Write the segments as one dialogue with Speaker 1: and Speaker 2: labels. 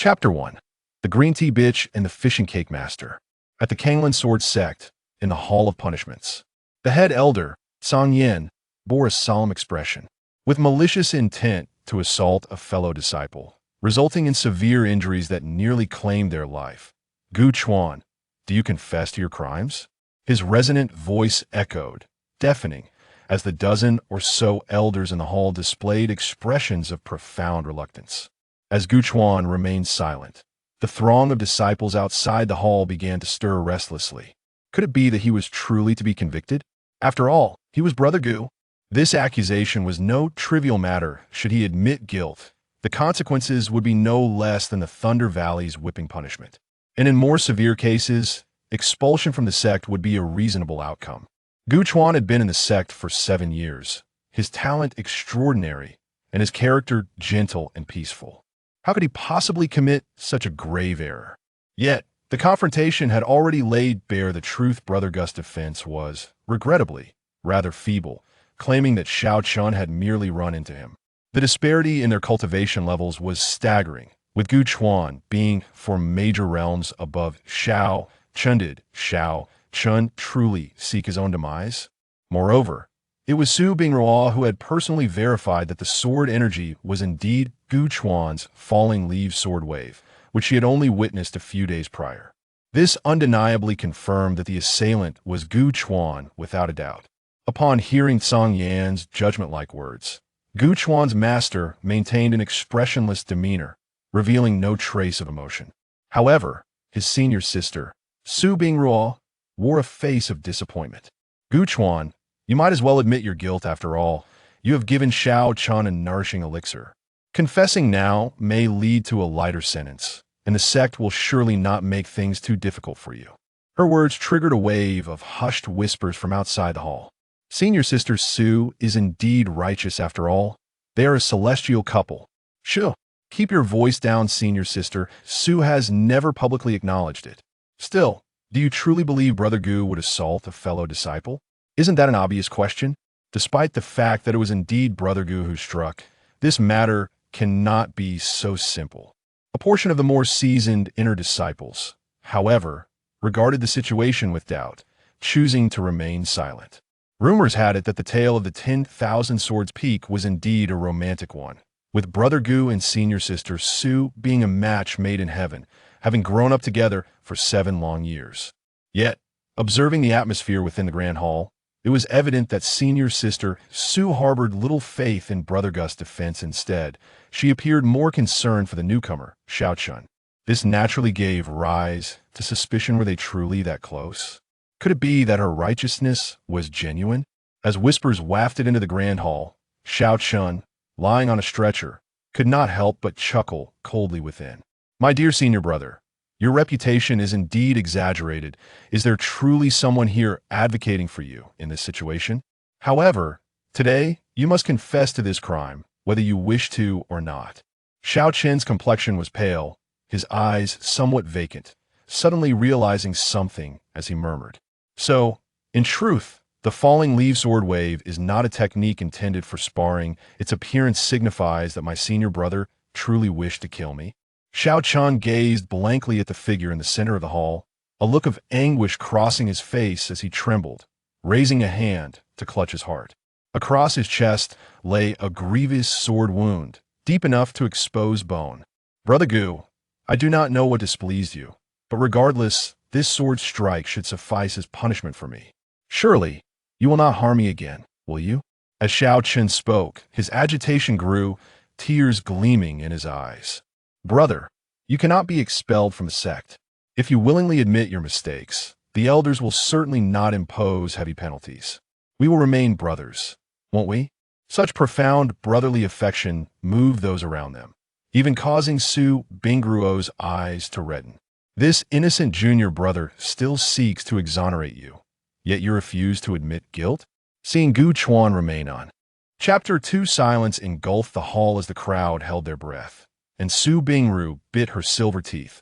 Speaker 1: Chapter 1. The Green Tea Bitch and the Fishing Cake Master. At the Kanglan Sword Sect, in the Hall of Punishments. The head elder, Song Yin, bore a solemn expression, with malicious intent to assault a fellow disciple, resulting in severe injuries that nearly claimed their life. Gu Chuan, do you confess to your crimes? His resonant voice echoed, deafening, as the dozen or so elders in the hall displayed expressions of profound reluctance. As Gu Chuan remained silent, the throng of disciples outside the hall began to stir restlessly. Could it be that he was truly to be convicted? After all, he was Brother Gu. This accusation was no trivial matter. Should he admit guilt, the consequences would be no less than the Thunder Valley's whipping punishment. And in more severe cases, expulsion from the sect would be a reasonable outcome. Gu Chuan had been in the sect for 7 years, his talent extraordinary, and his character gentle and peaceful. How could he possibly commit such a grave error? Yet, the confrontation had already laid bare the truth. Brother Gus's defense was, regrettably, rather feeble, claiming that Xiao Chun had merely run into him. The disparity in their cultivation levels was staggering, with Gu Chuan being for major realms above Xiao Chun. Did Xiao Chun truly seek his own demise? Moreover, it was Su Bingruo who had personally verified that the sword energy was indeed Gu Chuan's falling leaf sword wave, which she had only witnessed a few days prior. This undeniably confirmed that the assailant was Gu Chuan without a doubt. Upon hearing Song Yan's judgment-like words, Gu Chuan's master maintained an expressionless demeanor, revealing no trace of emotion. However, his senior sister, Su Bingruo, wore a face of disappointment. Gu Chuan, you might as well admit your guilt after all. You have given Xiao Chun a nourishing elixir. Confessing now may lead to a lighter sentence, and the sect will surely not make things too difficult for you. Her words triggered a wave of hushed whispers from outside the hall. Senior sister Su is indeed righteous after all. They are a celestial couple. Shoo, keep your voice down, senior sister. Su has never publicly acknowledged it. Still, do you truly believe Brother Gu would assault a fellow disciple? Isn't that an obvious question? Despite the fact that it was indeed Brother Gu who struck, this matter cannot be so simple. A portion of the more seasoned inner disciples, however, regarded the situation with doubt, choosing to remain silent. Rumors had it that the tale of the 10,000 Swords Peak was indeed a romantic one, with Brother Gu and senior sister Su being a match made in heaven, having grown up together for 7 long years. Yet, observing the atmosphere within the Grand Hall, it was evident that senior sister Su harbored little faith in Brother Gus's defense. Instead, she appeared more concerned for the newcomer, Xiao Chun. This naturally gave rise to suspicion. Were they truly that close? Could it be that her righteousness was genuine? As whispers wafted into the Grand Hall, Xiao Chun, lying on a stretcher, could not help but chuckle coldly within. My dear senior brother, your reputation is indeed exaggerated. Is there truly someone here advocating for you in this situation? However, today, you must confess to this crime, whether you wish to or not. Xiao Chen's complexion was pale, his eyes somewhat vacant, suddenly realizing something as he murmured. So, in truth, the falling leaf sword wave is not a technique intended for sparring. Its appearance signifies that my senior brother truly wished to kill me. Xiao Chun gazed blankly at the figure in the center of the hall, a look of anguish crossing his face as he trembled, raising a hand to clutch his heart. Across his chest lay a grievous sword wound, deep enough to expose bone. Brother Gu, I do not know what displeased you, but regardless, this sword strike should suffice as punishment for me. Surely, you will not harm me again, will you? As Xiao Chun spoke, his agitation grew, tears gleaming in his eyes. Brother, you cannot be expelled from the sect. If you willingly admit your mistakes, the elders will certainly not impose heavy penalties. We will remain brothers, won't we? Such profound brotherly affection moved those around them, even causing Su Bingruo's eyes to redden. This innocent junior brother still seeks to exonerate you, yet you refuse to admit guilt? Seeing Gu Chuan remain on. Chapter 2. Silence engulfed the hall as the crowd held their breath, and Su Bingru bit her silver teeth.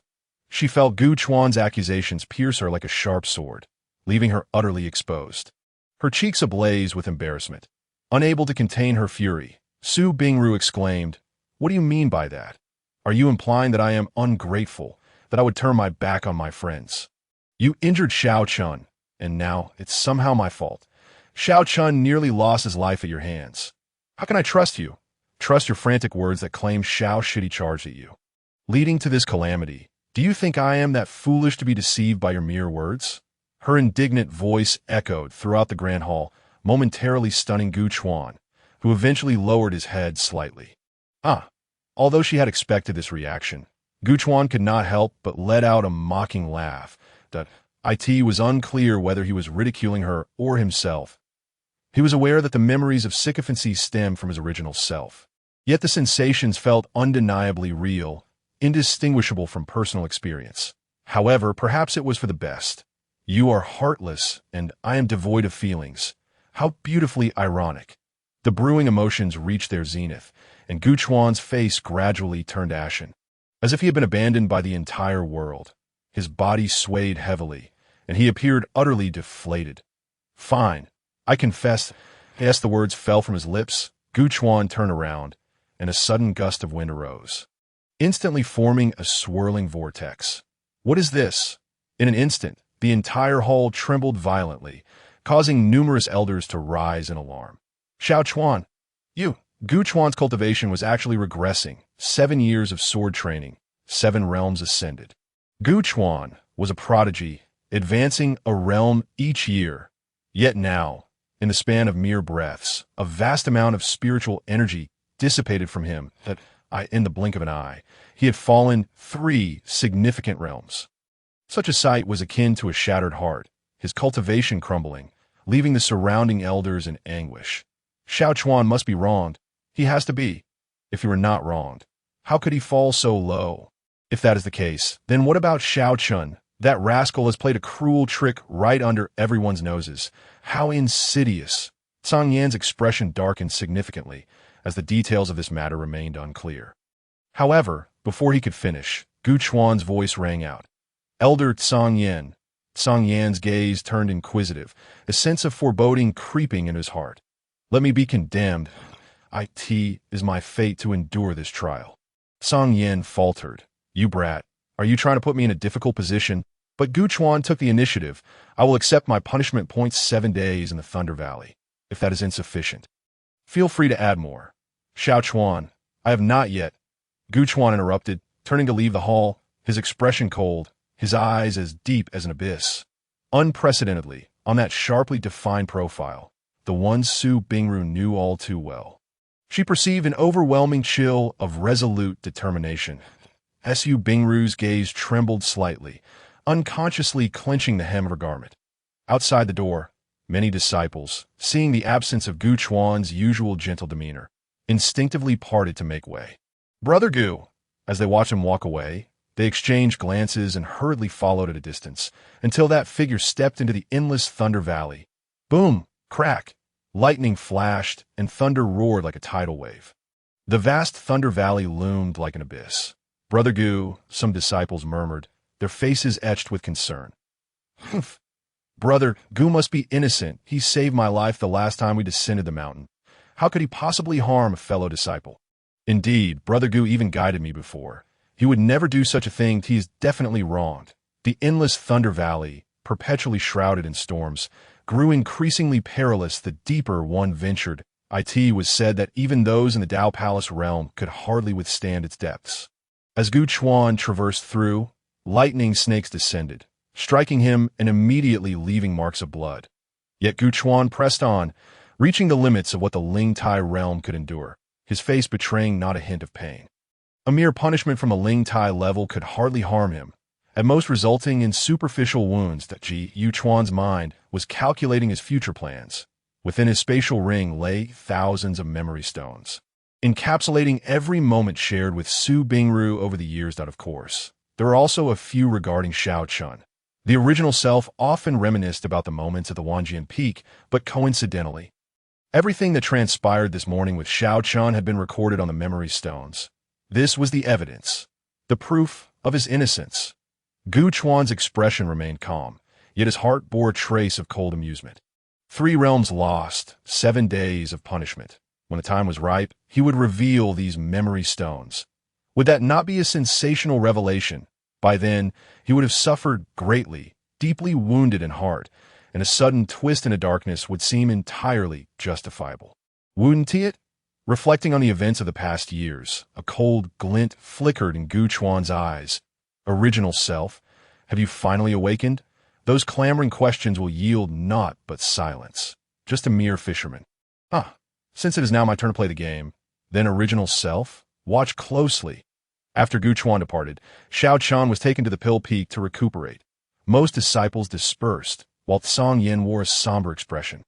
Speaker 1: She felt Gu Chuan's accusations pierce her like a sharp sword, leaving her utterly exposed. Her cheeks ablaze with embarrassment. Unable to contain her fury, Su Bingru exclaimed, "What do you mean by that? Are you implying that I am ungrateful, that I would turn my back on my friends? You injured Xiao Chun, and now it's somehow my fault. Xiao Chun nearly lost his life at your hands. How can I trust you? Trust your frantic words that claim Xiao shitty charged at you. Leading to this calamity, do you think I am that foolish to be deceived by your mere words? Her indignant voice echoed throughout the grand hall, momentarily stunning Gu Chuan, who eventually lowered his head slightly. Although she had expected this reaction, Gu Chuan could not help but let out a mocking laugh. That it was unclear whether he was ridiculing her or himself. He was aware that the memories of sycophancy stemmed from his original self. Yet the sensations felt undeniably real, indistinguishable from personal experience. However, perhaps it was for the best. You are heartless, and I am devoid of feelings. How beautifully ironic. The brewing emotions reached their zenith, and Gu Chuan's face gradually turned ashen, as if he had been abandoned by the entire world. His body swayed heavily, and he appeared utterly deflated. Fine, I confess. As the words fell from his lips, Gu Chuan turned around, and a sudden gust of wind arose, instantly forming a swirling vortex. What is this? In an instant, the entire hall trembled violently, causing numerous elders to rise in alarm. Xiao Chuan, you! Gu Chuan's cultivation was actually regressing. 7 years of sword training, 7 realms ascended. Gu Chuan was a prodigy, advancing a realm each year. Yet now, in the span of mere breaths, a vast amount of spiritual energy dissipated from him that, in the blink of an eye, he had fallen 3 significant realms. Such a sight was akin to a shattered heart, his cultivation crumbling, leaving the surrounding elders in anguish. Xiao Chuan must be wronged. He has to be. If he were not wronged, how could he fall so low? If that is the case, then what about Xiao Chun? That rascal has played a cruel trick right under everyone's noses. How insidious! Song Yan's expression darkened significantly, as the details of this matter remained unclear. However, before he could finish, Gu Chuan's voice rang out. Elder Song Yan. Song Yan's gaze turned inquisitive, a sense of foreboding creeping in his heart. Let me be condemned. It is my fate to endure this trial. Song Yan faltered. You brat, are you trying to put me in a difficult position? But Gu Chuan took the initiative. I will accept my punishment. 7 days in the Thunder Valley, if that is insufficient. Feel free to add more. Xiao Chuan, I have not yet. Gu Chuan interrupted, turning to leave the hall, his expression cold, his eyes as deep as an abyss. Unprecedentedly, on that sharply defined profile, the one Su Bingru knew all too well. She perceived an overwhelming chill of resolute determination. Su Bingru's gaze trembled slightly, unconsciously clenching the hem of her garment. Outside the door, many disciples, seeing the absence of Gu Chuan's usual gentle demeanor, instinctively parted to make way. Brother Gu! As they watched him walk away, they exchanged glances and hurriedly followed at a distance, until that figure stepped into the endless Thunder Valley. Boom! Crack! Lightning flashed, and thunder roared like a tidal wave. The vast Thunder Valley loomed like an abyss. Brother Gu, some disciples murmured, their faces etched with concern. Humph! Brother Gu must be innocent. He saved my life the last time we descended the mountain. How could he possibly harm a fellow disciple? Indeed, Brother Gu even guided me before. He would never do such a thing. He is definitely wronged. The endless Thunder Valley, perpetually shrouded in storms, grew increasingly perilous the deeper one ventured. It was said that even those in the Dao Palace realm could hardly withstand its depths. As Gu Chuan traversed through, lightning snakes descended, striking him and immediately leaving marks of blood. Yet Gu Chuan pressed on, reaching the limits of what the Ling Tai realm could endure, his face betraying not a hint of pain. A mere punishment from a Ling Tai level could hardly harm him, at most resulting in superficial wounds that Gu Chuan's mind was calculating his future plans. Within his spatial ring lay thousands of memory stones, encapsulating every moment shared with Su Bingru over the years. Of course, there were also a few regarding Xiao Chun. The original self often reminisced about the moments at the Wanjian Peak, but coincidentally, everything that transpired this morning with Xiao Chun had been recorded on the memory stones. This was the evidence, the proof of his innocence. Gu Chuan's expression remained calm, yet his heart bore a trace of cold amusement. 3 realms lost, 7 days of punishment. When the time was ripe, he would reveal these memory stones. Would that not be a sensational revelation? By then, he would have suffered greatly, deeply wounded in heart, and a sudden twist into darkness would seem entirely justifiable. Wouldn't it? Reflecting on the events of the past years, a cold glint flickered in Gu Chuan's eyes. Original self, have you finally awakened? Those clamoring questions will yield naught but silence. Just a mere fisherman. Since it is now my turn to play the game, then original self? Watch closely. After Gu Chuan departed, Xiao Qian was taken to the Pill Peak to recuperate. Most disciples dispersed, while Song Yin wore a somber expression.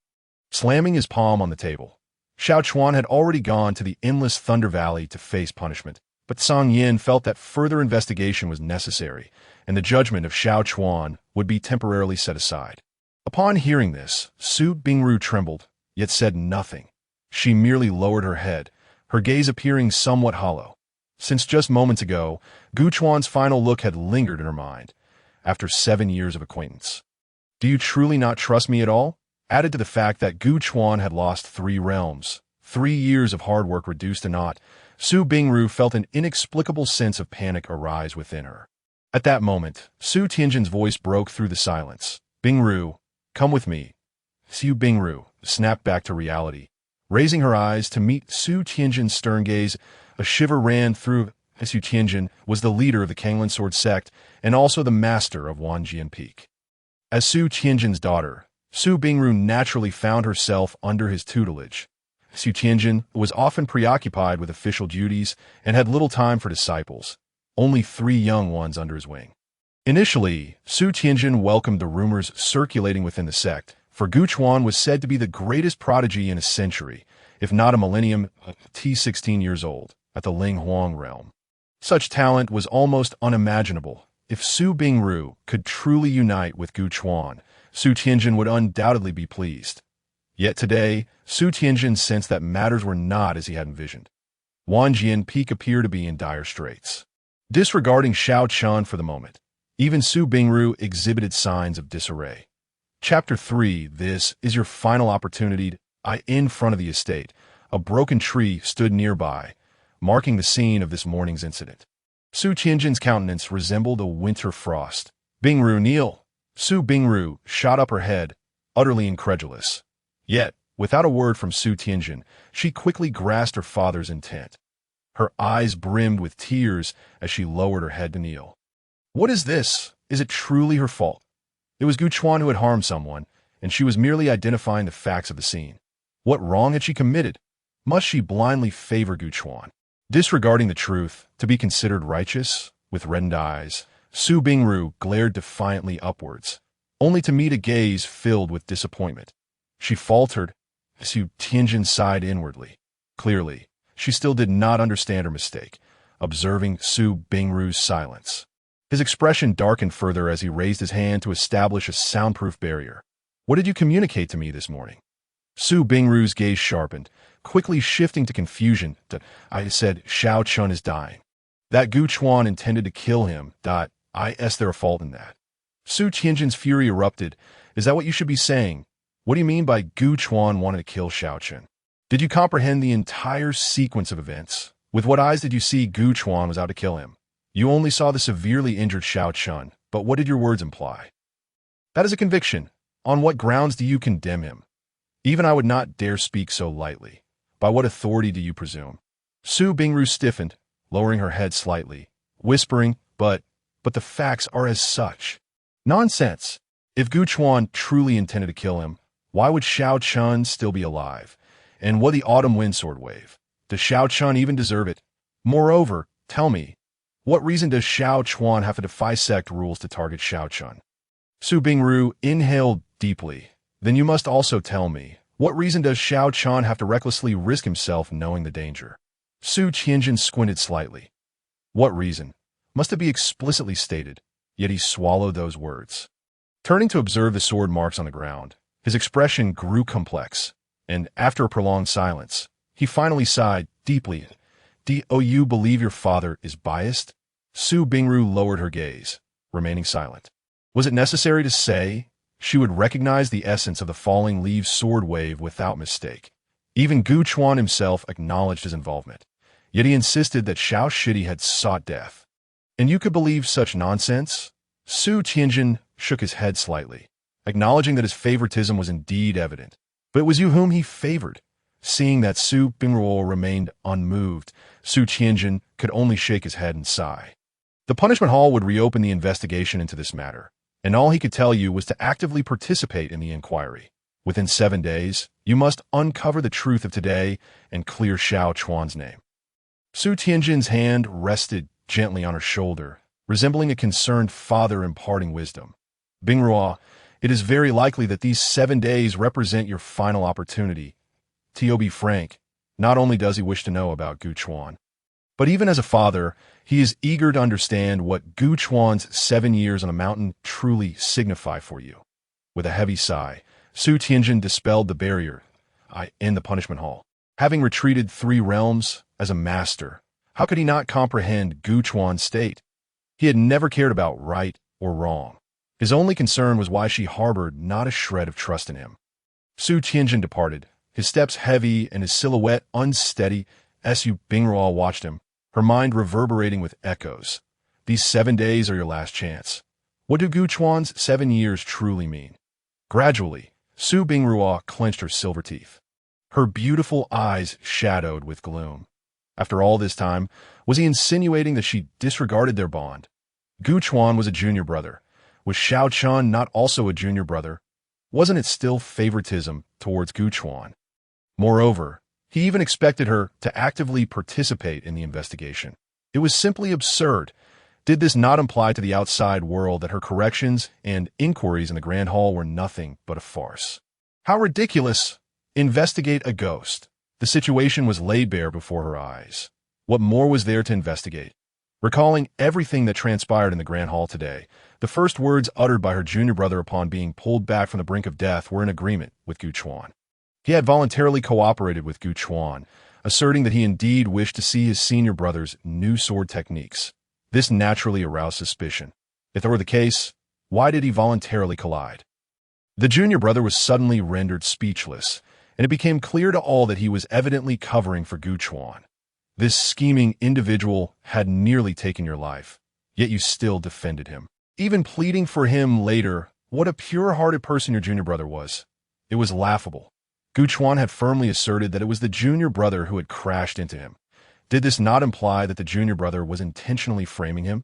Speaker 1: Slamming his palm on the table, Xiao Chuan had already gone to the endless Thunder Valley to face punishment, but Song Yin felt that further investigation was necessary, and the judgment of Xiao Chuan would be temporarily set aside. Upon hearing this, Su Bingru trembled, yet said nothing. She merely lowered her head, her gaze appearing somewhat hollow. Since just moments ago, Gu Chuan's final look had lingered in her mind, after 7 years of acquaintance. Do you truly not trust me at all? Added to the fact that Gu Chuan had lost 3 realms, 3 years of hard work reduced to naught, Su Bingru felt an inexplicable sense of panic arise within her. At that moment, Su Tianjin's voice broke through the silence. Bingru, come with me. Su Bingru snapped back to reality. Raising her eyes to meet Su Tianjin's stern gaze, a shiver ran through. Su Tianjin was the leader of the Kanglan Sword sect and also the master of Wanjian Peak. As Su Tianjin's daughter, Su Bingru naturally found herself under his tutelage. Su Tianjin was often preoccupied with official duties and had little time for disciples, only 3 young ones under his wing. Initially, Su Tianjin welcomed the rumors circulating within the sect, for Gu Chuan was said to be the greatest prodigy in a century, if not a millennium, 16 years old, at the Ling Huang realm. Such talent was almost unimaginable. If Su Bingru could truly unite with Gu Chuan, Su Tianjin would undoubtedly be pleased. Yet today, Su Tianjin sensed that matters were not as he had envisioned. Wanjian Peak appeared to be in dire straits. Disregarding Xiao Qian for the moment, even Su Bingru exhibited signs of disarray. Chapter 3. This is your final opportunity. In front of the estate, a broken tree stood nearby, marking the scene of this morning's incident. Su Tianjin's countenance resembled a winter frost. Bingru, kneel! Su Bingru shot up her head, utterly incredulous. Yet, without a word from Su Tianjin, she quickly grasped her father's intent. Her eyes brimmed with tears as she lowered her head to kneel. What is this? Is it truly her fault? It was Gu Chuan who had harmed someone, and she was merely identifying the facts of the scene. What wrong had she committed? Must she blindly favor Gu Chuan? Disregarding the truth, to be considered righteous, with reddened eyes, Su Bingru glared defiantly upwards, only to meet a gaze filled with disappointment. She faltered. Su Tianjin sighed inwardly. Clearly, she still did not understand her mistake, observing Su Bingru's silence. His expression darkened further as he raised his hand to establish a soundproof barrier. What did you communicate to me this morning? Su Bingru's gaze sharpened, quickly shifting to confusion. I said Xiao Qian is dying. That Gu Chuan intended to kill him. Is there a fault in that? Su Tianjin's fury erupted. Is that what you should be saying? What do you mean by Gu Chuan wanted to kill Xiao Qian? Did you comprehend the entire sequence of events? With what eyes did you see Gu Chuan was out to kill him? You only saw the severely injured Xiao Qian, but what did your words imply? That is a conviction. On what grounds do you condemn him? Even I would not dare speak so lightly. By what authority do you presume? Su Bingru stiffened, lowering her head slightly, whispering, but the facts are as such. Nonsense. If Gu Chuan truly intended to kill him, why would Xiao Qian still be alive? And what the autumn wind sword wave? Does Xiao Qian even deserve it? Moreover, tell me, what reason does Xiao Chuan have to defy sect rules to target Xiao Qian? Su Bingru inhaled deeply. Then you must also tell me, what reason does Xiao Qian have to recklessly risk himself knowing the danger? Su Tianjin squinted slightly. What reason? Must it be explicitly stated? Yet he swallowed those words. Turning to observe the sword marks on the ground, his expression grew complex, and after a prolonged silence, he finally sighed deeply. Do you believe your father is biased? Su Bingru lowered her gaze, remaining silent. Was it necessary to say? She would recognize the essence of the falling leaves sword wave without mistake. Even Gu Chuan himself acknowledged his involvement. Yet he insisted that Xiao Shidi had sought death. And you could believe such nonsense? Su Tianjin shook his head slightly, acknowledging that his favoritism was indeed evident. But it was you whom he favored. Seeing that Su Bingruo remained unmoved, Su Tianjin could only shake his head and sigh. The punishment hall would reopen the investigation into this matter, and all he could tell you was to actively participate in the inquiry. Within 7 days, you must uncover the truth of today and clear Xiao Chuan's name. Su Tianjin's hand rested gently on her shoulder, resembling a concerned father imparting wisdom. Bingruo, it is very likely that these 7 days represent your final opportunity. To be frank, not only does he wish to know about Gu Chuan, but even as a father, he is eager to understand what Gu Chuan's 7 years on a mountain truly signify for you. With a heavy sigh, Su Tianjin dispelled the barrier in the punishment hall. Having retreated 3 realms as a master, how could he not comprehend Gu Chuan's state? He had never cared about right or wrong. His only concern was why she harbored not a shred of trust in him. Su Tianjin departed, his steps heavy and his silhouette unsteady as Su Bingruo watched him, her mind reverberating with echoes. These 7 days are your last chance. What do Gu Chuan's 7 years truly mean? Gradually, Su Bingruo clenched her silver teeth. Her beautiful eyes shadowed with gloom. After all this time, was he insinuating that she disregarded their bond? Gu Chuan was a junior brother. Was Xiao Chuan not also a junior brother? Wasn't it still favoritism towards Gu Chuan? Moreover, he even expected her to actively participate in the investigation. It was simply absurd. Did this not imply to the outside world that her corrections and inquiries in the Grand Hall were nothing but a farce? How ridiculous! Investigate a ghost. The situation was laid bare before her eyes. What more was there to investigate? Recalling everything that transpired in the Grand Hall today, the first words uttered by her junior brother upon being pulled back from the brink of death were in agreement with Gu Chuan. He had voluntarily cooperated with Gu Chuan, asserting that he indeed wished to see his senior brother's new sword techniques. This naturally aroused suspicion. If that were the case, why did he voluntarily collide? The junior brother was suddenly rendered speechless, and it became clear to all that he was evidently covering for Gu Chuan. This scheming individual had nearly taken your life, yet you still defended him. Even pleading for him later, what a pure-hearted person your junior brother was. It was laughable. Gu Chuan had firmly asserted that it was the junior brother who had crashed into him. Did this not imply that the junior brother was intentionally framing him?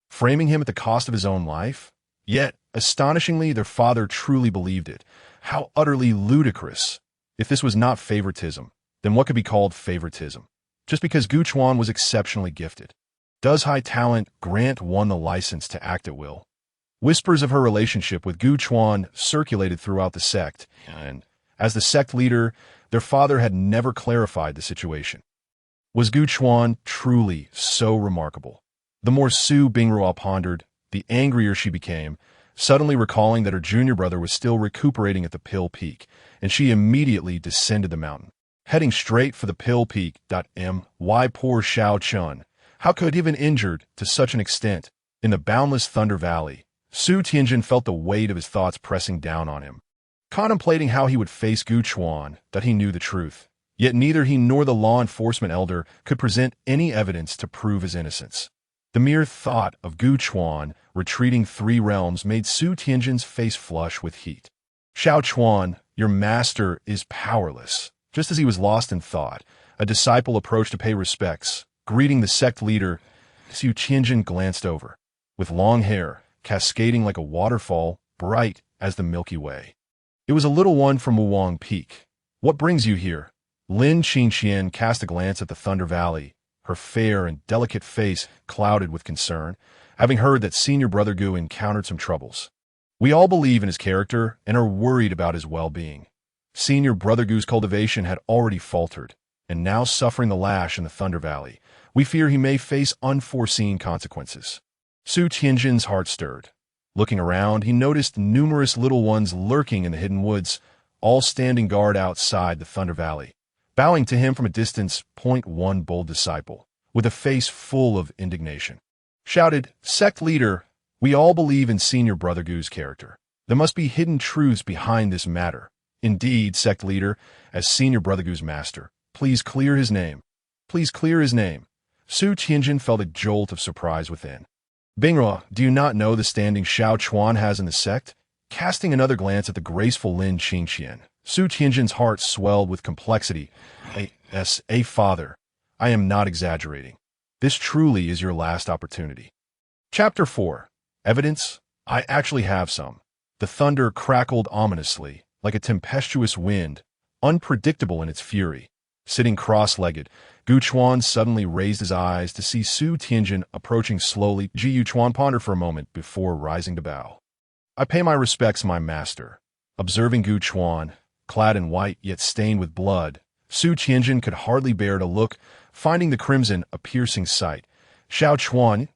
Speaker 1: Framing him at the cost of his own life? Yet, astonishingly, their father truly believed it. How utterly ludicrous! If this was not favoritism, then what could be called favoritism? Just because Gu Chuan was exceptionally gifted. Does high talent grant one the license to act at will? Whispers of her relationship with Gu Chuan circulated throughout the sect, and, as the sect leader, their father had never clarified the situation. Was Gu Chuan truly so remarkable? The more Su Bingruo pondered, the angrier she became, suddenly recalling that her junior brother was still recuperating at the Pill Peak, and she immediately descended the mountain, heading straight for the Pill Peak. Why poor Xiao Chun? How could he have been injured to such an extent? In the boundless Thunder Valley, Su Tianjin felt the weight of his thoughts pressing down on him. Contemplating how he would face Gu Chuan, that he knew the truth. Yet neither he nor the law enforcement elder could present any evidence to prove his innocence. The mere thought of Gu Chuan retreating 3 realms made Su Tianjin's face flush with heat. Xiao Chuan, your master is powerless. Just as he was lost in thought, a disciple approached to pay respects. Greeting the sect leader, Su Tianjin glanced over. With long hair, cascading like a waterfall, bright as the Milky Way. It was a little one from Wuwang Peak. What brings you here? Lin Qingqian cast a glance at the Thunder Valley, her fair and delicate face clouded with concern, having heard that senior brother Gu encountered some troubles. We all believe in his character and are worried about his well-being. Senior brother Gu's cultivation had already faltered, and now suffering the lash in the Thunder Valley, we fear he may face unforeseen consequences. Su Tianjin's heart stirred. Looking around, he noticed numerous little ones lurking in the hidden woods, all standing guard outside the Thunder Valley. Bowing to him from a distance, one bold disciple, with a face full of indignation, shouted, "Sect leader, we all believe in senior brother Gu's character. There must be hidden truths behind this matter. Indeed, sect leader, as senior brother Gu's master, please clear his name." Please clear his name. Su Tianjin felt a jolt of surprise within. Bingrua, do you not know the standing Xiao Chuan has in the sect? Casting another glance at the graceful Lin Qingxian, Su Tianjin's heart swelled with complexity. Father, I am not exaggerating. This truly is your last opportunity. Chapter 4. Evidence? I actually have some. The thunder crackled ominously, like a tempestuous wind, unpredictable in its fury. Sitting cross-legged, Gu Chuan suddenly raised his eyes to see Su Tianjin approaching slowly. Gu Chuan pondered for a moment before rising to bow. I pay my respects, my master. Observing Gu Chuan, clad in white yet stained with blood, Su Tianjin could hardly bear to look, finding the crimson a piercing sight. Xiao Chuan,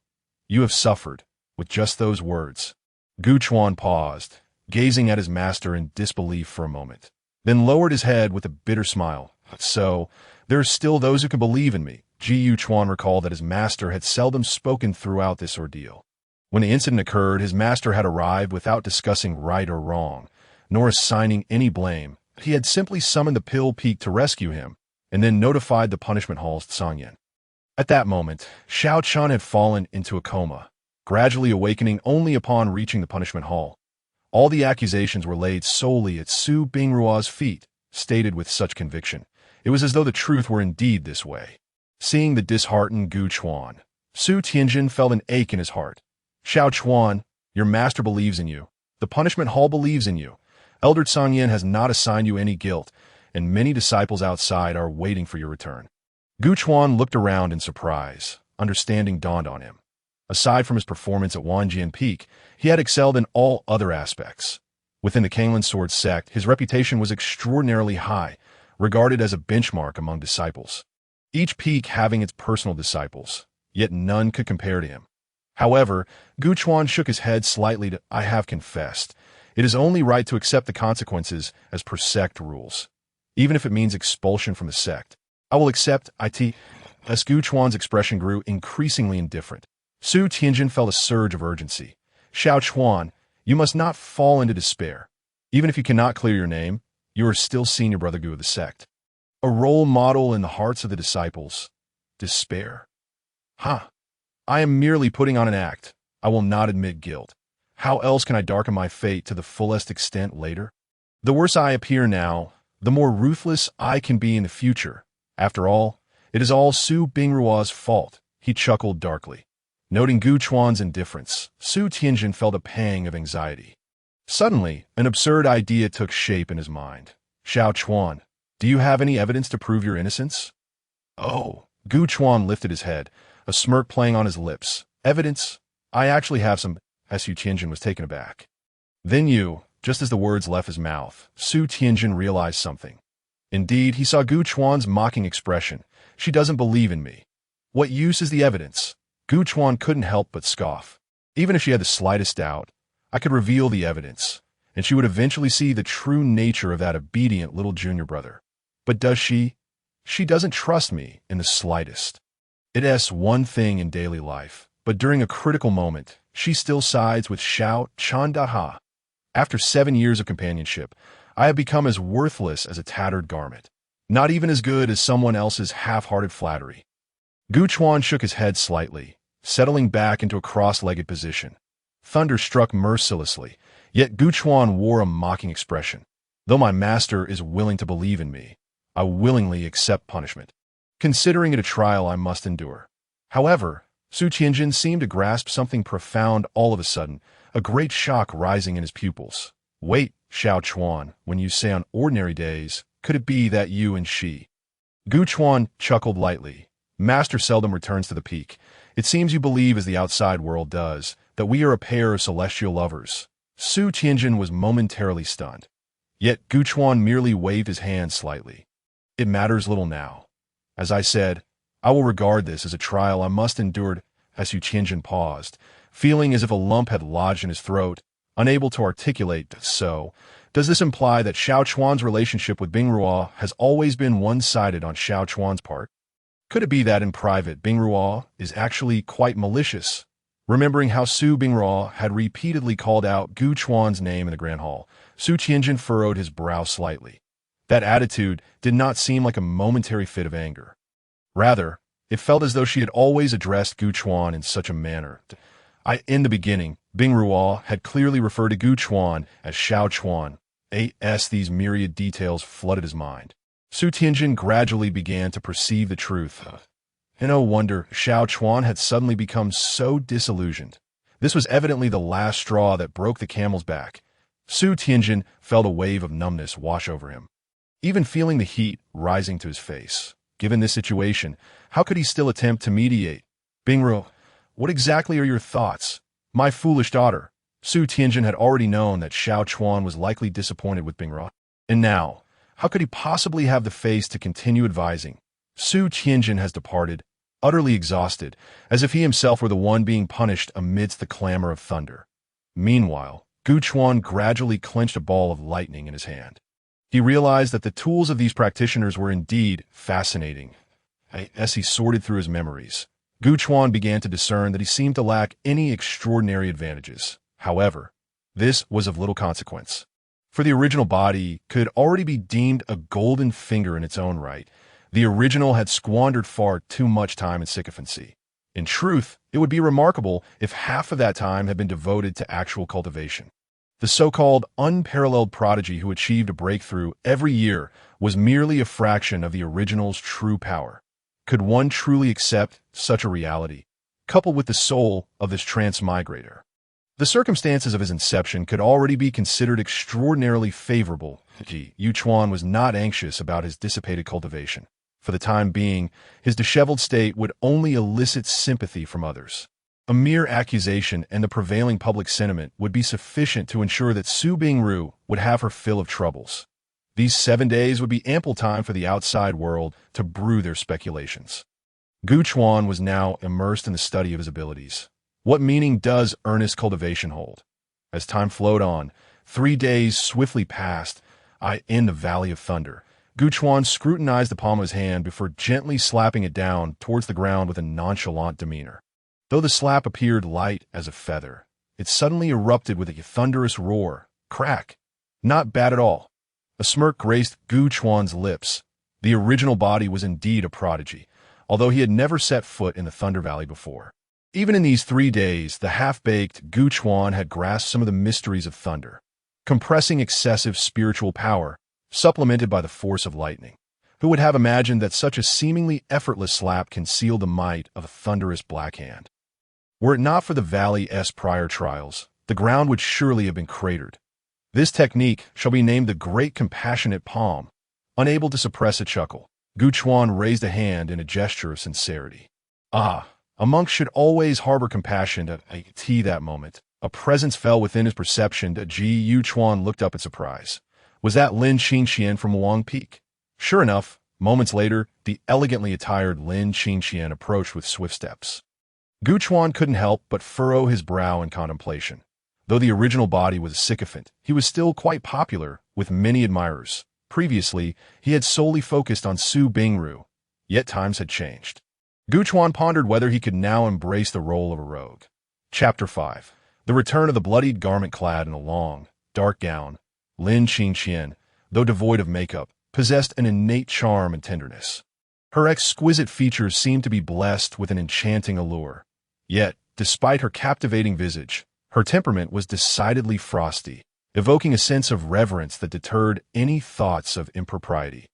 Speaker 1: you have suffered. With just those words, Gu Chuan paused, gazing at his master in disbelief for a moment, then lowered his head with a bitter smile. So, there are still those who can believe in me. Gu Chuan recalled that his master had seldom spoken throughout this ordeal. When the incident occurred, his master had arrived without discussing right or wrong, nor assigning any blame. He had simply summoned the Pill Peak to rescue him, and then notified the punishment hall's Sangyan. At that moment, Xiao Chun had fallen into a coma, gradually awakening only upon reaching the punishment hall. All the accusations were laid solely at Su Bingrua's feet, stated with such conviction. It was as though the truth were indeed this way. Seeing the disheartened Gu Chuan, Su Tianjin felt an ache in his heart. Xiao Chuan, your master believes in you. The punishment hall believes in you. Elder Sangyan has not assigned you any guilt, and many disciples outside are waiting for your return. Gu Chuan looked around in surprise. Understanding dawned on him. Aside from his performance at Wanjian Peak, he had excelled in all other aspects. Within the Kanglan Sword sect, his reputation was extraordinarily high, regarded as a benchmark among disciples. Each peak having its personal disciples, yet none could compare to him. However, Gu Chuan shook his head slightly. I have confessed. It is only right to accept the consequences as per sect rules, even if it means expulsion from the sect. I will accept it. As Gu Chuan's expression grew increasingly indifferent, Su Tianjin felt a surge of urgency. Xiao Chuan, you must not fall into despair. Even if you cannot clear your name, you are still senior brother Gu of the sect. A role model in the hearts of the disciples. Despair. I am merely putting on an act. I will not admit guilt. How else can I darken my fate to the fullest extent later? The worse I appear now, the more ruthless I can be in the future. After all, it is all Su Bingrua's fault. He chuckled darkly. Noting Gu Chuan's indifference, Su Tianjin felt a pang of anxiety. Suddenly, an absurd idea took shape in his mind. Xiao Chuan, do you have any evidence to prove your innocence? Oh, Gu Chuan lifted his head, a smirk playing on his lips. Evidence? I actually have some. Su Tianjin was taken aback. Then just as the words left his mouth, Su Tianjin realized something. Indeed, he saw Gu Chuan's mocking expression. She doesn't believe in me. What use is the evidence? Gu Chuan couldn't help but scoff. Even if she had the slightest doubt, I could reveal the evidence, and she would eventually see the true nature of that obedient little junior brother. But does she? She doesn't trust me in the slightest. It's one thing in daily life, but during a critical moment, she still sides with Xiao Chuan. After 7 years of companionship, I have become as worthless as a tattered garment, not even as good as someone else's half-hearted flattery. Gu Chuan shook his head slightly, settling back into a cross-legged position. Thunder struck mercilessly, yet Gu Chuan wore a mocking expression. Though my master is willing to believe in me, I willingly accept punishment, considering it a trial I must endure. However, Su Tianjin seemed to grasp something profound all of a sudden, a great shock rising in his pupils. Wait, Xiao Chuan, when you say on ordinary days, could it be that you and she? Gu Chuan chuckled lightly. Master seldom returns to the peak. It seems you believe, as the outside world does, that we are a pair of celestial lovers. Su Tianjin was momentarily stunned. Yet Gu Chuan merely waved his hand slightly. It matters little now. As I said, I will regard this as a trial I must endure. As Su Tianjin paused, feeling as if a lump had lodged in his throat, unable to articulate. So, does this imply that Xiao Chuan's relationship with Bingrua has always been one-sided on Xiao Chuan's part? Could it be that in private, Bingrua is actually quite malicious? Remembering how Su Bingrua had repeatedly called out Gu Chuan's name in the Grand Hall, Su Tianjin furrowed his brow slightly. That attitude did not seem like a momentary fit of anger. Rather, it felt as though she had always addressed Gu Chuan in such a manner. In the beginning, Bing Ruo had clearly referred to Gu Chuan as Xiao Chuan. These myriad details flooded his mind. Su Tianjin gradually began to perceive the truth. And no wonder Xiao Chuan had suddenly become so disillusioned. This was evidently the last straw that broke the camel's back. Su Tianjin felt a wave of numbness wash over him, even feeling the heat rising to his face. Given this situation, how could he still attempt to mediate? Bingru, what exactly are your thoughts? My foolish daughter. Su Tianjin had already known that Xiao Chuan was likely disappointed with Bingru. And now, how could he possibly have the face to continue advising? Su Tianjin has departed, utterly exhausted, as if he himself were the one being punished amidst the clamor of thunder. Meanwhile, Gu Chuan gradually clenched a ball of lightning in his hand. He realized that the tools of these practitioners were indeed fascinating. As he sorted through his memories, Gu Chuan began to discern that he seemed to lack any extraordinary advantages. However, this was of little consequence, for the original body could already be deemed a golden finger in its own right. The original had squandered far too much time in sycophancy. In truth, it would be remarkable if half of that time had been devoted to actual cultivation. The so-called unparalleled prodigy who achieved a breakthrough every year was merely a fraction of the original's true power. Could one truly accept such a reality, coupled with the soul of this transmigrator? The circumstances of his inception could already be considered extraordinarily favorable. Yu Chuan was not anxious about his dissipated cultivation. For the time being, his disheveled state would only elicit sympathy from others. A mere accusation and the prevailing public sentiment would be sufficient to ensure that Su Bingru would have her fill of troubles. These 7 days would be ample time for the outside world to brew their speculations. Gu Chuan was now immersed in the study of his abilities. What meaning does earnest cultivation hold? As time flowed on, 3 days swiftly passed. In the Valley of Thunder, Gu Chuan scrutinized the palm of his hand before gently slapping it down towards the ground with a nonchalant demeanor. Though the slap appeared light as a feather, it suddenly erupted with a thunderous roar. Crack! Not bad at all. A smirk graced Gu Chuan's lips. The original body was indeed a prodigy, although he had never set foot in the Thunder Valley before. Even in these 3 days, the half-baked Gu Chuan had grasped some of the mysteries of thunder, compressing excessive spiritual power, supplemented by the force of lightning. Who would have imagined that such a seemingly effortless slap concealed the might of a thunderous black hand? Were it not for the Valley's prior trials, the ground would surely have been cratered. This technique shall be named the Great Compassionate Palm. Unable to suppress a chuckle, Gu Chuan raised a hand in a gesture of sincerity. A monk should always harbor compassion at that moment. A presence fell within his perception. Yu Chuan looked up in surprise. Was that Lin Qingqian from Wang Peak? Sure enough, moments later, the elegantly attired Lin Qingqian approached with swift steps. Gu Chuan couldn't help but furrow his brow in contemplation. Though the original body was a sycophant, he was still quite popular, with many admirers. Previously, he had solely focused on Su Bingru, yet times had changed. Gu Chuan pondered whether he could now embrace the role of a rogue. Chapter 5. The return of the bloodied garment clad in a long, dark gown. Lin Qingqian, though devoid of makeup, possessed an innate charm and tenderness. Her exquisite features seemed to be blessed with an enchanting allure. Yet, despite her captivating visage, her temperament was decidedly frosty, evoking a sense of reverence that deterred any thoughts of impropriety.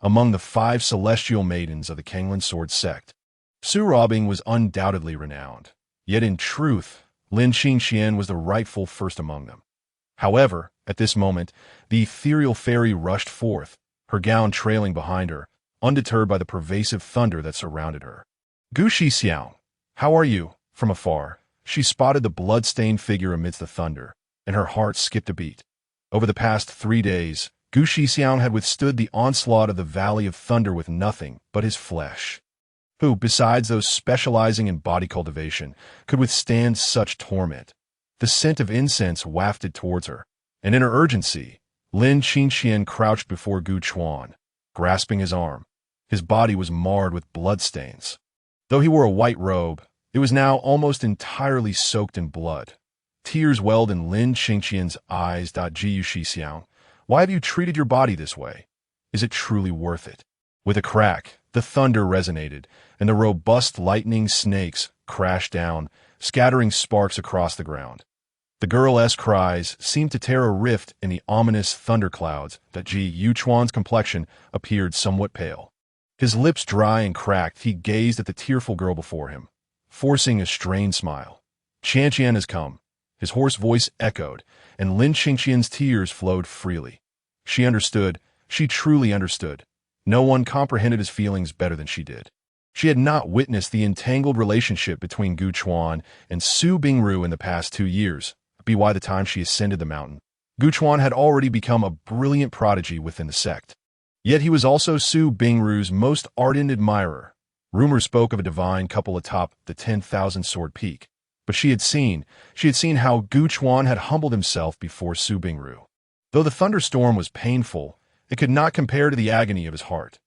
Speaker 1: Among the 5 celestial maidens of the Kanglan Sword sect, Su Robing was undoubtedly renowned. Yet in truth, Lin Qingqian was the rightful first among them. However, at this moment, the ethereal fairy rushed forth, her gown trailing behind her, undeterred by the pervasive thunder that surrounded her. Gu Shixiao, how are you? From afar, she spotted the blood-stained figure amidst the thunder, and her heart skipped a beat. Over the past 3 days, Gu Shixiao had withstood the onslaught of the Valley of Thunder with nothing but his flesh. Who, besides those specializing in body cultivation, could withstand such torment? The scent of incense wafted towards her, and in her urgency, Lin Qingqian crouched before Gu Chuan, grasping his arm. His body was marred with bloodstains. Though he wore a white robe, it was now almost entirely soaked in blood. Tears welled in Lin Qingqian's eyes. Gu Shixiao, why have you treated your body this way? Is it truly worth it? With a crack, The thunder resonated, and the robust lightning snakes crashed down, scattering sparks across the ground. The girl's cries seemed to tear a rift in the ominous thunderclouds that Ji Yuchuan's complexion appeared somewhat pale. His lips dry and cracked, he gazed at the tearful girl before him, forcing a strained smile. Qianqian has come. His hoarse voice echoed, and Lin Qingqian's tears flowed freely. She understood. She truly understood. No one comprehended his feelings better than she did. She had not witnessed the entangled relationship between Gu Chuan and Su Bingru in the past 2 years. By the time she ascended the mountain, Gu Chuan had already become a brilliant prodigy within the sect. Yet he was also Su Bingru's most ardent admirer. Rumors spoke of a divine couple atop the 10,000 sword peak. But she had seen how Gu Chuan had humbled himself before Su Bingru. Though the thunderstorm was painful, it could not compare to the agony of his heart.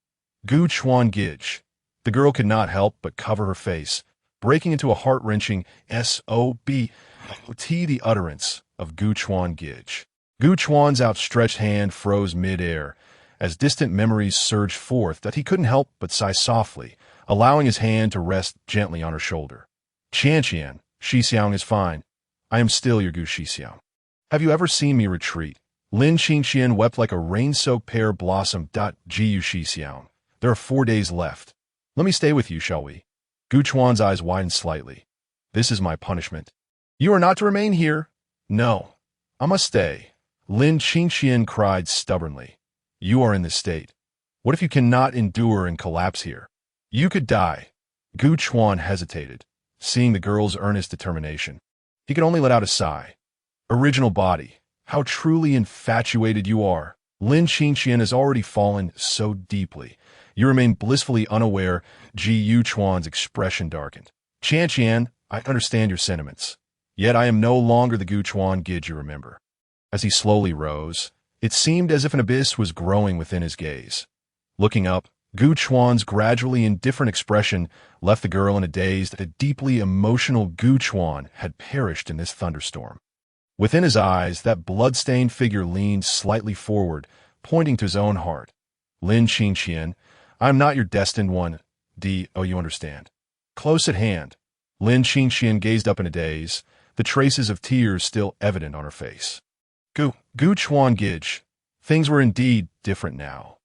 Speaker 1: Gu Chuan Gij. The girl could not help but cover her face, breaking into a heart-wrenching SOB. The utterance of Gu Chuan Gij. Gu Chuan's outstretched hand froze mid-air, as distant memories surged forth that he couldn't help but sigh softly, allowing his hand to rest gently on her shoulder. Qianqian, Xixiang is fine. I am still your Gu Xixiang. Have you ever seen me retreat? Lin Qingqian wept like a rain-soaked pear blossom. Gu Xixiang. There are 4 days left. Let me stay with you, shall we? Gu Chuan's eyes widened slightly. This is my punishment. You are not to remain here. No, I must stay. Lin Qingqian cried stubbornly. You are in this state. What if you cannot endure and collapse here? You could die. Gu Chuan hesitated, seeing the girl's earnest determination. He could only let out a sigh. Original body, how truly infatuated you are. Lin Qingqian has already fallen so deeply. You remain blissfully unaware. Ji Yuchuan's expression darkened. Qianqian, I understand your sentiments. Yet I am no longer the Gu Chuan Gij you remember. As he slowly rose, it seemed as if an abyss was growing within his gaze. Looking up, Gu Chuan's gradually indifferent expression left the girl in a daze that a deeply emotional Gu Chuan had perished in this thunderstorm. Within his eyes, that blood-stained figure leaned slightly forward, pointing to his own heart. Lin Qingqian, I am not your destined one. Oh, you understand. Close at hand. Lin Qingqian gazed up in a daze, the traces of tears still evident on her face. Gu Chuan Gij. Things were indeed different now.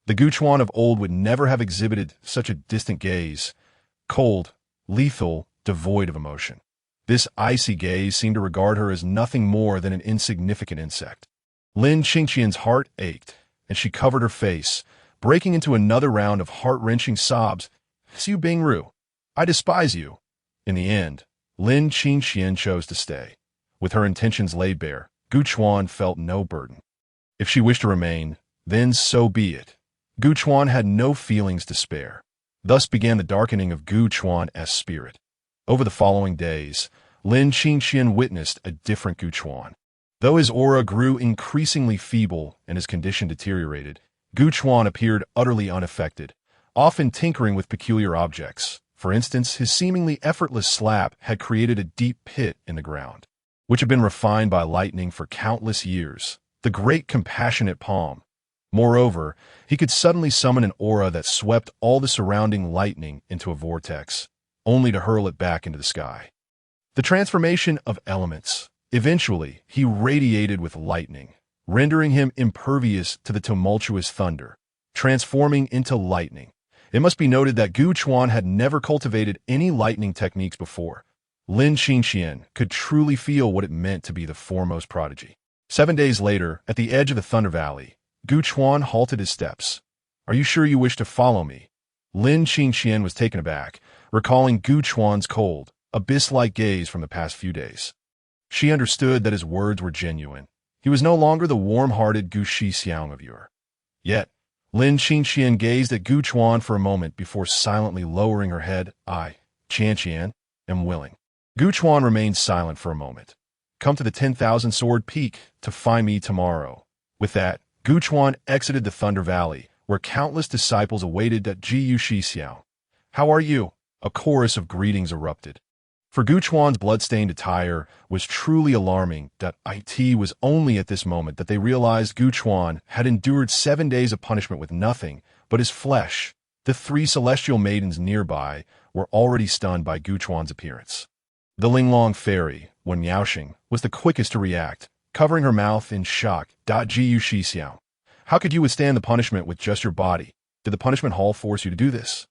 Speaker 1: The Gu Chuan of old would never have exhibited such a distant gaze, cold, lethal, devoid of emotion. This icy gaze seemed to regard her as nothing more than an insignificant insect. Lin Qingqian's heart ached, and she covered her face, breaking into another round of heart-wrenching sobs. Su Bingru, I despise you. In the end, Lin Qingqian chose to stay. With her intentions laid bare, Gu Chuan felt no burden. If she wished to remain, then so be it. Gu Chuan had no feelings to spare. Thus began the darkening of Gu Chuan's spirit. Over the following days, Lin Qingqian witnessed a different Gu Chuan. Though his aura grew increasingly feeble and his condition deteriorated, Gu Chuan appeared utterly unaffected, often tinkering with peculiar objects. For instance, his seemingly effortless slap had created a deep pit in the ground, which had been refined by lightning for countless years, the great compassionate palm. Moreover, he could suddenly summon an aura that swept all the surrounding lightning into a vortex, only to hurl it back into the sky. The transformation of elements. Eventually, he radiated with lightning, rendering him impervious to the tumultuous thunder, transforming into lightning. It must be noted that Gu Chuan had never cultivated any lightning techniques before. Lin Qingqian could truly feel what it meant to be the foremost prodigy. 7 days later, at the edge of the Thunder Valley, Gu Chuan halted his steps. Are you sure you wish to follow me? Lin Qingqian was taken aback, recalling Gu Chuan's cold, abyss-like gaze from the past few days. She understood that his words were genuine. He was no longer the warm-hearted Gu Xixiang of yore. Yet, Lin Qingqian gazed at Gu Chuan for a moment before silently lowering her head. I, Qianqian, am willing. Gu Chuan remained silent for a moment. Come to the 10,000 sword peak to find me tomorrow. With that, Gu Chuan exited the Thunder Valley, where countless disciples awaited Ji Xixiao. How are you? A chorus of greetings erupted. For Gu Chuan's blood-stained attire was truly alarming. It was only at this moment that they realized Gu Chuan had endured 7 days of punishment with nothing but his flesh, The three celestial maidens nearby were already stunned by Gu Chuan's appearance. The Linglong fairy, when Miaoxing, was the quickest to react, covering her mouth in shock. Jiu Shixiao. How could you withstand the punishment with just your body? Did the punishment hall force you to do this?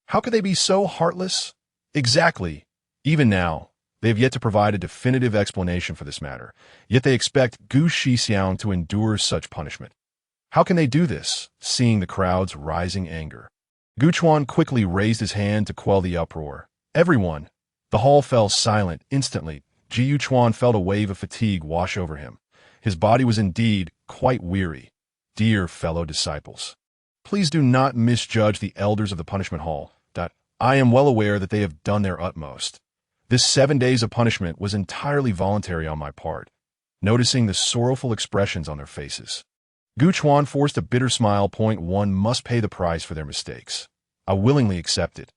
Speaker 1: How could they be so heartless? Exactly. Even now, they have yet to provide a definitive explanation for this matter, yet they expect Gu Shixiang to endure such punishment. How can they do this, seeing the crowd's rising anger? Gu Chuan quickly raised his hand to quell the uproar. Everyone. The hall fell silent instantly. Jiu Chuan felt a wave of fatigue wash over him. His body was indeed quite weary. Dear fellow disciples, please do not misjudge the elders of the punishment hall. I am well aware that they have done their utmost. This 7 days of punishment was entirely voluntary on my part. Noticing the sorrowful expressions on their faces, Gu Chuan forced a bitter smile. One must pay the price for their mistakes. I willingly accept it.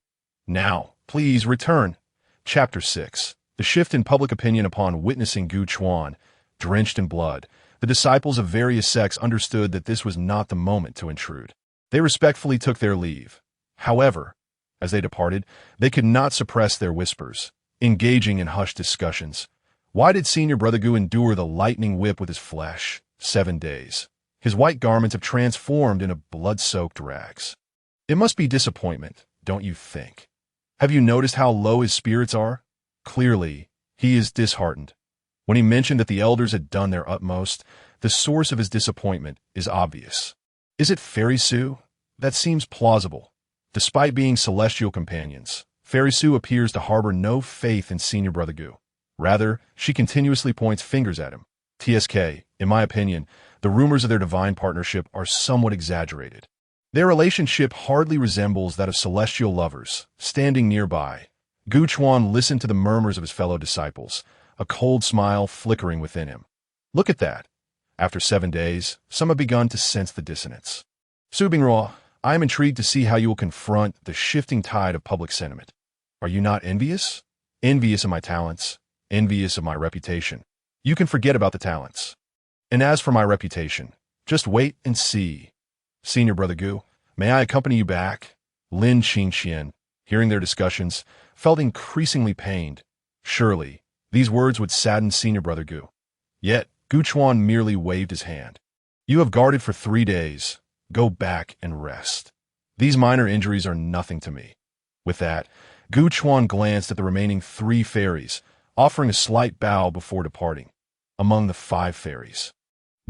Speaker 1: Now, please return. Chapter 6. The shift in public opinion upon witnessing Gu Chuan, drenched in blood. The disciples of various sects understood that this was not the moment to intrude. They respectfully took their leave. However, as they departed, they could not suppress their whispers, engaging in hushed discussions. Why did Senior Brother Gu endure the lightning whip with his flesh? 7 days. His white garments have transformed into blood-soaked rags. It must be disappointment, don't you think? Have you noticed how low his spirits are? Clearly, he is disheartened. When he mentioned that the elders had done their utmost, the source of his disappointment is obvious. Is it Fairy Sue? That seems plausible. Despite being celestial companions, Fairy Sue appears to harbor no faith in Senior Brother Gu. Rather, she continuously points fingers at him. TSK, in my opinion, the rumors of their divine partnership are somewhat exaggerated. Their relationship hardly resembles that of celestial lovers, standing nearby. Gu Chuan listened to the murmurs of his fellow disciples, a cold smile flickering within him. Look at that. After 7 days, some have begun to sense the dissonance. Su Bingruo, I am intrigued to see how you will confront the shifting tide of public sentiment. Are you not envious? Envious of my talents, envious of my reputation. You can forget about the talents. And as for my reputation, just wait and see. Senior Brother Gu, may I accompany you back? Lin Qingxian, hearing their discussions, felt increasingly pained. Surely, these words would sadden Senior Brother Gu. Yet, Gu Chuan merely waved his hand. You have guarded for 3 days. Go back and rest. These minor injuries are nothing to me. With that, Gu Chuan glanced at the remaining 3 fairies, offering a slight bow before departing. Among the 5 fairies,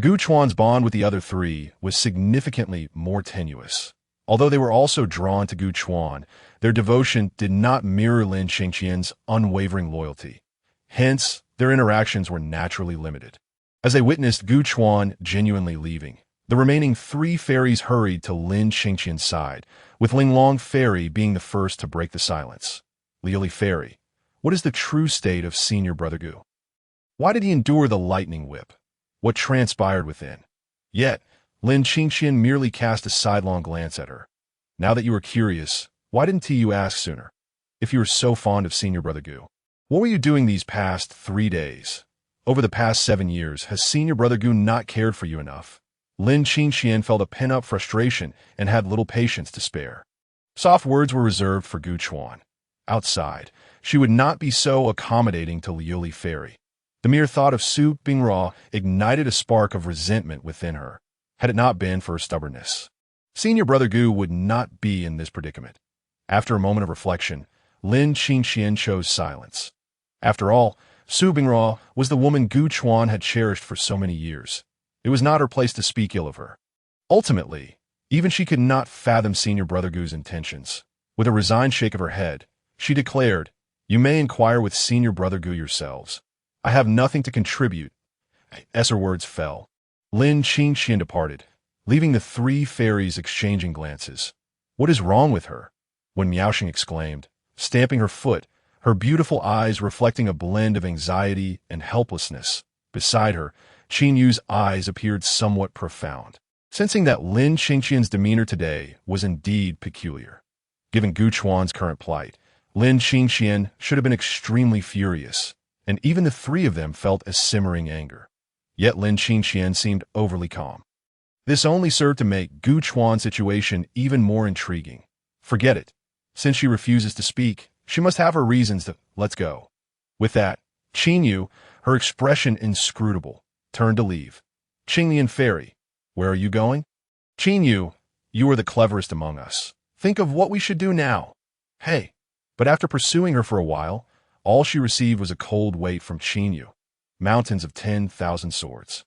Speaker 1: Gu Chuan's bond with the other 3 was significantly more tenuous. Although they were also drawn to Gu Chuan, their devotion did not mirror Lin Qingxian's unwavering loyalty. Hence, their interactions were naturally limited. As they witnessed Gu Chuan genuinely leaving, the remaining 3 fairies hurried to Lin Qingxian's side, with Linglong Fairy being the first to break the silence. Liuli Fairy, what is the true state of Senior Brother Gu? Why did he endure the lightning whip? What transpired within? Yet, Lin Qingxian merely cast a sidelong glance at her. Now that you are curious, why didn't you ask sooner? If you were so fond of Senior Brother Gu, what were you doing these past 3 days? Over the past 7 years, has Senior Brother Gu not cared for you enough? Lin Qingxian felt a pent-up frustration and had little patience to spare. Soft words were reserved for Gu Chuan. Outside, she would not be so accommodating to Liuli Fairy. The mere thought of Su Bingruo ignited a spark of resentment within her, had it not been for her stubbornness. Senior Brother Gu would not be in this predicament. After a moment of reflection, Lin Qingxian chose silence. After all, Su Bingruo was the woman Gu Chuan had cherished for so many years. It was not her place to speak ill of her. Ultimately, even she could not fathom Senior Brother Gu's intentions. With a resigned shake of her head, she declared, "You may inquire with Senior Brother Gu yourselves. I have nothing to contribute." As her words fell, Lin Qingxian departed, leaving the 3 fairies exchanging glances. What is wrong with her? When Miaoxing exclaimed, stamping her foot, her beautiful eyes reflecting a blend of anxiety and helplessness. Beside her, Qin Yu's eyes appeared somewhat profound. Sensing that Lin Qingxian's demeanor today was indeed peculiar. Given Gu Chuan's current plight, Lin Qingxian should have been extremely furious, and even the 3 of them felt a simmering anger. Yet Lin Qingxian seemed overly calm. This only served to make Gu Chuan's situation even more intriguing. Forget it. Since she refuses to speak, she must have her reasons to let's go. With that, Qingyu, her expression inscrutable, turned to leave. Qingnian fairy, where are you going? Qingyu, you are the cleverest among us. Think of what we should do now. Hey. But after pursuing her for a while, all she received was a cold weight from Qingyu. Mountains of 10,000 swords.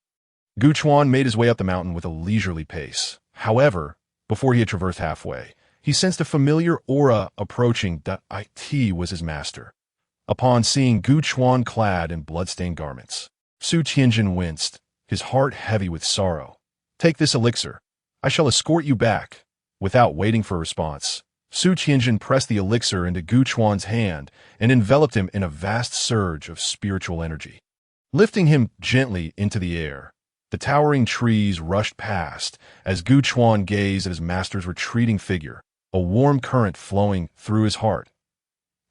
Speaker 1: Gu Chuan made his way up the mountain with a leisurely pace. However, before he had traversed halfway, he sensed a familiar aura approaching. It was his master. Upon seeing Gu Chuan clad in blood-stained garments, Su Tianjin winced, his heart heavy with sorrow. Take this elixir. I shall escort you back. Without waiting for a response, Su Tianjin pressed the elixir into Gu Chuan's hand and enveloped him in a vast surge of spiritual energy. Lifting him gently into the air, the towering trees rushed past as Gu Chuan gazed at his master's retreating figure, a warm current flowing through his heart.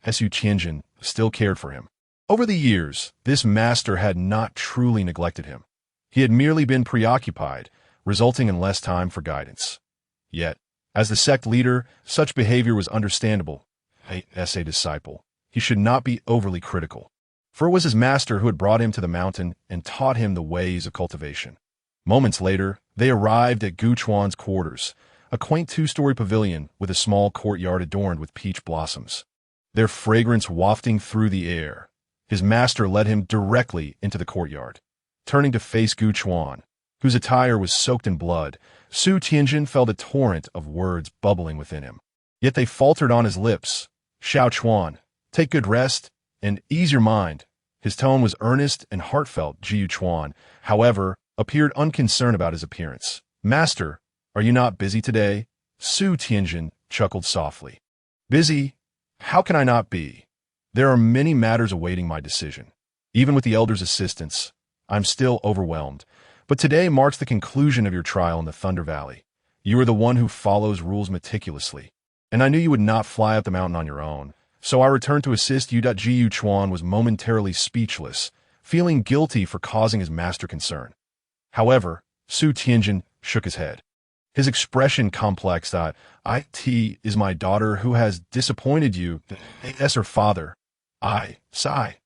Speaker 1: Su Tianjin still cared for him. Over the years, this master had not truly neglected him. He had merely been preoccupied, resulting in less time for guidance. Yet, as the sect leader, such behavior was understandable. As a disciple, he should not be overly critical, for it was his master who had brought him to the mountain and taught him the ways of cultivation. Moments later, they arrived at Gu Chuan's quarters, a quaint two-story pavilion with a small courtyard adorned with peach blossoms, their fragrance wafting through the air. His master led him directly into the courtyard. Turning to face Gu Chuan, whose attire was soaked in blood, Su Tianjin felt a torrent of words bubbling within him. Yet they faltered on his lips. Xiao Chuan, take good rest and ease your mind. His tone was earnest and heartfelt. Jiu Chuan, however, appeared unconcerned about his appearance. Master, are you not busy today? Su Tianjin chuckled softly. Busy? How can I not be? There are many matters awaiting my decision. Even with the elder's assistance, I'm still overwhelmed. But today marks the conclusion of your trial in the Thunder Valley. You are the one who follows rules meticulously. And I knew you would not fly up the mountain on your own, so I returned to assist you. Jiu Chuan was momentarily speechless, feeling guilty for causing his master concern. However, Su Tianjin shook his head. His expression complex. It is my daughter who has disappointed you. As her father. I sigh.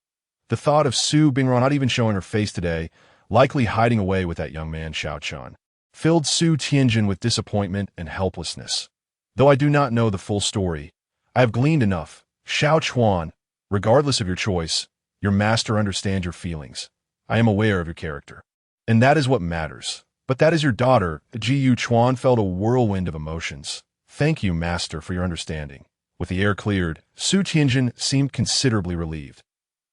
Speaker 1: The thought of Su Bingrong not even showing her face today, likely hiding away with that young man Xiao Chun, filled Su Tianjin with disappointment and helplessness. Though I do not know the full story, I have gleaned enough. Xiao Chuan, regardless of your choice, your master understands your feelings. I am aware of your character. And that is what matters. But that is your daughter. Jiu Chuan felt a whirlwind of emotions. Thank you, master, for your understanding. With the air cleared, Su Tianjin seemed considerably relieved.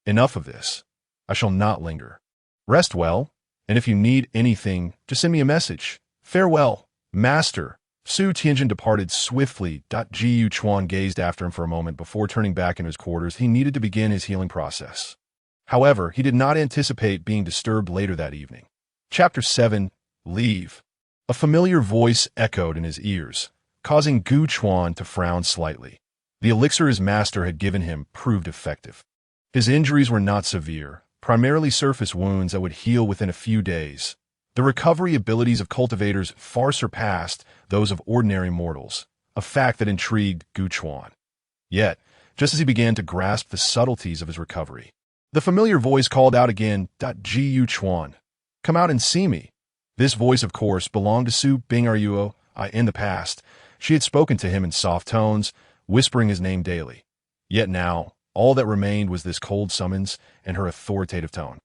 Speaker 1: Enough of this. I shall not linger. Rest well, and if you need anything, just send me a message. Farewell, master. Su Tianjin departed swiftly. Jiu Chuan gazed after him for a moment before turning back into his quarters. He needed to begin his healing process. However, he did not anticipate being disturbed later that evening. Chapter 7. Leave. A familiar voice echoed in his ears, causing Gu Chuan to frown slightly. The elixir his master had given him proved effective. His injuries were not severe, primarily surface wounds that would heal within a few days. The recovery abilities of cultivators far surpassed those of ordinary mortals, a fact that intrigued Gu Chuan. Yet, just as he began to grasp the subtleties of his recovery, the familiar voice called out again. Jiu Chuan, come out and see me. This voice, of course, belonged to Su Binguo. In the past, she had spoken to him in soft tones, whispering his name daily. Yet now, all that remained was this cold summons and her authoritative tone.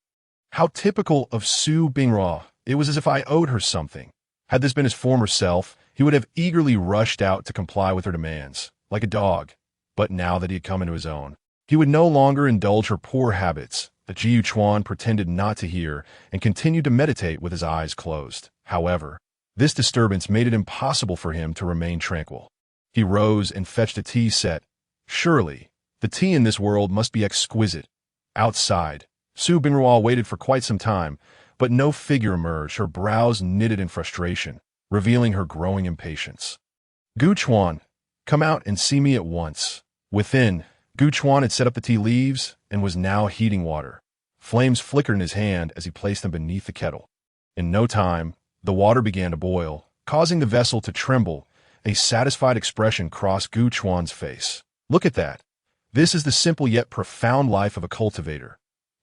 Speaker 1: How typical of Su Binguo. It was as if I owed her something. Had this been his former self, he would have eagerly rushed out to comply with her demands, like a dog. But now that he had come into his own, he would no longer indulge her poor habits. The Jiu Chuan pretended not to hear and continued to meditate with his eyes closed. However, this disturbance made it impossible for him to remain tranquil. He rose and fetched a tea set. Surely, the tea in this world must be exquisite. Outside, Su Binguo waited for quite some time, but no figure emerged. Her brows knitted in frustration, revealing her growing impatience. Gu Chuan, come out and see me at once. Within, Gu Chuan had set up the tea leaves and was now heating water. Flames flickered in his hand as he placed them beneath the kettle. In no time, the water began to boil, causing the vessel to tremble A satisfied expression crossed Gu Chuan's face. Look at that. This is the simple yet profound life of a cultivator.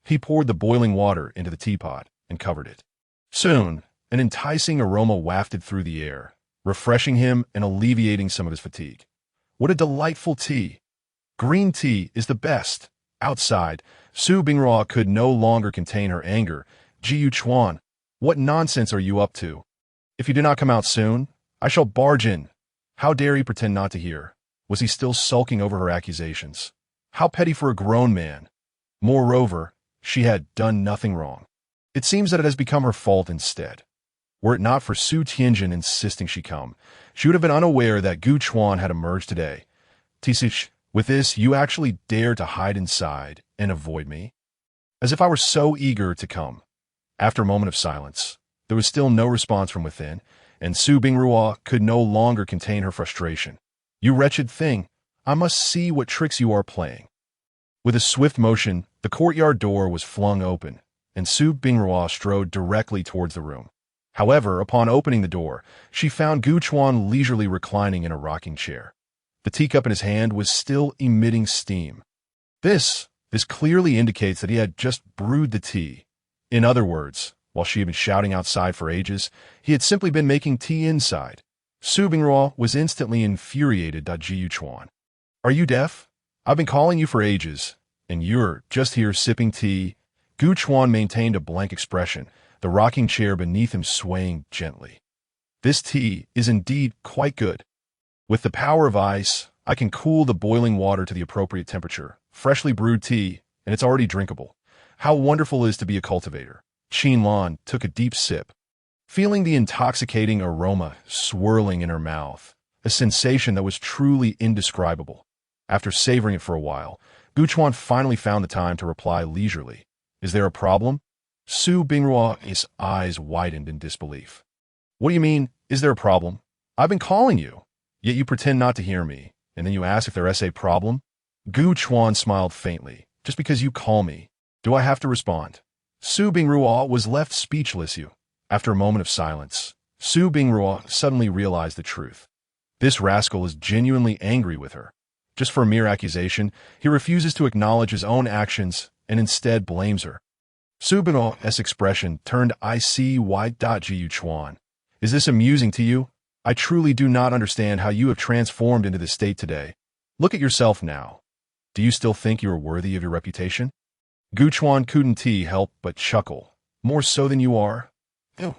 Speaker 1: He poured the boiling water into the teapot and covered it. Soon, an enticing aroma wafted through the air, refreshing him and alleviating some of his fatigue. What a delightful tea! Green tea is the best. Outside, Su Binghua could no longer contain her anger. Jiu Chuan, what nonsense are you up to? If you do not come out soon, I shall barge in. How dare he pretend not to hear? Was he still sulking over her accusations? How petty for a grown man. Moreover, she had done nothing wrong. It seems that it has become her fault instead. Were it not for Su Tianjin insisting she come, she would have been unaware that Gu Chuan had emerged today. Tisich, with this, you actually dare to hide inside and avoid me? As if I were so eager to come. After a moment of silence, there was still no response from within, and Su Binghua could no longer contain her frustration. You wretched thing, I must see what tricks you are playing. With a swift motion, the courtyard door was flung open, and Su Binghua strode directly towards the room. However, upon opening the door, she found Gu Chuan leisurely reclining in a rocking chair. The teacup in his hand was still emitting steam. This clearly indicates that he had just brewed the tea. In other words, while she had been shouting outside for ages, he had simply been making tea inside. Su Binghua was instantly infuriated. Jiu Chuan, are you deaf? I've been calling you for ages, and you're just here sipping tea. Gu Chuan maintained a blank expression, the rocking chair beneath him swaying gently. This tea is indeed quite good. With the power of ice, I can cool the boiling water to the appropriate temperature. Freshly brewed tea, and it's already drinkable. How wonderful it is to be a cultivator. Qin Lan took a deep sip, feeling the intoxicating aroma swirling in her mouth, a sensation that was truly indescribable. After savoring it for a while, Gu Chuan finally found the time to reply leisurely. Is there a problem? Su Binghua's eyes widened in disbelief. What do you mean, is there a problem? I've been calling you, yet you pretend not to hear me, and then you ask if there is a problem? Gu Chuan smiled faintly. Just because you call me, do I have to respond? Su Binghua was left speechless. After a moment of silence, Su Binghua suddenly realized the truth. This rascal is genuinely angry with her. Just for a mere accusation, he refuses to acknowledge his own actions and instead blames her. Su Binghua's expression turned icy. Jiu Chuan, is this amusing to you? I truly do not understand how you have transformed into this state today. Look at yourself now. Do you still think you are worthy of your reputation? Gu Chuan couldn't help but chuckle. More so than you are? Ew.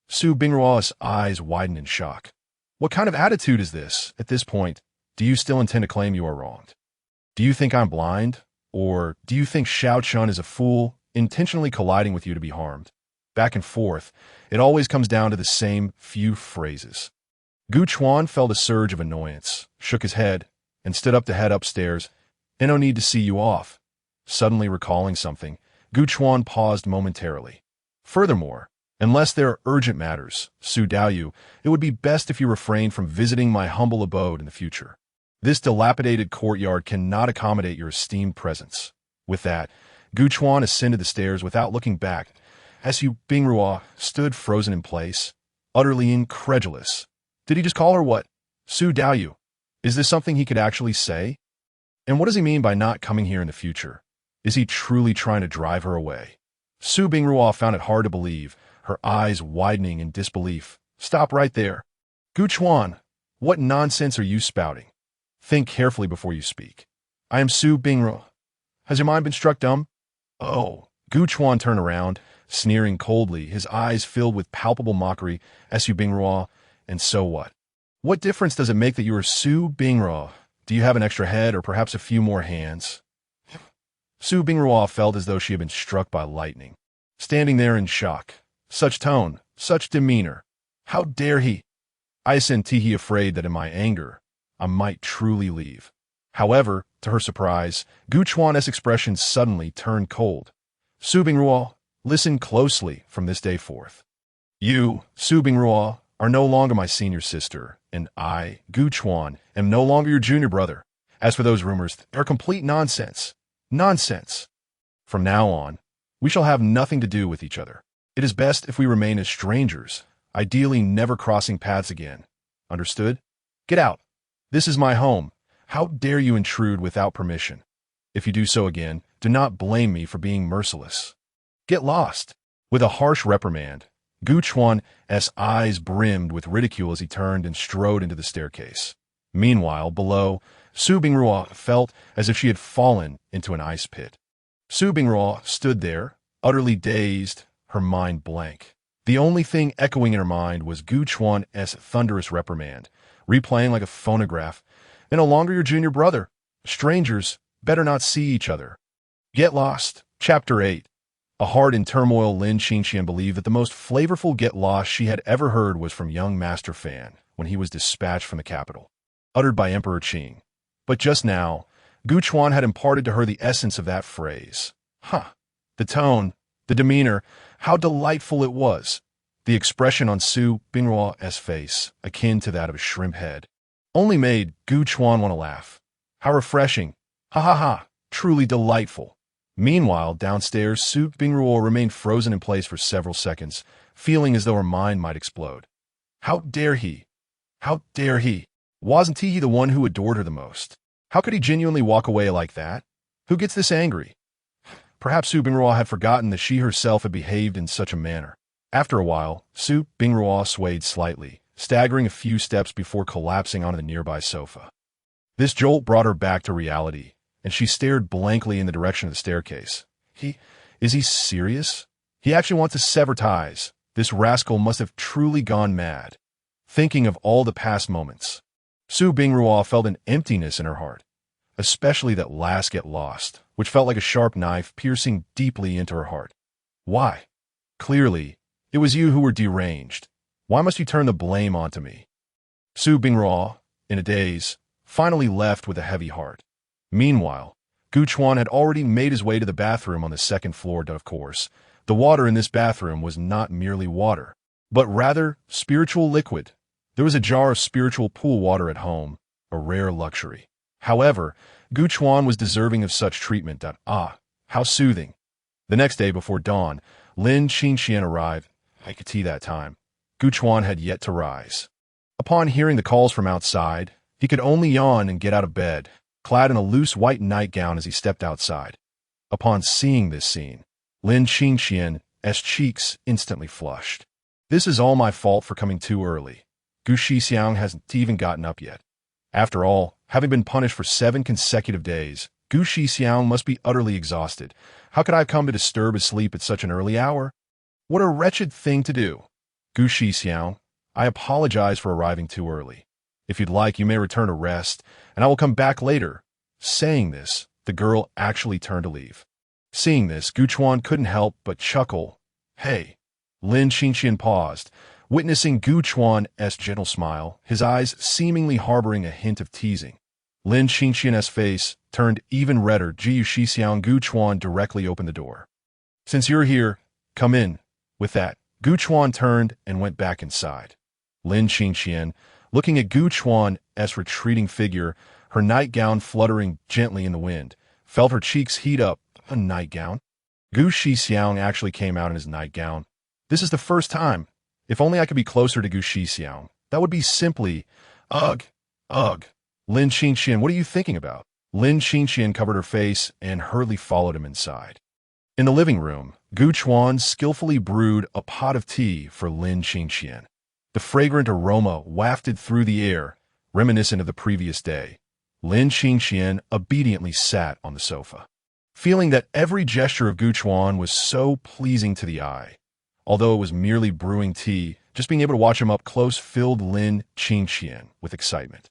Speaker 1: Su Binghua's eyes widened in shock. What kind of attitude is this? At this point, do you still intend to claim you are wronged? Do you think I'm blind? Or do you think Xiao Chun is a fool, intentionally colliding with you to be harmed? Back and forth, it always comes down to the same few phrases. Gu Chuan felt a surge of annoyance, shook his head, and stood up to head upstairs. No need to see you off. Suddenly recalling something, Gu Chuan paused momentarily. Furthermore, unless there are urgent matters, Su Daoyu, it would be best if you refrain from visiting my humble abode in the future. This dilapidated courtyard cannot accommodate your esteemed presence. With that, Gu Chuan ascended the stairs without looking back. Su Binghua stood frozen in place, utterly incredulous. Did he just call her what? Su Daoyu. Is this something he could actually say? And what does he mean by not coming here in the future? Is he truly trying to drive her away? Su Binghua found it hard to believe, her eyes widening in disbelief. Stop right there. Gu Chuan, what nonsense are you spouting? Think carefully before you speak. I am Su Binghua. Has your mind been struck dumb? Oh. Gu Chuan turned around, sneering coldly, his eyes filled with palpable mockery. Su Binghua, and so what? What difference does it make that you are Su Binghua? Do you have an extra head or perhaps a few more hands? Su Binghua felt as though she had been struck by lightning, standing there in shock. Such tone, such demeanor. How dare he? I sent he afraid that in my anger, I might truly leave. However, to her surprise, Gu Chuan's expression suddenly turned cold. Su Binghua, listen closely from this day forth. You, Su Binghua, are no longer my senior sister, and I, Gu Chuan, am no longer your junior brother. As for those rumors, they are complete nonsense. Nonsense. From now on, we shall have nothing to do with each other. It is best if we remain as strangers, ideally never crossing paths again. Understood? Get out. This is my home. How dare you intrude without permission? If you do so again, do not blame me for being merciless. Get lost. With a harsh reprimand, Gu Chuan's eyes brimmed with ridicule as he turned and strode into the staircase. Meanwhile, below, Su Bingruo felt as if she had fallen into an ice pit. Su Bingruo stood there, utterly dazed, her mind blank. The only thing echoing in her mind was Gu Chuan's thunderous reprimand, replaying like a phonograph. "And no longer your junior brother. Strangers better not see each other." Get Lost, Chapter 8. A heart in turmoil, Lin Qingqian believed that the most flavorful Get Lost she had ever heard was from young Master Fan when he was dispatched from the capital, uttered by Emperor Qing. But just now, Gu Chuan had imparted to her the essence of that phrase. The tone, the demeanor, how delightful it was. The expression on Su Bingruo's face, akin to that of a shrimp head, only made Gu Chuan want to laugh. How refreshing. Ha ha ha. Truly delightful. Meanwhile, downstairs, Su Bingruo remained frozen in place for several seconds, feeling as though her mind might explode. How dare he? How dare he? Wasn't he the one who adored her the most? How could he genuinely walk away like that? Who gets this angry? Perhaps Su Bingruo had forgotten that she herself had behaved in such a manner. After a while, Su Bingruo swayed slightly, staggering a few steps before collapsing onto the nearby sofa. This jolt brought her back to reality, and she stared blankly in the direction of the staircase. Is he serious? He actually wants to sever ties. This rascal must have truly gone mad. Thinking of all the past moments, Su Bingruo felt an emptiness in her heart, especially that last Get Lost, which felt like a sharp knife piercing deeply into her heart. Why? Clearly, it was you who were deranged. Why must you turn the blame onto me? Su Bingruo, in a daze, finally left with a heavy heart. Meanwhile, Gu Chuan had already made his way to the bathroom on the second floor, of course. The water in this bathroom was not merely water, but rather spiritual liquid. There was a jar of spiritual pool water at home, a rare luxury. However, Gu Chuan was deserving of such treatment. How soothing. The next day before dawn, Lin Qingqian arrived. I could see that time. Gu Chuan had yet to rise. Upon hearing the calls from outside, he could only yawn and get out of bed, clad in a loose white nightgown as he stepped outside. Upon seeing this scene, Lin Qingqian's cheeks instantly flushed. This is all my fault for coming too early. Gu Shixiang hasn't even gotten up yet. After all, having been punished for 7 consecutive days, Gu Shixiang must be utterly exhausted. How could I have come to disturb his sleep at such an early hour? What a wretched thing to do. Gu Shixiang, I apologize for arriving too early. If you'd like, you may return to rest, and I will come back later. Saying this, the girl actually turned to leave. Seeing this, Gu Chuan couldn't help but chuckle. Hey. Lin Qingqian paused, witnessing Gu Chuan's gentle smile, his eyes seemingly harboring a hint of teasing. Lin Qingqian's face turned even redder. Gu Shixiang. Gu Chuan directly opened the door. Since you're here, come in. With that, Gu Chuan turned and went back inside. Lin Qingqian, looking at Gu Chuan's retreating figure, her nightgown fluttering gently in the wind, felt her cheeks heat up. A nightgown? Gu Shixiang actually came out in his nightgown. This is the first time. If only I could be closer to Gu Shixiang. That would be simply... Ugh. Lin Qingqian, what are you thinking about? Lin Qingqian covered her face and hurriedly followed him inside. In the living room, Gu Chuan skillfully brewed a pot of tea for Lin Qingqian. The fragrant aroma wafted through the air, reminiscent of the previous day. Lin Qingqian obediently sat on the sofa, feeling that every gesture of Gu Chuan was so pleasing to the eye. Although it was merely brewing tea, just being able to watch him up close filled Lin Qingqian with excitement.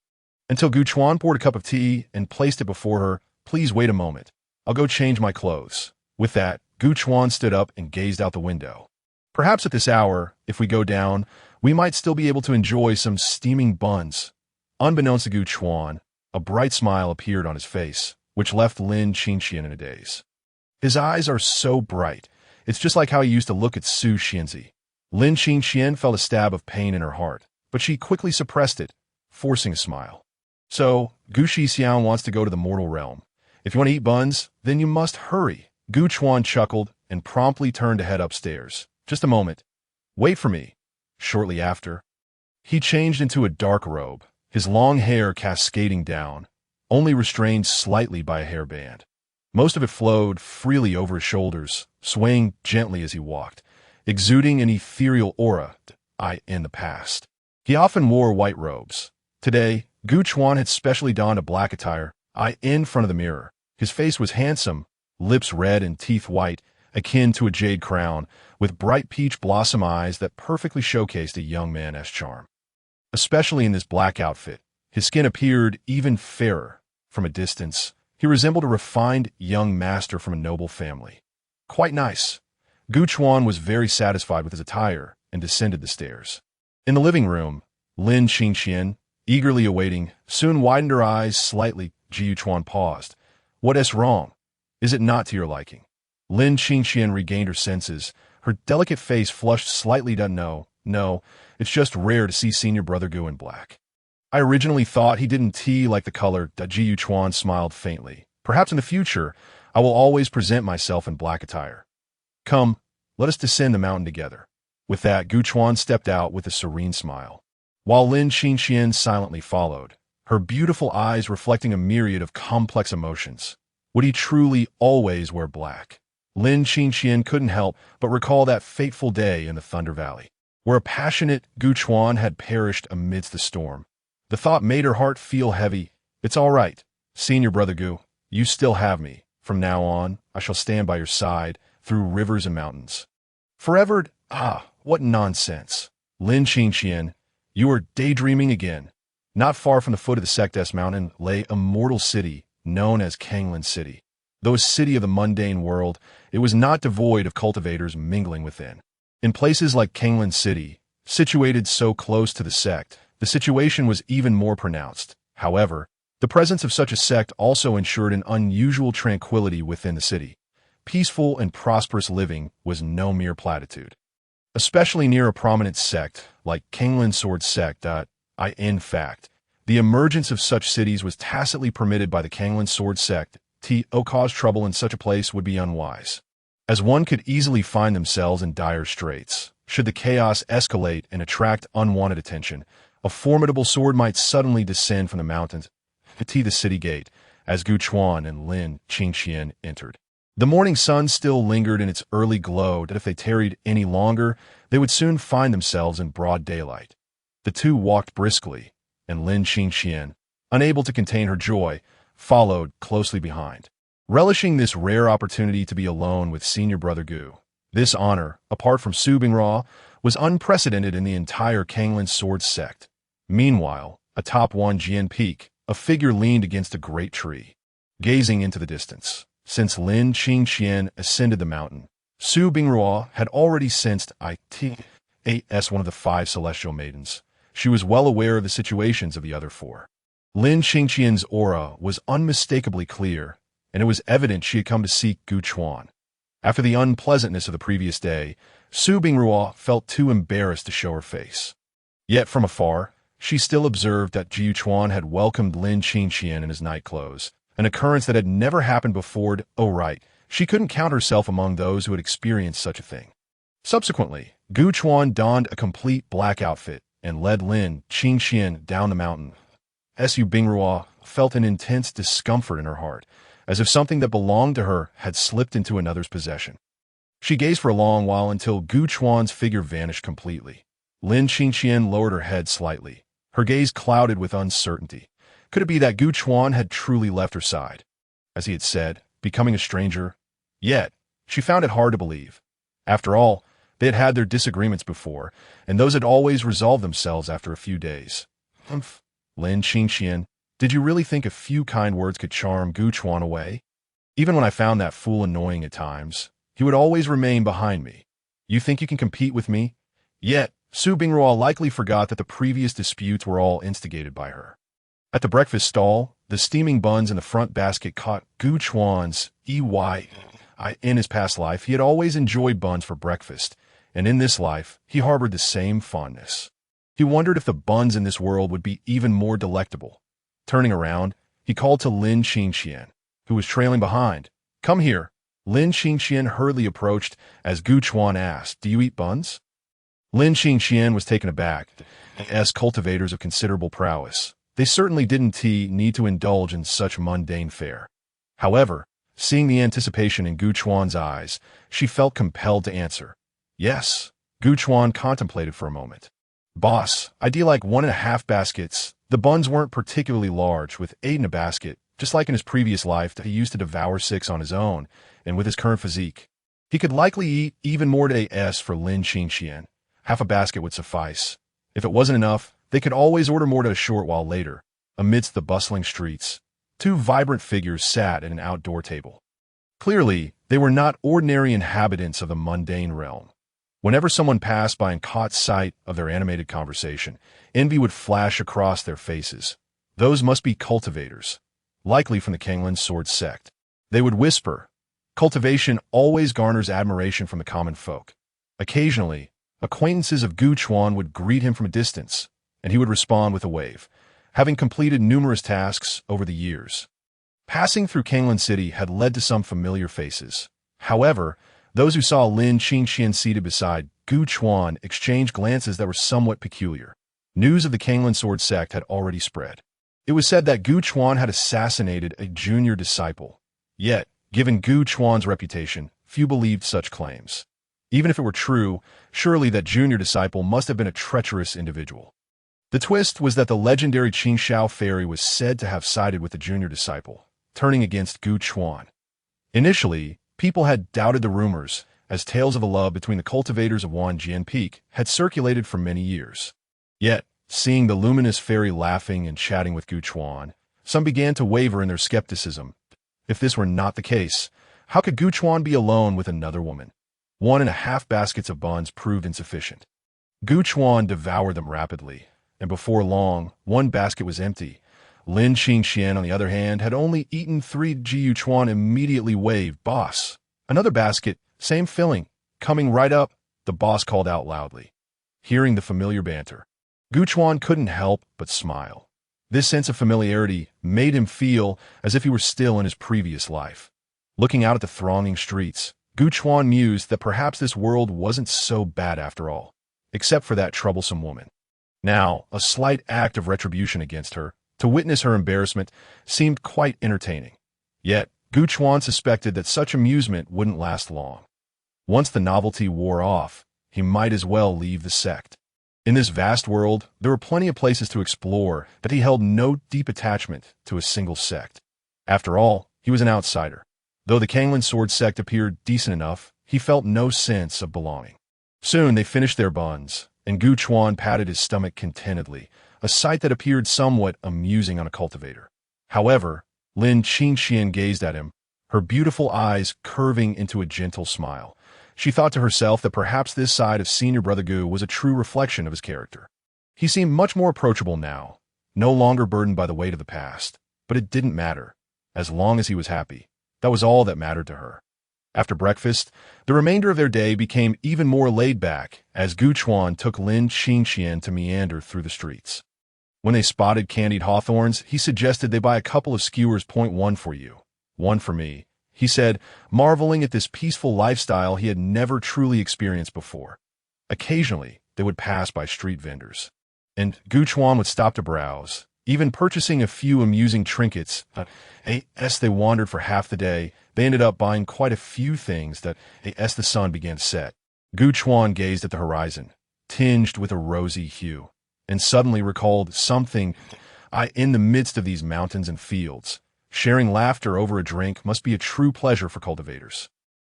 Speaker 1: Until Gu Chuan poured a cup of tea and placed it before her. Please wait a moment. I'll go change my clothes. With that, Gu Chuan stood up and gazed out the window. Perhaps at this hour, if we go down, we might still be able to enjoy some steaming buns. Unbeknownst to Gu Chuan, a bright smile appeared on his face, which left Lin Qingqian in a daze. His eyes are so bright. It's just like how he used to look at Su Xianzi. Lin Qingqian felt a stab of pain in her heart, but she quickly suppressed it, forcing a smile. So, Gu Shixiang wants to go to the mortal realm. If you want to eat buns, then you must hurry. Gu Chuan chuckled and promptly turned to head upstairs. Just a moment. Wait for me. Shortly after, he changed into a dark robe, his long hair cascading down, only restrained slightly by a hairband. Most of it flowed freely over his shoulders, swaying gently as he walked, exuding an ethereal aura in the past. He often wore white robes. Today, Gu Chuan had specially donned a black attire, in front of the mirror. His face was handsome, lips red and teeth white, akin to a jade crown, with bright peach blossom eyes that perfectly showcased a young man's charm. Especially in this black outfit, his skin appeared even fairer. From a distance, he resembled a refined young master from a noble family. Quite nice. Gu Chuan was very satisfied with his attire and descended the stairs. In the living room, Lin Qingxian, eagerly awaiting, soon widened her eyes slightly. Gu Chuan paused. "What is wrong? Is it not to your liking?" Lin Qingxian regained her senses. Her delicate face flushed slightly. No, it's just rare to see Senior Brother Gu in black. I originally thought he didn't like the color. Gu Chuan smiled faintly. Perhaps in the future, I will always present myself in black attire. Come, let us descend the mountain together. With that, Gu Chuan stepped out with a serene smile, while Lin Qingxian silently followed, her beautiful eyes reflecting a myriad of complex emotions. Would he truly always wear black? Lin Qingxian couldn't help but recall that fateful day in the Thunder Valley, where a passionate Gu Chuan had perished amidst the storm. The thought made her heart feel heavy. It's all right, Senior Brother Gu. You still have me. From now on, I shall stand by your side through rivers and mountains. Forever? What nonsense. Lin Qingxian, you are daydreaming again. Not far from the foot of the Sect mountain lay a mortal city known as Kanglan City. Though a city of the mundane world, it was not devoid of cultivators mingling within. In places like Kanglan City, situated so close to the sect, the situation was even more pronounced. However, the presence of such a sect also ensured an unusual tranquility within the city. Peaceful and prosperous living was no mere platitude. Especially near a prominent sect like Kanglan Sword Sect. In fact, the emergence of such cities was tacitly permitted by the Kanglan Sword Sect. To cause trouble in such a place would be unwise, as one could easily find themselves in dire straits. Should the chaos escalate and attract unwanted attention, a formidable sword might suddenly descend from the mountains to the city gate as Gu Chuan and Lin Qingxian entered. The morning sun still lingered in its early glow that if they tarried any longer, they would soon find themselves in broad daylight. The two walked briskly, and Lin Qingxian, unable to contain her joy, followed closely behind. Relishing this rare opportunity to be alone with Senior Brother Gu, this honor, apart from Su Binghua, was unprecedented in the entire Kanglan Sword Sect. Meanwhile, atop one Jian Peak, a figure leaned against a great tree, gazing into the distance. Since Lin Qingxian ascended the mountain, Su Binghua had already sensed as one of the 5 celestial maidens. She was well aware of the situations of the other 4. Lin Qingxian's aura was unmistakably clear, and it was evident she had come to seek Gu Chuan. After the unpleasantness of the previous day, Su Binghua felt too embarrassed to show her face. Yet from afar, she still observed that Gu Chuan had welcomed Lin Qingxian in his night clothes, an occurrence that had never happened before. She couldn't count herself among those who had experienced such a thing. Subsequently, Gu Chuan donned a complete black outfit and led Lin Qingxian down the mountain. Su Binghua felt an intense discomfort in her heart, as if something that belonged to her had slipped into another's possession. She gazed for a long while until Gu Chuan's figure vanished completely. Lin Qingxian lowered her head slightly, her gaze clouded with uncertainty. Could it be that Gu Chuan had truly left her side, as he had said, becoming a stranger? Yet, she found it hard to believe. After all, they had had their disagreements before, and those had always resolved themselves after a few days. Lin Qingxian, did you really think a few kind words could charm Gu Chuan away? Even when I found that fool annoying at times, he would always remain behind me. You think you can compete with me? Yet, Su Binghua likely forgot that the previous disputes were all instigated by her. At the breakfast stall, the steaming buns in the front basket caught Gu Chuan's eye. In his past life, he had always enjoyed buns for breakfast, and in this life, he harbored the same fondness. He wondered if the buns in this world would be even more delectable. Turning around, he called to Lin Qingxian, who was trailing behind. Come here. Lin Qingxian hurriedly approached as Gu Chuan asked, Do you eat buns? Lin Qingxian was taken aback, as cultivators of considerable prowess, They certainly didn't need to indulge in such mundane fare. However, seeing the anticipation in Gu Chuan's eyes, she felt compelled to answer. Yes. Gu Chuan contemplated for a moment. Boss, I'd do like 1.5 baskets. The buns weren't particularly large, with 8 in a basket, just like in his previous life that he used to devour 6 on his own, and with his current physique. He could likely eat even more today. For Lin Qingxian. Half a basket would suffice. If it wasn't enough, they could always order more a short while later. Amidst the bustling streets, 2 vibrant figures sat at an outdoor table. Clearly, they were not ordinary inhabitants of the mundane realm. Whenever someone passed by and caught sight of their animated conversation, envy would flash across their faces. Those must be cultivators, likely from the Kanglan sword sect. They would whisper. Cultivation always garners admiration from the common folk. Occasionally, acquaintances of Gu Chuan would greet him from a distance, and he would respond with a wave, having completed numerous tasks over the years. Passing through Kanglan City had led to some familiar faces. However, those who saw Lin Qingxian seated beside Gu Chuan exchanged glances that were somewhat peculiar. News of the Kanglan sword sect had already spread. It was said that Gu Chuan had assassinated a junior disciple. Yet, given Gu Chuan's reputation, few believed such claims. Even if it were true, surely that junior disciple must have been a treacherous individual. The twist was that the legendary Qingxiao fairy was said to have sided with the junior disciple, turning against Gu Chuan. Initially, people had doubted the rumors, as tales of a love between the cultivators of Wanjian Peak had circulated for many years. Yet, seeing the luminous fairy laughing and chatting with Gu Chuan, some began to waver in their skepticism. If this were not the case, how could Gu Chuan be alone with another woman? 1.5 baskets of buns proved insufficient. Gu Chuan devoured them rapidly, and before long, 1 basket was empty. Lin Qingxian, on the other hand, had only eaten 3. Gu Chuan immediately waved, "Boss!" Another basket, same filling, coming right up, the boss called out loudly. Hearing the familiar banter, Gu Chuan couldn't help but smile. This sense of familiarity made him feel as if he were still in his previous life. Looking out at the thronging streets, Gu Chuan mused that perhaps this world wasn't so bad after all, except for that troublesome woman. Now, a slight act of retribution against her, to witness her embarrassment, seemed quite entertaining. Yet, Gu Chuan suspected that such amusement wouldn't last long. Once the novelty wore off, he might as well leave the sect. In this vast world, there were plenty of places to explore, but he held no deep attachment to a single sect. After all, he was an outsider. Though the Kanglan sword sect appeared decent enough, he felt no sense of belonging. Soon they finished their buns, and Gu Chuan patted his stomach contentedly, a sight that appeared somewhat amusing on a cultivator. However, Lin Qingxian gazed at him, her beautiful eyes curving into a gentle smile. She thought to herself that perhaps this side of senior brother Gu was a true reflection of his character. He seemed much more approachable now, no longer burdened by the weight of the past. But it didn't matter. As long as he was happy, that was all that mattered to her. After breakfast, the remainder of their day became even more laid back as Gu Chuan took Lin Qingxian to meander through the streets. When they spotted candied hawthorns, he suggested they buy a couple of skewers. "1 for you, 1 for me," he said, marveling at this peaceful lifestyle he had never truly experienced before. Occasionally, they would pass by street vendors, and Gu Chuan would stop to browse, even purchasing a few amusing trinkets. As they wandered for half the day, they ended up buying quite a few things that, as the sun began to set, Gu Chuan gazed at the horizon, tinged with a rosy hue, and suddenly recalled something. In the midst of these mountains and fields, sharing laughter over a drink must be a true pleasure for cultivators.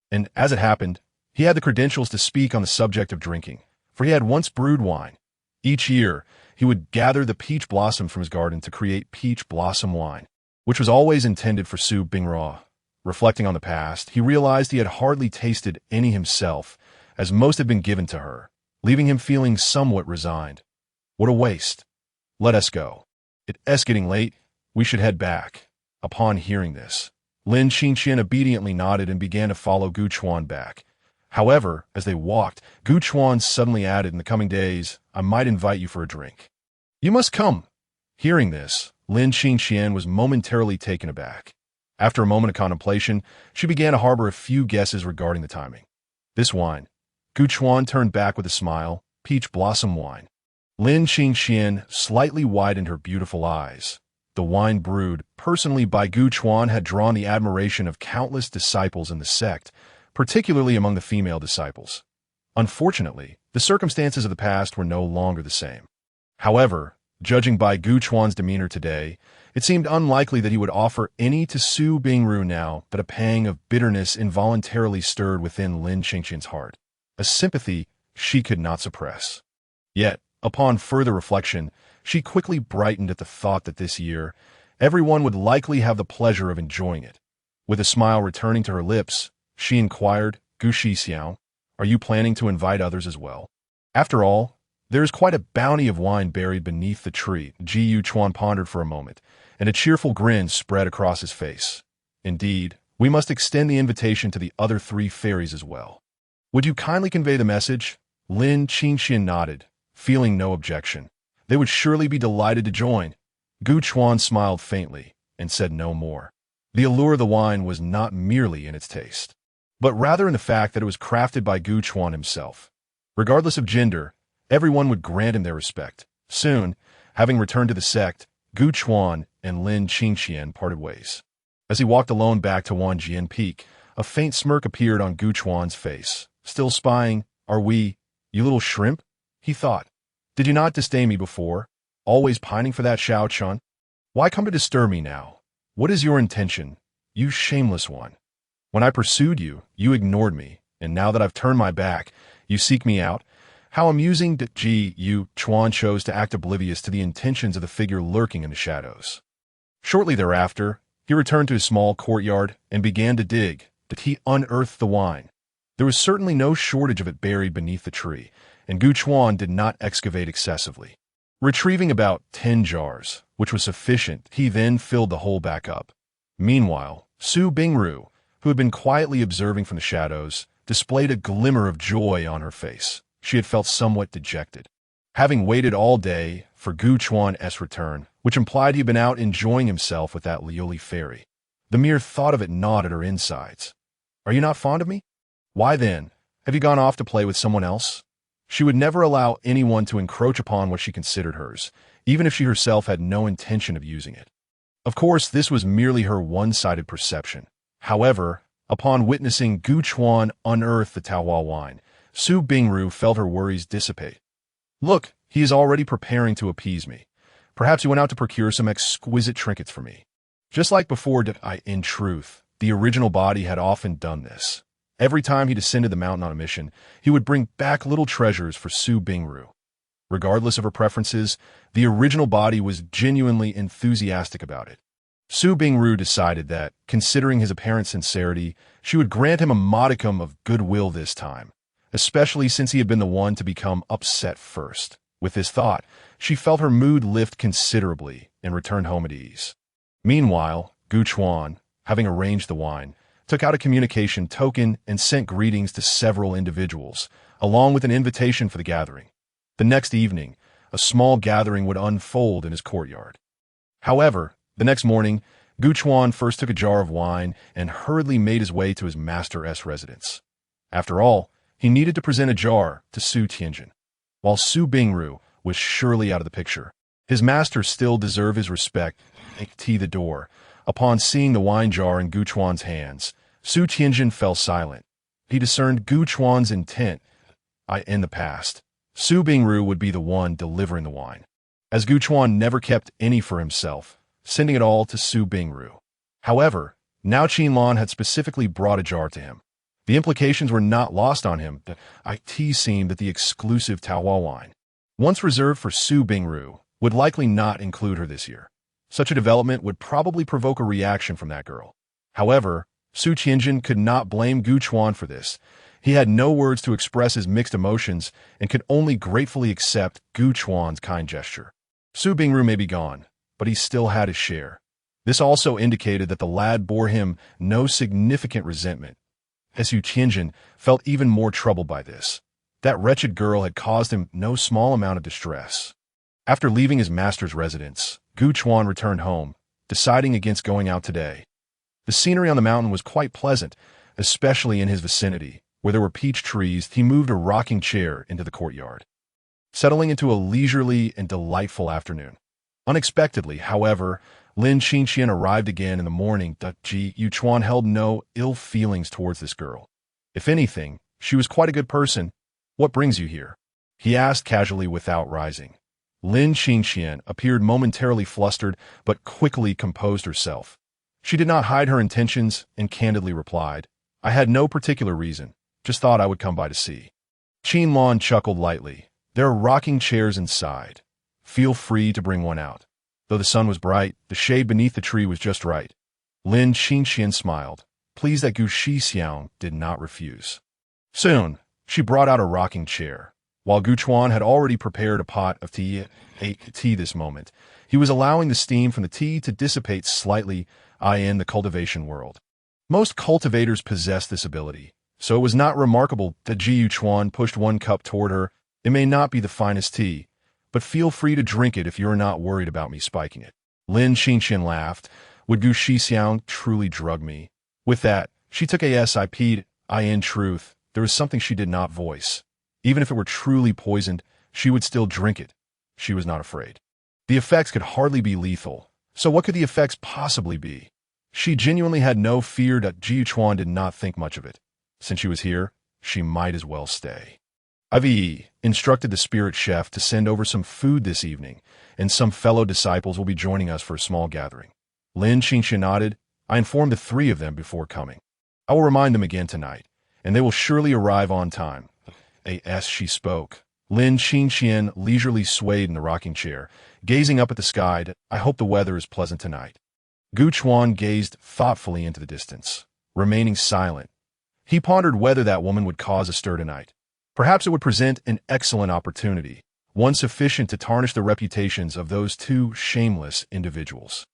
Speaker 1: And as it happened, he had the credentials to speak on the subject of drinking, for he had once brewed wine. Each year, he would gather the peach blossom from his garden to create peach blossom wine, which was always intended for Su Bingruo. Reflecting on the past, he realized he had hardly tasted any himself, as most had been given to her, leaving him feeling somewhat resigned. What a waste. Let us go. It's getting late. We should head back. Upon hearing this, Lin Qingxian obediently nodded and began to follow Gu Chuan back. However, as they walked, Gu Chuan suddenly added, "In the coming days, I might invite you for a drink. You must come." Hearing this, Lin Qingxian was momentarily taken aback. After a moment of contemplation, she began to harbor a few guesses regarding the timing. This wine, Gu Chuan turned back with a smile, peach blossom wine. Lin Qingxian slightly widened her beautiful eyes. The wine brewed personally by Gu Chuan had drawn the admiration of countless disciples in the sect, particularly among the female disciples. Unfortunately, the circumstances of the past were no longer the same. However, judging by Gu Chuan's demeanor today, it seemed unlikely that he would offer any to Su Bingru now that a pang of bitterness involuntarily stirred within Lin Qingxian's heart, a sympathy she could not suppress. Yet, upon further reflection, she quickly brightened at the thought that this year, everyone would likely have the pleasure of enjoying it. With a smile returning to her lips, she inquired, Gu Shixiao, are you planning to invite others as well? After all, there is quite a bounty of wine buried beneath the tree. Ji Chuan pondered for a moment, and a cheerful grin spread across his face. Indeed, we must extend the invitation to the other 3 fairies as well. Would you kindly convey the message? Lin Qingxian nodded, feeling no objection. They would surely be delighted to join. Gu Chuan smiled faintly and said no more. The allure of the wine was not merely in its taste, but rather in the fact that it was crafted by Gu Chuan himself. Regardless of gender, everyone would grant him their respect. Soon, having returned to the sect, Gu Chuan and Lin Qingxian parted ways. As he walked alone back to Wanjian Peak, a faint smirk appeared on Gu Chuan's face. Still spying, are we, you little shrimp? He thought. Did you not disdain me before, always pining for that Xiao Chun? Why come to disturb me now? What is your intention, you shameless one? When I pursued you, you ignored me, and now that I've turned my back, you seek me out? How amusing that Gu Chuan chose to act oblivious to the intentions of the figure lurking in the shadows. Shortly thereafter, he returned to his small courtyard and began to dig. That he unearthed the wine. There was certainly no shortage of it buried beneath the tree, and Gu Chuan did not excavate excessively. Retrieving about 10 jars, which was sufficient, he then filled the hole back up. Meanwhile, Su Bingru, who had been quietly observing from the shadows, displayed a glimmer of joy on her face. She had felt somewhat dejected. Having waited all day for Gu Chuan's return, which implied he had been out enjoying himself with that Liuli fairy, the mere thought of it gnawed at her insides. Are you not fond of me? Why then, have you gone off to play with someone else? She would never allow anyone to encroach upon what she considered hers, even if she herself had no intention of using it. Of course, this was merely her one-sided perception. However, upon witnessing Gu Chuan unearth the Taohua wine, Su Bingru felt her worries dissipate. Look, he is already preparing to appease me. Perhaps he went out to procure some exquisite trinkets for me. Just like before, in truth, the original body had often done this. Every time he descended the mountain on a mission, he would bring back little treasures for Su Bingru. Regardless of her preferences, the original body was genuinely enthusiastic about it. Su Bingru decided that, considering his apparent sincerity, she would grant him a modicum of goodwill this time, especially since he had been the one to become upset first. With this thought, she felt her mood lift considerably and returned home at ease. Meanwhile, Gu Chuan, having arranged the wine, took out a communication token and sent greetings to several individuals, along with an invitation for the gathering. The next evening, a small gathering would unfold in his courtyard. However, the next morning, Gu Chuan first took a jar of wine and hurriedly made his way to his master's residence. After all, he needed to present a jar to Su Tianjin. While Su Bingru was surely out of the picture, his master still deserved his respect. The door. Upon seeing the wine jar in Gu Chuan's hands, Su Tianjin fell silent. He discerned Gu Chuan's intent. In the past, Su Bingru would be the one delivering the wine, as Gu Chuan never kept any for himself, sending it all to Su Bingru. However, now Qinlan had specifically brought a jar to him. The implications were not lost on him. It seemed that the exclusive Taohua wine, once reserved for Su Bingru, would likely not include her this year. Such a development would probably provoke a reaction from that girl. However, Su Tianjin could not blame Gu Chuan for this. He had no words to express his mixed emotions and could only gratefully accept Gu Chuan's kind gesture. Su Bingru may be gone, but he still had his share. This also indicated that the lad bore him no significant resentment. Su Tianjin felt even more troubled by this. That wretched girl had caused him no small amount of distress. After leaving his master's residence, Gu Chuan returned home, deciding against going out today. The scenery on the mountain was quite pleasant, especially in his vicinity. Where there were peach trees, he moved a rocking chair into the courtyard. settling into a leisurely and delightful afternoon. Unexpectedly, however, Lin Qingqian arrived again in the morning. Ji Yuchuan held no ill feelings towards this girl. If anything, she was quite a good person. What brings you here? He asked casually without rising. Lin Qingqian appeared momentarily flustered, but quickly composed herself. She did not hide her intentions and candidly replied, I had no particular reason, just thought I would come by to see. Qin Lan chuckled lightly. There are rocking chairs inside. Feel free to bring one out. Though the sun was bright, the shade beneath the tree was just right. Lin Qingqian smiled, pleased that Gu Shixiang did not refuse. Soon, she brought out a rocking chair. While Gu Chuan had already prepared a pot of tea this moment, he was allowing the steam from the tea to dissipate slightly in the cultivation world. Most cultivators possess this ability, so it was not remarkable that Ji Yuchuan pushed one cup toward her. It may not be the finest tea, but feel free to drink it if you're not worried about me spiking it. Lin Qingqian laughed. Would Gu Shixiang truly drug me? With that, she took a sip. In truth, there was something she did not voice. Even if it were truly poisoned, she would still drink it. She was not afraid. The effects could hardly be lethal, so what could the effects possibly be? She genuinely had no fear. Ji Yuchuan did not think much of it. Since she was here, she might as well stay. I've instructed the spirit chef to send over some food this evening, and some fellow disciples will be joining us for a small gathering. Lin Qingqian nodded. I informed the three of them before coming. I will remind them again tonight, and they will surely arrive on time. As she spoke, Lin Qingqian leisurely swayed in the rocking chair, gazing up at the sky. I hope the weather is pleasant tonight. Gu Chuan gazed thoughtfully into the distance, remaining silent. He pondered whether that woman would cause a stir tonight. Perhaps it would present an excellent opportunity, one sufficient to tarnish the reputations of those two shameless individuals.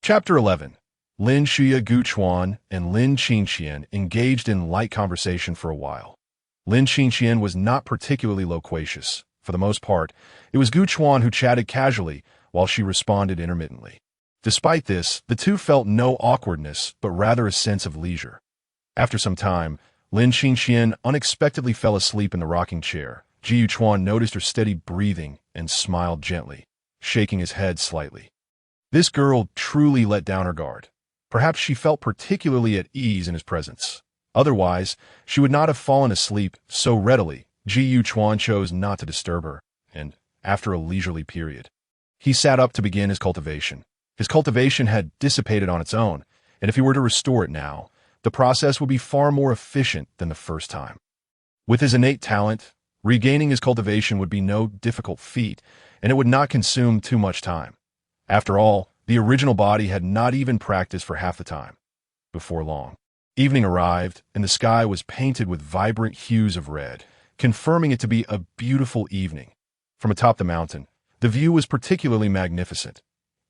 Speaker 1: Chapter 11. Lin Shuya, Gu Chuan, and Lin Qingqian engaged in light conversation for a while. Lin Qingqian was not particularly loquacious. For the most part, it was Gu Chuan who chatted casually, while she responded intermittently. Despite this, the two felt no awkwardness, but rather a sense of leisure. After some time, Lin Qingqian unexpectedly fell asleep in the rocking chair. Ji Yuchuan noticed her steady breathing and smiled gently, shaking his head slightly. This girl truly let down her guard. Perhaps she felt particularly at ease in his presence. Otherwise, she would not have fallen asleep so readily. Ji Yuchuan chose not to disturb her, and, after a leisurely period, he sat up to begin his cultivation. His cultivation had dissipated on its own, and if he were to restore it now, the process would be far more efficient than the first time. With his innate talent, regaining his cultivation would be no difficult feat, and it would not consume too much time. After all, the original body had not even practiced for half the time. Before long, evening arrived, and the sky was painted with vibrant hues of red, confirming it to be a beautiful evening. From atop the mountain, the view was particularly magnificent.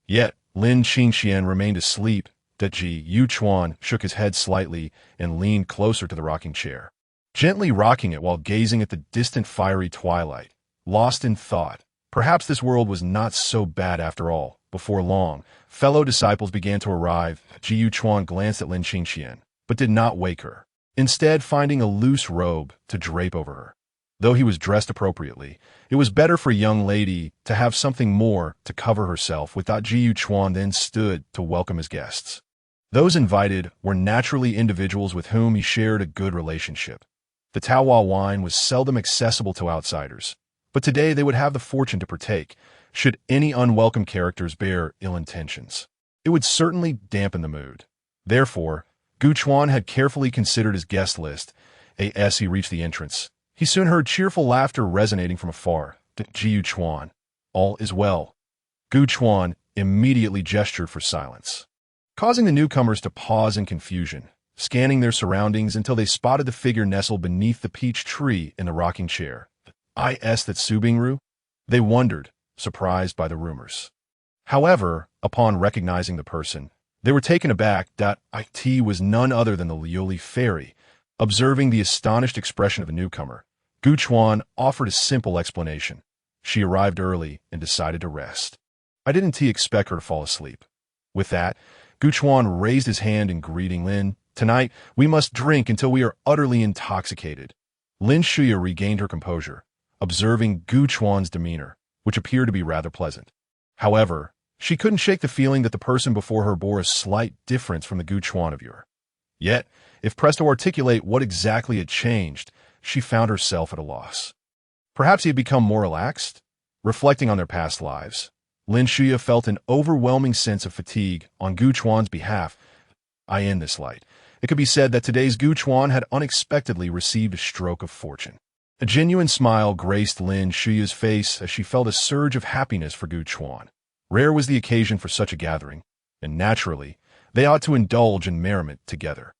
Speaker 1: Yet, Lin Qingqian remained asleep. Ji Yuchuan shook his head slightly and leaned closer to the rocking chair, gently rocking it while gazing at the distant fiery twilight. Lost in thought, perhaps this world was not so bad after all. Before long, fellow disciples began to arrive. Ji Yuchuan glanced at Lin Qingqian, but did not wake her, instead finding a loose robe to drape over her. Though he was dressed appropriately, it was better for a young lady to have something more to cover herself with. Ji Yuchuan then stood to welcome his guests. Those invited were naturally individuals with whom he shared a good relationship. The Taohua wine was seldom accessible to outsiders, but today they would have the fortune to partake, should any unwelcome characters bear ill intentions. It would certainly dampen the mood. Therefore, Gu Chuan had carefully considered his guest list. As he reached the entrance, he soon heard cheerful laughter resonating from afar. Ji Yuchuan, all is well. Gu Chuan immediately gestured for silence, causing the newcomers to pause in confusion, scanning their surroundings until they spotted the figure nestled beneath the peach tree in the rocking chair. Is that Subingru? They wondered, surprised by the rumors. However, upon recognizing the person, they were taken aback. It was none other than the Liuli fairy. Observing the astonished expression of the newcomer, Gu Chuan offered a simple explanation. She arrived early and decided to rest. I didn't expect her to fall asleep. With that, Gu Chuan raised his hand in greeting. Lin, tonight we must drink until we are utterly intoxicated. Lin Shuya regained her composure. observing Gu Chuan's demeanor, which appeared to be rather pleasant. However, she couldn't shake the feeling that the person before her bore a slight difference from the Gu Chuan of yore. Yet, if pressed to articulate what exactly had changed, she found herself at a loss. Perhaps he had become more relaxed? Reflecting on their past lives, Lin Shuya felt an overwhelming sense of fatigue on Gu Chuan's behalf. In this light, it could be said that today's Gu Chuan had unexpectedly received a stroke of fortune. A genuine smile graced Lin Shuya's face as she felt a surge of happiness for Gu Chuan. Rare was the occasion for such a gathering, and naturally, they ought to indulge in merriment together.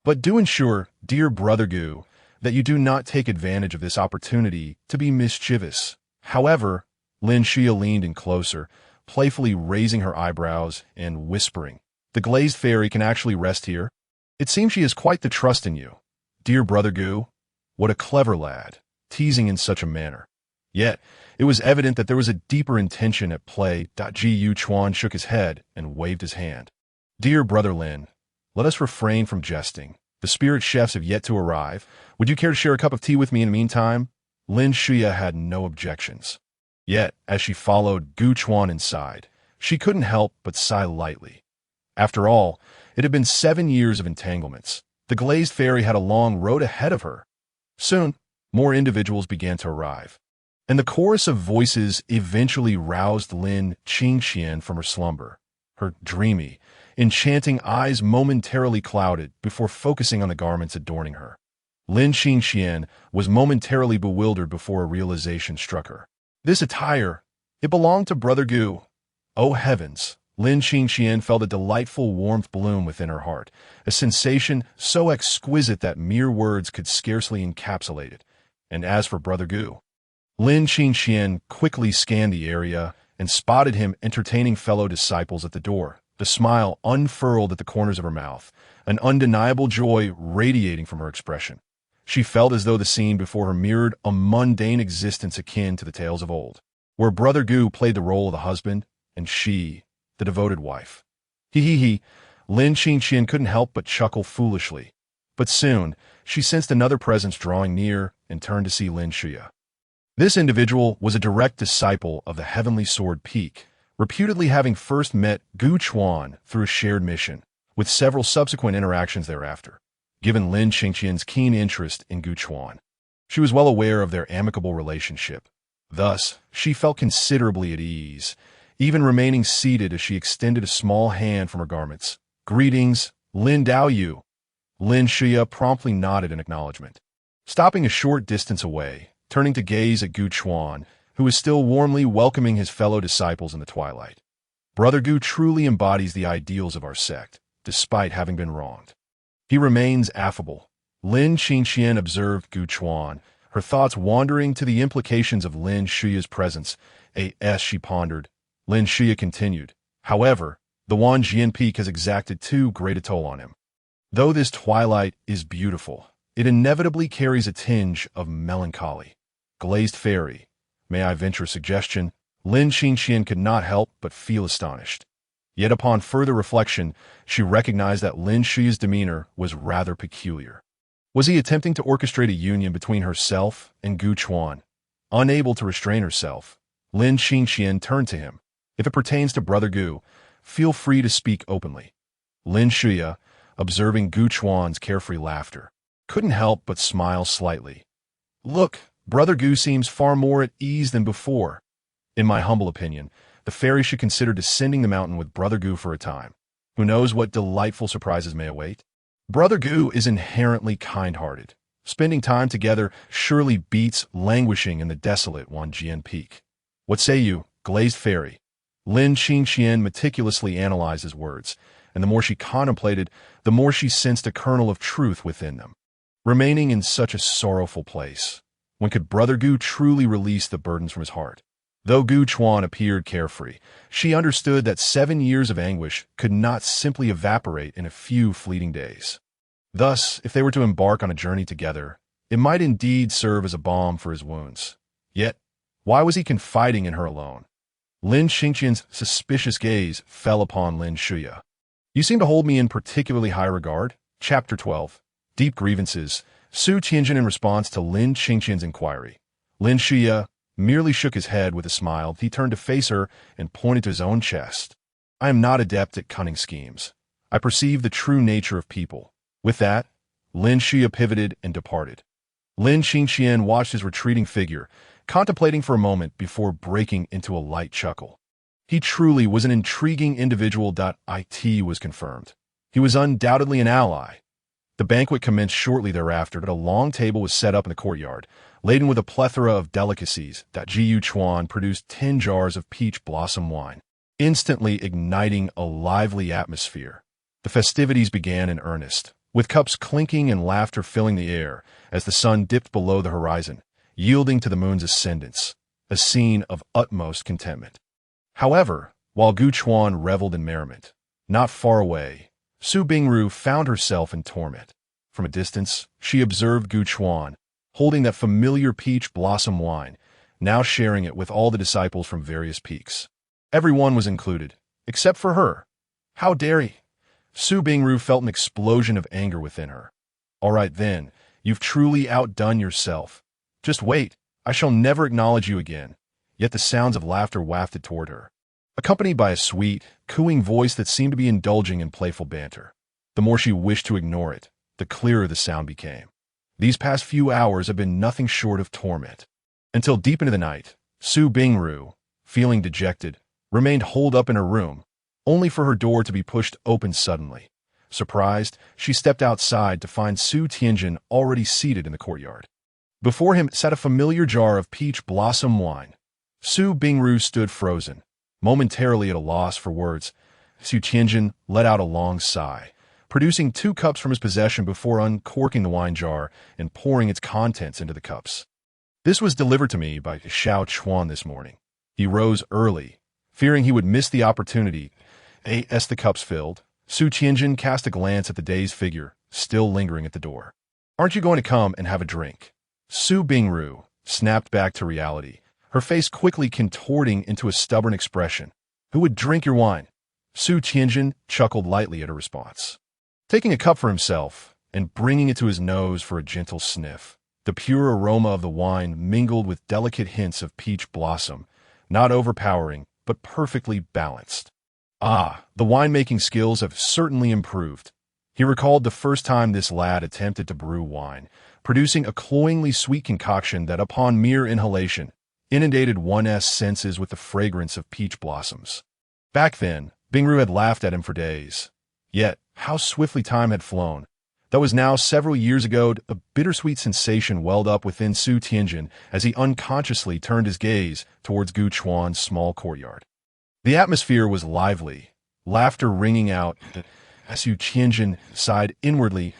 Speaker 1: But do ensure, dear brother Gu, that you do not take advantage of this opportunity to be mischievous. However, Lin Shuya leaned in closer, playfully raising her eyebrows and whispering, "The glazed fairy can actually rest here? It seems she has quite the trust in you. Dear brother Gu, what a clever lad, teasing in such a manner." Yet, it was evident that there was a deeper intention at play. Ji Chuan shook his head and waved his hand. "Dear brother Lin, let us refrain from jesting. The spirit chefs have yet to arrive. Would you care to share a cup of tea with me in the meantime?" Lin Shuya had no objections. Yet, as she followed Gu Chuan inside, she couldn't help but sigh lightly. After all, it had been 7 years of entanglements. The glazed fairy had a long road ahead of her. Soon, more individuals began to arrive, and the chorus of voices eventually roused Lin Qingxian from her slumber. Her dreamy, enchanting eyes momentarily clouded before focusing on the garments adorning her. Lin Qingxian was momentarily bewildered before a realization struck her. This attire, it belonged to Brother Gu. Oh heavens! Lin Qingxian felt a delightful warmth bloom within her heart, a sensation so exquisite that mere words could scarcely encapsulate it. And as for Brother Gu, Lin Qingxian quickly scanned the area and spotted him entertaining fellow disciples at the door. The smile unfurled at the corners of her mouth, an undeniable joy radiating from her expression. She felt as though the scene before her mirrored a mundane existence akin to the tales of old, where Brother Gu played the role of the husband, and she, the devoted wife. He. Lin Qingxian couldn't help but chuckle foolishly. But soon, she sensed another presence drawing near and turned to see Lin Shuya. This individual was a direct disciple of the Heavenly Sword Peak, reputedly having first met Gu Chuan through a shared mission, with several subsequent interactions thereafter. Given Lin Qingxian's keen interest in Gu Chuan, she was well aware of their amicable relationship. Thus, she felt considerably at ease, even remaining seated as she extended a small hand from her garments. "Greetings, Lin Daoyu." Lin Shuya promptly nodded in acknowledgement. Stopping a short distance away, turning to gaze at Gu Chuan, who was still warmly welcoming his fellow disciples in the twilight. Brother Gu truly embodies the ideals of our sect, despite having been wronged. He remains affable. Lin Qingxian observed Gu Chuan, her thoughts wandering to the implications of Lin Shuya's presence. As she pondered, Lin Shuya continued, "However, the Wanjian Peak has exacted too great a toll on him. Though this twilight is beautiful, it inevitably carries a tinge of melancholy. Glazed fairy, may I venture a suggestion?" Lin Qingxian could not help but feel astonished. Yet upon further reflection, she recognized that Lin Shuya's demeanor was rather peculiar. Was he attempting to orchestrate a union between herself and Gu Chuan? Unable to restrain herself, Lin Qingxian turned to him. "If it pertains to Brother Gu, feel free to speak openly." Lin Shuya, observing Gu Chuan's carefree laughter, couldn't help but smile slightly. "Look, Brother Gu seems far more at ease than before. In my humble opinion, the fairy should consider descending the mountain with Brother Gu for a time. Who knows what delightful surprises may await? Brother Gu is inherently kind-hearted. Spending time together surely beats languishing in the desolate Wanjian Peak. What say you, glazed fairy?" Lin Qingxian meticulously analyzed his words, and the more she contemplated, the more she sensed a kernel of truth within them. Remaining in such a sorrowful place, when could Brother Gu truly release the burdens from his heart? Though Gu Chuan appeared carefree, she understood that 7 years of anguish could not simply evaporate in a few fleeting days. Thus, if they were to embark on a journey together, it might indeed serve as a balm for his wounds. Yet, why was he confiding in her alone? Lin Qingxian's suspicious gaze fell upon Lin Shuya. "You seem to hold me in particularly high regard." Chapter 12. Deep Grievances. Su Tianjin in response to Lin Qingxian's inquiry. Lin Xia merely shook his head with a smile. He turned to face her and pointed to his own chest. I am not adept at cunning schemes. I perceive the true nature of people. With that, Lin Xia pivoted and departed. Lin Xingqian watched his retreating figure, contemplating for a moment before breaking into a light chuckle. He truly was an intriguing individual. It was confirmed. He was undoubtedly an ally. The banquet commenced shortly thereafter. A long table was set up in the courtyard, laden with a plethora of delicacies. Jiyu Chuan produced 10 jars of peach blossom wine, instantly igniting a lively atmosphere. The festivities began in earnest, with cups clinking and laughter filling the air as the sun dipped below the horizon, yielding to the moon's ascendance, a scene of utmost contentment. However, while Gu Chuan reveled in merriment, not far away, Su Bingru found herself in torment. From a distance, she observed Gu Chuan, holding that familiar peach blossom wine, now sharing it with all the disciples from various peaks. Everyone was included, except for her. How dare he? Su Bingru felt an explosion of anger within her. All right then, you've truly outdone yourself. Just wait, I shall never acknowledge you again. Yet the sounds of laughter wafted toward her, accompanied by a sweet, cooing voice that seemed to be indulging in playful banter. The more she wished to ignore it, the clearer the sound became. These past few hours have been nothing short of torment. Until deep into the night, Su Bingru, feeling dejected, remained holed up in her room, only for her door to be pushed open suddenly. Surprised, she stepped outside to find Su Tianjin already seated in the courtyard. Before him sat a familiar jar of peach blossom wine. Su Bingru stood frozen, momentarily at a loss for words. Su Tianjin let out a long sigh, producing 2 cups from his possession before uncorking the wine jar and pouring its contents into the cups. This was delivered to me by Xiao Chuan this morning. He rose early, fearing he would miss the opportunity. As the cups filled, Su Tianjin cast a glance at the dazed figure, still lingering at the door. Aren't you going to come and have a drink? Su Bingru snapped back to reality, her face quickly contorting into a stubborn expression. Who would drink your wine? Su Tianjin chuckled lightly at her response. Taking a cup for himself and bringing it to his nose for a gentle sniff, the pure aroma of the wine mingled with delicate hints of peach blossom, not overpowering, but perfectly balanced. Ah, the winemaking skills have certainly improved. He recalled the first time this lad attempted to brew wine, producing a cloyingly sweet concoction that, upon mere inhalation, inundated one's senses with the fragrance of peach blossoms. Back then, Bingru had laughed at him for days. Yet, how swiftly time had flown. That was now several years ago. A bittersweet sensation welled up within Su Tianjin as he unconsciously turned his gaze towards Gu Chuan's small courtyard. The atmosphere was lively, laughter ringing out. As Su Tianjin sighed inwardly,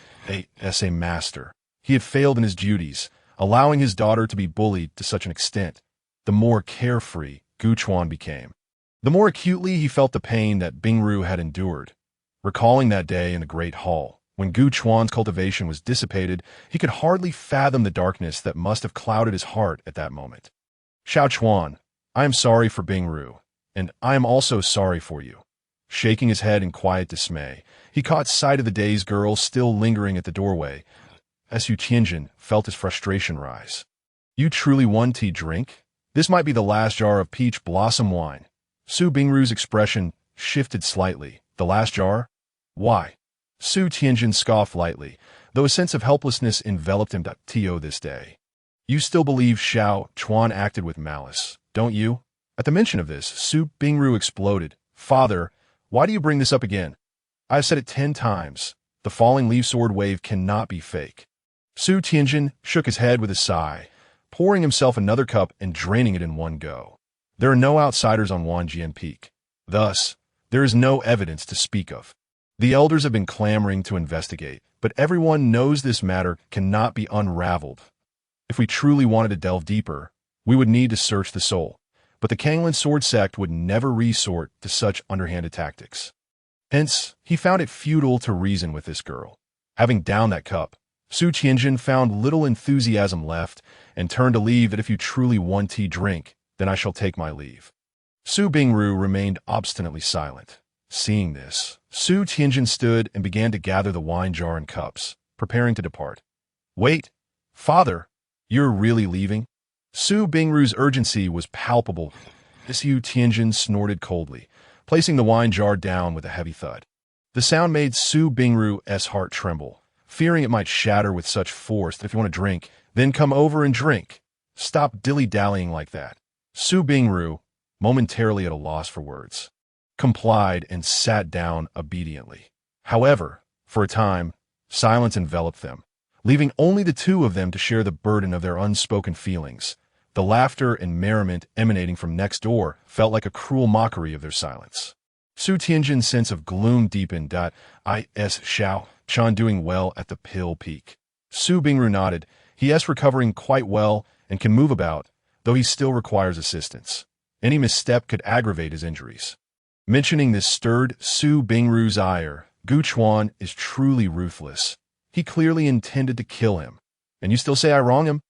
Speaker 1: as a master, he had failed in his duties, allowing his daughter to be bullied to such an extent. The more carefree Gu Chuan became, the more acutely he felt the pain that Bingru had endured. Recalling that day in the Great Hall, when Gu Chuan's cultivation was dissipated, he could hardly fathom the darkness that must have clouded his heart at that moment. Xiao Chuan, I am sorry for Bingru, and I am also sorry for you. Shaking his head in quiet dismay, he caught sight of the dazed girl still lingering at the doorway. As Su Tianjin felt his frustration rise. You truly want to drink? This might be the last jar of peach blossom wine. Su Bingru's expression shifted slightly. The last jar? Why? Su Tianjin scoffed lightly, though a sense of helplessness enveloped him. This day. You still believe Xiao Chuan acted with malice, don't you? At the mention of this, Su Bingru exploded. Father, why do you bring this up again? I've said it 10 times. The falling leaf sword wave cannot be fake. Su Tianjin shook his head with a sigh, pouring himself another cup and draining it in one go. There are no outsiders on Wanjian Peak. Thus, there is no evidence to speak of. The elders have been clamoring to investigate, but everyone knows this matter cannot be unraveled. If we truly wanted to delve deeper, we would need to search the soul, but the Kanglan sword sect would never resort to such underhanded tactics. Hence, he found it futile to reason with this girl. Having downed that cup, Su Tianjin found little enthusiasm left and turned to leave. That if you truly want to drink, then I shall take my leave. Su Bingru remained obstinately silent. Seeing this, Su Tianjin stood and began to gather the wine jar and cups, preparing to depart. Wait, father, you're really leaving? Su Bingru's urgency was palpable. Su Tianjin snorted coldly, placing the wine jar down with a heavy thud. The sound made Su Bingru's heart tremble, fearing it might shatter with such force that if you want to drink, then come over and drink. Stop dilly-dallying like that. Su Bingru, momentarily at a loss for words, complied and sat down obediently. However, for a time, silence enveloped them, leaving only the two of them to share the burden of their unspoken feelings. The laughter and merriment emanating from next door felt like a cruel mockery of their silence. Su Tianjin's sense of gloom deepened. Is Xiao Chan doing well at the pill peak? Su Bingru nodded. He is recovering quite well and can move about, though he still requires assistance. Any misstep could aggravate his injuries. Mentioning this stirred Su Bingru's ire. Gu Chuan is truly ruthless. He clearly intended to kill him. And you still say I wrong him?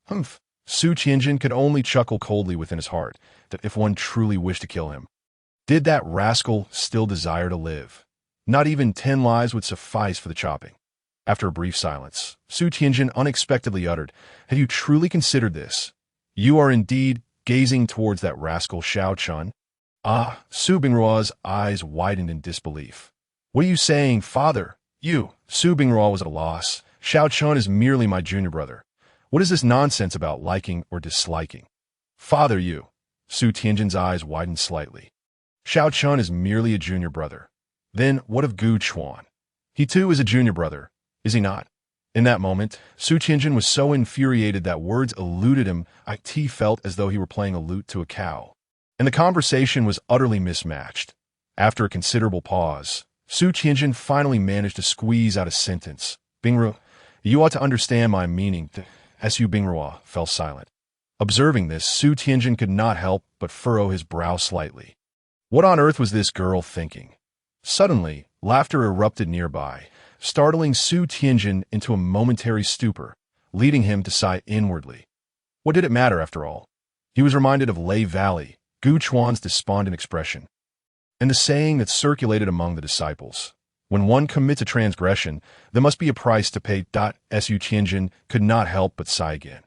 Speaker 1: Humph. Su Tianjin could only chuckle coldly within his heart that if one truly wished to kill him, did that rascal still desire to live? Not even 10 lives would suffice for the chopping. After a brief silence, Su Tianjin unexpectedly uttered, "Have you truly considered this? You are indeed gazing towards that rascal Xiao Chun?" Ah, Su Bingrua's eyes widened in disbelief. "What are you saying, father? You?" Su Bingrua was at a loss. "Xiao Chun is merely my junior brother. What is this nonsense about liking or disliking?" "Father, you." Su Tianjin's eyes widened slightly. "Xiao Chun is merely a junior brother. Then what of Gu Chuan? He too is a junior brother, is he not?" In that moment, Su Tianjin was so infuriated that words eluded him. It felt as though he were playing a lute to a cow. And the conversation was utterly mismatched. After a considerable pause, Su Tianjin finally managed to squeeze out a sentence. "Bingru, you ought to understand my meaning." Su Bingrua fell silent. Observing this, Su Tianjin could not help but furrow his brow slightly. What on earth was this girl thinking? Suddenly, laughter erupted nearby, startling Su Tianjin into a momentary stupor, leading him to sigh inwardly. What did it matter after all? He was reminded of Lei Valley, Gu Chuan's despondent expression, and the saying that circulated among the disciples. When one commits a transgression, there must be a price to pay. Su Tianjin could not help but sigh again.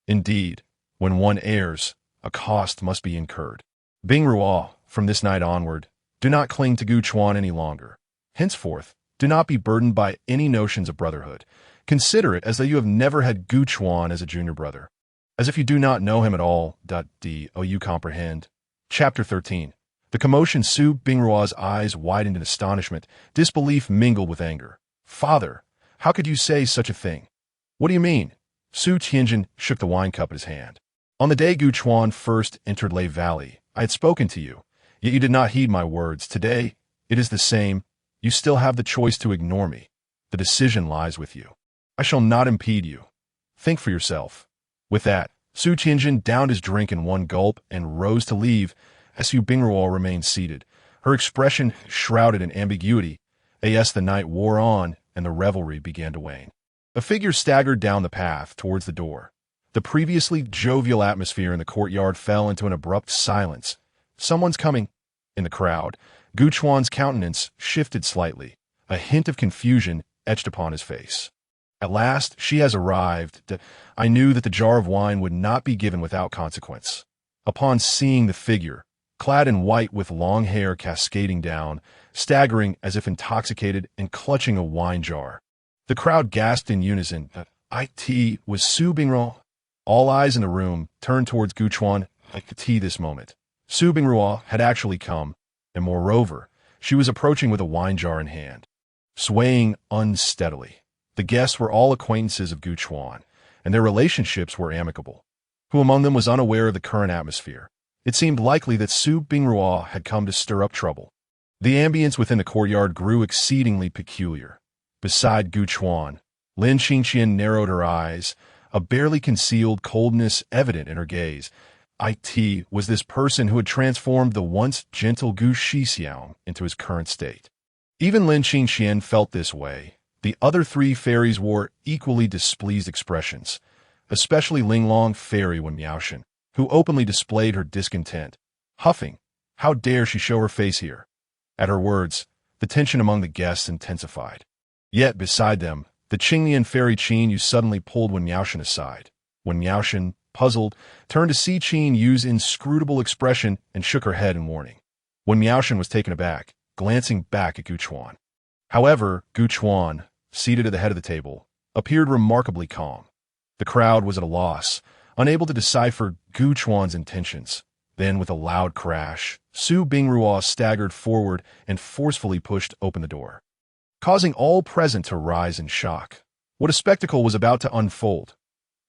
Speaker 1: Indeed, when one errs, a cost must be incurred. Bingru, from this night onward, do not cling to Gu Chuan any longer. Henceforth, do not be burdened by any notions of brotherhood. Consider it as though you have never had Gu Chuan as a junior brother, as if you do not know him at all. You comprehend? Chapter 13. The commotion. Su Bingrua's eyes widened in astonishment. Disbelief mingled with anger. "Father, how could you say such a thing?" "What do you mean?" Su Tianjin shook the wine cup in his hand. "On the day Gu Chuan first entered Lei Valley, I had spoken to you, yet you did not heed my words. Today, it is the same. You still have the choice to ignore me. The decision lies with you. I shall not impede you. Think for yourself." With that, Su Tianjin downed his drink in one gulp and rose to leave. Su Bingrua remained seated, her expression shrouded in ambiguity. As the night wore on and the revelry began to wane, a figure staggered down the path towards the door. The previously jovial atmosphere in the courtyard fell into an abrupt silence. "Someone's coming." In the crowd, Gu Chuan's countenance shifted slightly, a hint of confusion etched upon his face. "At last, she has arrived. I knew that the jar of wine would not be given without consequence." Upon seeing the figure, clad in white with long hair cascading down, staggering as if intoxicated and clutching a wine jar, the crowd gasped in unison. It was Su Bingrua. All eyes in the room turned towards Gu Chuan at this moment. Su Bingrua had actually come, and moreover, she was approaching with a wine jar in hand, swaying unsteadily. The guests were all acquaintances of Gu Chuan, and their relationships were amicable. Who among them was unaware of the current atmosphere? It seemed likely that Su Bingrua had come to stir up trouble. The ambience within the courtyard grew exceedingly peculiar. Beside Gu Chuan, Lin Qingqian narrowed her eyes, a barely concealed coldness evident in her gaze. It was this person who had transformed the once gentle Gu Shixiao into his current state. Even Lin Qingqian felt this way. The other three fairies wore equally displeased expressions, especially Linglong Fairy Wen Miaoshan, who openly displayed her discontent. Huffing, how dare she show her face here? At her words, the tension among the guests intensified. Yet, beside them, the Qinglian Fairy Qin Yu suddenly pulled Wen Miaoshan aside. Wen Miaoshan, puzzled, turned to see Qin Yu's inscrutable expression and shook her head in warning. When Miaoshan was taken aback, glancing back at Gu Chuan. However, Gu Chuan, seated at the head of the table, appeared remarkably calm. The crowd was at a loss, unable to decipher Gu Chuan's intentions. Then, with a loud crash, Su Bingruo staggered forward and forcefully pushed open the door, causing all present to rise in shock. What a spectacle was about to unfold.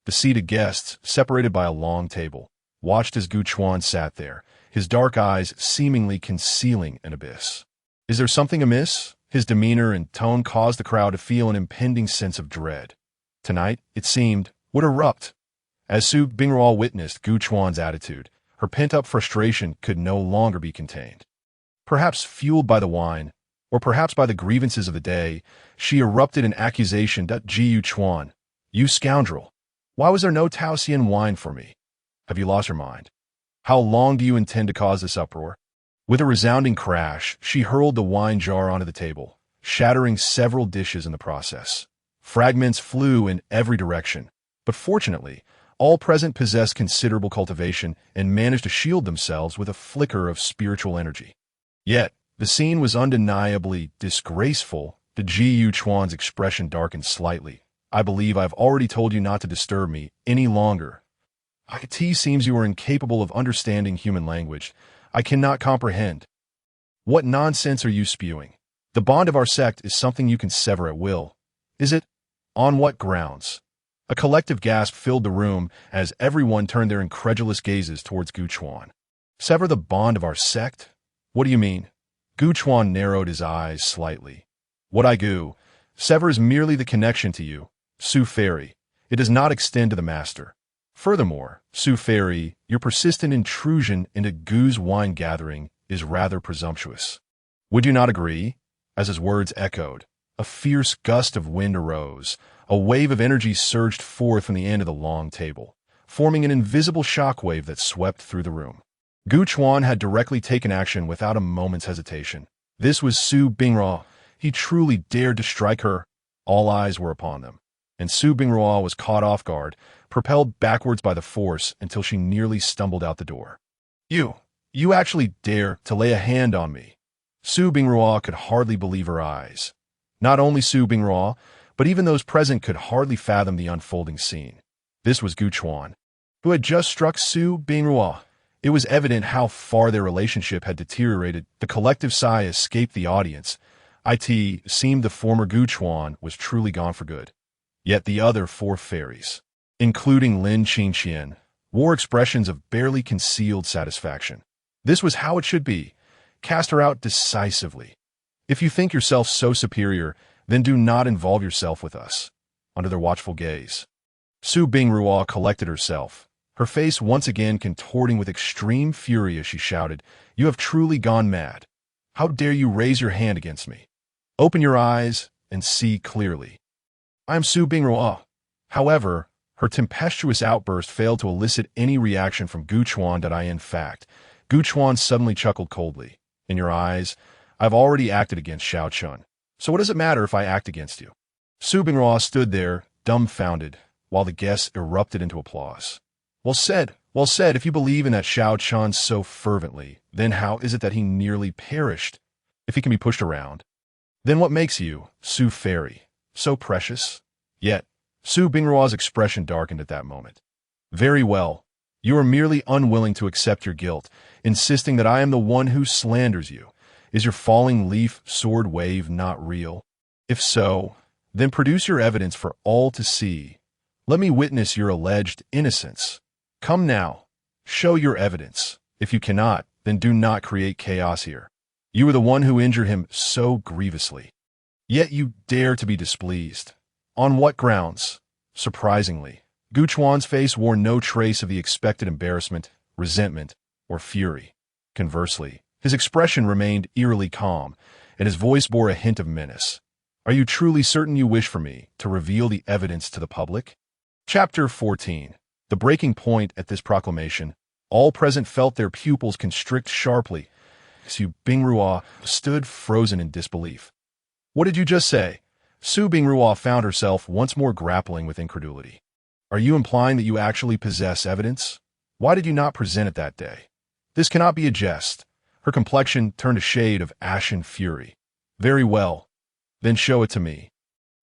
Speaker 1: The seated guests, separated by a long table, watched as Gu Chuan sat there, his dark eyes seemingly concealing an abyss. Is there something amiss? His demeanor and tone caused the crowd to feel an impending sense of dread. Tonight, it seemed, would erupt. As Su Bingruo witnessed Gu Chuan's attitude, her pent-up frustration could no longer be contained. Perhaps fueled by the wine, or perhaps by the grievances of the day, she erupted in accusation that Ji Chuan, you scoundrel! Why was there no Taoxian wine for me? Have you lost your mind? How long do you intend to cause this uproar? With a resounding crash, she hurled the wine jar onto the table, shattering several dishes in the process. Fragments flew in every direction, but fortunately, all present possessed considerable cultivation and managed to shield themselves with a flicker of spiritual energy. Yet, the scene was undeniably disgraceful. The Ji Chuan's expression darkened slightly. I believe I've already told you not to disturb me any longer. It seems you are incapable of understanding human language. I cannot comprehend. What nonsense are you spewing? The bond of our sect is something you can sever at will. Is it? On what grounds? A collective gasp filled the room as everyone turned their incredulous gazes towards Gu Chuan. Sever the bond of our sect? What do you mean? Gu Chuan narrowed his eyes slightly. What I do, severs merely the connection to you, Su Fairy. It does not extend to the master. Furthermore, Su Fairy, your persistent intrusion into Gu's wine gathering is rather presumptuous. Would you not agree? As his words echoed, a fierce gust of wind arose. A wave of energy surged forth from the end of the long table, forming an invisible shockwave that swept through the room. Gu Chuan had directly taken action without a moment's hesitation. This was Su Bingruo. He truly dared to strike her. All eyes were upon them, and Su Bingruo was caught off guard, propelled backwards by the force until she nearly stumbled out the door. You actually dare to lay a hand on me? Su Bingruo could hardly believe her eyes. Not only Su Bingruo, but even those present could hardly fathom the unfolding scene. This was Gu Chuan, who had just struck Su Bingruo. It was evident how far their relationship had deteriorated. The collective sigh escaped the audience. It seemed the former Gu Chuan was truly gone for good. Yet the other four fairies, including Lin Qingqian, wore expressions of barely concealed satisfaction. This was how it should be. Cast her out decisively. If you think yourself so superior, then do not involve yourself with us. Under their watchful gaze, Su Bingruo collected herself, her face once again contorting with extreme fury as she shouted, "You have truly gone mad. How dare you raise your hand against me? Open your eyes and see clearly. I am Su Bingruo." However, her tempestuous outburst failed to elicit any reaction from Gu Chuan. In fact, Gu Chuan suddenly chuckled coldly. In your eyes, I've already acted against Xiao Chun. So what does it matter if I act against you? Su Bingruo stood there, dumbfounded, while the guests erupted into applause. Well said. If you believe in that Xiao Chun so fervently, then how is it that he nearly perished? If he can be pushed around, then what makes you, Su Fairy, so precious? Yet, Su Bingruo's expression darkened at that moment. Very well. You are merely unwilling to accept your guilt, insisting that I am the one who slanders you. Is your falling leaf sword wave not real? If so, then produce your evidence for all to see. Let me witness your alleged innocence. Come now, show your evidence. If you cannot, then do not create chaos here. You are the one who injured him so grievously. Yet you dare to be displeased. On what grounds? Surprisingly, Gu Chuan's face wore no trace of the expected embarrassment, resentment, or fury. Conversely, his expression remained eerily calm, and his voice bore a hint of menace. Are you truly certain you wish for me to reveal the evidence to the public? Chapter 14. The breaking point at this proclamation, all present felt their pupils constrict sharply. Su Bingruo stood frozen in disbelief. What did you just say? Su Bingruo found herself once more grappling with incredulity. Are you implying that you actually possess evidence? Why did you not present it that day? This cannot be a jest. Her complexion turned a shade of ashen fury. Very well. Then show it to me.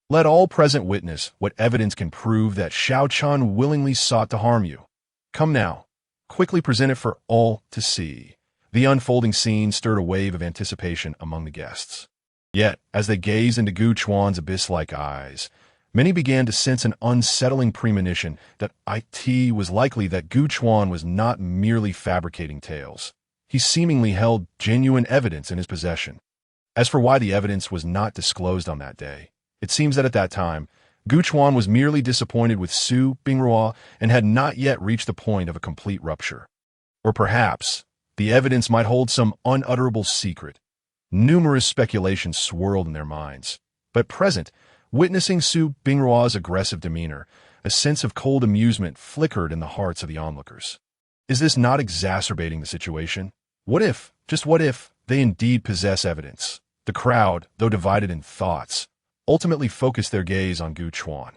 Speaker 1: Let all present witness what evidence can prove that Xiao Chun willingly sought to harm you. Come now. Quickly present it for all to see. The unfolding scene stirred a wave of anticipation among the guests. Yet, as they gazed into Gu Chuan's abyss-like eyes, many began to sense an unsettling premonition that it was likely that Gu Chuan was not merely fabricating tales. He seemingly held genuine evidence in his possession. As for why the evidence was not disclosed on that day, it seems that at that time, Gu Chuan was merely disappointed with Su Bingrua and had not yet reached the point of a complete rupture. Or perhaps, the evidence might hold some unutterable secret. Numerous speculations swirled in their minds. But at present, witnessing Su Bingrua's aggressive demeanor, a sense of cold amusement flickered in the hearts of the onlookers. Is this not exacerbating the situation? What if, just what if, they indeed possess evidence? The crowd, though divided in thoughts, ultimately focused their gaze on Gu Chuan.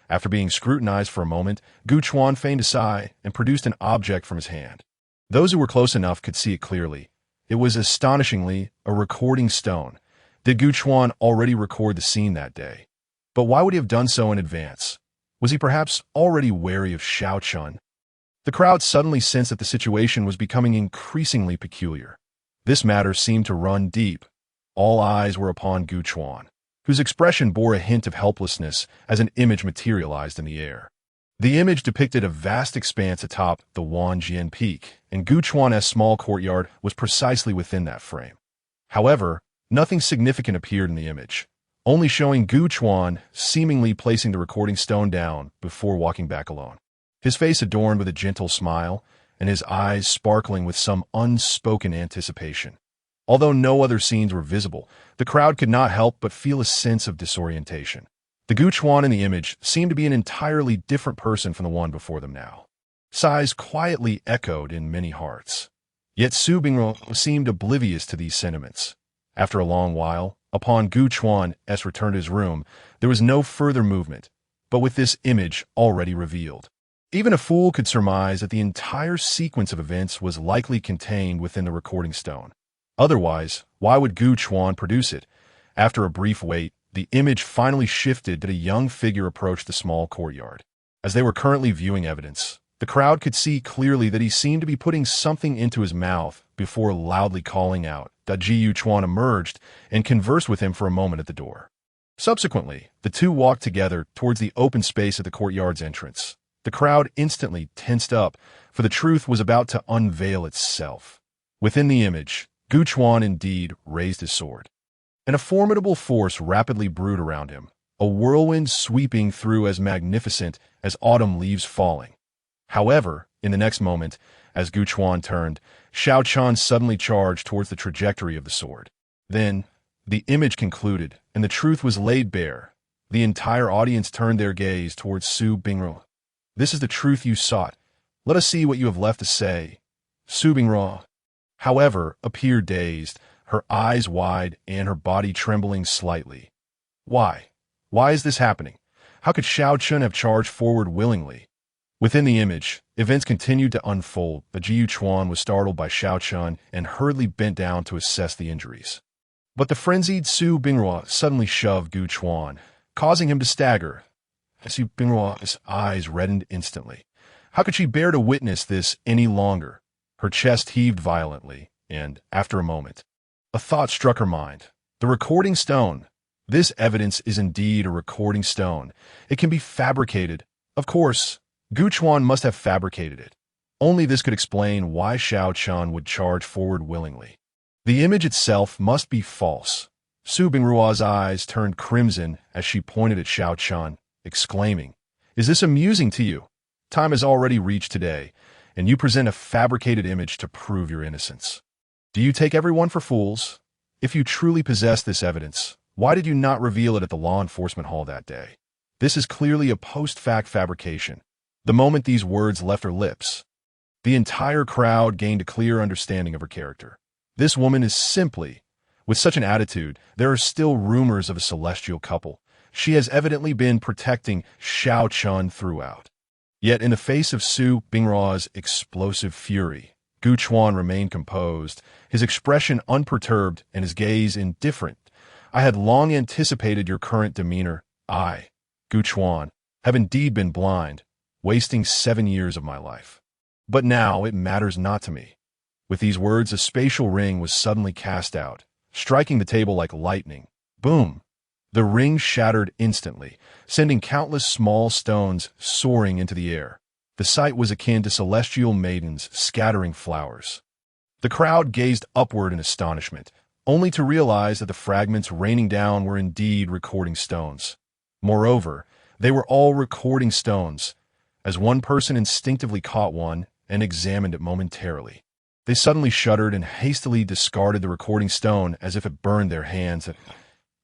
Speaker 1: After being scrutinized for a moment, Gu Chuan feigned a sigh and produced an object from his hand. Those who were close enough could see it clearly. It was astonishingly a recording stone. Did Gu Chuan already record the scene that day? But why would he have done so in advance? Was he perhaps already wary of Xiao Chun? The crowd suddenly sensed that the situation was becoming increasingly peculiar. This matter seemed to run deep. All eyes were upon Gu Chuan, whose expression bore a hint of helplessness as an image materialized in the air. The image depicted a vast expanse atop the Wanjian Peak, and Gu Chuan's small courtyard was precisely within that frame. However, nothing significant appeared in the image, only showing Gu Chuan seemingly placing the recording stone down before walking back alone. His face adorned with a gentle smile, and his eyes sparkling with some unspoken anticipation. Although no other scenes were visible, the crowd could not help but feel a sense of disorientation. The Gu Chuan in the image seemed to be an entirely different person from the one before them now. Sighs quietly echoed in many hearts. Yet Su Bingru seemed oblivious to these sentiments. After a long while, upon Gu Chuan's return to his room, there was no further movement, but with this image already revealed. Even a fool could surmise that the entire sequence of events was likely contained within the recording stone. Otherwise, why would Gu Chuan produce it? After a brief wait, the image finally shifted that a young figure approached the small courtyard. As they were currently viewing evidence, the crowd could see clearly that he seemed to be putting something into his mouth before loudly calling out. Ji Chuan emerged and conversed with him for a moment at the door. Subsequently, the two walked together towards the open space at the courtyard's entrance. The crowd instantly tensed up, for the truth was about to unveil itself. Within the image, Gu Chuan indeed raised his sword. And a formidable force rapidly brewed around him, a whirlwind sweeping through as magnificent as autumn leaves falling. However, in the next moment, as Gu Chuan turned, Xiao Chun suddenly charged towards the trajectory of the sword. Then, the image concluded, and the truth was laid bare. The entire audience turned their gaze towards Su Bingru. This is the truth you sought. Let us see what you have left to say. Su Bingru, however, appeared dazed, her eyes wide and her body trembling slightly. Why? Why is this happening? How could Xiao Chun have charged forward willingly? Within the image, events continued to unfold, but Ji Chuan was startled by Xiao Chun and hurriedly bent down to assess the injuries. But the frenzied Su Bingru suddenly shoved Gu Chuan, causing him to stagger. Su Bingrua's eyes reddened instantly. How could she bear to witness this any longer? Her chest heaved violently, and, after a moment, a thought struck her mind. The recording stone. This evidence is indeed a recording stone. It can be fabricated. Of course, Gu Chuan must have fabricated it. Only this could explain why Xiao Chun would charge forward willingly. The image itself must be false. Su Bingrua's eyes turned crimson as she pointed at Xiao Chun, exclaiming, "Is this amusing to you? Time has already reached today, and you present a fabricated image to prove your innocence. Do you take everyone for fools? If you truly possess this evidence, why did you not reveal it at the law enforcement hall that day? This is clearly a post-fact fabrication." The moment these words left her lips, the entire crowd gained a clear understanding of her character. This woman is simply, with such an attitude, there are still rumors of a celestial couple. She has evidently been protecting Xiao Chun throughout. Yet in the face of Su Bingruo's explosive fury, Gu Chuan remained composed, his expression unperturbed and his gaze indifferent. I had long anticipated your current demeanor. I, Gu Chuan, have indeed been blind, wasting 7 years of my life. But now it matters not to me. With these words, a spatial ring was suddenly cast out, striking the table like lightning. Boom! The ring shattered instantly, sending countless small stones soaring into the air. The sight was akin to celestial maidens scattering flowers. The crowd gazed upward in astonishment, only to realize that the fragments raining down were indeed recording stones. Moreover, they were all recording stones, as one person instinctively caught one and examined it momentarily. They suddenly shuddered and hastily discarded the recording stone as if it burned their hands.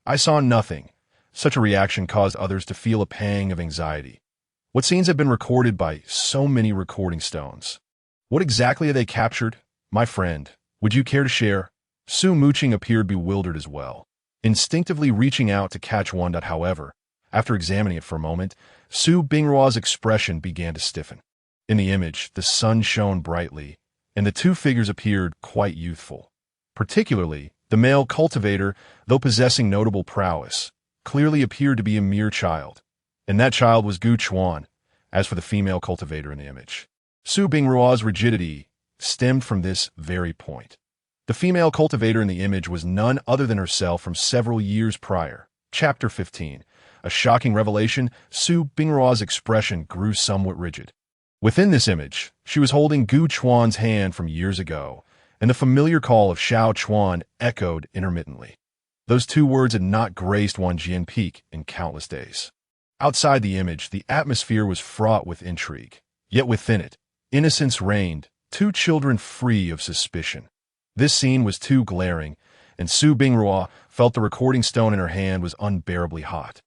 Speaker 1: I saw nothing. Such a reaction caused others to feel a pang of anxiety. What scenes have been recorded by so many recording stones? What exactly have they captured? My friend, would you care to share? Su Muqing appeared bewildered as well, instinctively reaching out to catch one. However, after examining it for a moment, Su Bingruo's expression began to stiffen. In the image, the sun shone brightly, and the two figures appeared quite youthful. Particularly, the male cultivator, though possessing notable prowess, clearly appeared to be a mere child. And that child was Gu Chuan. As for the female cultivator in the image, Su Bingruo's rigidity stemmed from this very point. The female cultivator in the image was none other than herself from several years prior. Chapter 15. A shocking revelation, Su Bingruo's expression grew somewhat rigid. Within this image, she was holding Gu Chuan's hand from years ago, and the familiar call of Xiao Chuan echoed intermittently. Those two words had not graced Wanjian Peak in countless days. Outside the image, the atmosphere was fraught with intrigue. Yet within it, innocence reigned, two children free of suspicion. This scene was too glaring, and Su Bingruo felt the recording stone in her hand was unbearably hot.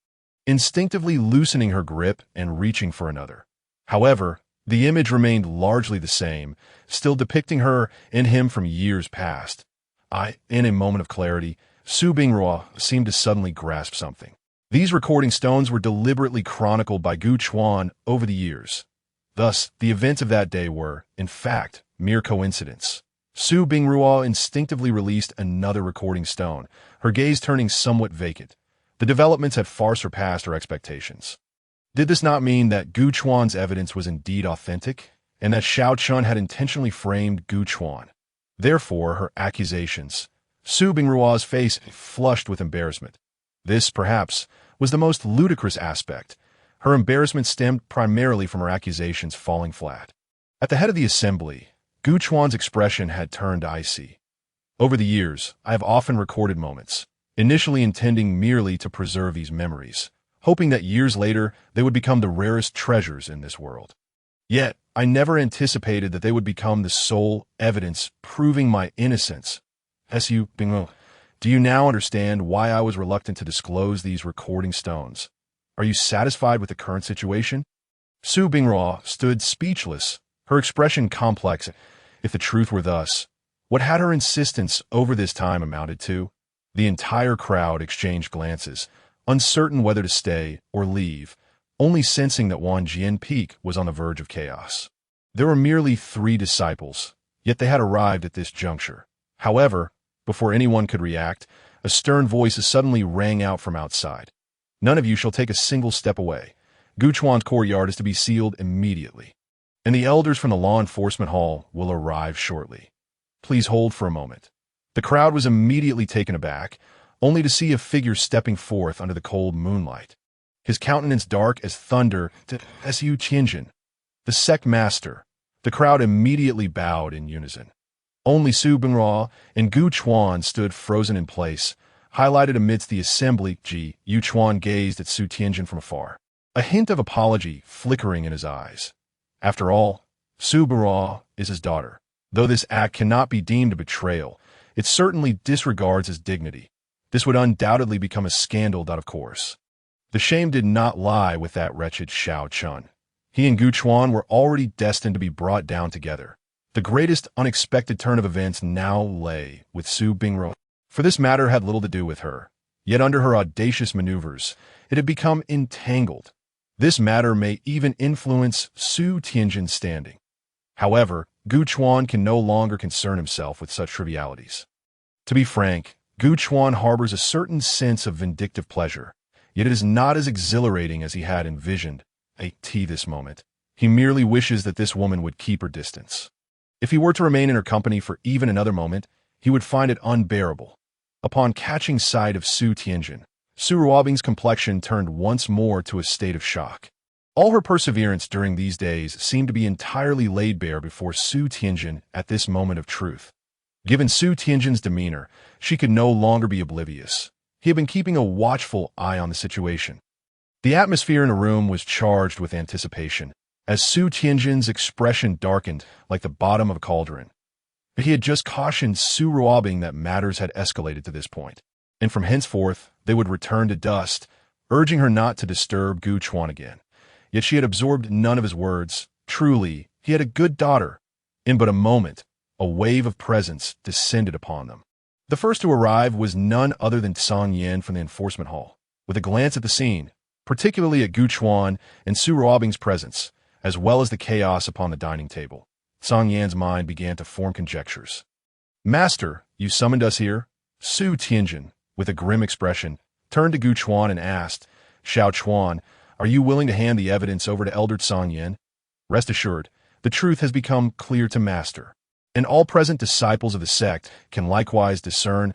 Speaker 1: Instinctively loosening her grip and reaching for another. However, the image remained largely the same, still depicting her and him from years past. In a moment of clarity, Su Bingruo seemed to suddenly grasp something. These recording stones were deliberately chronicled by Gu Chuan over the years. Thus, the events of that day were, in fact, mere coincidence. Su Bingruo instinctively released another recording stone, her gaze turning somewhat vacant. The developments had far surpassed her expectations. Did this not mean that Gu Chuan's evidence was indeed authentic, and that Xiao Chun had intentionally framed Gu Chuan? Therefore, her accusations. Su Bingruo's face flushed with embarrassment. This, perhaps, was the most ludicrous aspect. Her embarrassment stemmed primarily from her accusations falling flat. At the head of the assembly, Gu Chuan's expression had turned icy. Over the years, I have often recorded moments, initially intending merely to preserve these memories, hoping that years later they would become the rarest treasures in this world. Yet, I never anticipated that they would become the sole evidence proving my innocence. Su Bingruo, do you now understand why I was reluctant to disclose these recording stones? Are you satisfied with the current situation? Su Bingruo stood speechless, her expression complex. If the truth were thus, what had her insistence over this time amounted to? The entire crowd exchanged glances, uncertain whether to stay or leave, only sensing that Wanjian Peak was on the verge of chaos. There were merely 3 disciples, yet they had arrived at this juncture. However, before anyone could react, a stern voice suddenly rang out from outside. None of you shall take a single step away. Gu Chuan's courtyard is to be sealed immediately, and the elders from the law enforcement hall will arrive shortly. Please hold for a moment. The crowd was immediately taken aback, only to see a figure stepping forth under the cold moonlight. His countenance dark as thunder to Su Tianjin, the sect master. The crowd immediately bowed in unison. Only Su Bingruo and Gu Chuan stood frozen in place, highlighted amidst the assembly. Yu Chuan gazed at Su Tianjin from afar, a hint of apology flickering in his eyes. After all, Su Bingruo is his daughter. Though this act cannot be deemed a betrayal, it certainly disregards his dignity. This would undoubtedly become a scandal. Of course, the shame did not lie with that wretched Xiao Chun. He and Gu Chuan were already destined to be brought down together. The greatest unexpected turn of events now lay with Su Bingruo, for this matter had little to do with her. Yet under her audacious maneuvers, it had become entangled. This matter may even influence Su Tianjin's standing. However, Gu Chuan can no longer concern himself with such trivialities. To be frank, Gu Chuan harbors a certain sense of vindictive pleasure, yet it is not as exhilarating as he had envisioned at this moment. He merely wishes that this woman would keep her distance. If he were to remain in her company for even another moment, he would find it unbearable. Upon catching sight of Su Tianjin, Su Ruobing's complexion turned once more to a state of shock. All her perseverance during these days seemed to be entirely laid bare before Su Tianjin at this moment of truth. Given Su Tianjin's demeanor, she could no longer be oblivious. He had been keeping a watchful eye on the situation. The atmosphere in the room was charged with anticipation, as Su Tianjin's expression darkened like the bottom of a cauldron. But he had just cautioned Su Ruobing that matters had escalated to this point, and from henceforth they would return to dust, urging her not to disturb Gu Chuan again. Yet she had absorbed none of his words. Truly, he had a good daughter. In but a moment, a wave of presence descended upon them. The first to arrive was none other than Song Yin from the enforcement hall. With a glance at the scene, particularly at Gu Chuan and Su Ruobing's presence, as well as the chaos upon the dining table, Song Yan's mind began to form conjectures. "Master, you summoned us here?" Su Tianjin, with a grim expression, turned to Gu Chuan and asked, "Xiao Chuan, are you willing to hand the evidence over to Elder Song Yin? Rest assured, the truth has become clear to Master, and all present disciples of the sect can likewise discern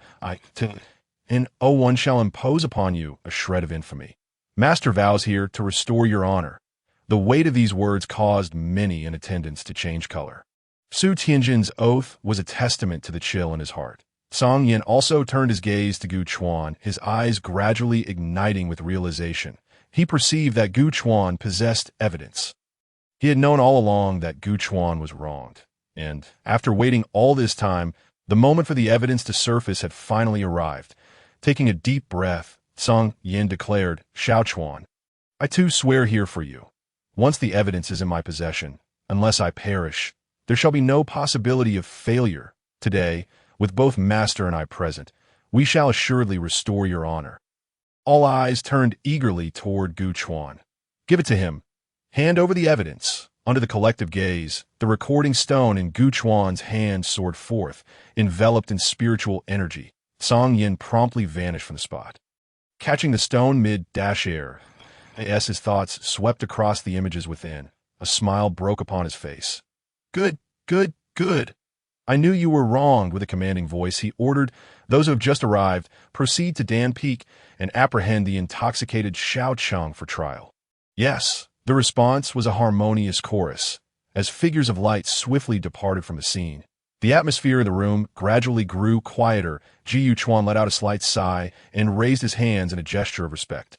Speaker 1: and one shall impose upon you a shred of infamy. Master vows here to restore your honor." The weight of these words caused many in attendance to change color. Su Tianjin's oath was a testament to the chill in his heart. Song Yin also turned his gaze to Gu Chuan, his eyes gradually igniting with realization. He perceived that Gu Chuan possessed evidence. He had known all along that Gu Chuan was wronged, and, after waiting all this time, the moment for the evidence to surface had finally arrived. Taking a deep breath, Song Yin declared, "Xiao Chuan, I too swear here for you. Once the evidence is in my possession, unless I perish, there shall be no possibility of failure. Today, with both Master and I present, we shall assuredly restore your honor." All eyes turned eagerly toward Gu Chuan. "Give it to him. Hand over the evidence." Under the collective gaze, the recording stone in Gu Chuan's hand soared forth, enveloped in spiritual energy. Song Yin promptly vanished from the spot. Catching the stone mid-air, as his thoughts swept across the images within, a smile broke upon his face. "Good, good, good. I knew you were wrong." With a commanding voice, he ordered those who have just arrived proceed to Dan Peak and apprehend the intoxicated Xiao Cheng for trial. Yes, the response was a harmonious chorus. As figures of light swiftly departed from the scene, the atmosphere in the room gradually grew quieter. Ji Chuan let out a slight sigh and raised his hands in a gesture of respect,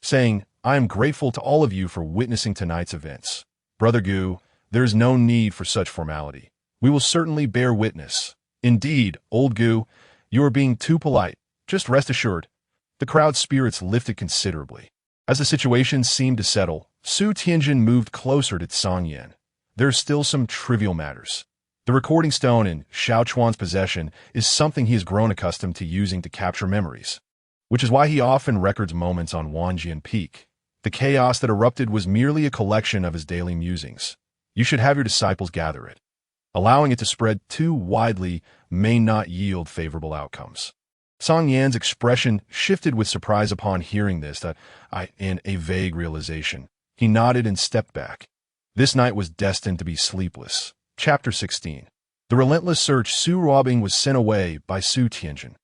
Speaker 1: saying, "I am grateful to all of you for witnessing tonight's events. Brother Gu, there is no need for such formality. We will certainly bear witness. Indeed, old Gu, you are being too polite. Just rest assured." The crowd's spirits lifted considerably. As the situation seemed to settle, Su Tianjin moved closer to Song Yin. There are still some trivial matters. The recording stone in Xiao Chuan's possession is something he has grown accustomed to using to capture memories, which is why he often records moments on Wanjian Peak. The chaos that erupted was merely a collection of his daily musings. You should have your disciples gather it. Allowing it to spread too widely may not yield favorable outcomes. Song Yan's expression shifted with surprise upon hearing this, in a vague realization. He nodded and stepped back. This night was destined to be sleepless. Chapter 16. The relentless search. Su Ruobing was sent away by Su Tianjin,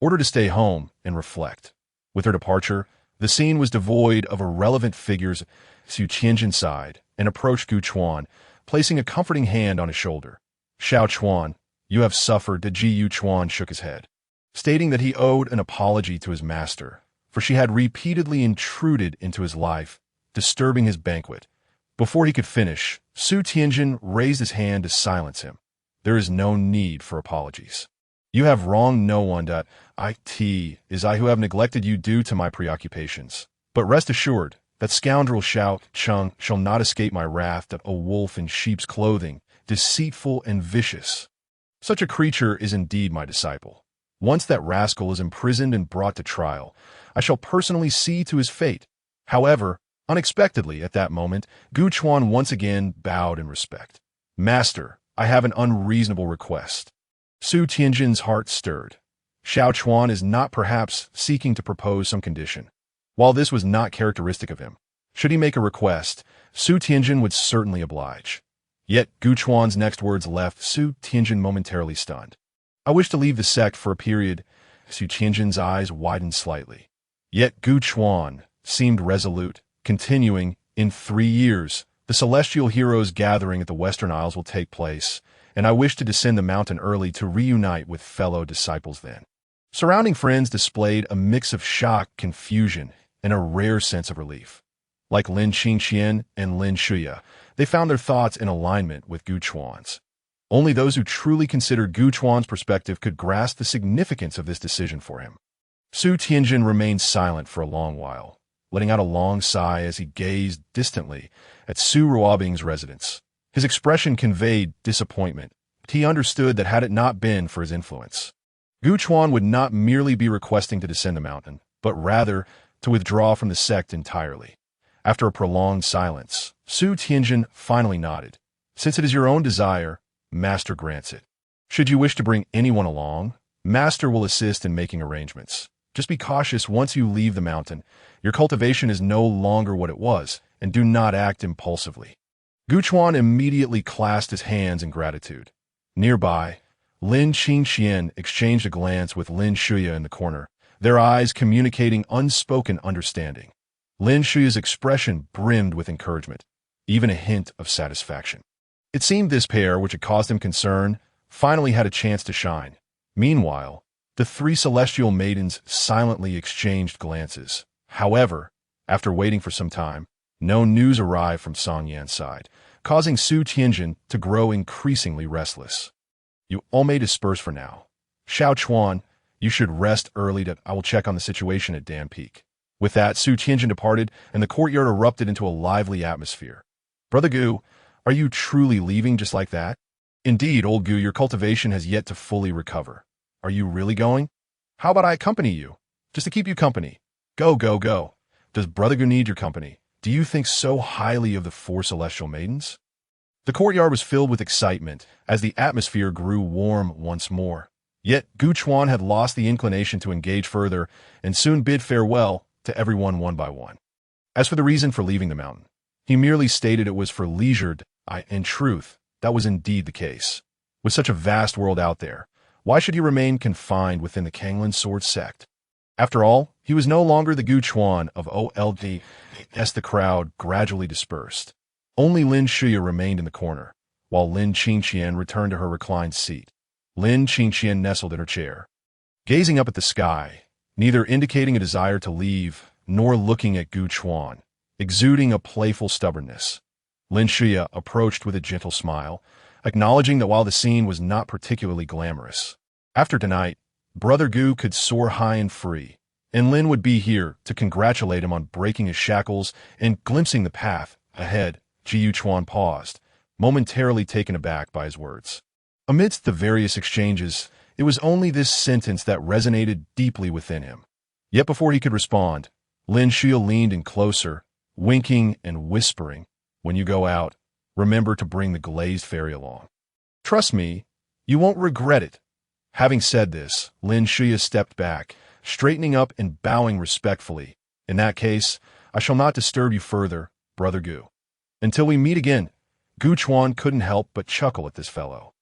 Speaker 1: ordered to stay home and reflect. With her departure, the scene was devoid of irrelevant figures. Su Tianjin sighed and approached Gu Chuan, placing a comforting hand on his shoulder. "Xiao Chuan, you have suffered." Ji Chuan shook his head, stating that he owed an apology to his master, for she had repeatedly intruded into his life, disturbing his banquet. Before he could finish, Su Tianjin raised his hand to silence him. "There is no need for apologies. You have wronged no one. It is I who have neglected you due to my preoccupations. But rest assured that scoundrel Xiao Cheng shall not escape my wrath. A wolf in sheep's clothing, deceitful and vicious. Such a creature is indeed my disciple. Once that rascal is imprisoned and brought to trial, I shall personally see to his fate. However, Unexpectedly, at that moment, Gu Chuan once again bowed in respect. "Master, I have an unreasonable request." Su Tianjin's heart stirred. Xiao Chuan is not perhaps seeking to propose some condition. While this was not characteristic of him, should he make a request, Su Tianjin would certainly oblige. Yet Gu Chuan's next words left Su Tianjin momentarily stunned. "I wish to leave the sect for a period." Su Tianjin's eyes widened slightly. Yet Gu Chuan seemed resolute, continuing, "In 3 years, the Celestial Heroes gathering at the Western Isles will take place, and I wish to descend the mountain early to reunite with fellow disciples then." Surrounding friends displayed a mix of shock, confusion, and a rare sense of relief. Like Lin Qingqian and Lin Shuya, they found their thoughts in alignment with Gu Chuan's. Only those who truly considered Gu Chuan's perspective could grasp the significance of this decision for him. Su Tianjin remained silent for a long while, letting out a long sigh as he gazed distantly at Su Ruobing's residence. His expression conveyed disappointment, but he understood that had it not been for his influence, Gu Chuan would not merely be requesting to descend the mountain, but rather to withdraw from the sect entirely. After a prolonged silence, Su Tianjin finally nodded. "Since it is your own desire, Master grants it. Should you wish to bring anyone along, Master will assist in making arrangements. Just be cautious once you leave the mountain. Your cultivation is no longer what it was, and do not act impulsively." Gu Chuan immediately clasped his hands in gratitude. Nearby, Lin Qingqian exchanged a glance with Lin Shuya in the corner, their eyes communicating unspoken understanding. Lin Shuya's expression brimmed with encouragement, even a hint of satisfaction. It seemed this pair, which had caused him concern, finally had a chance to shine. Meanwhile, the 3 celestial maidens silently exchanged glances. However, after waiting for some time, no news arrived from Song Yan's side, causing Su Tianjin to grow increasingly restless. "You all may disperse for now. Xiao Chuan, you should rest early. I will check on the situation at Dan Peak." With that, Su Tianjin departed, and the courtyard erupted into a lively atmosphere. "Brother Gu, are you truly leaving just like that?" "Indeed, old Gu, your cultivation has yet to fully recover." "Are you really going?" "How about I accompany you? Just to keep you company." "Go, go, go. Does Brother Gu need your company? Do you think so highly of the 4 celestial maidens?" The courtyard was filled with excitement as the atmosphere grew warm once more. Yet Gu Chuan had lost the inclination to engage further and soon bid farewell to everyone one by one. As for the reason for leaving the mountain, he merely stated it was for leisure. In truth, that was indeed the case. With such a vast world out there, why should he remain confined within the Kanglan Sword sect? After all, he was no longer the Gu Chuan of OLD. As the crowd gradually dispersed, only Lin Shuya remained in the corner, while Lin Qingqian returned to her reclined seat. Lin Qingqian nestled in her chair, gazing up at the sky, neither indicating a desire to leave nor looking at Gu Chuan, exuding a playful stubbornness. Lin Shuya approached with a gentle smile, acknowledging that while the scene was not particularly glamorous, after tonight, Brother Gu could soar high and free, and Lin would be here to congratulate him on breaking his shackles and glimpsing the path ahead. Jiu Chuan paused, momentarily taken aback by his words. Amidst the various exchanges, it was only this sentence that resonated deeply within him. Yet before he could respond, Lin Shuya leaned in closer, winking and whispering, "When you go out, remember to bring the glazed fairy along. Trust me, you won't regret it." Having said this, Lin Shuya stepped back, straightening up and bowing respectfully. "In that case, I shall not disturb you further, Brother Gu. Until we meet again." Gu Chuan couldn't help but chuckle at this fellow,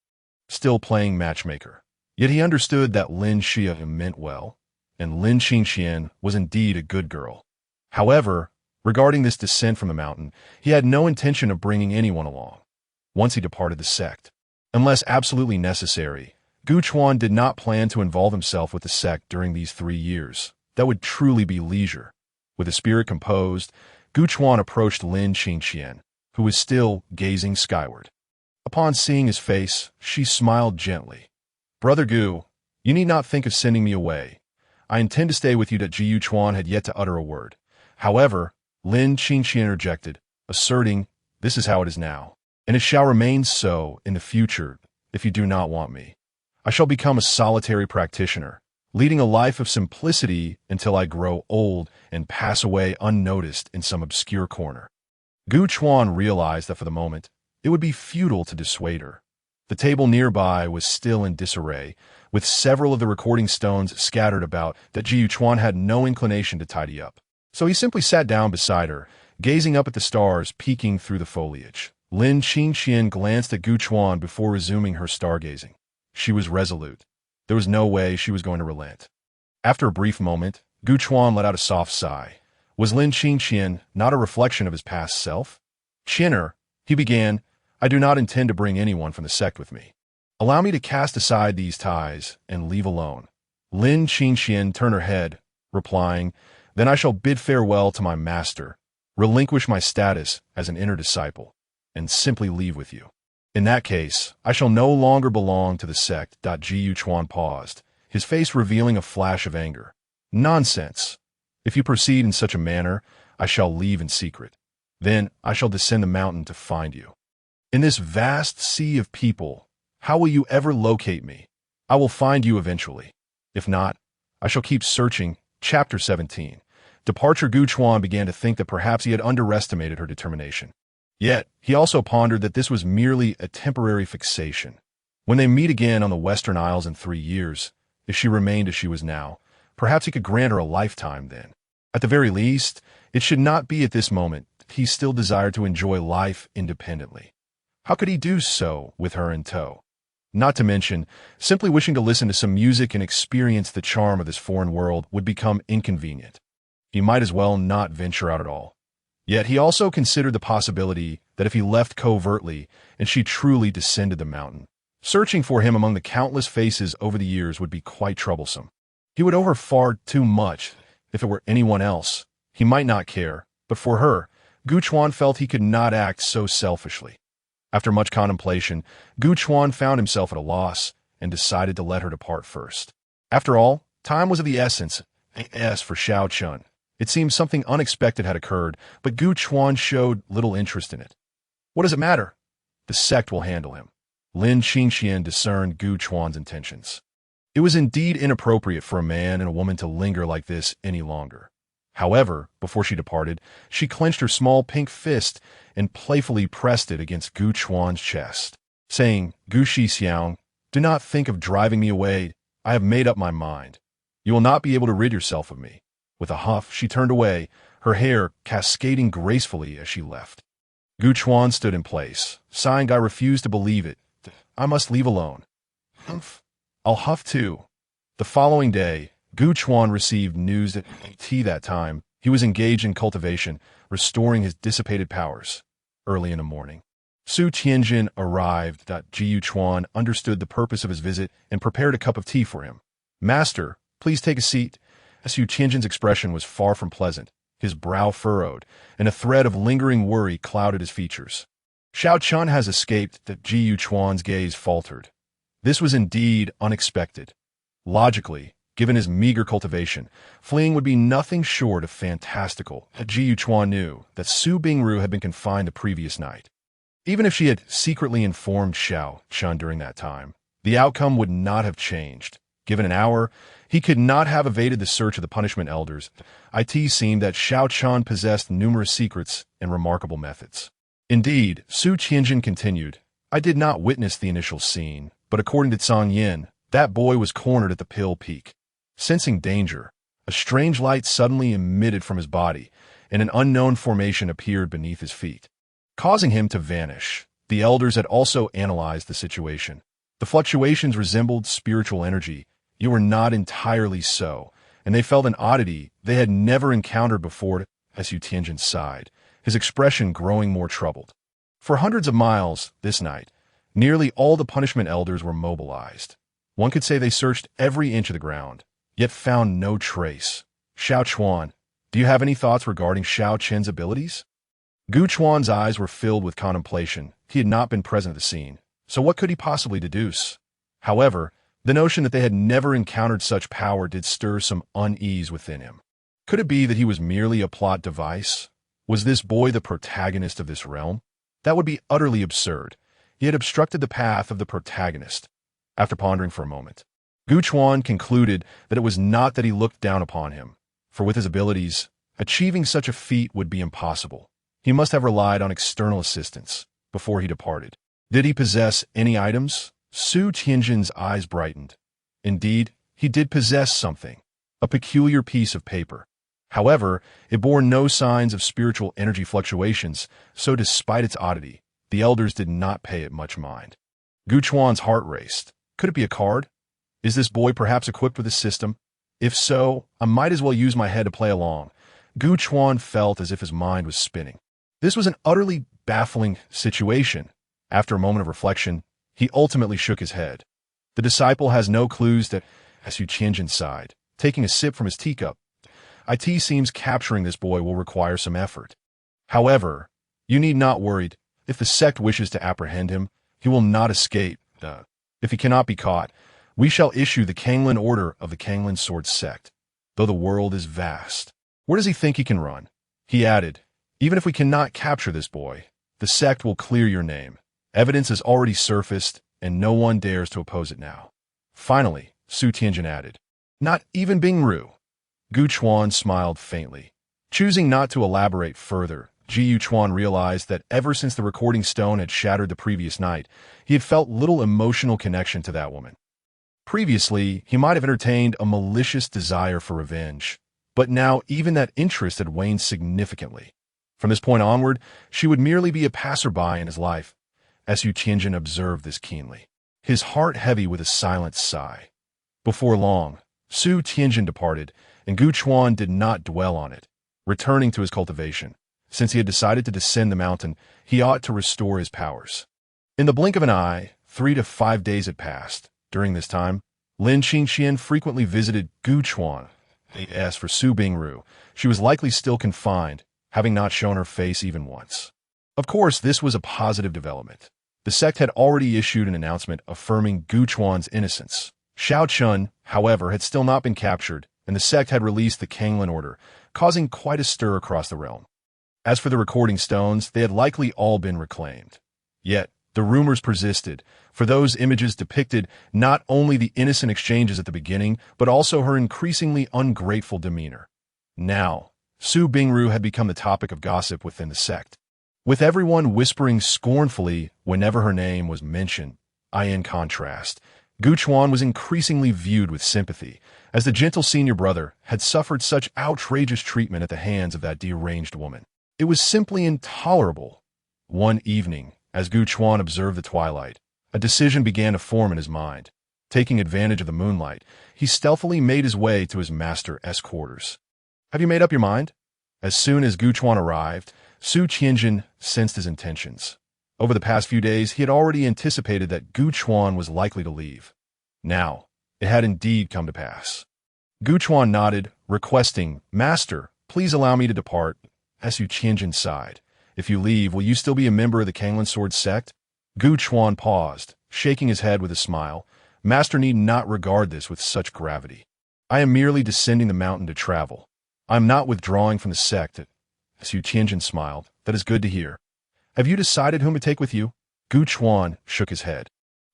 Speaker 1: still playing matchmaker. Yet he understood that Lin Shuya meant well, and Lin Qingqian was indeed a good girl. However, regarding this descent from the mountain, he had no intention of bringing anyone along once he departed the sect. Unless absolutely necessary, Gu Chuan did not plan to involve himself with the sect during these 3 years. That would truly be leisure. With his spirit composed, Gu Chuan approached Lin Qingqian, who was still gazing skyward. Upon seeing his face, she smiled gently. "Brother Gu, you need not think of sending me away. I intend to stay with you." Jiu Chuan had yet to utter a word. However, Lin Qingqian interjected, asserting, "This is how it is now, and it shall remain so in the future if you do not want me. I shall become a solitary practitioner, leading a life of simplicity until I grow old and pass away unnoticed in some obscure corner. Gu Chuan realized that for the moment, it would be futile to dissuade her. The table nearby was still in disarray, with several of the recording stones scattered about that Jiu Chuan had no inclination to tidy up. So he simply sat down beside her, gazing up at the stars peeking through the foliage. Lin Qingqian glanced at Gu Chuan before resuming her stargazing. She was resolute. There was no way she was going to relent. After a brief moment, Gu Chuan let out a soft sigh. Was Lin Qingqian not a reflection of his past self? Qin'er, he began, I do not intend to bring anyone from the sect with me. Allow me to cast aside these ties and leave alone. Lin Qingqian turned her head, replying, Then I shall bid farewell to my master, relinquish my status as an inner disciple, and simply leave with you. In that case, I shall no longer belong to the sect. Jiu Chuan paused, his face revealing a flash of anger. Nonsense. If you proceed in such a manner, I shall leave in secret. Then I shall descend the mountain to find you. In this vast sea of people, how will you ever locate me? I will find you eventually. If not, I shall keep searching. Chapter 17. Departure. Gu Chuan began to think that perhaps he had underestimated her determination. Yet, he also pondered that this was merely a temporary fixation. When they meet again on the Western Isles in 3 years, if she remained as she was now, perhaps he could grant her a lifetime then. At the very least, it should not be at this moment. He still desired to enjoy life independently. How could he do so with her in tow? Not to mention, simply wishing to listen to some music and experience the charm of this foreign world would become inconvenient. He might as well not venture out at all. Yet he also considered the possibility that if he left covertly and she truly descended the mountain, searching for him among the countless faces over the years would be quite troublesome. He would owe her far too much. If it were anyone else, he might not care, but for her, Gu Chuan felt he could not act so selfishly. After much contemplation, Gu Chuan found himself at a loss and decided to let her depart first. After all, time was of the essence. As for Xiao Chun, it seemed something unexpected had occurred, but Gu Chuan showed little interest in it. What does it matter? The sect will handle him. Lin Qingqian discerned Gu Chuan's intentions. It was indeed inappropriate for a man and a woman to linger like this any longer. However, before she departed, she clenched her small pink fist and playfully pressed it against Gu Chuan's chest, saying, Gu Shixiang, do not think of driving me away. I have made up my mind. You will not be able to rid yourself of me. With a huff, she turned away, her hair cascading gracefully as she left. Gu Chuan stood in place, sighing. I refuse to believe it. I must leave alone. Humph. I'll huff too. The following day, Gu Chuan received news that that time he was engaged in cultivation, restoring his dissipated powers. Early in the morning, Su Tianjin arrived. Jiu Chuan understood the purpose of his visit and prepared a cup of tea for him. Master, please take a seat. Su Tianjin's expression was far from pleasant, his brow furrowed, and a thread of lingering worry clouded his features. Xiao Chun has escaped. Jiu Chuan's gaze faltered. This was indeed unexpected. Logically, given his meager cultivation, fleeing would be nothing short of fantastical. Jiu Chuan knew that Su Bingru had been confined the previous night. Even if she had secretly informed Xiao Chun during that time, the outcome would not have changed. Given an hour, he could not have evaded the search of the punishment elders. It seemed that Xiao Chun possessed numerous secrets and remarkable methods. Indeed, Su Tianjin continued, I did not witness the initial scene, but according to Zhang Yin, that boy was cornered at the Pill Peak. Sensing danger, a strange light suddenly emitted from his body, and an unknown formation appeared beneath his feet, causing him to vanish. The elders had also analyzed the situation. The fluctuations resembled spiritual energy, yet were not entirely so, and they felt an oddity they had never encountered before. As Su Tianjin sighed, his expression growing more troubled. For hundreds of miles, this night, nearly all the punishment elders were mobilized. One could say they searched every inch of the ground, yet found no trace. Xiao Chuan, do you have any thoughts regarding Xiao Chen's abilities? Gu Chuan's eyes were filled with contemplation. He had not been present at the scene, so what could he possibly deduce? However, the notion that they had never encountered such power did stir some unease within him. Could it be that he was merely a plot device? Was this boy the protagonist of this realm? That would be utterly absurd. He had obstructed the path of the protagonist. After pondering for a moment, Gu Chuan concluded that it was not that he looked down upon him, for with his abilities, achieving such a feat would be impossible. He must have relied on external assistance before he departed. Did he possess any items? Su Tianjin's eyes brightened. Indeed, he did possess something, a peculiar piece of paper. However, it bore no signs of spiritual energy fluctuations, so despite its oddity, the elders did not pay it much mind. Gu Chuan's heart raced. Could it be a card? Is this boy perhaps equipped with a system? If so, I might as well use my head to play along. Gu Chuan felt as if his mind was spinning. This was an utterly baffling situation. After a moment of reflection, he ultimately shook his head. The disciple has no clues that, as Su Tianjin sighed, taking a sip from his teacup, it seems capturing this boy will require some effort. However, you need not worry. If the sect wishes to apprehend him, he will not escape. If he cannot be caught, we shall issue the Kanglan Order of the Kanglan Sword Sect, though the world is vast. Where does he think he can run? He added, even if we cannot capture this boy, the sect will clear your name. Evidence has already surfaced, and no one dares to oppose it now. Finally, Su Tianjin added, not even Bingru. Gu Chuan smiled faintly. Choosing not to elaborate further, Ji Chuan realized that ever since the recording stone had shattered the previous night, he had felt little emotional connection to that woman. Previously, he might have entertained a malicious desire for revenge, but now even that interest had waned significantly. From this point onward, she would merely be a passerby in his life. Su Tianjin observed this keenly, his heart heavy with a silent sigh. Before long, Su Tianjin departed, and Gu Chuan did not dwell on it. Returning to his cultivation, since he had decided to descend the mountain, he ought to restore his powers. In the blink of an eye, 3 to 5 days had passed. During this time, Lin Qingxian frequently visited Gu Chuan. As for Su Bingru, she was likely still confined, having not shown her face even once. Of course, this was a positive development. The sect had already issued an announcement affirming Gu Chuan's innocence. Xiao Chun, however, had still not been captured, and the sect had released the Kanglan Order, causing quite a stir across the realm. As for the recording stones, they had likely all been reclaimed. Yet, the rumors persisted, for those images depicted not only the innocent exchanges at the beginning, but also her increasingly ungrateful demeanor. Now, Su Bingru had become the topic of gossip within the sect, with everyone whispering scornfully whenever her name was mentioned. In contrast, Gu Chuan was increasingly viewed with sympathy, as the gentle senior brother had suffered such outrageous treatment at the hands of that deranged woman. It was simply intolerable. One evening, as Gu Chuan observed the twilight, a decision began to form in his mind. Taking advantage of the moonlight, he stealthily made his way to his master's quarters. Have you made up your mind? As soon as Gu Chuan arrived, Su Tianjin sensed his intentions. Over the past few days, he had already anticipated that Gu Chuan was likely to leave. Now, it had indeed come to pass. Gu Chuan nodded, requesting, Master, please allow me to depart. Su Tianjin sighed. If you leave, will you still be a member of the Kanglan Sword Sect? Gu Chuan paused, shaking his head with a smile. Master need not regard this with such gravity. I am merely descending the mountain to travel. I am not withdrawing from the sect. Su Tianjin smiled. That is good to hear. Have you decided whom to take with you? Gu Chuan shook his head.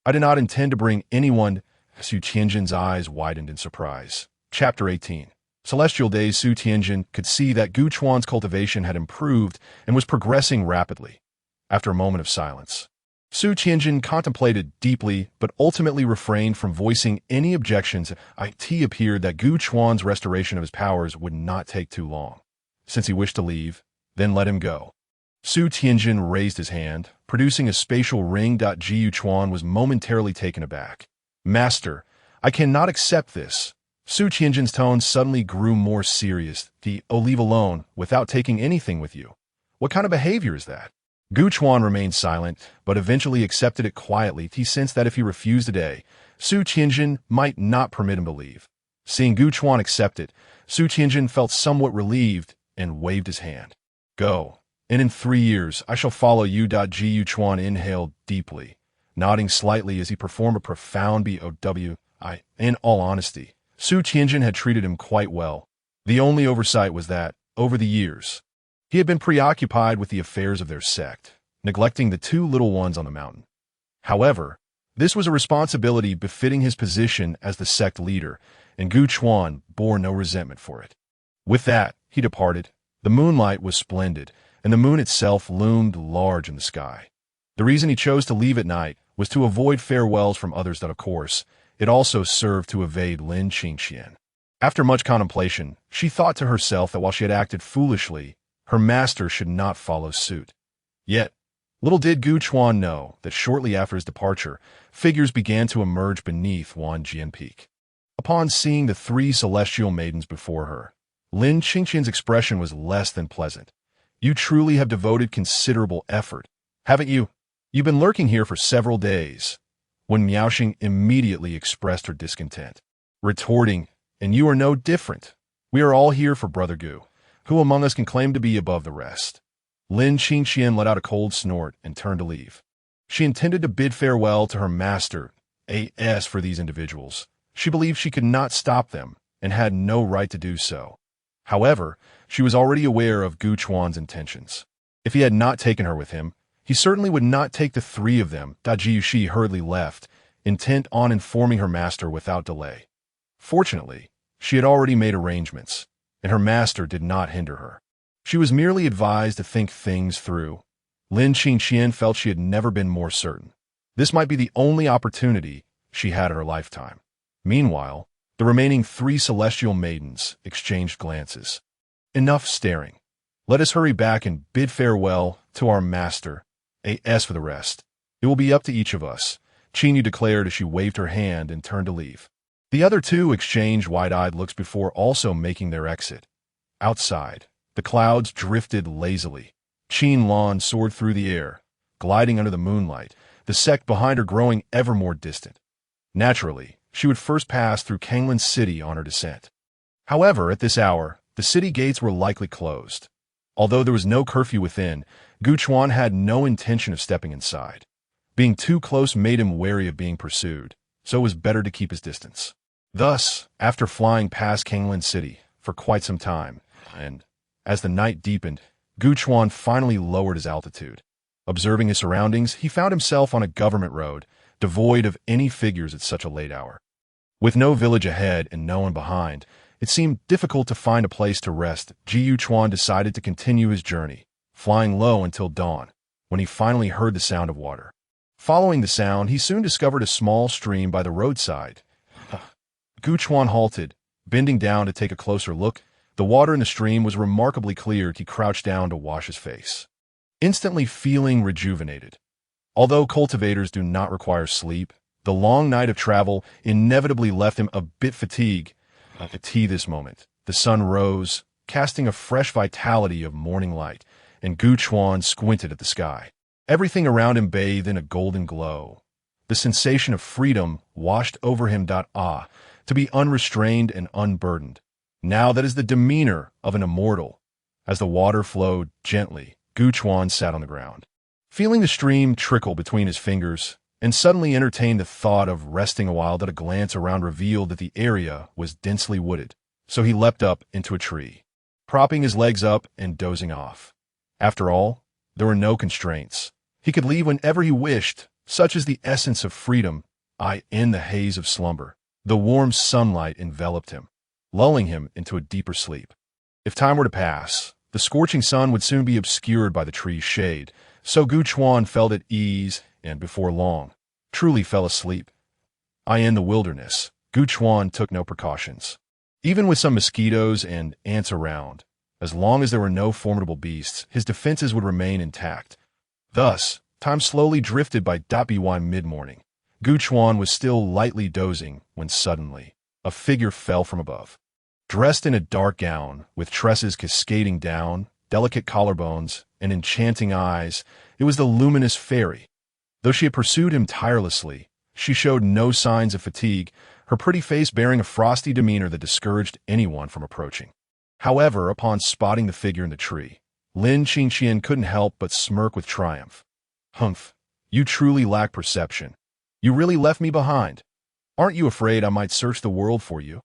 Speaker 1: I did not intend to bring anyone. Su Tianjin's eyes widened in surprise. Chapter 18. Celestial days. Su Tianjin could see that Gu Chuan's cultivation had improved and was progressing rapidly. After a moment of silence, Su Tianjin contemplated deeply but ultimately refrained from voicing any objections. It appeared that Gu Chuan's restoration of his powers would not take too long. Since he wished to leave, then let him go. Su Tianjin raised his hand, producing a spatial ring. Ji Chuan was momentarily taken aback. Master, I cannot accept this. Su Tianjin's tone suddenly grew more serious. Leave alone, without taking anything with you. What kind of behavior is that? Gu Chuan remained silent, but eventually accepted it quietly. He sensed that if he refused today, Su Tianjin might not permit him to leave. Seeing Gu Chuan accept it, Su Tianjin felt somewhat relieved and waved his hand. Go, and in 3 years I shall follow you. Ji Chuan inhaled deeply, nodding slightly as he performed a profound bow. In all honesty, Su Tianjin had treated him quite well. The only oversight was that, over the years, he had been preoccupied with the affairs of their sect, neglecting the 2 little ones on the mountain. However, This was a responsibility befitting his position as the sect leader, and Gu Chuan bore no resentment for it. With that, he departed. The moonlight was splendid, and the moon itself loomed large in the sky. The reason he chose to leave at night was to avoid farewells from others that, of course, it also served to evade Lin Qingxian. After much contemplation, she thought to herself that while she had acted foolishly, her master should not follow suit. Yet, little did Gu Chuan know that shortly after his departure, figures began to emerge beneath Wanjian Peak. Upon seeing the three celestial maidens before her, Lin Qingxian's expression was less than pleasant. "You truly have devoted considerable effort, haven't you? You've been lurking here for several days." When Miaoxing immediately expressed her discontent, retorting, "And you are no different. We are all here for Brother Gu. Who among us can claim to be above the rest?" Lin Qingxian let out a cold snort and turned to leave. She intended to bid farewell to her master, as for these individuals. She believed she could not stop them and had no right to do so. However, she was already aware of Gu Chuan's intentions. If he had not taken her with him, he certainly would not take the three of them. Jiushi hurriedly left, intent on informing her master without delay. Fortunately, she had already made arrangements, and her master did not hinder her. She was merely advised to think things through. Lin Qingxian felt she had never been more certain. This might be the only opportunity she had in her lifetime. Meanwhile, the remaining three celestial maidens exchanged glances. "Enough staring. Let us hurry back and bid farewell to our master. As for the rest, it will be up to each of us," Qingyu declared as she waved her hand and turned to leave. The other two exchanged wide-eyed looks before also making their exit. Outside, the clouds drifted lazily. Qin Lan soared through the air, gliding under the moonlight, the sect behind her growing ever more distant. Naturally, she would first pass through Kanglan City on her descent. However, at this hour, the city gates were likely closed. Although there was no curfew within, Gu Chuan had no intention of stepping inside. Being too close made him wary of being pursued, so it was better to keep his distance. Thus, after flying past Kanglan City for quite some time, and as the night deepened, Gu Chuan finally lowered his altitude. Observing his surroundings, he found himself on a government road, devoid of any figures at such a late hour. With no village ahead and no one behind, it seemed difficult to find a place to rest. Jiu Chuan decided to continue his journey, flying low until dawn, when he finally heard the sound of water. Following the sound, he soon discovered a small stream by the roadside. Gu Chuan halted, bending down to take a closer look. The water in the stream was remarkably clear. He crouched down to wash his face, instantly feeling rejuvenated. Although cultivators do not require sleep, the long night of travel inevitably left him a bit fatigued. At this moment, the sun rose, casting a fresh vitality of morning light, and Gu Chuan squinted at the sky. Everything around him bathed in a golden glow. The sensation of freedom washed over him. To be unrestrained and unburdened. Now that is the demeanor of an immortal. As the water flowed gently, Gu Chuan sat on the ground, feeling the stream trickle between his fingers, and suddenly entertained the thought of resting a while. That a glance around revealed that the area was densely wooded, so he leapt up into a tree, propping his legs up and dozing off. After all, there were no constraints. He could leave whenever he wished. Such is the essence of freedom. In the haze of slumber, the warm sunlight enveloped him, lulling him into a deeper sleep. If time were to pass, the scorching sun would soon be obscured by the tree's shade, so Gu Chuan felt at ease and, before long, truly fell asleep. In the wilderness, Gu Chuan took no precautions. Even with some mosquitoes and ants around, as long as there were no formidable beasts, his defenses would remain intact. Thus, time slowly drifted by. By mid-morning, Gu Chuan was still lightly dozing when suddenly a figure fell from above. Dressed in a dark gown, with tresses cascading down, delicate collarbones, and enchanting eyes, it was the luminous fairy. Though she had pursued him tirelessly, she showed no signs of fatigue, her pretty face bearing a frosty demeanor that discouraged anyone from approaching. However, upon spotting the figure in the tree, Lin Qingxian couldn't help but smirk with triumph. "Humph, you truly lack perception. You really left me behind. Aren't you afraid I might search the world for you?"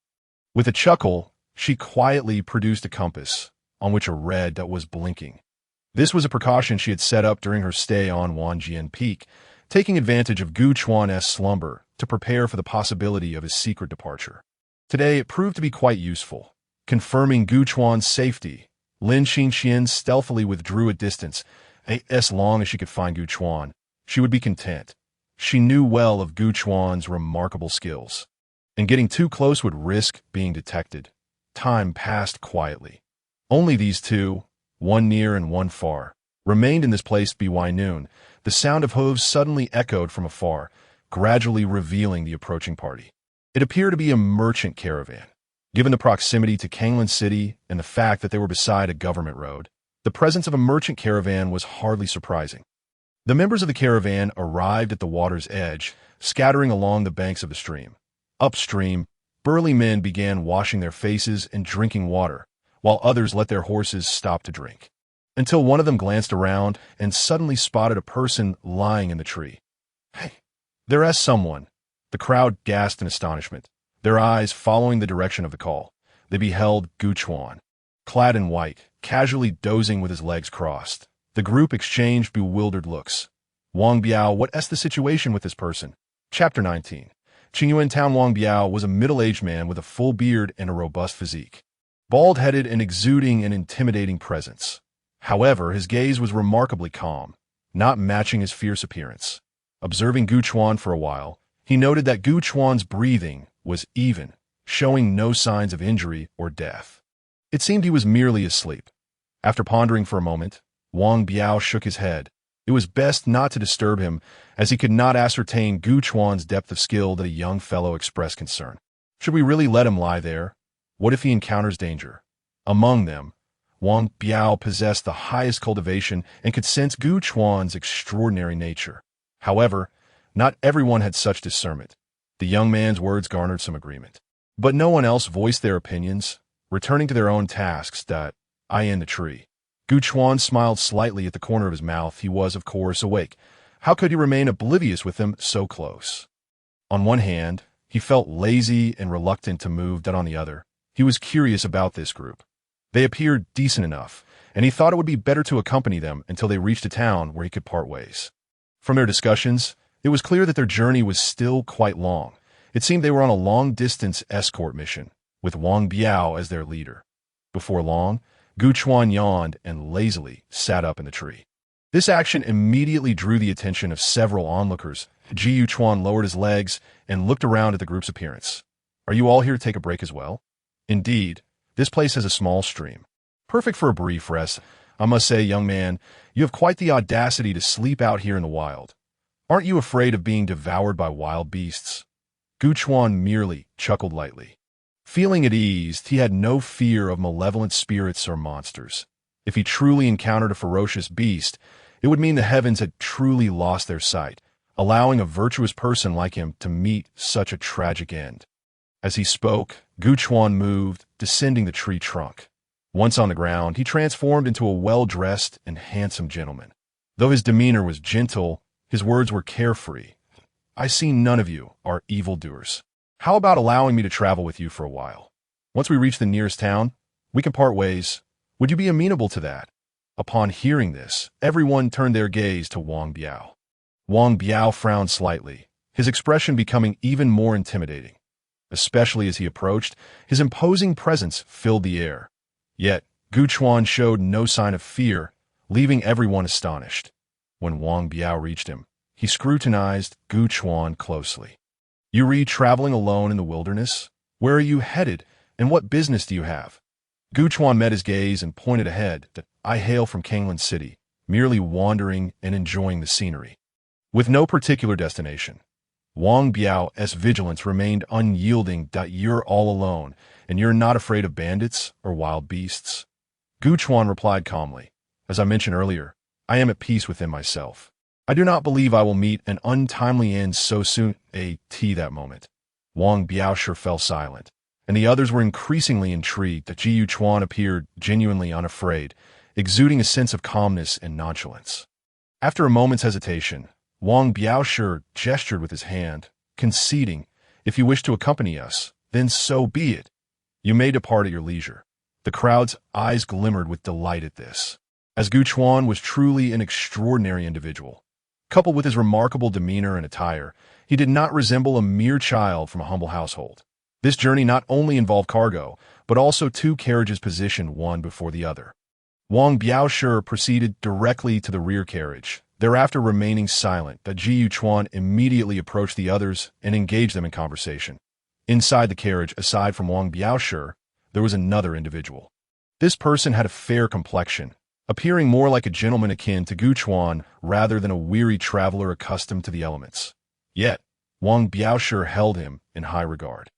Speaker 1: With a chuckle, she quietly produced a compass, on which a red dot was blinking. This was a precaution she had set up during her stay on Wanjian Peak, taking advantage of Gu Chuan's slumber to prepare for the possibility of his secret departure. Today, it proved to be quite useful. Confirming Gu Chuan's safety, Lin Xinxian stealthily withdrew a distance. As long as she could find Gu Chuan, she would be content. She knew well of Gu Chuan's remarkable skills, and getting too close would risk being detected. Time passed quietly. Only these two, one near and one far, remained in this place by noon. The sound of hooves suddenly echoed from afar, gradually revealing the approaching party. It appeared to be a merchant caravan. Given the proximity to Kanglan City and the fact that they were beside a government road, the presence of a merchant caravan was hardly surprising. The members of the caravan arrived at the water's edge, scattering along the banks of the stream. Upstream, burly men began washing their faces and drinking water, while others let their horses stop to drink, until one of them glanced around and suddenly spotted a person lying in the tree. "Hey, there's someone." The crowd gasped in astonishment, their eyes following the direction of the call. They beheld Gu Chuan, clad in white, casually dozing with his legs crossed. The group exchanged bewildered looks. Wang Biao, what's the situation with this person? Chapter 19. Qingyuan Town. Wang Biao was a middle-aged man with a full beard and a robust physique, bald-headed and exuding an intimidating presence. However, his gaze was remarkably calm, not matching his fierce appearance. Observing Gu Chuan for a while, he noted that Gu Chuan's breathing was even, showing no signs of injury or death. It seemed he was merely asleep. After pondering for a moment, Wang Biao shook his head. It was best not to disturb him, as he could not ascertain Gu Chuan's depth of skill that a young fellow expressed concern. Should we really let him lie there? What if he encounters danger? Among them, Wang Biao possessed the highest cultivation and could sense Gu Chuan's extraordinary nature. However, not everyone had such discernment. The young man's words garnered some agreement, but no one else voiced their opinions, returning to their own tasks. In the tree. Gu Chuan smiled slightly at the corner of his mouth. He was, of course, awake. How could he remain oblivious with them so close? On one hand, he felt lazy and reluctant to move. On the other, he was curious about this group. They appeared decent enough, and he thought it would be better to accompany them until they reached a town where he could part ways. From their discussions, it was clear that their journey was still quite long. It seemed they were on a long-distance escort mission, with Wang Biao as their leader. Before long, Gu Chuan yawned and lazily sat up in the tree. This action immediately drew the attention of several onlookers. Ji Chuan lowered his legs and looked around at the group's appearance. "Are you all here to take a break as well?" "Indeed, this place has a small stream. Perfect for a brief rest. I must say, young man, you have quite the audacity to sleep out here in the wild. Aren't you afraid of being devoured by wild beasts?" Gu Chuan merely chuckled lightly. Feeling at ease, he had no fear of malevolent spirits or monsters. If he truly encountered a ferocious beast, it would mean the heavens had truly lost their sight, allowing a virtuous person like him to meet such a tragic end. As he spoke, Gu Chuan moved, descending the tree trunk. Once on the ground, he transformed into a well-dressed and handsome gentleman. Though his demeanor was gentle, his words were carefree. "I see none of you are evildoers. How about allowing me to travel with you for a while? Once we reach the nearest town, we can part ways. Would you be amenable to that?" Upon hearing this, everyone turned their gaze to Wang Biao. Wang Biao frowned slightly, his expression becoming even more intimidating. Especially as he approached, his imposing presence filled the air. Yet, Gu Chuan showed no sign of fear, leaving everyone astonished. When Wang Biao reached him, he scrutinized Gu Chuan closely. "You read traveling alone in the wilderness? Where are you headed, and what business do you have?" Gu Chuan met his gaze and pointed ahead. "I hail from Kanglan City, merely wandering and enjoying the scenery." With no particular destination, Wang Biao's vigilance remained unyielding. "You're all alone, and you're not afraid of bandits or wild beasts?" Gu Chuan replied calmly. "As I mentioned earlier, I am at peace within myself. I do not believe I will meet an untimely end so soon." That moment, Wang Biao fell silent, and the others were increasingly intrigued. Ji Chuan appeared genuinely unafraid, exuding a sense of calmness and nonchalance. After a moment's hesitation, Wang Biao gestured with his hand, conceding, "If you wish to accompany us, then so be it. You may depart at your leisure." The crowd's eyes glimmered with delight at this, as Gu Chuan was truly an extraordinary individual. Coupled with his remarkable demeanor and attire, he did not resemble a mere child from a humble household. This journey not only involved cargo, but also two carriages positioned one before the other. Wang Biaoshi proceeded directly to the rear carriage, thereafter remaining silent. That Ji Yuchuan immediately approached the others and engaged them in conversation. Inside the carriage, aside from Wang Biaoshi, there was another individual. This person had a fair complexion, appearing more like a gentleman akin to Gu Chuan rather than a weary traveler accustomed to the elements. Yet, Wang Biaoshi held him in high regard.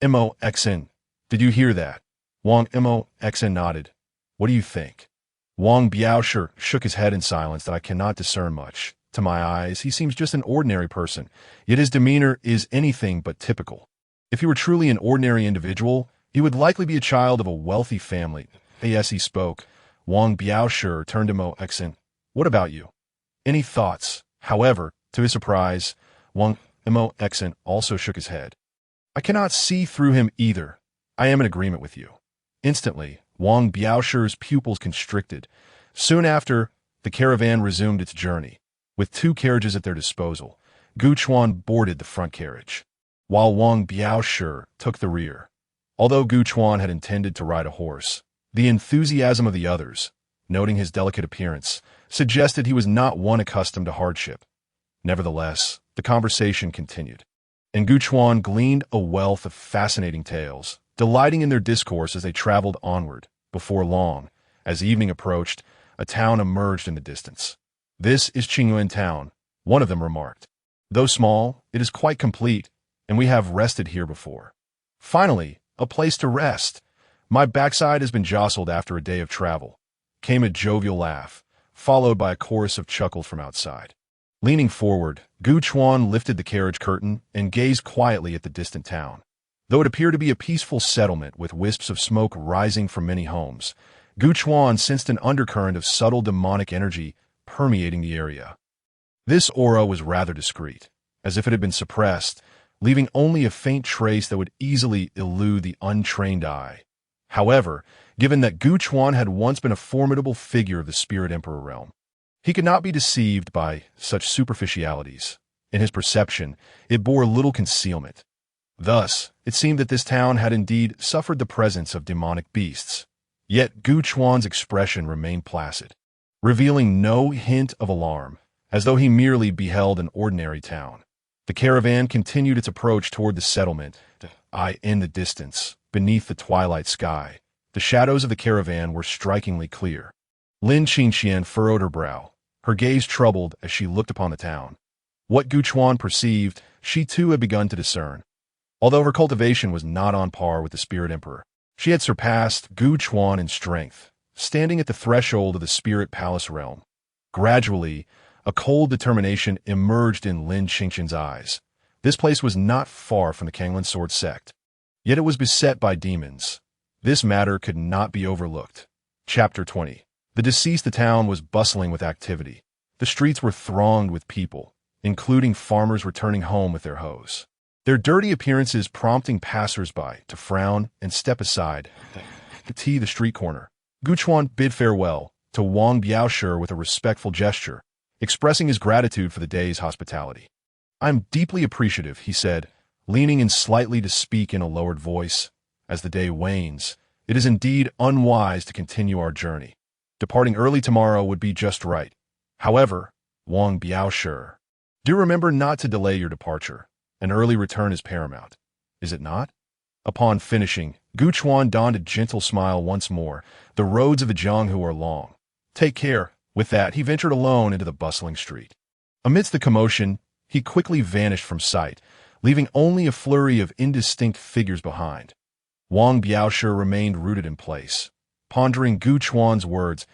Speaker 1: Mo Xen, did you hear that? Wang Mo Xen nodded. What do you think? Wang Biaoshi shook his head in silence. That I cannot discern much. To my eyes, he seems just an ordinary person, yet his demeanor is anything but typical. If he were truly an ordinary individual, he would likely be a child of a wealthy family. As he spoke, Wang Biaoshi turned to Mo Xen. What about you? Any thoughts? However, to his surprise, Wang Mo Xen also shook his head. I cannot see through him either. I am in agreement with you. Instantly, Wang Biaoshi's pupils constricted. Soon after, the caravan resumed its journey. With two carriages at their disposal, Gu Chuan boarded the front carriage, while Wang Biaoshi took the rear. Although Gu Chuan had intended to ride a horse, the enthusiasm of the others, noting his delicate appearance, suggested he was not one accustomed to hardship. Nevertheless, the conversation continued, and Gu Chuan gleaned a wealth of fascinating tales, delighting in their discourse as they traveled onward. Before long, as evening approached, a town emerged in the distance. This is Qingyuan Town, one of them remarked. Though small, it is quite complete, and we have rested here before. Finally, a place to rest. My backside has been jostled after a day of travel. Came a jovial laugh, followed by a chorus of chuckles from outside. Leaning forward, Gu Chuan lifted the carriage curtain and gazed quietly at the distant town. Though it appeared to be a peaceful settlement with wisps of smoke rising from many homes, Gu Chuan sensed an undercurrent of subtle demonic energy permeating the area. This aura was rather discreet, as if it had been suppressed, leaving only a faint trace that would easily elude the untrained eye. However, given that Gu Chuan had once been a formidable figure of the Spirit Emperor realm, he could not be deceived by such superficialities. In his perception, it bore little concealment. Thus, it seemed that this town had indeed suffered the presence of demonic beasts. Yet Gu Chuan's expression remained placid, revealing no hint of alarm, as though he merely beheld an ordinary town. The caravan continued its approach toward the settlement. In the distance, beneath the twilight sky, the shadows of the caravan were strikingly clear. Lin Qingqian furrowed her brow, her gaze troubled as she looked upon the town. What Gu Chuan perceived, she too had begun to discern. Although her cultivation was not on par with the Spirit Emperor, she had surpassed Gu Chuan in strength, standing at the threshold of the Spirit Palace realm. Gradually, a cold determination emerged in Lin Qingqian's eyes. This place was not far from the Kanglan Sword sect, yet it was beset by demons. This matter could not be overlooked. Chapter 20. The deceased town was bustling with activity. The streets were thronged with people, including farmers returning home with their hoes, their dirty appearances prompting passers-by to frown and step aside to the street corner. Gu Chuan bid farewell to Wang Biaoshi with a respectful gesture, expressing his gratitude for the day's hospitality. "I'm deeply appreciative," he said, leaning in slightly to speak in a lowered voice. "As the day wanes, it is indeed unwise to continue our journey. Departing early tomorrow would be just right. However, Wang Biaoshi, do remember not to delay your departure. An early return is paramount, is it not?" Upon finishing, Gu Chuan donned a gentle smile once more. "The roads of the Jianghu are long. Take care." With that, he ventured alone into the bustling street. Amidst the commotion, he quickly vanished from sight, leaving only a flurry of indistinct figures behind. Wang Biaoshi remained rooted in place, pondering Gu Chuan's words,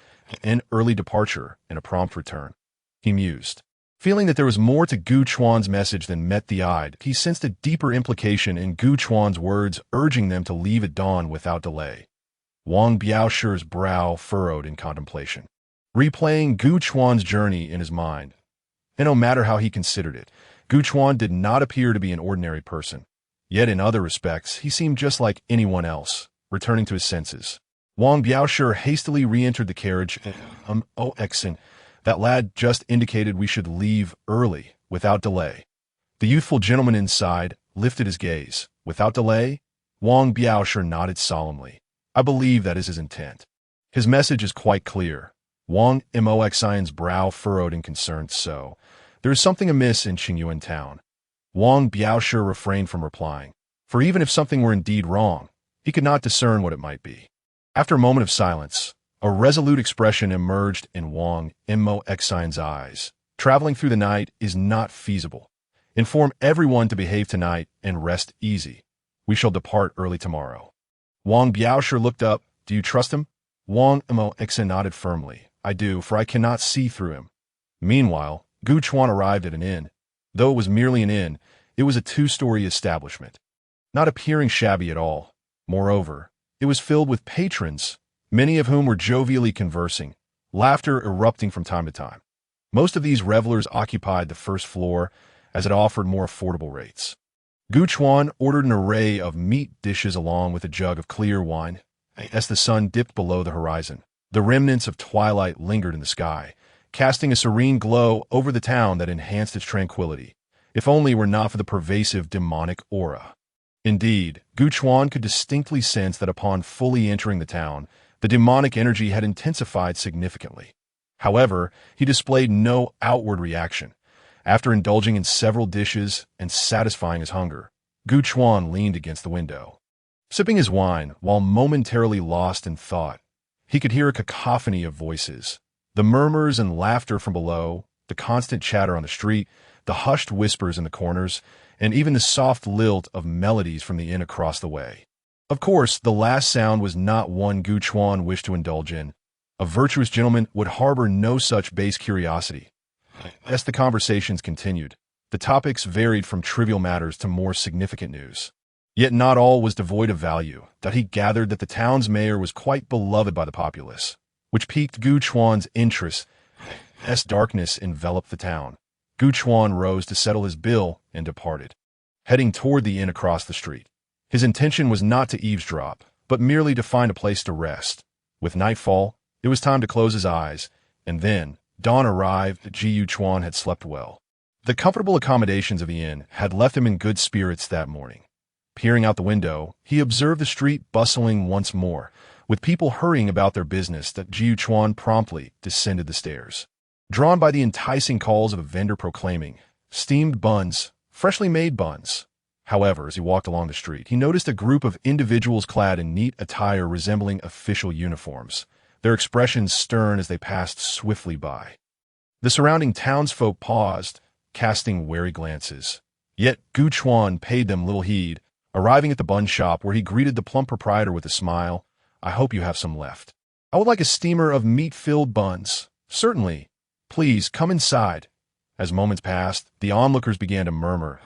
Speaker 1: an early departure and a prompt return. He mused. Feeling that there was more to Gu Chuan's message than met the eye, he sensed a deeper implication in Gu Chuan's words, urging them to leave at dawn without delay. Wang Biaoshi's brow furrowed in contemplation, replaying Gu Chuan's journey in his mind. And no matter how he considered it, Gu Chuan did not appear to be an ordinary person. Yet in other respects, he seemed just like anyone else, returning to his senses. Wang Biaoshi hastily re-entered the carriage. Xen, That lad just indicated we should leave early, without delay. The youthful gentleman inside lifted his gaze. Without delay? Wang Biaosher nodded solemnly. I believe that is his intent. His message is quite clear. Wang Moxian's brow furrowed in concern. So, there is something amiss in Qingyuan town. Wang Biaosher refrained from replying, for even if something were indeed wrong, he could not discern what it might be. After a moment of silence, a resolute expression emerged in Wang Moxian's eyes. Traveling through the night is not feasible. Inform everyone to behave tonight and rest easy. We shall depart early tomorrow. Wang Biaosher looked up. Do you trust him? Wang Moxian nodded firmly. I do, for I cannot see through him. Meanwhile, Gu Chuan arrived at an inn. Though it was merely an inn, it was a two-story establishment, not appearing shabby at all. Moreover, it was filled with patrons, many of whom were jovially conversing, laughter erupting from time to time. Most of these revelers occupied the first floor, as it offered more affordable rates. Gu Chuan ordered an array of meat dishes along with a jug of clear wine. As the sun dipped below the horizon, the remnants of twilight lingered in the sky, casting a serene glow over the town that enhanced its tranquility, if only it were not for the pervasive demonic aura. Indeed, Gu Chuan could distinctly sense that upon fully entering the town, the demonic energy had intensified significantly. However, he displayed no outward reaction. After indulging in several dishes and satisfying his hunger, Gu Chuan leaned against the window. Sipping his wine, while momentarily lost in thought, he could hear a cacophony of voices. The murmurs and laughter from below, the constant chatter on the street, the hushed whispers in the corners, and even the soft lilt of melodies from the inn across the way. Of course, the last sound was not one Gu Chuan wished to indulge in. A virtuous gentleman would harbor no such base curiosity. As the conversations continued, the topics varied from trivial matters to more significant news. Yet not all was devoid of value, that he gathered that the town's mayor was quite beloved by the populace, which piqued Gu Chuan's interest. As darkness enveloped the town, Gu Chuan rose to settle his bill and departed, heading toward the inn across the street. His intention was not to eavesdrop, but merely to find a place to rest. With nightfall, it was time to close his eyes, and then dawn arrived. Gu Chuan had slept well. The comfortable accommodations of the inn had left him in good spirits that morning. Peering out the window, he observed the street bustling once more, with people hurrying about their business. That Gu Chuan promptly descended the stairs. Drawn by the enticing calls of a vendor proclaiming steamed buns, freshly made buns. However, as he walked along the street, he noticed a group of individuals clad in neat attire resembling official uniforms, their expressions stern as they passed swiftly by. The surrounding townsfolk paused, casting wary glances. Yet Gu Chuan paid them little heed, arriving at the bun shop where he greeted the plump proprietor with a smile. I hope you have some left. I would like a steamer of meat-filled buns. Certainly. Please, come inside. As moments passed, the onlookers began to murmur.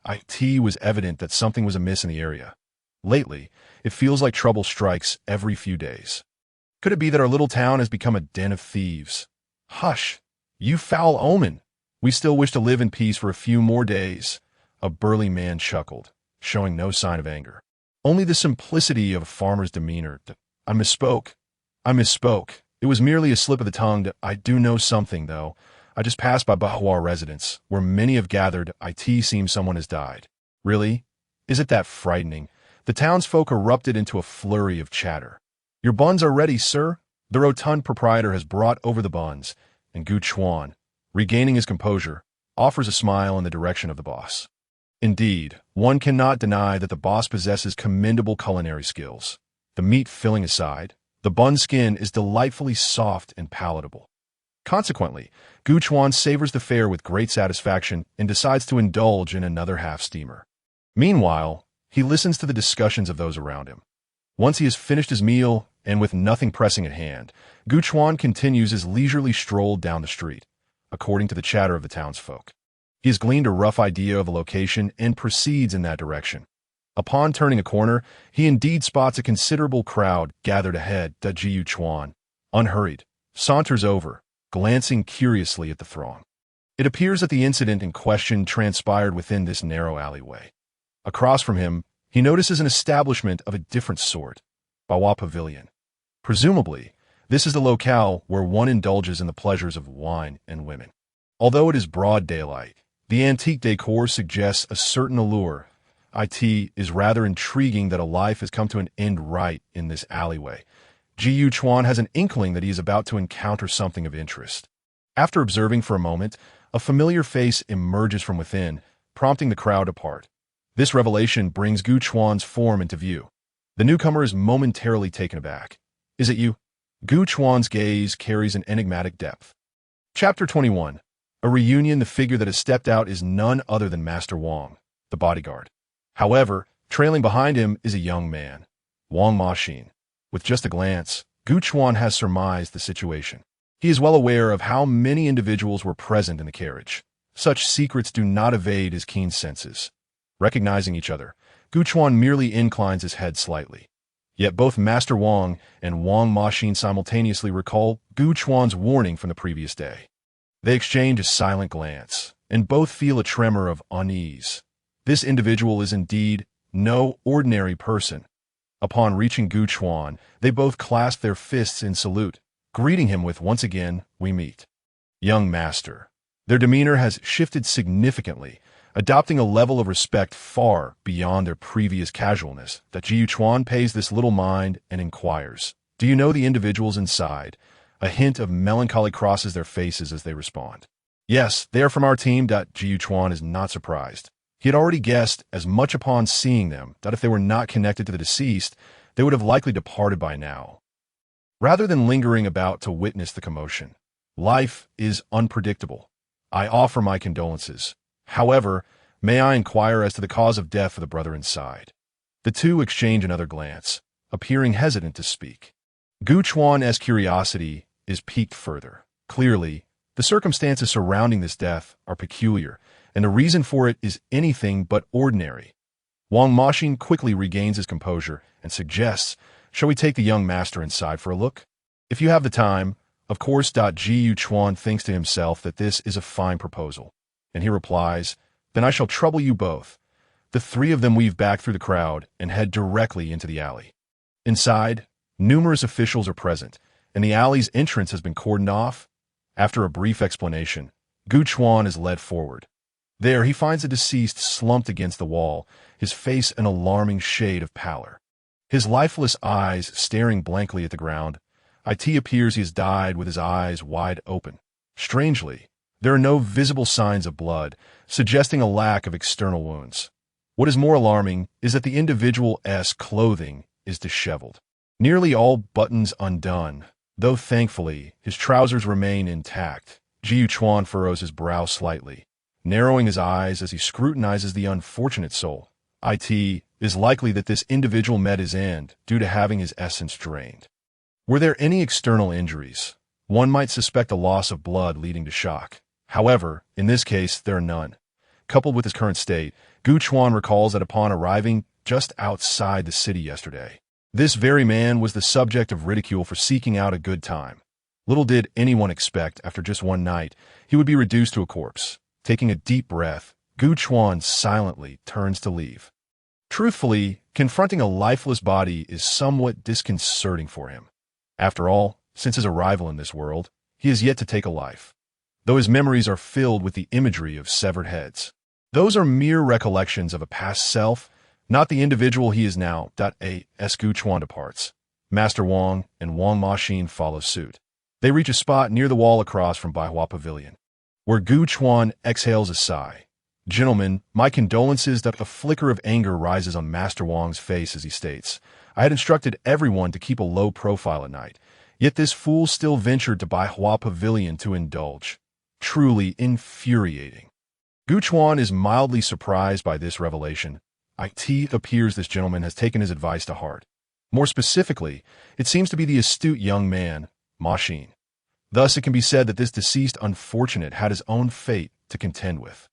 Speaker 1: It was evident that something was amiss in the area. Lately, it feels like trouble strikes every few days. Could it be that our little town has become a den of thieves? Hush! You foul omen! We still wish to live in peace for a few more days. A burly man chuckled, showing no sign of anger. Only the simplicity of a farmer's demeanor. I misspoke. It was merely a slip of the tongue. I do know something, though. I just passed by Bahua residence, where many have gathered. It seems someone has died. Really? Is it that frightening? The townsfolk erupted into a flurry of chatter. Your buns are ready, sir. The rotund proprietor has brought over the buns, and Gu Chuan, regaining his composure, offers a smile in the direction of the boss. Indeed, one cannot deny that the boss possesses commendable culinary skills. The meat filling aside, the bun skin is delightfully soft and palatable. Consequently, Gu Chuan savors the fare with great satisfaction and decides to indulge in another half-steamer. Meanwhile, he listens to the discussions of those around him. Once he has finished his meal, and with nothing pressing at hand, Gu Chuan continues his leisurely stroll down the street, according to the chatter of the townsfolk. He has gleaned a rough idea of a location and proceeds in that direction. Upon turning a corner, he indeed spots a considerable crowd gathered ahead. Gu Chuan, unhurried, saunters over, glancing curiously at the throng. It appears that the incident in question transpired within this narrow alleyway. Across from him, he notices an establishment of a different sort, Bahua Pavilion. Presumably, This is the locale where one indulges in the pleasures of wine and women. Although it is broad daylight, the antique decor suggests a certain allure. It is rather intriguing that a life has come to an end right in this alleyway. Ji Chuan has an inkling that he is about to encounter something of interest. After observing for a moment, a familiar face emerges from within, prompting the crowd apart. This revelation brings Gu Chuan's form into view. The newcomer is momentarily taken aback. Is it you? Gu Chuan's gaze carries an enigmatic depth. Chapter 21. A reunion. The figure that has stepped out is none other than Master Wang, the bodyguard. However, trailing behind him is a young man, Wang Maxin. With just a glance, Gu Chuan has surmised the situation. He is well aware of how many individuals were present in the carriage. Such secrets do not evade his keen senses. Recognizing each other, Gu Chuan merely inclines his head slightly. Yet both Master Wang and Wang Maxin simultaneously recall Gu Chuan's warning from the previous day. They exchange a silent glance, and both feel a tremor of unease. This individual is indeed no ordinary person. Upon reaching Gu Chuan, they both clasp their fists in salute, greeting him with, "Once again, we meet." Young master. Their demeanor has shifted significantly, adopting a level of respect far beyond their previous casualness that Ji Chuan pays this little mind and inquires, "Do you know the individuals inside?" A hint of melancholy crosses their faces as they respond. "Yes, they are from our team." Ji Chuan is not surprised. He had already guessed as much upon seeing them that if they were not connected to the deceased, they would have likely departed by now. Rather than lingering about to witness the commotion, life is unpredictable. I offer my condolences. However, may I inquire as to the cause of death of the brother inside? The two exchange another glance, appearing hesitant to speak. Gu Chuan's curiosity is piqued further. Clearly, the circumstances surrounding this death are peculiar, and the reason for it is anything but ordinary. Wang Maxin quickly regains his composure and suggests, "Shall we take the young master inside for a look?" "If you have the time, of course." Ji Chuan thinks to himself that this is a fine proposal, and he replies, "Then I shall trouble you both." The three of them weave back through the crowd and head directly into the alley. Inside, numerous officials are present, and the alley's entrance has been cordoned off. After a brief explanation, Gu Chuan is led forward. There he finds the deceased slumped against the wall, his face an alarming shade of pallor. His lifeless eyes staring blankly at the ground. It appears he has died with his eyes wide open. Strangely, there are no visible signs of blood, suggesting a lack of external wounds. What is more alarming is that the individual's clothing is disheveled. Nearly all buttons undone, though thankfully his trousers remain intact. Ji Chuan furrows his brow slightly, narrowing his eyes as he scrutinizes the unfortunate soul. It is likely that this individual met his end due to having his essence drained. Were there any external injuries, one might suspect a loss of blood leading to shock. However, in this case, there are none. Coupled with his current state, Gu Chuan recalls that upon arriving just outside the city yesterday, this very man was the subject of ridicule for seeking out a good time. Little did anyone expect, after just one night, he would be reduced to a corpse. Taking a deep breath, Gu Chuan silently turns to leave. Truthfully, confronting a lifeless body is somewhat disconcerting for him. After all, since his arrival in this world, he has yet to take a life, though his memories are filled with the imagery of severed heads. Those are mere recollections of a past self, not the individual he is now. As Gu Chuan departs, Master Wang and Wang Maxin follow suit. They reach a spot near the wall across from Baihua Pavilion, where Gu Chuan exhales a sigh. "Gentlemen, my condolences." A flicker of anger rises on Master Wang's face as he states, "I had instructed everyone to keep a low profile at night, yet this fool still ventured to Baihua Pavilion to indulge. Truly infuriating." Gu Chuan is mildly surprised by this revelation. It appears this gentleman has taken his advice to heart. More specifically, it seems to be the astute young man, Maxin. Thus, it can be said that this deceased unfortunate had his own fate to contend with.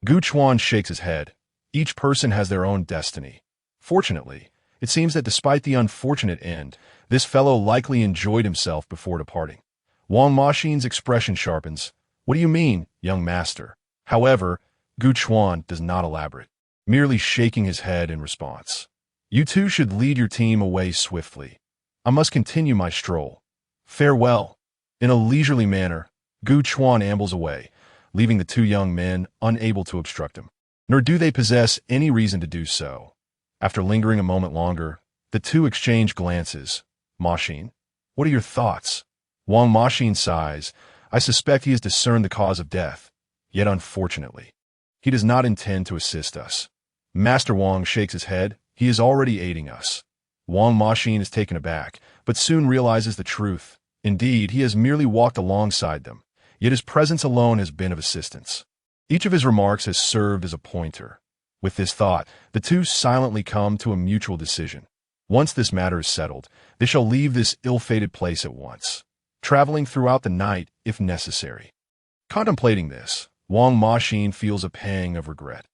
Speaker 1: Gu Chuan shakes his head. Each person has their own destiny. Fortunately, it seems that despite the unfortunate end, this fellow likely enjoyed himself before departing. Wang Maxin's expression sharpens. "What do you mean, young master?" However, Gu Chuan does not elaborate, merely shaking his head in response. "You two should lead your team away swiftly. I must continue my stroll." Farewell. In a leisurely manner, Gu Chuan ambles away, leaving the two young men unable to obstruct him. Nor do they possess any reason to do so. After lingering a moment longer, the two exchange glances. Ma Xin, what are your thoughts? Wang Ma Xin sighs. I suspect he has discerned the cause of death. Yet unfortunately, he does not intend to assist us. Master Wang shakes his head. He is already aiding us. Wang Ma Xin is taken aback, but soon realizes the truth. Indeed, he has merely walked alongside them, yet his presence alone has been of assistance. Each of his remarks has served as a pointer. With this thought, the two silently come to a mutual decision. Once this matter is settled, they shall leave this ill-fated place at once, traveling throughout the night if necessary. Contemplating this, Wang Ma Xin feels a pang of regret.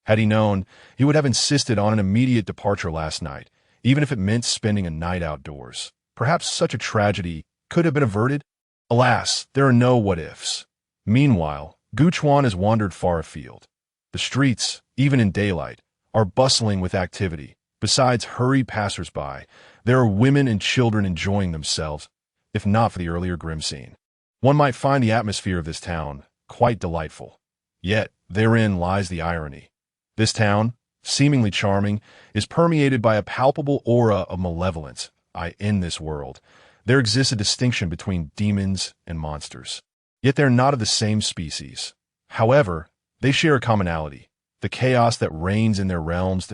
Speaker 1: Had he known, he would have insisted on an immediate departure last night, even if it meant spending a night outdoors. Perhaps such a tragedy could have been averted. Alas, there are no what-ifs. Meanwhile, Gu Chuan has wandered far afield. The streets, even in daylight, are bustling with activity. Besides hurried passers-by, there are women and children enjoying themselves, if not for the earlier grim scene. One might find the atmosphere of this town quite delightful. Yet, therein lies the irony. This town, seemingly charming, is permeated by a palpable aura of malevolence. In this world, there exists a distinction between demons and monsters. Yet they're not of the same species. However, they share a commonality, the chaos that reigns in their realms,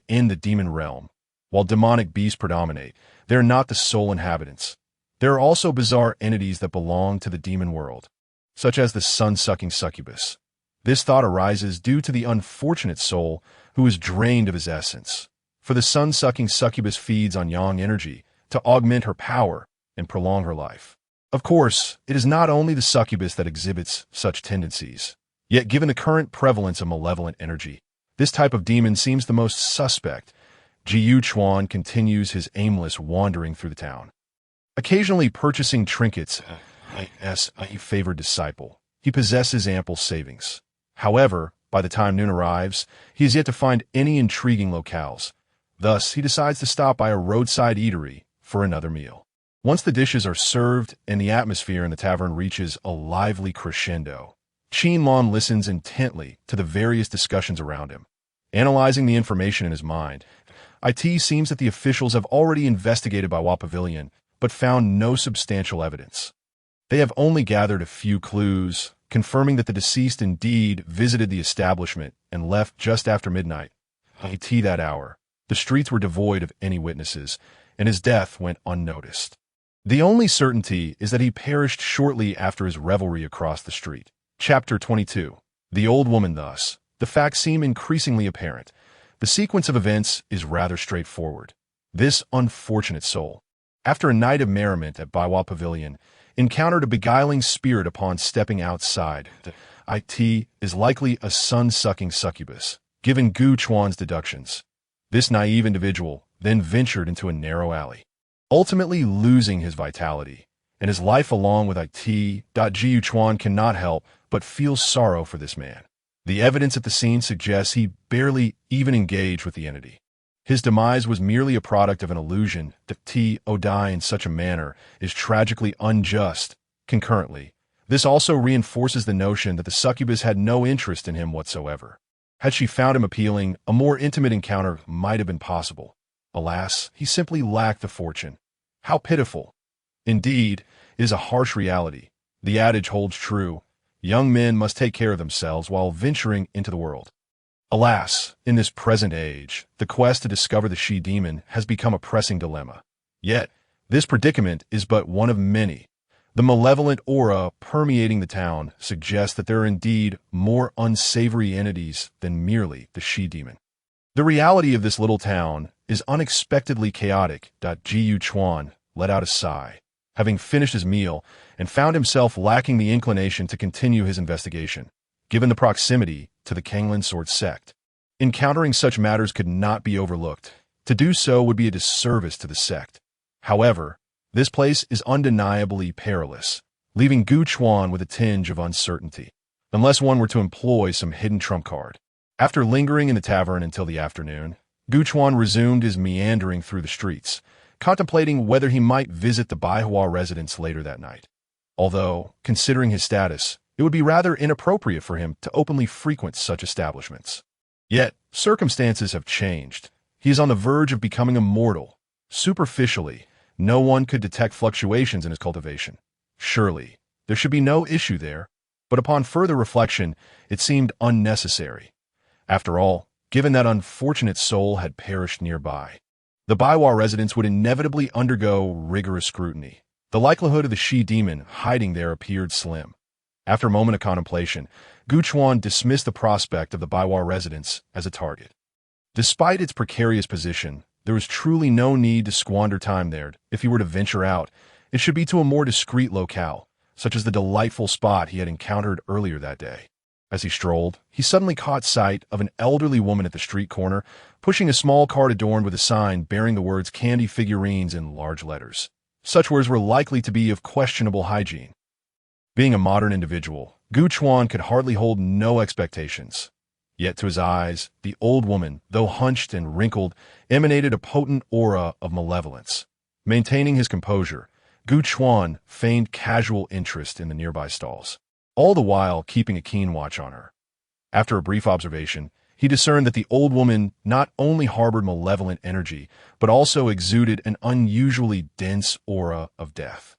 Speaker 1: in the demon realm. While demonic beasts predominate, they are not the sole inhabitants. There are also bizarre entities that belong to the demon world, such as the sun-sucking succubus. This thought arises due to the unfortunate soul who is drained of his essence. For the sun-sucking succubus feeds on yang energy to augment her power and prolong her life. Of course, it is not only the succubus that exhibits such tendencies. Yet given the current prevalence of malevolent energy, this type of demon seems the most suspect. Jiu Chuan continues his aimless wandering through the town, occasionally purchasing trinkets as a favored disciple. He possesses ample savings. However, by the time noon arrives, he is yet to find any intriguing locales. Thus, he decides to stop by a roadside eatery for another meal. Once the dishes are served and the atmosphere in the tavern reaches a lively crescendo, Qin Lan listens intently to the various discussions around him. Analyzing the information in his mind, it seems that the officials have already investigated Baiwa Pavilion, but found no substantial evidence. They have only gathered a few clues, confirming that the deceased indeed visited the establishment and left just after midnight. That hour, the streets were devoid of any witnesses, and his death went unnoticed. The only certainty is that he perished shortly after his revelry across the street. Chapter 22. The old woman thus. The facts seem increasingly apparent. The sequence of events is rather straightforward. This unfortunate soul, after a night of merriment at Baiwa Pavilion, encountered a beguiling spirit upon stepping outside. It is likely a sun-sucking succubus, given Gu Chuan's deductions. This naive individual then ventured into a narrow alley, ultimately losing his vitality, and his life along with it. Jiu Chuan cannot help but feel sorrow for this man. The evidence at the scene suggests he barely even engaged with the entity. His demise was merely a product of an illusion. To die in such a manner is tragically unjust. Concurrently, this also reinforces the notion that the succubus had no interest in him whatsoever. Had she found him appealing, a more intimate encounter might have been possible. Alas, he simply lacked the fortune. How pitiful! Indeed, it is a harsh reality. The adage holds true. Young men must take care of themselves while venturing into the world. Alas, in this present age, the quest to discover the she-demon has become a pressing dilemma. Yet, this predicament is but one of many. The malevolent aura permeating the town suggests that there are indeed more unsavory entities than merely the she-demon. The reality of this little town is unexpectedly chaotic. Jiu Chuan let out a sigh, having finished his meal, and found himself lacking the inclination to continue his investigation, given the proximity to the Kanglan Sword sect. Encountering such matters could not be overlooked. To do so would be a disservice to the sect. However, this place is undeniably perilous, leaving Gu Chuan with a tinge of uncertainty, unless one were to employ some hidden trump card. After lingering in the tavern until the afternoon, Gu Chuan resumed his meandering through the streets, contemplating whether he might visit the Baihua residence later that night. Although, considering his status, it would be rather inappropriate for him to openly frequent such establishments. Yet, circumstances have changed. He is on the verge of becoming immortal. Superficially, no one could detect fluctuations in his cultivation. Surely, there should be no issue there, but upon further reflection, it seemed unnecessary. After all, given that unfortunate soul had perished nearby, the Baiwa residence would inevitably undergo rigorous scrutiny. The likelihood of the she-demon hiding there appeared slim. After a moment of contemplation, Gu Chuan dismissed the prospect of the Baiwa residence as a target. Despite its precarious position, there was truly no need to squander time there. If he were to venture out, it should be to a more discreet locale, such as the delightful spot he had encountered earlier that day. As he strolled, he suddenly caught sight of an elderly woman at the street corner, pushing a small cart adorned with a sign bearing the words candy figurines in large letters. Such words were likely to be of questionable hygiene. Being a modern individual, Gu Chuan could hardly hold no expectations. Yet to his eyes, the old woman, though hunched and wrinkled, emanated a potent aura of malevolence. Maintaining his composure, Gu Chuan feigned casual interest in the nearby stalls, all the while keeping a keen watch on her. After a brief observation, he discerned that the old woman not only harbored malevolent energy, but also exuded an unusually dense aura of death.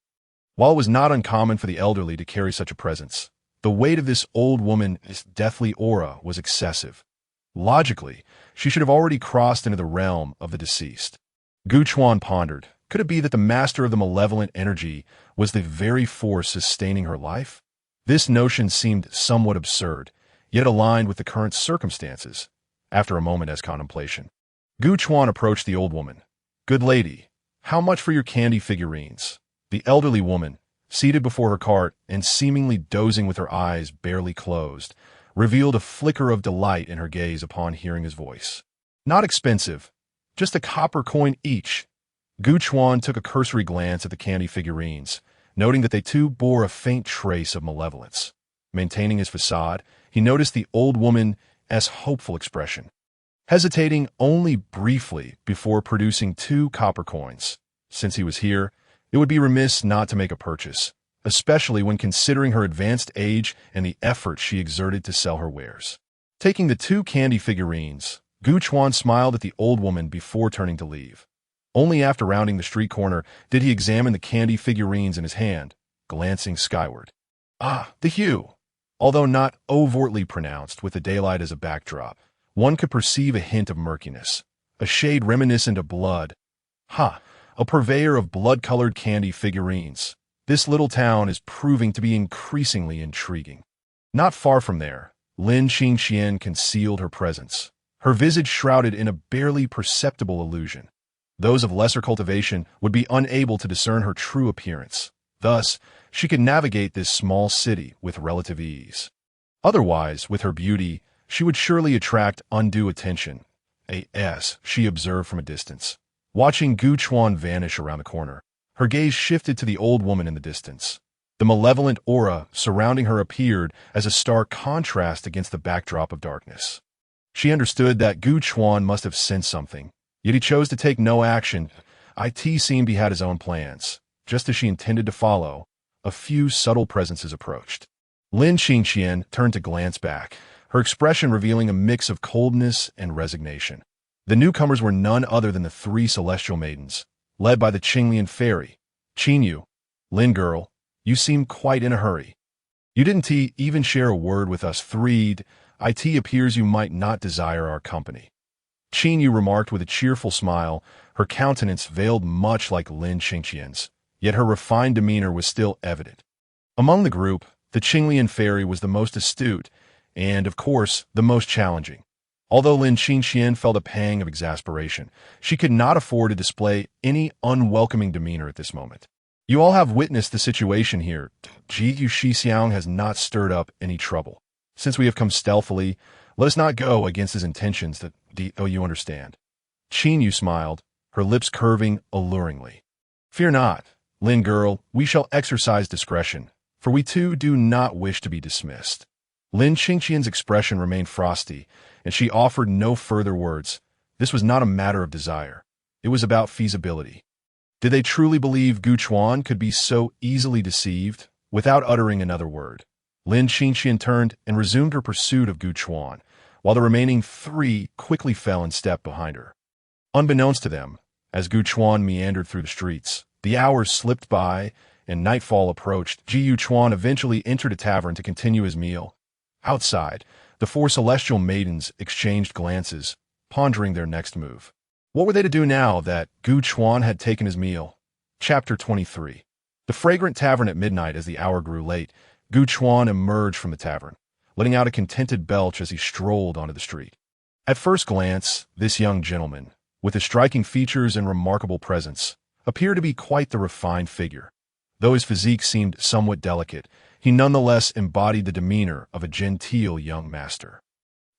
Speaker 1: While it was not uncommon for the elderly to carry such a presence, the weight of this old woman's deathly aura was excessive. Logically, she should have already crossed into the realm of the deceased. Gu Chuan pondered, could it be that the master of the malevolent energy was the very force sustaining her life? This notion seemed somewhat absurd, yet aligned with the current circumstances. After a moment as contemplation, Gu Chuan approached the old woman. "Good lady, how much for your candy figurines?" The elderly woman, seated before her cart and seemingly dozing with her eyes barely closed, revealed a flicker of delight in her gaze upon hearing his voice. "Not expensive, just a copper coin each." Gu Chuan took a cursory glance at the candy figurines, noting that they too bore a faint trace of malevolence. Maintaining his facade, he noticed the old woman's hopeful expression, hesitating only briefly before producing 2 copper coins. Since he was here, it would be remiss not to make a purchase, especially when considering her advanced age and the effort she exerted to sell her wares. Taking the 2 candy figurines, Gu Chuan smiled at the old woman before turning to leave. Only after rounding the street corner did he examine the candy figurines in his hand, glancing skyward. The hue! Although not overtly pronounced with the daylight as a backdrop, one could perceive a hint of murkiness, a shade reminiscent of blood. A purveyor of blood-colored candy figurines. This little town is proving to be increasingly intriguing. Not far from there, Lin Qingxian concealed her presence, her visage shrouded in a barely perceptible illusion. Those of lesser cultivation would be unable to discern her true appearance. Thus, she could navigate this small city with relative ease. Otherwise, with her beauty, she would surely attract undue attention. She observed from a distance. Watching Gu Chuan vanish around the corner, her gaze shifted to the old woman in the distance. The malevolent aura surrounding her appeared as a stark contrast against the backdrop of darkness. She understood that Gu Chuan must have sensed something, yet he chose to take no action. It seemed he had his own plans. Just as she intended to follow, a few subtle presences approached. Lin Qingxian turned to glance back, her expression revealing a mix of coldness and resignation. The newcomers were none other than the 3 celestial maidens, led by the Qinglian fairy. "Qinyu, Lin girl, you seem quite in a hurry. You didn't even share a word with us 3. It appears you might not desire our company." Qinyu remarked with a cheerful smile, her countenance veiled much like Lin Qingxian's, yet her refined demeanor was still evident. Among the group, the Qinglian fairy was the most astute and, of course, the most challenging. Although Lin Qingxian felt a pang of exasperation, she could not afford to display any unwelcoming demeanor at this moment. "You all have witnessed the situation here. Jiyu Shixiang has not stirred up any trouble. Since we have come stealthily, let us not go against his intentions you understand." Qinyu smiled, her lips curving alluringly. "Fear not, Lin girl, we shall exercise discretion, for we too do not wish to be dismissed." Lin Qingxian's expression remained frosty, and she offered no further words. This was not a matter of desire. It was about feasibility. Did they truly believe Gu Chuan could be so easily deceived? Without uttering another word, Lin Qingxian turned and resumed her pursuit of Gu Chuan, while the remaining three quickly fell in step behind her. Unbeknownst to them, as Gu Chuan meandered through the streets, the hours slipped by and nightfall approached. Ji Chuan eventually entered a tavern to continue his meal. Outside, the four celestial maidens exchanged glances, pondering their next move. What were they to do now that Gu Chuan had taken his meal? Chapter 23. The fragrant tavern at midnight. As the hour grew late, Gu Chuan emerged from the tavern, letting out a contented belch as he strolled onto the street. At first glance, this young gentleman, with his striking features and remarkable presence, appeared to be quite the refined figure. Though his physique seemed somewhat delicate, he nonetheless embodied the demeanor of a genteel young master.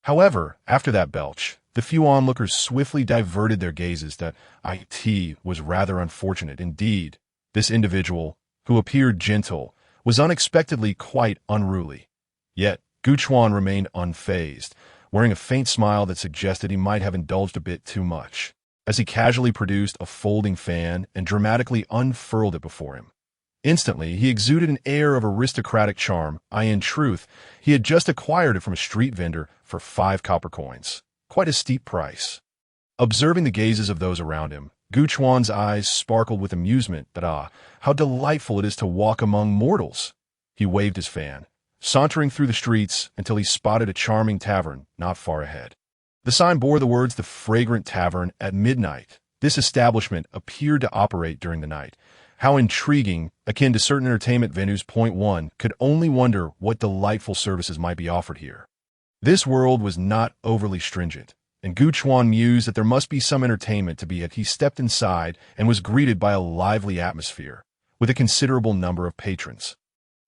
Speaker 1: However, after that belch, the few onlookers swiftly diverted their gazes that it was rather unfortunate indeed. This individual, who appeared gentle, was unexpectedly quite unruly. Yet, Gu Chuan remained unfazed, wearing a faint smile that suggested he might have indulged a bit too much, as he casually produced a folding fan and dramatically unfurled it before him. Instantly, he exuded an air of aristocratic charm. In truth, he had just acquired it from a street vendor for 5 copper coins. Quite a steep price. Observing the gazes of those around him, Gu Chuan's eyes sparkled with amusement that, how delightful it is to walk among mortals. He waved his fan, sauntering through the streets until he spotted a charming tavern not far ahead. The sign bore the words, "The Fragrant Tavern at Midnight." This establishment appeared to operate during the night. How intriguing, akin to certain entertainment venues. Point 1 could only wonder what delightful services might be offered here. This world was not overly stringent, and Gu Chuan mused that there must be some entertainment to be at. He stepped inside and was greeted by a lively atmosphere, with a considerable number of patrons.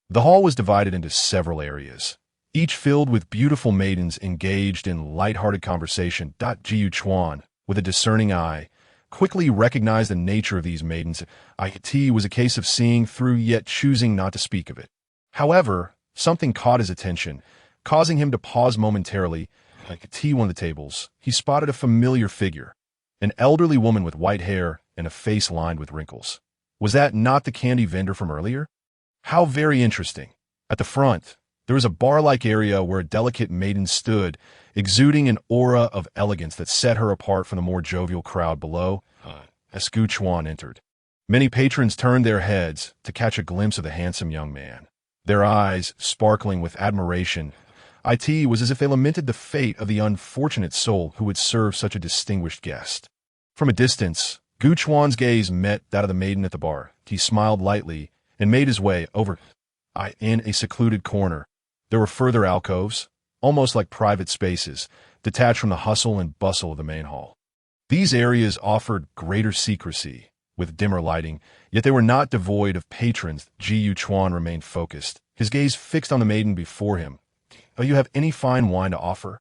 Speaker 1: The hall was divided into several areas, each filled with beautiful maidens engaged in light-hearted conversation. Ji Chuan, with a discerning eye, quickly recognized the nature of these maidens. It was a case of seeing through yet choosing not to speak of it. However, something caught his attention, causing him to pause momentarily. At one of the tables, he spotted a familiar figure, an elderly woman with white hair and a face lined with wrinkles. Was that not the candy vendor from earlier? How very interesting. At the front, there was a bar-like area where a delicate maiden stood, exuding an aura of elegance that set her apart from the more jovial crowd below. As Gu Chuan entered, many patrons turned their heads to catch a glimpse of the handsome young man, their eyes sparkling with admiration. It was as if they lamented the fate of the unfortunate soul who would serve such a distinguished guest. From a distance, Gu Chuan's gaze met that of the maiden at the bar. He smiled lightly and made his way over. In a secluded corner, there were further alcoves, almost like private spaces, detached from the hustle and bustle of the main hall. These areas offered greater secrecy, with dimmer lighting, yet they were not devoid of patrons. Ji Chuan remained focused, his gaze fixed on the maiden before him. "Oh, you have any fine wine to offer?"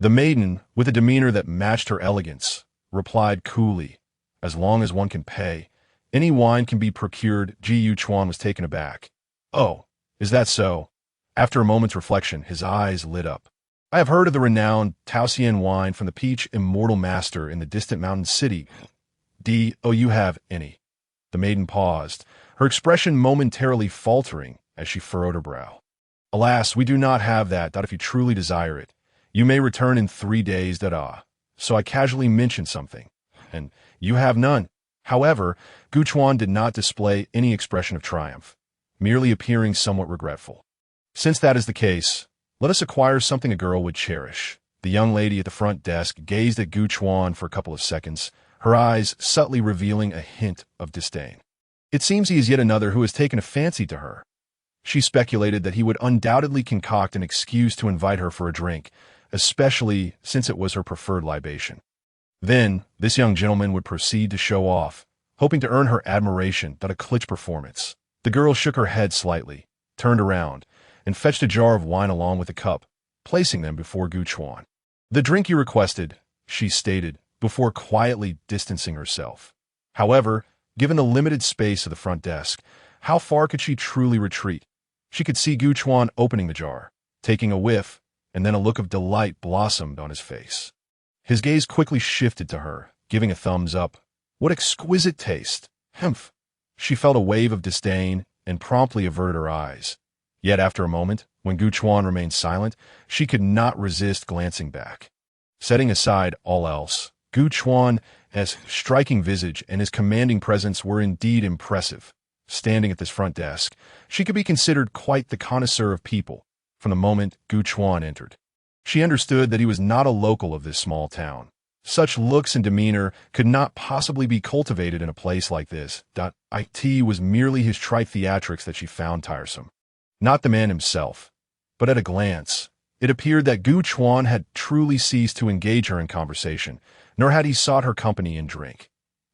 Speaker 1: The maiden, with a demeanor that matched her elegance, replied coolly, "As long as one can pay, any wine can be procured." Ji Chuan was taken aback. "Oh, is that so?" After a moment's reflection, his eyes lit up. "I have heard of the renowned Taoxian wine from the Peach Immortal Master in the distant mountain city. You have any?" The maiden paused, her expression momentarily faltering as she furrowed her brow. "Alas, we do not have that. If you truly desire it, you may return in 3 days. So I casually mentioned something, and you have none." However, Gu Chuan did not display any expression of triumph, merely appearing somewhat regretful. "Since that is the case, let us acquire something a girl would cherish." The young lady at the front desk gazed at Gu Chuan for a couple of seconds, her eyes subtly revealing a hint of disdain. It seems he is yet another who has taken a fancy to her. She speculated that he would undoubtedly concoct an excuse to invite her for a drink, especially since it was her preferred libation. Then, this young gentleman would proceed to show off, hoping to earn her admiration. A clitch performance. The girl shook her head slightly, turned around, and fetched a jar of wine along with a cup, placing them before Gu Chuan. "The drink you requested," she stated, before quietly distancing herself. However, given the limited space of the front desk, how far could she truly retreat? She could see Gu Chuan opening the jar, taking a whiff, and then a look of delight blossomed on his face. His gaze quickly shifted to her, giving a thumbs up. What exquisite taste! Humph. She felt a wave of disdain and promptly averted her eyes. Yet after a moment, when Gu Chuan remained silent, she could not resist glancing back. Setting aside all else, Gu Chuan's striking visage and his commanding presence were indeed impressive. Standing at this front desk, she could be considered quite the connoisseur of people from the moment Gu Chuan entered. She understood that he was not a local of this small town. Such looks and demeanor could not possibly be cultivated in a place like this. It was merely his trite theatrics that she found tiresome. Not the man himself, but at a glance, it appeared that Gu Chuan had truly ceased to engage her in conversation, nor had he sought her company and drink.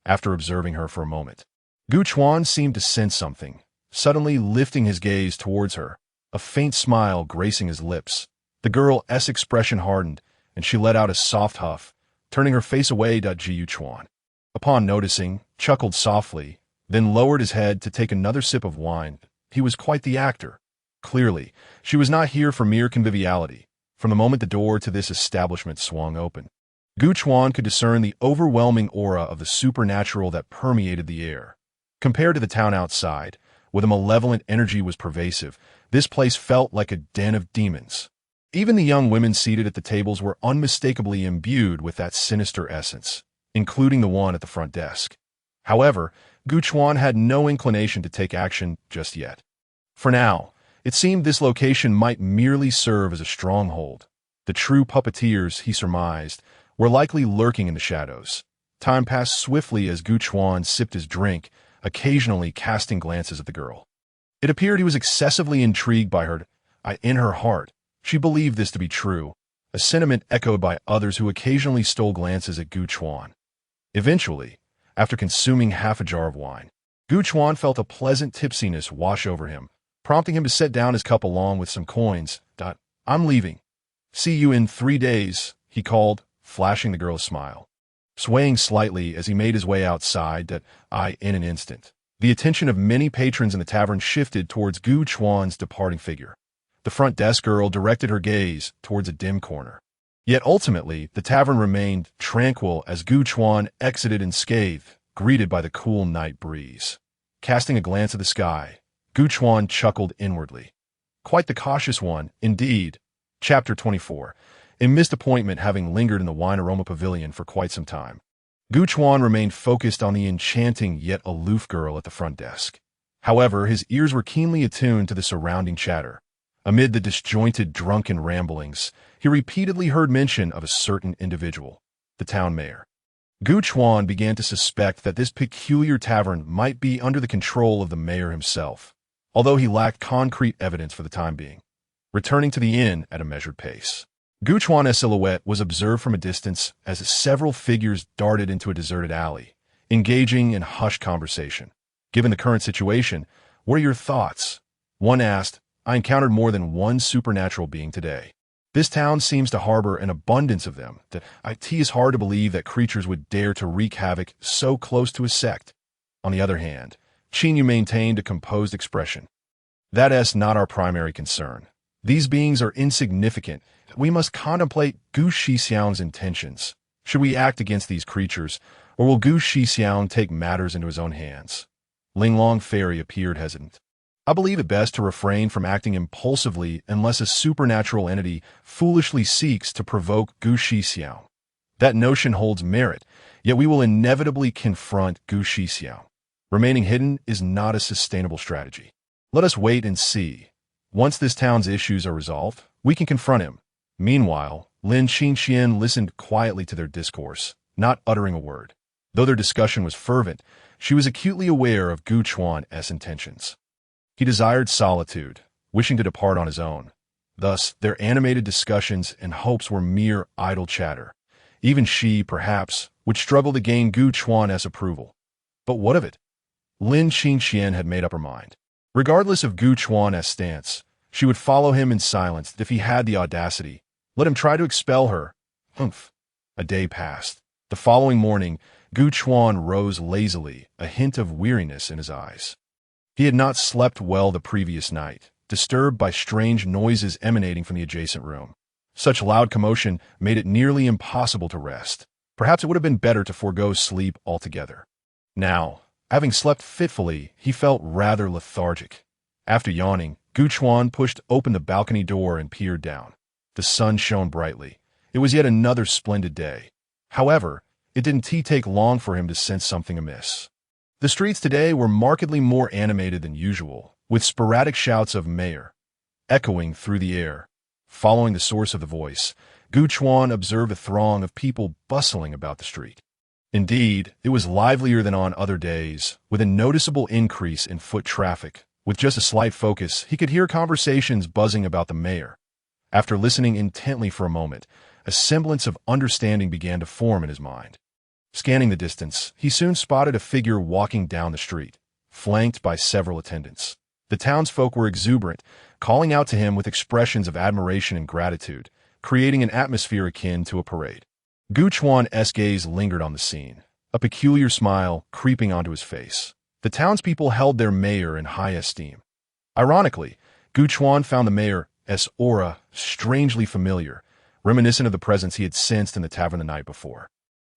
Speaker 1: After observing her for a moment, Gu Chuan seemed to sense something, suddenly lifting his gaze towards her, a faint smile gracing his lips. The girl's expression hardened, and she let out a soft huff, turning her face away. Gu Chuan, upon noticing, chuckled softly, then lowered his head to take another sip of wine. He was quite the actor. Clearly, she was not here for mere conviviality. From the moment the door to this establishment swung open, Gu Chuan could discern the overwhelming aura of the supernatural that permeated the air. Compared to the town outside, where the malevolent energy was pervasive, this place felt like a den of demons. Even the young women seated at the tables were unmistakably imbued with that sinister essence, including the one at the front desk. However, Gu Chuan had no inclination to take action just yet. For now, it seemed this location might merely serve as a stronghold. The true puppeteers, he surmised, were likely lurking in the shadows. Time passed swiftly as Gu Chuan sipped his drink, occasionally casting glances at the girl. It appeared he was excessively intrigued by her. In her heart, she believed this to be true, a sentiment echoed by others who occasionally stole glances at Gu Chuan. Eventually, after consuming half a jar of wine, Gu Chuan felt a pleasant tipsiness wash over him, prompting him to set down his cup along with some coins. I'm leaving. See you in 3 days, he called, flashing the girl a smile. Swaying slightly as he made his way outside, in an instant, the attention of many patrons in the tavern shifted towards Gu Chuan's departing figure. The front desk girl directed her gaze towards a dim corner. Yet ultimately, the tavern remained tranquil as Gu Chuan exited unscathed, greeted by the cool night breeze. Casting a glance at the sky, Gu Chuan chuckled inwardly. Quite the cautious one, indeed. Chapter 24. A missed appointment having lingered in the wine aroma pavilion for quite some time. Gu Chuan remained focused on the enchanting yet aloof girl at the front desk. However, his ears were keenly attuned to the surrounding chatter. Amid the disjointed drunken ramblings, he repeatedly heard mention of a certain individual, the town mayor. Gu Chuan began to suspect that this peculiar tavern might be under the control of the mayor himself, although he lacked concrete evidence for the time being. Returning to the inn at a measured pace, Gu Chuan's silhouette was observed from a distance as several figures darted into a deserted alley, engaging in hushed conversation. Given the current situation, what are your thoughts? One asked. I encountered more than one supernatural being today. This town seems to harbor an abundance of them. It is hard to believe that creatures would dare to wreak havoc so close to a sect. On the other hand, Qinyu maintained a composed expression. That's not our primary concern. These beings are insignificant. We must contemplate Gu Shixiang's intentions. Should we act against these creatures, or will Gu Shixiang take matters into his own hands? Linglong Fairy appeared hesitant. I believe it best to refrain from acting impulsively unless a supernatural entity foolishly seeks to provoke Gu Shixiang. That notion holds merit, yet we will inevitably confront Gu Shixiang. Remaining hidden is not a sustainable strategy. Let us wait and see. Once this town's issues are resolved, we can confront him. Meanwhile, Lin Qingxian listened quietly to their discourse, not uttering a word. Though their discussion was fervent, she was acutely aware of Gu Chuan's intentions. He desired solitude, wishing to depart on his own. Thus, their animated discussions and hopes were mere idle chatter. Even she, perhaps, would struggle to gain Gu Chuan's approval. But what of it? Lin Qingxian had made up her mind. Regardless of Gu Chuan's stance, she would follow him in silence if he had the audacity. Let him try to expel her. Humph. A day passed. The following morning, Gu Chuan rose lazily, a hint of weariness in his eyes. He had not slept well the previous night, disturbed by strange noises emanating from the adjacent room. Such loud commotion made it nearly impossible to rest. Perhaps it would have been better to forego sleep altogether. Now, Having slept fitfully, he felt rather lethargic. After yawning, Gu Chuan pushed open the balcony door and peered down. The sun shone brightly. It was yet another splendid day. However, it didn't take long for him to sense something amiss. The streets today were markedly more animated than usual, with sporadic shouts of "Mayor" echoing through the air. Following the source of the voice, Gu Chuan observed a throng of people bustling about the street. Indeed, it was livelier than on other days, with a noticeable increase in foot traffic. With just a slight focus, he could hear conversations buzzing about the mayor. After listening intently for a moment, a semblance of understanding began to form in his mind. Scanning the distance, he soon spotted a figure walking down the street, flanked by several attendants. The townsfolk were exuberant, calling out to him with expressions of admiration and gratitude, creating an atmosphere akin to a parade. Gu Chuan's gaze lingered on the scene, a peculiar smile creeping onto his face. The townspeople held their mayor in high esteem. Ironically, Gu Chuan found the mayor's aura strangely familiar, reminiscent of the presence he had sensed in the tavern the night before.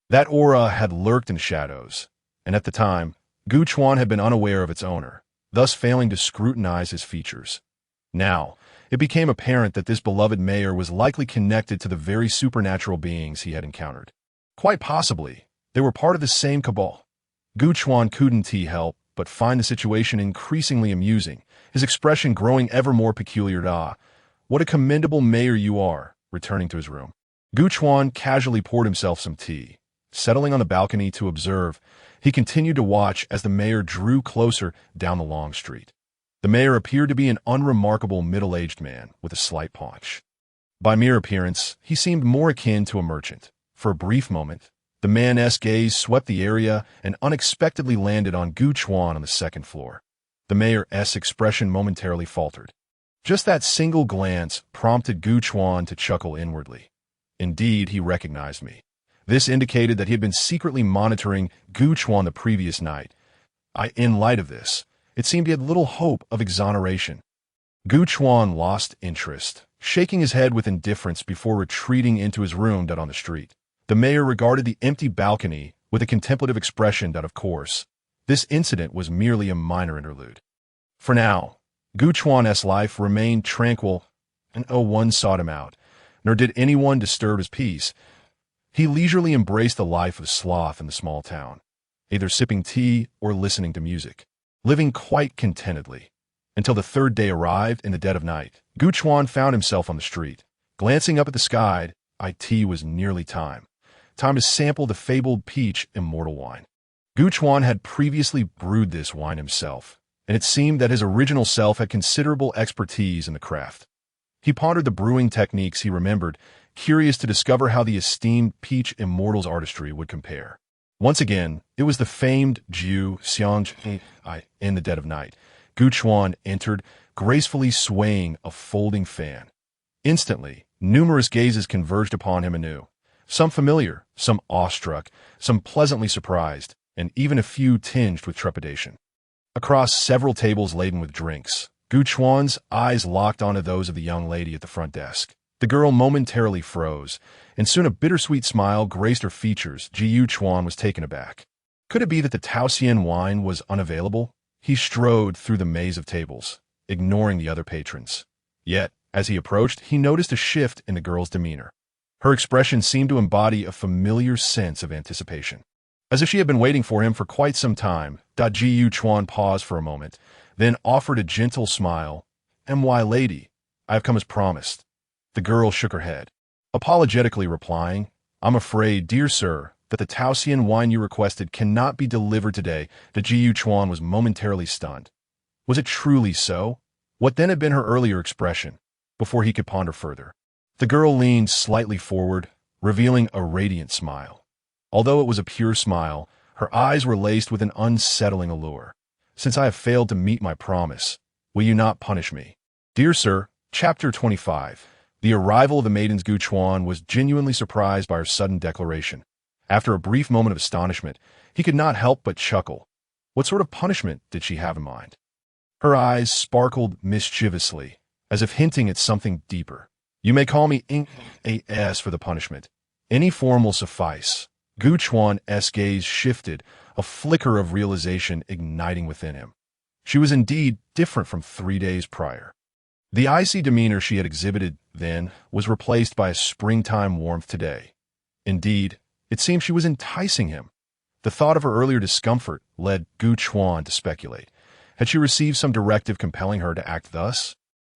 Speaker 1: That aura had lurked in shadows, and at the time, Gu Chuan had been unaware of its owner, thus failing to scrutinize his features. Now, it became apparent that this beloved mayor was likely connected to the very supernatural beings he had encountered. Quite possibly, they were part of the same cabal. Gu Chuan couldn't help but find the situation increasingly amusing, his expression growing ever more peculiar. "Ah, what a commendable mayor you are," returning to his room. Gu Chuan casually poured himself some tea. Settling on the balcony to observe, he continued to watch as the mayor drew closer down the long street. The mayor appeared to be an unremarkable middle-aged man with a slight paunch. By mere appearance, he seemed more akin to a merchant. For a brief moment, the man's gaze swept the area and unexpectedly landed on Gu Chuan on the second floor. The mayor's expression momentarily faltered. Just that single glance prompted Gu Chuan to chuckle inwardly. Indeed, he recognized me. This indicated that he had been secretly monitoring Gu Chuan the previous night. In light of this, it seemed he had little hope of exoneration. Gu Chuan lost interest, shaking his head with indifference before retreating into his room down on the street. The mayor regarded the empty balcony with a contemplative expression that, of course, this incident was merely a minor interlude. For now, Gu Chuan's life remained tranquil, and no one sought him out, nor did anyone disturb his peace. He leisurely embraced the life of sloth in the small town, either sipping tea or listening to music, living quite contentedly. Until the third day arrived in the dead of night, Gu Chuan found himself on the street. Glancing up at the sky, it was nearly time. Time to sample the fabled peach immortal wine. Gu Chuan had previously brewed this wine himself, and it seemed that his original self had considerable expertise in the craft. He pondered the brewing techniques he remembered, curious to discover how the esteemed peach immortal's artistry would compare. Once again, it was the famed Jiu Xiang in the dead of night. Gu Chuan entered, gracefully swaying a folding fan. Instantly, numerous gazes converged upon him anew. Some familiar, some awestruck, some pleasantly surprised, and even a few tinged with trepidation. Across several tables laden with drinks, Gu Chuan's eyes locked onto those of the young lady at the front desk. The girl momentarily froze, and soon a bittersweet smile graced her features. Jiu Chuan was taken aback. Could it be that the Taoxian wine was unavailable? He strode through the maze of tables, ignoring the other patrons. Yet, as he approached, he noticed a shift in the girl's demeanor. Her expression seemed to embody a familiar sense of anticipation. As if she had been waiting for him for quite some time, Jiu Chuan paused for a moment, then offered a gentle smile. "My lady, I have come as promised." The girl shook her head, apologetically replying, "I'm afraid, dear sir, that the Taoxian wine you requested cannot be delivered today." Jiu Chuan was momentarily stunned. Was it truly so? What then had been her earlier expression? Before he could ponder further, the girl leaned slightly forward, revealing a radiant smile. Although it was a pure smile, her eyes were laced with an unsettling allure. "Since I have failed to meet my promise, will you not punish me?" Dear sir, Chapter 25. The arrival of the maiden's Gu Chuan was genuinely surprised by her sudden declaration. After a brief moment of astonishment, he could not help but chuckle. What sort of punishment did she have in mind? Her eyes sparkled mischievously, as if hinting at something deeper. "You may call me As for the punishment. Any form will suffice." Gu Chuan's gaze shifted, a flicker of realization igniting within him. She was indeed different from 3 days prior. The icy demeanor she had exhibited then was replaced by a springtime warmth today. Indeed, it seemed she was enticing him. The thought of her earlier discomfort led Gu Chuan to speculate. Had she received some directive compelling her to act thus?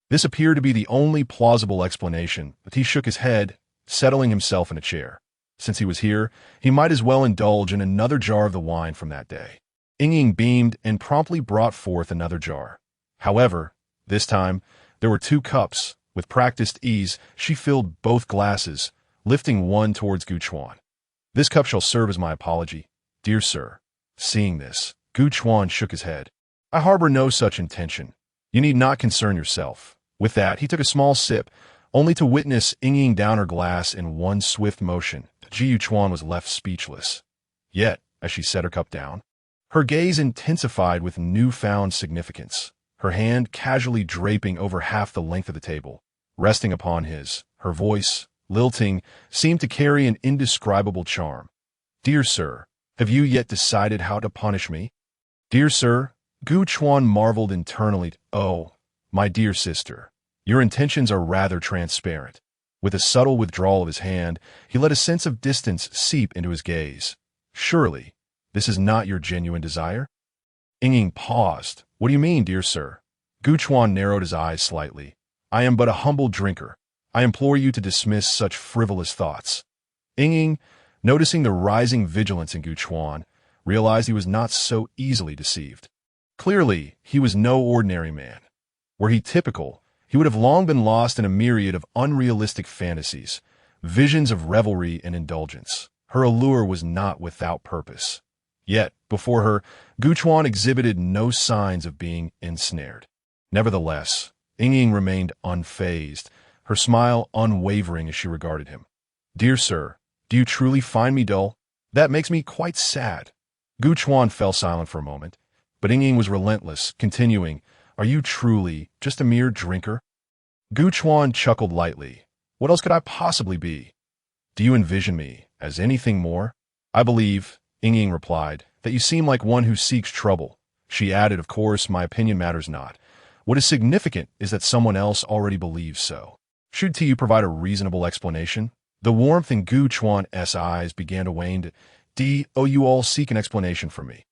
Speaker 1: This appeared to be the only plausible explanation, but he shook his head, settling himself in a chair. Since he was here, he might as well indulge in another jar of the wine from that day. Ying beamed and promptly brought forth another jar. However, this time, there were 2 cups. With practiced ease, she filled both glasses, lifting one towards Gu Chuan. "This cup shall serve as my apology, dear sir." Seeing this, Gu Chuan shook his head. "I harbor no such intention. You need not concern yourself." With that, he took a small sip, only to witness Ying down her glass in one swift motion. Ji Chuan was left speechless. Yet, as she set her cup down, her gaze intensified with newfound significance, her hand casually draping over half the length of the table, resting upon his. Her voice, lilting, seemed to carry an indescribable charm. "Dear sir, have you yet decided how to punish me?" "Dear sir?" Gu Chuan marveled internally. "Oh, my dear sister, your intentions are rather transparent." With a subtle withdrawal of his hand, he let a sense of distance seep into his gaze. "Surely, this is not your genuine desire?" Ying paused. "What do you mean, dear sir?" Gu Chuan narrowed his eyes slightly. "I am but a humble drinker. I implore you to dismiss such frivolous thoughts." Ying, noticing the rising vigilance in Gu Chuan, realized he was not so easily deceived. Clearly, he was no ordinary man. Were he typical, he would have long been lost in a myriad of unrealistic fantasies, visions of revelry and indulgence. Her allure was not without purpose. Yet, before her, Gu Chuan exhibited no signs of being ensnared. Nevertheless, Ying remained unfazed, her smile unwavering as she regarded him. "Dear sir, do you truly find me dull? That makes me quite sad." Gu Chuan fell silent for a moment, but Ying was relentless, continuing, "Are you truly just a mere drinker?" Gu Chuan chuckled lightly. "What else could I possibly be? Do you envision me as anything more?" "I believe," Ying replied, "that you seem like one who seeks trouble." She added, "Of course, my opinion matters not. What is significant is that someone else already believes so. Should you provide a reasonable explanation?" The warmth in Gu Chuan's eyes began to wane. You all seek an explanation from me."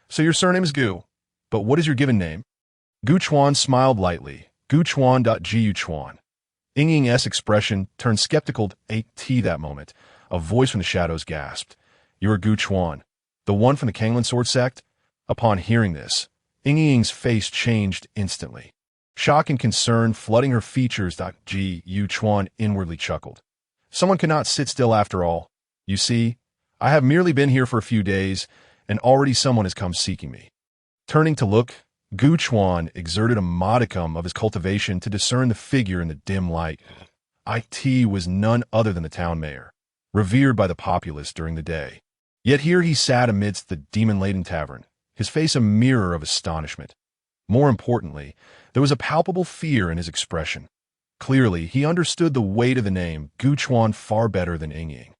Speaker 1: "So your surname is Gu. But what is your given name?" Gu Chuan smiled lightly. "Gu Chuan. Jiu Chuan." Ying's expression turned skeptical. That moment, a voice from the shadows gasped. "You are Gu Chuan, the one from the Kanglan sword sect?" Upon hearing this, Ying's face changed instantly. Shock and concern flooding her features. Jiu Chuan inwardly chuckled. "Someone cannot sit still after all. You see, I have merely been here for a few days, and already someone has come seeking me." Turning to look, Gu Chuan exerted a modicum of his cultivation to discern the figure in the dim light. It was none other than the town mayor, revered by the populace during the day. Yet here he sat amidst the demon-laden tavern, his face a mirror of astonishment. More importantly, there was a palpable fear in his expression. Clearly, he understood the weight of the name Gu Chuan far better than Ying.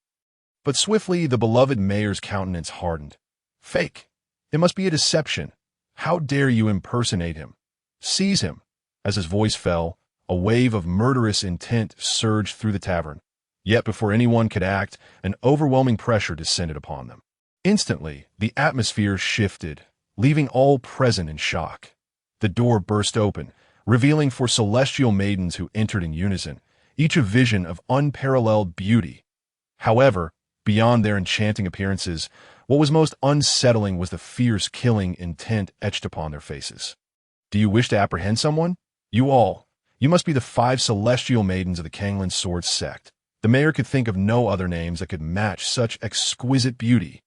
Speaker 1: But swiftly, the beloved mayor's countenance hardened. "Fake! It must be a deception. How dare you impersonate him? Seize him!" As his voice fell, a wave of murderous intent surged through the tavern. Yet before anyone could act, an overwhelming pressure descended upon them. Instantly, the atmosphere shifted, leaving all present in shock. The door burst open, revealing 4 celestial maidens who entered in unison, each a vision of unparalleled beauty. However, beyond their enchanting appearances, what was most unsettling was the fierce killing intent etched upon their faces. "Do you wish to apprehend someone? You must be the 5 celestial maidens of the Kanglan sword sect." The mayor could think of no other names that could match such exquisite beauty.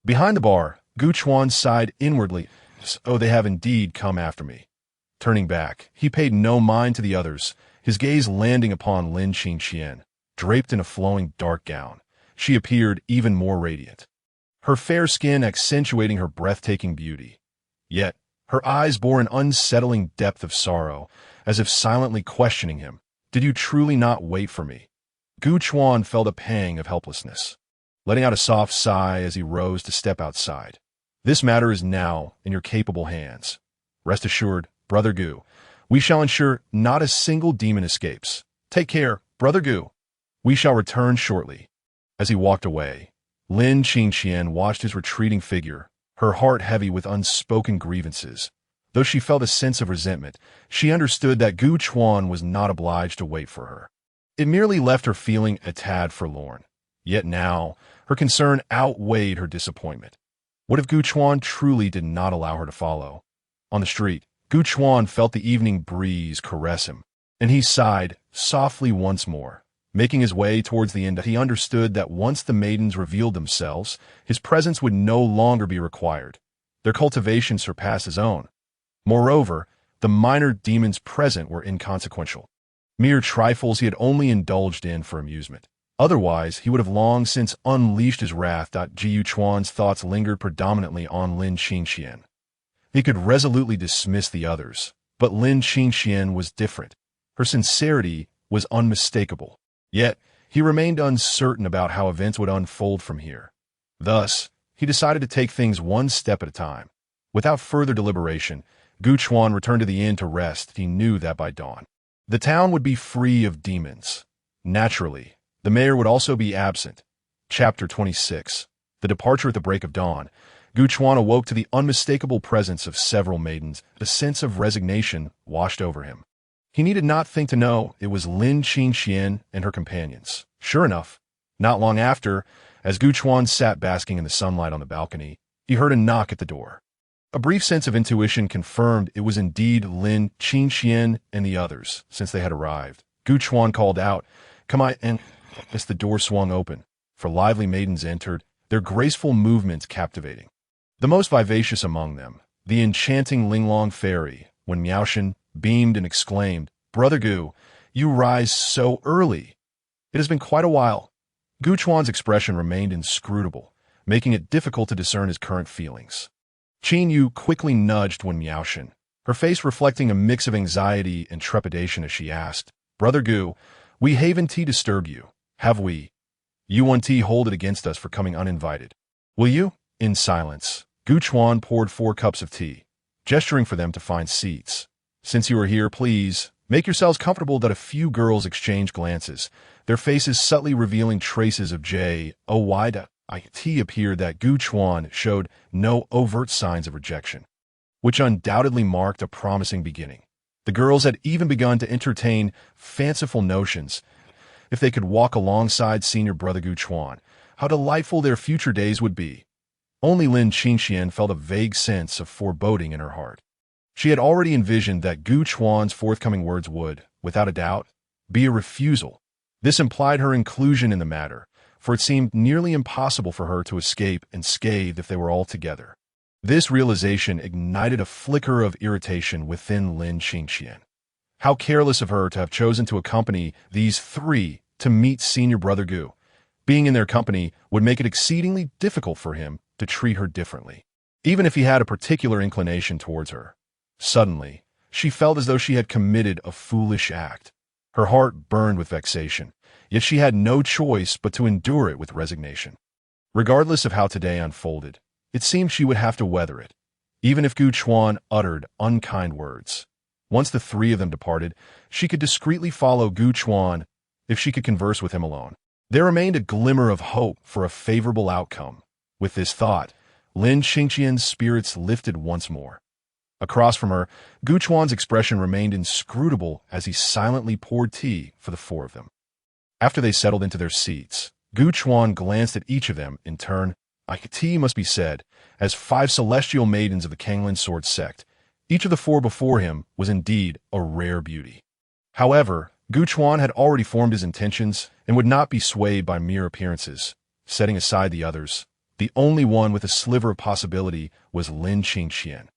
Speaker 1: Behind the bar, Gu Chuan sighed inwardly. "Oh, they have indeed come after me." Turning back, he paid no mind to the others, his gaze landing upon Lin Qingqian, draped in a flowing dark gown. She appeared even more radiant, her fair skin accentuating her breathtaking beauty. Yet, her eyes bore an unsettling depth of sorrow, as if silently questioning him. "Did you truly not wait for me?" Gu Chuan felt a pang of helplessness. letting out a soft sigh as he rose to step outside. This matter is now in your capable hands. Rest assured, Brother Gu, we shall ensure not a single demon escapes. Take care, Brother Gu. We shall return shortly. As he walked away, Lin Qingqian watched his retreating figure, her heart heavy with unspoken grievances. Though she felt a sense of resentment, she understood that Gu Chuan was not obliged to wait for her. It merely left her feeling a tad forlorn. Yet now, her concern outweighed her disappointment. What if Gu Chuan truly did not allow her to follow? On the street, Gu Chuan felt the evening breeze caress him, and he sighed softly once more. Making his way towards the end, he understood that once the maidens revealed themselves, his presence would no longer be required. Their cultivation surpassed his own. Moreover, the minor demons present were inconsequential. Mere trifles he had only indulged in for amusement. Otherwise, he would have long since unleashed his wrath. Jiu Chuan's thoughts lingered predominantly on Lin Qingqian. He could resolutely dismiss the others, but Lin Qingqian was different. Her sincerity was unmistakable. Yet, he remained uncertain about how events would unfold from here. Thus, he decided to take things one step at a time. Without further deliberation, Gu Chuan returned to the inn to rest. He knew that by dawn, the town would be free of demons. Naturally, the mayor would also be absent. Chapter 26. The departure at the break of dawn. Gu Chuan awoke to the unmistakable presence of several maidens. A sense of resignation washed over him. He needed not think to know it was Lin Qingqian and her companions. Sure enough, not long after, as Gu Chuan sat basking in the sunlight on the balcony, he heard a knock at the door. A brief sense of intuition confirmed it was indeed Lin Qingqian and the others, since they had arrived. Gu Chuan called out, "Come on," and as the door swung open, four lively maidens entered, their graceful movements captivating. The most vivacious among them, the enchanting Linglong fairy, when Miaoshan beamed and exclaimed, "Brother Gu, you rise so early." It has been quite a while. Gu Chuan's expression remained inscrutable, making it difficult to discern his current feelings. Qin Yu quickly nudged Wen Miaoshan, her face reflecting a mix of anxiety and trepidation as she asked, "Brother Gu, we haven't disturbed you, have we? You won't hold it against us for coming uninvited. Will you?" In silence, Gu Chuan poured 4 cups of tea, gesturing for them to find seats. "Since you are here, please, make yourselves comfortable." That a few girls exchanged glances, their faces subtly revealing traces of It appeared that Gu Chuan showed no overt signs of rejection, which undoubtedly marked a promising beginning. The girls had even begun to entertain fanciful notions. If they could walk alongside senior brother Gu Chuan, how delightful their future days would be. Only Lin Qingqian felt a vague sense of foreboding in her heart. She had already envisioned that Gu Chuan's forthcoming words would, without a doubt, be a refusal. This implied her inclusion in the matter, for it seemed nearly impossible for her to escape unscathed if they were all together. This realization ignited a flicker of irritation within Lin Qingqian. How careless of her to have chosen to accompany these 3 to meet senior brother Gu. Being in their company would make it exceedingly difficult for him to treat her differently, even if he had a particular inclination towards her. Suddenly, she felt as though she had committed a foolish act. Her heart burned with vexation, yet she had no choice but to endure it with resignation. Regardless of how today unfolded, it seemed she would have to weather it, even if Gu Chuan uttered unkind words. Once the 3 of them departed, she could discreetly follow Gu Chuan if she could converse with him alone. There remained a glimmer of hope for a favorable outcome. With this thought, Lin Qingqian's spirits lifted once more. Across from her, Gu Chuan's expression remained inscrutable as he silently poured tea for the 4 of them. After they settled into their seats, Gu Chuan glanced at each of them in turn. Tea must be said, as 5 celestial maidens of the Kanglan Sword sect. Each of the 4 before him was indeed a rare beauty. However, Gu Chuan had already formed his intentions and would not be swayed by mere appearances. Setting aside the others, the only one with a sliver of possibility was Lin Qingqian.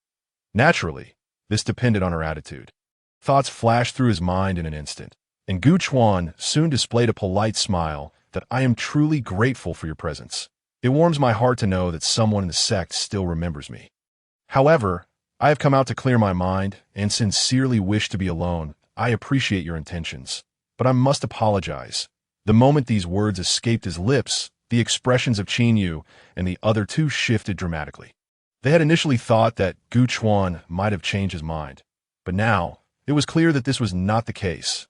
Speaker 1: Naturally, this depended on her attitude. Thoughts flashed through his mind in an instant, and Gu Chuan soon displayed a polite smile that "I am truly grateful for your presence. It warms my heart to know that someone in the sect still remembers me. However, I have come out to clear my mind and sincerely wish to be alone. I appreciate your intentions, but I must apologize." The moment these words escaped his lips, the expressions of Qin Yu and the other two shifted dramatically. They had initially thought that Gu Chuan might have changed his mind, but now it was clear that this was not the case.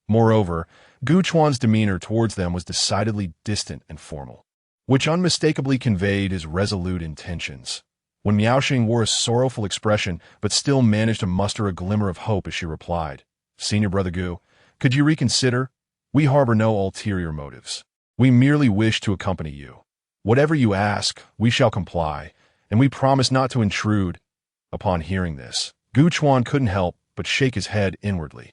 Speaker 1: Moreover, Gu Chuan's demeanor towards them was decidedly distant and formal, which unmistakably conveyed his resolute intentions. When Miaoxing wore a sorrowful expression but still managed to muster a glimmer of hope as she replied, "Senior Brother Gu, could you reconsider? We harbor no ulterior motives. We merely wish to accompany you. Whatever you ask, we shall comply, and we promise not to intrude." Upon hearing this, Gu Chuan couldn't help but shake his head inwardly.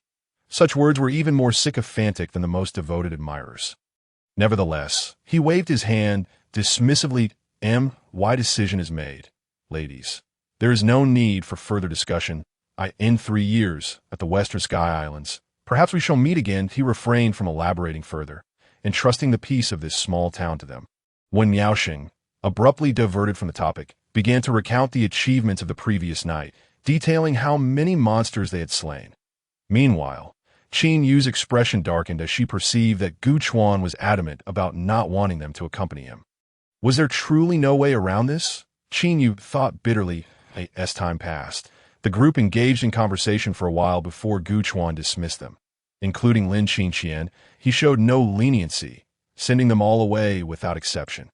Speaker 1: Such words were even more sycophantic than the most devoted admirers. Nevertheless, he waved his hand dismissively. "My decision is made, ladies. There is no need for further discussion. In 3 years, at the Western Sky Islands, perhaps we shall meet again." He refrained from elaborating further, entrusting the peace of this small town to them. When Miaoxing, abruptly diverted from the topic, began to recount the achievements of the previous night, detailing how many monsters they had slain. Meanwhile, Qin Yu's expression darkened as she perceived that Gu Chuan was adamant about not wanting them to accompany him. Was there truly no way around this? Qin Yu thought bitterly. As time passed, the group engaged in conversation for a while before Gu Chuan dismissed them. Including Lin Qingqian, he showed no leniency, sending them all away without exception.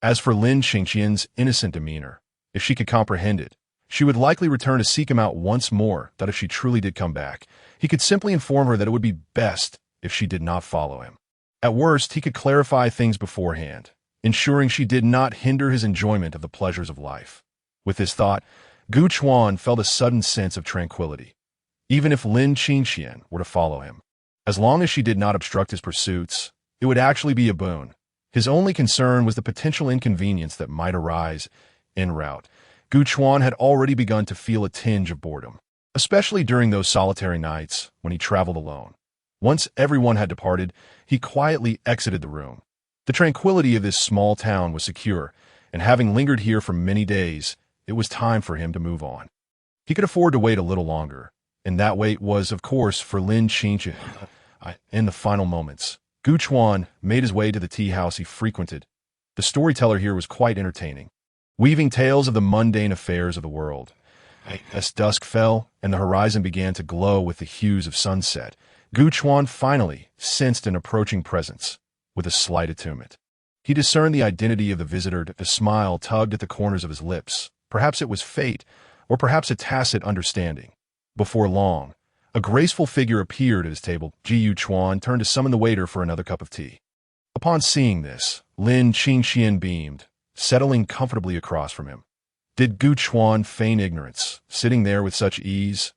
Speaker 1: As for Lin Qingqian's innocent demeanor, if she could comprehend it, she would likely return to seek him out once more, that if she truly did come back, he could simply inform her that it would be best if she did not follow him. At worst, he could clarify things beforehand, ensuring she did not hinder his enjoyment of the pleasures of life. With this thought, Gu Chuan felt a sudden sense of tranquility. Even if Lin Qingqian were to follow him, as long as she did not obstruct his pursuits, it would actually be a boon. His only concern was the potential inconvenience that might arise en route. Gu Chuan had already begun to feel a tinge of boredom, especially during those solitary nights when he traveled alone. Once everyone had departed, he quietly exited the room. The tranquility of this small town was secure, and having lingered here for many days, it was time for him to move on. He could afford to wait a little longer, and that wait was, of course, for Lin Qingqian. In the final moments, Gu Chuan made his way to the tea house he frequented. The storyteller here was quite entertaining, weaving tales of the mundane affairs of the world. As dusk fell and the horizon began to glow with the hues of sunset, Gu Chuan finally sensed an approaching presence. With a slight attunement, he discerned the identity of the visitor. The smile tugged at the corners of his lips. Perhaps it was fate, or perhaps a tacit understanding. Before long, a graceful figure appeared at his table. Ji Chuan turned to summon the waiter for another cup of tea. Upon seeing this, Lin Qingqian beamed, settling comfortably across from him. Did Gu Chuan feign ignorance, sitting there with such ease?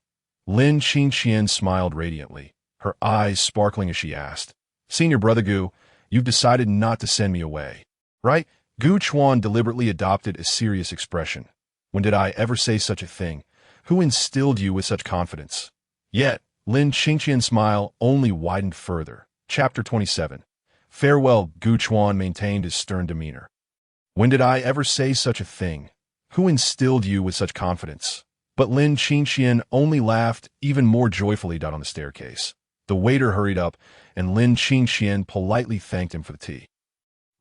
Speaker 1: Lin Qingqian smiled radiantly, her eyes sparkling as she asked, "Senior Brother Gu, you've decided not to send me away, right?" Gu Chuan deliberately adopted a serious expression. "When did I ever say such a thing? Who instilled you with such confidence?" Yet, Lin Qingqian's smile only widened further. Chapter 27. Farewell. Gu Chuan maintained his stern demeanor. "When did I ever say such a thing? Who instilled you with such confidence?" But Lin Qingqian only laughed even more joyfully. On the staircase, the waiter hurried up, and Lin Qingqian politely thanked him for the tea.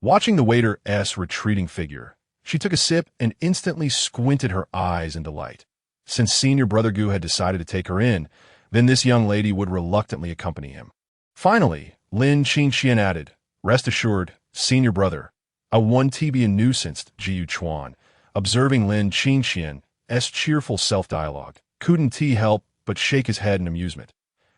Speaker 1: Watching the waiter's retreating figure, she took a sip and instantly squinted her eyes in delight. Since Senior Brother Gu had decided to take her in, then this young lady would reluctantly accompany him. Finally, Lin Qingqian added, "Rest assured, Senior Brother, I won't be a nuisance." Ji Chuan, observing Lin Qingqian's cheerful self-dialogue, couldn't help but shake his head in amusement.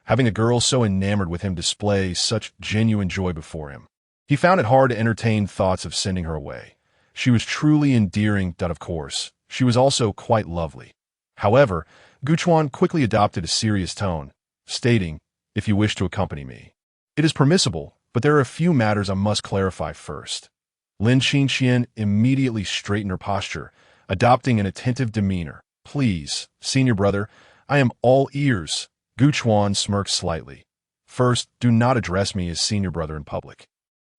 Speaker 1: Having a girl so enamored with him display such genuine joy before him, he found it hard to entertain thoughts of sending her away. She was truly endearing. Of course, she was also quite lovely. However, Gu Chuan quickly adopted a serious tone, stating, "If you wish to accompany me, it is permissible, but there are a few matters I must clarify first." Lin Qingqian immediately straightened her posture, adopting an attentive demeanor. "Please, Senior Brother, I am all ears." Gu Chuan smirked slightly. "First, do not address me as Senior Brother in public.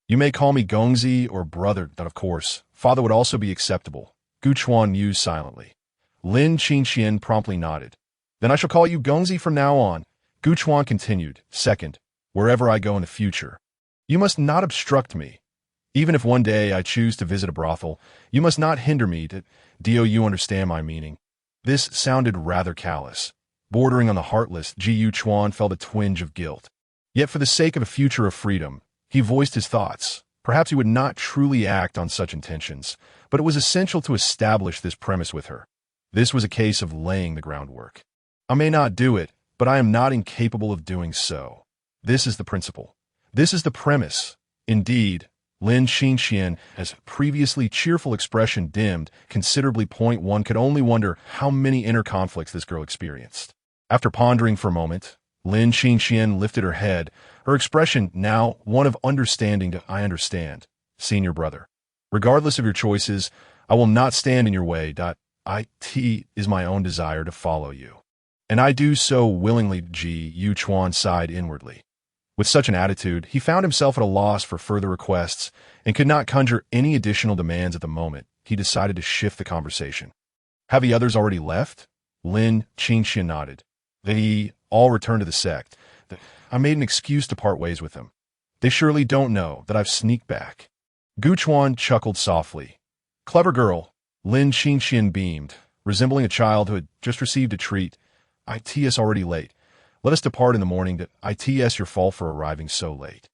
Speaker 1: You may call me Gongzi or Brother. Of course, Father would also be acceptable." Gu Chuan mused silently. Lin Qingqian promptly nodded. "Then I shall call you Gongzi from now on." Gu Chuan continued. "Second, wherever I go in the future, you must not obstruct me. Even if one day I choose to visit a brothel, you must not hinder me. Do you understand my meaning? This sounded rather callous. Bordering on the heartless, Ji Chuan felt a twinge of guilt. Yet for the sake of a future of freedom, he voiced his thoughts. Perhaps he would not truly act on such intentions, but it was essential to establish this premise with her. This was a case of laying the groundwork. I may not do it, but I am not incapable of doing so. This is the principle. This is the premise. Indeed, Lin Xinxian, as previously cheerful expression dimmed considerably. One could only wonder how many inner conflicts this girl experienced. After pondering for a moment, Lin Xinxian lifted her head, her expression now one of understanding. I understand, senior brother. Regardless of your choices, I will not stand in your way. It is my own desire to follow you. And I do so willingly. Ji Chuan sighed inwardly. With such an attitude, he found himself at a loss for further requests and could not conjure any additional demands at the moment. He decided to shift the conversation. Have the others already left? Lin Xinxian nodded. They all returned to the sect. I made an excuse to part ways with them. They surely don't know that I've sneaked back. Gu Chuan chuckled softly. Clever girl. Lin Xinxian beamed, resembling a child who had just received a treat. It's already late. Let us depart in the morning. It's your fault for arriving so late.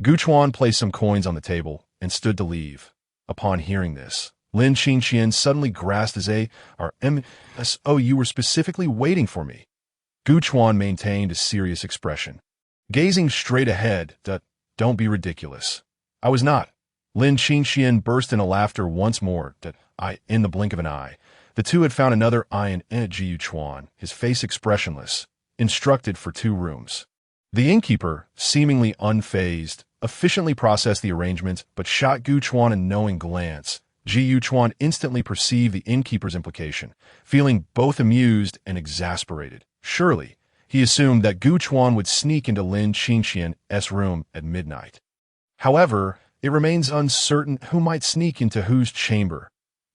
Speaker 1: Gu Chuan placed some coins on the table and stood to leave. Upon hearing this, Lin Xinxian suddenly grasped his Oh, you were specifically waiting for me. Gu Chuan maintained a serious expression. Gazing straight ahead, don't be ridiculous. I was not. Lin Xinxian burst into laughter once more. In the blink of an eye, the two had found another eye in Ji Chuan, his face expressionless, instructed for 2 rooms. The innkeeper, seemingly unfazed, efficiently processed the arrangement but shot Gu Chuan a knowing glance. Ji Chuan instantly perceived the innkeeper's implication, feeling both amused and exasperated. Surely, he assumed that Gu Chuan would sneak into Lin Xinxian's room at midnight. However, it remains uncertain who might sneak into whose chamber.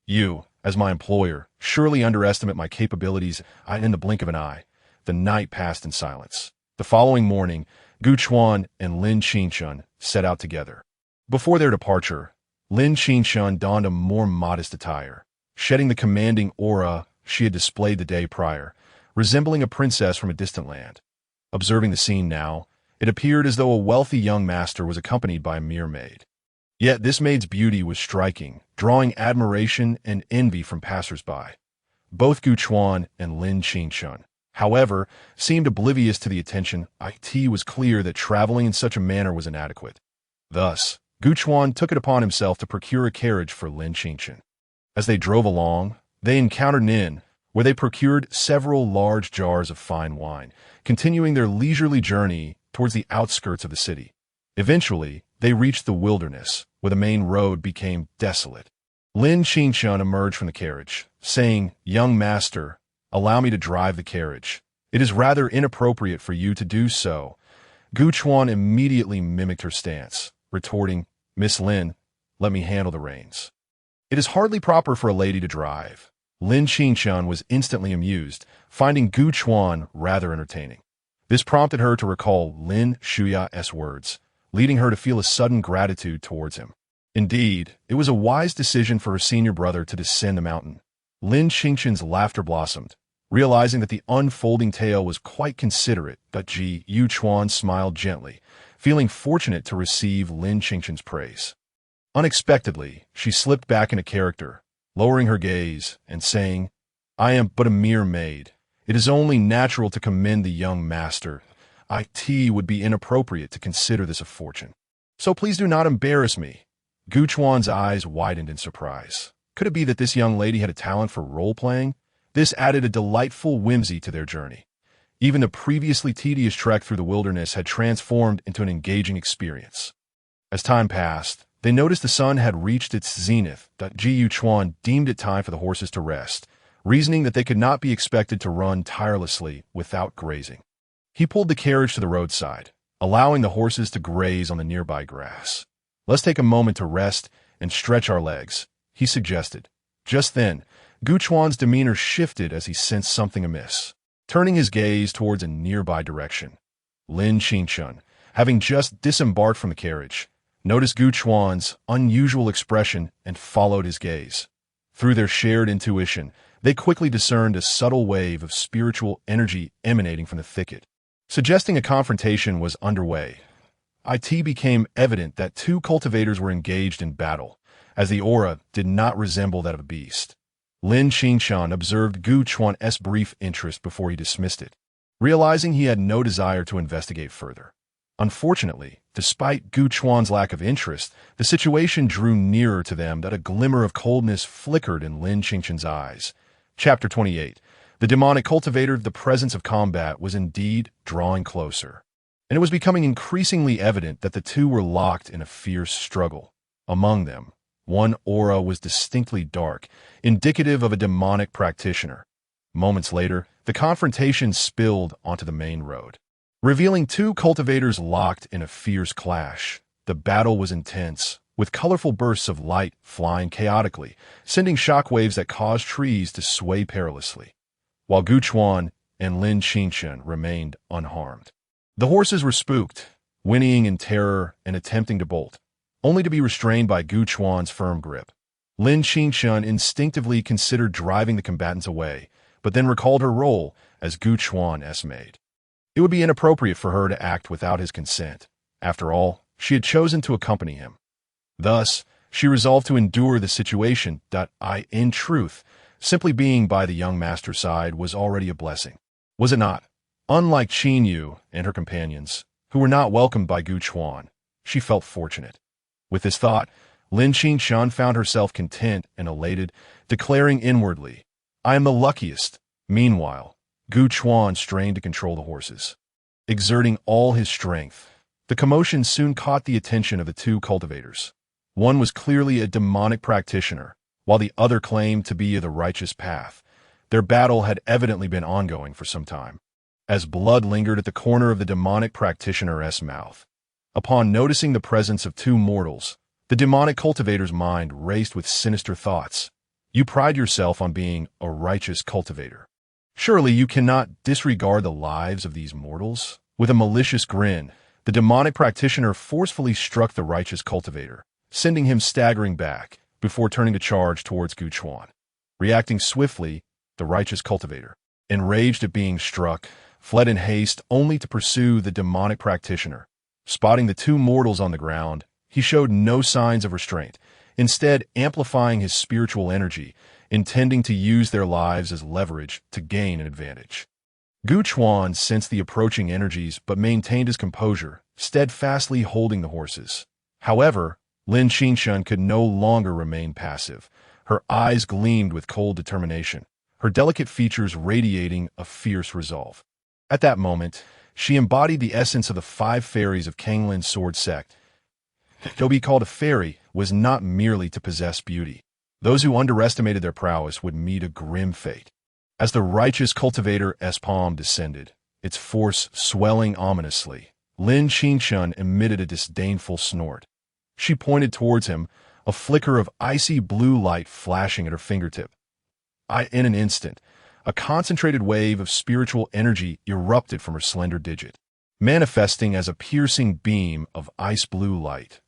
Speaker 1: You, as my employer, surely underestimate my capabilities. In the blink of an eye, the night passed in silence. The following morning, Gu Chuan and Lin Xinxian set out together. Before their departure, Lin Xinxian donned a more modest attire, shedding the commanding aura she had displayed the day prior, resembling a princess from a distant land. Observing the scene now, it appeared as though a wealthy young master was accompanied by a mere maid. Yet this maid's beauty was striking, drawing admiration and envy from passers-by. Both Gu Chuan and Lin Xinxian, however, seemed oblivious to the attention. It was clear that traveling in such a manner was inadequate. Thus, Gu Chuan took it upon himself to procure a carriage for Lin Xinxian. As they drove along, they encountered an inn, where they procured several large jars of fine wine, continuing their leisurely journey towards the outskirts of the city. Eventually, they reached the wilderness, where the main road became desolate. Lin Xinxian emerged from the carriage, saying, "Young master, allow me to drive the carriage. It is rather inappropriate for you to do so." Gu Chuan immediately mimicked her stance, retorting, "Miss Lin, let me handle the reins." "It is hardly proper for a lady to drive." Lin Xinxian was instantly amused, finding Gu Chuan rather entertaining. This prompted her to recall Lin Shuya's words, leading her to feel a sudden gratitude towards him. Indeed, it was a wise decision for her senior brother to descend the mountain. Lin Xinxian's laughter blossomed, realizing that the unfolding tale was quite considerate. Ji Chuan smiled gently, feeling fortunate to receive Lin Xinxian's praise. Unexpectedly, she slipped back into character, lowering her gaze and saying, "I am but a mere maid. It is only natural to commend the young master. It would be inappropriate to consider this a fortune. So please do not embarrass me." Gu Chuan's eyes widened in surprise. Could it be that this young lady had a talent for role-playing? This added a delightful whimsy to their journey. Even the previously tedious trek through the wilderness had transformed into an engaging experience. As time passed, they noticed the sun had reached its zenith. Ji Chuan deemed it time for the horses to rest, reasoning that they could not be expected to run tirelessly without grazing. He pulled the carriage to the roadside, allowing the horses to graze on the nearby grass. "Let's take a moment to rest and stretch our legs," he suggested. Just then, Gu Chuan's demeanor shifted as he sensed something amiss. Turning his gaze towards a nearby direction, Lin Xinxian, having just disembarked from the carriage, noticed Gu Chuan's unusual expression and followed his gaze. Through their shared intuition, they quickly discerned a subtle wave of spiritual energy emanating from the thicket. Suggesting a confrontation was underway, it became evident that two cultivators were engaged in battle, as the aura did not resemble that of a beast. Lin Qingshan observed Gu Chuan's brief interest before he dismissed it, realizing he had no desire to investigate further. Unfortunately, despite Gu Chuan's lack of interest, the situation drew nearer to them that a glimmer of coldness flickered in Lin Qingshan's eyes. Chapter 28. The demonic cultivator, the presence of combat was indeed drawing closer, and it was becoming increasingly evident that the two were locked in a fierce struggle. Among them, one aura was distinctly dark, indicative of a demonic practitioner. Moments later, the confrontation spilled onto the main road, revealing two cultivators locked in a fierce clash. The battle was intense, with colorful bursts of light flying chaotically, sending shockwaves that caused trees to sway perilously, while Gu Chuan and Lin Qingshan remained unharmed. The horses were spooked, whinnying in terror and attempting to bolt, only to be restrained by Gu Chuan's firm grip. Lin Qingshan instinctively considered driving the combatants away, but then recalled her role as Gu Chuan's maid. It would be inappropriate for her to act without his consent. After all, she had chosen to accompany him. Thus, she resolved to endure the situation. In truth, simply being by the young master's side was already a blessing, was it not? Unlike Qin Yu and her companions, who were not welcomed by Gu Chuan, she felt fortunate. With this thought, Lin Qingshan found herself content and elated, declaring inwardly, "I am the luckiest." Meanwhile, Gu Chuan strained to control the horses, exerting all his strength. The commotion soon caught the attention of the two cultivators. One was clearly a demonic practitioner, while the other claimed to be the righteous path. Their battle had evidently been ongoing for some time, as blood lingered at the corner of the demonic practitioner's mouth. Upon noticing the presence of two mortals, the demonic cultivator's mind raced with sinister thoughts. You pride yourself on being a righteous cultivator. Surely you cannot disregard the lives of these mortals? With a malicious grin, the demonic practitioner forcefully struck the righteous cultivator, sending him staggering back, before turning to charge towards Gu Chuan. Reacting swiftly, the righteous cultivator, enraged at being struck, fled in haste only to pursue the demonic practitioner. Spotting the two mortals on the ground, he showed no signs of restraint, instead amplifying his spiritual energy, intending to use their lives as leverage to gain an advantage. Gu Chuan sensed the approaching energies but maintained his composure, steadfastly holding the horses. However, Lin Qingshan could no longer remain passive. Her eyes gleamed with cold determination, her delicate features radiating a fierce resolve. At that moment, she embodied the essence of the 5 fairies of Kanglin's sword sect. To be called a fairy was not merely to possess beauty. Those who underestimated their prowess would meet a grim fate. As the righteous cultivator's palm descended, its force swelling ominously, Lin Qingshan emitted a disdainful snort. She pointed towards him, a flicker of icy blue light flashing at her fingertip. In an instant, a concentrated wave of spiritual energy erupted from her slender digit, manifesting as a piercing beam of ice blue light.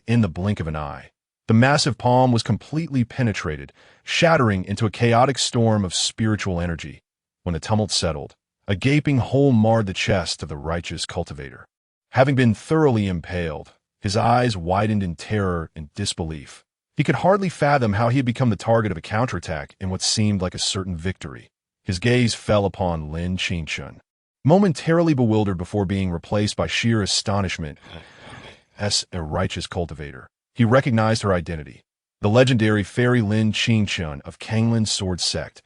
Speaker 1: In the blink of an eye, the massive palm was completely penetrated, shattering into a chaotic storm of spiritual energy. When the tumult settled, a gaping hole marred the chest of the righteous cultivator. Having been thoroughly impaled, his eyes widened in terror and disbelief. He could hardly fathom how he had become the target of a counterattack in what seemed like a certain victory. His gaze fell upon Lin Qingshan, momentarily bewildered before being replaced by sheer astonishment. As a righteous cultivator, he recognized her identity, the legendary fairy Lin Qingshan of Kanglin's sword sect.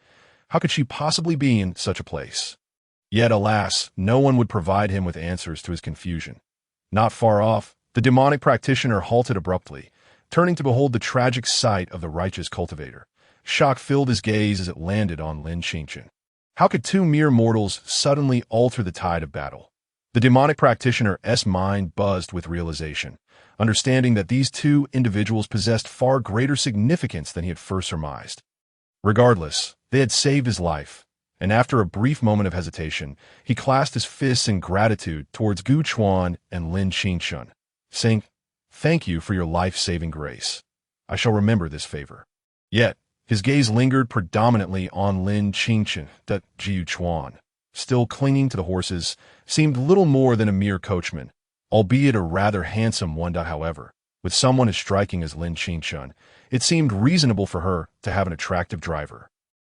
Speaker 1: How could she possibly be in such a place? Yet, alas, no one would provide him with answers to his confusion. Not far off, the demonic practitioner halted abruptly, turning to behold the tragic sight of the righteous cultivator. Shock filled his gaze as it landed on Lin Qingshan. How could two mere mortals suddenly alter the tide of battle? The demonic practitioner's mind buzzed with realization, understanding that these two individuals possessed far greater significance than he had first surmised. Regardless, they had saved his life, and after a brief moment of hesitation, he clasped his fists in gratitude towards Gu Chuan and Lin Qingshan, saying, Thank you for your life-saving grace. I shall remember this favor. Yet, his gaze lingered predominantly on Lin Qingqian, that Jiu Chuan, still clinging to the horses, seemed little more than a mere coachman, albeit a rather handsome one. However, with someone as striking as Lin Qingqian, it seemed reasonable for her to have an attractive driver.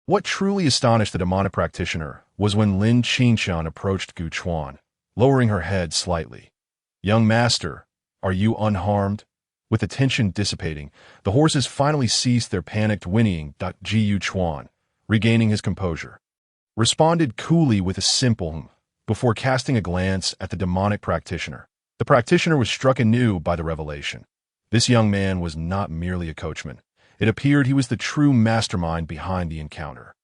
Speaker 1: What truly astonished the demonic practitioner was when Lin Qingqian approached Gu Chuan, lowering her head slightly. "Young master, are you unharmed?" With the tension dissipating, the horses finally ceased their panicked whinnying. Jiu Chuan, regaining his composure, responded coolly with a simple before casting a glance at the demonic practitioner. The practitioner was struck anew by the revelation. This young man was not merely a coachman. It appeared he was the true mastermind behind the encounter.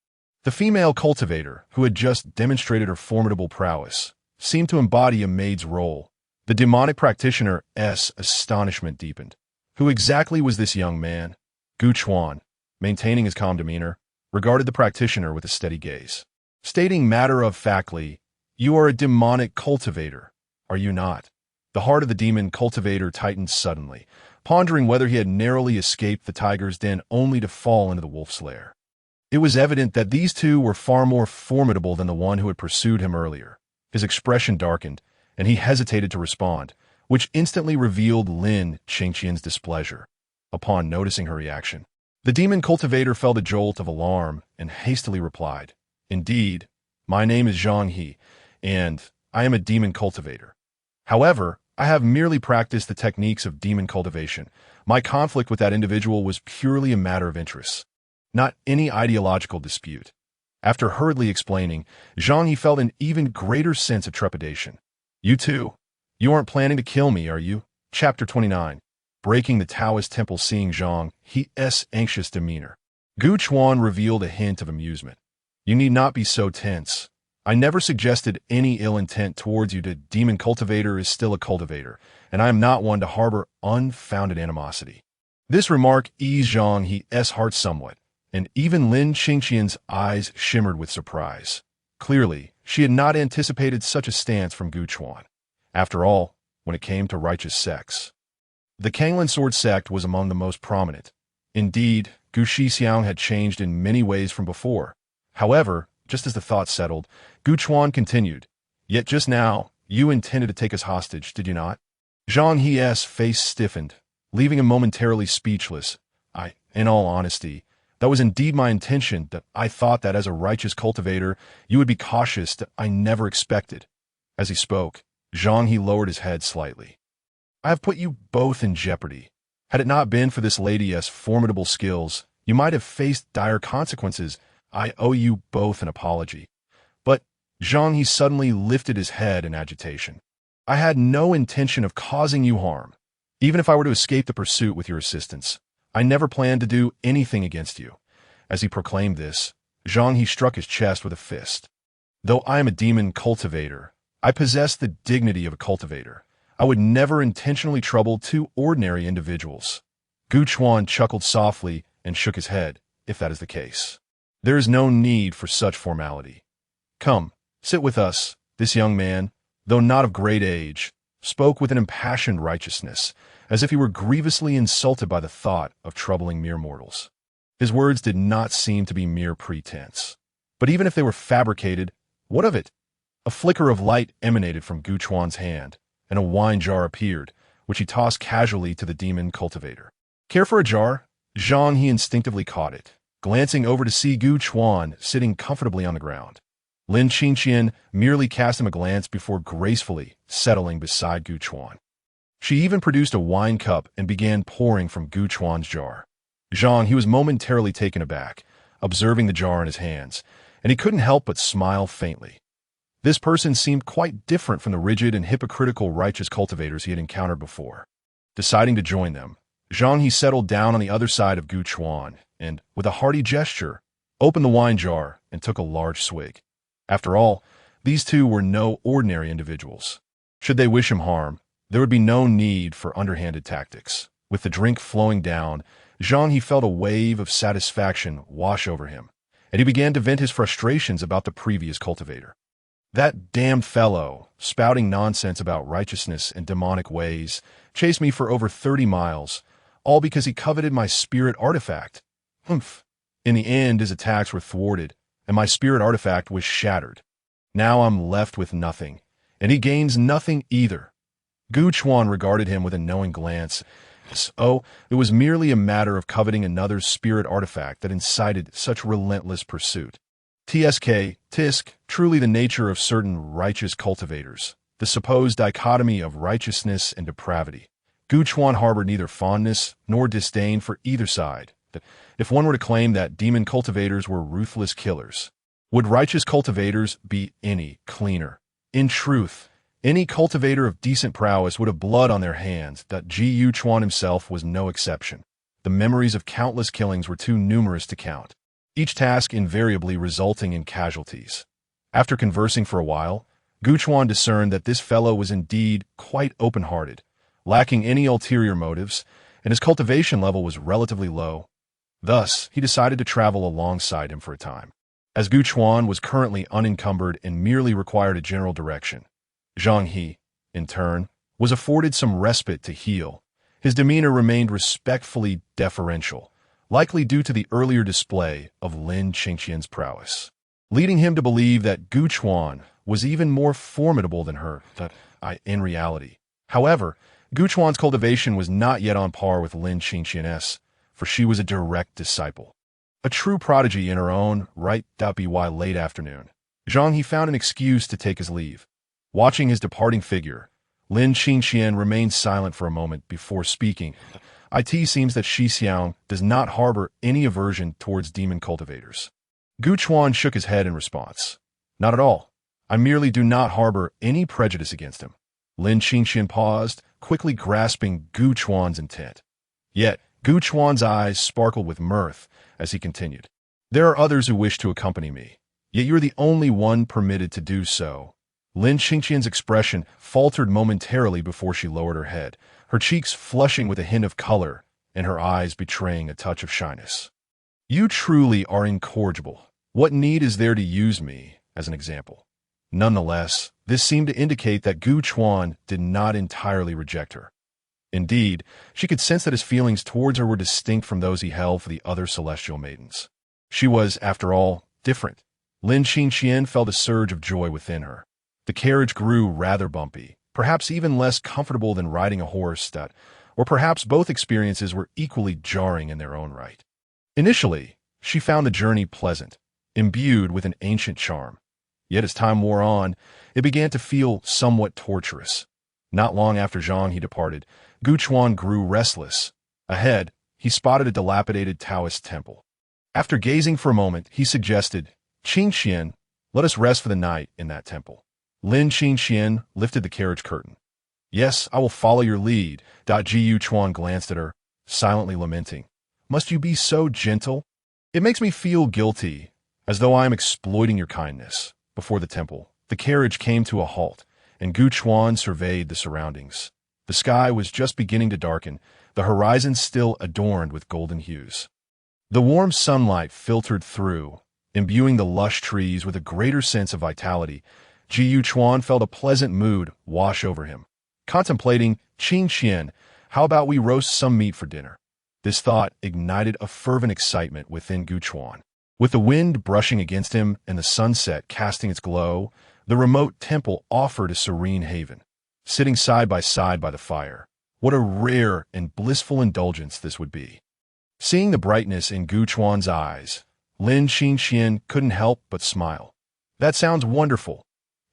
Speaker 1: The female cultivator, who had just demonstrated her formidable prowess, seemed to embody a maid's role. The demonic practitioner's astonishment deepened. Who exactly was this young man? Gu Chuan, maintaining his calm demeanor, regarded the practitioner with a steady gaze. Stating matter-of-factly, "You are a demonic cultivator, are you not?" The heart of the demon cultivator tightened suddenly, pondering whether he had narrowly escaped the tiger's den only to fall into the wolf's lair. It was evident that these two were far more formidable than the one who had pursued him earlier. His expression darkened, and he hesitated to respond, which instantly revealed Lin Qingqian's displeasure. Upon noticing her reaction, the demon cultivator felt a jolt of alarm and hastily replied, "Indeed, my name is Zhang He, and I am a demon cultivator. However, I have merely practiced the techniques of demon cultivation. My conflict with that individual was purely a matter of interest, not any ideological dispute." After hurriedly explaining, Zhang He felt an even greater sense of trepidation. You aren't planning to kill me, are you?" Chapter 29. Breaking the Taoist temple. Seeing Zhang He's anxious demeanor, Gu Chuan revealed a hint of amusement. "You need not be so tense. I never suggested any ill intent towards you. The demon cultivator is still a cultivator, and I am not one to harbor unfounded animosity." This remark eased Zhang He's heart somewhat, and even Lin Qingqian's eyes shimmered with surprise. Clearly, she had not anticipated such a stance from Gu Chuan. After all, when it came to righteous sects, the Kanglan sword sect was among the most prominent. Indeed, Gu Shixiang had changed in many ways from before. However, just as the thought settled, Gu Chuan continued, "Yet just now, you intended to take us hostage, did you not?" Zhang He's face stiffened, leaving him momentarily speechless. In all honesty, that was indeed my intention. That I thought that as a righteous cultivator, you would be cautious. That I never expected." As he spoke, Zhang He lowered his head slightly. "I have put you both in jeopardy. Had it not been for this lady's formidable skills, you might have faced dire consequences. I owe you both an apology." But Zhang He suddenly lifted his head in agitation. "I had no intention of causing you harm. Even if I were to escape the pursuit with your assistance, I never planned to do anything against you." As he proclaimed this, Zhang He struck his chest with a fist. "Though I am a demon cultivator, I possess the dignity of a cultivator. I would never intentionally trouble two ordinary individuals." Gu Chuan chuckled softly and shook his head. "If that is the case, there is no need for such formality. Come, sit with us." This young man, though not of great age, spoke with an impassioned righteousness, as if he were grievously insulted by the thought of troubling mere mortals. His words did not seem to be mere pretense. But even if they were fabricated, what of it? A flicker of light emanated from Gu Chuan's hand, and a wine jar appeared, which he tossed casually to the demon cultivator. "Care for a jar?" Zhang He instinctively caught it, glancing over to see Gu Chuan sitting comfortably on the ground. Lin Qingqian merely cast him a glance before gracefully settling beside Gu Chuan. She even produced a wine cup and began pouring from Gu Chuan's jar. Zhang He was momentarily taken aback, observing the jar in his hands, and he couldn't help but smile faintly. This person seemed quite different from the rigid and hypocritical righteous cultivators he had encountered before. Deciding to join them, Zhang He settled down on the other side of Gu Chuan and, with a hearty gesture, opened the wine jar and took a large swig. After all, these two were no ordinary individuals. Should they wish him harm, there would be no need for underhanded tactics. With the drink flowing down, Zhang He felt a wave of satisfaction wash over him, and he began to vent his frustrations about the previous cultivator. That damned fellow, spouting nonsense about righteousness and demonic ways, chased me for over 30 miles, all because he coveted my spirit artifact. Humph. In the end, his attacks were thwarted, and my spirit artifact was shattered. Now I'm left with nothing, and he gains nothing either. Gu Chuan regarded him with a knowing glance. Oh, it was merely a matter of coveting another's spirit artifact that incited such relentless pursuit. Tisk, truly the nature of certain righteous cultivators, the supposed dichotomy of righteousness and depravity. Gu Chuan harbored neither fondness nor disdain for either side. If one were to claim that demon cultivators were ruthless killers, would righteous cultivators be any cleaner? In truth, any cultivator of decent prowess would have blood on their hands. Gu Chuan himself was no exception. The memories of countless killings were too numerous to count, each task invariably resulting in casualties. After conversing for a while, Gu Chuan discerned that this fellow was indeed quite open-hearted, lacking any ulterior motives, and his cultivation level was relatively low. Thus, he decided to travel alongside him for a time. As Gu Chuan was currently unencumbered and merely required a general direction, Zhang He, in turn, was afforded some respite to heal. His demeanor remained respectfully deferential, likely due to the earlier display of Lin Qingqian's prowess, leading him to believe that Gu Chuan was even more formidable than her in reality. However, Gu Chuan's cultivation was not yet on par with Lin Qingqian's, for she was a direct disciple, a true prodigy in her own right. By late afternoon, Zhang He found an excuse to take his leave. Watching his departing figure, Lin Qingqian remained silent for a moment before speaking. It seems that Shi Xiang does not harbor any aversion towards demon cultivators. Gu Chuan shook his head in response. Not at all. I merely do not harbor any prejudice against him. Lin Qingqian paused, quickly grasping Gu Chuan's intent. Yet, Gu Chuan's eyes sparkled with mirth as he continued. There are others who wish to accompany me, yet you're the only one permitted to do so. Lin Qingqian's expression faltered momentarily before she lowered her head, her cheeks flushing with a hint of color and her eyes betraying a touch of shyness. You truly are incorrigible. What need is there to use me as an example? Nonetheless, this seemed to indicate that Gu Chuan did not entirely reject her. Indeed, she could sense that his feelings towards her were distinct from those he held for the other celestial maidens. She was, after all, different. Lin Qingqian felt a surge of joy within her. The carriage grew rather bumpy, perhaps even less comfortable than riding a horse or perhaps both experiences were equally jarring in their own right. Initially, she found the journey pleasant, imbued with an ancient charm. Yet as time wore on, it began to feel somewhat torturous. Not long after Zhang He departed, Gu Chuan grew restless. Ahead, he spotted a dilapidated Taoist temple. After gazing for a moment, he suggested, Qingqian, let us rest for the night in that temple. Lin Qingqian lifted the carriage curtain. Yes, I will follow your lead. Gu Chuan glanced at her, silently lamenting. Must you be so gentle? It makes me feel guilty, as though I am exploiting your kindness. Before the temple, the carriage came to a halt, and Gu Chuan surveyed the surroundings. The sky was just beginning to darken, the horizon still adorned with golden hues. The warm sunlight filtered through, imbuing the lush trees with a greater sense of vitality. Gu Chuan felt a pleasant mood wash over him. Contemplating, Qingqian, how about we roast some meat for dinner? This thought ignited a fervent excitement within Gu Chuan. With the wind brushing against him and the sunset casting its glow, the remote temple offered a serene haven. Sitting side by the fire, what a rare and blissful indulgence this would be. Seeing the brightness in Gu Chuan's eyes, Lin Qingqian couldn't help but smile. That sounds wonderful.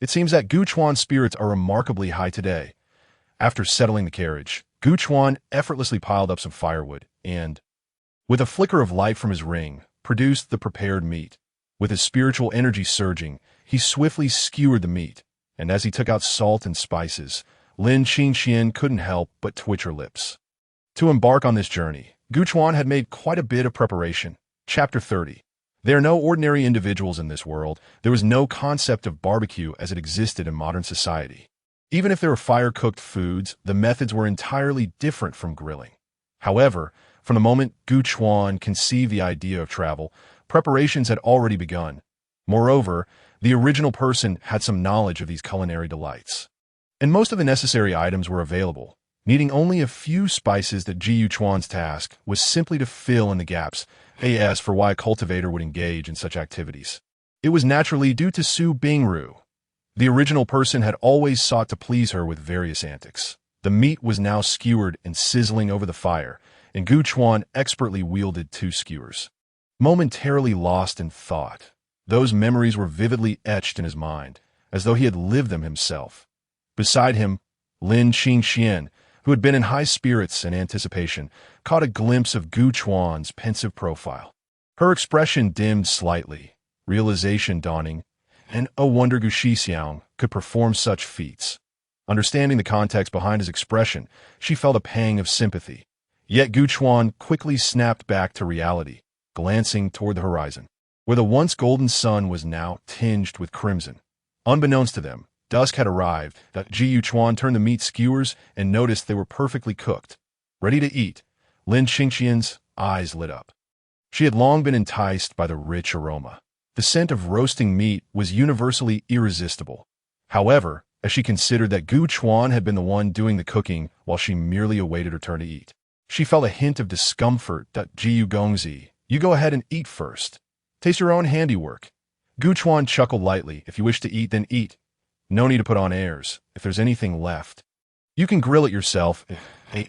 Speaker 1: It seems that Gu Chuan's spirits are remarkably high today. After settling the carriage, Gu Chuan effortlessly piled up some firewood and, with a flicker of light from his ring, produced the prepared meat. With his spiritual energy surging, he swiftly skewered the meat, and as he took out salt and spices, Lin Qingqian couldn't help but twitch her lips. To embark on this journey, Gu Chuan had made quite a bit of preparation. Chapter 30. There are no ordinary individuals in this world. There was no concept of barbecue as it existed in modern society. Even if there were fire-cooked foods, the methods were entirely different from grilling. However, from the moment Gu Chuan conceived the idea of travel, preparations had already begun. Moreover, The original person had some knowledge of these culinary delights, and most of the necessary items were available, needing only a few spices. That Ji Chuan's task was simply to fill in the gaps as for why a cultivator would engage in such activities. It was naturally due to Su Bingru. The original person had always sought to please her with various antics. The meat was now skewered and sizzling over the fire, and Gu Chuan expertly wielded 2 skewers. Momentarily lost in thought, those memories were vividly etched in his mind, as though he had lived them himself. Beside him, Lin Qingxian, who had been in high spirits and anticipation, caught a glimpse of Gu Chuan's pensive profile. Her expression dimmed slightly, realization dawning, and oh wonder Gu Shixiang could perform such feats. Understanding the context behind his expression, she felt a pang of sympathy. Yet Gu Chuan quickly snapped back to reality, glancing toward the horizon, where the once golden sun was now tinged with crimson. Unbeknownst to them, dusk had arrived. Ji Chuan turned the meat skewers and noticed they were perfectly cooked. Ready to eat, Lin Qingxian's eyes lit up. She had long been enticed by the rich aroma. The scent of roasting meat was universally irresistible. However, as she considered that Gu Chuan had been the one doing the cooking while she merely awaited her turn to eat, she felt a hint of discomfort. Ji Gongzi, you go ahead and eat first. Taste your own handiwork. Gu Chuan chuckled lightly. If you wish to eat, then eat. No need to put on airs. If there's anything left, you can grill it yourself.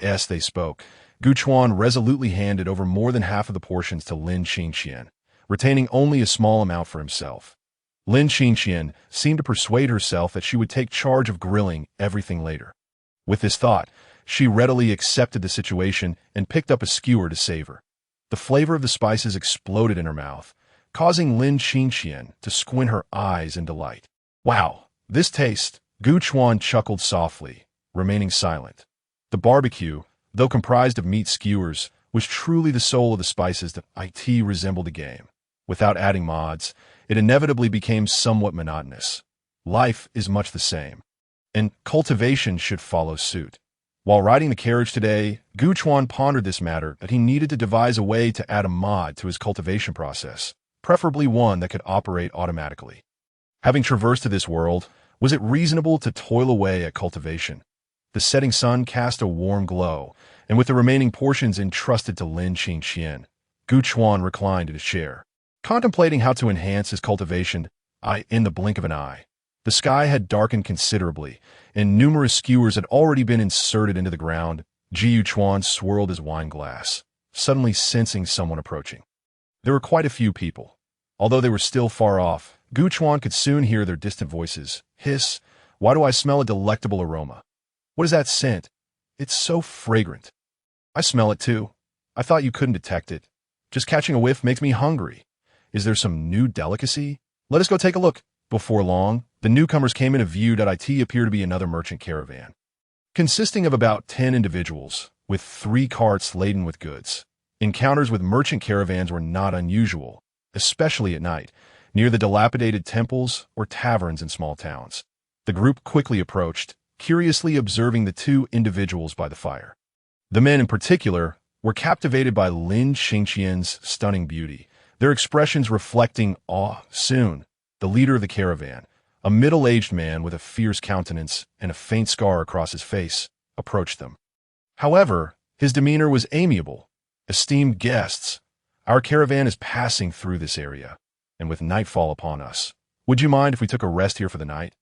Speaker 1: As they spoke, Gu Chuan resolutely handed over more than half of the portions to Lin Qingxian, retaining only a small amount for himself. Lin Qingxian seemed to persuade herself that she would take charge of grilling everything later. With this thought, she readily accepted the situation and picked up a skewer to savor. The flavor of the spices exploded in her mouth, causing Lin Qingxian to squint her eyes in delight. Wow, this taste! Gu Chuan chuckled softly, remaining silent. The barbecue, though comprised of meat skewers, was truly the soul of the spices. That it resembled a game. Without adding mods, it inevitably became somewhat monotonous. Life is much the same, and cultivation should follow suit. While riding the carriage today, Gu Chuan pondered this matter that he needed to devise a way to add a mod to his cultivation process, preferably one that could operate automatically. Having traversed to this world, was it reasonable to toil away at cultivation? The setting sun cast a warm glow, and with the remaining portions entrusted to Lin Qingxian, Gu Chuan reclined in his chair, contemplating how to enhance his cultivation. In the blink of an eye, the sky had darkened considerably, and numerous skewers had already been inserted into the ground. Ji Chuan swirled his wine glass, suddenly sensing someone approaching. There were quite a few people. Although they were still far off, Gu Chuan could soon hear their distant voices. Hiss, why do I smell a delectable aroma? What is that scent? It's so fragrant. I smell it too. I thought you couldn't detect it. Just catching a whiff makes me hungry. Is there some new delicacy? Let us go take a look. Before long, the newcomers came into view. It appeared to be another merchant caravan, consisting of about 10 individuals, with 3 carts laden with goods. Encounters with merchant caravans were not unusual, especially at night, near the dilapidated temples or taverns in small towns. The group quickly approached, curiously observing the 2 individuals by the fire. The men in particular were captivated by Lin Qingxian's stunning beauty, their expressions reflecting awe. Soon, the leader of the caravan, a middle-aged man with a fierce countenance and a faint scar across his face, approached them. However, his demeanor was amiable. Esteemed guests, our caravan is passing through this area, and with nightfall upon us, would you mind if we took a rest here for the night?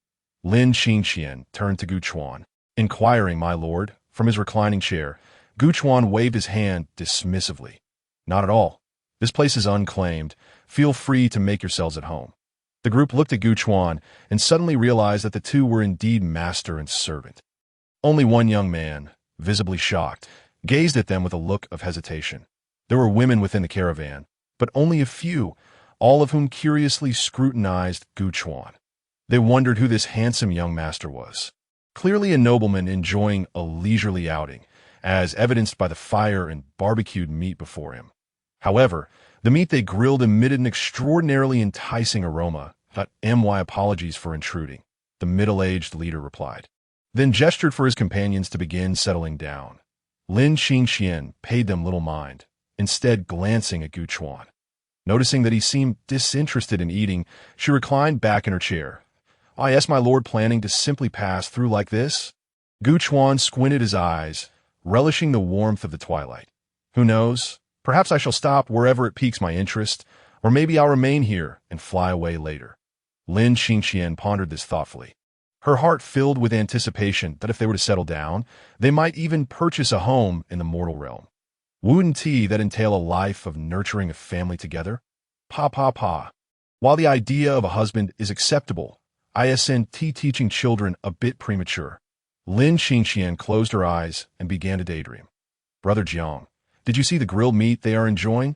Speaker 1: Lin Qingxian turned to Gu Chuan, inquiring, my lord. From his reclining chair, Gu Chuan waved his hand dismissively. Not at all. This place is unclaimed. Feel free to make yourselves at home. The group looked at Gu Chuan and suddenly realized that the 2 were indeed master and servant. Only one young man, visibly shocked, gazed at them with a look of hesitation. There were women within the caravan, but only a few, all of whom curiously scrutinized Gu Chuan. They wondered who this handsome young master was. Clearly a nobleman enjoying a leisurely outing, as evidenced by the fire and barbecued meat before him. However, the meat they grilled emitted an extraordinarily enticing aroma. My apologies for intruding, the middle-aged leader replied, then gestured for his companions to begin settling down. Lin Qingxian paid them little mind, instead glancing at Gu Chuan. Noticing that he seemed disinterested in eating, she reclined back in her chair. Yes, my lord, planning to simply pass through like this? Gu Chuan squinted his eyes, relishing the warmth of the twilight. Who knows? Perhaps I shall stop wherever it piques my interest, or maybe I'll remain here and fly away later. Lin Qingqian pondered this thoughtfully. Her heart filled with anticipation that if they were to settle down, they might even purchase a home in the mortal realm. Wouldn't that entail a life of nurturing a family together? Pa. While the idea of a husband is acceptable, isn't teaching children a bit premature. Lin Qingqian closed her eyes and began to daydream. Brother Jiang, did you see the grilled meat they are enjoying?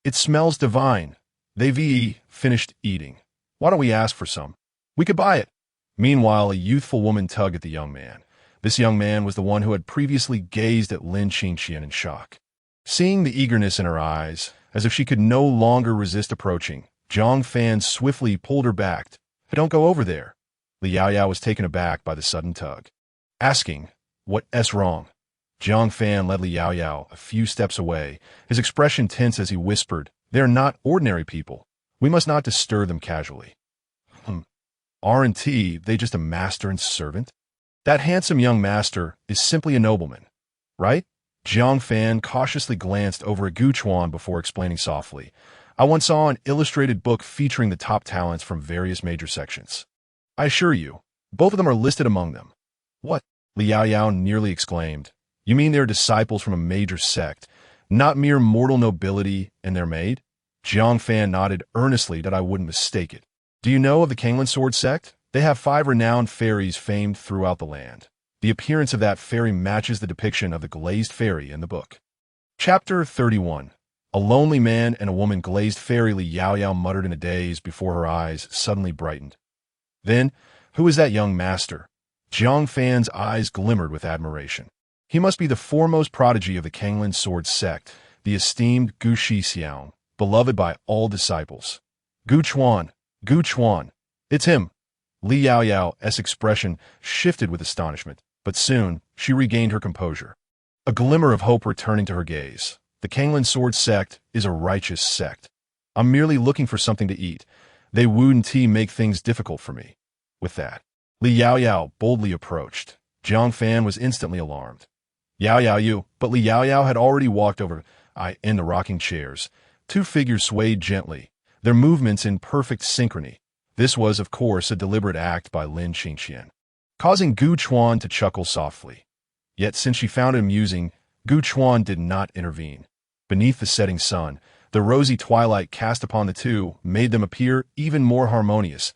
Speaker 1: It smells divine. They've finished eating. Why don't we ask for some? We could buy it. Meanwhile, a youthful woman tugged at the young man. This young man was the one who had previously gazed at Lin Qingqian in shock. Seeing the eagerness in her eyes, as if she could no longer resist approaching, Zhang Fan swiftly pulled her back. Don't go over there. Li Yaoyao was taken aback by the sudden tug. Asking, what's wrong? Zhang Fan led Li Yaoyao a few steps away, his expression tense as he whispered, They are not ordinary people. We must not disturb them casually. Aren't they just a master and servant? That handsome young master is simply a nobleman, right? Zhang Fan cautiously glanced over at Gu Chuan before explaining softly. I once saw an illustrated book featuring the top talents from various major sections. I assure you, both of them are listed among them. What? Li Yaoyao nearly exclaimed. You mean they're disciples from a major sect, not mere mortal nobility and their maid? Zhang Fan nodded earnestly that I wouldn't mistake it. Do you know of the Kanglan Sword sect? They have 5 renowned fairies famed throughout the land. The appearance of that fairy matches the depiction of the glazed fairy in the book. Chapter 31. A lonely man and a woman glazed fairy, Li Yaoyao muttered in a daze before her eyes suddenly brightened. Then, who is that young master? Zhang Fan's eyes glimmered with admiration. He must be the foremost prodigy of the Kanglan Sword sect, the esteemed Gu Shixiang, beloved by all disciples. Gu Chuan, it's him. Li Yaoyao's expression shifted with astonishment, but soon she regained her composure. A glimmer of hope returning to her gaze. The Kanglan Sword sect is a righteous sect. I'm merely looking for something to eat. They wouldn't make things difficult for me. With that, Li Yaoyao boldly approached. Zhang Fan was instantly alarmed. Yaoyao, you, but Li Yaoyao had already walked over in the rocking chairs. 2 figures swayed gently, their movements in perfect synchrony. This was, of course, a deliberate act by Lin Qingqian, causing Gu Chuan to chuckle softly. Yet since she found it amusing, Gu Chuan did not intervene. Beneath the setting sun, the rosy twilight cast upon the two made them appear even more harmonious.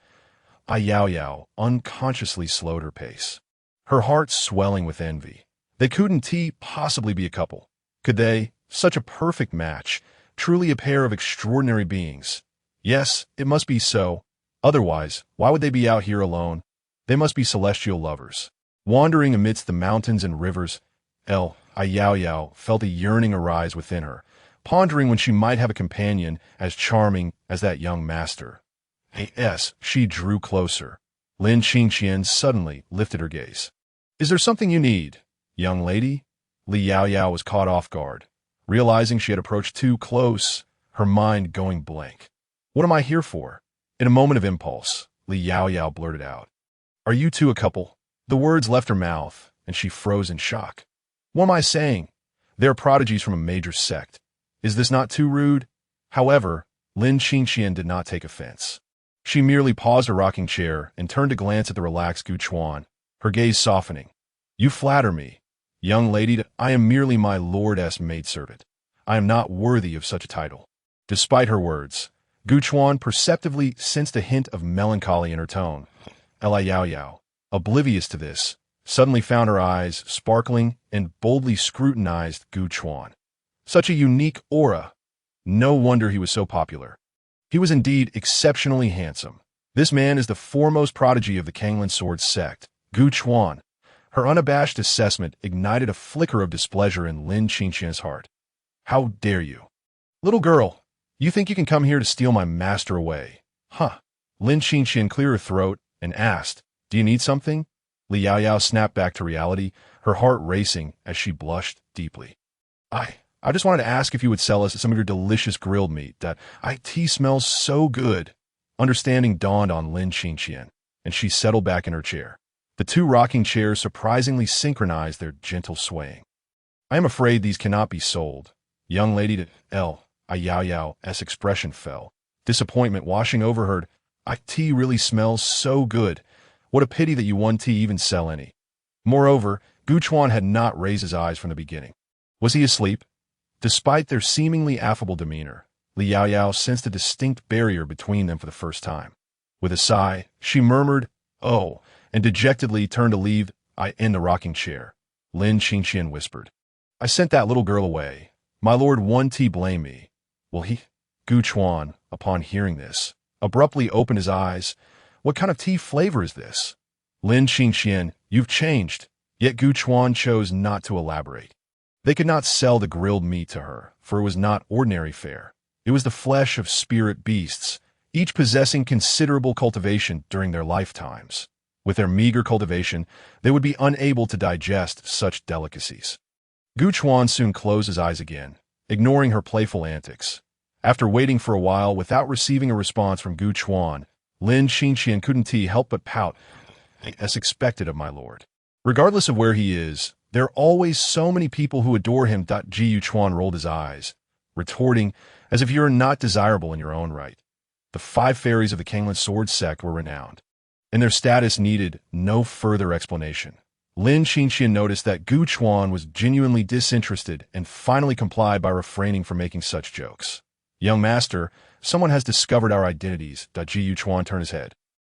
Speaker 1: Yaoyao unconsciously slowed her pace, her heart swelling with envy. They couldn't possibly be a couple. Could they? Such a perfect match, truly a pair of extraordinary beings. Yes, it must be so. Otherwise, why would they be out here alone? They must be celestial lovers. Wandering amidst the mountains and rivers, Yaoyao felt a yearning arise within her, pondering when she might have a companion as charming as that young master. She drew closer. Lin Qingqian suddenly lifted her gaze. Is there something you need, young lady? Li Yaoyao was caught off guard, realizing she had approached too close, her mind going blank. What am I here for? In a moment of impulse, Li Yaoyao blurted out. Are you two a couple? The words left her mouth, and she froze in shock. What am I saying? They're prodigies from a major sect. Is this not too rude? However, Lin Qingqian did not take offense. She merely paused her rocking chair and turned to glance at the relaxed Gu Chuan, her gaze softening. You flatter me. Young lady, I am merely my lord's maidservant. I am not worthy of such a title. Despite her words, Gu Chuan perceptibly sensed a hint of melancholy in her tone. Yaoyao, oblivious to this, suddenly found her eyes sparkling and boldly scrutinized Gu Chuan. Such a unique aura. No wonder he was so popular. He was indeed exceptionally handsome. This man is the foremost prodigy of the Kanglan Sword sect, Gu Chuan. Her unabashed assessment ignited a flicker of displeasure in Lin Qingqian's heart. How dare you? Little girl, you think you can come here to steal my master away? Huh. Lin Qingqian cleared her throat and asked, Do you need something? Li Yaoyao snapped back to reality, her heart racing as she blushed deeply. I just wanted to ask if you would sell us some of your delicious grilled meat. That tea smells so good. Understanding dawned on Lin Qingqian, and she settled back in her chair. The two rocking chairs surprisingly synchronized their gentle swaying. I am afraid these cannot be sold. Young lady to Yao Yao's expression fell, disappointment washing over her. Tea really smells so good. What a pity that you won't even sell any. Moreover, Gu Chuan had not raised his eyes from the beginning. Was he asleep? Despite their seemingly affable demeanor, Li Yao sensed a distinct barrier between them for the first time. With a sigh, she murmured, "Oh," and dejectedly turned to leave in the rocking chair. Lin Qingqian whispered, "I sent that little girl away. My lord Wan Ti blamed me. Will he?" Gu Chuan, upon hearing this, abruptly opened his eyes. "What kind of tea flavor is this?" Lin Qingqian, "You've changed." Yet Gu Chuan chose not to elaborate. They could not sell the grilled meat to her, for it was not ordinary fare. It was the flesh of spirit beasts, each possessing considerable cultivation during their lifetimes. With their meager cultivation, they would be unable to digest such delicacies. Gu Chuan soon closed his eyes again, ignoring her playful antics. After waiting for a while without receiving a response from Gu Chuan, Lin Qingqian couldn't help but pout, as expected of my lord. Regardless of where he is, there are always so many people who adore him. Gu Chuan rolled his eyes, retorting, "As if you are not desirable in your own right." The 5 fairies of the Kanglan Sword sect were renowned, and their status needed no further explanation. Lin Qingqian noticed that Gu Chuan was genuinely disinterested and finally complied by refraining from making such jokes. "Young master, someone has discovered our identities." Gu Chuan turned his head.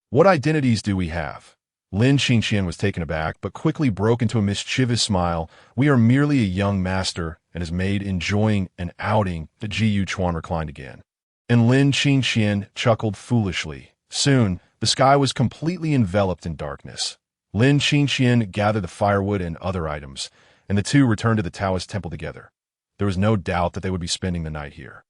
Speaker 1: "What identities do we have?" Lin Qingqian was taken aback, but quickly broke into a mischievous smile. "We are merely a young master and his maid enjoying an outing." Gu Chuan reclined again, and Lin Qingqian chuckled foolishly. Soon, the sky was completely enveloped in darkness. Lin Qingqian gathered the firewood and other items, and the two returned to the Taoist temple together. There was no doubt that they would be spending the night here.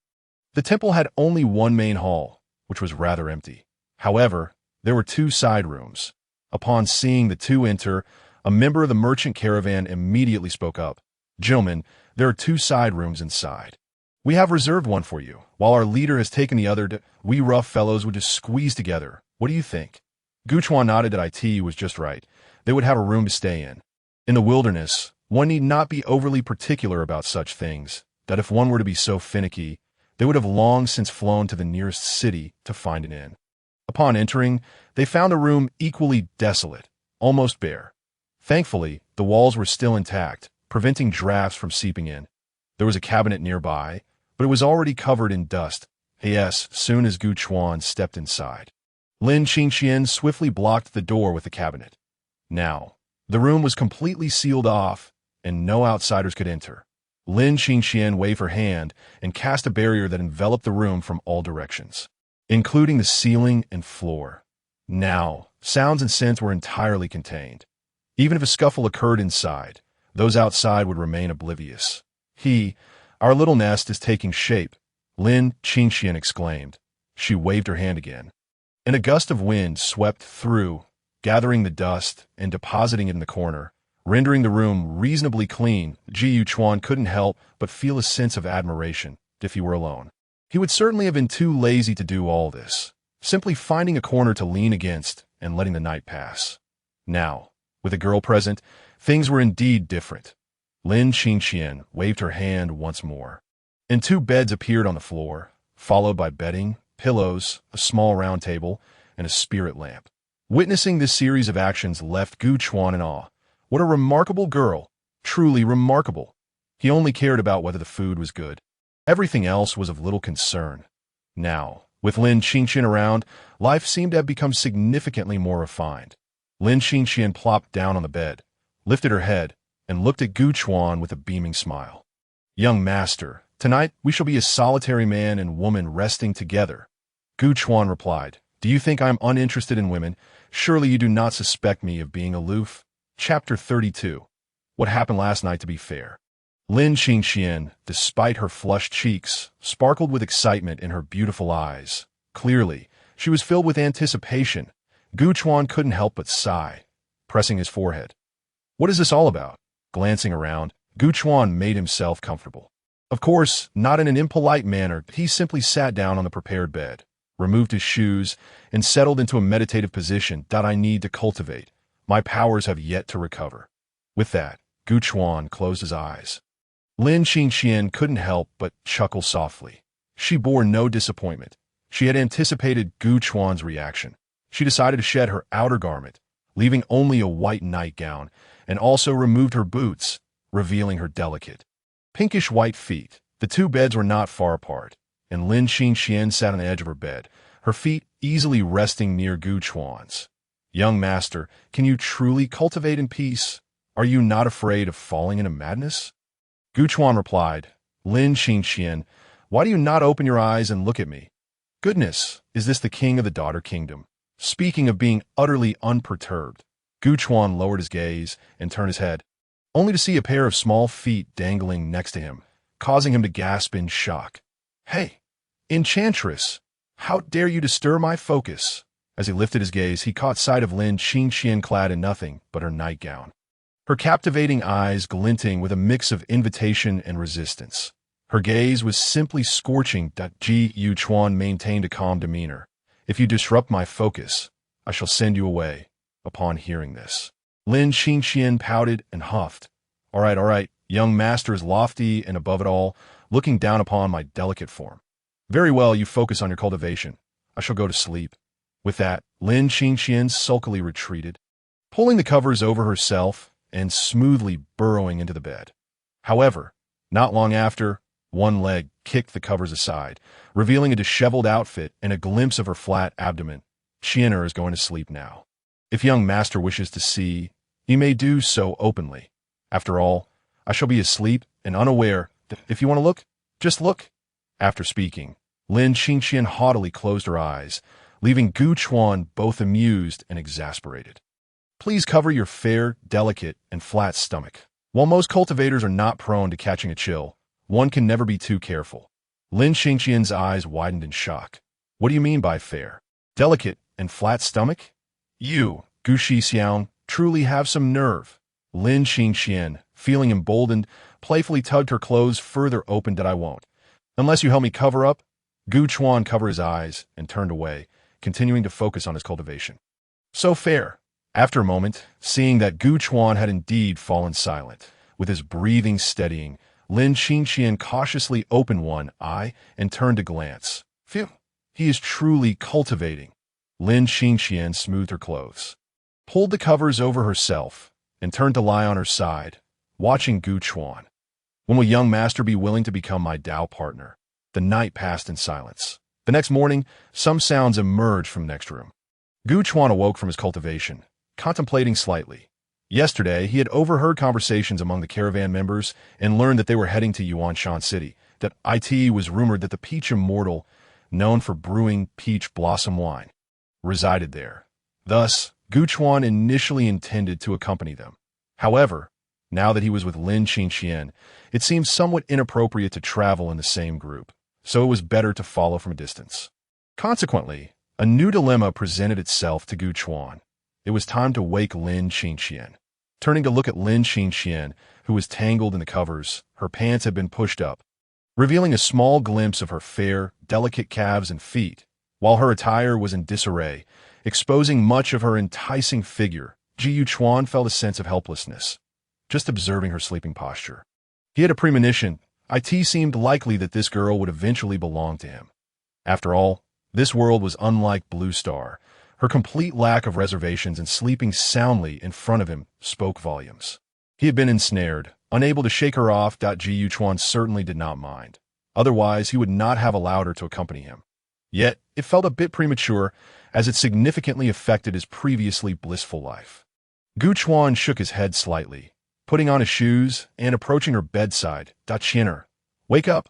Speaker 1: The temple had only one main hall, which was rather empty. However, there were 2 side rooms. Upon seeing the two enter, a member of the merchant caravan immediately spoke up. "Gentlemen, there are 2 side rooms inside. We have reserved one for you, while our leader has taken the other. We rough fellows would just squeeze together. What do you think?" Gu Chuan nodded that IT was just right. They would have a room to stay in. In the wilderness, one need not be overly particular about such things, that if one were to be so finicky, they would have long since flown to the nearest city to find an inn. Upon entering, they found the room equally desolate, almost bare. Thankfully, the walls were still intact, preventing drafts from seeping in. There was a cabinet nearby, but it was already covered in dust. Soon as Gu Chuan stepped inside, Lin Qingqian swiftly blocked the door with the cabinet. Now, the room was completely sealed off, and no outsiders could enter. Lin Qingqian waved her hand and cast a barrier that enveloped the room from all directions, including the ceiling and floor. Now, sounds and scents were entirely contained. Even if a scuffle occurred inside, those outside would remain oblivious. "Our little nest is taking shape," Lin Qingqian exclaimed. She waved her hand again, and a gust of wind swept through, gathering the dust and depositing it in the corner, rendering the room reasonably clean. Gu Chuan couldn't help but feel a sense of admiration. If he were alone, he would certainly have been too lazy to do all this, simply finding a corner to lean against and letting the night pass. Now, with a girl present, things were indeed different. Lin Qingqian waved her hand once more, and 2 beds appeared on the floor, followed by bedding, pillows, a small round table, and a spirit lamp. Witnessing this series of actions left Gu Chuan in awe. What a remarkable girl, truly remarkable. He only cared about whether the food was good. Everything else was of little concern. Now, with Lin Qingqian around, life seemed to have become significantly more refined. Lin Qingqian plopped down on the bed, lifted her head, and looked at Gu Chuan with a beaming smile. "Young master, tonight we shall be a solitary man and woman resting together." Gu Chuan replied, "Do you think I am uninterested in women? Surely you do not suspect me of being aloof." Chapter 32. What happened last night to be fair. Lin Qingqian, despite her flushed cheeks, sparkled with excitement in her beautiful eyes. Clearly, she was filled with anticipation. Gu Chuan couldn't help but sigh, pressing his forehead. "What is this all about?" Glancing around, Gu Chuan made himself comfortable. Of course, not in an impolite manner. He simply sat down on the prepared bed, removed his shoes, and settled into a meditative position that I need to cultivate. My powers have yet to recover. With that, Gu Chuan closed his eyes. Lin Qingxian couldn't help but chuckle softly. She bore no disappointment. She had anticipated Gu Chuan's reaction. She decided to shed her outer garment, leaving only a white nightgown, and also removed her boots, revealing her delicate, pinkish-white feet. The two beds were not far apart, and Lin Qingxian sat on the edge of her bed, her feet easily resting near Gu Chuan's. "Young master, can you truly cultivate in peace? Are you not afraid of falling into madness?" Gu Chuan replied, "Lin Qingxian, why do you not open your eyes and look at me? Goodness, is this the king of the daughter kingdom?" Speaking of being utterly unperturbed, Gu Chuan lowered his gaze and turned his head, only to see a pair of small feet dangling next to him, causing him to gasp in shock. "Hey, enchantress, how dare you disturb my focus?" As he lifted his gaze, he caught sight of Lin Qingxian clad in nothing but her nightgown, her captivating eyes glinting with a mix of invitation and resistance. Her gaze was simply scorching. Ji Yuchuan maintained a calm demeanor. "If you disrupt my focus, I shall send you away." Upon hearing this, Lin Qingxian pouted and huffed. All right, young master is lofty and above it all, looking down upon my delicate form. Very well, you focus on your cultivation. I shall go to sleep." With that, Lin Qingxian sulkily retreated, pulling the covers over herself and smoothly burrowing into the bed. However, not long after, one leg kicked the covers aside, revealing a disheveled outfit and a glimpse of her flat abdomen. "Qianer is going to sleep now. If young master wishes to see, he may do so openly. After all, I shall be asleep and unaware. If you want to look, just look." After speaking, Lin Qingxian haughtily closed her eyes, leaving Gu Chuan both amused and exasperated. "Please cover your fair, delicate, and flat stomach." While most cultivators are not prone to catching a chill, one can never be too careful. Lin Qingxian's eyes widened in shock. "What do you mean by fair, delicate, and flat stomach? You, Gu Shixiang, truly have some nerve." Lin Qingxian, feeling emboldened, playfully tugged her clothes further open. "I won't, unless you help me cover up." Gu Chuan covered his eyes and turned away, continuing to focus on his cultivation. "So fair." After a moment, seeing that Gu Chuan had indeed fallen silent, with his breathing steadying, Lin Qingxian cautiously opened one eye and turned to glance. "Phew, he is truly cultivating." Lin Qingxian smoothed her clothes, pulled the covers over herself, and turned to lie on her side, watching Gu Chuan. "When will young master be willing to become my Dao partner?" The night passed in silence. The next morning, some sounds emerged from the next room. Gu Chuan awoke from his cultivation, contemplating slightly. Yesterday, he had overheard conversations among the caravan members and learned that they were heading to Yuanshan City. That it was rumored that the Peach Immortal, known for brewing peach blossom wine, resided there. Thus, Gu Chuan initially intended to accompany them. However, now that he was with Lin Qingxian, it seemed somewhat inappropriate to travel in the same group, so it was better to follow from a distance. Consequently, a new dilemma presented itself to Gu Chuan. It was time to wake Lin Qingxian. Turning to look at Lin Qingxian, who was tangled in the covers, her pants had been pushed up, revealing a small glimpse of her fair, delicate calves and feet, while her attire was in disarray, exposing much of her enticing figure. Ji Yuchuan felt a sense of helplessness, just observing her sleeping posture. He had a premonition. It seemed likely that this girl would eventually belong to him. After all, this world was unlike Blue Star. Her complete lack of reservations and sleeping soundly in front of him spoke volumes. He had been ensnared, unable to shake her off. Ji Yuchuan certainly did not mind. Otherwise, he would not have allowed her to accompany him. Yet, it felt a bit premature, as it significantly affected his previously blissful life. Gu Chuan shook his head slightly, putting on his shoes and approaching her bedside. "Qianer, wake up."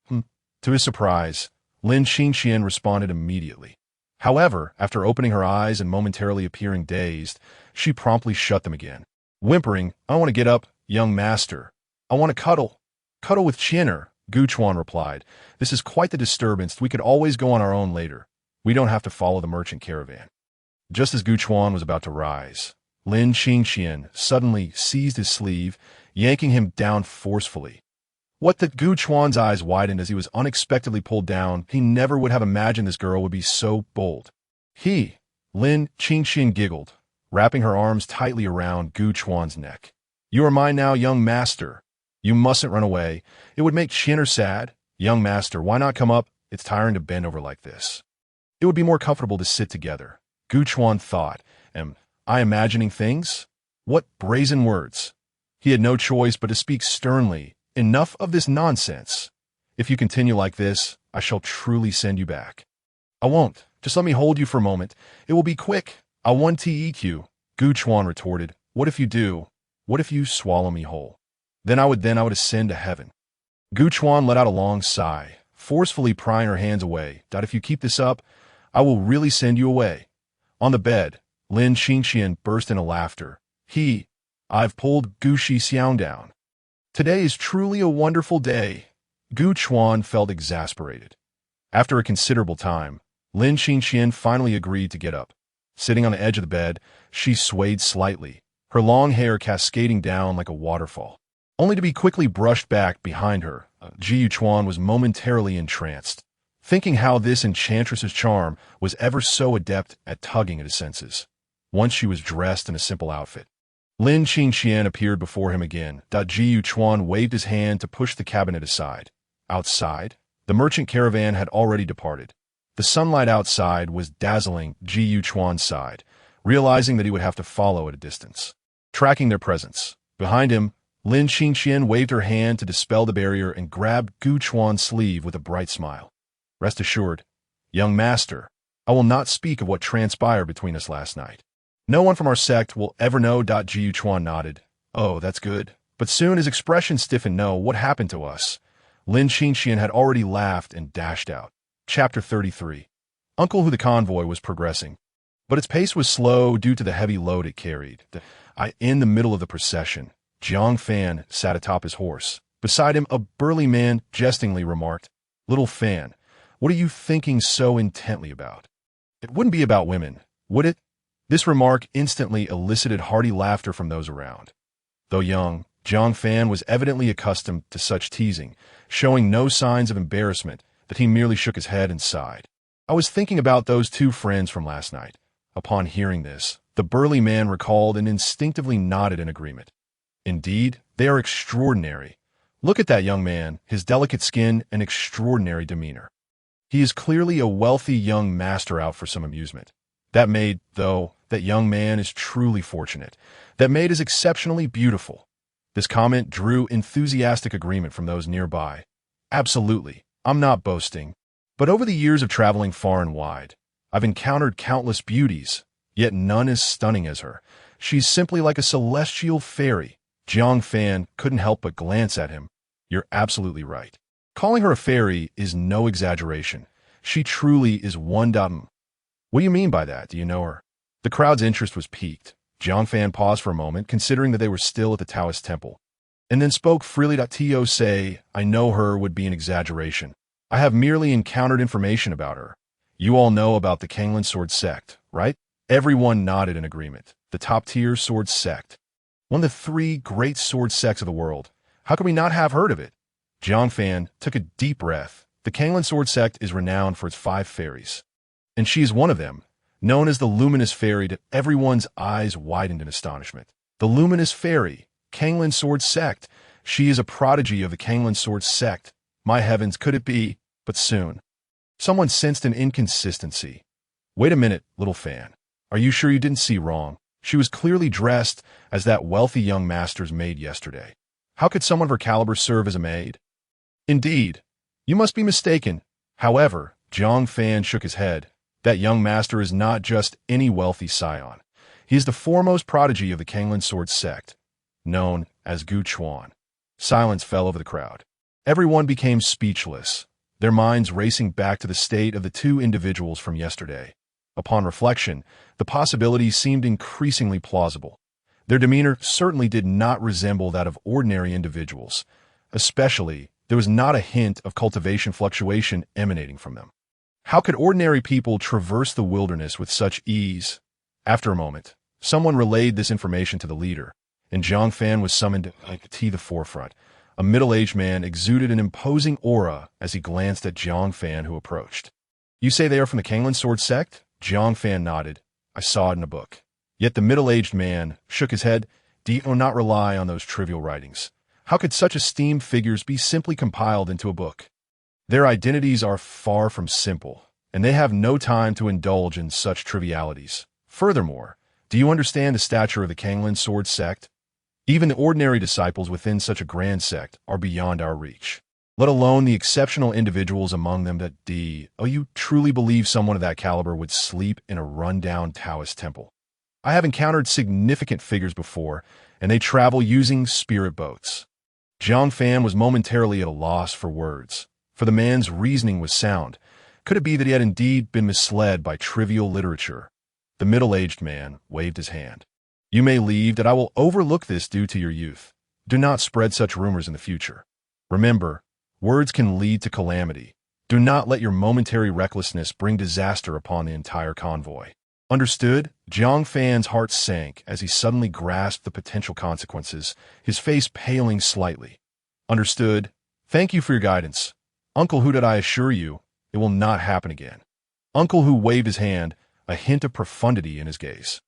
Speaker 1: To his surprise, Lin Qingxian responded immediately. However, after opening her eyes and momentarily appearing dazed, she promptly shut them again. Whimpering, "I don't want to get up, young master. I want to cuddle." "Cuddle with Qianer," Gu Chuan replied. "This is quite the disturbance. We could always go on our own later. We don't have to follow the merchant caravan." Just as Gu Chuan was about to rise, Lin Qingxian suddenly seized his sleeve, yanking him down forcefully. What the Gu Chuan's eyes widened as he was unexpectedly pulled down. He never would have imagined this girl would be so bold. Lin Qingxian giggled, wrapping her arms tightly around Gu Chuan's neck. You are mine now, young master. You mustn't run away. It would make Chinner sad. Young master, why not come up? It's tiring to bend over like this. It would be more comfortable to sit together. Gu Chuan thought. Am I imagining things? What brazen words. He had no choice but to speak sternly. Enough of this nonsense. If you continue like this, I shall truly send you back. I won't. Just let me hold you for a moment. It will be quick. I'll 1TEQ. Gu Chuan retorted. What if you do? What if you swallow me whole? Then I would ascend to heaven. Gu Chuan let out a long sigh, forcefully prying her hands away. If you keep this up, I will really send you away. On the bed, Lin Qingxian burst into laughter. I've pulled Gu Shixiang down. Today is truly a wonderful day. Gu Chuan felt exasperated. After a considerable time, Lin Qingxian finally agreed to get up. Sitting on the edge of the bed, she swayed slightly, her long hair cascading down like a waterfall, only to be quickly brushed back behind her. Ji Chuan was momentarily entranced, thinking how this enchantress's charm was ever so adept at tugging at his senses. Once she was dressed in a simple outfit, Lin Qingxian appeared before him again. Ji Chuan waved his hand to push the cabinet aside. Outside, the merchant caravan had already departed. The sunlight outside was dazzling. Ji Chuan sighed, realizing that he would have to follow at a distance, tracking their presence. Behind him, Lin Qingxian waved her hand to dispel the barrier and grabbed Gu Chuan's sleeve with a bright smile. Rest assured, young master, I will not speak of what transpired between us last night. No one from our sect will ever know. Ji Chuan nodded. Oh, that's good. But soon his expression stiffened. No, what happened to us? Lin Qingxian had already laughed and dashed out. Chapter 33. Uncle Hu the convoy was progressing, but its pace was slow due to the heavy load it carried. In the middle of the procession, Jiang Fan sat atop his horse. Beside him, a burly man jestingly remarked, Little Fan, what are you thinking so intently about? It wouldn't be about women, would it? This remark instantly elicited hearty laughter from those around. Though young, Jiang Fan was evidently accustomed to such teasing, showing no signs of embarrassment, that he merely shook his head and sighed. I was thinking about those two friends from last night. Upon hearing this, the burly man recalled and instinctively nodded in agreement. Indeed, they are extraordinary. Look at that young man, his delicate skin and extraordinary demeanor. He is clearly a wealthy young master out for some amusement. That maid, though, that young man is truly fortunate. That maid is exceptionally beautiful. This comment drew enthusiastic agreement from those nearby. Absolutely, I'm not boasting. But over the years of traveling far and wide, I've encountered countless beauties, yet none as stunning as her. She's simply like a celestial fairy. Jiang Fan couldn't help but glance at him. You're absolutely right. Calling her a fairy is no exaggeration. She truly is one. What do you mean by that? Do you know her? The crowd's interest was piqued. Jiang Fan paused for a moment, considering that they were still at the Taoist temple, and then spoke freely. To say, I know her would be an exaggeration. I have merely encountered information about her. You all know about the Kanglan Sword Sect, right? Everyone nodded in agreement. The top-tier sword sect. One of the three great sword sects of the world. How could we not have heard of it? Jiang Fan took a deep breath. The Kanglan Sword Sect is renowned for its 5 fairies, and she is one of them, known as the Luminous Fairy. Everyone's eyes widened in astonishment. The Luminous Fairy, Kanglan Sword Sect. She is a prodigy of the Kanglan Sword Sect. My heavens, could it be? But soon, someone sensed an inconsistency. Wait a minute, Little Fan. Are you sure you didn't see wrong? She was clearly dressed as that wealthy young master's maid yesterday. How could someone of her caliber serve as a maid? Indeed, you must be mistaken. However, Jiang Fan shook his head. That young master is not just any wealthy scion. He is the foremost prodigy of the Kanglan Sword Sect, known as Gu Chuan. Silence fell over the crowd. Everyone became speechless, their minds racing back to the state of the 2 individuals from yesterday. Upon reflection, the possibility seemed increasingly plausible. Their demeanor certainly did not resemble that of ordinary individuals. Especially, there was not a hint of cultivation fluctuation emanating from them. How could ordinary people traverse the wilderness with such ease? After a moment, someone relayed this information to the leader, and Jiang Fan was summoned to the forefront. A middle-aged man exuded an imposing aura as he glanced at Jiang Fan, who approached. "You say they are from the Kanglan Sword sect?" Jiang Fan nodded. "I saw it in a book." Yet the middle-aged man shook his head. "Do not rely on those trivial writings. How could such esteemed figures be simply compiled into a book? Their identities are far from simple, and they have no time to indulge in such trivialities. Furthermore, do you understand the stature of the Kanglan Sword sect? Even the ordinary disciples within such a grand sect are beyond our reach, let alone the exceptional individuals among them that you truly believe someone of that caliber would sleep in a run-down Taoist temple? I have encountered significant figures before, and they travel using spirit boats." Jiang Fan was momentarily at a loss for words, for the man's reasoning was sound. Could it be that he had indeed been misled by trivial literature? The middle-aged man waved his hand. "You may leave, that I will overlook this due to your youth. Do not spread such rumors in the future. Remember, words can lead to calamity. Do not let your momentary recklessness bring disaster upon the entire convoy." Understood? Jiang Fan's heart sank as he suddenly grasped the potential consequences, his face paling slightly. "Understood. Thank you for your guidance. Uncle Hu, did I assure you, it will not happen again." Uncle Hu waved his hand, a hint of profundity in his gaze.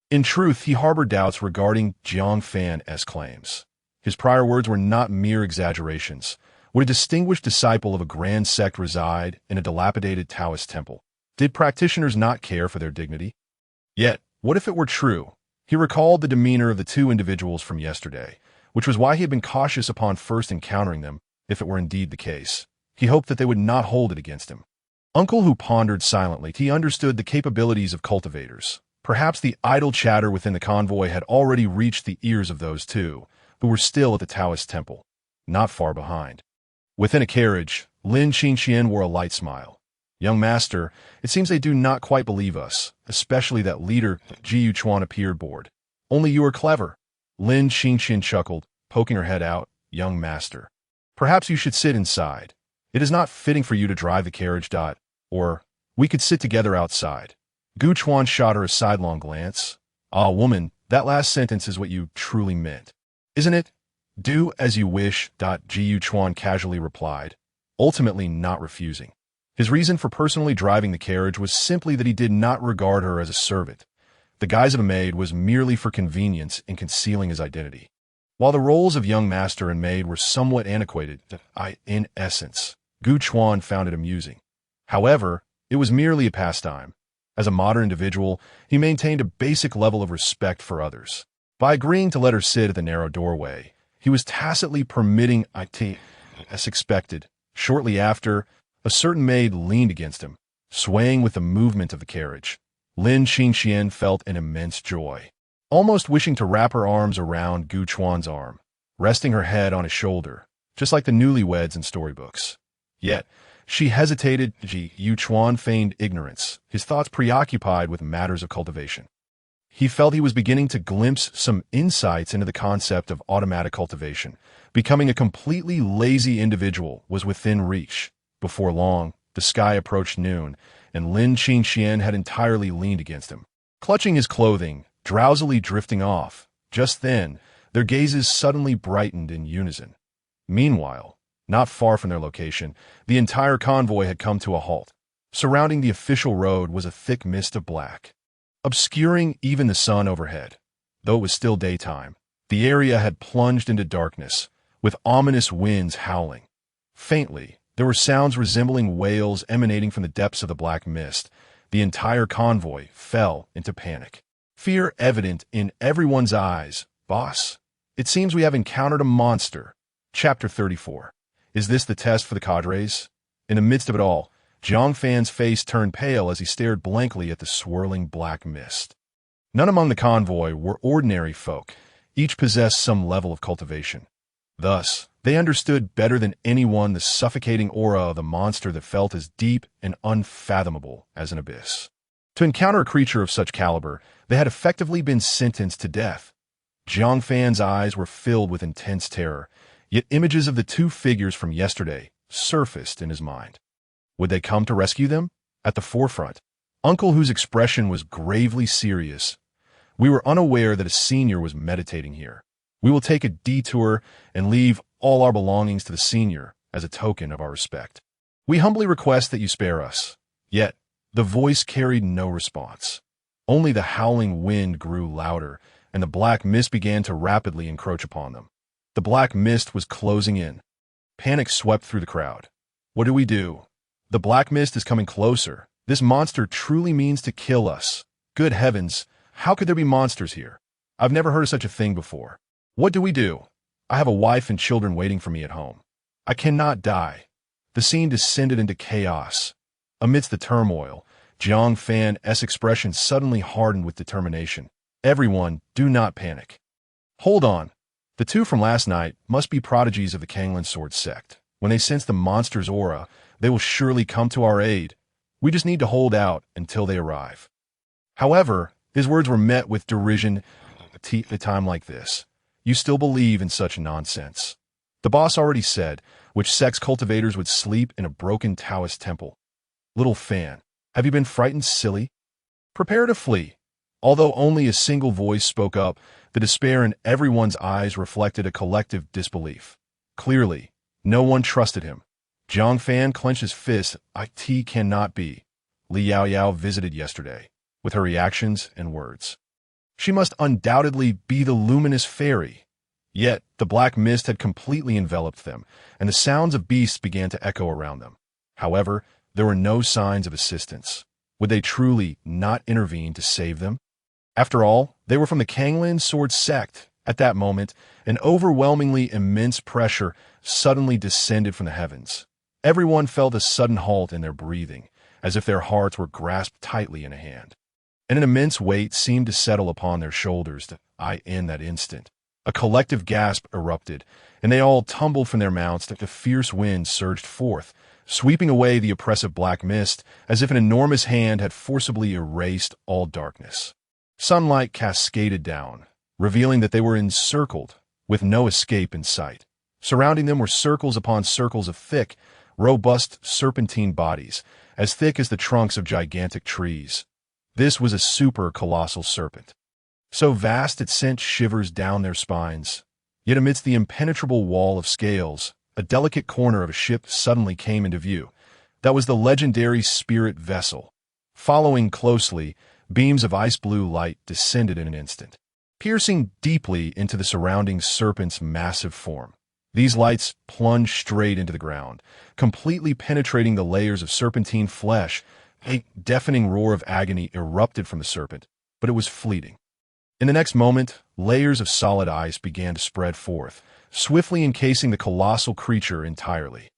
Speaker 1: In truth, he harbored doubts regarding Jiang Fan's claims. His prior words were not mere exaggerations. Would a distinguished disciple of a grand sect reside in a dilapidated Taoist temple? Did practitioners not care for their dignity? Yet, what if it were true? He recalled the demeanor of the two individuals from yesterday, which was why he had been cautious upon first encountering them. If it were indeed the case, he hoped that they would not hold it against him. Uncle Hu pondered silently. He understood the capabilities of cultivators. Perhaps the idle chatter within the convoy had already reached the ears of those two, who were still at the Taoist temple, not far behind. Within a carriage, Lin Qingxian wore a light smile. "Young master, it seems they do not quite believe us, especially that leader Ji Yuchuan appeared bored. Only you are clever." Lin Qingxian chuckled, poking her head out. "Young master, perhaps you should sit inside. It is not fitting for you to drive the carriage. Or, we could sit together outside." Gu Chuan shot her a sidelong glance. "Ah, woman, that last sentence is what you truly meant, isn't it?" "Do as you wish," Ji Yuchuan casually replied, ultimately not refusing. His reason for personally driving the carriage was simply that he did not regard her as a servant. The guise of a maid was merely for convenience in concealing his identity. While the roles of young master and maid were somewhat antiquated, in essence, Gu Chuan found it amusing. However, it was merely a pastime. As a modern individual, he maintained a basic level of respect for others. By agreeing to let her sit at the narrow doorway, he was tacitly permitting it, as expected. Shortly after, a certain maid leaned against him, swaying with the movement of the carriage. Lin Qingxian felt an immense joy, almost wishing to wrap her arms around Gu Chuan's arm, resting her head on his shoulder, just like the newlyweds in storybooks. Yet, she hesitated. Ji Yuchuan feigned ignorance, his thoughts preoccupied with matters of cultivation. He felt he was beginning to glimpse some insights into the concept of automatic cultivation. Becoming a completely lazy individual was within reach. Before long, the sky approached noon, and Lin Qingxian had entirely leaned against him, clutching his clothing, drowsily drifting off. Just then, their gazes suddenly brightened in unison. Meanwhile, not far from their location, the entire convoy had come to a halt. Surrounding the official road was a thick mist of black, obscuring even the sun overhead. Though it was still daytime, the area had plunged into darkness, with ominous winds howling. Faintly, there were sounds resembling wails emanating from the depths of the black mist. The entire convoy fell into panic. Fear evident in everyone's eyes. "Boss, it seems we have encountered a monster." Chapter 34. Is this the test for the cadres? In the midst of it all, Jiang Fan's face turned pale as he stared blankly at the swirling black mist. None among the convoy were ordinary folk. Each possessed some level of cultivation. Thus, they understood better than anyone the suffocating aura of the monster that felt as deep and unfathomable as an abyss. To encounter a creature of such caliber, they had effectively been sentenced to death. Jiang Fan's eyes were filled with intense terror, yet images of the two figures from yesterday surfaced in his mind. Would they come to rescue them? At the forefront, Uncle Hu's expression was gravely serious. We were unaware that a senior was meditating here. We will take a detour and leave all our belongings to the senior as a token of our respect. We humbly request that you spare us. Yet, the voice carried no response. Only the howling wind grew louder, and the black mist began to rapidly encroach upon them. The black mist was closing in. Panic swept through the crowd. What do we do? The black mist is coming closer. This monster truly means to kill us. Good heavens, how could there be monsters here? I've never heard of such a thing before. What do we do? I have a wife and children waiting for me at home. I cannot die. The scene descended into chaos. Amidst the turmoil, Jiang Fan's expression suddenly hardened with determination. Everyone, do not panic. Hold on. The two from last night must be prodigies of the Kanglan Sword sect. When they sense the monster's aura, they will surely come to our aid. We just need to hold out until they arrive. However, his words were met with derision at a time like this. You still believe in such nonsense. The boss already said which sect's cultivators would sleep in a broken Taoist temple. Little Fan, have you been frightened silly? Prepare to flee. Although only a single voice spoke up, the despair in everyone's eyes reflected a collective disbelief. Clearly, no one trusted him. Jiang Fan clenched his fist. It cannot be. Li Yao Yao visited yesterday, with her reactions and words. She must undoubtedly be the luminous fairy. Yet, the black mist had completely enveloped them, and the sounds of beasts began to echo around them. However, there were no signs of assistance. Would they truly not intervene to save them? After all, they were from the Kanglan Sword sect. At that moment, an overwhelmingly immense pressure suddenly descended from the heavens. Everyone felt a sudden halt in their breathing, as if their hearts were grasped tightly in a hand. And an immense weight seemed to settle upon their shoulders. In that instant, a collective gasp erupted, and they all tumbled from their mounts. The fierce wind surged forth, sweeping away the oppressive black mist, as if an enormous hand had forcibly erased all darkness. Sunlight cascaded down, revealing that they were encircled, with no escape in sight. Surrounding them were circles upon circles of thick, robust serpentine bodies, as thick as the trunks of gigantic trees. This was a super-colossal serpent, so vast it sent shivers down their spines. Yet amidst the impenetrable wall of scales, a delicate corner of a ship suddenly came into view. That was the legendary spirit vessel. Following closely, beams of ice-blue light descended in an instant, piercing deeply into the surrounding serpent's massive form. These lights plunged straight into the ground, completely penetrating the layers of serpentine flesh. A deafening roar of agony erupted from the serpent, but it was fleeting. In the next moment, layers of solid ice began to spread forth, swiftly encasing the colossal creature entirely.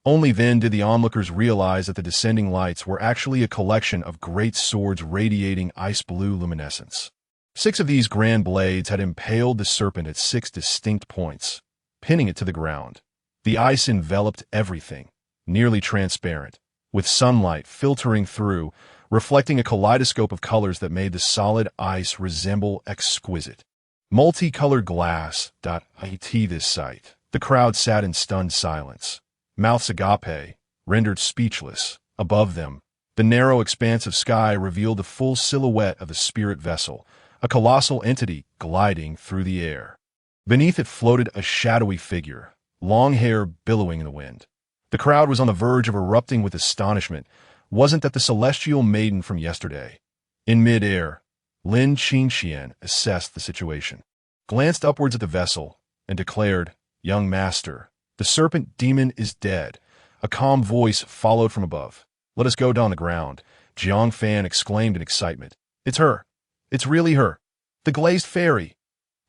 Speaker 1: Only then did the onlookers realize that the descending lights were actually a collection of great swords radiating ice-blue luminescence. 6 of these grand blades had impaled the serpent at 6 distinct points, pinning it to the ground. The ice enveloped everything, nearly transparent, with sunlight filtering through, reflecting a kaleidoscope of colors that made the solid ice resemble exquisite, multicolored glass. This sight, the crowd sat in stunned silence, mouths agape, rendered speechless. Above them, the narrow expanse of sky revealed the full silhouette of the spirit vessel, a colossal entity gliding through the air. Beneath it floated a shadowy figure, long hair billowing in the wind. The crowd was on the verge of erupting with astonishment. Wasn't that the celestial maiden from yesterday? In mid-air, Lin Qingxian assessed the situation, glanced upwards at the vessel, and declared, "Young master, the serpent demon is dead." A calm voice followed from above. "Let us go down the ground," Jiang Fan exclaimed in excitement. "It's her. It's really her. The glazed fairy.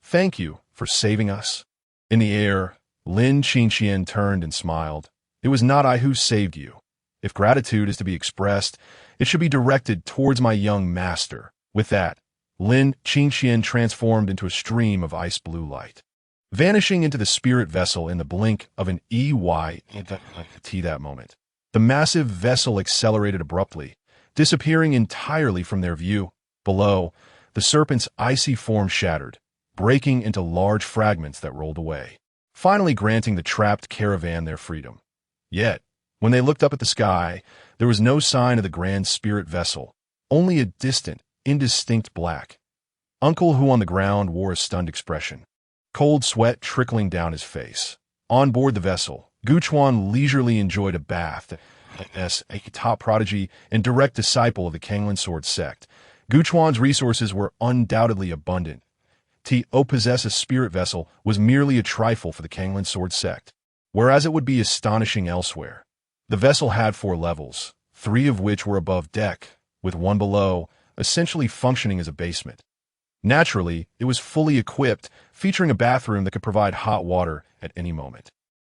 Speaker 1: Thank you for saving us." In the air, Lin Qingxian turned and smiled. "It was not I who saved you. If gratitude is to be expressed, it should be directed towards my young master." With that, Lin Qingxian transformed into a stream of ice-blue light, vanishing into the spirit vessel in the blink of an eye. That moment, the massive vessel accelerated abruptly, disappearing entirely from their view. Below, the serpent's icy form shattered, breaking into large fragments that rolled away, finally granting the trapped caravan their freedom. Yet, when they looked up at the sky, there was no sign of the grand spirit vessel, only a distant, indistinct black. Uncle Hu on the ground wore a stunned expression. cold sweat trickling down his face. On board the vessel, Gu Chuan leisurely enjoyed a bath as a top prodigy and direct disciple of the Kanglan Sword sect. Gu Chuan's resources were undoubtedly abundant. To possess a spirit vessel was merely a trifle for the Kanglan Sword sect, whereas it would be astonishing elsewhere. The vessel had 4 levels, 3 of which were above deck, with 1 below, essentially functioning as a basement. Naturally, it was fully equipped, featuring a bathroom that could provide hot water at any moment.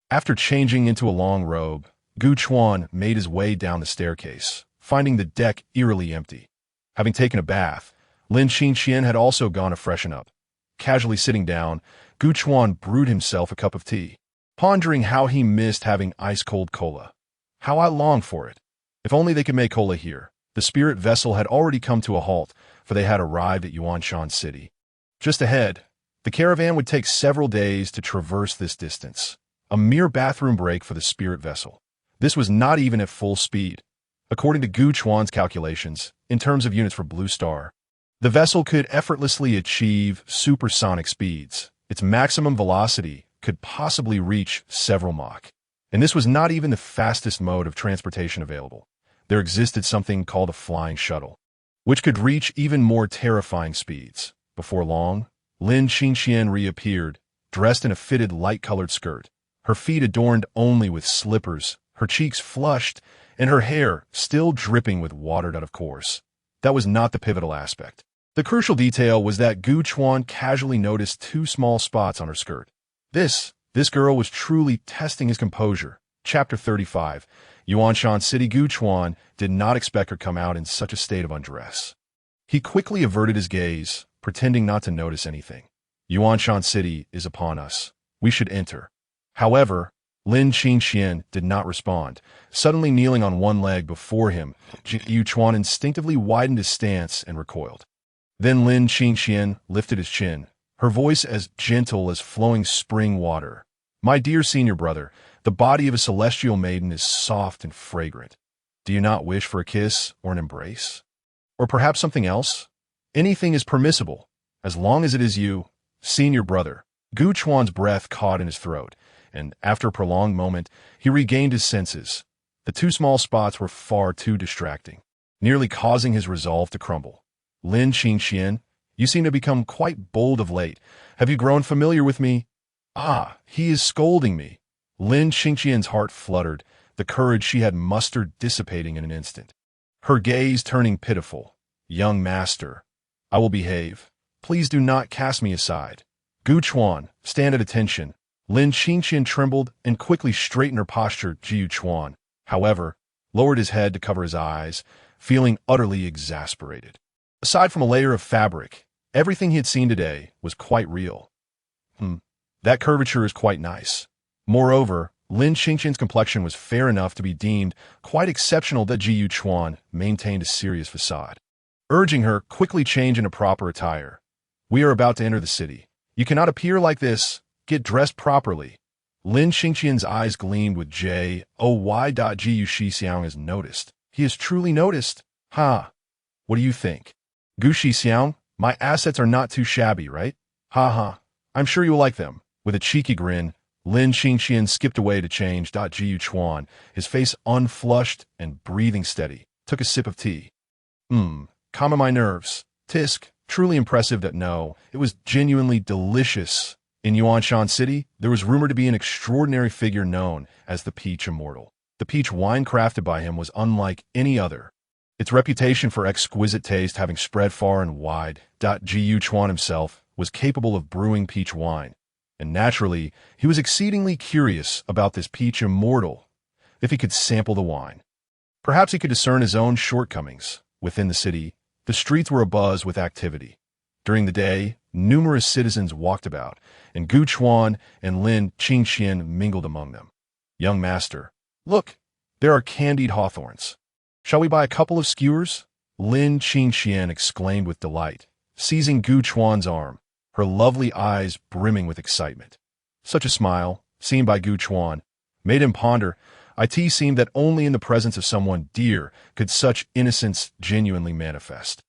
Speaker 1: After changing into a long robe, Gu Chuan made his way down the staircase, finding the deck eerily empty. Having taken a bath, Lin Qingxian had also gone to freshen up. Casually sitting down, Gu Chuan brewed himself a cup of tea, pondering how he missed having ice-cold cola. How I longed for it. If only they could make cola here. The spirit vessel had already come to a halt, for they had arrived at Yuanshan City. Just ahead, the caravan would take several days to traverse this distance. A mere bathroom break for the spirit vessel. This was not even at full speed. According to Gu Chuan's calculations, in terms of units for Blue Star, the vessel could effortlessly achieve supersonic speeds. Its maximum velocity could possibly reach several Mach. And this was not even the fastest mode of transportation available. There existed something called a flying shuttle, which could reach even more terrifying speeds. Before long, Lin Qingxian reappeared, dressed in a fitted light-colored skirt, her feet adorned only with slippers, her cheeks flushed, and her hair still dripping with water out of course. That was not the pivotal aspect. The crucial detail was that Gu Chuan casually noticed 2 small spots on her skirt. This girl was truly testing his composure. Chapter 35. Yuanshan City. Gu Chuan did not expect her to come out in such a state of undress. He quickly averted his gaze, pretending not to notice anything. Yuanshan City is upon us. We should enter. However, Lin Qingxian did not respond. Suddenly kneeling on one leg before him, Gu Chuan instinctively widened his stance and recoiled. Then Lin Qingxian lifted his chin, her voice as gentle as flowing spring water. My dear senior brother, the body of a celestial maiden is soft and fragrant. Do you not wish for a kiss or an embrace? Or perhaps something else? Anything is permissible, as long as it is you, senior brother. Gu Chuan's breath caught in his throat, and after a prolonged moment, he regained his senses. The 2 small spots were far too distracting, nearly causing his resolve to crumble. Lin Qingxian, you seem to become quite bold of late. Have you grown familiar with me? Ah, he is scolding me. Lin Qingxian's heart fluttered, the courage she had mustered dissipating in an instant. Her gaze turning pitiful. Young master, I will behave. Please do not cast me aside. Gu Chuan, stand at attention. Lin Qingxian trembled and quickly straightened her posture. Gu Chuan, however, lowered his head to cover his eyes, feeling utterly exasperated. Aside from a layer of fabric, everything he had seen today was quite real. That curvature is quite nice. Moreover, Lin Qingxian's complexion was fair enough to be deemed quite exceptional that Gu Chuan maintained a serious facade. Urging her, quickly change into proper attire. We are about to enter the city. You cannot appear like this. Get dressed properly. Lin Qingxian's eyes gleamed with joy. Gu Shixiang has noticed. He has truly noticed. Ha! What do you think? Gu Shixiang, my assets are not too shabby, right? Ha ha. I'm sure you will like them. With a cheeky grin, Lin Qingxian skipped away to change. Gu Chuan, his face unflushed and breathing steady, took a sip of tea. Calming my nerves. Tisk, truly impressive that no, it was genuinely delicious. In Yuanshan City, there was rumored to be an extraordinary figure known as the Peach Immortal. The peach wine crafted by him was unlike any other, its reputation for exquisite taste having spread far and wide. Gu Chuan himself was capable of brewing peach wine, and naturally, he was exceedingly curious about this Peach Immortal, if he could sample the wine. Perhaps he could discern his own shortcomings. Within the city, the streets were abuzz with activity. During the day, numerous citizens walked about, and Gu Chuan and Lin Qingxian mingled among them. Young master, look, there are candied hawthorns. Shall we buy a couple of skewers? Lin Qingxian exclaimed with delight, seizing Gu Chuan's arm, her lovely eyes brimming with excitement. Such a smile, seen by Gu Chuan, made him ponder. It seemed that only in the presence of someone dear could such innocence genuinely manifest.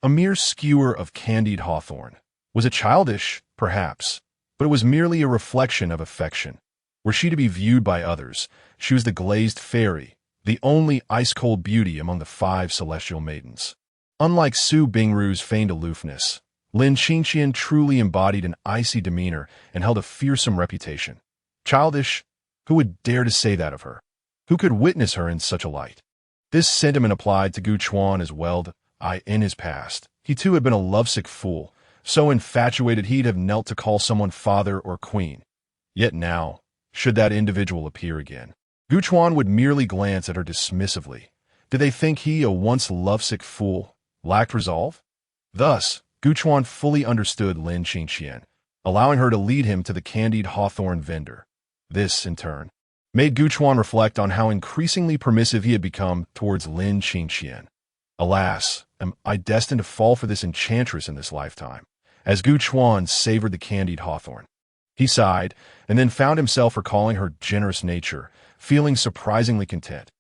Speaker 1: A mere skewer of candied hawthorn. Was it childish? Perhaps. but it was merely a reflection of affection. Were she to be viewed by others, she was the glazed fairy, the only ice-cold beauty among the 5 celestial maidens. Unlike Su Bingru's feigned aloofness, Lin Qingqian truly embodied an icy demeanor and held a fearsome reputation. Childish? Who would dare to say that of her? Who could witness her in such a light? This sentiment applied to Gu Chuan as well. In his past, he too had been a lovesick fool, so infatuated he'd have knelt to call someone father or queen. Yet now, should that individual appear again, Gu Chuan would merely glance at her dismissively. Did they think he, a once lovesick fool, lacked resolve? Thus, Gu Chuan fully understood Lin Qingqian, allowing her to lead him to the candied hawthorn vendor. This, in turn, made Gu Chuan reflect on how increasingly permissive he had become towards Lin Qingqian. Alas, am I destined to fall for this enchantress in this lifetime? As Gu Chuan savored the candied hawthorn, he sighed, and then found himself recalling her generous nature, feeling surprisingly content.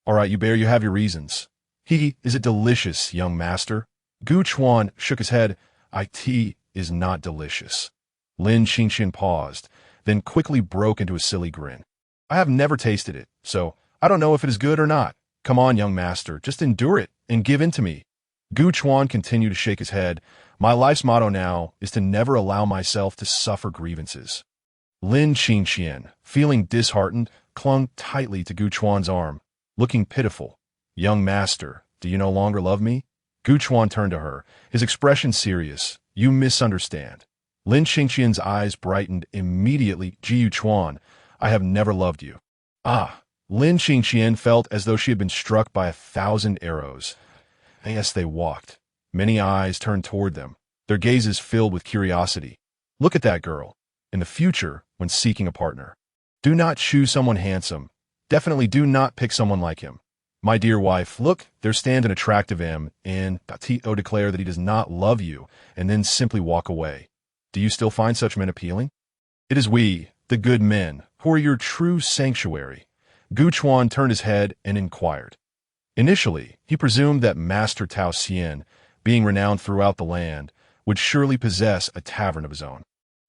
Speaker 1: All right, you have your reasons. Is it delicious, young master? Gu Chuan shook his head. It is not delicious. Lin Qingqian paused, then quickly broke into a silly grin. I have never tasted it, so I don't know if it is good or not. Come on, young master, just endure it and give in to me. Gu Chuan continued to shake his head. My life's motto now is to never allow myself to suffer grievances. Lin Qingqian, feeling disheartened, clung tightly to Gu Chuan's arm, looking pitiful. Young master, do you no longer love me? Gu Chuan turned to her, his expression serious. You misunderstand. Lin Qingqian's eyes brightened immediately. Ji Chuan, I have never loved you. Lin Qingqian felt as though she had been struck by 1,000 arrows. Yes, they walked. Many eyes turned toward them, their gazes filled with curiosity. Look at that girl. In the future, when seeking a partner, do not choose someone handsome. Definitely do not pick someone like him. My dear wife, look, there stands an attractive M, and Tito declare that he does not love you, and then simply walk away. Do you still find such men appealing? It is we, the good men, who are your true sanctuary. Gu Chuan turned his head and inquired. Initially, he presumed that Master Tao Xian, being renowned throughout the land, would surely possess a tavern of his own.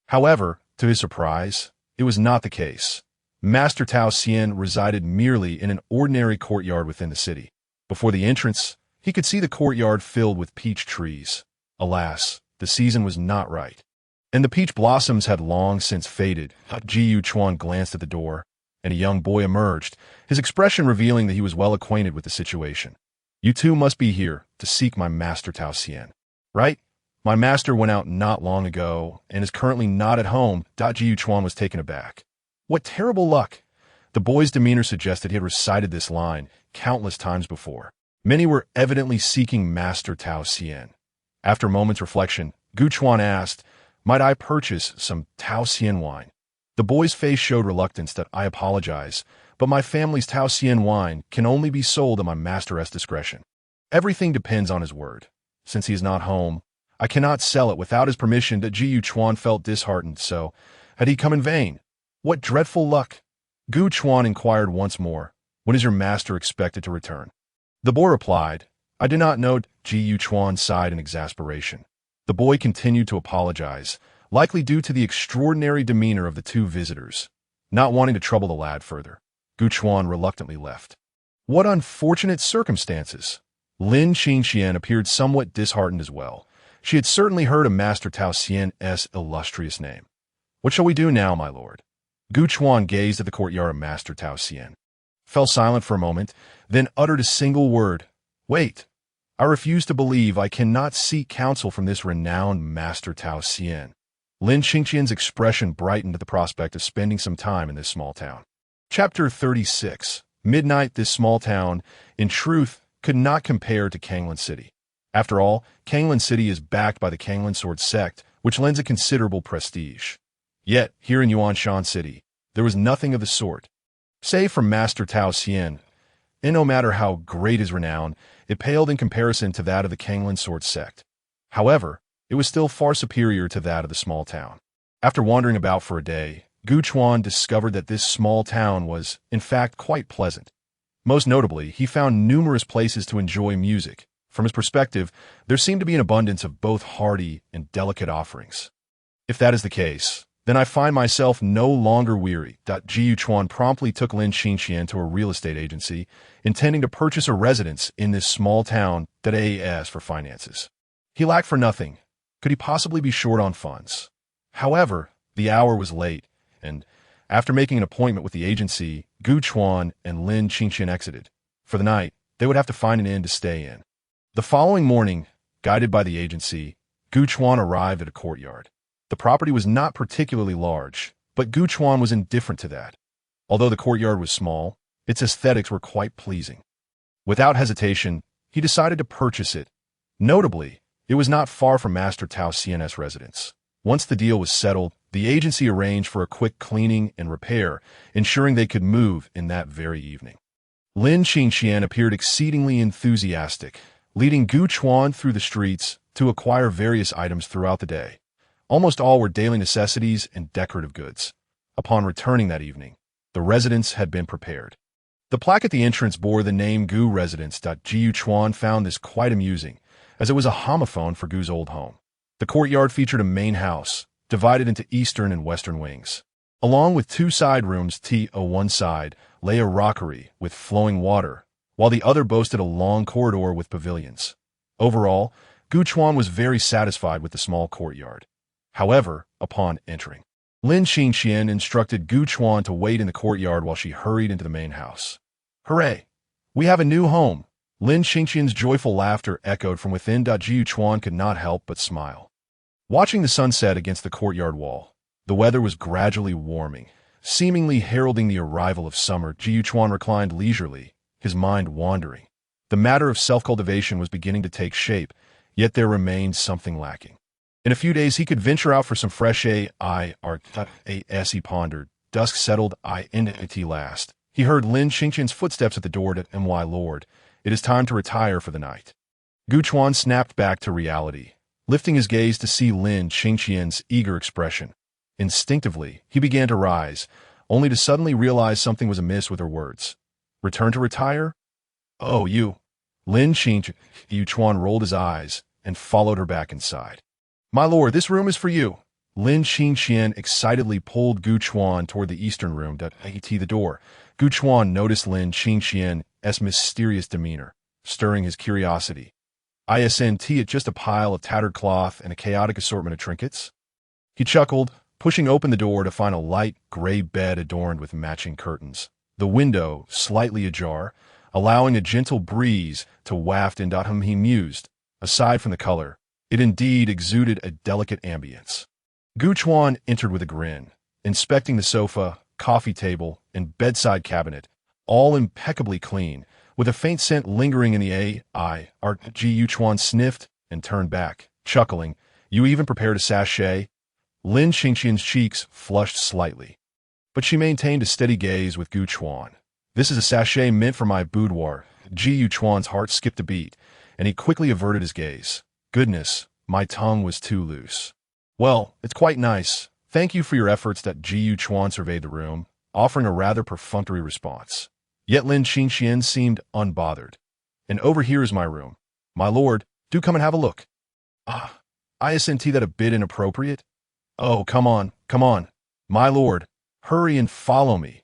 Speaker 1: However, to his surprise, it was not the case. Master Tao Xian resided merely in an ordinary courtyard within the city. Before the entrance, he could see the courtyard filled with peach trees. Alas, the season was not right, and the peach blossoms had long since faded. Ji Chuan glanced at the door, and a young boy emerged, his expression revealing that he was well acquainted with the situation. You two must be here to seek my master Tao Xian, right? My master went out not long ago and is currently not at home. Ji Chuan was taken aback. What terrible luck! The boy's demeanor suggested he had recited this line countless times before. Many were evidently seeking Master Tao Xian. After a moment's reflection, Gu Chuan asked, might I purchase some Tao Xian wine? The boy's face showed reluctance. That I apologize, but my family's Tao Xian wine can only be sold at my master's discretion. Everything depends on his word. Since he is not home, I cannot sell it without his permission. That Ji Chuan felt disheartened, so had he come in vain? What dreadful luck! Gu Chuan inquired once more, when is your master expected to return? The boy replied, I do not know. Ji Chuan sighed in exasperation. The boy continued to apologize, likely due to the extraordinary demeanor of the two visitors. Not wanting to trouble the lad further, Gu Chuan reluctantly left. What unfortunate circumstances! Lin Qingqian appeared somewhat disheartened as well. She had certainly heard of Master Tao Xian's illustrious name. What shall we do now, my lord? Gu Chuan gazed at the courtyard of Master Tao Xian, fell silent for a moment, then uttered a single word. Wait. I refuse to believe I cannot seek counsel from this renowned Master Tao Xian. Lin Qingqian's expression brightened at the prospect of spending some time in this small town. Chapter 36. Midnight. This small town, in truth, could not compare to Kanglan City. After all, Kanglan City is backed by the Kanglan Sword sect, which lends a considerable prestige. Yet, here in Yuanshan City, there was nothing of the sort. Save for Master Tao Xian, and no matter how great his renown, it paled in comparison to that of the Kanglan Sword sect. However, it was still far superior to that of the small town. After wandering about for a day, Gu Chuan discovered that this small town was, in fact, quite pleasant. Most notably, he found numerous places to enjoy music. From his perspective, there seemed to be an abundance of both hearty and delicate offerings. If that is the case, Then I find myself no longer weary. Jiu Chuan promptly took Lin Xingxian to a real estate agency, intending to purchase a residence in this small town that asked for finances. He lacked for nothing. Could he possibly be short on funds? However, the hour was late, and after making an appointment with the agency, Gu Chuan and Lin Xingxian exited. For the night, they would have to find an inn to stay in. The following morning, guided by the agency, Gu Chuan arrived at a courtyard. The property was not particularly large, but Gu Chuan was indifferent to that. Although the courtyard was small, its aesthetics were quite pleasing. Without hesitation, he decided to purchase it. Notably, it was not far from Master Tao Xian's residence. Once the deal was settled, the agency arranged for a quick cleaning and repair, ensuring they could move in that very evening. Lin Xingxian appeared exceedingly enthusiastic, leading Gu Chuan through the streets to acquire various items throughout the day. Almost all were daily necessities and decorative goods. Upon returning that evening, the residence had been prepared. The plaque at the entrance bore the name Gu Residence. Jiu Chuan found this quite amusing, as it was a homophone for Gu's old home. The courtyard featured a main house, divided into eastern and western wings. Along with two side rooms, on one side lay a rockery with flowing water, while the other boasted a long corridor with pavilions. Overall, Gu Chuan was very satisfied with the small courtyard. However, upon entering, Lin Xingxian instructed Gu Chuan to wait in the courtyard while she hurried into the main house. "Hooray! We have a new home!" Lin Xingxian's joyful laughter echoed from within. Jiu Chuan could not help but smile. Watching the sunset against the courtyard wall, the weather was gradually warming, seemingly heralding the arrival of summer. Jiu Chuan reclined leisurely, his mind wandering. The matter of self-cultivation was beginning to take shape, yet there remained something lacking. In a few days he could venture out for some fresh air. As he pondered, dusk settled. At last, he heard Lin Xingqian's footsteps at the door. My lord, it is time to retire for the night. Gu Chuan snapped back to reality, lifting his gaze to see Lin Xingqian's eager expression. Instinctively, he began to rise, only to suddenly realize something was amiss with her words. "Return to retire? Oh, you." Lin Xingqian rolled his eyes and followed her back inside. "My lord, this room is for you." Lin Xingqian excitedly pulled Gu Chuan toward the eastern room. At the door, Gu Chuan noticed Lin Xingqian's mysterious demeanor, stirring his curiosity. "Isn't it just a pile of tattered cloth and a chaotic assortment of trinkets?" He chuckled, pushing open the door to find a light gray bed adorned with matching curtains. The window slightly ajar, allowing a gentle breeze to waft in. He mused. Aside from the color, it indeed exuded a delicate ambience. Gu Chuan entered with a grin, inspecting the sofa, coffee table, and bedside cabinet, all impeccably clean, with a faint scent lingering in the air. Jiu Chuan sniffed and turned back, chuckling. "You even prepared a sachet?" Lin Xingqian's cheeks flushed slightly, but she maintained a steady gaze with Gu Chuan. "This is a sachet meant for my boudoir." Jiu Chuan's heart skipped a beat, and he quickly averted his gaze. "Goodness, my tongue was too loose." "Well, it's quite nice. Thank you for your efforts." Jiu Chuan surveyed the room, offering a rather perfunctory response. Yet Lin Xingqian seemed unbothered. "And over here is my room. My lord, do come and have a look." Isn't that a bit inappropriate?" "Oh, come on. My lord, hurry and follow me."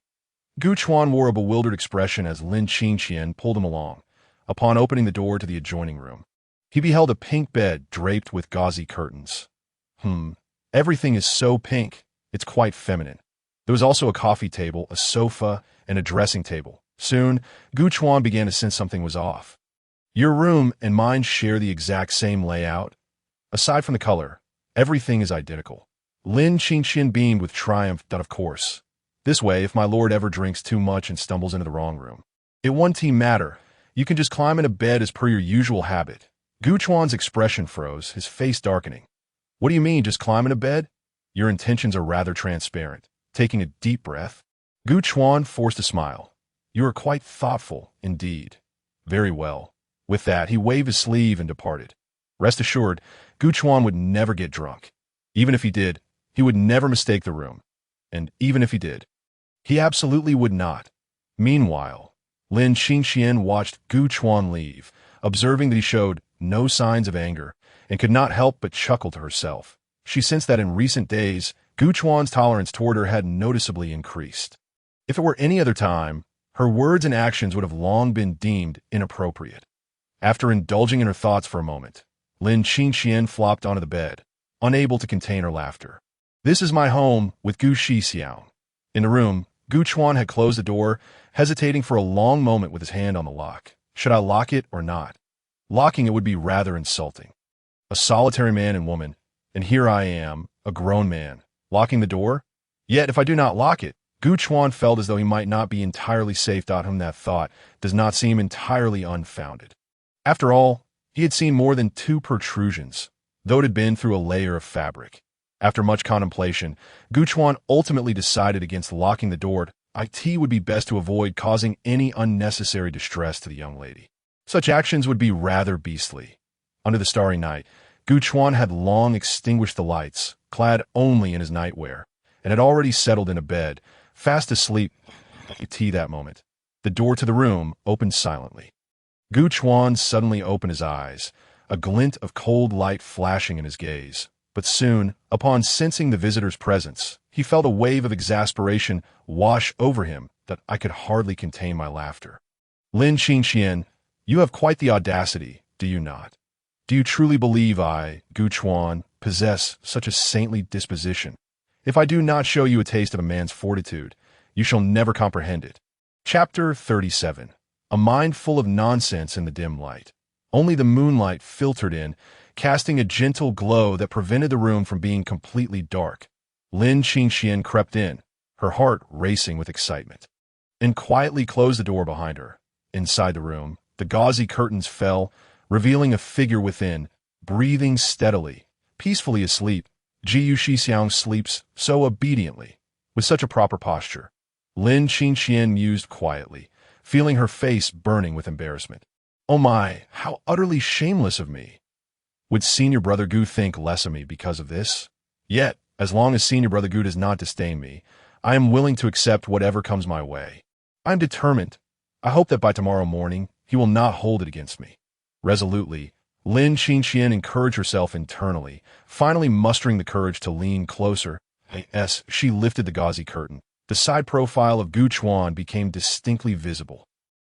Speaker 1: Gu Chuan wore a bewildered expression as Lin Xingqian pulled him along. Upon opening the door to the adjoining room, he beheld a pink bed draped with gauzy curtains. Everything is so pink, it's quite feminine. There was also a coffee table, a sofa, and a dressing table. Soon, Gu Chuan began to sense something was off. "Your room and mine share the exact same layout. Aside from the color, everything is identical." Lin Xingqian beamed with triumph. "Of course. This way, if my lord ever drinks too much and stumbles into the wrong room, it won't matter. You can just climb into bed as per your usual habit." Gu Chuan's expression froze, his face darkening. "What do you mean, just climb into bed?" "Your intentions are rather transparent." Taking a deep breath, Gu Chuan forced a smile. "You are quite thoughtful, indeed." "Very well." With that, he waved his sleeve and departed. Rest assured, Gu Chuan would never get drunk. Even if he did, he would never mistake the room. And even if he did, he absolutely would not. Meanwhile, Lin Xingqian watched Gu Chuan leave, observing that he showed no signs of anger, and could not help but chuckle to herself. She sensed that in recent days, Gu Chuan's tolerance toward her had noticeably increased. If it were any other time, her words and actions would have long been deemed inappropriate. After indulging in her thoughts for a moment, Lin Qingxian flopped onto the bed, unable to contain her laughter. "This is my home with Gu Shixiang." In the room, Gu Chuan had closed the door, hesitating for a long moment with his hand on the lock. Should I lock it or not? Locking it would be rather insulting. A solitary man and woman, and here I am, a grown man, locking the door? Yet if I do not lock it, Gu Chuan felt as though he might not be entirely safe. Whom that thought does not seem entirely unfounded. After all, he had seen more than 2 protrusions, though it had been through a layer of fabric. After much contemplation, Gu Chuan ultimately decided against locking the door. It would be best to avoid causing any unnecessary distress to the young lady. Such actions would be rather beastly. Under the starry night, Gu Chuan had long extinguished the lights, clad only in his nightwear, and had already settled in a bed, fast asleep. That moment, the door to the room opened silently. Gu Chuan suddenly opened his eyes, a glint of cold light flashing in his gaze. But soon, upon sensing the visitor's presence, he felt a wave of exasperation wash over him that I could hardly contain my laughter. "Lin Qingxian, you have quite the audacity, do you not? Do you truly believe I, Gu Chuan, possess such a saintly disposition? If I do not show you a taste of a man's fortitude, you shall never comprehend it." Chapter 37. A mind full of nonsense in the dim light. Only the moonlight filtered in, casting a gentle glow that prevented the room from being completely dark. Lin Qingxian crept in, her heart racing with excitement, and quietly closed the door behind her. Inside the room, the gauzy curtains fell, revealing a figure within, breathing steadily, peacefully asleep. Jiyu Shixiang sleeps so obediently, with such a proper posture. Lin Qingxian mused quietly, feeling her face burning with embarrassment. "Oh my, how utterly shameless of me! Would Senior Brother Gu think less of me because of this? Yet, as long as Senior Brother Gu does not disdain me, I am willing to accept whatever comes my way. I am determined. I hope that by tomorrow morning, he will not hold it against me." Resolutely, Lin Qingxian encouraged herself internally, finally mustering the courage to lean closer. As she lifted the gauzy curtain, the side profile of Gu Chuan became distinctly visible.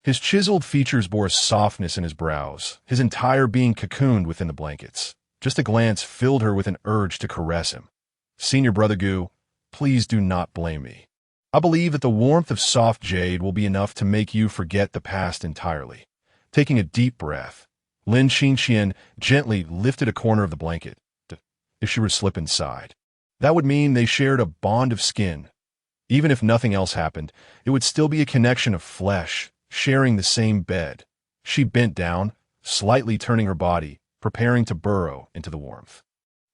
Speaker 1: His chiseled features bore a softness in his brows, his entire being cocooned within the blankets. Just a glance filled her with an urge to caress him. "Senior Brother Gu, please do not blame me. I believe that the warmth of soft jade will be enough to make you forget the past entirely." Taking a deep breath, Lin Qingxian gently lifted a corner of the blanket. If she were to slip inside, that would mean they shared a bond of skin. Even if nothing else happened, it would still be a connection of flesh, sharing the same bed. She bent down, slightly turning her body, preparing to burrow into the warmth.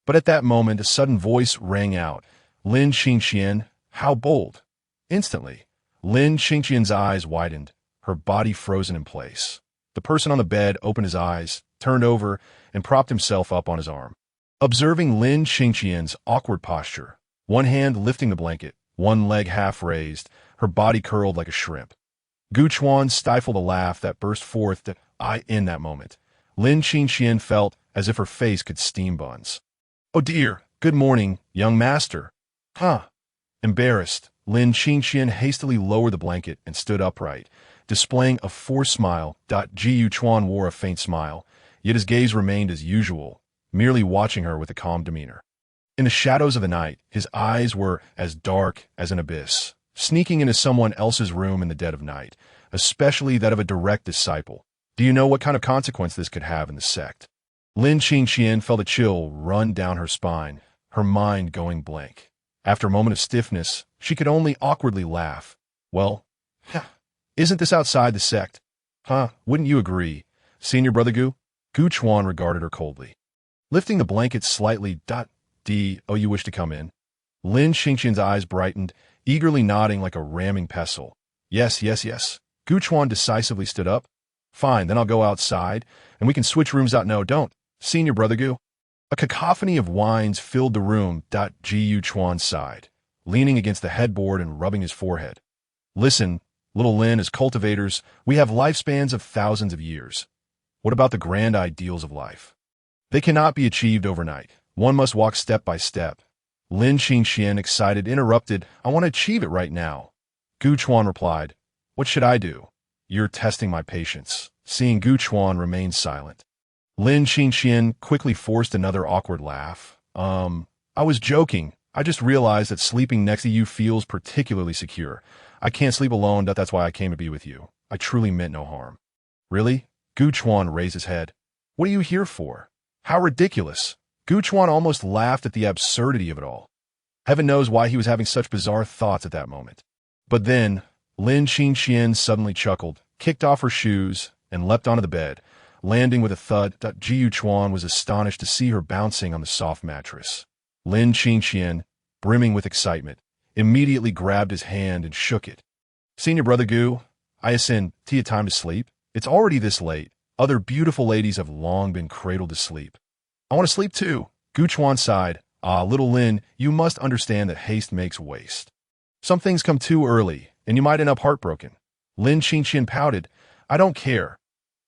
Speaker 1: But at that moment, a sudden voice rang out. "Lin Qingxian, how bold!" Instantly, Lin Qingxian's eyes widened, her body frozen in place. The person on the bed opened his eyes, turned over, and propped himself up on his arm. Observing Lin Qingxian's awkward posture, one hand lifting the blanket, one leg half raised, her body curled like a shrimp, Gu Chuan stifled a laugh that burst forth in that moment. Lin Qingxian felt as if her face could steam buns. "Oh dear, good morning, young master." "Huh." Embarrassed, Lin Qingxian hastily lowered the blanket and stood upright, displaying a forced smile. Jiyu Chuan wore a faint smile, yet his gaze remained as usual, merely watching her with a calm demeanor. In the shadows of the night, his eyes were as dark as an abyss, sneaking into someone else's room in the dead of night, especially that of a direct disciple. Do you know what kind of consequence this could have in the sect? Lin Qingxian felt a chill run down her spine, her mind going blank. After a moment of stiffness, she could only awkwardly laugh. "Well, isn't this outside the sect? Wouldn't you agree, Senior Brother Gu?" Gu Chuan regarded her coldly. Lifting the blanket slightly, "Oh, you wish to come in?" Lin Qingxian's eyes brightened, eagerly nodding like a ramming pestle. Yes. Gu Chuan decisively stood up. "Fine, then I'll go outside, and we can switch rooms out." "No, don't, Senior Brother Gu." A cacophony of whines filled the room. Jiyu Chuan sighed, leaning against the headboard and rubbing his forehead. "Listen, little Lin, as cultivators, we have lifespans of thousands of years. What about the grand ideals of life? They cannot be achieved overnight. One must walk step by step." Lin Qingxian, excited, interrupted. I want to achieve it right now. Gu Chuan replied, what should I do? You're testing my patience. Seeing Gu Chuan remain silent, Lin Qingxian quickly forced another awkward laugh. I was joking. I just realized that sleeping next to you feels particularly secure. I can't sleep alone, that's why I came to be with you. I truly meant no harm. Really? Gu Chuan raised his head. What are you here for? How ridiculous. Gu Chuan almost laughed at the absurdity of it all. Heaven knows why he was having such bizarre thoughts at that moment. But then, Lin Qingxian suddenly chuckled, kicked off her shoes, and leapt onto the bed, landing with a thud. Ji Chuan was astonished to see her bouncing on the soft mattress. Lin Qingxian, brimming with excitement, immediately grabbed his hand and shook it. Senior Brother Gu, I ascend, tea time to sleep. It's already this late. Other beautiful ladies have long been cradled to sleep. I want to sleep too. Gu Chuan sighed. Ah, little Lin, you must understand that haste makes waste. Some things come too early, and you might end up heartbroken. Lin Qingxian pouted. I don't care.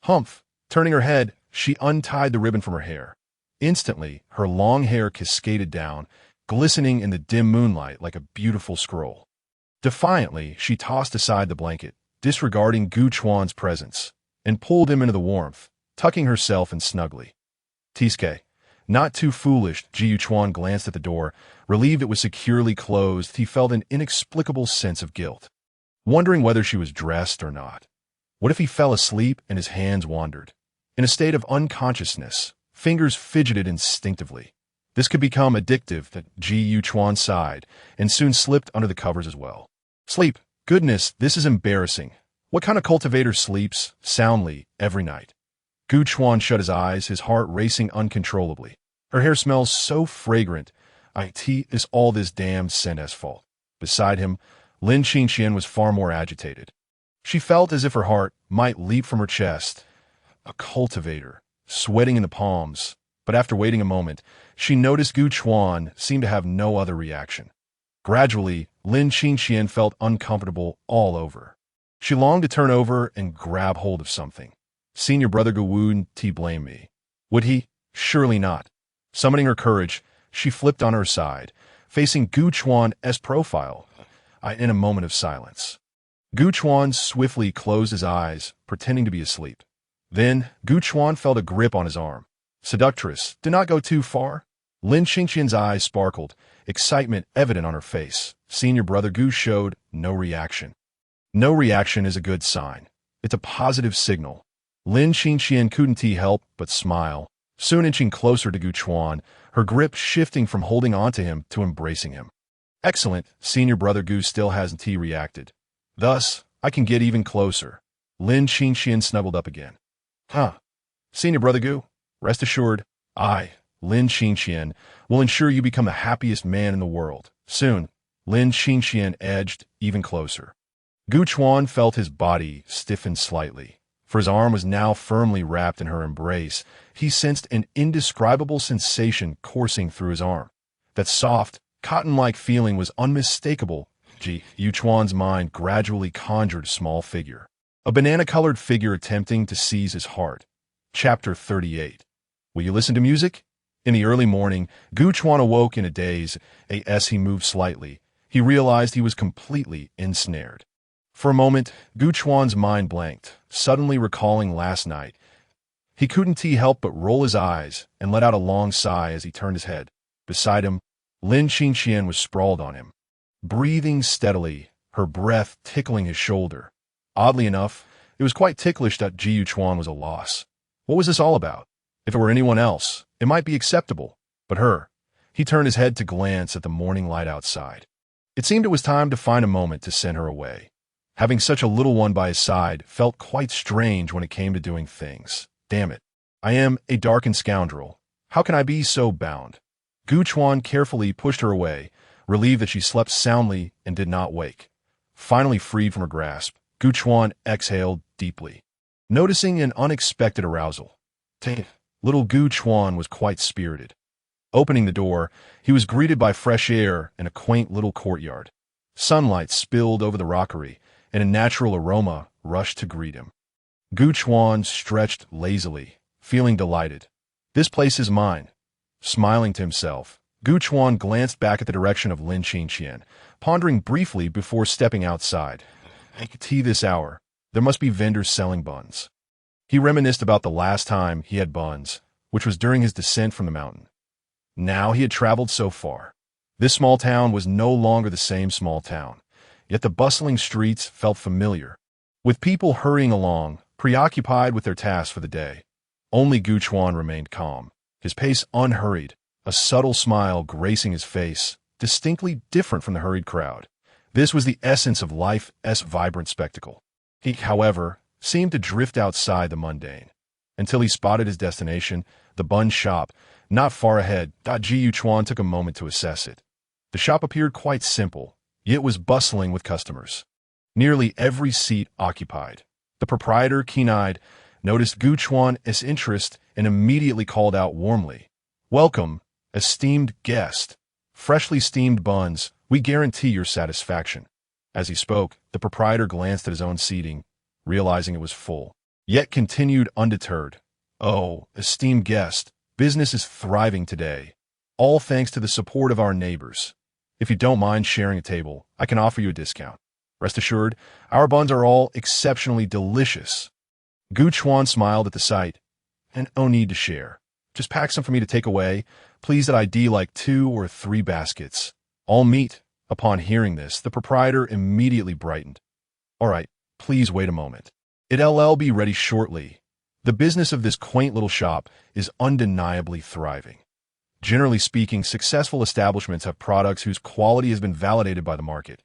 Speaker 1: Humph. Turning her head, she untied the ribbon from her hair. Instantly, her long hair cascaded down, glistening in the dim moonlight like a beautiful scroll. Defiantly, she tossed aside the blanket, disregarding Gu Chuan's presence, and pulled him into the warmth, tucking herself in snugly. Tiske. Not too foolish, Ji Chuan glanced at the door. Relieved it was securely closed, he felt an inexplicable sense of guilt, wondering whether she was dressed or not. What if he fell asleep and his hands wandered? In a state of unconsciousness, fingers fidgeted instinctively. This could become addictive, that Ji Chuan sighed, and soon slipped under the covers as well. Sleep. Goodness, this is embarrassing. What kind of cultivator sleeps soundly every night? Gu Chuan shut his eyes, his heart racing uncontrollably. Her hair smells so fragrant. It is all this damned scent asphalt. Beside him, Lin Qingxian was far more agitated. She felt as if her heart might leap from her chest. A cultivator, sweating in the palms. But after waiting a moment, she noticed Gu Chuan seemed to have no other reaction. Gradually, Lin Qingxian felt uncomfortable all over. She longed to turn over and grab hold of something. Senior Brother Gu wouldn't he blame me? Would he? Surely not. Summoning her courage, she flipped on her side, facing Gu Chuan's profile, in a moment of silence. Gu Chuan swiftly closed his eyes, pretending to be asleep. Then, Gu Chuan felt a grip on his arm. Seductress, do not go too far. Lin Qingxian's eyes sparkled, excitement evident on her face. Senior Brother Gu showed no reaction. No reaction is a good sign. It's a positive signal. Lin Qingxian couldn't help but smile, soon inching closer to Gu Chuan, her grip shifting from holding onto him to embracing him. Excellent, Senior Brother Gu still hasn't reacted. Thus, I can get even closer. Lin Qingxian snuggled up again. Senior Brother Gu, rest assured, I, Lin Qingxian, will ensure you become the happiest man in the world. Soon, Lin Qingxian edged even closer. Gu Chuan felt his body stiffen slightly, for his arm was now firmly wrapped in her embrace. He sensed an indescribable sensation coursing through his arm. That soft, cotton-like feeling was unmistakable. Ji Chuan's mind gradually conjured a small figure. A banana-colored figure attempting to seize his heart. Chapter 38. Will you listen to music? In the early morning, Gu Chuan awoke in a daze. As he moved slightly, he realized he was completely ensnared. For a moment, Gu Chuan's mind blanked, suddenly recalling last night. He couldn't help but roll his eyes and let out a long sigh as he turned his head. Beside him, Lin Qingxian was sprawled on him, breathing steadily, her breath tickling his shoulder. Oddly enough, it was quite ticklish that Ji Chuan was a loss. What was this all about? If it were anyone else, it might be acceptable, but her. He turned his head to glance at the morning light outside. It seemed it was time to find a moment to send her away. Having such a little one by his side felt quite strange when it came to doing things. Damn it. I am a darkened scoundrel. How can I be so bound? Gu Chuan carefully pushed her away, relieved that she slept soundly and did not wake. Finally freed from her grasp, Gu Chuan exhaled deeply, noticing an unexpected arousal. Little Gu Chuan was quite spirited. Opening the door, he was greeted by fresh air and a quaint little courtyard. Sunlight spilled over the rockery, and a natural aroma rushed to greet him. Gu Chuan stretched lazily, feeling delighted. This place is mine. Smiling to himself, Gu Chuan glanced back at the direction of Lin Qingqian, pondering briefly before stepping outside. Tea this hour. There must be vendors selling buns. He reminisced about the last time he had buns, which was during his descent from the mountain. Now he had traveled so far. This small town was no longer the same small town, yet the bustling streets felt familiar, with people hurrying along, preoccupied with their tasks for the day. Only Gu Chuan remained calm, his pace unhurried, a subtle smile gracing his face, distinctly different from the hurried crowd. This was the essence of life's vibrant spectacle. He, however, seemed to drift outside the mundane, until he spotted his destination, the bun shop, not far ahead. Ji Chuan took a moment to assess it. The shop appeared quite simple, yet was bustling with customers. Nearly every seat occupied. The proprietor, keen-eyed, noticed Gu Chuan's interest and immediately called out warmly, "Welcome, esteemed guest. Freshly steamed buns, we guarantee your satisfaction." As he spoke, the proprietor glanced at his own seating, realizing it was full, yet continued undeterred. "Oh, esteemed guest, business is thriving today, all thanks to the support of our neighbors. If you don't mind sharing a table, I can offer you a discount. Rest assured, our buns are all exceptionally delicious." Gu Chuan smiled at the sight. "And no need to share. Just pack some for me to take away. Please that ID like 2 or 3 baskets. All meat." Upon hearing this, the proprietor immediately brightened. "All right, please wait a moment. It'll be ready shortly." The business of this quaint little shop is undeniably thriving. Generally speaking, successful establishments have products whose quality has been validated by the market.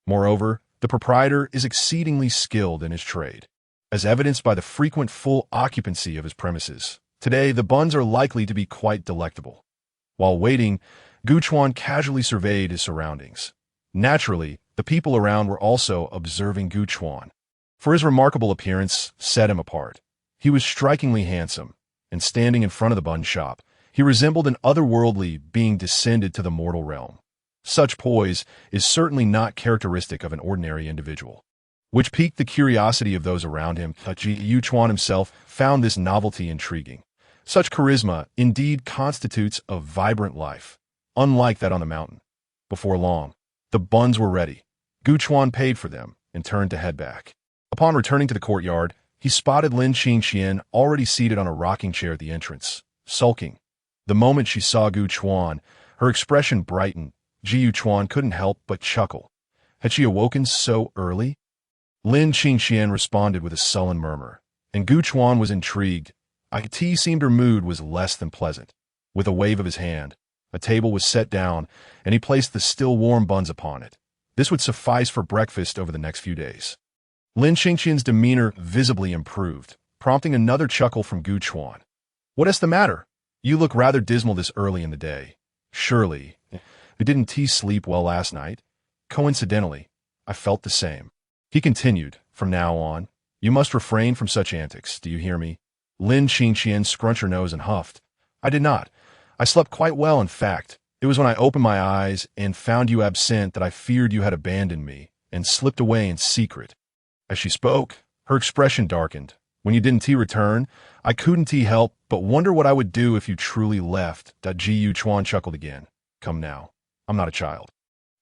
Speaker 1: Moreover, the proprietor is exceedingly skilled in his trade, as evidenced by the frequent full occupancy of his premises. Today, the buns are likely to be quite delectable. While waiting, Gu Chuan casually surveyed his surroundings. Naturally, the people around were also observing Gu Chuan, for his remarkable appearance set him apart. He was strikingly handsome, and standing in front of the bun shop, he resembled an otherworldly being descended to the mortal realm. Such poise is certainly not characteristic of an ordinary individual, which piqued the curiosity of those around him. Ji Chuan himself found this novelty intriguing. Such charisma indeed constitutes a vibrant life, unlike that on the mountain. Before long, the buns were ready. Gu Chuan paid for them and turned to head back. Upon returning to the courtyard, he spotted Lin Qingqian already seated on a rocking chair at the entrance, sulking. The moment she saw Gu Chuan, her expression brightened. Ji Chuan couldn't help but chuckle. Had she awoken so early? Lin Qingqian responded with a sullen murmur, and Gu Chuan was intrigued. It seemed her mood was less than pleasant. With a wave of his hand, a table was set down, and he placed the still warm buns upon it. This would suffice for breakfast over the next few days. Lin Qingqian's demeanor visibly improved, prompting another chuckle from Gu Chuan. "What is the matter? You look rather dismal this early in the day. Surely, didn't T sleep well last night?" "Coincidentally, I felt the same." He continued, "From now on, you must refrain from such antics, do you hear me?" Lin Qingqian scrunched her nose and huffed. "I did not. I slept quite well, in fact. It was when I opened my eyes and found you absent that I feared you had abandoned me and slipped away in secret." As she spoke, her expression darkened. "When you didn't return, I couldn't help but wonder what I would do if you truly left." Ji Chuan chuckled again. "Come now, I'm not a child.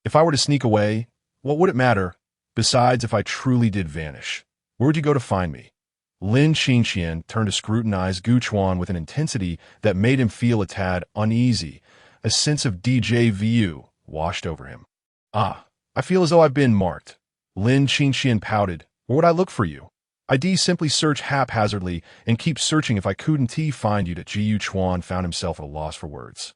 Speaker 1: If I were to sneak away, what would it matter? Besides, if I truly did vanish, where would you go to find me?" Lin Qingqian turned to scrutinize Gu Chuan with an intensity that made him feel a tad uneasy. A sense of déjà vu washed over him. "Ah, I feel as though I've been marked." Lin Qingqian pouted. "Where would I look for you? I'd simply search haphazardly and keep searching if I couldn't find you." Ji Chuan found himself at a loss for words.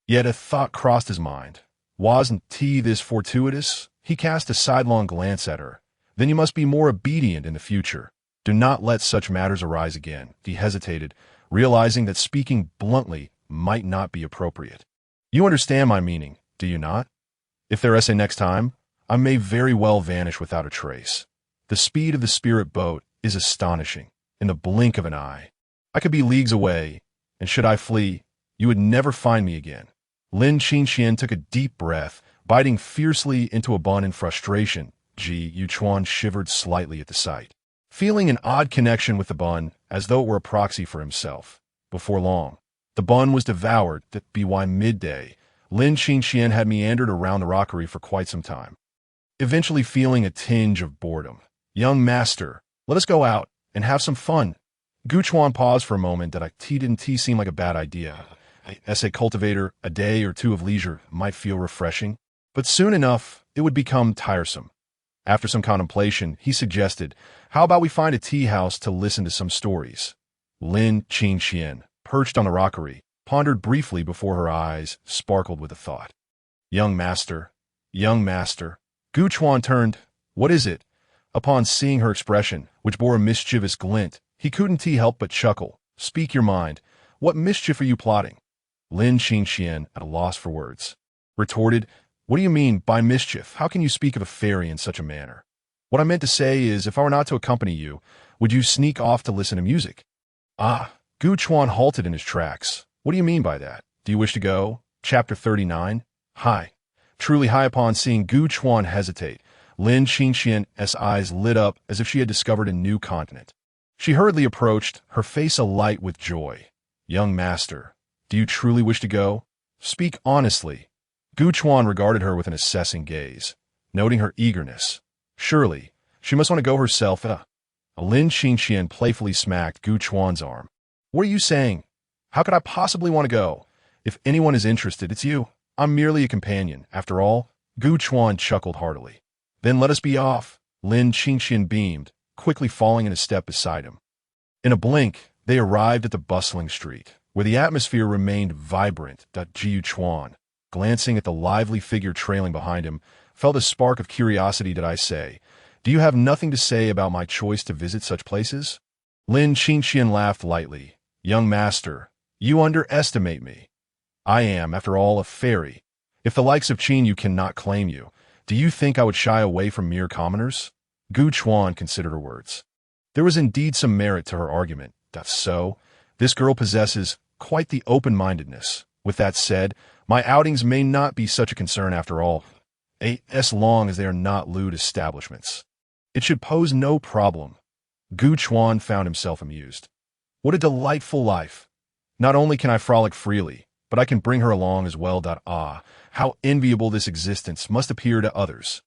Speaker 1: Yet a thought crossed his mind. Wasn't this fortuitous? He cast a sidelong glance at her. "Then you must be more obedient in the future. Do not let such matters arise again." He hesitated, realizing that speaking bluntly might not be appropriate. "You understand my meaning, do you not? If there is a next time, I may very well vanish without a trace. The speed of the spirit boat is astonishing. In the blink of an eye, I could be leagues away, and should I flee, you would never find me again." Lin Qingqian took a deep breath, biting fiercely into a bun in frustration. Ji Chuan shivered slightly at the sight, feeling an odd connection with the bun, as though it were a proxy for himself. Before long, the bun was devoured. By midday, Lin Qingxian had meandered around the rockery for quite some time, eventually feeling a tinge of boredom. Young master, let us go out and have some fun. Gu Chuan paused for a moment. Didn't seem like a bad idea. As a cultivator, a day or two of leisure might feel refreshing, but soon enough, it would become tiresome. After some contemplation, he suggested, how about we find a tea house to listen to some stories? Lin Qingxian, perched on the rockery, pondered briefly before her eyes sparkled with a thought. Young master, young master. Gu Chuan turned. What is it? Upon seeing her expression, which bore a mischievous glint, he couldn't help but chuckle. Speak your mind. What mischief are you plotting? Lin Qingxian, at a loss for words, retorted, what do you mean by mischief? How can you speak of a fairy in such a manner? What I meant to say is, if I were not to accompany you, would you sneak off to listen to music? Ah, Gu Chuan halted in his tracks. What do you mean by that? Do you wish to go? Chapter 39. Hi. Truly high upon seeing Gu Chuan hesitate, Lin Qingxian's eyes lit up as if she had discovered a new continent. She hurriedly approached, her face alight with joy. Young master, do you truly wish to go? Speak honestly. Gu Chuan regarded her with an assessing gaze, noting her eagerness. Surely, she must want to go herself. Lin Qingxian playfully smacked Gu Chuan's arm. What are you saying? How could I possibly want to go? If anyone is interested, it's you. I'm merely a companion. After all, Gu Chuan chuckled heartily. Then let us be off. Lin Qingxian beamed, quickly falling in a step beside him. In a blink, they arrived at the bustling street, where the atmosphere remained vibrant. Gu Chuan, glancing at the lively figure trailing behind him, felt a spark of curiosity. Did I say, do you have nothing to say about my choice to visit such places? Lin Qingxian laughed lightly. Young master, you underestimate me. I am, after all, a fairy. If the likes of Qin you cannot claim you, do you think I would shy away from mere commoners? Gu Chuan considered her words. There was indeed some merit to her argument. So, this girl possesses quite the open-mindedness. With that said, my outings may not be such a concern after all, as long as they are not lewd establishments. It should pose no problem. Gu Chuan found himself amused. What a delightful life! Not only can I frolic freely, but I can bring her along as well. Ah, how enviable this existence must appear to others.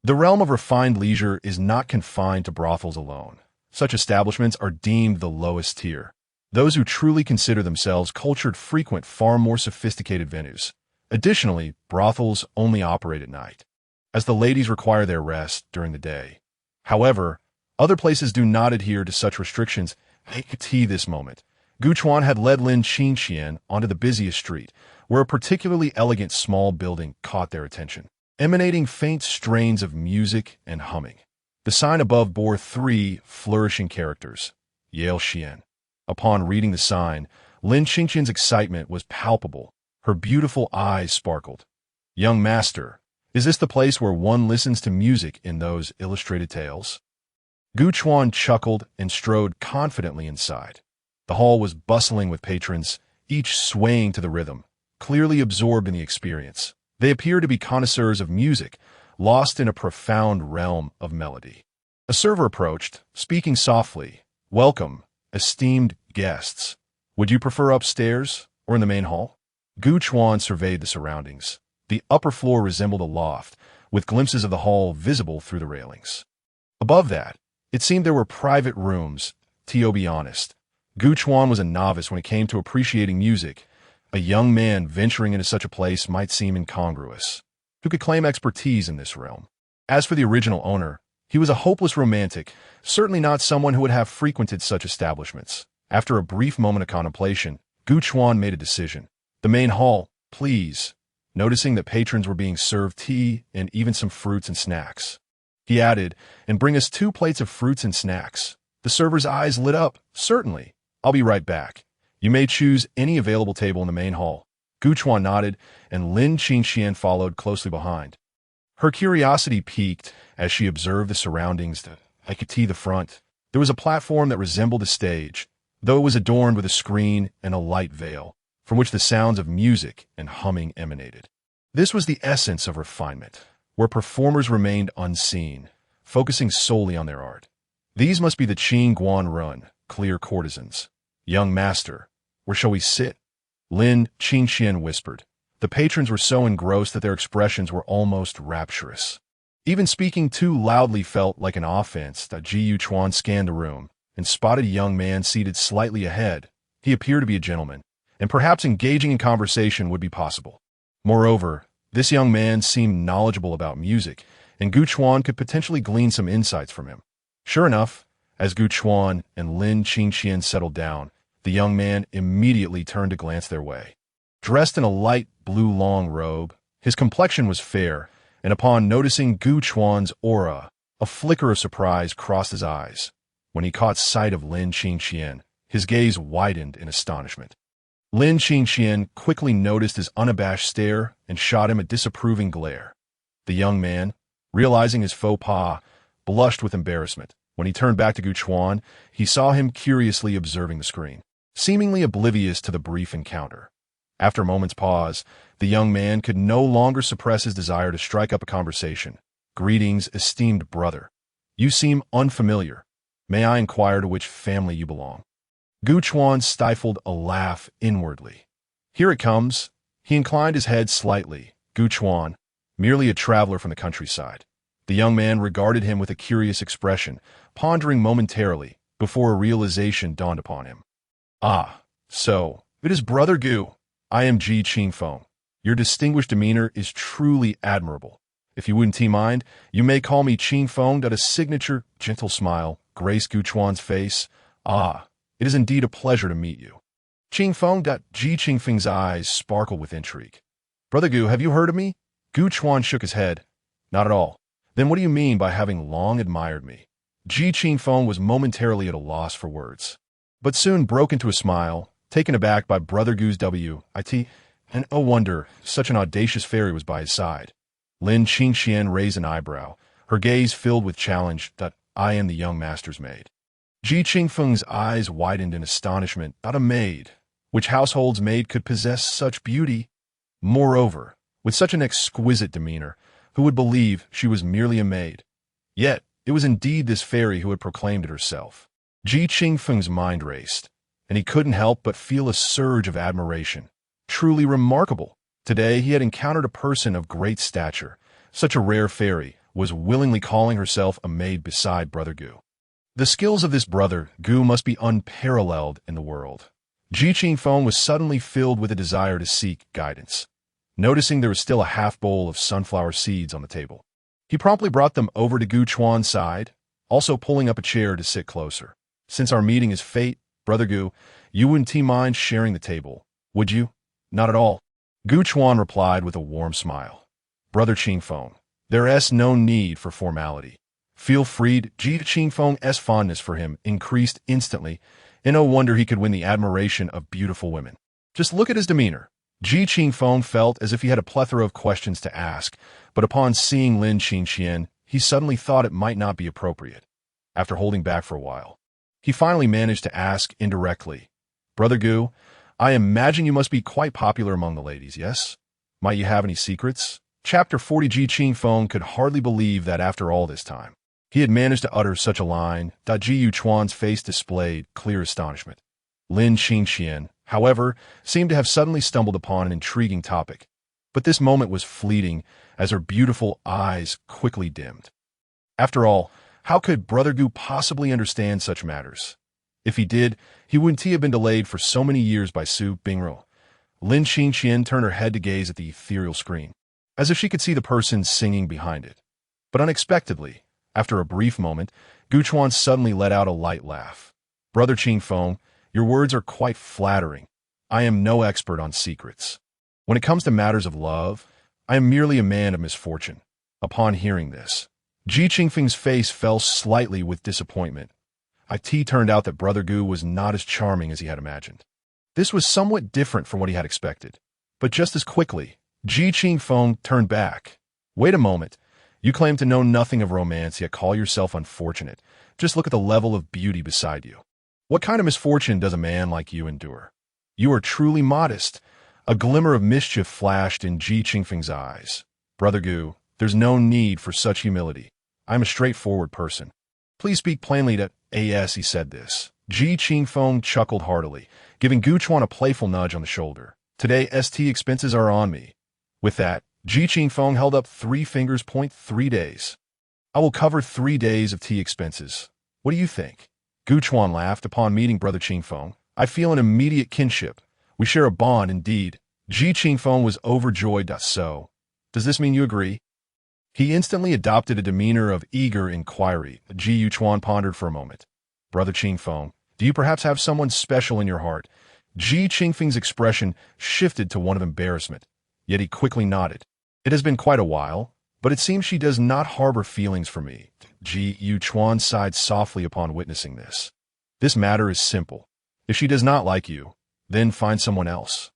Speaker 1: The realm of refined leisure is not confined to brothels alone. Such establishments are deemed the lowest tier. Those who truly consider themselves cultured frequent far more sophisticated venues. Additionally, brothels only operate at night, as the ladies require their rest during the day. However, other places do not adhere to such restrictions. This moment, Gu Chuan had led Lin Qingxian onto the busiest street, where a particularly elegant small building caught their attention, emanating faint strains of music and humming. The sign above bore 3 flourishing characters, Yale Xian. Upon reading the sign, Lin Qingxian's excitement was palpable. Her beautiful eyes sparkled. Young master, is this the place where one listens to music in those illustrated tales? Gu Chuan chuckled and strode confidently inside. The hall was bustling with patrons, each swaying to the rhythm, clearly absorbed in the experience. They appeared to be connoisseurs of music, lost in a profound realm of melody. A server approached, speaking softly. Welcome, esteemed guests. Would you prefer upstairs or in the main hall? Gu Chuan surveyed the surroundings. The upper floor resembled a loft, with glimpses of the hall visible through the railings. Above that, it seemed there were private rooms. To be honest, Gu Chuan was a novice when it came to appreciating music. A young man venturing into such a place might seem incongruous. Who could claim expertise in this realm? As for the original owner, he was a hopeless romantic, certainly not someone who would have frequented such establishments. After a brief moment of contemplation, Gu Chuan made a decision. The main hall, please. Noticing that patrons were being served tea and even some fruits and snacks, he added, and bring us 2 plates of fruits and snacks. The server's eyes lit up. Certainly. I'll be right back. You may choose any available table in the main hall. Gu Chuan nodded, and Lin Qingxian followed closely behind. Her curiosity piqued as she observed the surroundings. I could see the front. There was a platform that resembled a stage, though it was adorned with a screen and a light veil, from which the sounds of music and humming emanated. This was the essence of refinement, where performers remained unseen, focusing solely on their art. These must be the Qing Guan Run, clear courtesans. Young master, where shall we sit? Lin Qingxian whispered. The patrons were so engrossed that their expressions were almost rapturous. Even speaking too loudly felt like an offense. Ji Yuchuan scanned the room and spotted a young man seated slightly ahead. He appeared to be a gentleman, and perhaps engaging in conversation would be possible. Moreover, this young man seemed knowledgeable about music, and Gu Chuan could potentially glean some insights from him. Sure enough, as Gu Chuan and Lin Qingxian settled down, the young man immediately turned to glance their way. Dressed in a light blue long robe, his complexion was fair, and upon noticing Gu Chuan's aura, a flicker of surprise crossed his eyes. When he caught sight of Lin Qingxian, his gaze widened in astonishment. Lin Qingxian quickly noticed his unabashed stare and shot him a disapproving glare. The young man, realizing his faux pas, blushed with embarrassment. When he turned back to Gu Chuan, he saw him curiously observing the screen, seemingly oblivious to the brief encounter. After a moment's pause, the young man could no longer suppress his desire to strike up a conversation. "Greetings, esteemed brother. You seem unfamiliar. May I inquire to which family you belong?" Gu Chuan stifled a laugh inwardly. "Here it comes." He inclined his head slightly. "Gu Chuan, merely a traveler from the countryside." The young man regarded him with a curious expression, pondering momentarily, before a realization dawned upon him. "Ah, so, it is Brother Gu. I am Ji Qingfeng. Your distinguished demeanor is truly admirable. If you wouldn't mind, you may call me Qingfeng." A signature, gentle smile graced Gu Chuan's face. "Ah, it is indeed a pleasure to meet you." Qingfeng. Ji Qingfeng's eyes sparkled with intrigue. "Brother Gu, have you heard of me?" Gu Chuan shook his head. "Not at all. Then what do you mean by having long admired me?" Ji Qingfeng was momentarily at a loss for words, but soon broke into a smile, taken aback by Brother Gu's wit, and oh wonder, such an audacious fairy was by his side. Lin Qingxian raised an eyebrow, her gaze filled with challenge. "I am the young master's maid." Ji Qingfeng's eyes widened in astonishment. Not a maid. Which household's maid could possess such beauty? Moreover, with such an exquisite demeanor, who would believe she was merely a maid? Yet, it was indeed this fairy who had proclaimed it herself. Ji Qingfeng's mind raced, and he couldn't help but feel a surge of admiration. Truly remarkable. Today he had encountered a person of great stature. Such a rare fairy was willingly calling herself a maid beside Brother Gu. The skills of this Brother Gu must be unparalleled in the world. Ji Qingfeng was suddenly filled with a desire to seek guidance. Noticing there was still a half bowl of sunflower seeds on the table, he promptly brought them over to Gu Chuan's side, also pulling up a chair to sit closer. "Since our meeting is fate, Brother Gu, you wouldn't mind sharing the table, would you?" "Not at all," Gu Chuan replied with a warm smile. "Brother Qingfeng, there's no need for formality. Feel free." Ji Qingfeng's fondness for him increased instantly, and no wonder he could win the admiration of beautiful women. Just look at his demeanor. Ji Qingfeng felt as if he had a plethora of questions to ask, but upon seeing Lin Qingxian, he suddenly thought it might not be appropriate. After holding back for a while, he finally managed to ask indirectly, "Brother Gu, I imagine you must be quite popular among the ladies, yes? Might you have any secrets?" Chapter 40. Ji Qingfeng could hardly believe that after all this time, he had managed to utter such a line. Ji Yuchuan's face displayed clear astonishment. Lin Qingxian, however, seemed to have suddenly stumbled upon an intriguing topic, but this moment was fleeting as her beautiful eyes quickly dimmed. After all, how could Brother Gu possibly understand such matters? If he did, he wouldn't have been delayed for so many years by Su Bingru. Lin Qingxian turned her head to gaze at the ethereal screen, as if she could see the person singing behind it. But unexpectedly, after a brief moment, Gu Chuan suddenly let out a light laugh. "Brother Qingfeng, your words are quite flattering. I am no expert on secrets. When it comes to matters of love, I am merely a man of misfortune." Upon hearing this, Ji Qingfeng's face fell slightly with disappointment. It turned out that Brother Gu was not as charming as he had imagined. This was somewhat different from what he had expected. But just as quickly, Ji Qingfeng turned back. "Wait a moment. You claim to know nothing of romance, yet call yourself unfortunate. Just look at the level of beauty beside you. What kind of misfortune does a man like you endure? You are truly modest." A glimmer of mischief flashed in Ji Qingfeng's eyes. "Brother Gu, there's no need for such humility. I'm a straightforward person. Please speak plainly to as he said this. Ji Qingfeng chuckled heartily, giving Gu Chuan a playful nudge on the shoulder. Today, ST expenses are on me. With that, Ji Qingfeng held up 3 fingers. 3 days. I will cover 3 days of tea expenses. What do you think? Gu Chuan laughed upon meeting Brother Qingfeng. I feel an immediate kinship. We share a bond indeed. Ji Qingfeng was overjoyed. So, does this mean you agree? He instantly adopted a demeanor of eager inquiry. Ji Yuchuan pondered for a moment. Brother Qingfeng, do you perhaps have someone special in your heart? Ji Qingfeng's expression shifted to one of embarrassment, yet he quickly nodded. It has been quite a while, but it seems she does not harbor feelings for me. Ji Yuchuan sighed softly upon witnessing this. This matter is simple. If she does not like you, then find someone else.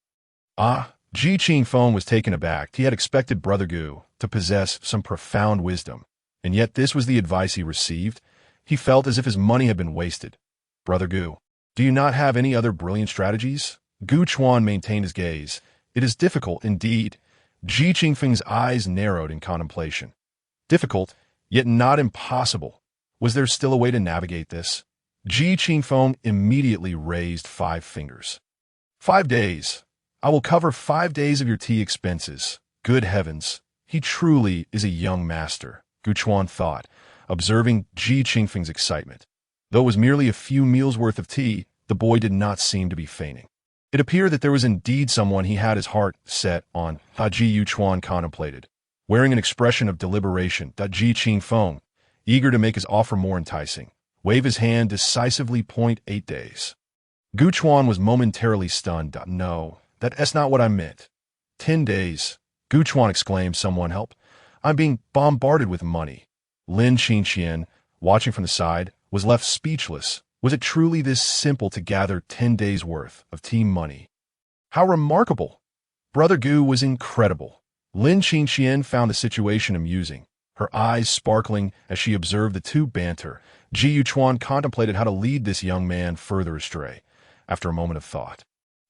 Speaker 1: Ah, Ji Qingfeng was taken aback. He had expected Brother Gu to possess some profound wisdom, and yet this was the advice he received. He felt as if his money had been wasted. Brother Gu, do you not have any other brilliant strategies? Gu Chuan maintained his gaze. It is difficult indeed. Ji Qingfeng's eyes narrowed in contemplation. Difficult, yet not impossible. Was there still a way to navigate this? Ji Qingfeng immediately raised 5 fingers. 5 days. I will cover 5 days of your tea expenses. Good heavens, he truly is a young master, Gu Chuan thought, observing Ji Qingfeng's excitement. Though it was merely a few meals' worth of tea, the boy did not seem to be feigning. It appeared that there was indeed someone he had his heart set on. Ji Yuchuan contemplated, wearing an expression of deliberation. Ji Qingfeng, eager to make his offer more enticing, waved his hand decisively. 8 days. Gu Chuan was momentarily stunned. No, that's not what I meant. 10 days. Gu Chuan exclaimed. Someone help. I'm being bombarded with money. Lin Qingqian, watching from the side, was left speechless. Was it truly this simple to gather 10 days' worth of tea money? How remarkable! Brother Gu was incredible. Lin Qingqian found the situation amusing, her eyes sparkling as she observed the two banter. Ji Yuchuan contemplated how to lead this young man further astray. After a moment of thought,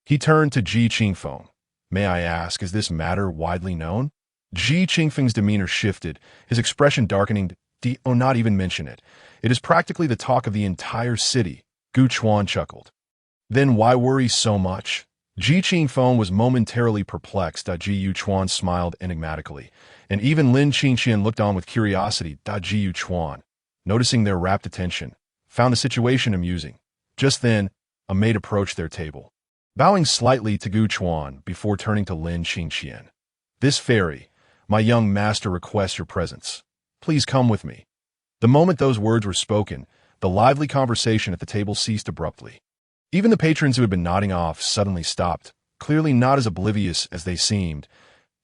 Speaker 1: he turned to Ji Qingfeng. May I ask, is this matter widely known? Ji Qingfeng's demeanor shifted, his expression darkening. Oh, not even mention it. It is practically the talk of the entire city. Gu Chuan chuckled. Then why worry so much? Ji Qingfeng was momentarily perplexed. Ji Yuchuan smiled enigmatically, and even Lin Qingqian looked on with curiosity. Ji Yuchuan, noticing their rapt attention, found the situation amusing. Just then, a maid approached their table, bowing slightly to Gu Chuan before turning to Lin Qingqian. This fairy, my young master, requests your presence. Please come with me. The moment those words were spoken, the lively conversation at the table ceased abruptly. Even the patrons who had been nodding off suddenly stopped, clearly not as oblivious as they seemed.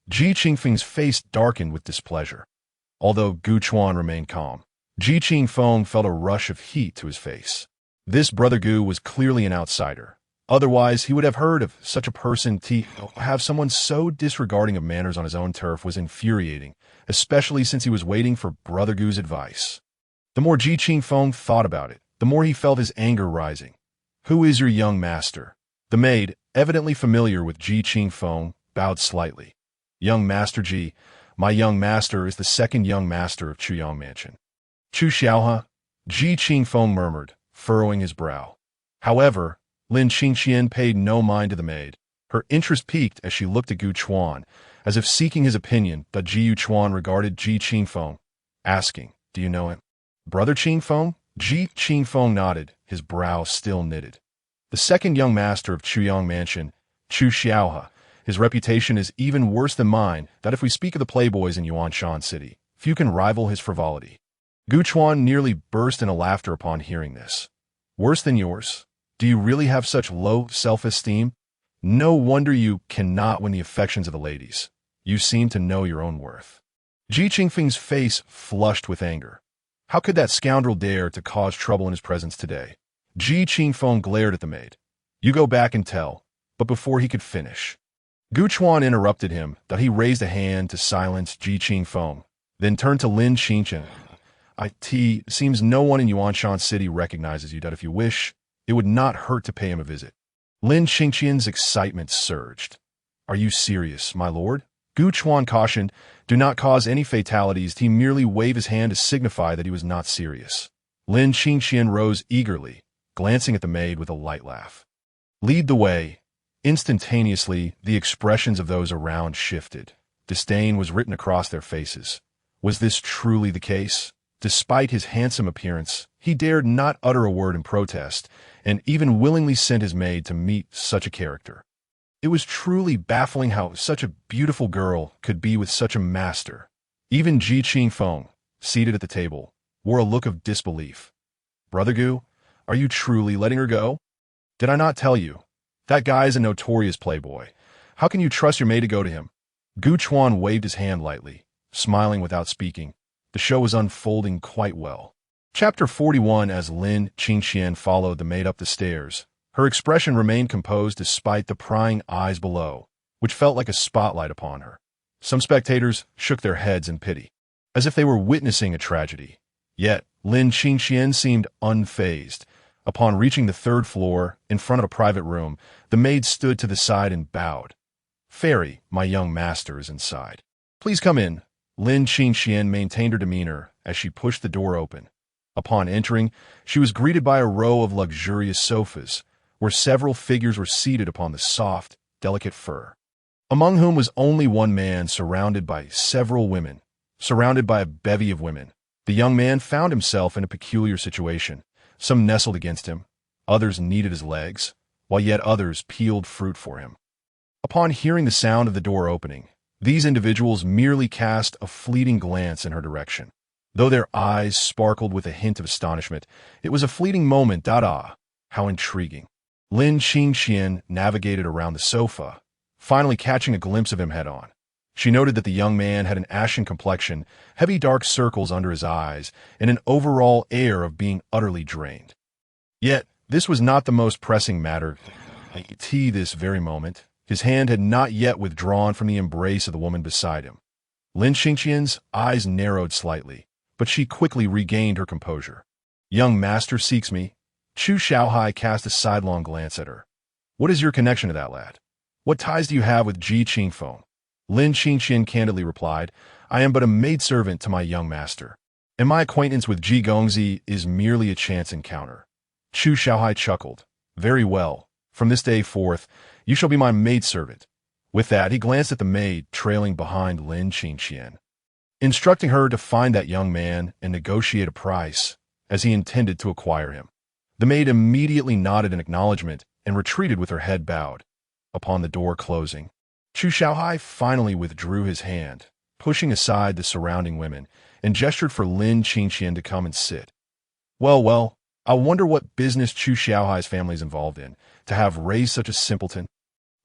Speaker 1: Ji Qingfeng's face darkened with displeasure. Although Gu Chuan remained calm, Ji Qingfeng felt a rush of heat to his face. This Brother Gu was clearly an outsider. Otherwise, he would have heard of such a person. To have someone so disregarding of manners on his own turf was infuriating, especially since he was waiting for Brother Gu's advice. The more Ji Qingfeng thought about it, the more he felt his anger rising. Who is your young master? The maid, evidently familiar with Ji Qingfeng, bowed slightly. Young Master Ji, my young master is the second young master of Chuyang Mansion. Chu Xiaohe, Ji Qingfeng murmured, furrowing his brow. However, Lin Qingqian paid no mind to the maid. Her interest peaked as she looked at Gu Chuan, as if seeking his opinion. Ji Yuchuan regarded Ji Qingfeng, asking, do you know him? Brother Qingfeng? Ji Qingfeng nodded, his brow still knitted. The second young master of Chuyang Mansion, Chu Xiaohe. His reputation is even worse than mine. That if we speak of the playboys in Yuanshan City, few can rival his frivolity. Gu Chuan nearly burst into laughter upon hearing this. Worse than yours? Do you really have such low self-esteem? No wonder you cannot win the affections of the ladies. You seem to know your own worth. Ji Qingfeng's face flushed with anger. How could that scoundrel dare to cause trouble in his presence today? Ji Qingfeng glared at the maid. You go back and tell. But before he could finish, Gu Chuan interrupted him. That he raised a hand to silence Ji Qingfeng, then turned to Lin Qingqian. It seems no one in Yuanshan City recognizes you. That if you wish, it would not hurt to pay him a visit. Lin Qingqian's excitement surged. Are you serious, my lord? Gu Chuan cautioned, do not cause any fatalities. He merely waved his hand to signify that he was not serious. Lin Qingqian rose eagerly, glancing at the maid with a light laugh. Lead the way. Instantaneously, the expressions of those around shifted. Disdain was written across their faces. Was this truly the case? Despite his handsome appearance, he dared not utter a word in protest, and even willingly sent his maid to meet such a character. It was truly baffling how such a beautiful girl could be with such a master. Even Ji Qingfeng, seated at the table, wore a look of disbelief. Brother Gu, are you truly letting her go? Did I not tell you? That guy is a notorious playboy. How can you trust your maid to go to him? Gu Chuan waved his hand lightly, smiling without speaking. The show was unfolding quite well. Chapter 41. As Lin Qingxian followed the maid up the stairs, her expression remained composed despite the prying eyes below, which felt like a spotlight upon her. Some spectators shook their heads in pity, as if they were witnessing a tragedy. Yet, Lin Qingxian seemed unfazed. Upon reaching the third floor, in front of a private room, the maid stood to the side and bowed. Fairy, my young master is inside. Please come in. Lin Qingxian maintained her demeanor as she pushed the door open. Upon entering, she was greeted by a row of luxurious sofas, where several figures were seated upon the soft, delicate fur, among whom was only one man surrounded by several women. Surrounded by a bevy of women, the young man found himself in a peculiar situation. Some nestled against him, others kneaded his legs, while yet others peeled fruit for him. Upon hearing the sound of the door opening, these individuals merely cast a fleeting glance in her direction. Though their eyes sparkled with a hint of astonishment, it was a fleeting moment. How intriguing. Lin Qingxian navigated around the sofa, finally catching a glimpse of him head-on. She noted that the young man had an ashen complexion, heavy dark circles under his eyes, and an overall air of being utterly drained. Yet, this was not the most pressing matter. At this very moment, his hand had not yet withdrawn from the embrace of the woman beside him. Lin Qingxian's eyes narrowed slightly, but she quickly regained her composure. Young master seeks me. Chu Xiaohai cast a sidelong glance at her. What is your connection to that lad? What ties do you have with Ji Qingfeng? Lin Qingxian candidly replied, I am but a maidservant to my young master, and my acquaintance with Ji Gongzi is merely a chance encounter. Chu Xiaohai chuckled. Very well. From this day forth, you shall be my maidservant. With that, he glanced at the maid trailing behind Lin Qingxian, instructing her to find that young man and negotiate a price, as he intended to acquire him. The maid immediately nodded in acknowledgement and retreated with her head bowed. Upon the door closing, Chu Xiaohai finally withdrew his hand, pushing aside the surrounding women, and gestured for Lin Qingxian to come and sit. Well, I wonder what business Chu Xiaohai's family is involved in, to have raised such a simpleton.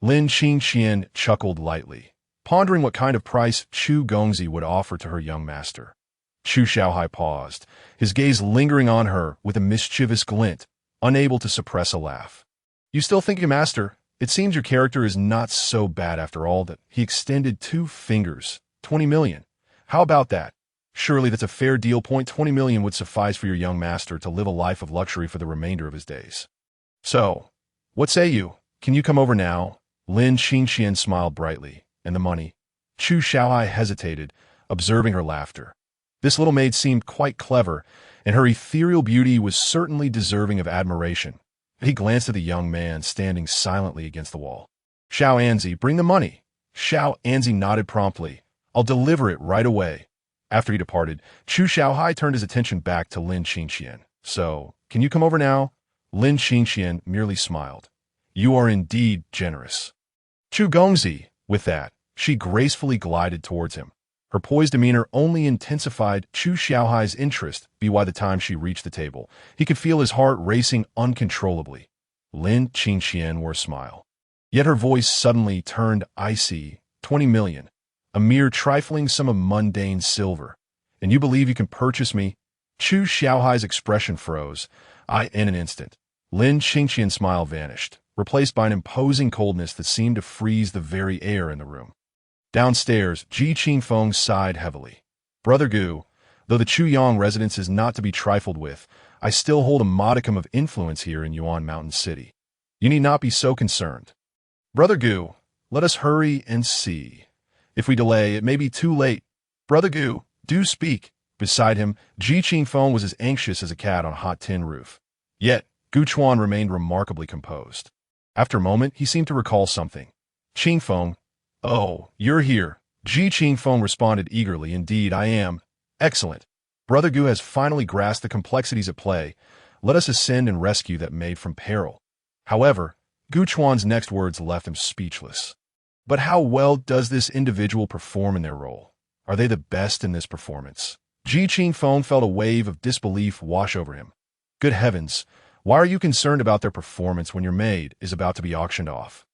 Speaker 1: Lin Qingxian chuckled lightly, pondering what kind of price Chu Gongzi would offer to her young master. Chu Xiaohai paused, his gaze lingering on her with a mischievous glint, unable to suppress a laugh. You still think you master? It seems your character is not so bad after all. That he extended 2 fingers. 20 million. How about that? Surely that's a fair deal. 20 million would suffice for your young master to live a life of luxury for the remainder of his days. So, what say you? Can you come over now? Lin Qingxian smiled brightly. And the money? Chu Xiaohai hesitated, observing her laughter. This little maid seemed quite clever, and her ethereal beauty was certainly deserving of admiration. He glanced at the young man standing silently against the wall. Xiao Anzi, bring the money. Xiao Anzi nodded promptly. I'll deliver it right away. After he departed, Chu Xiaohai turned his attention back to Lin Qingxian. So, can you come over now? Lin Qingxian merely smiled. You are indeed generous. Chu Gongzi. With that, she gracefully glided towards him. Her poised demeanor only intensified Chu Xiaohai's interest. By the time she reached the table, he could feel his heart racing uncontrollably. Lin Qingxian wore a smile. Yet her voice suddenly turned icy. 20 million. A mere trifling sum of mundane silver. And you believe you can purchase me? Chu Xiaohai's expression froze. In an instant. Lin Qingxian's smile vanished, replaced by an imposing coldness that seemed to freeze the very air in the room. Downstairs, Ji Qingfeng sighed heavily. Brother Gu, though the Chuyang residence is not to be trifled with, I still hold a modicum of influence here in Yuan Mountain City. You need not be so concerned. Brother Gu, let us hurry and see. If we delay, it may be too late. Brother Gu, do speak. Beside him, Ji Qingfeng was as anxious as a cat on a hot tin roof. Yet, Gu Chuan remained remarkably composed. After a moment, he seemed to recall something. Qingfeng. Oh, you're here. Ji Qingfeng responded eagerly. Indeed, I am. Excellent. Brother Gu has finally grasped the complexities at play. Let us ascend and rescue that maid from peril. However, Gu Chuan's next words left him speechless. But how well does this individual perform in their role? Are they the best in this performance? Ji Qingfeng felt a wave of disbelief wash over him. Good heavens, why are you concerned about their performance when your maid is about to be auctioned off?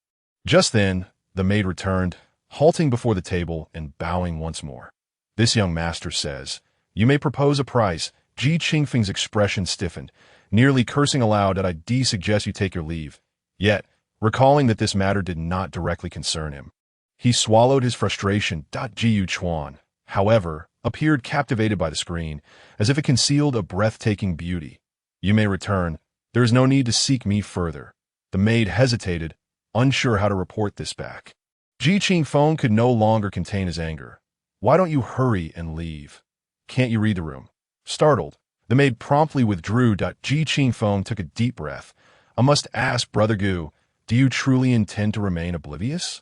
Speaker 1: Just then, the maid returned, halting before the table and bowing once more. This young master says, "You may propose a price." Ji Qingfeng's expression stiffened, nearly cursing aloud that I suggest you take your leave. Yet, recalling that this matter did not directly concern him, he swallowed his frustration. Ji Chuan, however, appeared captivated by the screen, as if it concealed a breathtaking beauty. You may return. There is no need to seek me further. The maid hesitated, unsure how to report this back. Ji Qingfeng could no longer contain his anger. Why don't you hurry and leave? Can't you read the room? Startled, the maid promptly withdrew. Ji Qingfeng took a deep breath. I must ask, Brother Gu, do you truly intend to remain oblivious?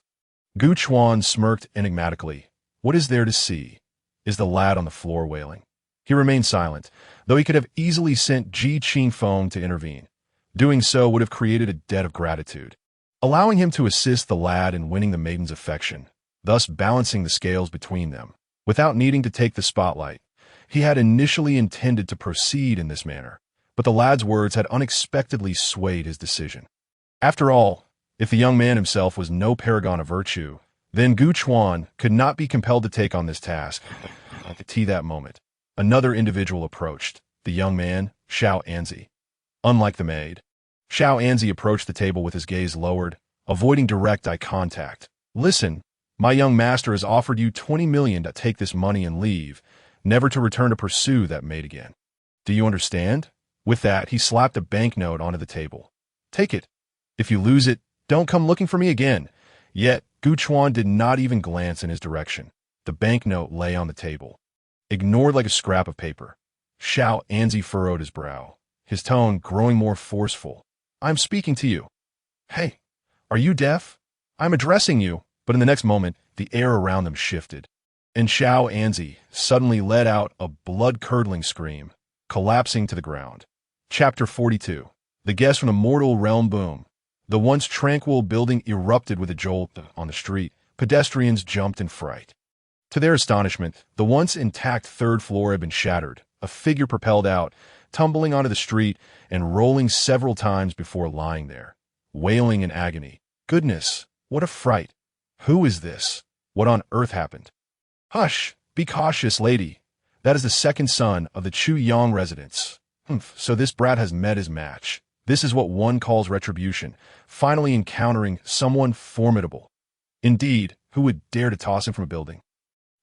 Speaker 1: Gu Chuan smirked enigmatically. What is there to see? Is the lad on the floor wailing? He remained silent, though he could have easily sent Ji Qingfeng to intervene. Doing so would have created a debt of gratitude, allowing him to assist the lad in winning the maiden's affection, thus balancing the scales between them. Without needing to take the spotlight, he had initially intended to proceed in this manner, but the lad's words had unexpectedly swayed his decision. After all, if the young man himself was no paragon of virtue, then Gu Chuan could not be compelled to take on this task. At that moment, another individual approached, the young man, Xiao Anzi. Unlike the maid, Xiao Anzi approached the table with his gaze lowered, avoiding direct eye contact. Listen, my young master has offered you 20 million to take this money and leave, never to return to pursue that maid again. Do you understand? With that, he slapped a banknote onto the table. Take it. If you lose it, don't come looking for me again. Yet, Gu Chuan did not even glance in his direction. The banknote lay on the table, ignored like a scrap of paper. Xiao Anzi furrowed his brow, his tone growing more forceful. I'm speaking to you. Hey, are you deaf? I'm addressing you. But in the next moment, the air around them shifted, and Xiao Anzi suddenly let out a blood-curdling scream, collapsing to the ground. Chapter 42. The guest from the mortal realm boom. The once tranquil building erupted with a jolt. On the street, pedestrians jumped in fright. To their astonishment, the once intact third floor had been shattered. A figure propelled out, tumbling onto the street and rolling several times before lying there, wailing in agony. Goodness, what a fright! Who is this? What on earth happened? Hush! Be cautious, lady. That is the second son of the Chu Yang residents. So this brat has met his match. This is what one calls retribution, finally encountering someone formidable. Indeed, who would dare to toss him from a building?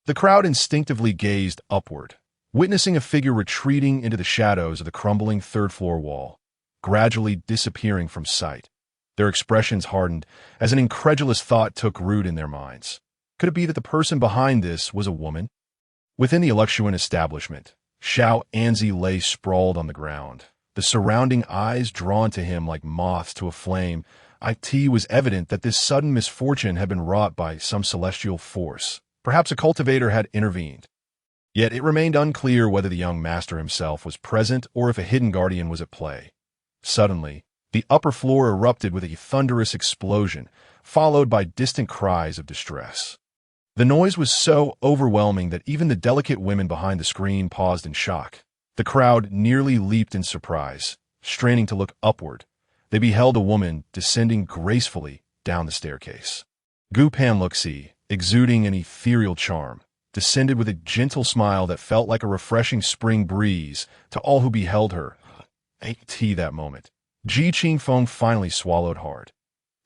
Speaker 1: The crowd instinctively gazed upward, witnessing a figure retreating into the shadows of the crumbling third-floor wall, gradually disappearing from sight. Their expressions hardened as an incredulous thought took root in their minds. Could it be that the person behind this was a woman? Within the Electuan establishment, Xiao Anzi lay sprawled on the ground, the surrounding eyes drawn to him like moths to a flame. It was evident that this sudden misfortune had been wrought by some celestial force. Perhaps a cultivator had intervened. Yet it remained unclear whether the young master himself was present or if a hidden guardian was at play. Suddenly, the upper floor erupted with a thunderous explosion, followed by distant cries of distress. The noise was so overwhelming that even the delicate women behind the screen paused in shock. The crowd nearly leaped in surprise, straining to look upward. They beheld a woman descending gracefully down the staircase. Gu Panluxi, exuding an ethereal charm, descended with a gentle smile that felt like a refreshing spring breeze to all who beheld her. That moment, Ji Qingfeng finally swallowed hard.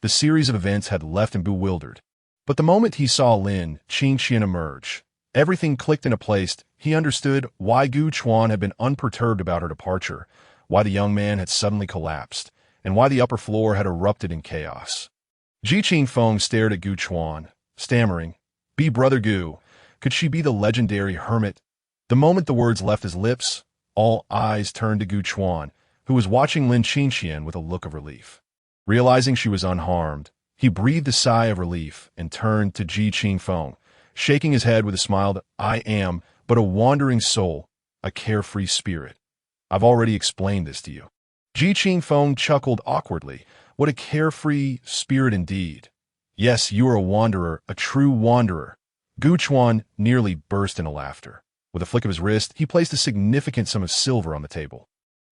Speaker 1: The series of events had left him bewildered. But the moment he saw Lin Qingxian emerge, everything clicked into place. He understood why Gu Chuan had been unperturbed about her departure, why the young man had suddenly collapsed, and why the upper floor had erupted in chaos. Ji Qingfeng stared at Gu Chuan, stammering, "Be Brother Gu. Could she be the legendary hermit?" The moment the words left his lips, all eyes turned to Gu Chuan, who was watching Lin Qingxian with a look of relief. Realizing she was unharmed, he breathed a sigh of relief and turned to Ji Qingfeng, shaking his head with a smile that I am but a wandering soul, a carefree spirit. I've already explained this to you. Ji Qingfeng chuckled awkwardly. What a carefree spirit indeed. Yes, you are a wanderer, a true wanderer. Gu Chuan nearly burst into laughter. With a flick of his wrist, he placed a significant sum of silver on the table.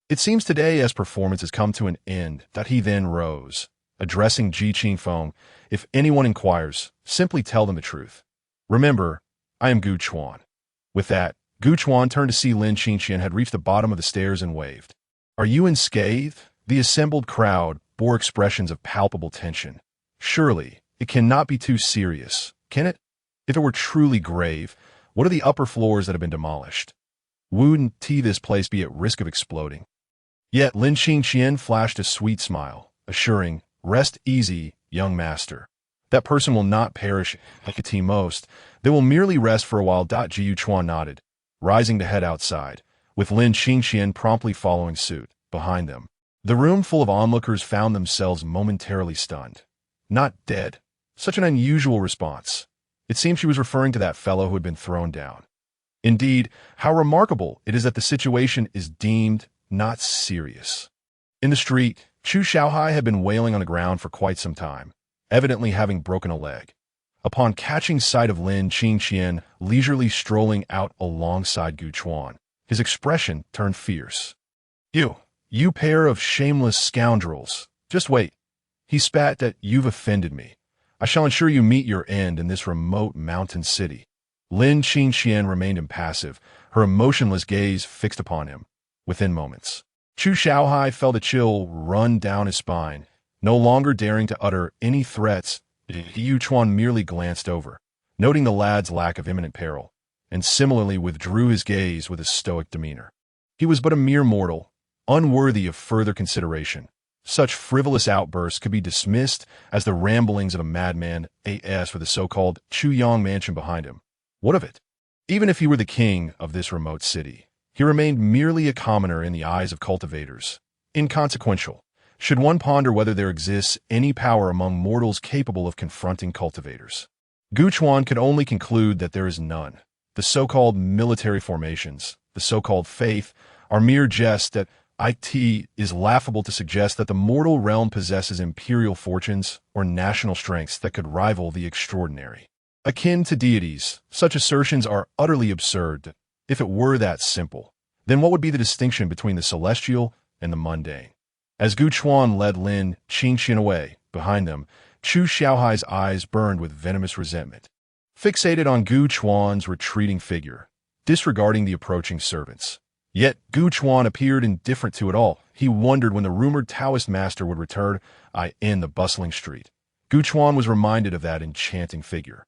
Speaker 1: It seems today, as performance has come to an end, that he then rose. Addressing Ji Qingfeng, if anyone inquires, simply tell them the truth. Remember, I am Gu Chuan. With that, Gu Chuan turned to see Lin Qingqian had reached the bottom of the stairs and waved. Are you unscathed? The assembled crowd bore expressions of palpable tension. Surely, it cannot be too serious, can it? If it were truly grave, what are the upper floors that have been demolished? Wouldn't this place be at risk of exploding? Yet Lin Qingqian flashed a sweet smile, assuring, rest easy, young master. That person will not perish like a tea most. They will merely rest for a while. Ji Chuan nodded, rising to head outside, with Lin Qingqian promptly following suit, behind them. The room full of onlookers found themselves momentarily stunned. Not dead. Such an unusual response. It seemed she was referring to that fellow who had been thrown down. Indeed, how remarkable it is that the situation is deemed not serious. In the street, Chu Xiaohai had been wailing on the ground for quite some time, evidently having broken a leg. Upon catching sight of Lin Qingqian leisurely strolling out alongside Gu Chuan, his expression turned fierce. You pair of shameless scoundrels. Just wait. He spat that you've offended me. I shall ensure you meet your end in this remote mountain city. Lin Qingqian remained impassive, her emotionless gaze fixed upon him. Within moments, Chu Xiaohai felt a chill run down his spine. No longer daring to utter any threats, Yu Chuan merely glanced over, noting the lad's lack of imminent peril, and similarly withdrew his gaze with a stoic demeanor. He was but a mere mortal, unworthy of further consideration. Such frivolous outbursts could be dismissed as the ramblings of a madman, as for the so-called Chuyang mansion behind him. What of it? Even if he were the king of this remote city, he remained merely a commoner in the eyes of cultivators, inconsequential. Should one ponder whether there exists any power among mortals capable of confronting cultivators? Gu Chuan could only conclude that there is none. The so-called military formations, the so-called faith, are mere jests that it is laughable to suggest that the mortal realm possesses imperial fortunes or national strengths that could rival the extraordinary. Akin to deities, such assertions are utterly absurd. If it were that simple, then what would be the distinction between the celestial and the mundane? As Gu Chuan led Lin Qingqian away, behind them, Chu Xiaohai's eyes burned with venomous resentment. Fixated on Gu Chuan's retreating figure, disregarding the approaching servants. Yet Gu Chuan appeared indifferent to it all. He wondered when the rumored Taoist master would return in the bustling street. Gu Chuan was reminded of that enchanting figure.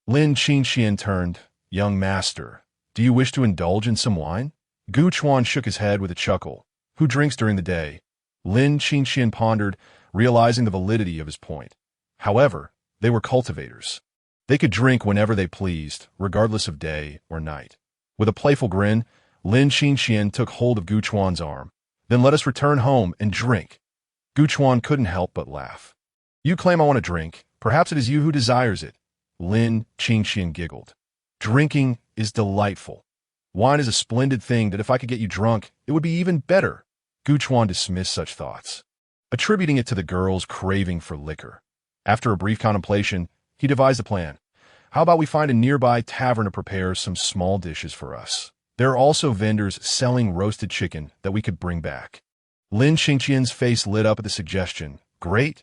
Speaker 1: Lin Qingqian turned. Young master, do you wish to indulge in some wine? Gu Chuan shook his head with a chuckle. Who drinks during the day? Lin Qingqian pondered, realizing the validity of his point. However, they were cultivators. They could drink whenever they pleased, regardless of day or night. With a playful grin, Lin Qingqian took hold of Gu Chuan's arm. Then let us return home and drink. Gu Chuan couldn't help but laugh. You claim I want to drink. Perhaps it is you who desires it. Lin Qingqian giggled. Drinking is delightful. Wine is a splendid thing that if I could get you drunk, it would be even better. Gu Chuan dismissed such thoughts, attributing it to the girl's craving for liquor. After a brief contemplation, he devised a plan. How about we find a nearby tavern to prepare some small dishes for us? There are also vendors selling roasted chicken that we could bring back. Lin Qingqian's face lit up at the suggestion. Great.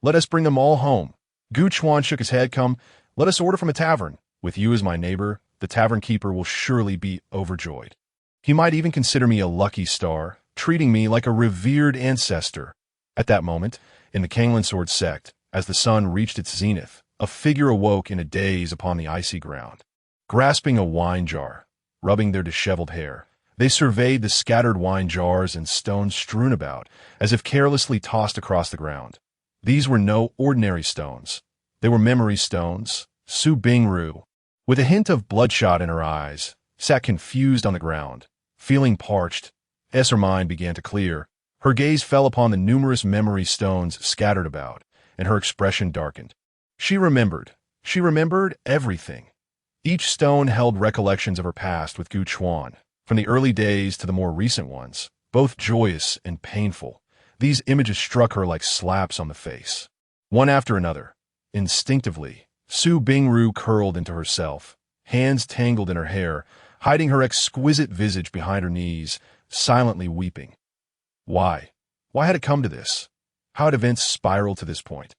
Speaker 1: Let us bring them all home. Gu Chuan shook his head. Come, let us order from a tavern. With you as my neighbor, the tavern keeper will surely be overjoyed. He might even consider me a lucky star, treating me like a revered ancestor. At that moment, in the Kanglan Sword sect, as the sun reached its zenith, a figure awoke in a daze upon the icy ground. Grasping a wine jar, rubbing their disheveled hair, they surveyed the scattered wine jars and stones strewn about, as if carelessly tossed across the ground. These were no ordinary stones. They were memory stones. Su Bingru, with a hint of bloodshot in her eyes, sat confused on the ground. Feeling parched, as her mind began to clear, Her gaze fell upon the numerous memory stones scattered about, and her expression darkened. She remembered. She remembered everything. Each stone held recollections of her past with Gu Chuan, from the early days to the more recent ones, both joyous and painful. These images struck her like slaps on the face. One after another, instinctively, Su Bingru curled into herself, hands tangled in her hair, hiding her exquisite visage behind her knees, silently weeping. Why? Why had it come to this? How had events spiraled to this point?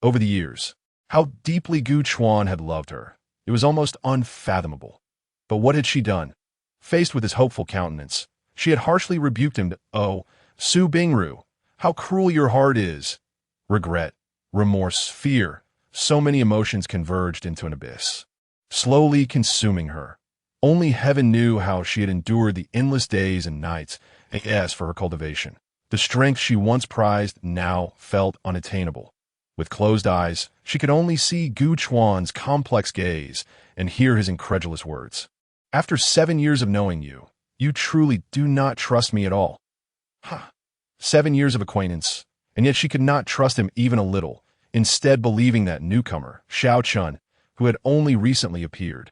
Speaker 1: Over the years, how deeply Gu Chuan had loved her. It was almost unfathomable. But what had she done? Faced with his hopeful countenance, she had harshly rebuked him. Oh, Su Bingru, how cruel your heart is. Regret, remorse, fear, so many emotions converged into an abyss, slowly consuming her. Only heaven knew how she had endured the endless days and nights, and as for her cultivation, the strength she once prized now felt unattainable. With closed eyes, she could only see Gu Chuan's complex gaze and hear his incredulous words. After 7 years of knowing you, you truly do not trust me at all. 7 years of acquaintance, and yet she could not trust him even a little, instead believing that newcomer, Xiao Chun, who had only recently appeared.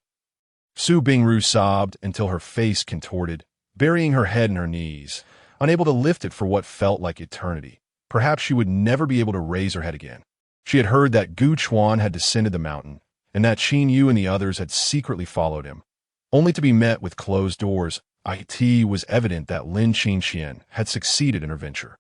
Speaker 1: Su Bingru sobbed until her face contorted, burying her head in her knees, unable to lift it for what felt like eternity. Perhaps she would never be able to raise her head again. She had heard that Gu Chuan had descended the mountain, and that Qin Yu and the others had secretly followed him, only to be met with closed doors. It was evident that Lin Qinxian had succeeded in her venture.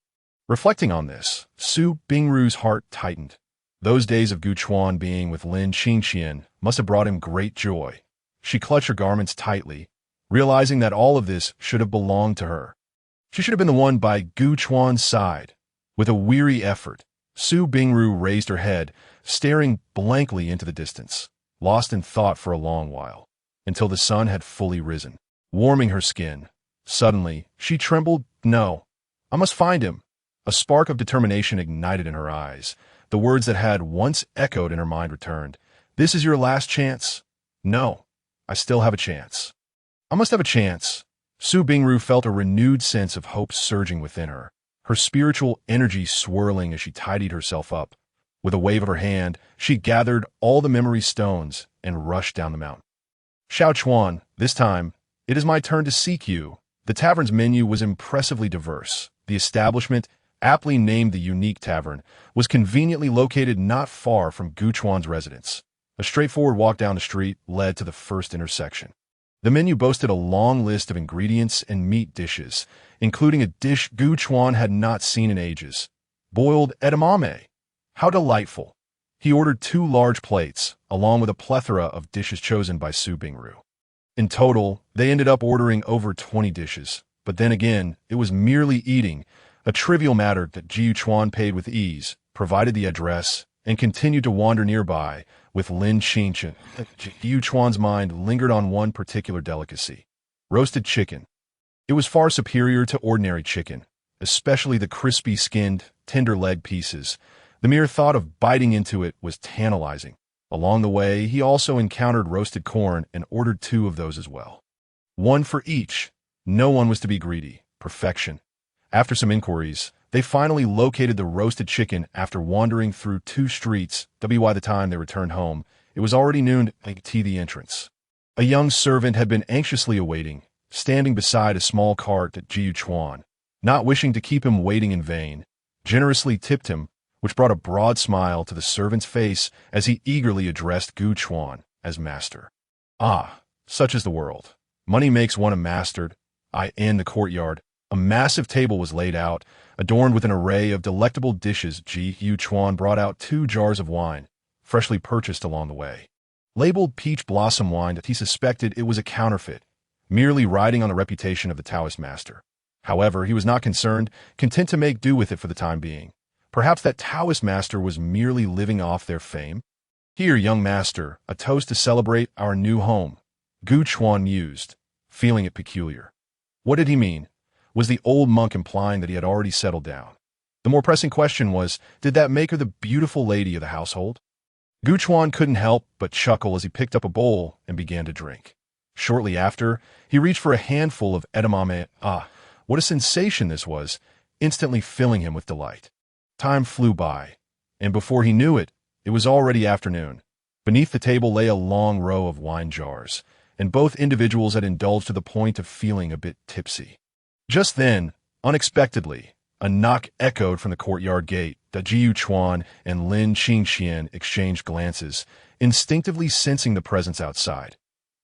Speaker 1: Reflecting on this, Su Bingru's heart tightened. Those days of Gu Chuan being with Lin Qinxian must have brought him great joy. She clutched her garments tightly, realizing that all of this should have belonged to her. She should have been the one by Gu Chuan's side. With a weary effort, Su Bingru raised her head, staring blankly into the distance, lost in thought for a long while, until the sun had fully risen, warming her skin. Suddenly, she trembled. No, I must find him. A spark of determination ignited in her eyes. The words that had once echoed in her mind returned. This is your last chance? No, I still have a chance. I must have a chance. Su Bingru felt a renewed sense of hope surging within her, her spiritual energy swirling as she tidied herself up. With a wave of her hand, she gathered all the memory stones and rushed down the mountain. Xiao Chuan, this time, it is my turn to seek you. The tavern's menu was impressively diverse. The establishment, aptly named the Unique Tavern, was conveniently located not far from Gu Chuan's residence. A straightforward walk down the street led to the first intersection. The menu boasted a long list of ingredients and meat dishes, including a dish Gu Chuan had not seen in ages. Boiled edamame. How delightful. He ordered 2 large plates, along with a plethora of dishes chosen by Su Bingru. In total, they ended up ordering over 20 dishes. But then again, it was merely eating, a trivial matter that Jiu Chuan paid with ease, provided the address, and continued to wander nearby with Lin Qinchen. Jiu Chuan's mind lingered on one particular delicacy: roasted chicken. It was far superior to ordinary chicken, especially the crispy-skinned, tender leg pieces. The mere thought of biting into it was tantalizing. Along the way, he also encountered roasted corn and ordered 2 of those as well. 1 for each. No one was to be greedy. Perfection. After some inquiries, they finally located the roasted chicken after wandering through 2 streets. By the time they returned home, it was already noon at the entrance. A young servant had been anxiously awaiting, standing beside a small cart that Jiu Chuan, not wishing to keep him waiting in vain, generously tipped him, which brought a broad smile to the servant's face as he eagerly addressed Gu Chuan as master. Ah, such is the world. Money makes one a master. In the courtyard, a massive table was laid out, adorned with an array of delectable dishes. Jiu Chuan brought out 2 jars of wine, freshly purchased along the way. Labeled peach blossom wine, that he suspected it was a counterfeit, merely riding on the reputation of the Taoist master. However, he was not concerned, content to make do with it for the time being. Perhaps that Taoist master was merely living off their fame? Here, young master, a toast to celebrate our new home, Gu Chuan mused, feeling it peculiar. What did he mean? Was the old monk implying that he had already settled down? The more pressing question was, did that make her the beautiful lady of the household? Gu Chuan couldn't help but chuckle as he picked up a bowl and began to drink. Shortly after, he reached for a handful of edamame. Ah, what a sensation this was! instantly filling him with delight. Time flew by, and before he knew it, it was already afternoon. Beneath the table lay a long row of wine jars, and both individuals had indulged to the point of feeling a bit tipsy. Just then, unexpectedly, a knock echoed from the courtyard gate. Jiu Chuan and Lin Qingxian exchanged glances, instinctively sensing the presence outside.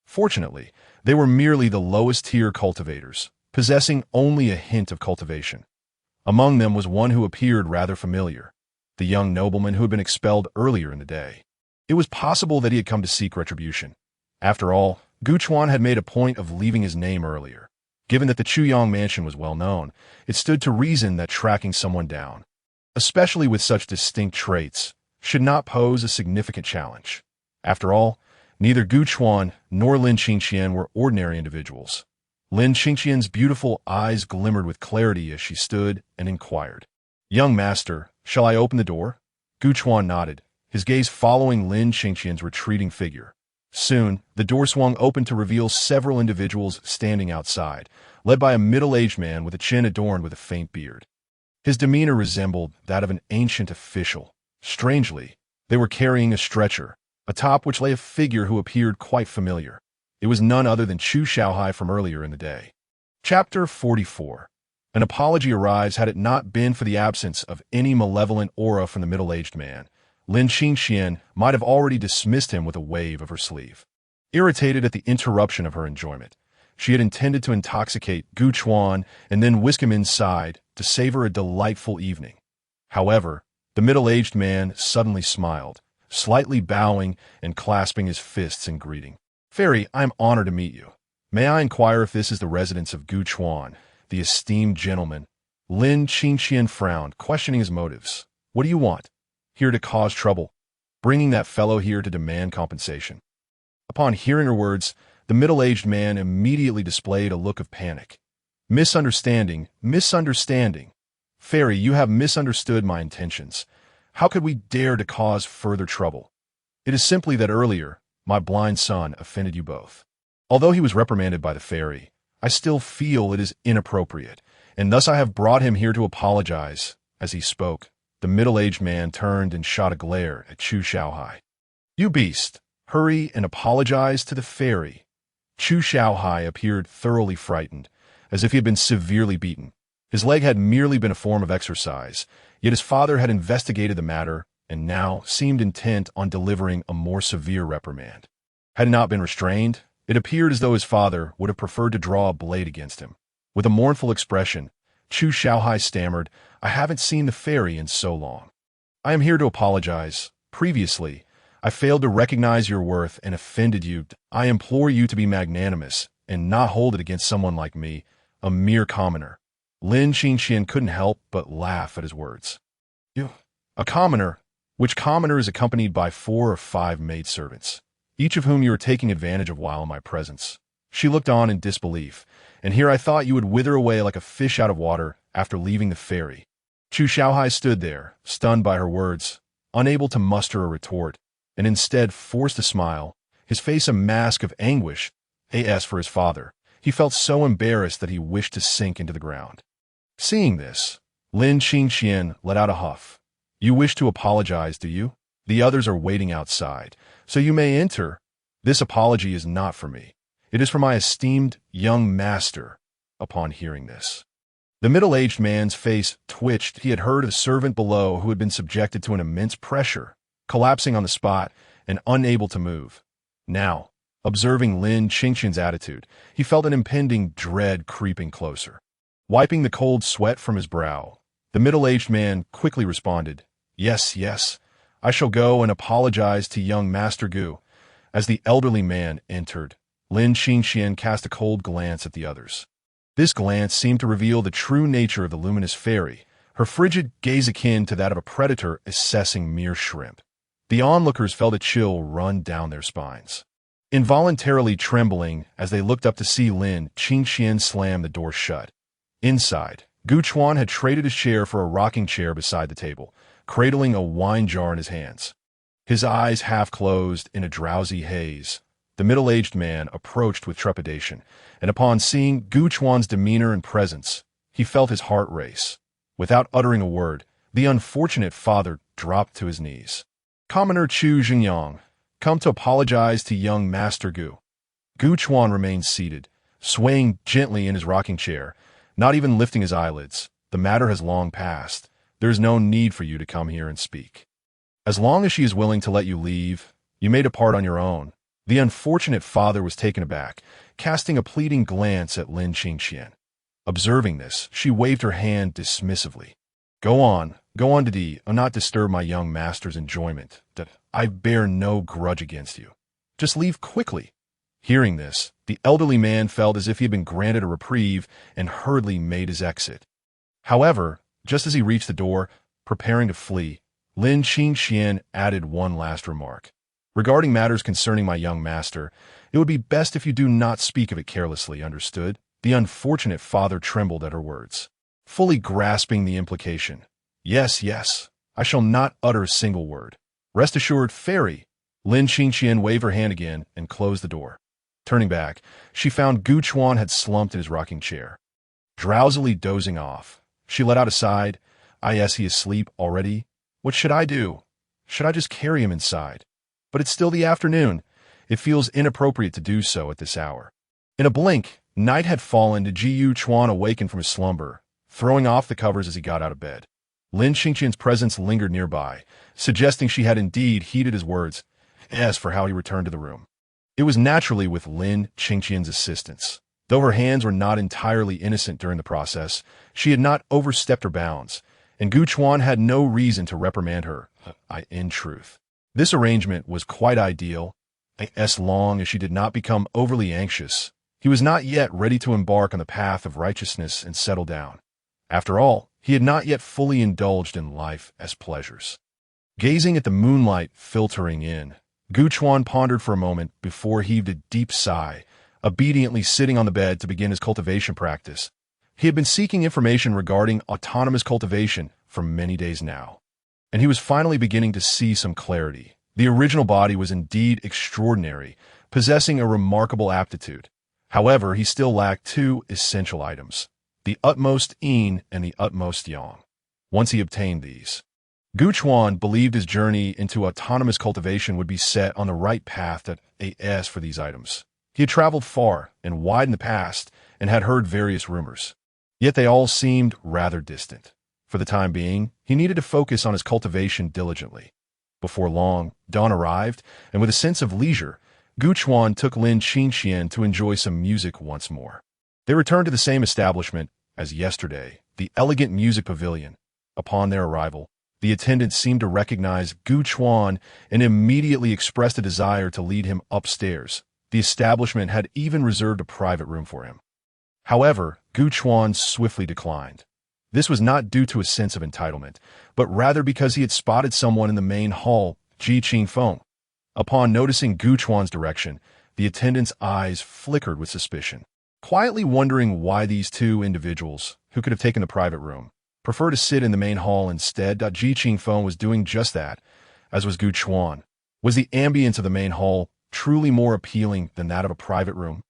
Speaker 1: Fortunately, they were merely the lowest-tier cultivators, possessing only a hint of cultivation. Among them was one who appeared rather familiar, the young nobleman who had been expelled earlier in the day. It was possible that he had come to seek retribution. After all, Gu Chuan had made a point of leaving his name earlier. Given that the Chuyang mansion was well known, it stood to reason that tracking someone down, especially with such distinct traits, should not pose a significant challenge. After all, neither Gu Chuan nor Lin Qingxian were ordinary individuals. Lin Qingxian's beautiful eyes glimmered with clarity as she stood and inquired, "Young master, shall I open the door?" Gu Chuan nodded, his gaze following Lin Qingxian's retreating figure. Soon, the door swung open to reveal several individuals standing outside, led by a middle-aged man with a chin adorned with a faint beard. His demeanor resembled that of an ancient official. Strangely, they were carrying a stretcher, atop which lay a figure who appeared quite familiar. It was none other than Chu Shaohai from earlier in the day. Chapter 44. An apology arrives had it not been for the absence of any malevolent aura from the middle-aged man. Lin Qingxian might have already dismissed him with a wave of her sleeve. Irritated at the interruption of her enjoyment, she had intended to intoxicate Gu Chuan and then whisk him inside to savor a delightful evening. However, the middle-aged man suddenly smiled, slightly bowing and clasping his fists in greeting. "Fairy, I am honored to meet you. May I inquire if this is the residence of Gu Chuan, the esteemed gentleman?" Lin Qingxian frowned, questioning his motives. "What do you want? Here to cause trouble? Bringing that fellow here to demand compensation?" Upon hearing her words, the middle-aged man immediately displayed a look of panic. Misunderstanding. Fairy, you have misunderstood my intentions. How could we dare to cause further trouble? It is simply that earlier, my blind son offended you both. Although he was reprimanded by the fairy, I still feel it is inappropriate, and thus I have brought him here to apologize. As he spoke, the middle-aged man turned and shot a glare at Chu Shaohai. "You beast, hurry and apologize to the fairy." Chu Shaohai appeared thoroughly frightened, as if he had been severely beaten. His leg had merely been a form of exercise, yet his father had investigated the matter and now seemed intent on delivering a more severe reprimand. Had he not been restrained, it appeared as though his father would have preferred to draw a blade against him. With a mournful expression, Chu Shaohai stammered, "I haven't seen the fairy in so long. I am here to apologize. Previously, I failed to recognize your worth and offended you. I implore you to be magnanimous and not hold it against someone like me, a mere commoner." Lin Qingxian couldn't help but laugh at his words. "You, a commoner? Which commoner is accompanied by 4 or 5 maidservants, each of whom you are taking advantage of while in my presence?" She looked on in disbelief, and here I thought you would wither away like a fish out of water after leaving the fairy. Chu Shaohai stood there, stunned by her words, unable to muster a retort, and instead forced a smile, his face a mask of anguish. As for his father, he felt so embarrassed that he wished to sink into the ground. Seeing this, Lin Qingxian let out a huff. "You wish to apologize, do you? The others are waiting outside, so you may enter. This apology is not for me. It is for my esteemed young master." Upon hearing this, the middle-aged man's face twitched. He had heard of a servant below who had been subjected to an immense pressure, collapsing on the spot and unable to move. Now, observing Lin Qingxian's attitude, he felt an impending dread creeping closer. Wiping the cold sweat from his brow, the middle-aged man quickly responded, Yes, I shall go and apologize to young Master Gu." As the elderly man entered, Lin Qingxian cast a cold glance at the others. This glance seemed to reveal the true nature of the luminous fairy, her frigid gaze akin to that of a predator assessing mere shrimp. The onlookers felt a chill run down their spines. Involuntarily trembling as they looked up to see Lin Qingxian slam the door shut. Inside, Gu Chuan had traded his chair for a rocking chair beside the table, cradling a wine jar in his hands. His eyes half closed in a drowsy haze, the middle-aged man approached with trepidation, and upon seeing Gu Chuan's demeanor and presence, he felt his heart race. Without uttering a word, the unfortunate father dropped to his knees. Commoner Chu Xingyang, come to apologize to young Master Gu. Gu Chuan remained seated, swaying gently in his rocking chair, not even lifting his eyelids. The matter has long passed. There is no need for you to come here and speak. As long as she is willing to let you leave, you may depart on your own. The unfortunate father was taken aback, casting a pleading glance at Lin Qingqian. Observing this, she waved her hand dismissively. Go on, Didi, and not disturb my young master's enjoyment. That I bear no grudge against you. Just leave quickly. Hearing this, the elderly man felt as if he had been granted a reprieve and hurriedly made his exit. However, just as he reached the door, preparing to flee, Lin Qingqian added one last remark. Regarding matters concerning my young master, it would be best if you do not speak of it carelessly, understood? The unfortunate father trembled at her words, fully grasping the implication. Yes, I shall not utter a single word. Rest assured, fairy. Lin Qingqian waved her hand again and closed the door. Turning back, she found Gu Chuan had slumped in his rocking chair, drowsily dozing off. She let out a sigh. Yes, he is asleep already. What should I do? Should I just carry him inside? But it's still the afternoon. It feels inappropriate to do so at this hour. In a blink, night had fallen to Ji Chuan awakened from his slumber, throwing off the covers as he got out of bed. Lin Qingqian's presence lingered nearby, suggesting she had indeed heeded his words, as for how he returned to the room. It was naturally with Lin Qingqian's assistance. Though her hands were not entirely innocent during the process, she had not overstepped her bounds, and Gu Chuan had no reason to reprimand her, in truth. This arrangement was quite ideal, as long as she did not become overly anxious. He was not yet ready to embark on the path of righteousness and settle down. After all, he had not yet fully indulged in life as pleasures. Gazing at the moonlight filtering in, Gu Chuan pondered for a moment before he heaved a deep sigh, obediently sitting on the bed to begin his cultivation practice. He had been seeking information regarding autonomous cultivation for many days now, and he was finally beginning to see some clarity. The original body was indeed extraordinary, possessing a remarkable aptitude. However, he still lacked two essential items, the utmost yin and the utmost yang. Once he obtained these, Gu Chuan believed his journey into autonomous cultivation would be set on the right path as for these items. He had traveled far and wide in the past and had heard various rumors, yet they all seemed rather distant. For the time being, he needed to focus on his cultivation diligently. Before long, dawn arrived, and with a sense of leisure, Gu Chuan took Lin Qingqian to enjoy some music once more. They returned to the same establishment as yesterday, the elegant music pavilion. Upon their arrival, the attendant seemed to recognize Gu Chuan and immediately expressed a desire to lead him upstairs. The establishment had even reserved a private room for him. However, Gu Chuan swiftly declined. This was not due to a sense of entitlement, but rather because he had spotted someone in the main hall, Ji Qingfeng. Upon noticing Gu Chuan's direction, the attendant's eyes flickered with suspicion, quietly wondering why these two individuals, who could have taken the private room, preferred to sit in the main hall instead. Ji Qingfeng was doing just that, as was Gu Chuan. Was the ambience of the main hall truly more appealing than that of a private room?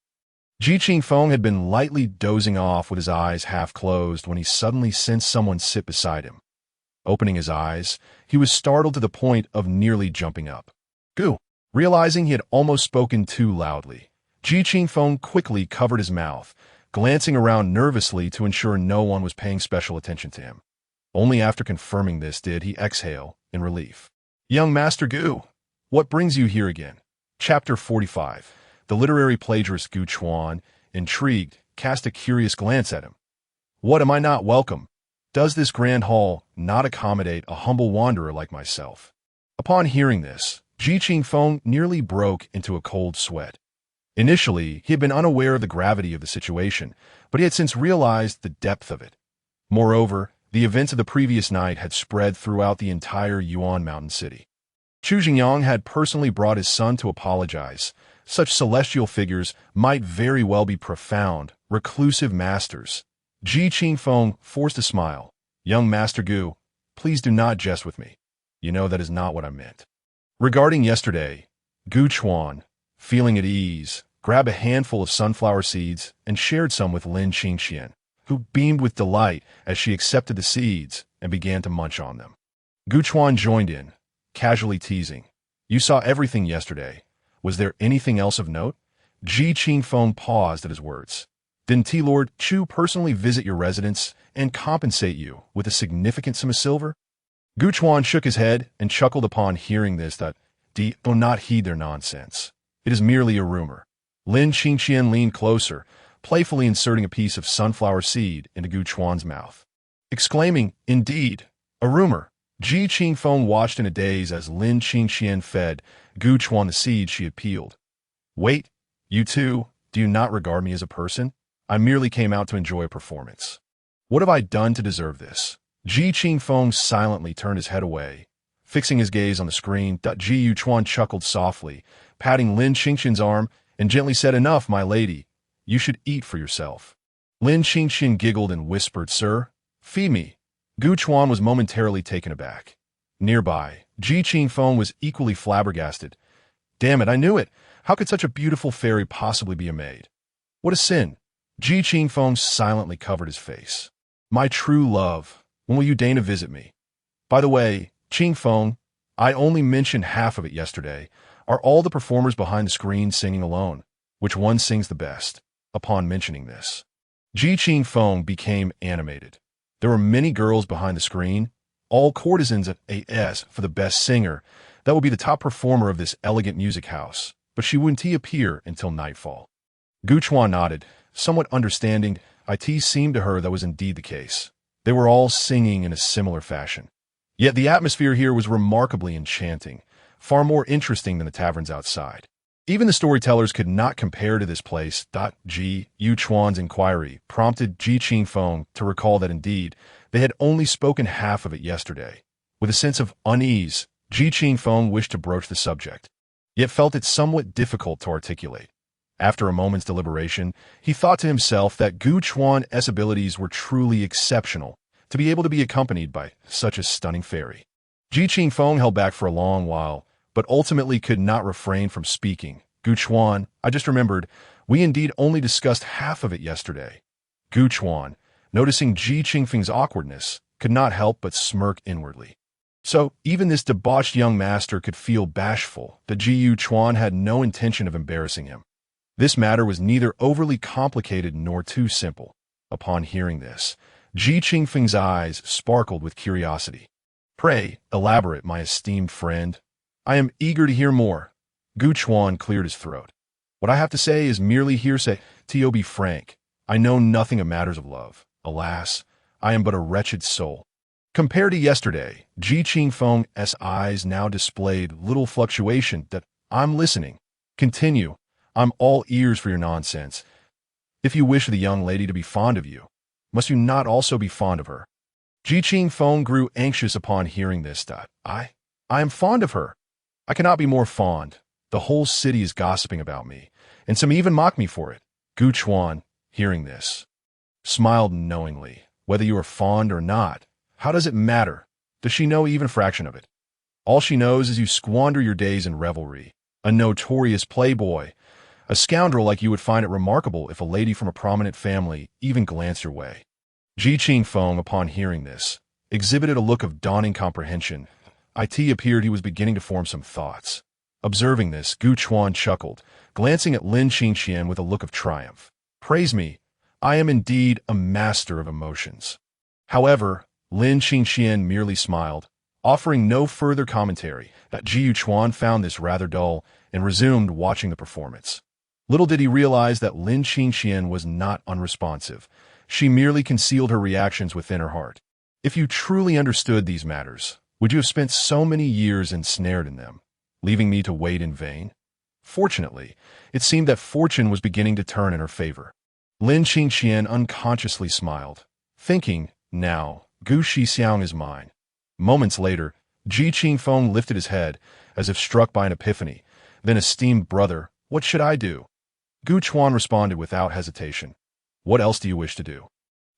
Speaker 1: Ji Qingfeng had been lightly dozing off with his eyes half closed when he suddenly sensed someone sit beside him. Opening his eyes, he was startled to the point of nearly jumping up. Gu, realizing he had almost spoken too loudly, Ji Qingfeng quickly covered his mouth, glancing around nervously to ensure no one was paying special attention to him. Only after confirming this did he exhale in relief. Young Master Gu, what brings you here again? Chapter 45. The literary plagiarist Gu Chuan, intrigued, cast a curious glance at him. What, am I not welcome? Does this grand hall not accommodate a humble wanderer like myself? Upon hearing this, Ji Qingfeng nearly broke into a cold sweat. Initially, he had been unaware of the gravity of the situation, but he had since realized the depth of it. Moreover, the events of the previous night had spread throughout the entire Yuan Mountain City. Chu Xingyang had personally brought his son to apologize. Such celestial figures might very well be profound, reclusive masters. Ji Qingfeng forced a smile. Young Master Gu, please do not jest with me. You know that is not what I meant. Regarding yesterday, Gu Chuan, feeling at ease, grabbed a handful of sunflower seeds and shared some with Lin Qingqian. who beamed with delight as she accepted the seeds and began to munch on them. Gu Chuan joined in, casually teasing. "You saw everything yesterday. Was there anything else of note?" Ji Qingfeng paused at his words. "Didn't T-Lord Chu personally visit your residence and compensate you with a significant sum of silver?" Gu Chuan shook his head and chuckled upon hearing this that do not heed their nonsense. It is merely a rumor. Lin Qingxian leaned closer, playfully inserting a piece of sunflower seed into Gu Chuan's mouth. Exclaiming, "Indeed, a rumor." Ji Qingfeng watched in a daze as Lin Qingxian fed Gu Chuan the seed she had peeled. "Wait, you two, do you not regard me as a person? I merely came out to enjoy a performance. What have I done to deserve this?" Ji Qingfeng silently turned his head away, fixing his gaze on the screen. Ji Yuchuan chuckled softly, patting Lin Qingxian's arm, and gently said, "Enough, my lady. You should eat for yourself." Lin Qingxian giggled and whispered, "Sir, feed me." Gu Chuan was momentarily taken aback. Nearby, Ji Qingfeng was equally flabbergasted. "Damn it, I knew it. How could such a beautiful fairy possibly be a maid? What a sin." Ji Qingfeng silently covered his face. "My true love, when will you deign to visit me? By the way, Qingfeng, I only mentioned half of it yesterday. Are all the performers behind the screen singing alone? Which one sings the best?" Upon mentioning this, Ji Qingfeng became animated. There were many girls behind the screen, all courtesans of AS for the best singer. That would be the top performer of this elegant music house, but she wouldn't appear until nightfall. Gu Chuan nodded, somewhat understanding. It seemed to her that was indeed the case. They were all singing in a similar fashion. Yet the atmosphere here was remarkably enchanting, far more interesting than the taverns outside. Even the storytellers could not compare to this place. Ji Yuchuan's inquiry prompted Ji Qingfeng to recall that indeed they had only spoken half of it yesterday. With a sense of unease, Ji Qingfeng wished to broach the subject, yet felt it somewhat difficult to articulate. After a moment's deliberation, he thought to himself that Gu Chuan's abilities were truly exceptional to be able to be accompanied by such a stunning fairy. Ji Qingfeng held back for a long while, but ultimately could not refrain from speaking. "Gu Chuan, I just remembered, we indeed only discussed half of it yesterday." Gu Chuan, noticing Ji Qingfeng's awkwardness, could not help but smirk inwardly. So, even this debauched young master could feel bashful that Ji Yuchuan had no intention of embarrassing him. This matter was neither overly complicated nor too simple. Upon hearing this, Ji Qingfeng's eyes sparkled with curiosity. "Pray, elaborate, my esteemed friend. I am eager to hear more." Gu Chuan cleared his throat. "What I have to say is merely hearsay. To be frank, I know nothing of matters of love. Alas, I am but a wretched soul." Compared to yesterday, Ji Qingfeng's eyes now displayed little fluctuation. "I'm listening. Continue. I'm all ears for your nonsense. If you wish the young lady to be fond of you, must you not also be fond of her?" Ji Qingfeng grew anxious upon hearing this. I am fond of her. I cannot be more fond. The whole city is gossiping about me, and some even mock me for it. Gu Chuan, hearing this, smiled knowingly. "Whether you are fond or not, how does it matter? Does she know even a fraction of it? All she knows is you squander your days in revelry. A notorious playboy. A scoundrel like you would find it remarkable if a lady from a prominent family even glanced your way." Ji Qingfeng, upon hearing this, exhibited a look of dawning comprehension. It appeared he was beginning to form some thoughts. Observing this, Gu Chuan chuckled, glancing at Lin Qingxian with a look of triumph. "Praise me, I am indeed a master of emotions." However, Lin Qingxian merely smiled, offering no further commentary. Ji Yuchuan found this rather dull and resumed watching the performance. Little did he realize that Lin Qingxian was not unresponsive. She merely concealed her reactions within her heart. If you truly understood these matters, would you have spent so many years ensnared in them, leaving me to wait in vain? Fortunately, it seemed that fortune was beginning to turn in her favor. Lin Qingxian unconsciously smiled, thinking, "Now, Gu Shixiang is mine." Moments later, Ji Qingfeng lifted his head, as if struck by an epiphany. "Then, esteemed brother, what should I do?" Gu Chuan responded without hesitation. "What else do you wish to do?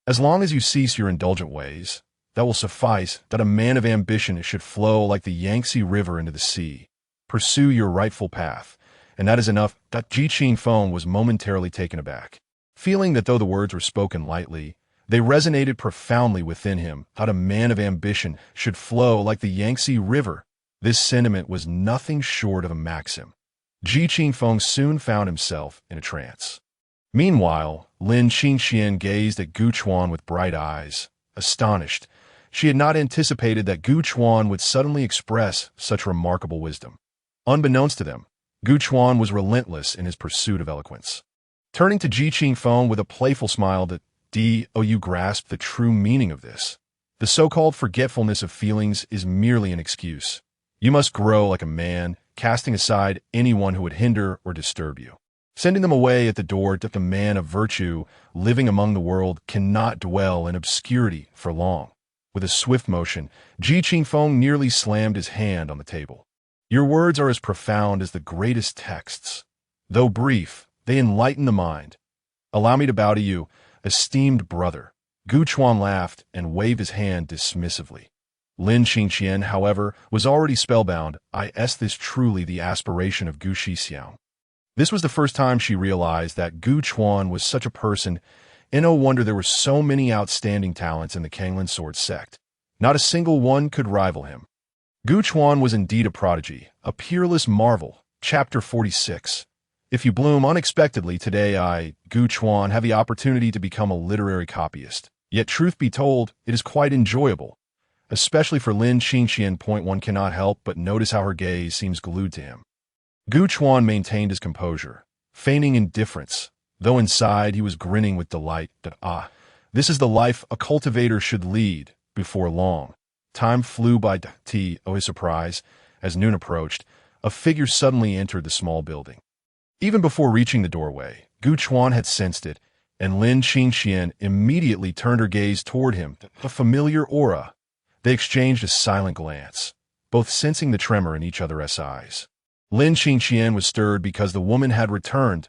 Speaker 1: As long as you cease your indulgent ways, that will suffice. That a man of ambition should flow like the Yangtze River into the sea. Pursue your rightful path, and that is enough." Ji Qingfeng was momentarily taken aback, feeling that though the words were spoken lightly, They resonated profoundly within him, that a man of ambition should flow like the Yangtze River. This sentiment was nothing short of a maxim. Ji Qingfeng soon found himself in a trance. Meanwhile, Lin Qingxian gazed at Gu Chuan with bright eyes, astonished. She had not anticipated that Gu Chuan would suddenly express such remarkable wisdom. Unbeknownst to them, Gu Chuan was relentless in his pursuit of eloquence. Turning to Ji Qingfeng with a playful smile that, you grasp the true meaning of this. The so-called forgetfulness of feelings is merely an excuse. You must grow like a man, casting aside anyone who would hinder or disturb you. Sending them away at the door that the man of virtue living among the world cannot dwell in obscurity for long. With a swift motion, Ji Qingfeng nearly slammed his hand on the table. Your words are as profound as the greatest texts. Though brief, they enlighten the mind. Allow me to bow to you, esteemed brother. Gu Chuan laughed and waved his hand dismissively. Lin Qingxian, however, was already spellbound. Is this truly the aspiration of Gu Shixiang? This was the first time she realized that Gu Chuan was such a person, and no wonder there were so many outstanding talents in the Kanglan sword sect. Not a single one could rival him. Gu Chuan was indeed a prodigy, a peerless marvel. Chapter 46. If you bloom unexpectedly today, I, Gu Chuan, have the opportunity to become a literary copyist. Yet truth be told, it is quite enjoyable. Especially for Lin Qingxian. One cannot help but notice how her gaze seems glued to him. Gu Chuan maintained his composure, feigning indifference, though inside he was grinning with delight that, this is the life a cultivator should lead. Before long, time flew by. His surprise, as noon approached, a figure suddenly entered the small building. Even before reaching the doorway, Gu Chuan had sensed it, and Lin Qingxian immediately turned her gaze toward him, a familiar aura. They exchanged a silent glance, both sensing the tremor in each other's eyes. Lin Qingxian was stirred because the woman had returned.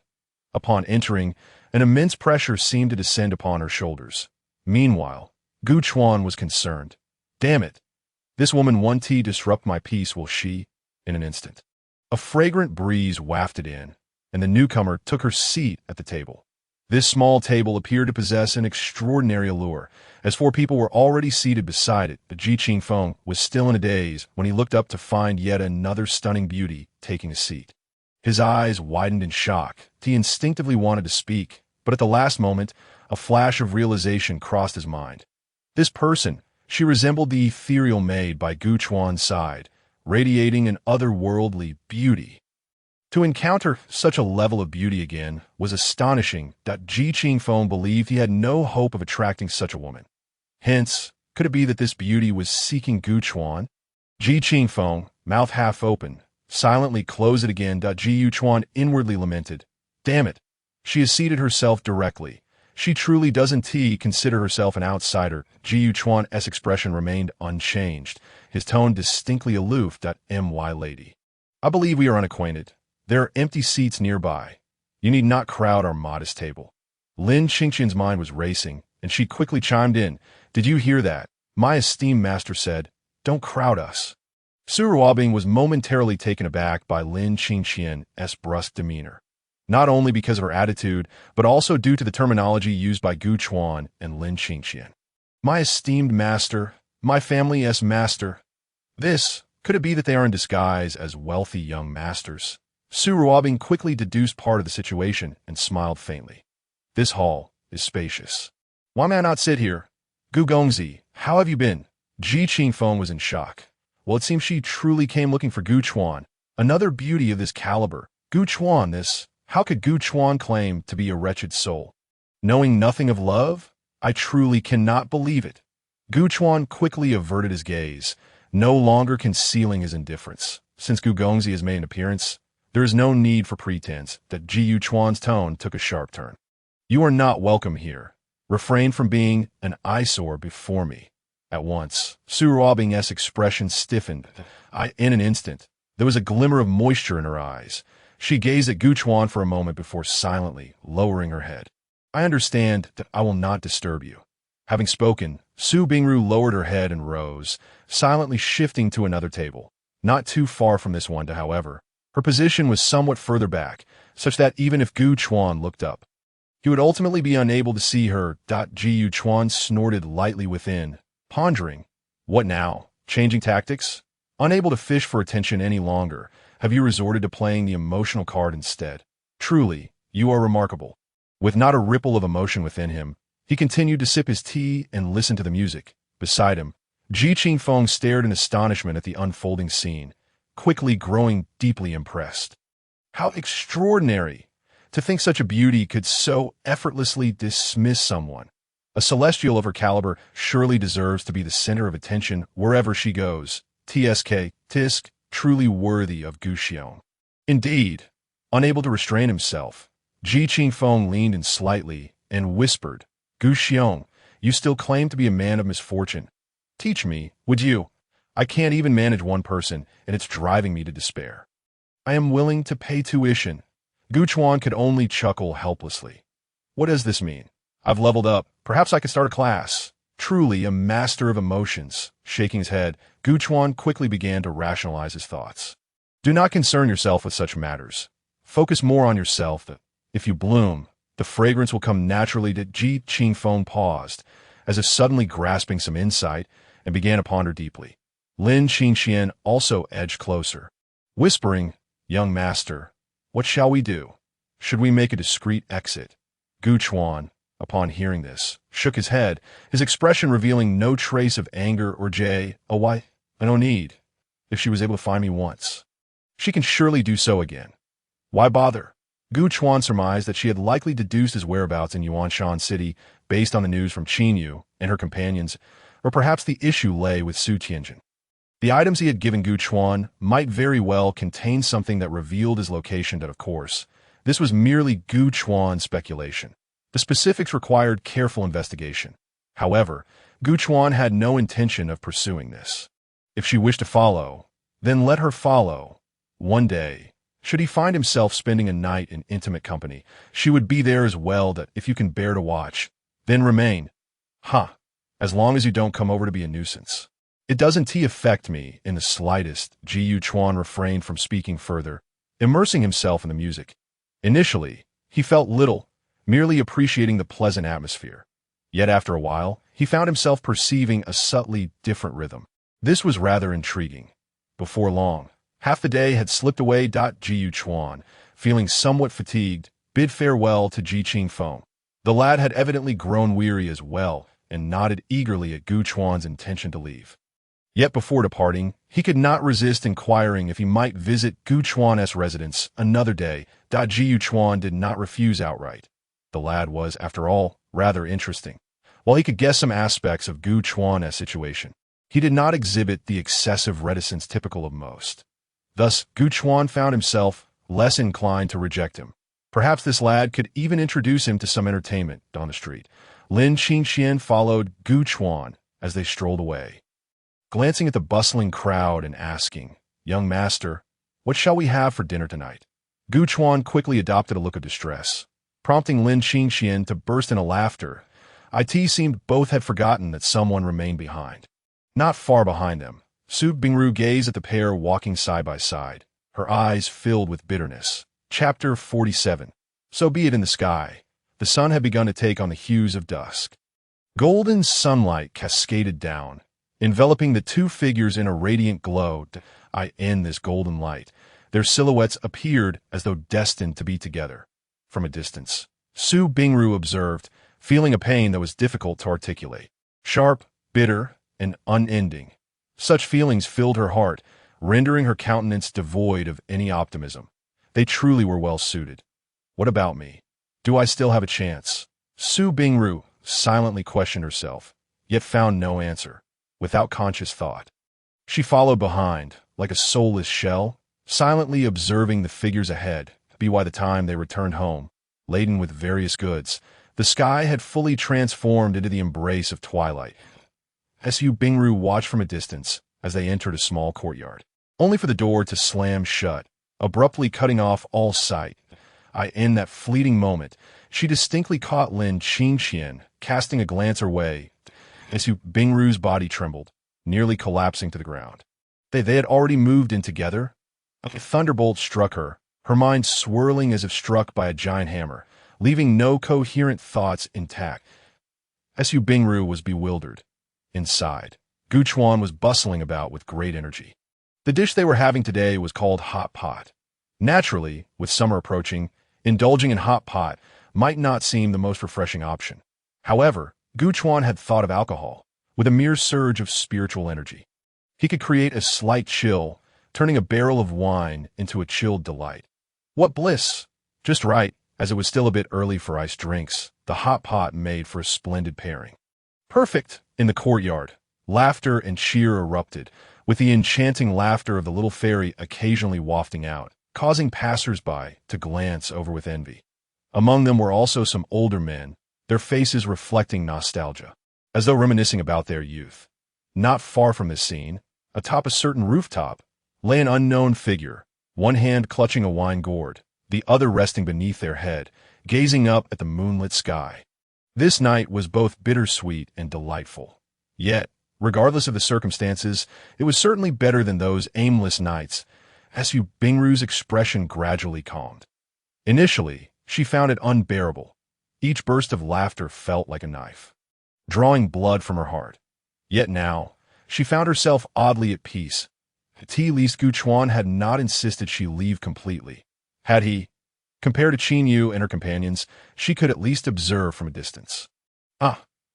Speaker 1: Upon entering, an immense pressure seemed to descend upon her shoulders. Meanwhile, Gu Chuan was concerned. Damn it! This woman won't disrupt my peace, will she? In an instant, a fragrant breeze wafted in, and the newcomer took her seat at the table. This small table appeared to possess an extraordinary allure, as 4 people were already seated beside it. But Ji Qingfeng was still in a daze when he looked up to find yet another stunning beauty taking a seat. His eyes widened in shock. He instinctively wanted to speak, but at the last moment, a flash of realization crossed his mind. This person, she resembled the ethereal maid by Gu Chuan's side, radiating an otherworldly beauty. To encounter such a level of beauty again was astonishing. Ji Qingfeng believed he had no hope of attracting such a woman. Hence, could it be that this beauty was seeking Gu Chuan? Ji Qingfeng, mouth half open, silently closed it again. Ji Chuan inwardly lamented. Damn it, she has seated herself directly. She truly doesn't consider herself an outsider. Ji Chuan's expression remained unchanged, his tone distinctly aloof. My lady, I believe we are unacquainted. There are empty seats nearby. You need not crowd our modest table. Lin Qingxian's mind was racing, and she quickly chimed in. Did you hear that? My esteemed master said, don't crowd us. Su Ruobing was momentarily taken aback by Lin Qingxian's brusque demeanor, not only because of her attitude, but also due to the terminology used by Gu Chuan and Lin Qingxian. My esteemed master, my family's master. Could it be that they are in disguise as wealthy young masters? Su Ruobing quickly deduced part of the situation and smiled faintly. This hall is spacious. Why may I not sit here? Gu Gongzi, how have you been? Ji Qingfeng was in shock. Well, it seems she truly came looking for Gu Chuan, another beauty of this caliber. Gu Chuan, how could Gu Chuan claim to be a wretched soul? Knowing nothing of love? I truly cannot believe it. Gu Chuan quickly averted his gaze, no longer concealing his indifference. Since Gu Gongzi has made an appearance, there is no need for pretense. Ji Chuan's tone took a sharp turn. You are not welcome here. Refrain from being an eyesore before me. At once, Su Ruobing's expression stiffened. In an instant, there was a glimmer of moisture in her eyes. She gazed at Gu Chuan for a moment before silently lowering her head. I understand that I will not disturb you. Having spoken, Su Bingru lowered her head and rose, silently shifting to another table. Not too far from this one, however. Her position was somewhat further back, such that even if Gu Chuan looked up, He would ultimately be unable to see her. Gu Chuan snorted lightly within, pondering. What now? Changing tactics? Unable to fish for attention any longer, have you resorted to playing the emotional card instead? Truly, you are remarkable. With not a ripple of emotion within him, he continued to sip his tea and listen to the music. Beside him, Ji Qingfeng stared in astonishment at the unfolding scene, quickly growing deeply impressed. How extraordinary! To think such a beauty could so effortlessly dismiss someone. A celestial of her caliber surely deserves to be the center of attention wherever she goes. Tisk, truly worthy of Gu Xiong. Indeed, unable to restrain himself, Ji Qingfeng leaned in slightly and whispered, Gu Xiong, you still claim to be a man of misfortune. Teach me, would you? I can't even manage one person, and it's driving me to despair. I am willing to pay tuition. Gu Chuan could only chuckle helplessly. What does this mean? I've leveled up. Perhaps I could start a class. Truly a master of emotions. Shaking his head, Gu Chuan quickly began to rationalize his thoughts. Do not concern yourself with such matters. Focus more on yourself. If you bloom, the fragrance will come naturally. Ji Qingfeng paused, as if suddenly grasping some insight, and began to ponder deeply. Lin Qingxian also edged closer, whispering, Young master, what shall we do? Should we make a discreet exit? Gu Chuan, upon hearing this, shook his head, his expression revealing no trace of anger or joy. Oh, why? No need. If she was able to find me once, she can surely do so again. Why bother? Gu Chuan surmised that she had likely deduced his whereabouts in Yuanshan City based on the news from Qinyu and her companions, or perhaps the issue lay with Su Tianjin. The items he had given Gu Chuan might very well contain something that revealed his location, but of course, this was merely Gu Chuan's speculation. The specifics required careful investigation. However, Gu Chuan had no intention of pursuing this. If she wished to follow, then let her follow. One day, should he find himself spending a night in intimate company, she would be there as well. That if you can bear to watch, then remain. As long as you don't come over to be a nuisance. It doesn't affect me in the slightest. Ji Chuan refrained from speaking further, immersing himself in the music. Initially, he felt little, merely appreciating the pleasant atmosphere. Yet after a while, he found himself perceiving a subtly different rhythm. This was rather intriguing. Before long, half the day had slipped away. Ji Chuan, feeling somewhat fatigued, bid farewell to Ji Qingfeng. The lad had evidently grown weary as well, and nodded eagerly at Gu Chuan's intention to leave. Yet before departing, he could not resist inquiring if he might visit Gu Chuan's residence another day. Ji Chuan did not refuse outright. The lad was, after all, rather interesting. While he could guess some aspects of Gu Chuan's situation, he did not exhibit the excessive reticence typical of most. Thus, Gu Chuan found himself less inclined to reject him. Perhaps this lad could even introduce him to some entertainment on the street. Lin Qingxian followed Gu Chuan as they strolled away, glancing at the bustling crowd and asking, Young master, what shall we have for dinner tonight? Gu Chuan quickly adopted a look of distress, prompting Lin Qingxian to burst into laughter. It seemed both had forgotten that someone remained behind. Not far behind them, Su Bingru gazed at the pair walking side by side, her eyes filled with bitterness. Chapter 47. So be it in the sky. The sun had begun to take on the hues of dusk. Golden sunlight cascaded down, enveloping the two figures in a radiant glow. In this golden light, their silhouettes appeared as though destined to be together. From a distance, Su Bingru observed, feeling a pain that was difficult to articulate. Sharp, bitter, and unending. Such feelings filled her heart, rendering her countenance devoid of any optimism. They truly were well suited. What about me? Do I still have a chance? Su Bingru silently questioned herself, yet found no answer. Without conscious thought, she followed behind, like a soulless shell, silently observing the figures ahead. By the time they returned home, laden with various goods, the sky had fully transformed into the embrace of twilight. Su Bingru watched from a distance as they entered a small courtyard, only for the door to slam shut, abruptly cutting off all sight. In that fleeting moment, she distinctly caught Lin Qingxian casting a glance her way. Su Bingru's body trembled, nearly collapsing to the ground. They had already moved in together. A thunderbolt struck her, her mind swirling as if struck by a giant hammer. leaving no coherent thoughts intact. Su Bingru was bewildered. Inside, Gu Chuan was bustling about with great energy. The dish they were having today was called hot pot. Naturally, with summer approaching, indulging in hot pot might not seem the most refreshing option. However, Gu Chuan had thought of alcohol, with a mere surge of spiritual energy. He could create a slight chill, turning a barrel of wine into a chilled delight. What bliss! Just right, as it was still a bit early for iced drinks, the hot pot made for a splendid pairing. Perfect! In the courtyard, laughter and cheer erupted, with the enchanting laughter of the little fairy occasionally wafting out, causing passers-by to glance over with envy. Among them were also some older men, their faces reflecting nostalgia, as though reminiscing about their youth. Not far from this scene, atop a certain rooftop, lay an unknown figure, one hand clutching a wine gourd, the other resting beneath their head, gazing up at the moonlit sky. This night was both bittersweet and delightful. Yet, regardless of the circumstances, it was certainly better than those aimless nights. Su Bingru's expression gradually calmed. Initially, she found it unbearable. Each burst of laughter felt like a knife, drawing blood from her heart. Yet now, she found herself oddly at peace. At least Gu Chuan had not insisted she leave completely. Had he? Compared to Qin Yu and her companions, she could at least observe from a distance.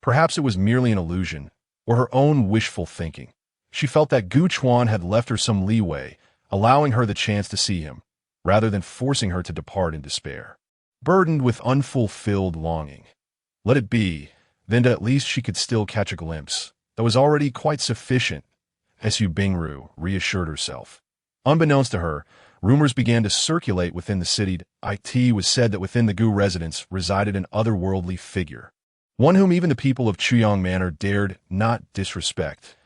Speaker 1: Perhaps it was merely an illusion, or her own wishful thinking. She felt that Gu Chuan had left her some leeway, allowing her the chance to see him, rather than forcing her to depart in despair. Burdened with unfulfilled longing. Let it be, then at least she could still catch a glimpse. That was already quite sufficient, Su Bingru reassured herself. Unbeknownst to her, rumors began to circulate within the city. It was said that within the Gu residence resided an otherworldly figure, one whom even the people of Chuyang Manor dared not disrespect.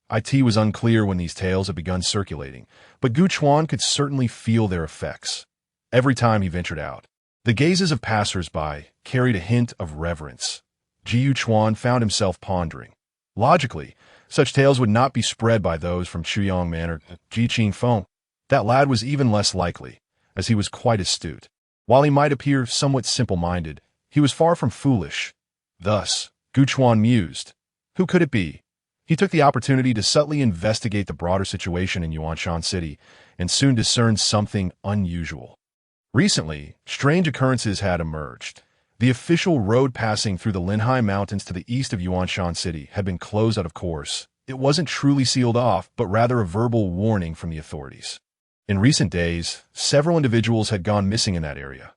Speaker 1: It was unclear when these tales had begun circulating, but Gu Chuan could certainly feel their effects. Every time he ventured out, the gazes of passers-by carried a hint of reverence. Gu Chuan found himself pondering. Logically, such tales would not be spread by those from Chuyang Manor. Ji Qin Feng. That lad was even less likely, as he was quite astute. While he might appear somewhat simple-minded, he was far from foolish. Thus, Gu Chuan mused. Who could it be? He took the opportunity to subtly investigate the broader situation in Yuanshan City, and soon discerned something unusual. Recently, strange occurrences had emerged. The official road passing through the Linhai Mountains to the east of Yuanshan City had been closed out of course. It wasn't truly sealed off, but rather a verbal warning from the authorities. In recent days, several individuals had gone missing in that area.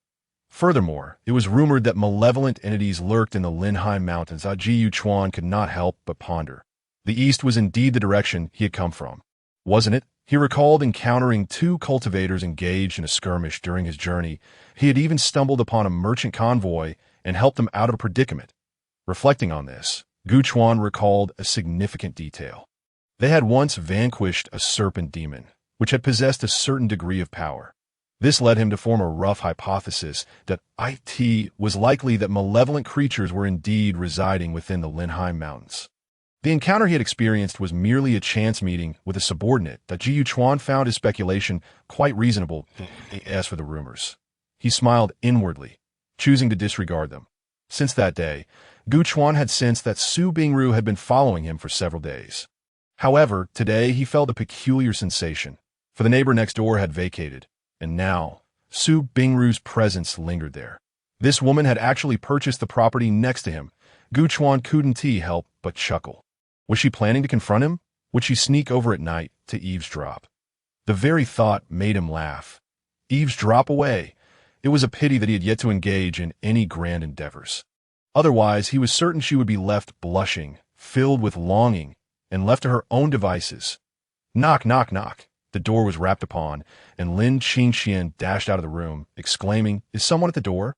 Speaker 1: Furthermore, it was rumored that malevolent entities lurked in the Linhai Mountains. Ji Chuan could not help but ponder. The east was indeed the direction he had come from, wasn't it? He recalled encountering two cultivators engaged in a skirmish during his journey. He had even stumbled upon a merchant convoy and helped them out of a predicament. Reflecting on this, Gu Chuan recalled a significant detail. They had once vanquished a serpent demon, which had possessed a certain degree of power. This led him to form a rough hypothesis that it was likely that malevolent creatures were indeed residing within the Linhai Mountains. The encounter he had experienced was merely a chance meeting with a subordinate that Gu Chuan found his speculation quite reasonable. As for the rumors, he smiled inwardly, choosing to disregard them. Since that day, Gu Chuan had sensed that Su Bingru had been following him for several days. However, today he felt a peculiar sensation, for the neighbor next door had vacated, and now Su Bingru's presence lingered there. This woman had actually purchased the property next to him. Gu Chuan couldn't help but chuckle. Was she planning to confront him? Would she sneak over at night to eavesdrop? The very thought made him laugh. Eavesdrop away. It was a pity that he had yet to engage in any grand endeavors. Otherwise, he was certain she would be left blushing, filled with longing, and left to her own devices. Knock, knock, knock. The door was rapped upon, and Lin Qingxian dashed out of the room, exclaiming, "Is someone at the door?"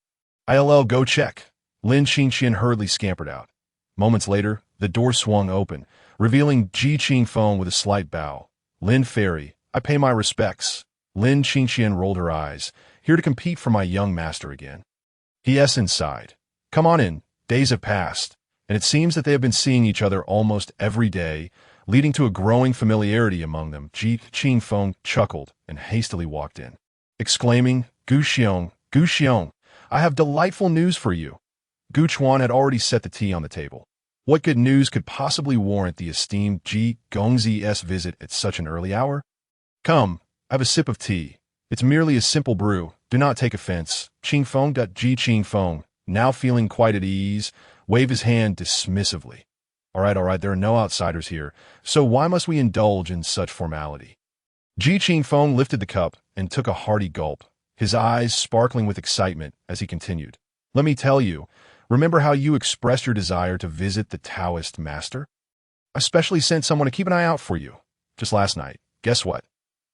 Speaker 1: "I'll go check." Lin Qingxian hurriedly scampered out. Moments later, the door swung open, revealing Ji Qingfeng with a slight bow. "Lin Fairy, I pay my respects." Lin Qingxian rolled her eyes. "Here to compete for my young master again." He sighed. "Come on in. Days have passed, and it seems that they have been seeing each other almost every day, leading to a growing familiarity among them." Ji Qingfeng chuckled and hastily walked in, exclaiming, Gu Xiong, I have delightful news for you. Gu Chuan had already set the tea on the table. What good news could possibly warrant the esteemed Ji Gongzi's visit at such an early hour? Come, have a sip of tea. It's merely a simple brew. Do not take offense. Qingfeng. Ji Qingfeng, now feeling quite at ease, waved his hand dismissively. All right, there are no outsiders here, so why must we indulge in such formality? Ji Qingfeng lifted the cup and took a hearty gulp, his eyes sparkling with excitement as he continued. Let me tell you, remember how you expressed your desire to visit the Taoist master? I specially sent someone to keep an eye out for you. Just last night, guess what?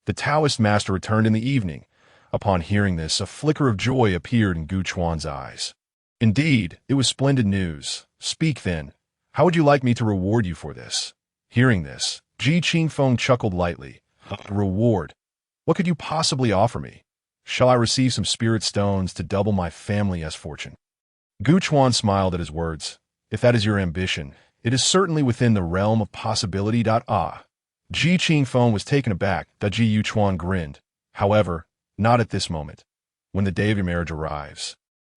Speaker 1: The Taoist master returned in the evening. Upon hearing this, a flicker of joy appeared in Gu Chuan's eyes. Indeed, it was splendid news. Speak then. How would you like me to reward you for this? Hearing this, Ji Qingfeng chuckled lightly. Reward? What could you possibly offer me? Shall I receive some spirit stones to double my family's fortune? Gu Chuan smiled at his words. If that is your ambition, it is certainly within the realm of possibility. Ji Qingfeng was taken aback. Ji Yu Chuan grinned. However, not at this moment. When the day of your marriage arrives,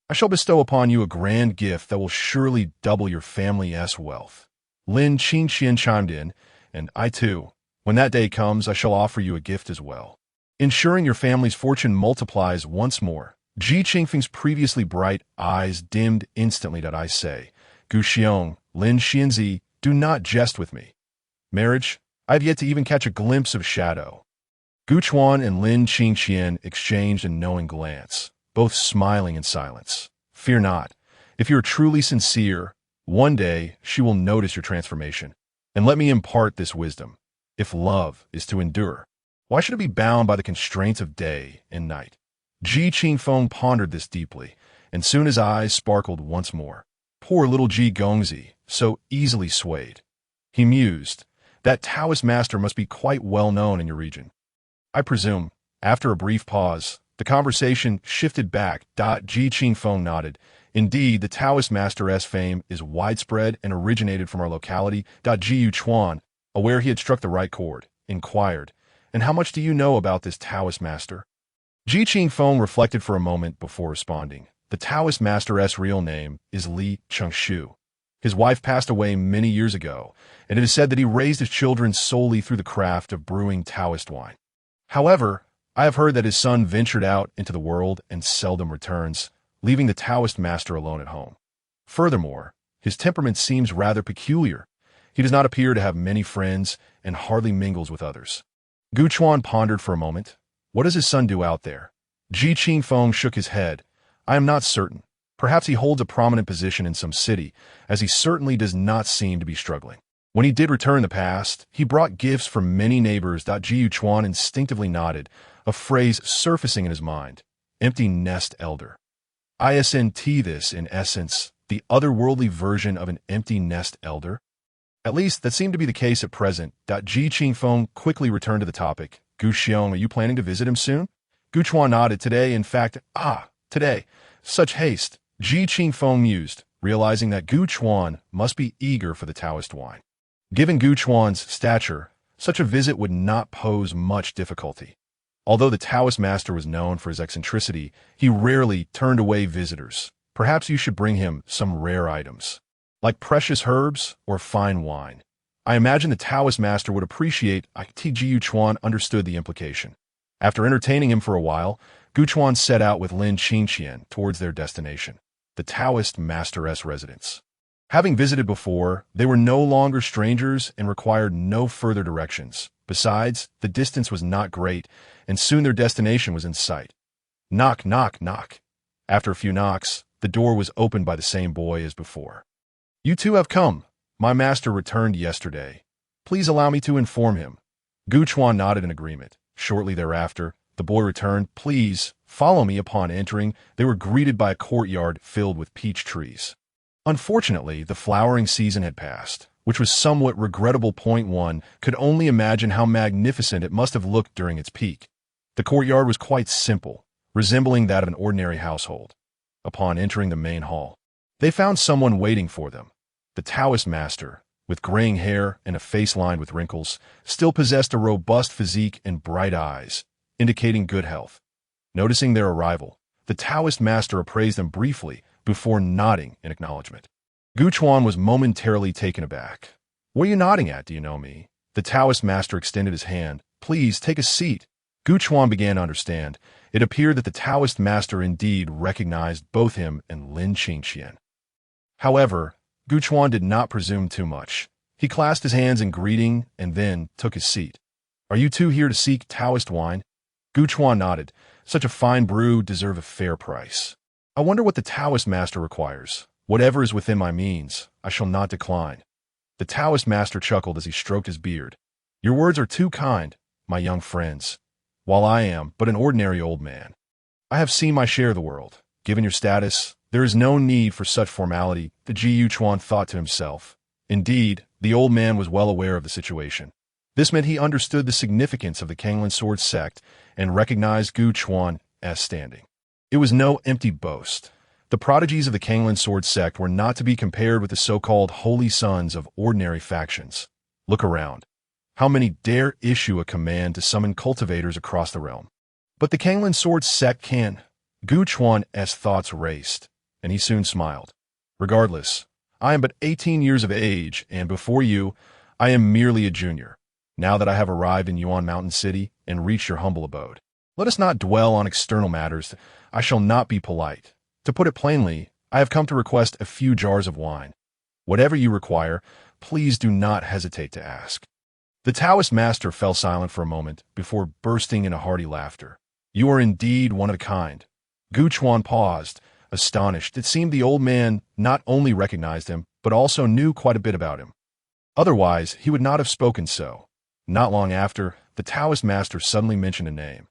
Speaker 1: I shall bestow upon you a grand gift that will surely double your family's wealth. Lin Qingxian chimed in, and I too. When that day comes, I shall offer you a gift as well, ensuring your family's fortune multiplies once more. Ji Qingfeng's previously bright eyes dimmed instantly. I say, Gu Xiong, Lin Xianzi, do not jest with me. Marriage? I have yet to even catch a glimpse of shadow. Gu Chuan and Lin Qingxian exchanged a knowing glance, both smiling in silence. Fear not. If you are truly sincere, one day she will notice your transformation. And let me impart this wisdom. If love is to endure, why should it be bound by the constraints of day and night? Ji Qingfeng pondered this deeply, and soon his eyes sparkled once more. Poor little Ji Gongzi, so easily swayed. He mused, that Taoist master must be quite well known in your region. I presume. After a brief pause, the conversation shifted back. Ji Qingfeng nodded. Indeed, the Taoist master's fame is widespread and originated from our locality. Ji Yu Chuan, aware he had struck the right chord, inquired, and how much do you know about this Taoist master? Ji Qingfeng reflected for a moment before responding. The Taoist master's real name is Li Chengshu. His wife passed away many years ago, and it is said that he raised his children solely through the craft of brewing Taoist wine. However, I have heard that his son ventured out into the world and seldom returns, leaving the Taoist master alone at home. Furthermore, his temperament seems rather peculiar. He does not appear to have many friends and hardly mingles with others. Gu Chuan pondered for a moment. What does his son do out there? Ji Qingfeng shook his head. I am not certain. Perhaps he holds a prominent position in some city, as he certainly does not seem to be struggling. When he did return in the past, he brought gifts from many neighbors. Ji Yu Chuan instinctively nodded, a phrase surfacing in his mind. Empty nest elder. Isn't this, in essence, the otherworldly version of an empty nest elder? At least, that seemed to be the case at present. Ji Qingfeng quickly returned to the topic. Gu Xiong, are you planning to visit him soon? Gu Chuan nodded. Today, in fact, today. Such haste. Ji Qingfeng mused, realizing that Gu Chuan must be eager for the Taoist wine. Given Gu Chuan's stature, such a visit would not pose much difficulty. Although the Taoist master was known for his eccentricity, he rarely turned away visitors. Perhaps you should bring him some rare items, like precious herbs or fine wine. I imagine the Taoist master would appreciate. Ji Yu Chuan understood the implication. After entertaining him for a while, Gu Chuan set out with Lin Qingxian towards their destination, the Taoist master's residence. Having visited before, they were no longer strangers and required no further directions. Besides, the distance was not great, and soon their destination was in sight. Knock, knock, knock. After a few knocks, the door was opened by the same boy as before. You two have come. My master returned yesterday. Please allow me to inform him. Gu Chuan nodded in agreement. Shortly thereafter, the boy returned. Please, follow me. Upon entering, they were greeted by a courtyard filled with peach trees. Unfortunately, the flowering season had passed, which was somewhat regrettable. One could only imagine how magnificent it must have looked during its peak. The courtyard was quite simple, resembling that of an ordinary household. Upon entering the main hall, they found someone waiting for them. The Taoist master, with graying hair and a face lined with wrinkles, still possessed a robust physique and bright eyes, indicating good health. Noticing their arrival, The Taoist master appraised him briefly before nodding in acknowledgement. Gu Chuan was momentarily taken aback. "What are you nodding at? Do you know me?" The Taoist master extended his hand. "Please, take a seat." Gu Chuan began to understand. It appeared that the Taoist master indeed recognized both him and Lin Qingqian. However, Gu Chuan did not presume too much. He clasped his hands in greeting and then took his seat. "Are you two here to seek Taoist wine?" Gu Chuan nodded. "Such a fine brew deserves a fair price. I wonder what the Taoist master requires. Whatever is within my means, I shall not decline." The Taoist master chuckled as he stroked his beard. "Your words are too kind, my young friends. While I am but an ordinary old man, I have seen my share of the world. Given your status, there is no need for such formality," the Ji Chuan thought to himself. Indeed, the old man was well aware of the situation. This meant he understood the significance of the Kanglan Sword sect and recognized Gu Chuan as standing. It was no empty boast. The prodigies of the Kanglan Sword sect were not to be compared with the so-called holy sons of ordinary factions. Look around. How many dare issue a command to summon cultivators across the realm? But the Kanglan Sword sect can. Gu Chuan's thoughts raced, and he soon smiled. "Regardless, I am but 18 years of age, and before you, I am merely a junior. Now that I have arrived in Yuan Mountain City and reached your humble abode, let us not dwell on external matters. I shall not be polite. To put it plainly, I have come to request a few jars of wine. Whatever you require, please do not hesitate to ask." The Taoist master fell silent for a moment before bursting into hearty laughter. "You are indeed one of a kind." Gu Chuan paused, astonished. It seemed the old man not only recognized him, but also knew quite a bit about him. Otherwise, he would not have spoken so. Not long after, the Taoist master suddenly mentioned a name.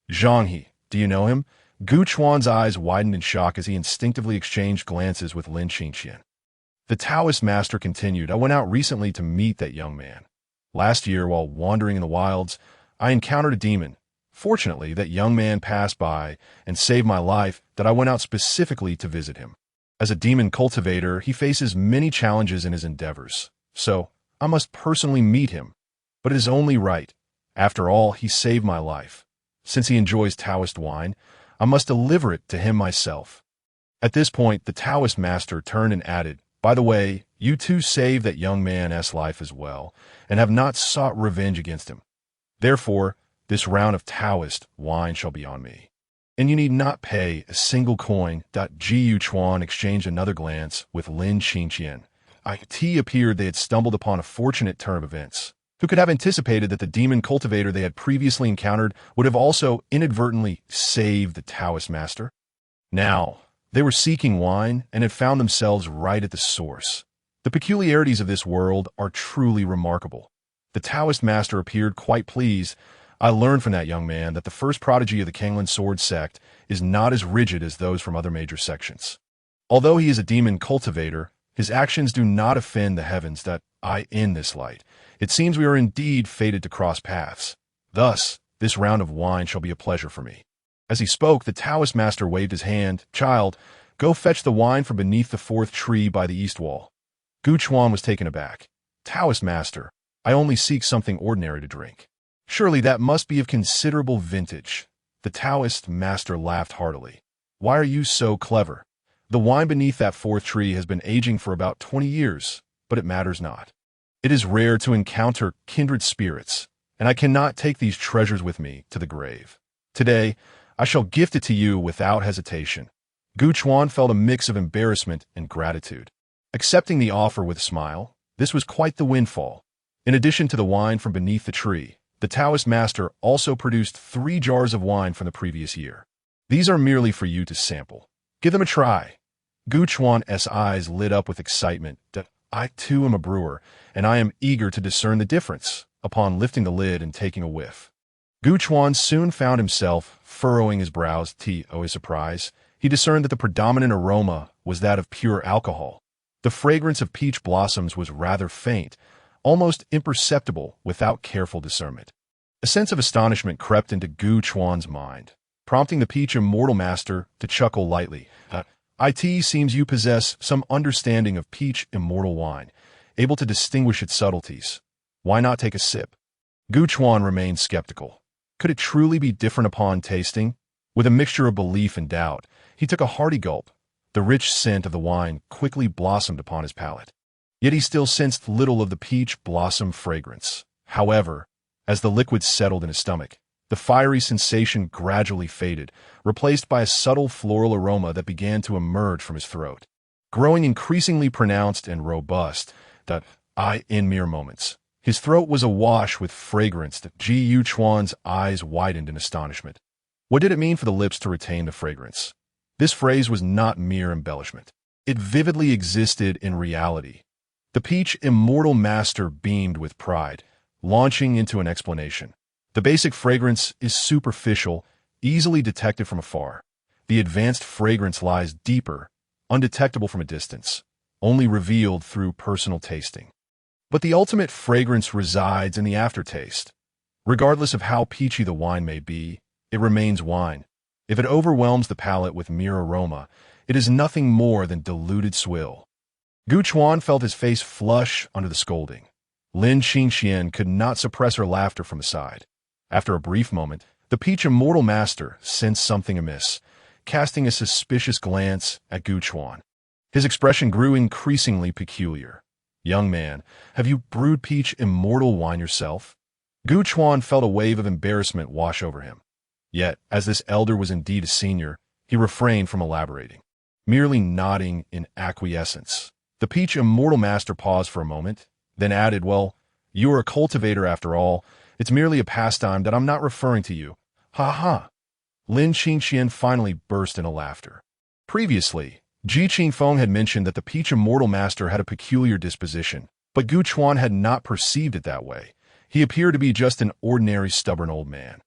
Speaker 1: "Zhang He, do you know him?" Gu Chuan's eyes widened in shock as he instinctively exchanged glances with Lin Qingqian. The Taoist master continued, "I went out recently to meet that young man. Last year, while wandering in the wilds, I encountered a demon. Fortunately, that young man passed by and saved my life that I went out specifically to visit him. As a demon cultivator, he faces many challenges in his endeavors, so I must personally meet him. But it is only right. After all, he saved my life. Since he enjoys Taoist wine, I must deliver it to him myself." At this point, the Taoist master turned and added, "By the way, you too saved that young man's life as well, and have not sought revenge against him. Therefore, this round of Taoist wine shall be on me. And you need not pay a single coin." Ji Chuan exchanged another glance with Lin Qingqian. It appeared they had stumbled upon a fortunate turn of events. Who could have anticipated that the demon cultivator they had previously encountered would have also inadvertently saved the Taoist master? Now, they were seeking wine and had found themselves right at the source. The peculiarities of this world are truly remarkable. The Taoist master appeared quite pleased. "I learned from that young man that the first prodigy of the Kanglan Sword sect is not as rigid as those from other major sections. Although he is a demon cultivator, his actions do not offend the heavens. In this light, it seems we are indeed fated to cross paths. Thus, this round of wine shall be a pleasure for me." As he spoke, the Taoist master waved his hand. "Child, go fetch the wine from beneath the 4th tree by the east wall." Gu Chuan was taken aback. "Taoist master, I only seek something ordinary to drink. Surely that must be of considerable vintage." The Taoist master laughed heartily. "Why are you so clever? The wine beneath that 4th tree has been aging for about 20 years, but it matters not. It is rare to encounter kindred spirits, and I cannot take these treasures with me to the grave. Today, I shall gift it to you without hesitation." Gu Chuan felt a mix of embarrassment and gratitude. Accepting the offer with a smile, this was quite the windfall. In addition to the wine from beneath the tree, the Taoist master also produced 3 jars of wine from the previous year. "These are merely for you to sample. Give them a try." Gu Chuan's eyes lit up with excitement. "I too am a brewer, and I am eager to discern the difference." Upon lifting the lid and taking a whiff, Gu Chuan soon found himself furrowing his brows. To his surprise, he discerned that the predominant aroma was that of pure alcohol. The fragrance of peach blossoms was rather faint, almost imperceptible without careful discernment. A sense of astonishment crept into Gu Chuan's mind, prompting the peach immortal master to chuckle lightly. "It seems you possess some understanding of peach immortal wine, able to distinguish its subtleties. Why not take a sip?" Gu Chuan remained skeptical. Could it truly be different upon tasting? With a mixture of belief and doubt, he took a hearty gulp. The rich scent of the wine quickly blossomed upon his palate. Yet he still sensed little of the peach blossom fragrance. However, as the liquid settled in his stomach, the fiery sensation gradually faded, replaced by a subtle floral aroma that began to emerge from his throat. Growing increasingly pronounced and robust, in mere moments, his throat was awash with fragrance. Ji Yuchuan's eyes widened in astonishment. What did it mean for the lips to retain the fragrance? This phrase was not mere embellishment. It vividly existed in reality. The peach immortal master beamed with pride, launching into an explanation. The basic fragrance is superficial, easily detected from afar. The advanced fragrance lies deeper, undetectable from a distance, only revealed through personal tasting. But the ultimate fragrance resides in the aftertaste. Regardless of how peachy the wine may be, it remains wine. If it overwhelms the palate with mere aroma, it is nothing more than diluted swill. Gu Chuan felt his face flush under the scolding. Lin Qingxian could not suppress her laughter from the side. After a brief moment, the peach immortal master sensed something amiss, casting a suspicious glance at Gu Chuan. His expression grew increasingly peculiar. "Young man, have you brewed peach immortal wine yourself?" Gu Chuan felt a wave of embarrassment wash over him. Yet, as this elder was indeed a senior, he refrained from elaborating, merely nodding in acquiescence. The peach immortal master paused for a moment, then added, "Well, you are a cultivator after all. It's merely a pastime that I'm not referring to you. Ha ha." Lin Qingxian finally burst into laughter. Previously, Ji Qingfeng had mentioned that the peach immortal master had a peculiar disposition, but Gu Chuan had not perceived it that way. He appeared to be just an ordinary stubborn old man.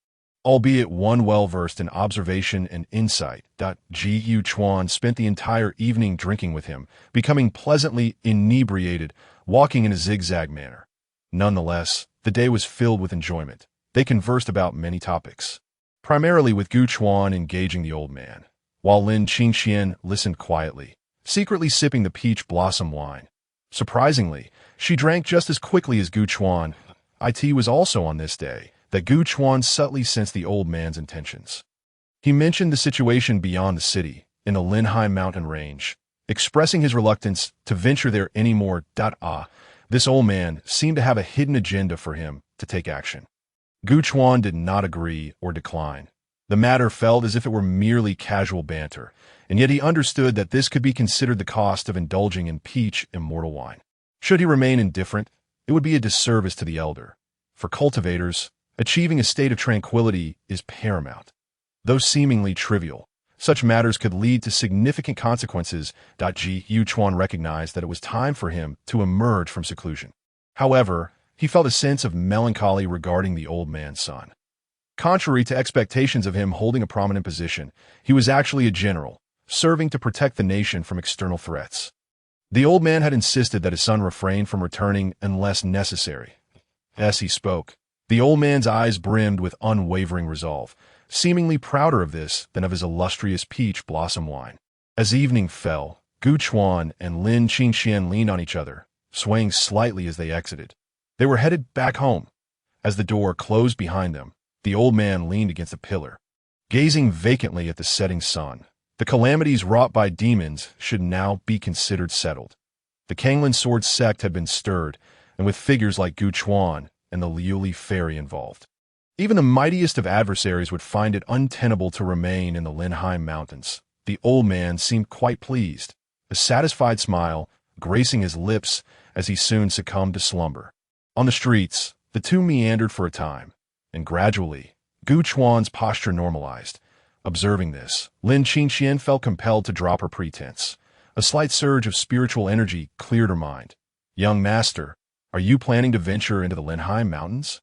Speaker 1: Albeit one well-versed in observation and insight, Ji Yuchuan spent the entire evening drinking with him, becoming pleasantly inebriated, walking in a zigzag manner. Nonetheless, the day was filled with enjoyment. They conversed about many topics, primarily with Gu Chuan engaging the old man, while Lin Qingxian listened quietly, secretly sipping the peach blossom wine. Surprisingly, she drank just as quickly as Gu Chuan. It was also on this day that Gu Chuan subtly sensed the old man's intentions. He mentioned the situation beyond the city, in the Linhai mountain range, expressing his reluctance to venture there anymore. This old man seemed to have a hidden agenda for him to take action. Gu Chuan did not agree or decline. The matter felt as if it were merely casual banter, and yet he understood that this could be considered the cost of indulging in peach immortal wine. Should he remain indifferent, it would be a disservice to the elder. For cultivators, achieving a state of tranquility is paramount. Though seemingly trivial, such matters could lead to significant consequences. Ji Yuchuan recognized that it was time for him to emerge from seclusion. However, he felt a sense of melancholy regarding the old man's son. Contrary to expectations of him holding a prominent position, he was actually a general, serving to protect the nation from external threats. The old man had insisted that his son refrain from returning unless necessary. As he spoke, the old man's eyes brimmed with unwavering resolve, seemingly prouder of this than of his illustrious peach blossom wine. As evening fell, Gu Chuan and Lin Qingxian leaned on each other, swaying slightly as they exited. They were headed back home. As the door closed behind them, the old man leaned against a pillar, gazing vacantly at the setting sun. The calamities wrought by demons should now be considered settled. The Kanglan Sword sect had been stirred, and with figures like Gu Chuan and the Liuli fairy involved, even the mightiest of adversaries would find it untenable to remain in the Linhai mountains. The old man seemed quite pleased, a satisfied smile gracing his lips as he soon succumbed to slumber. On the streets, the two meandered for a time, and gradually, Gu Chuan's posture normalized. Observing this, Lin Qingxian felt compelled to drop her pretense. A slight surge of spiritual energy cleared her mind. "Young master, are you planning to venture into the Linhai mountains?"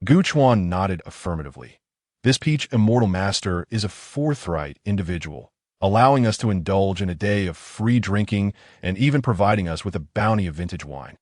Speaker 1: Gu Chuan nodded affirmatively. This peach immortal master is a forthright individual, allowing us to indulge in a day of free drinking and even providing us with a bounty of vintage wine.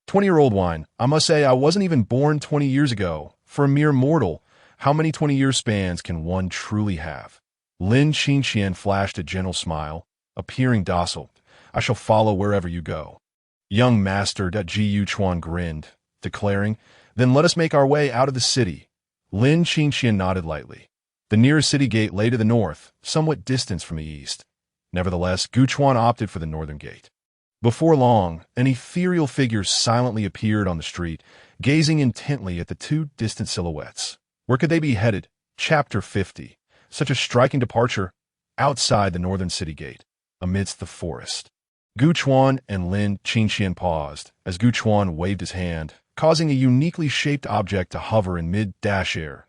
Speaker 1: 20-year-old wine. I must say I wasn't even born 20 years ago. For a mere mortal, how many 20-year spans can one truly have? Lin Qingxian flashed a gentle smile, appearing docile. "I shall follow wherever you go." "Young master," Ji Yuchuan grinned, declaring, "Then let us make our way out of the city." Lin Qingxian nodded lightly. The nearest city gate lay to the north, somewhat distant from the east. Nevertheless, Guchuan opted for the northern gate. Before long, an ethereal figure silently appeared on the street, gazing intently at the two distant silhouettes. Where could they be headed? Chapter 50. Such a striking departure. Outside the northern city gate, amidst the forest. Guchuan and Lin Qingxian paused, as Guchuan waved his hand, causing a uniquely shaped object to hover in mid-air.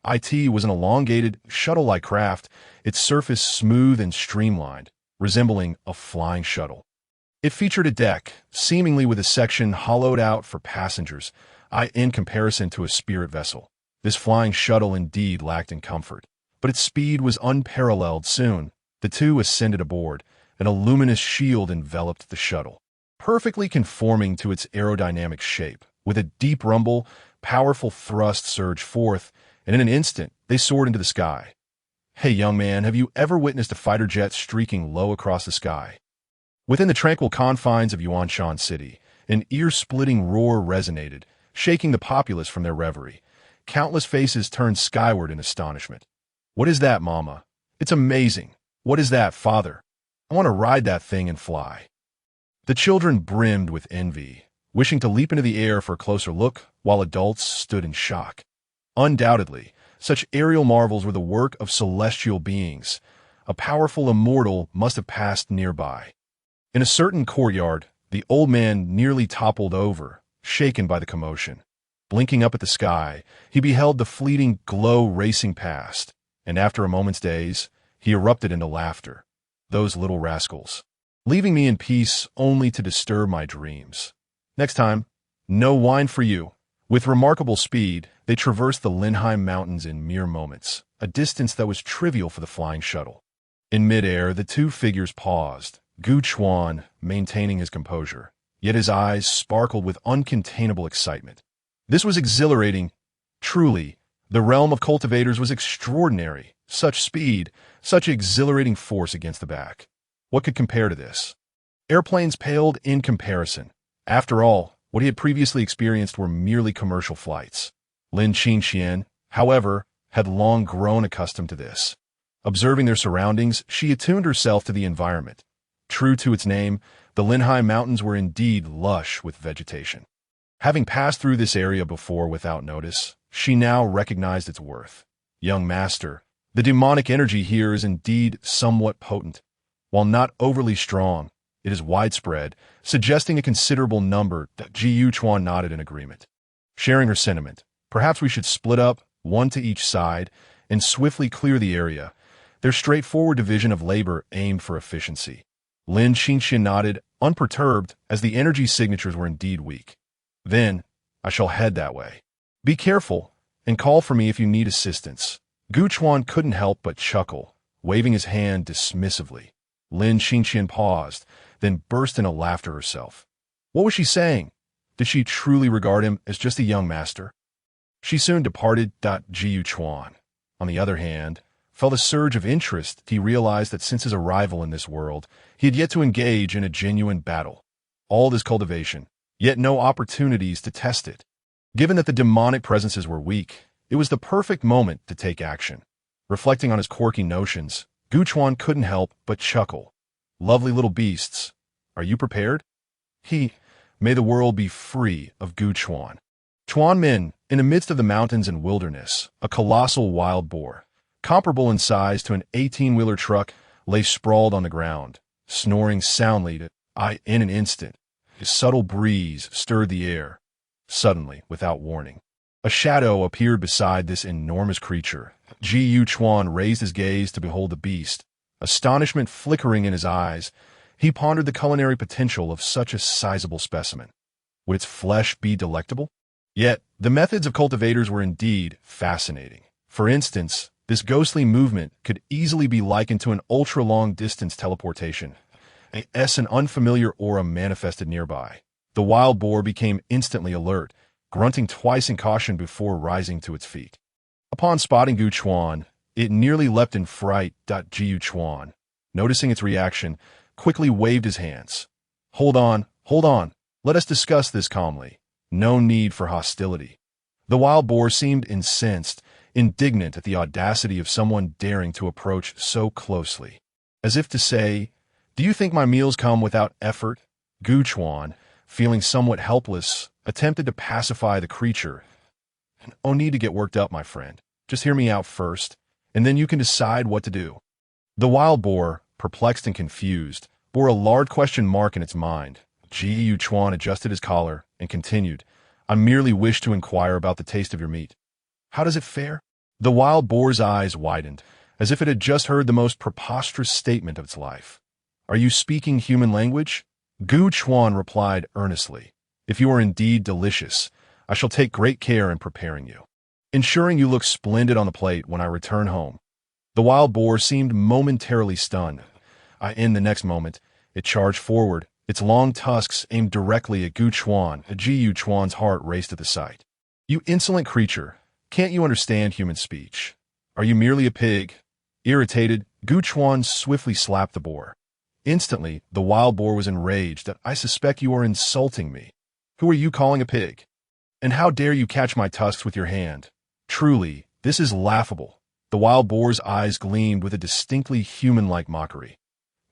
Speaker 1: It was an elongated, shuttle-like craft, its surface smooth and streamlined, resembling a flying shuttle. It featured a deck, seemingly with a section hollowed out for passengers, in comparison to a spirit vessel. This flying shuttle indeed lacked in comfort, but its speed was unparalleled. Soon, the two ascended aboard, and a luminous shield enveloped the shuttle, perfectly conforming to its aerodynamic shape. With a deep rumble, powerful thrust surged forth, and in an instant, they soared into the sky. Hey, young man, have you ever witnessed a fighter jet streaking low across the sky? Within the tranquil confines of Yuanshan City, an ear-splitting roar resonated, shaking the populace from their reverie. Countless faces turned skyward in astonishment. What is that, Mama? It's amazing. What is that, Father? I want to ride that thing and fly. The children brimmed with envy, wishing to leap into the air for a closer look, while adults stood in shock. Undoubtedly, such aerial marvels were the work of celestial beings. A powerful immortal must have passed nearby. In a certain courtyard, the old man nearly toppled over, shaken by the commotion. Blinking up at the sky, he beheld the fleeting glow racing past, and after a moment's daze, he erupted into laughter. Those little rascals, leaving me in peace only to disturb my dreams. Next time, no wine for you. With remarkable speed, they traversed the Linheim Mountains in mere moments, a distance that was trivial for the flying shuttle. In midair, the two figures paused, Guchuan maintaining his composure, yet his eyes sparkled with uncontainable excitement. This was exhilarating. Truly, the realm of cultivators was extraordinary. Such speed, such exhilarating force against the back. What could compare to this? Airplanes paled in comparison. After all, what he had previously experienced were merely commercial flights. Lin Qingxian, however, had long grown accustomed to this. Observing their surroundings, she attuned herself to the environment. True to its name, the Linheim Mountains were indeed lush with vegetation. Having passed through this area before without notice, she now recognized its worth. Young master, the demonic energy here is indeed somewhat potent. While not overly strong, it is widespread, suggesting a considerable number. Ji Yuchuan nodded in agreement. Sharing her sentiment, perhaps we should split up, one to each side, and swiftly clear the area. Their straightforward division of labor aimed for efficiency. Lin Qingxian nodded, unperturbed, as the energy signatures were indeed weak. Then, I shall head that way. Be careful, and call for me if you need assistance. Guchuan couldn't help but chuckle, waving his hand dismissively. Lin Qingxian paused, then burst into laughter herself. What was she saying? Did she truly regard him as just a young master? She soon departed. Ji Yuchuan, on the other hand, felt a surge of interest. He realized that since his arrival in this world, he had yet to engage in a genuine battle. All this cultivation, yet no opportunities to test it. Given that the demonic presences were weak, it was the perfect moment to take action. Reflecting on his quirky notions, Guchuan couldn't help but chuckle. Lovely little beasts, are you prepared? May the world be free of Guchuan. Chuanmin, in the midst of the mountains and wilderness, a colossal wild boar, comparable in size to an 18-wheeler truck, lay sprawled on the ground, snoring soundly. In an instant, a subtle breeze stirred the air. Suddenly, without warning, a shadow appeared beside this enormous creature. Ji Yuchuan raised his gaze to behold the beast. Astonishment flickering in his eyes, he pondered the culinary potential of such a sizable specimen. Would its flesh be delectable? Yet, the methods of cultivators were indeed fascinating. For instance, this ghostly movement could easily be likened to an ultra-long-distance teleportation. An unfamiliar aura manifested nearby. The wild boar became instantly alert, grunting twice in caution before rising to its feet. Upon spotting Guchuan, it nearly leapt in fright. Ji Yuchuan, noticing its reaction, quickly waved his hands. Hold on. Let us discuss this calmly. No need for hostility. The wild boar seemed incensed, indignant at the audacity of someone daring to approach so closely. As if to say, "Do you think my meals come without effort?" Gu Chuan, feeling somewhat helpless, attempted to pacify the creature. "No need to get worked up, my friend. Just hear me out first, and then you can decide what to do." The wild boar, perplexed and confused, bore a large question mark in its mind. Gu Chuan adjusted his collar and continued, "I merely wish to inquire about the taste of your meat. How does it fare?" The wild boar's eyes widened, as if it had just heard the most preposterous statement of its life. "Are you speaking human language?" Gu Chuan replied earnestly. "If you are indeed delicious, I shall take great care in preparing you, ensuring you look splendid on the plate when I return home." The wild boar seemed momentarily stunned. In the next moment, it charged forward, its long tusks aimed directly at Gu Chuan. Gu Chuan's heart raced at the sight. "You insolent creature! Can't you understand human speech? Are you merely a pig?" Irritated, Gu Chuan swiftly slapped the boar. Instantly, the wild boar was enraged. "I suspect you are insulting me. Who are you calling a pig? And how dare you catch my tusks with your hand? Truly, this is laughable." The wild boar's eyes gleamed with a distinctly human-like mockery.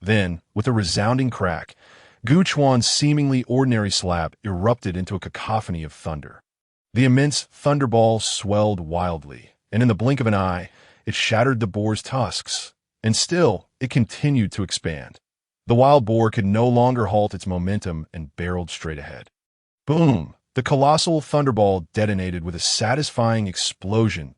Speaker 1: Then, with a resounding crack, Gu Chuan's seemingly ordinary slap erupted into a cacophony of thunder. The immense thunderball swelled wildly, and in the blink of an eye, it shattered the boar's tusks. And still, it continued to expand. The wild boar could no longer halt its momentum and barreled straight ahead. Boom! The colossal thunderball detonated with a satisfying explosion.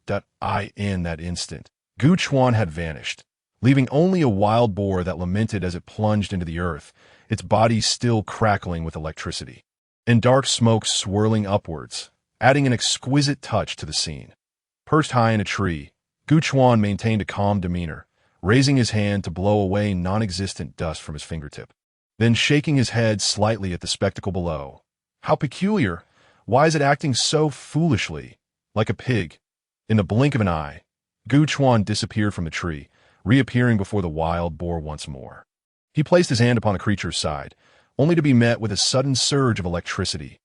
Speaker 1: In that instant, Gu Chuan had vanished, leaving only a wild boar that lamented as it plunged into the earth, its body still crackling with electricity, and dark smoke swirling upwards, adding an exquisite touch to the scene. Perched high in a tree, Gu Chuan maintained a calm demeanor, raising his hand to blow away non-existent dust from his fingertip, then shaking his head slightly at the spectacle below. "How peculiar! Why is it acting so foolishly? Like a pig." In the blink of an eye, Gu Chuan disappeared from the tree, reappearing before the wild boar once more. He placed his hand upon the creature's side, only to be met with a sudden surge of electricity.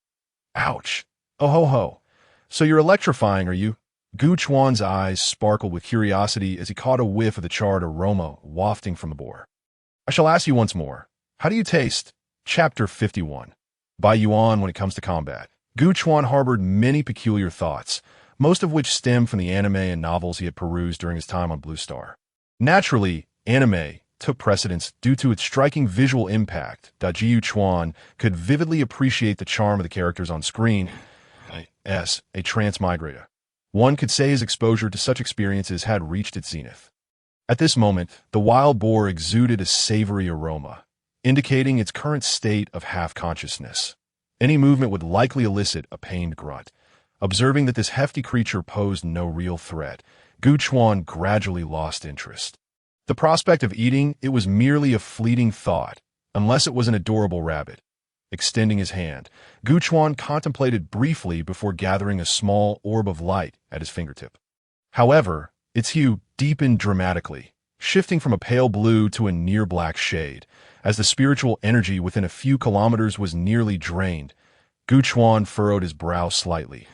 Speaker 1: "Ouch! Oh ho ho! So you're electrifying, are you?" Gu Chuan's eyes sparkled with curiosity as he caught a whiff of the charred aroma wafting from the boar. "I shall ask you once more. How do you taste?" Chapter 51. By Yuan when it comes to combat. Gu Chuan harbored many peculiar thoughts, most of which stemmed from the anime and novels he had perused during his time on Blue Star. Naturally, anime took precedence due to its striking visual impact. Gu Chuan could vividly appreciate the charm of the characters on screen. A transmigrator. One could say his exposure to such experiences had reached its zenith. At this moment, the wild boar exuded a savory aroma, indicating its current state of half-consciousness. Any movement would likely elicit a pained grunt. Observing that this hefty creature posed no real threat, Gu Chuan gradually lost interest. The prospect of eating it was merely a fleeting thought, unless it was an adorable rabbit. Extending his hand, Gu Chuan contemplated briefly before gathering a small orb of light at his fingertip. However, its hue deepened dramatically, shifting from a pale blue to a near-black shade. As the spiritual energy within a few kilometers was nearly drained, Gu Chuan furrowed his brow slightly.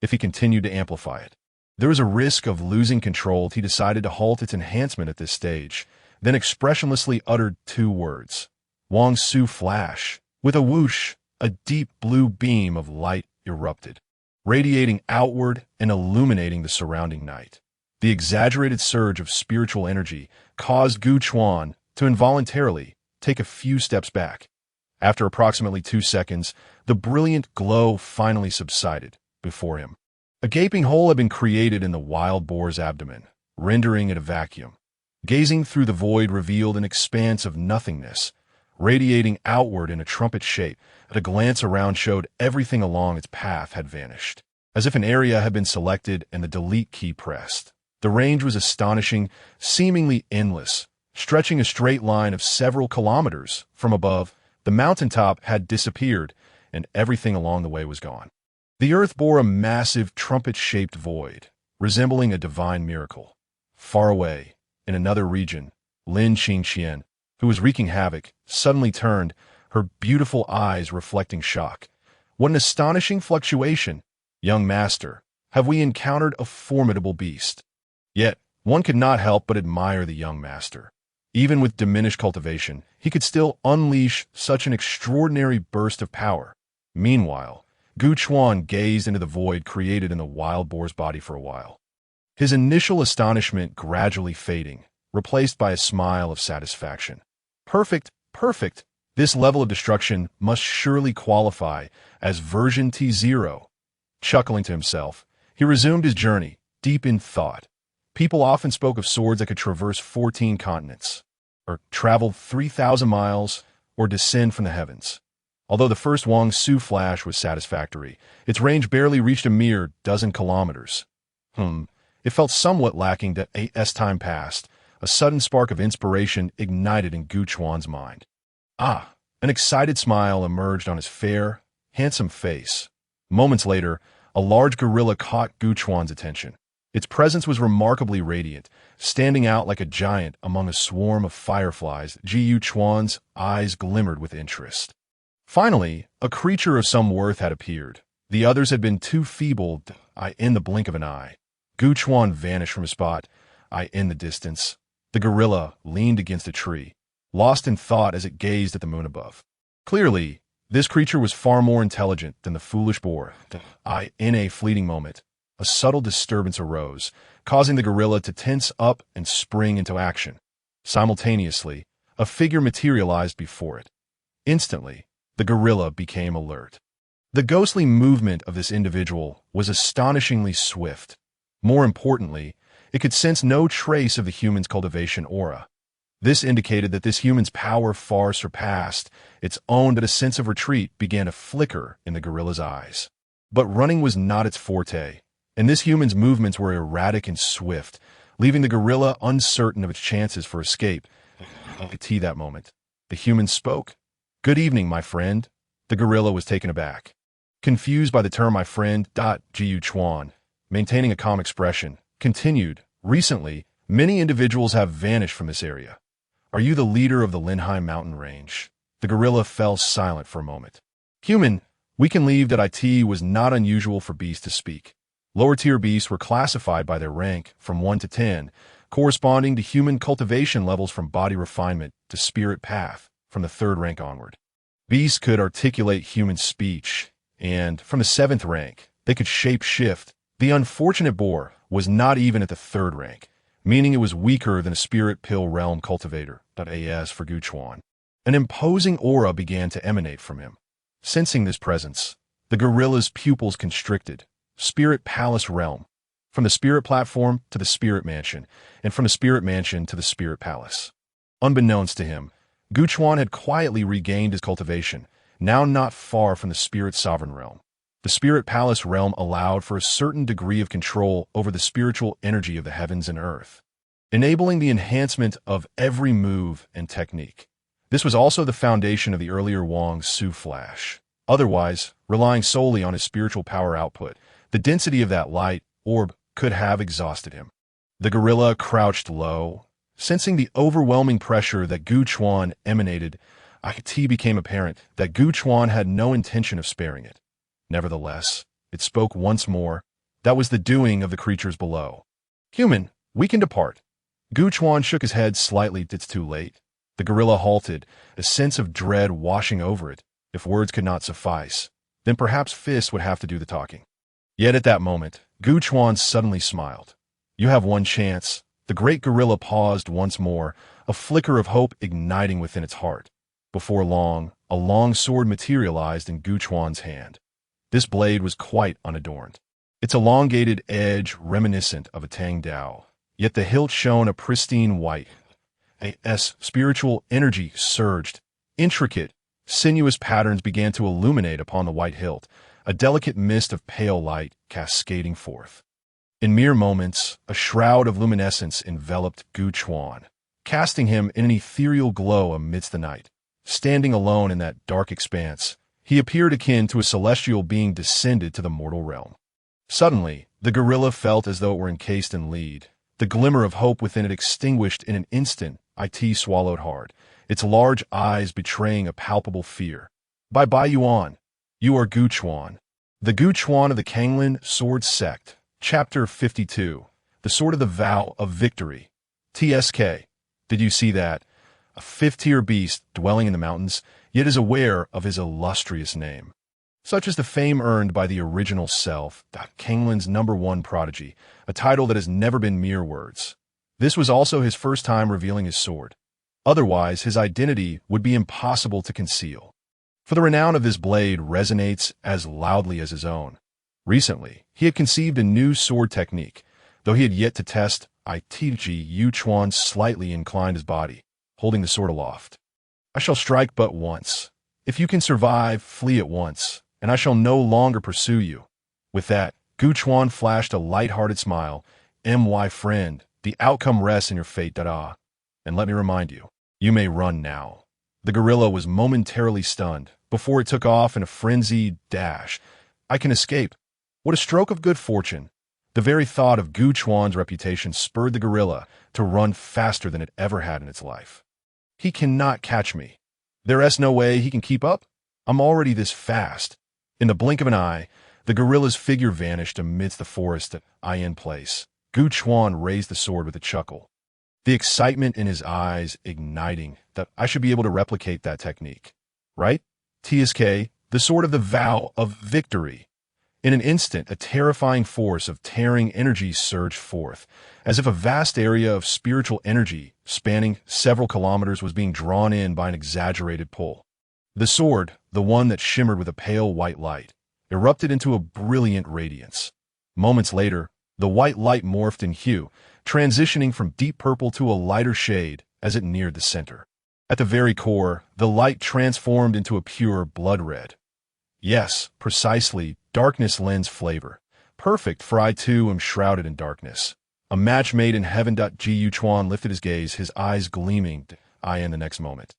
Speaker 1: If he continued to amplify it, there was a risk of losing control. He decided to halt its enhancement at this stage, then expressionlessly uttered two words. "Wang Su flash." With a whoosh, a deep blue beam of light erupted, radiating outward and illuminating the surrounding night. The exaggerated surge of spiritual energy caused Gu Chuan to involuntarily take a few steps back. After approximately 2 seconds, the brilliant glow finally subsided before him. A gaping hole had been created in the wild boar's abdomen, rendering it a vacuum. Gazing through the void revealed an expanse of nothingness, radiating outward in a trumpet shape. At a glance around showed everything along its path had vanished, as if an area had been selected and the delete key pressed. The range was astonishing, seemingly endless, stretching a straight line of several kilometers. From above, the mountaintop had disappeared, and everything along the way was gone. The earth bore a massive trumpet-shaped void, resembling a divine miracle. Far away, in another region, Lin Qingqian, who was wreaking havoc, suddenly turned, her beautiful eyes reflecting shock. "What an astonishing fluctuation! Young master, have we encountered a formidable beast. Yet, one could not help but admire the young master. Even with diminished cultivation, he could still unleash such an extraordinary burst of power. Meanwhile, Gu Chuan gazed into the void created in the wild boar's body for a while. His initial astonishment gradually fading, replaced by a smile of satisfaction. Perfect, perfect! This level of destruction must surely qualify as version T0. Chuckling to himself, he resumed his journey, deep in thought. People often spoke of swords that could traverse 14 continents, or travel 3,000 miles, or descend from the heavens. Although the first Wang Su flash was satisfactory, its range barely reached a mere dozen kilometers. It felt somewhat lacking that as time passed, a sudden spark of inspiration ignited in Gu Chuan's mind. Ah! An excited smile emerged on his fair, handsome face. Moments later, a large gorilla caught Gu Chuan's attention. Its presence was remarkably radiant, standing out like a giant among a swarm of fireflies. Gu Chuan's eyes glimmered with interest. Finally, a creature of some worth had appeared. The others had been too feeble in the blink of an eye. Gu Chuan vanished from his spot, in the distance. The gorilla leaned against a tree, lost in thought as it gazed at the moon above. Clearly, this creature was far more intelligent than the foolish boar. In a fleeting moment, a subtle disturbance arose, causing the gorilla to tense up and spring into action. Simultaneously, a figure materialized before it. Instantly, the gorilla became alert. The ghostly movement of this individual was astonishingly swift. More importantly, it could sense no trace of the human's cultivation aura. This indicated that this human's power far surpassed its own, that a sense of retreat began to flicker in the gorilla's eyes. But running was not its forte, and this human's movements were erratic and swift, leaving the gorilla uncertain of its chances for escape. That moment, the human spoke. "Good evening, my friend." The gorilla was taken aback. Confused by the term "my friend," Gu Chuan, maintaining a calm expression, continued, "Recently, many individuals have vanished from this area. Are you the leader of the Linhai mountain range?" The gorilla fell silent for a moment. "Human, we can leave that it was not unusual for beasts to speak. Lower-tier beasts were classified by their rank from 1 to 10, corresponding to human cultivation levels from body refinement to spirit path from the 3rd rank onward. Beasts could articulate human speech, and from the 7th rank, they could shape-shift. The unfortunate boar was not even at the 3rd rank, meaning it was weaker than a spirit pill realm cultivator. As for Gu Chuan, an imposing aura began to emanate from him. Sensing this presence, the gorilla's pupils constricted. Spirit Palace realm, from the spirit platform to the spirit mansion, and from the spirit mansion to the spirit palace. Unbeknownst to him, Gu Chuan had quietly regained his cultivation, now not far from the spirit sovereign realm. The spirit palace realm allowed for a certain degree of control over the spiritual energy of the heavens and earth, enabling the enhancement of every move and technique. This was also the foundation of the earlier Wang Su flash. Otherwise, relying solely on his spiritual power output, the density of that light orb could have exhausted him. The gorilla crouched low. Sensing the overwhelming pressure that Gu Chuan emanated, it became apparent that Gu Chuan had no intention of sparing it. Nevertheless, it spoke once more. That was the doing of the creatures below. "Human, we can depart." Gu Chuan shook his head slightly. "It's too late." The gorilla halted, a sense of dread washing over it. If words could not suffice, then perhaps fists would have to do the talking. Yet at that moment, Gu Chuan suddenly smiled. "You have one chance." The great gorilla paused once more, a flicker of hope igniting within its heart. Before long, a long sword materialized in Gu Chuan's hand. This blade was quite unadorned. Its elongated edge reminiscent of a Tang Dao, yet the hilt shone a pristine white. Spiritual energy surged. Intricate, sinuous patterns began to illuminate upon the white hilt, a delicate mist of pale light cascading forth. In mere moments, a shroud of luminescence enveloped Gu Chuan, casting him in an ethereal glow amidst the night. Standing alone in that dark expanse, he appeared akin to a celestial being descended to the mortal realm. Suddenly, the gorilla felt as though it were encased in lead. The glimmer of hope within it extinguished in an instant. It swallowed hard, its large eyes betraying a palpable fear. "Bye-bye, Yuan. You are Gu Chuan, the Gu Chuan of the Kanglin Sword Sect." Chapter 52. The Sword of the Vow of Victory. TSK. Did you see that? A fifth-tier beast dwelling in the mountains, yet is aware of his illustrious name. Such is the fame earned by the original self, Kanglin's #1 prodigy, a title that has never been mere words. This was also his first time revealing his sword. Otherwise, his identity would be impossible to conceal. For the renown of this blade resonates as loudly as his own. Recently, he had conceived a new sword technique. Though he had yet to test, Yu Chuan slightly inclined his body, holding the sword aloft. I shall strike but once. If you can survive, flee at once, and I shall no longer pursue you. With that, Gu Chuan flashed a light-hearted smile. My friend, the outcome rests in your fate, Dada. And let me remind you, you may run now. The gorilla was momentarily stunned, before it took off in a frenzied dash. I can escape. What a stroke of good fortune. The very thought of Gu Chuan's reputation spurred the gorilla to run faster than it ever had in its life. He cannot catch me. There's no way he can keep up. I'm already this fast. In the blink of an eye, the gorilla's figure vanished amidst the forest at place. Gu Chuan raised the sword with a chuckle, the excitement in his eyes igniting that I should be able to replicate that technique. Right? TSK, the sword of the vow of victory. In an instant, a terrifying force of tearing energy surged forth, as if a vast area of spiritual energy, spanning several kilometers, was being drawn in by an exaggerated pull. The sword, the one that shimmered with a pale white light, erupted into a brilliant radiance. Moments later, the white light morphed in hue, transitioning from deep purple to a lighter shade as it neared the center. At the very core, the light transformed into a pure blood red. Yes, precisely, darkness lends flavor. Perfect, for I too am shrouded in darkness. A match made in heaven. Gu Chuan lifted his gaze, his eyes gleaming. In the next moment,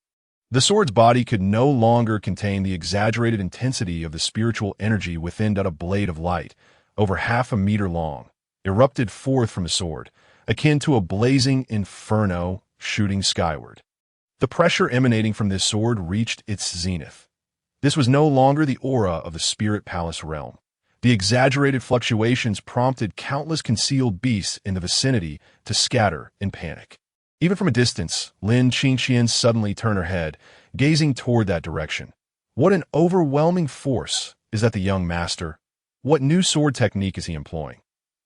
Speaker 1: the sword's body could no longer contain the exaggerated intensity of the spiritual energy within. A blade of light, over half a meter long, erupted forth from the sword, akin to a blazing inferno shooting skyward. The pressure emanating from this sword reached its zenith. This was no longer the aura of the spirit palace realm. The exaggerated fluctuations prompted countless concealed beasts in the vicinity to scatter in panic. Even from a distance, Lin Qingqian suddenly turned her head, gazing toward that direction. What an overwhelming force is that the young master? What new sword technique is he employing?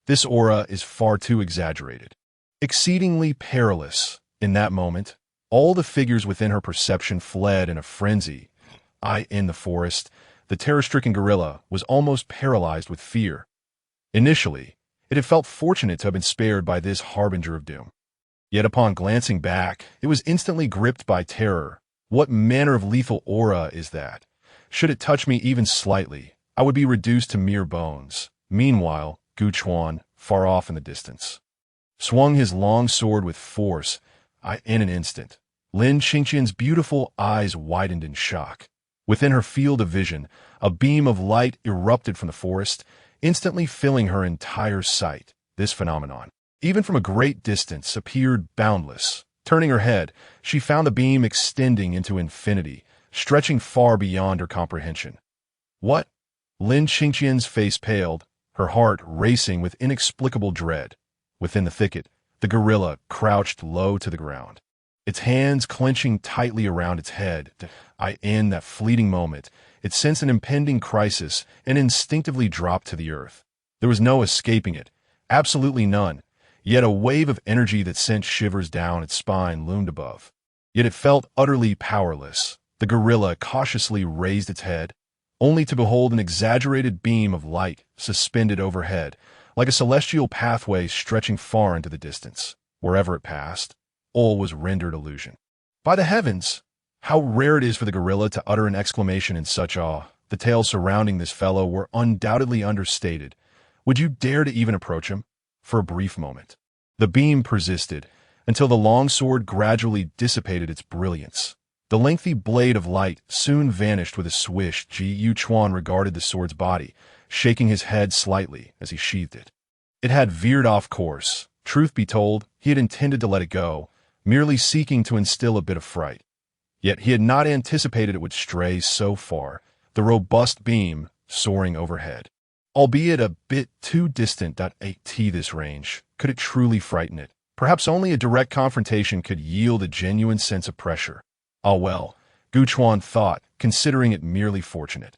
Speaker 1: This aura is far too exaggerated. Exceedingly perilous. In that moment, all the figures within her perception fled in a frenzy. In the forest, the terror-stricken gorilla was almost paralyzed with fear. Initially, it had felt fortunate to have been spared by this harbinger of doom. Yet upon glancing back, it was instantly gripped by terror. What manner of lethal aura is that? Should it touch me even slightly, I would be reduced to mere bones. Meanwhile, Gu Chuan, far off in the distance, swung his long sword with force. In an instant, Lin Qingqian's beautiful eyes widened in shock. Within her field of vision, a beam of light erupted from the forest, instantly filling her entire sight. This phenomenon, even from a great distance, appeared boundless. Turning her head, she found the beam extending into infinity, stretching far beyond her comprehension. What? Lin Qingqian's face paled, her heart racing with inexplicable dread. Within the thicket, the gorilla crouched low to the ground, its hands clenching tightly around its head. In that fleeting moment, it sensed an impending crisis and instinctively dropped to the earth. There was no escaping it, absolutely none. Yet a wave of energy that sent shivers down its spine loomed above. Yet it felt utterly powerless. The gorilla cautiously raised its head, only to behold an exaggerated beam of light suspended overhead, like a celestial pathway stretching far into the distance. Wherever it passed, all was rendered illusion. By the heavens! How rare it is for the gorilla to utter an exclamation in such awe. The tales surrounding this fellow were undoubtedly understated. Would you dare to even approach him? For a brief moment, the beam persisted, until the long sword gradually dissipated its brilliance. The lengthy blade of light soon vanished with a swish. Gu Chuan regarded the sword's body, shaking his head slightly as he sheathed it. It had veered off course. Truth be told, he had intended to let it go, merely seeking to instill a bit of fright. Yet he had not anticipated it would stray so far, the robust beam soaring overhead. albeit a bit too distant. At this range, could it truly frighten it? Perhaps only a direct confrontation could yield a genuine sense of pressure. Ah well, Gu Chuan thought, considering it merely fortunate.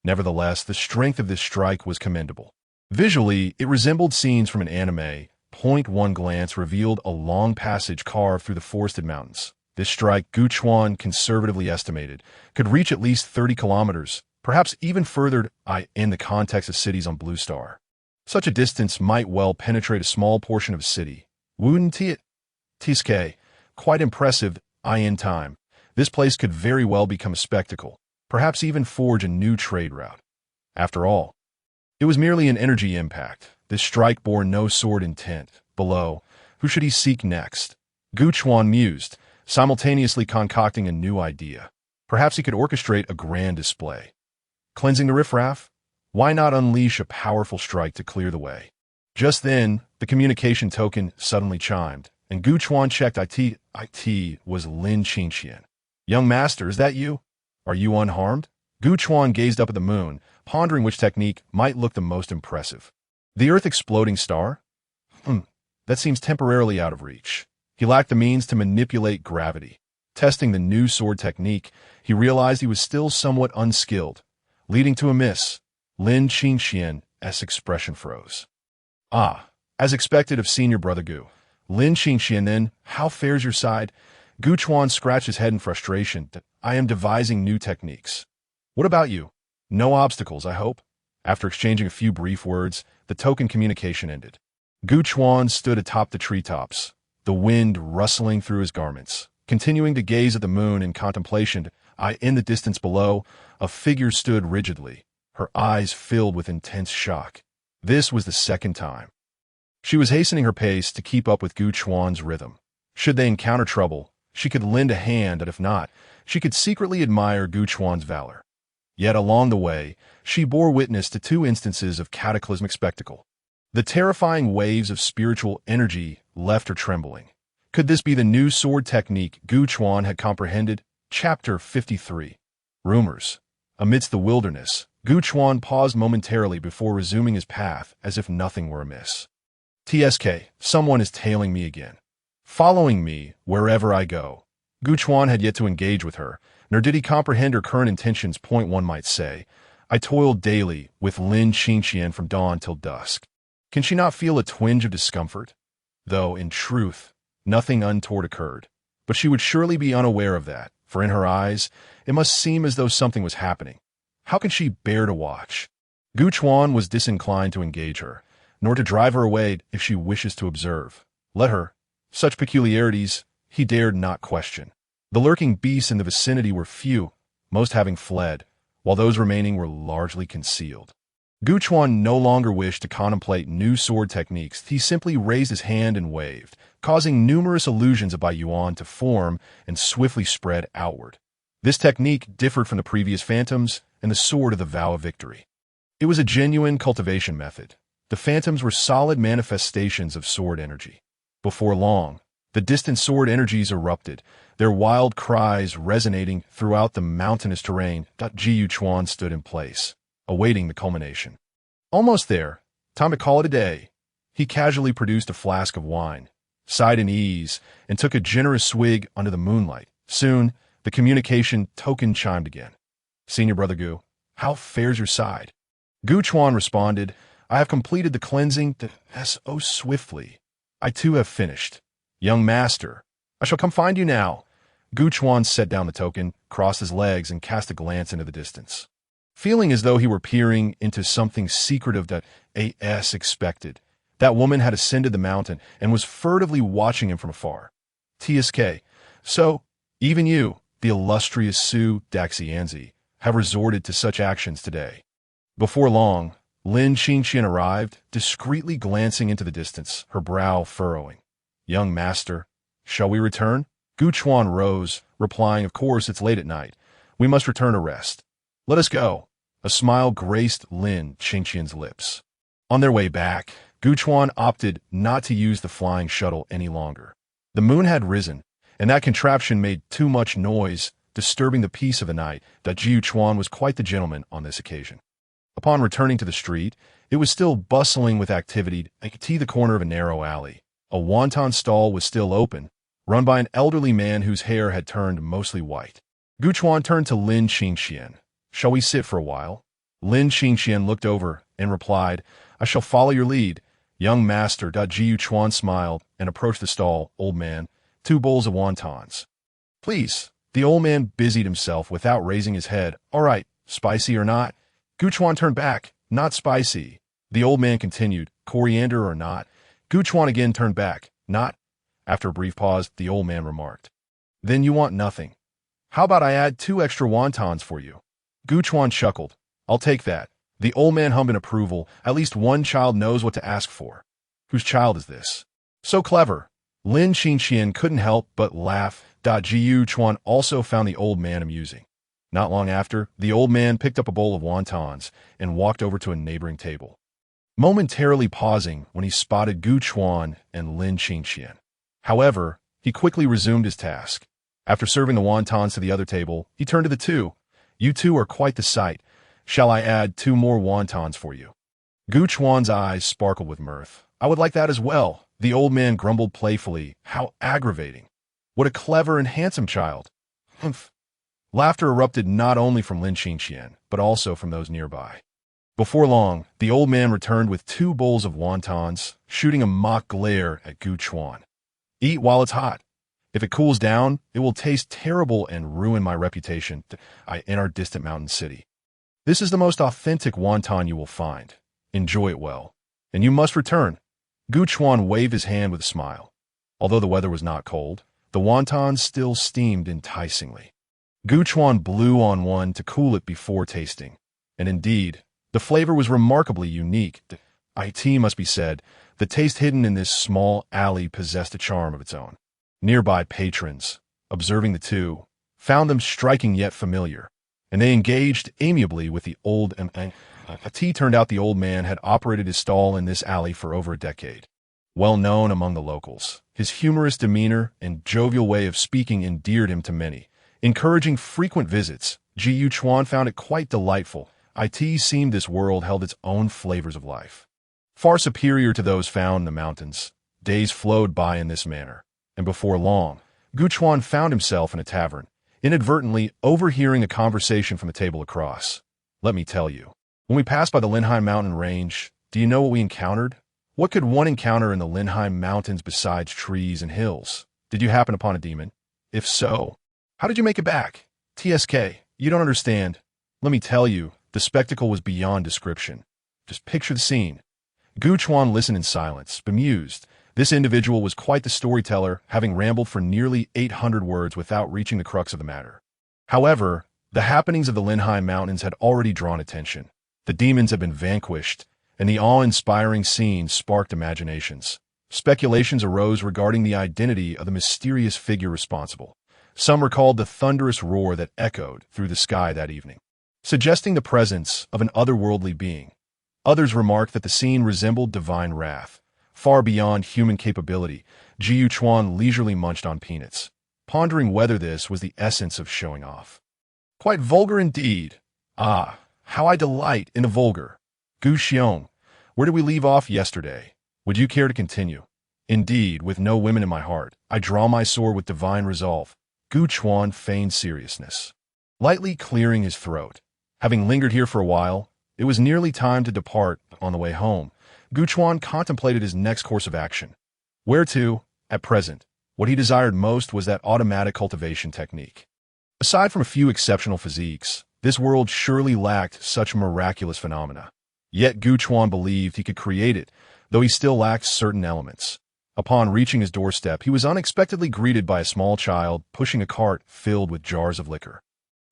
Speaker 1: Nevertheless, the strength of this strike was commendable. Visually, it resembled scenes from an anime. Point one glance revealed a long passage carved through the forested mountains. This strike, Gu Chuan conservatively estimated, could reach at least 30 kilometers, perhaps even further in the context of cities on Blue Star. Such a distance might well penetrate a small portion of a city. Wouldn't it? Tsk, quite impressive. In time, this place could very well become a spectacle, perhaps even forge a new trade route. After all, it was merely an energy impact. This strike bore no sword intent. Below, who should he seek next? Gu Chuan mused, simultaneously concocting a new idea. Perhaps he could orchestrate a grand display. Cleansing the riffraff? Why not unleash a powerful strike to clear the way? Just then, the communication token suddenly chimed, and Gu Chuan checked it was Lin Qingxian. Young master, is that you? Are you unharmed? Gu Chuan gazed up at the moon, pondering which technique might look the most impressive. The Earth exploding star? That seems temporarily out of reach. He lacked the means to manipulate gravity. Testing the new sword technique, he realized he was still somewhat unskilled, leading to a miss. Lin Qingxian's expression froze. As expected of senior brother Gu. Lin Qingxian then, how fares your side? Gu Chuan scratched his head in frustration. I am devising new techniques. What about you? No obstacles, I hope? After exchanging a few brief words, the token communication ended. Gu Chuan stood atop the treetops, the wind rustling through his garments. Continuing to gaze at the moon in contemplation, in the distance below, a figure stood rigidly, her eyes filled with intense shock. This was the second time. She was hastening her pace to keep up with Gu Chuan's rhythm. Should they encounter trouble, she could lend a hand, and if not, she could secretly admire Gu Chuan's valor. Yet along the way, she bore witness to two instances of cataclysmic spectacle. The terrifying waves of spiritual energy left her trembling. Could this be the new sword technique Gu Chuan had comprehended? Chapter 53. Rumors. Amidst the wilderness, Gu Chuan paused momentarily before resuming his path as if nothing were amiss. Tsk, someone is tailing me again. Following me wherever I go. Gu Chuan had yet to engage with her, nor did he comprehend her current intentions. Point one might say, I toiled daily with Lin Qingxian from dawn till dusk. Can she not feel a twinge of discomfort? Though, in truth, nothing untoward occurred. But she would surely be unaware of that, for in her eyes, it must seem as though something was happening. How can she bear to watch? Gu Chuan was disinclined to engage her, nor to drive her away if she wishes to observe. Let her. Such peculiarities he dared not question. The lurking beasts in the vicinity were few, most having fled, while those remaining were largely concealed. Gu Chuan no longer wished to contemplate new sword techniques. He simply raised his hand and waved, causing numerous illusions of Baiyuan to form and swiftly spread outward. This technique differed from the previous phantoms and the sword of the vow of victory. It was a genuine cultivation method. The phantoms were solid manifestations of sword energy. Before long, the distant sword energies erupted, their wild cries resonating throughout the mountainous terrain. Gu Chuan stood in place, awaiting the culmination. Almost there, time to call it a day. He casually produced a flask of wine, sighed in ease, and took a generous swig under the moonlight. Soon, the communication token chimed again. Senior brother Gu, how fares your side? Gu Chuan responded, I have completed the cleansing. So swiftly. I too have finished. Young master, I shall come find you now. Gu Chuan set down the token, crossed his legs, and cast a glance into the distance. Feeling as though he were peering into something secretive as expected, that woman had ascended the mountain and was furtively watching him from afar. Tsk, so, even you, the illustrious Su Daxianzi, have resorted to such actions today. Before long, Lin Qingxian arrived, discreetly glancing into the distance, her brow furrowing. Young master, shall we return? Gu Chuan rose, replying, of course, it's late at night. We must return to rest. Let us go. A smile graced Lin Qingxian's lips. On their way back, Gu Chuan opted not to use the flying shuttle any longer. The moon had risen, and that contraption made too much noise, disturbing the peace of the night. Gu Chuan was quite the gentleman on this occasion. Upon returning to the street, it was still bustling with activity. I could see the corner of a narrow alley. A wonton stall was still open, run by an elderly man whose hair had turned mostly white. Gu Chuan turned to Lin Qingxian. "Shall we sit for a while?" Lin Qingxian looked over and replied, "I shall follow your lead, young master." Jiu Chuan smiled and approached the stall. "Old man, 2 bowls of wontons." "Please." The old man busied himself without raising his head. "All right, spicy or not?" Gu Chuan turned back. "Not spicy." The old man continued, "Coriander or not?" Gu Chuan again turned back. "Not." After a brief pause, the old man remarked, "Then you want nothing. How about I add 2 extra wontons for you?" Gu Chuan chuckled. "I'll take that." The old man hummed in approval. At least one child knows what to ask for. Whose child is this? So clever. Lin Qingxian couldn't help but laugh. Jiu Chuan also found the old man amusing. Not long after, the old man picked up a bowl of wontons and walked over to a neighboring table, momentarily pausing when he spotted Gu Chuan and Lin Qingxian. However, he quickly resumed his task. After serving the wontons to the other table, he turned to the two. "You two are quite the sight. Shall I add 2 more wontons for you?" Gu Chuan's eyes sparkled with mirth. "I would like that as well." The old man grumbled playfully. "How aggravating. What a clever and handsome child." Humph. Laughter erupted not only from Lin Qingxian, but also from those nearby. Before long, the old man returned with 2 bowls of wontons, shooting a mock glare at Gu Chuan. "Eat while it's hot. If it cools down, it will taste terrible and ruin my reputation in our distant mountain city. This is the most authentic wonton you will find. Enjoy it well. And you must return." Gu Chuan waved his hand with a smile. Although the weather was not cold, the wontons still steamed enticingly. Gu Chuan blew on one to cool it before tasting. And indeed, the flavor was remarkably unique. It must be said, the taste hidden in this small alley possessed a charm of its own. Nearby patrons, observing the two, found them striking yet familiar, and they engaged amiably with the old man. Turned out the old man had operated his stall in this alley for over a decade. Well known among the locals, his humorous demeanor and jovial way of speaking endeared him to many, encouraging frequent visits. Jiu Chuan found it quite delightful. It seemed this world held its own flavors of life, far superior to those found in the mountains. Days flowed by in this manner, and before long, Gu Chuan found himself in a tavern, inadvertently overhearing a conversation from the table across. "Let me tell you, when we passed by the Linhai mountain range, do you know what we encountered? What could one encounter in the Linhai mountains besides trees and hills? Did you happen upon a demon? If so, how did you make it back? TSK, you don't understand. Let me tell you, the spectacle was beyond description. Just picture the scene." Gu Chuan listened in silence, bemused. This individual was quite the storyteller, having rambled for nearly 800 words without reaching the crux of the matter. However, the happenings of the Linhai mountains had already drawn attention. The demons had been vanquished, and the awe-inspiring scene sparked imaginations. Speculations arose regarding the identity of the mysterious figure responsible. Some recalled the thunderous roar that echoed through the sky that evening, suggesting the presence of an otherworldly being. Others remarked that the scene resembled divine wrath. Far beyond human capability, Jiu Chuan leisurely munched on peanuts, pondering whether this was the essence of showing off. Quite vulgar indeed. Ah, how I delight in the vulgar. Gu Xiong, where did we leave off yesterday? Would you care to continue? Indeed, with no women in my heart, I draw my sword with divine resolve. Gu Chuan feigned seriousness, lightly clearing his throat. Having lingered here for a while, it was nearly time to depart. On the way home, Gu Chuan contemplated his next course of action. Where to, at present, what he desired most was that automatic cultivation technique. Aside from a few exceptional physiques, this world surely lacked such miraculous phenomena. Yet Gu Chuan believed he could create it, though he still lacked certain elements. Upon reaching his doorstep, he was unexpectedly greeted by a small child pushing a cart filled with jars of liquor.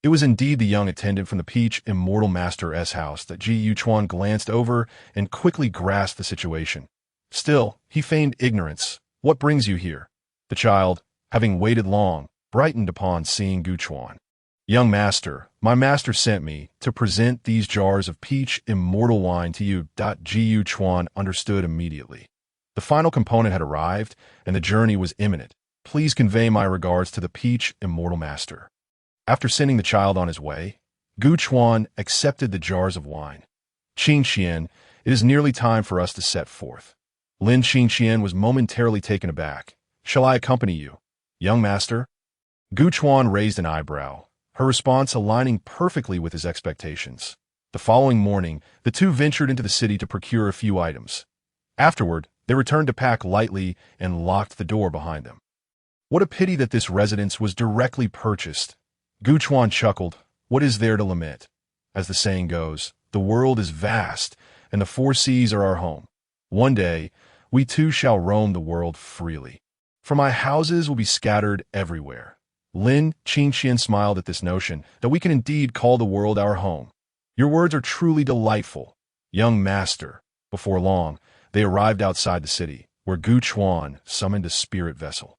Speaker 1: It was indeed the young attendant from the Peach Immortal Master's house that Jiu Chuan glanced over and quickly grasped the situation. Still, he feigned ignorance. "What brings you here?" The child, having waited long, brightened upon seeing Gu Chuan. "Young master, my master sent me to present these jars of Peach Immortal wine to you." Jiu Chuan understood immediately. The final component had arrived, and the journey was imminent. "Please convey my regards to the Peach Immortal Master." After sending the child on his way, Gu Chuan accepted the jars of wine. Qin Qian, it is nearly time for us to set forth. Lin Qin was momentarily taken aback. Shall I accompany you, young master? Gu Chuan raised an eyebrow, her response aligning perfectly with his expectations. The following morning, the two ventured into the city to procure a few items. Afterward, they returned to pack lightly and locked the door behind them. What a pity that this residence was directly purchased. Gu Chuan chuckled. What is there to lament? As the saying goes, the world is vast, and the four seas are our home. One day, we too shall roam the world freely. For my houses will be scattered everywhere. Lin Qin smiled at this notion that we can indeed call the world our home. Your words are truly delightful, young master. Before long, they arrived outside the city, where Gu Chuan summoned a spirit vessel.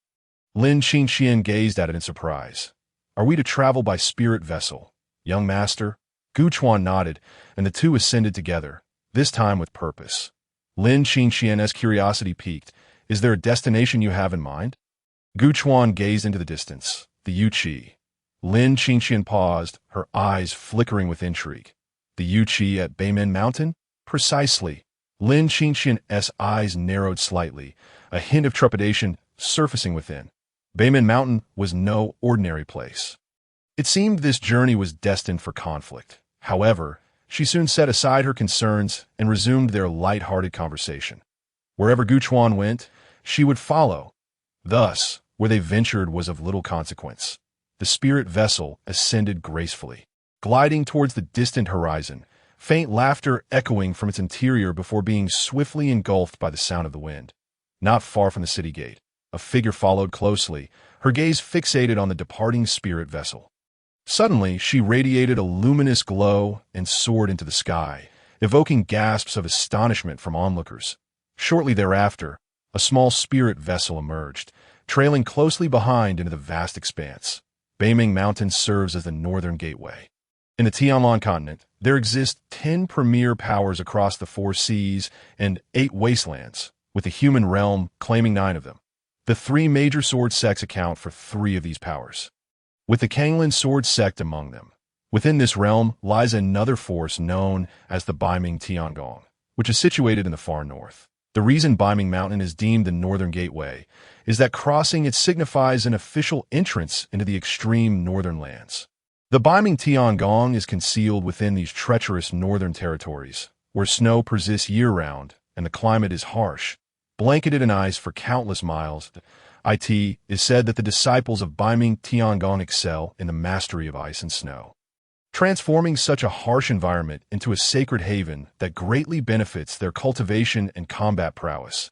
Speaker 1: Lin Qin gazed at it in surprise. Are we to travel by spirit vessel, young master? Gu Chuan nodded, and the two ascended together, this time with purpose. Lin Qin's curiosity piqued. Is there a destination you have in mind? Gu Chuan gazed into the distance, the Yuqi. Lin Qin paused, her eyes flickering with intrigue. The Yuqi at Beimen Mountain? Precisely. Lin Qin's eyes narrowed slightly, a hint of trepidation surfacing within. Beimen Mountain was no ordinary place. It seemed this journey was destined for conflict. However, she soon set aside her concerns and resumed their light-hearted conversation. Wherever Gu Chuan went, she would follow. Thus, where they ventured was of little consequence. The spirit vessel ascended gracefully, gliding towards the distant horizon, faint laughter echoing from its interior before being swiftly engulfed by the sound of the wind. Not far from the city gate, a figure followed closely, her gaze fixated on the departing spirit vessel. Suddenly, she radiated a luminous glow and soared into the sky, evoking gasps of astonishment from onlookers. Shortly thereafter, a small spirit vessel emerged, trailing closely behind into the vast expanse. Beiming Mountain serves as the northern gateway. In the Tianlan continent, there exist 10 premier powers across the 4 seas and 8 wastelands, with the human realm claiming 9 of them. The 3 major sword sects account for 3 of these powers, with the Kanglan sword sect among them. Within this realm lies another force known as the Beiming Tiangong, which is situated in the far north. The reason Beiming Mountain is deemed the northern gateway is that crossing it signifies an official entrance into the extreme northern lands. The Beiming Tiangong is concealed within these treacherous northern territories, where snow persists year-round and the climate is harsh, blanketed in ice for countless miles. It is said that the disciples of Beiming Tiangong excel in the mastery of ice and snow, transforming such a harsh environment into a sacred haven that greatly benefits their cultivation and combat prowess.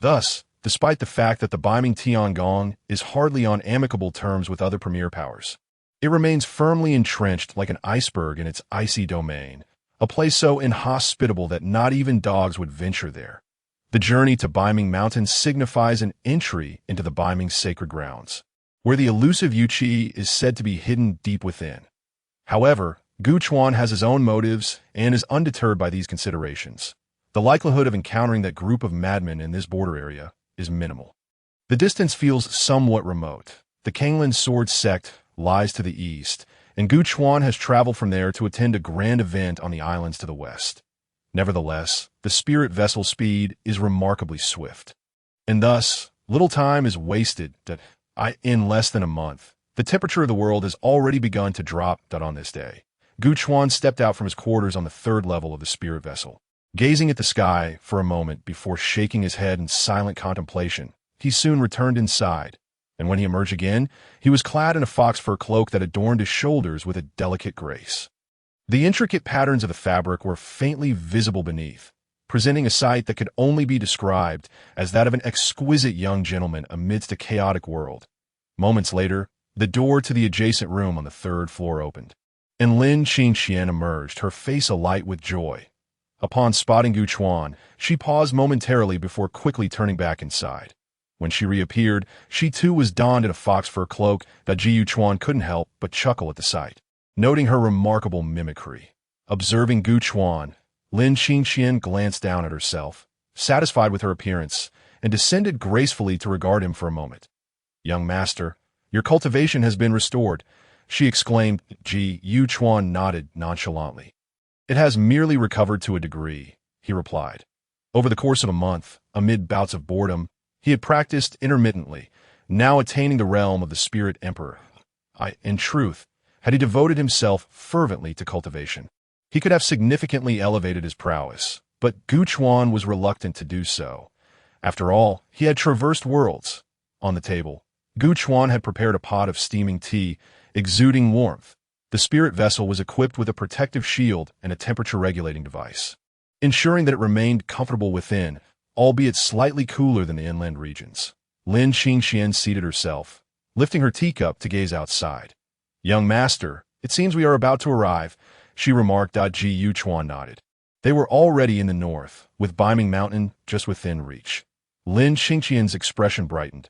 Speaker 1: Thus, despite the fact that the Beiming Tiangong is hardly on amicable terms with other premier powers, it remains firmly entrenched like an iceberg in its icy domain, a place so inhospitable that not even dogs would venture there. The journey to Beiming Mountain signifies an entry into the Beiming sacred grounds, where the elusive Yuqi is said to be hidden deep within. However, Gu Chuan has his own motives and is undeterred by these considerations. The likelihood of encountering that group of madmen in this border area is minimal. The distance feels somewhat remote. The Kanglan sword sect lies to the east, and Gu Chuan has traveled from there to attend a grand event on the islands to the west. Nevertheless, the spirit vessel's speed is remarkably swift, and thus, little time is wasted. In less than a month, the temperature of the world has already begun to drop. On this day, Gu Chuan stepped out from his quarters on the 3rd level of the spirit vessel. Gazing at the sky for a moment before shaking his head in silent contemplation, he soon returned inside, and when he emerged again, he was clad in a fox fur cloak that adorned his shoulders with a delicate grace. The intricate patterns of the fabric were faintly visible beneath, presenting a sight that could only be described as that of an exquisite young gentleman amidst a chaotic world. Moments later, the door to the adjacent room on the 3rd floor opened, and Lin Qin emerged, her face alight with joy. Upon spotting Gu Chuan, she paused momentarily before quickly turning back inside. When she reappeared, she too was donned in a fox fur cloak that Gu Chuan couldn't help but chuckle at the sight, noting her remarkable mimicry. Observing Gu Chuan, Lin Qin glanced down at herself, satisfied with her appearance, and descended gracefully to regard him for a moment. "Young master, your cultivation has been restored," she exclaimed. Gu Chuan nodded nonchalantly. It has merely recovered to a degree, he replied. Over the course of a month, amid bouts of boredom, he had practiced intermittently, now attaining the realm of the spirit emperor. In truth, had he devoted himself fervently to cultivation, he could have significantly elevated his prowess, but Gu Chuan was reluctant to do so. After all, he had traversed worlds. On the table, Gu Chuan had prepared a pot of steaming tea, exuding warmth. The spirit vessel was equipped with a protective shield and a temperature-regulating device, ensuring that it remained comfortable within, albeit slightly cooler than the inland regions. Lin Qingxian seated herself, lifting her teacup to gaze outside. "Young master, it seems we are about to arrive," she remarked. Ji Yuchuan nodded. They were already in the north, with Biming Mountain just within reach. Lin Qingxian's expression brightened.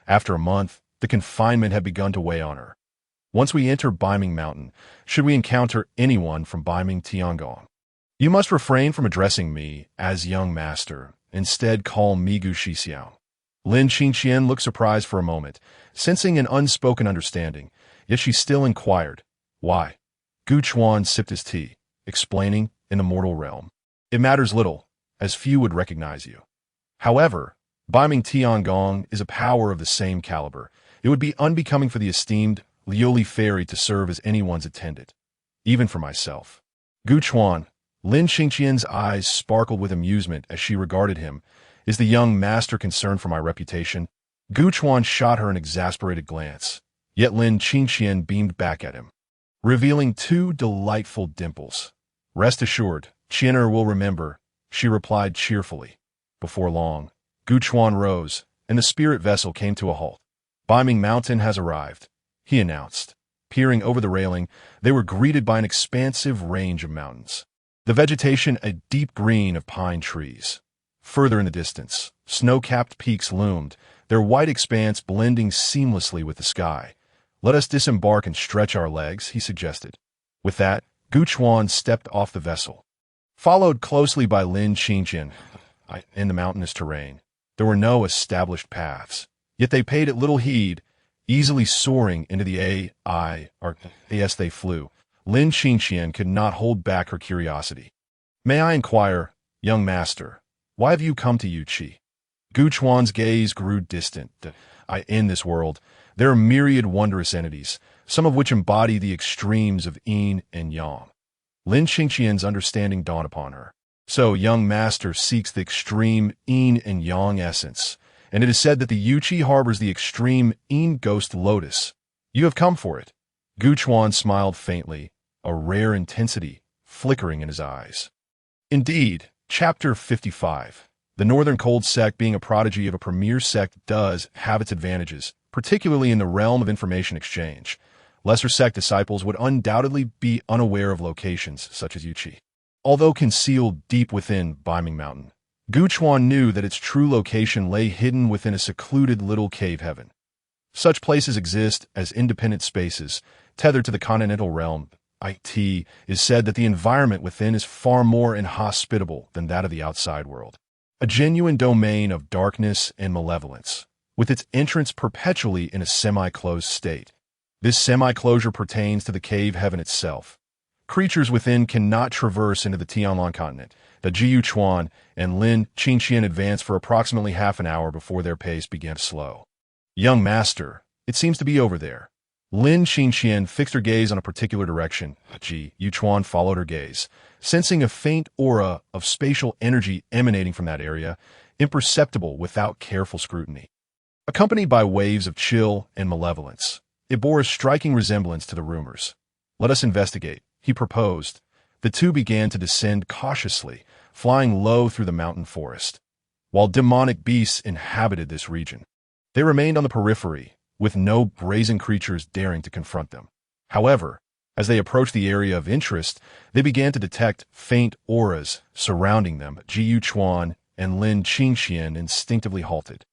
Speaker 1: After a month, the confinement had begun to weigh on her. "Once we enter Biming Mountain, should we encounter anyone from Biming Tiangong, you must refrain from addressing me as young master. Instead, call me Gu Shixiao." Lin Qingxian looked surprised for a moment, sensing an unspoken understanding, yet she still inquired, "Why?" Gu Chuan sipped his tea, explaining, "In the mortal realm, it matters little, as few would recognize you. However, Biming Tiangong is a power of the same caliber. It would be unbecoming for the esteemed Liuli fairy to serve as anyone's attendant, even for myself." Gu Chuan, Lin Qingxian's eyes sparkled with amusement as she regarded him. "Is the young master concerned for my reputation?" Gu Chuan shot her an exasperated glance, yet Lin Qingxian beamed back at him, revealing two delightful dimples. "Rest assured, Qianer will remember," she replied cheerfully. Before long, Gu Chuan rose, and the spirit vessel came to a halt. "Biming Mountain has arrived," he announced. Peering over the railing, they were greeted by an expansive range of mountains, the vegetation a deep green of pine trees. Further in the distance, snow-capped peaks loomed, their white expanse blending seamlessly with the sky. "Let us disembark and stretch our legs," he suggested. With that, Gu Chuan stepped off the vessel, followed closely by Lin Qingxian. In the mountainous terrain, there were no established paths, yet they paid it little heed, easily soaring into the as they flew. Lin Qingxian could not hold back her curiosity. "May I inquire, young master, why have you come to Yuqi?" Gu Chuan's gaze grew distant. "In this world, there are myriad wondrous entities, some of which embody the extremes of yin and yang." Lin Qingxian's understanding dawned upon her. "So, young master seeks the extreme yin and yang essence, and it is said that the Yuqi harbors the extreme yin ghost lotus. You have come for it." Gu Chuan smiled faintly, a rare intensity flickering in his eyes. Indeed, Chapter 55. The Northern Cold Sect, being a prodigy of a premier sect, does have its advantages, particularly in the realm of information exchange. Lesser sect disciples would undoubtedly be unaware of locations such as Yuqi. Although concealed deep within Biming Mountain, Gu Chuan knew that its true location lay hidden within a secluded little cave heaven. Such places exist as independent spaces, tethered to the continental realm. It is said that the environment within is far more inhospitable than that of the outside world. A genuine domain of darkness and malevolence, with its entrance perpetually in a semi-closed state. This semi-closure pertains to the cave heaven itself. Creatures within cannot traverse into the Tianlan continent. The Ji Chuan and Lin Qingxian advanced for approximately half an hour before their pace began to slow. "Young master, it seems to be over there." Lin Qingxian fixed her gaze on a particular direction. Ji Yuchuan followed her gaze, sensing a faint aura of spatial energy emanating from that area, imperceptible without careful scrutiny. Accompanied by waves of chill and malevolence, it bore a striking resemblance to the rumors. "Let us investigate," he proposed. The two began to descend cautiously, flying low through the mountain forest. While demonic beasts inhabited this region, they remained on the periphery, with no brazen creatures daring to confront them. However, as they approached the area of interest, they began to detect faint auras surrounding them. Ji Chuan and Lin Qingxian instinctively halted.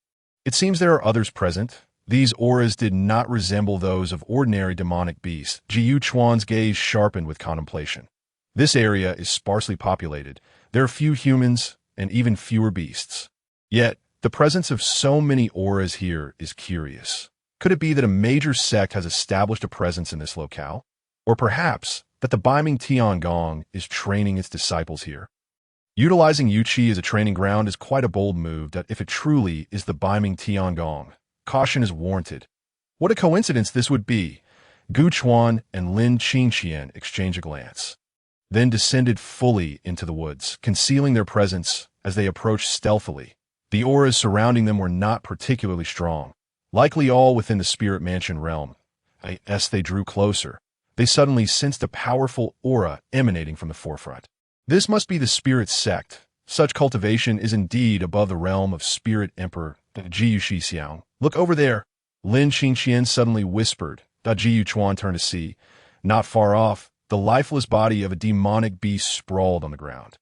Speaker 1: "It seems there are others present." These auras did not resemble those of ordinary demonic beasts. Ji Chuan's gaze sharpened with contemplation. "This area is sparsely populated. There are few humans and even fewer beasts. Yet, the presence of so many auras here is curious. Could it be that a major sect has established a presence in this locale? Or perhaps that the Beiming Tiangong is training its disciples here. Utilizing Yuqi as a training ground is quite a bold move that if it truly is the Beiming Tiangong, caution is warranted. What a coincidence this would be. Gu Chuan and Lin Qingqian exchanged a glance, then descended fully into the woods, concealing their presence as they approached stealthily. The auras surrounding them were not particularly strong, likely all within the spirit mansion realm. As they drew closer, they suddenly sensed a powerful aura emanating from the forefront. This must be the spirit sect. Such cultivation is indeed above the realm of spirit emperor Jiyu Xixiang. Look over there, Lin Qingqian suddenly whispered. Jiyu Chuan turned to see. Not far off, the lifeless body of a demonic beast sprawled on the ground.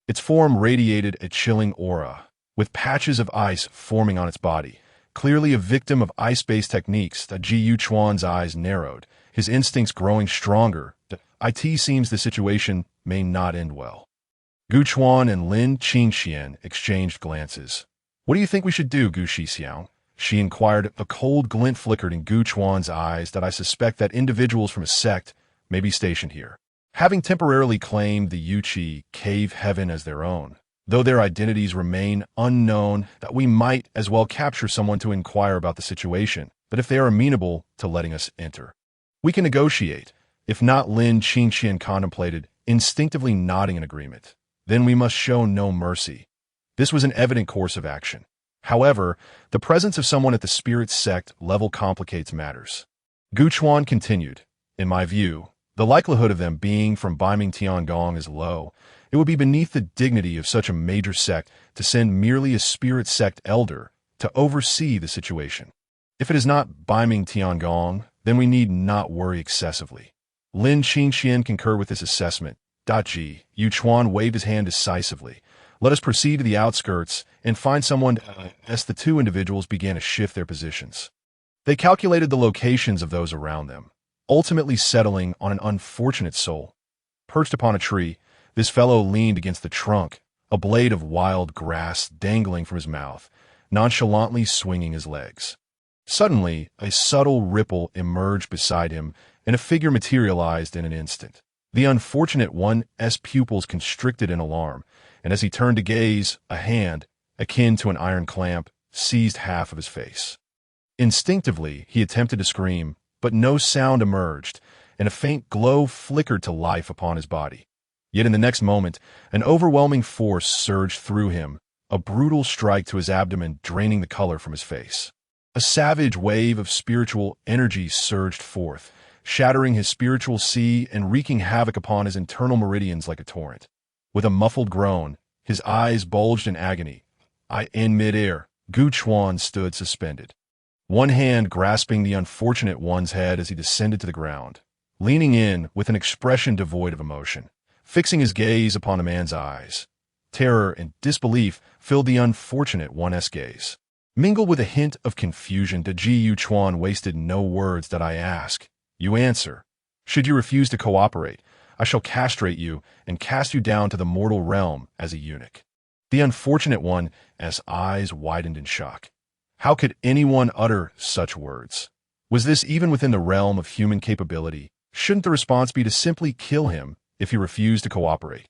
Speaker 1: Its form radiated a chilling aura, with patches of ice forming on its body. Clearly a victim of ice-based techniques, Jiyu Chuan's eyes narrowed, his instincts growing stronger. It seems the situation may not end well. Gu Chuan and Lin Qingqian exchanged glances. What do you think we should do, Gu Xixiang? She inquired. A cold glint flickered in Gu Chuan's eyes that I suspect that individuals from a sect may be stationed here, having temporarily claimed the Yuqi cave heaven as their own. Though their identities remain unknown, that we might as well capture someone to inquire about the situation, but if they are amenable to letting us enter, we can negotiate. If not, Lin Qingqian contemplated, instinctively nodding in agreement. Then we must show no mercy. This was an evident course of action. However, the presence of someone at the spirit sect level complicates matters. Gu Chuan continued, in my view, the likelihood of them being from Beiming Tiangong is low. It would be beneath the dignity of such a major sect to send merely a spirit sect elder to oversee the situation. If it is not Beiming Tiangong, then we need not worry excessively. Lin Qingqian concurred with this assessment. Yu Chuan waved his hand decisively. Let us proceed to the outskirts and find someone. As the two individuals began to shift their positions, they calculated the locations of those around them, ultimately settling on an unfortunate soul. Perched upon a tree, this fellow leaned against the trunk, a blade of wild grass dangling from his mouth, nonchalantly swinging his legs. Suddenly, a subtle ripple emerged beside him, and a figure materialized in an instant. The unfortunate one's pupils constricted in alarm, and as he turned to gaze, a hand, akin to an iron clamp, seized half of his face. Instinctively, he attempted to scream, but no sound emerged, and a faint glow flickered to life upon his body. Yet in the next moment, an overwhelming force surged through him, a brutal strike to his abdomen draining the color from his face. A savage wave of spiritual energy surged forth, shattering his spiritual sea and wreaking havoc upon his internal meridians like a torrent. With a muffled groan, his eyes bulged in agony. In midair, Gu Chuan stood suspended, one hand grasping the unfortunate one's head as he descended to the ground, leaning in with an expression devoid of emotion, fixing his gaze upon the man's eyes. Terror and disbelief filled the unfortunate one's gaze, mingled with a hint of confusion. Jiyu Chuan wasted no words. I ask, you answer. Should you refuse to cooperate, I shall castrate you and cast you down to the mortal realm as a eunuch. The unfortunate one's eyes widened in shock. How could anyone utter such words? Was this even within the realm of human capability? Shouldn't the response be to simply kill him if he refused to cooperate?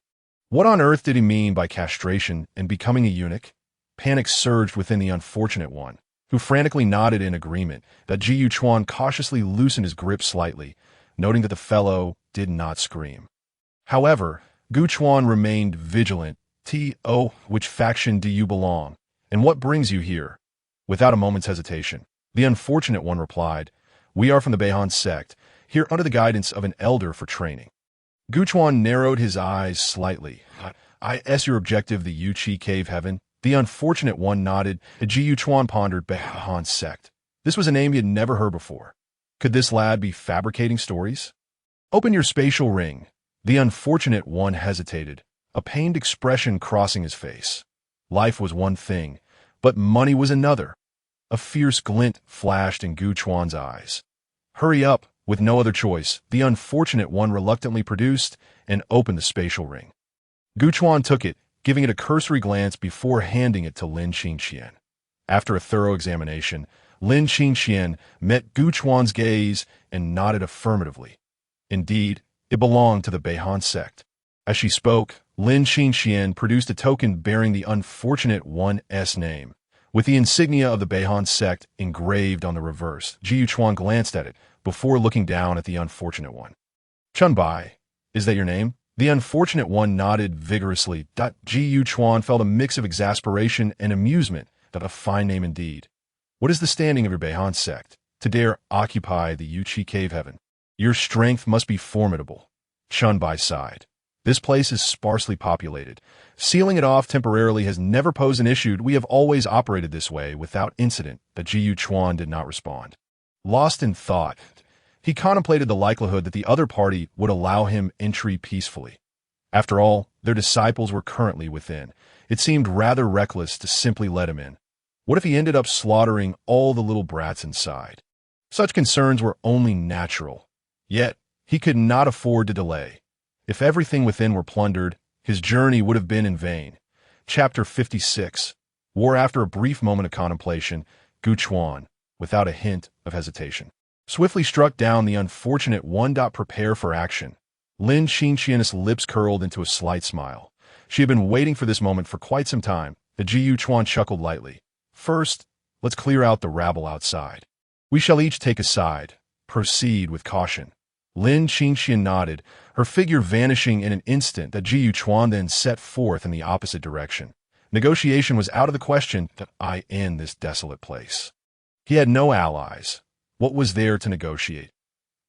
Speaker 1: What on earth did he mean by castration and becoming a eunuch? Panic surged within the unfortunate one, who frantically nodded in agreement. Jiyu Chuan cautiously loosened his grip slightly, noting that the fellow did not scream. However, Gu Chuan remained vigilant. Which faction do you belong, and what brings you here? Without a moment's hesitation, the unfortunate one replied, we are from the Beihan sect, here under the guidance of an elder for training. Gu Chuan narrowed his eyes slightly. Is your objective the Yuqi cave heaven? The unfortunate one nodded. Jiyu Chuan pondered. Beihan sect. This was a name he had never heard before. Could this lad be fabricating stories? Open your spatial ring. The unfortunate one hesitated, a pained expression crossing his face. Life was one thing, but money was another. A fierce glint flashed in Gu Chuan's eyes. Hurry up. With no other choice, the unfortunate one reluctantly produced and opened the spatial ring. Gu Chuan took it, giving it a cursory glance before handing it to Lin Qingqian. After a thorough examination, Lin Qingqian met Gu Chuan's gaze and nodded affirmatively. Indeed, It belonged to the Beihan sect. As she spoke, Lin Qingxian produced a token bearing the unfortunate one's name, with the insignia of the Beihan sect engraved on the reverse. Ji Yuchuan glanced at it before looking down at the unfortunate one. Chunbai, is that your name? The unfortunate one nodded vigorously. Ji Yuchuan felt a mix of exasperation and amusement. That a fine name indeed. What is the standing of your Beihan sect to dare occupy the Yuchi cave heaven? Your strength must be formidable. Chunbai sighed. This place is sparsely populated. Sealing it off temporarily has never posed an issue. We have always operated this way without incident. That Ji Yuchuan did not respond. Lost in thought, he contemplated the likelihood that the other party would allow him entry peacefully. After all, their disciples were currently within. It seemed rather reckless to simply let him in. What if he ended up slaughtering all the little brats inside? Such concerns were only natural. Yet, he could not afford to delay. If everything within were plundered, his journey would have been in vain. Chapter 56. War. After a brief moment of contemplation, Gu Chuan, without a hint of hesitation, swiftly struck down the unfortunate one. Prepare for action. Lin Qingxian's lips curled into a slight smile. She had been waiting for this moment for quite some time. The Ji Yuchuan chuckled lightly. First, let's clear out the rabble outside. We shall each take a side. Proceed with caution. Lin Qingxian nodded, her figure vanishing in an instant. That Ji Yuchuan then set forth in the opposite direction. Negotiation was out of the question. That I end this desolate place. He had no allies. What was there to negotiate?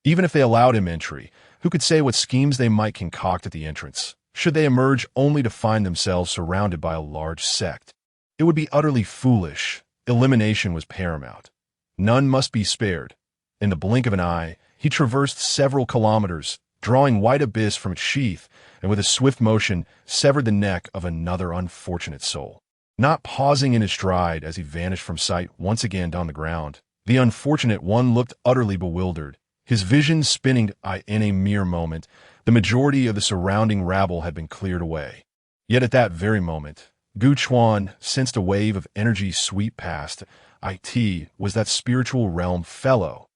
Speaker 1: Even if they allowed him entry, who could say what schemes they might concoct at the entrance, should they emerge only to find themselves surrounded by a large sect? It would be utterly foolish. Elimination was paramount. None must be spared. In the blink of an eye, he traversed several kilometers, drawing white abyss from its sheath, and with a swift motion severed the neck of another unfortunate soul. Not pausing in his stride as he vanished from sight once again down the ground, the unfortunate one looked utterly bewildered, his vision spinning. In a mere moment, the majority of the surrounding rabble had been cleared away. Yet at that very moment, Gu Chuan sensed a wave of energy sweep past. It was that spiritual realm fellow.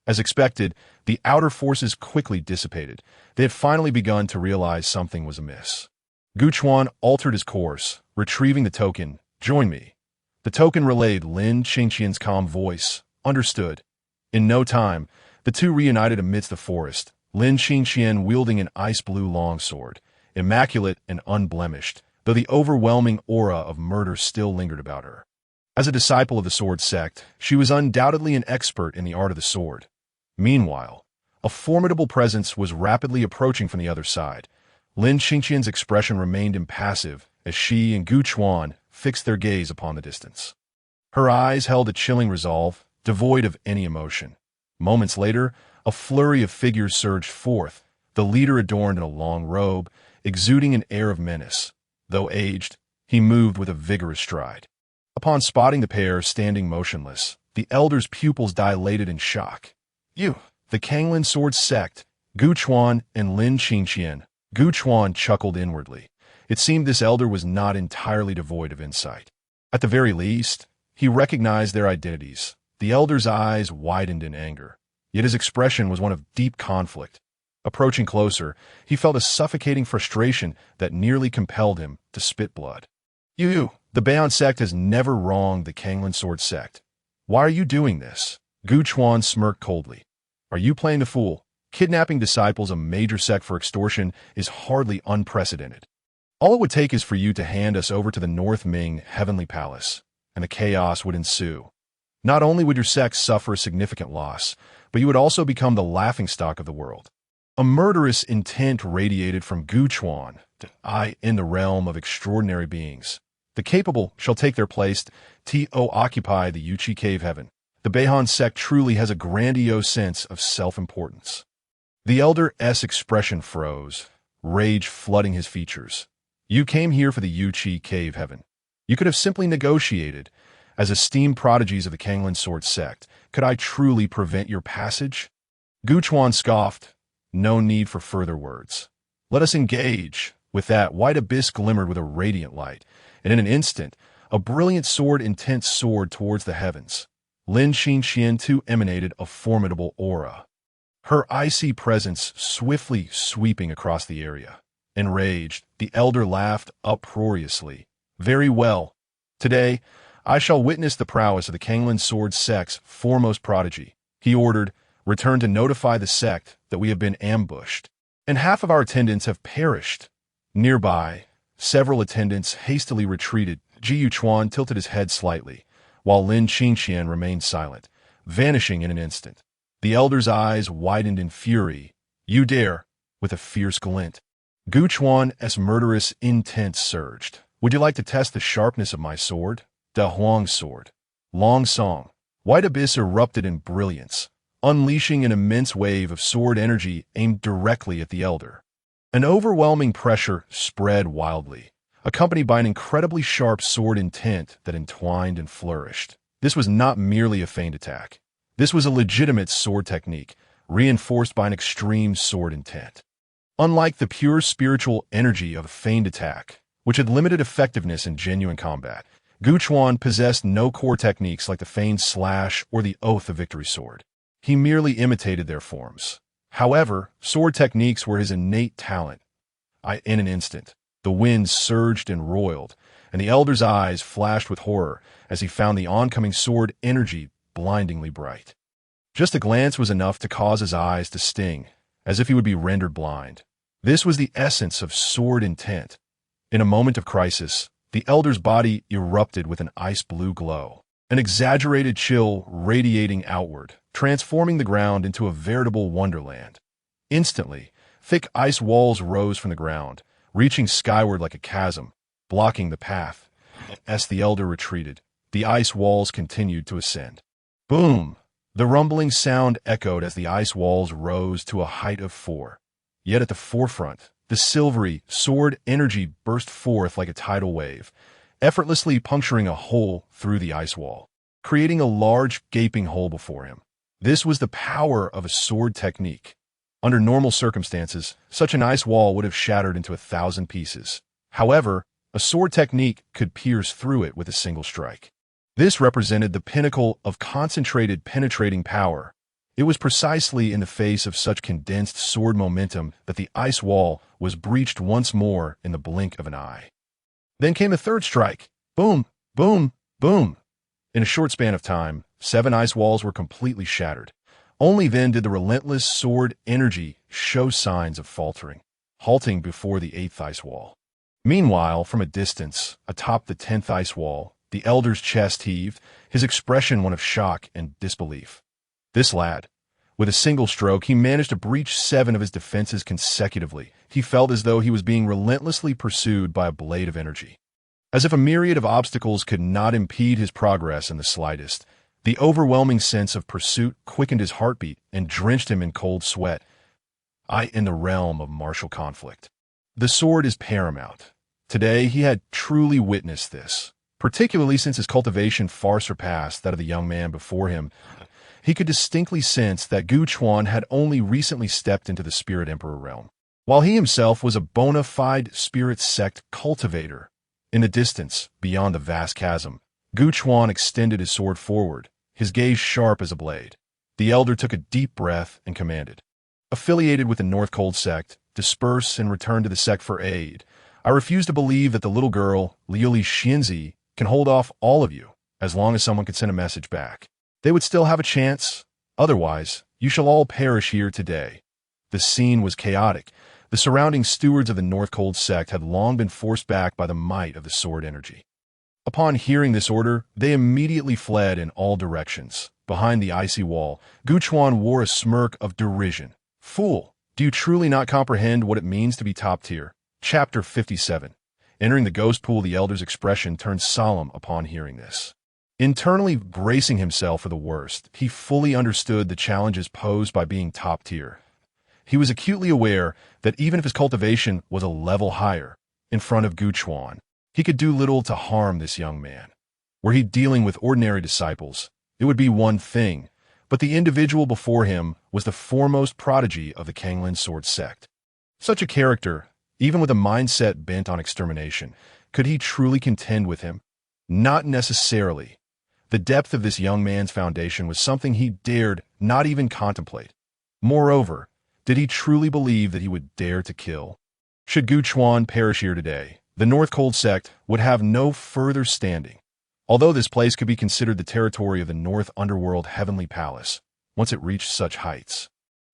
Speaker 1: As expected, the outer forces quickly dissipated. They had finally begun to realize something was amiss. Gu Chuan altered his course, retrieving the token. Join me. The token relayed Lin Qingxian's calm voice. Understood. In no time, the two reunited amidst the forest, Lin Qingxian wielding an ice-blue longsword, immaculate and unblemished, though the overwhelming aura of murder still lingered about her. As a disciple of the sword sect, she was undoubtedly an expert in the art of the sword. Meanwhile, a formidable presence was rapidly approaching from the other side. Lin Qingxian's expression remained impassive as she and Gu Chuan fixed their gaze upon the distance. Her eyes held a chilling resolve, devoid of any emotion. Moments later, a flurry of figures surged forth, the leader adorned in a long robe, exuding an air of menace. Though aged, he moved with a vigorous stride. Upon spotting the pair standing motionless, the elder's pupils dilated in shock. You, the Kanglan sword sect, Gu Chuan and Lin Qingxian. Gu Chuan chuckled inwardly. It seemed this elder was not entirely devoid of insight. At the very least, he recognized their identities. The elder's eyes widened in anger, yet his expression was one of deep conflict. Approaching closer, he felt a suffocating frustration that nearly compelled him to spit blood. You, the Beihan sect has never wronged the Kanglan sword sect. Why are you doing this? Gu Chuan smirked coldly. Are you playing the fool? Kidnapping disciples of a major sect for extortion is hardly unprecedented. All it would take is for you to hand us over to the North Ming Heavenly Palace, and the chaos would ensue. Not only would your sect suffer a significant loss, but you would also become the laughingstock of the world. A murderous intent radiated from Gu Chuan. In the realm of extraordinary beings, the capable shall take their place to occupy the Yuchi cave heaven. The Beihan sect truly has a grandiose sense of self-importance. The elder's expression froze, rage flooding his features. You came here for the Yuchi cave heaven. You could have simply negotiated. As esteemed prodigies of the Kanglan sword sect, could I truly prevent your passage? Gu Chuan scoffed. No need for further words. Let us engage. With that, white abyss glimmered with a radiant light, and in an instant, a brilliant sword intent soared towards the heavens. Lin Qingxian too emanated a formidable aura. her icy presence swiftly sweeping across the area. Enraged, the elder laughed uproariously. "Very well. Today, I shall witness the prowess of the Kanglan Sword Sect's foremost prodigy," he ordered. "Return to notify the sect that we have been ambushed, and half of our attendants have perished." Nearby, several attendants hastily retreated. Ji Yuchuan tilted his head slightly, while Lin Qingxian remained silent, vanishing in an instant. The elder's eyes widened in fury. "You dare!" with a fierce glint. Gu Chuan's murderous intent surged. "Would you like to test the sharpness of my sword?" Da Huang's sword. Long Song. White Abyss erupted in brilliance, unleashing an immense wave of sword energy aimed directly at the elder. An overwhelming pressure spread wildly, accompanied by an incredibly sharp sword intent that entwined and flourished. This was not merely a feigned attack. This was a legitimate sword technique, reinforced by an extreme sword intent. Unlike the pure spiritual energy of a feigned attack, which had limited effectiveness in genuine combat, Gu Chuan possessed no core techniques like the feigned slash or the Oath of Victory sword. He merely imitated their forms. However, sword techniques were his innate talent. In an instant, the wind surged and roiled, and the elder's eyes flashed with horror as he found the oncoming sword energy blindingly bright. Just a glance was enough to cause his eyes to sting, as if he would be rendered blind. This was the essence of sword intent. In a moment of crisis, the elder's body erupted with an ice-blue glow, an exaggerated chill radiating outward, transforming the ground into a veritable wonderland. Instantly, thick ice walls rose from the ground, reaching skyward like a chasm, blocking the path. As the elder retreated, the ice walls continued to ascend. Boom! The rumbling sound echoed as the ice walls rose to a height of 4. Yet at the forefront, the silvery sword energy burst forth like a tidal wave, effortlessly puncturing a hole through the ice wall, creating a large gaping hole before him. This was the power of a sword technique. Under normal circumstances, such an ice wall would have shattered into 1,000 pieces. However, a sword technique could pierce through it with a single strike. This represented the pinnacle of concentrated penetrating power. It was precisely in the face of such condensed sword momentum that the ice wall was breached once more in the blink of an eye. Then came the third strike. Boom, boom, boom. In a short span of time, 7 ice walls were completely shattered. Only then did the relentless sword energy show signs of faltering, halting before the 8th ice wall. Meanwhile, from a distance, atop the 10th ice wall, the elder's chest heaved, his expression one of shock and disbelief. This lad, with a single stroke, he managed to breach 7 of his defenses consecutively. He felt as though he was being relentlessly pursued by a blade of energy. As if a myriad of obstacles could not impede his progress in the slightest, the overwhelming sense of pursuit quickened his heartbeat and drenched him in cold sweat. In the realm of martial conflict, the sword is paramount. Today he had truly witnessed this, particularly since his cultivation far surpassed that of the young man before him. He could distinctly sense that Gu Chuan had only recently stepped into the Spirit Emperor realm, while he himself was a bona fide Spirit Sect cultivator. In the distance, beyond the vast chasm, Gu Chuan extended his sword forward, his gaze sharp as a blade. The elder took a deep breath and commanded, "Affiliated with the North Cold Sect, disperse and return to the sect for aid. I refuse to believe that the little girl, Liuli Xianzi, can hold off all of you, as long as someone could send a message back. They would still have a chance. Otherwise, you shall all perish here today." The scene was chaotic. The surrounding stewards of the North Cold Sect had long been forced back by the might of the sword energy. Upon hearing this order, they immediately fled in all directions. Behind the icy wall, Gu Chuan wore a smirk of derision. "Fool, do you truly not comprehend what it means to be top tier?" Chapter 57. Entering the ghost pool, the elder's expression turned solemn upon hearing this. Internally bracing himself for the worst, he fully understood the challenges posed by being top tier. He was acutely aware that even if his cultivation was a level higher, in front of Gu Chuan, he could do little to harm this young man. Were he dealing with ordinary disciples, it would be one thing, but the individual before him was the foremost prodigy of the Kanglan Sword Sect. Such a character, even with a mindset bent on extermination, could he truly contend with him? Not necessarily. The depth of this young man's foundation was something he dared not even contemplate. Moreover, did he truly believe that he would dare to kill? Should Gu Chuan perish here today, the North Cold sect would have no further standing. Although this place could be considered the territory of the North Underworld Heavenly Palace, once it reached such heights,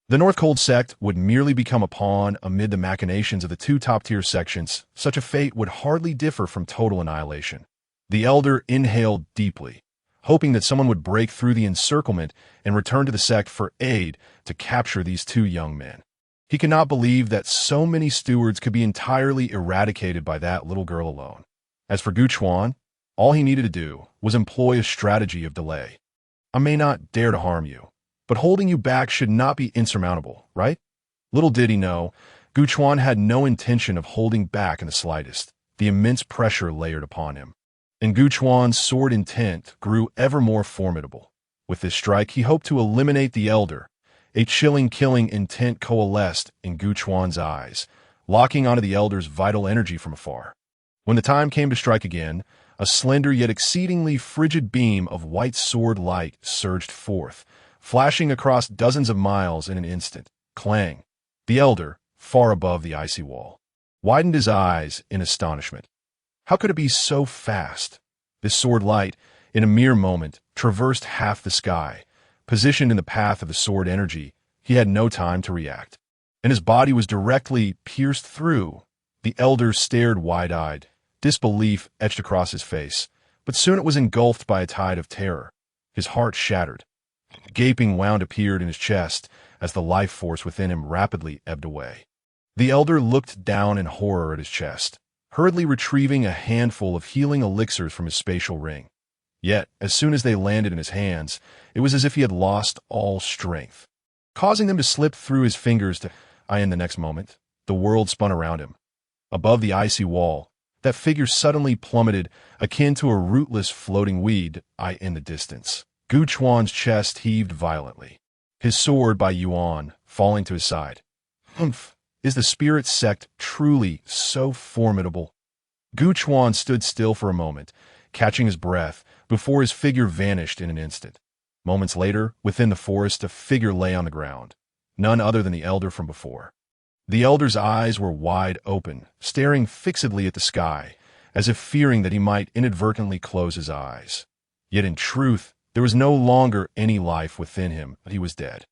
Speaker 1: the North Cold sect would merely become a pawn amid the machinations of the two top-tier sections. Such a fate would hardly differ from total annihilation. The elder inhaled deeply, hoping that someone would break through the encirclement and return to the sect for aid to capture these two young men. He could not believe that so many stewards could be entirely eradicated by that little girl alone. As for Gu Chuan, all he needed to do was employ a strategy of delay. I may not dare to harm you, but holding you back should not be insurmountable, right? Little did he know, Gu Chuan had no intention of holding back in the slightest. The immense pressure layered upon him. And Gu Chuan's sword intent grew ever more formidable. With this strike, he hoped to eliminate the elder. A chilling, killing intent coalesced in Gu Chuan's eyes, locking onto the elder's vital energy from afar. When the time came to strike again, a slender yet exceedingly frigid beam of white sword light surged forth, flashing across dozens of miles in an instant. Clang! The elder, far above the icy wall, widened his eyes in astonishment. How could it be so fast? This sword light, in a mere moment, traversed half the sky. Positioned in the path of the sword energy, he had no time to react. And his body was directly pierced through. The elder stared wide-eyed, disbelief etched across his face, but soon it was engulfed by a tide of terror. His heart shattered. A gaping wound appeared in his chest as the life force within him rapidly ebbed away. The elder looked down in horror at his chest, hurriedly retrieving a handful of healing elixirs from his spatial ring. Yet, as soon as they landed in his hands, it was as if he had lost all strength. Causing them to slip through his fingers in the next moment, the world spun around him. Above the icy wall, that figure suddenly plummeted, akin to a rootless floating weed in the distance. Gu Chuan's chest heaved violently, his sword by Yuan falling to his side. Humph! Is the spirit sect truly so formidable? Gu Chuan stood still for a moment, catching his breath, before his figure vanished in an instant. Moments later, within the forest, a figure lay on the ground, none other than the elder from before. The elder's eyes were wide open, staring fixedly at the sky, as if fearing that he might inadvertently close his eyes. Yet in truth, there was no longer any life within him, but he was dead.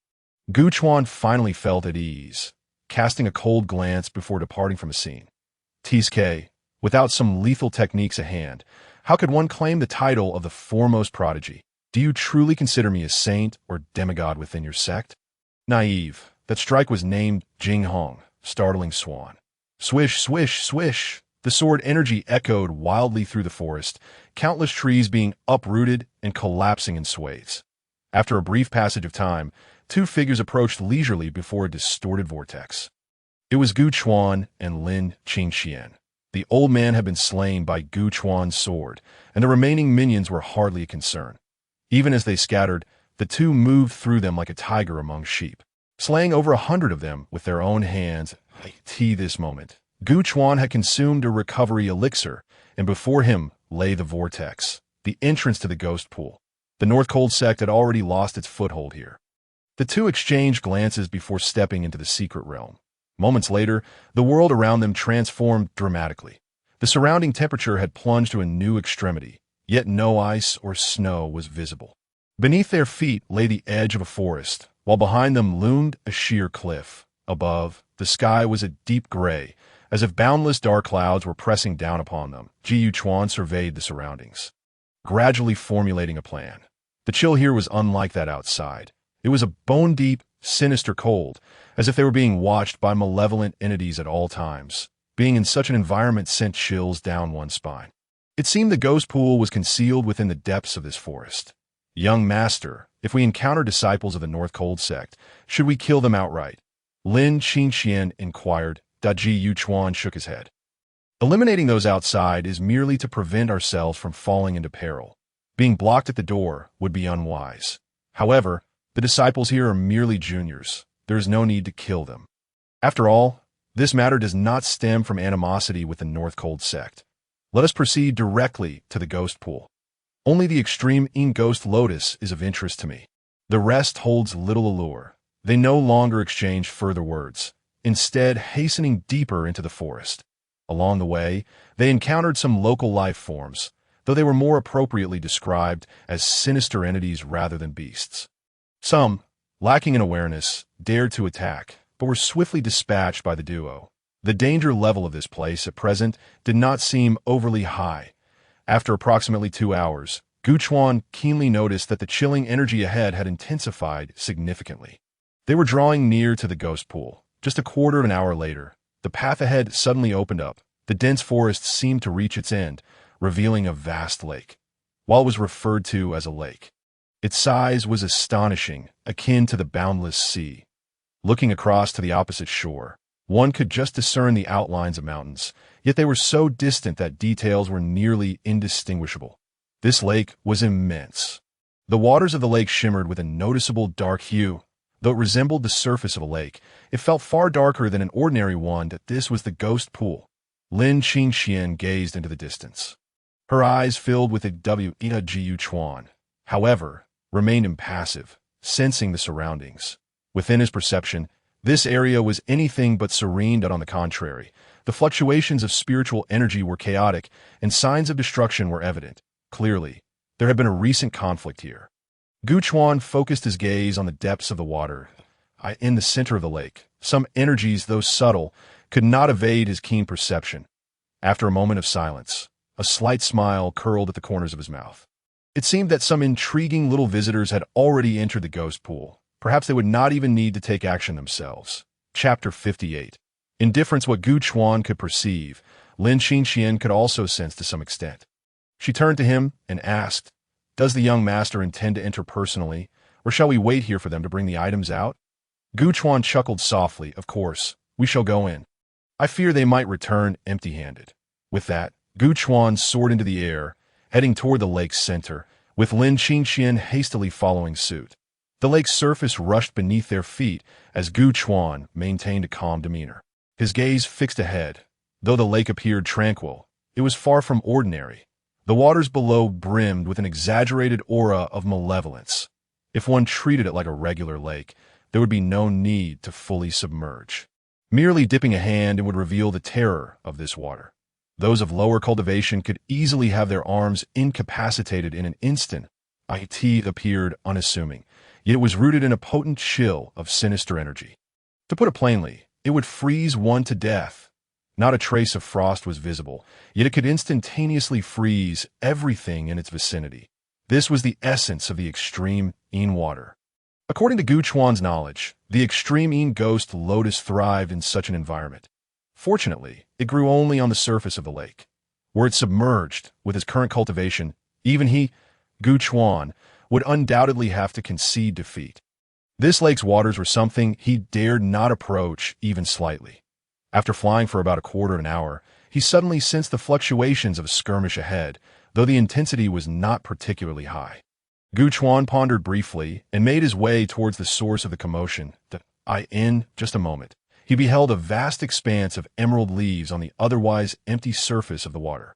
Speaker 1: Gu Chuan finally felt at ease, casting a cold glance before departing from the scene. TSK, without some lethal techniques at hand, how could one claim the title of the foremost prodigy? Do you truly consider me a saint or demigod within your sect? Naive. That strike was named Jing Hong, startling swan. Swish, swish, swish. The sword energy echoed wildly through the forest, countless trees being uprooted and collapsing in swathes. After a brief passage of time, two figures approached leisurely before a distorted vortex. It was Gu Chuan and Lin Qingxian. The old man had been slain by Gu Chuan's sword, and the remaining minions were hardly a concern. Even as they scattered, the two moved through them like a tiger among sheep, slaying over 100 of them with their own hands. This moment, Gu Chuan had consumed a recovery elixir, and before him lay the vortex, the entrance to the ghost pool. The North Cold sect had already lost its foothold here. The two exchanged glances before stepping into the secret realm. Moments later, the world around them transformed dramatically. The surrounding temperature had plunged to a new extremity, yet no ice or snow was visible. Beneath their feet lay the edge of a forest, while behind them loomed a sheer cliff. Above, the sky was a deep gray, as if boundless dark clouds were pressing down upon them. Ji Chuan surveyed the surroundings, gradually formulating a plan. The chill here was unlike that outside. It was a bone-deep, sinister cold, as if they were being watched by malevolent entities at all times. Being in such an environment sent chills down one's spine. It seemed the ghost pool was concealed within the depths of this forest. Young master, if we encounter disciples of the North Cold sect, should we kill them outright? Lin Qingxian inquired. Ji Chuan shook his head. Eliminating those outside is merely to prevent ourselves from falling into peril. Being blocked at the door would be unwise. However, the disciples here are merely juniors. There is no need to kill them. After all, this matter does not stem from animosity with the North Cold sect. Let us proceed directly to the ghost pool. Only the extreme Ghost Lotus is of interest to me. The rest holds little allure. They no longer exchanged further words, instead hastening deeper into the forest. Along the way, they encountered some local life forms, though they were more appropriately described as sinister entities rather than beasts. Some, lacking in awareness, dared to attack, but were swiftly dispatched by the duo. The danger level of this place at present did not seem overly high. After approximately 2 hours, Guchuan keenly noticed that the chilling energy ahead had intensified significantly. They were drawing near to the ghost pool. Just a quarter of an hour later, the path ahead suddenly opened up. The dense forest seemed to reach its end, revealing a vast lake. While it was referred to as a lake, its size was astonishing, akin to the boundless sea. Looking across to the opposite shore, one could just discern the outlines of mountains, yet they were so distant that details were nearly indistinguishable. This lake was immense. The waters of the lake shimmered with a noticeable dark hue. Though it resembled the surface of a lake, it felt far darker than an ordinary one. That this was the ghost pool. Lin Qingxian gazed into the distance. Her eyes filled with a Gu Chuan, however, remained impassive, sensing the surroundings. Within his perception, this area was anything but serene, but on the contrary, the fluctuations of spiritual energy were chaotic and signs of destruction were evident. Clearly, there had been a recent conflict here. Guchuan focused his gaze on the depths of the water. In the center of the lake, some energies, though subtle, could not evade his keen perception. After a moment of silence, a slight smile curled at the corners of his mouth. It seemed that some intriguing little visitors had already entered the ghost pool. Perhaps they would not even need to take action themselves. Chapter 58. Indifference. What Guchuan could perceive, Lin Qingxian could also sense to some extent. She turned to him and asked, "Does the young master intend to enter personally, or shall we wait here for them to bring the items out?" Guchuan chuckled softly. "Of course, we shall go in. I fear they might return empty-handed." With that, Guchuan soared into the air, heading toward the lake's center, with Lin Qingxian hastily following suit. The lake's surface rushed beneath their feet as Guchuan maintained a calm demeanor. His gaze fixed ahead. Though the lake appeared tranquil, it was far from ordinary. The waters below brimmed with an exaggerated aura of malevolence. If one treated it like a regular lake, there would be no need to fully submerge. Merely dipping a hand would reveal the terror of this water. Those of lower cultivation could easily have their arms incapacitated in an instant. It appeared unassuming, yet it was rooted in a potent chill of sinister energy. To put it plainly, it would freeze one to death. Not a trace of frost was visible, yet it could instantaneously freeze everything in its vicinity. This was the essence of the extreme Yin water. According to Guchuan's knowledge, the extreme Yin ghost lotus thrived in such an environment. Fortunately, it grew only on the surface of the lake. Were it submerged, with his current cultivation, even he, Guchuan, would undoubtedly have to concede defeat. This lake's waters were something he dared not approach even slightly. After flying for about a quarter of an hour, he suddenly sensed the fluctuations of a skirmish ahead, though the intensity was not particularly high. Guchuan pondered briefly and made his way towards the source of the commotion. In just a moment, he beheld a vast expanse of emerald leaves on the otherwise empty surface of the water.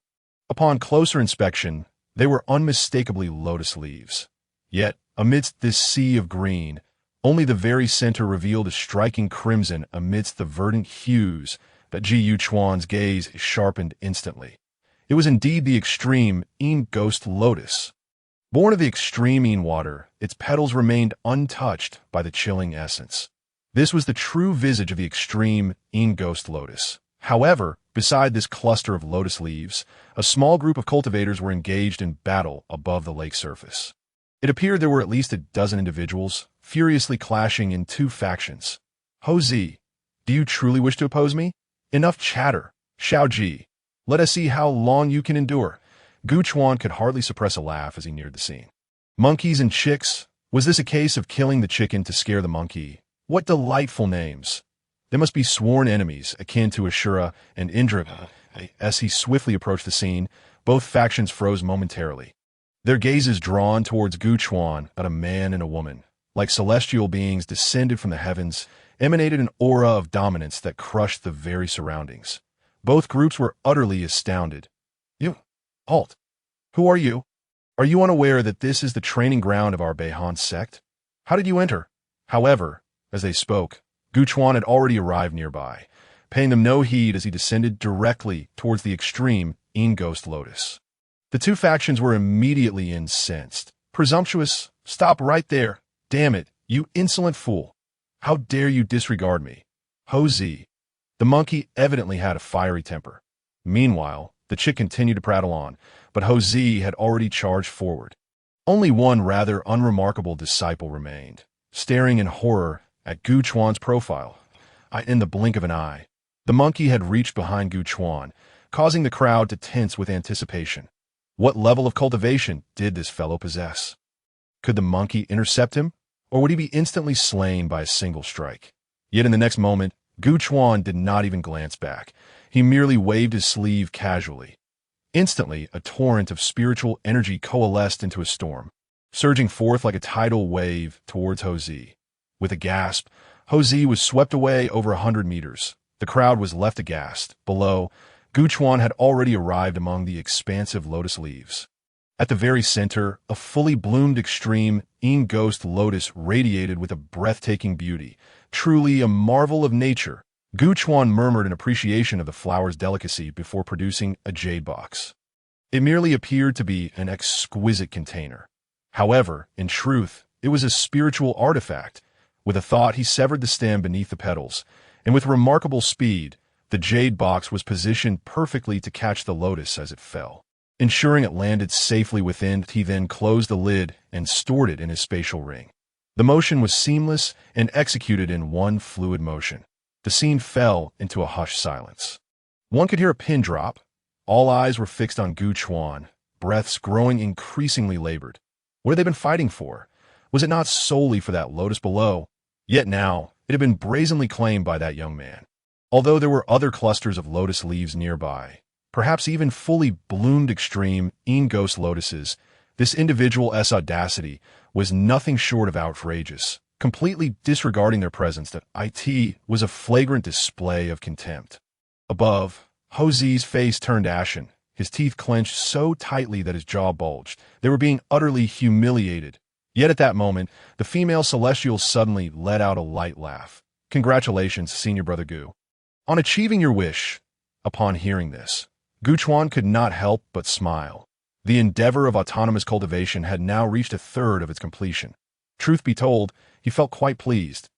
Speaker 1: Upon closer inspection, they were unmistakably lotus leaves. Yet, amidst this sea of green, only the very center revealed a striking crimson amidst the verdant hues that Guchuan's gaze sharpened instantly. It was indeed the extreme Yin ghost lotus. Born of the extreme Yin water, its petals remained untouched by the chilling essence. This was the true visage of the extreme Yin ghost lotus. However, beside this cluster of lotus leaves, a small group of cultivators were engaged in battle above the lake surface. It appeared there were at least a dozen individuals, furiously clashing in two factions. "Ho Zi, do you truly wish to oppose me? Enough chatter. Xiao Ji, let us see how long you can endure." Guchuan could hardly suppress a laugh as he neared the scene. Monkeys and chicks? Was this a case of killing the chicken to scare the monkey? What delightful names! They must be sworn enemies, akin to Ashura and Indra. As he swiftly approached the scene, both factions froze momentarily. Their gazes drawn towards Guchuan, at a man and a woman. Like celestial beings descended from the heavens, emanated an aura of dominance that crushed the very surroundings. Both groups were utterly astounded. "You, halt! Who are you? Are you unaware that this is the training ground of our Beihan sect? How did you enter?" However, As they spoke, Gu Chuan had already arrived nearby, paying them no heed as he descended directly towards the extreme Ghost Lotus. The two factions were immediately incensed. Presumptuous, stop right there. Damn it, you insolent fool. How dare you disregard me? Ho Zi. The monkey evidently had a fiery temper. Meanwhile, the chick continued to prattle on, but Ho Zi had already charged forward. Only one rather unremarkable disciple remained, staring in horror at Gu Chuan's profile. In the blink of an eye, the monkey had reached behind Gu Chuan, causing the crowd to tense with anticipation. What level of cultivation did this fellow possess? Could the monkey intercept him, or would he be instantly slain by a single strike? Yet in the next moment, Gu Chuan did not even glance back. He merely waved his sleeve casually. Instantly, a torrent of spiritual energy coalesced into a storm, surging forth like a tidal wave towards Ho Zi. With a gasp, Ho Zi was swept away over 100 meters. The crowd was left aghast. Below, Gu Chuan had already arrived among the expansive lotus leaves. At the very center, a fully bloomed extreme Ghost Lotus radiated with a breathtaking beauty. Truly a marvel of nature. Gu Chuan murmured in appreciation of the flower's delicacy before producing a jade box. It merely appeared to be an exquisite container. However, in truth, it was a spiritual artifact. With a thought, he severed the stem beneath the petals, and with remarkable speed, the jade box was positioned perfectly to catch the lotus as it fell. Ensuring it landed safely within, he then closed the lid and stored it in his spatial ring. The motion was seamless and executed in one fluid motion. The scene fell into a hushed silence. One could hear a pin drop. All eyes were fixed on Gu Chuan, breaths growing increasingly labored. What had they been fighting for? Was it not solely for that lotus below? Yet now, it had been brazenly claimed by that young man. Although there were other clusters of lotus leaves nearby, perhaps even fully bloomed extreme Ghost Lotuses, this individual's audacity was nothing short of outrageous. Completely disregarding their presence, that it was a flagrant display of contempt. Above, Ho Zi's face turned ashen, his teeth clenched so tightly that his jaw bulged. They were being utterly humiliated. Yet at that moment, the female celestial suddenly let out a light laugh. Congratulations, Senior Brother Gu, on achieving your wish. Upon hearing this, Gu Chuan could not help but smile. The endeavor of autonomous cultivation had now reached a third of its completion. Truth be told, he felt quite pleased.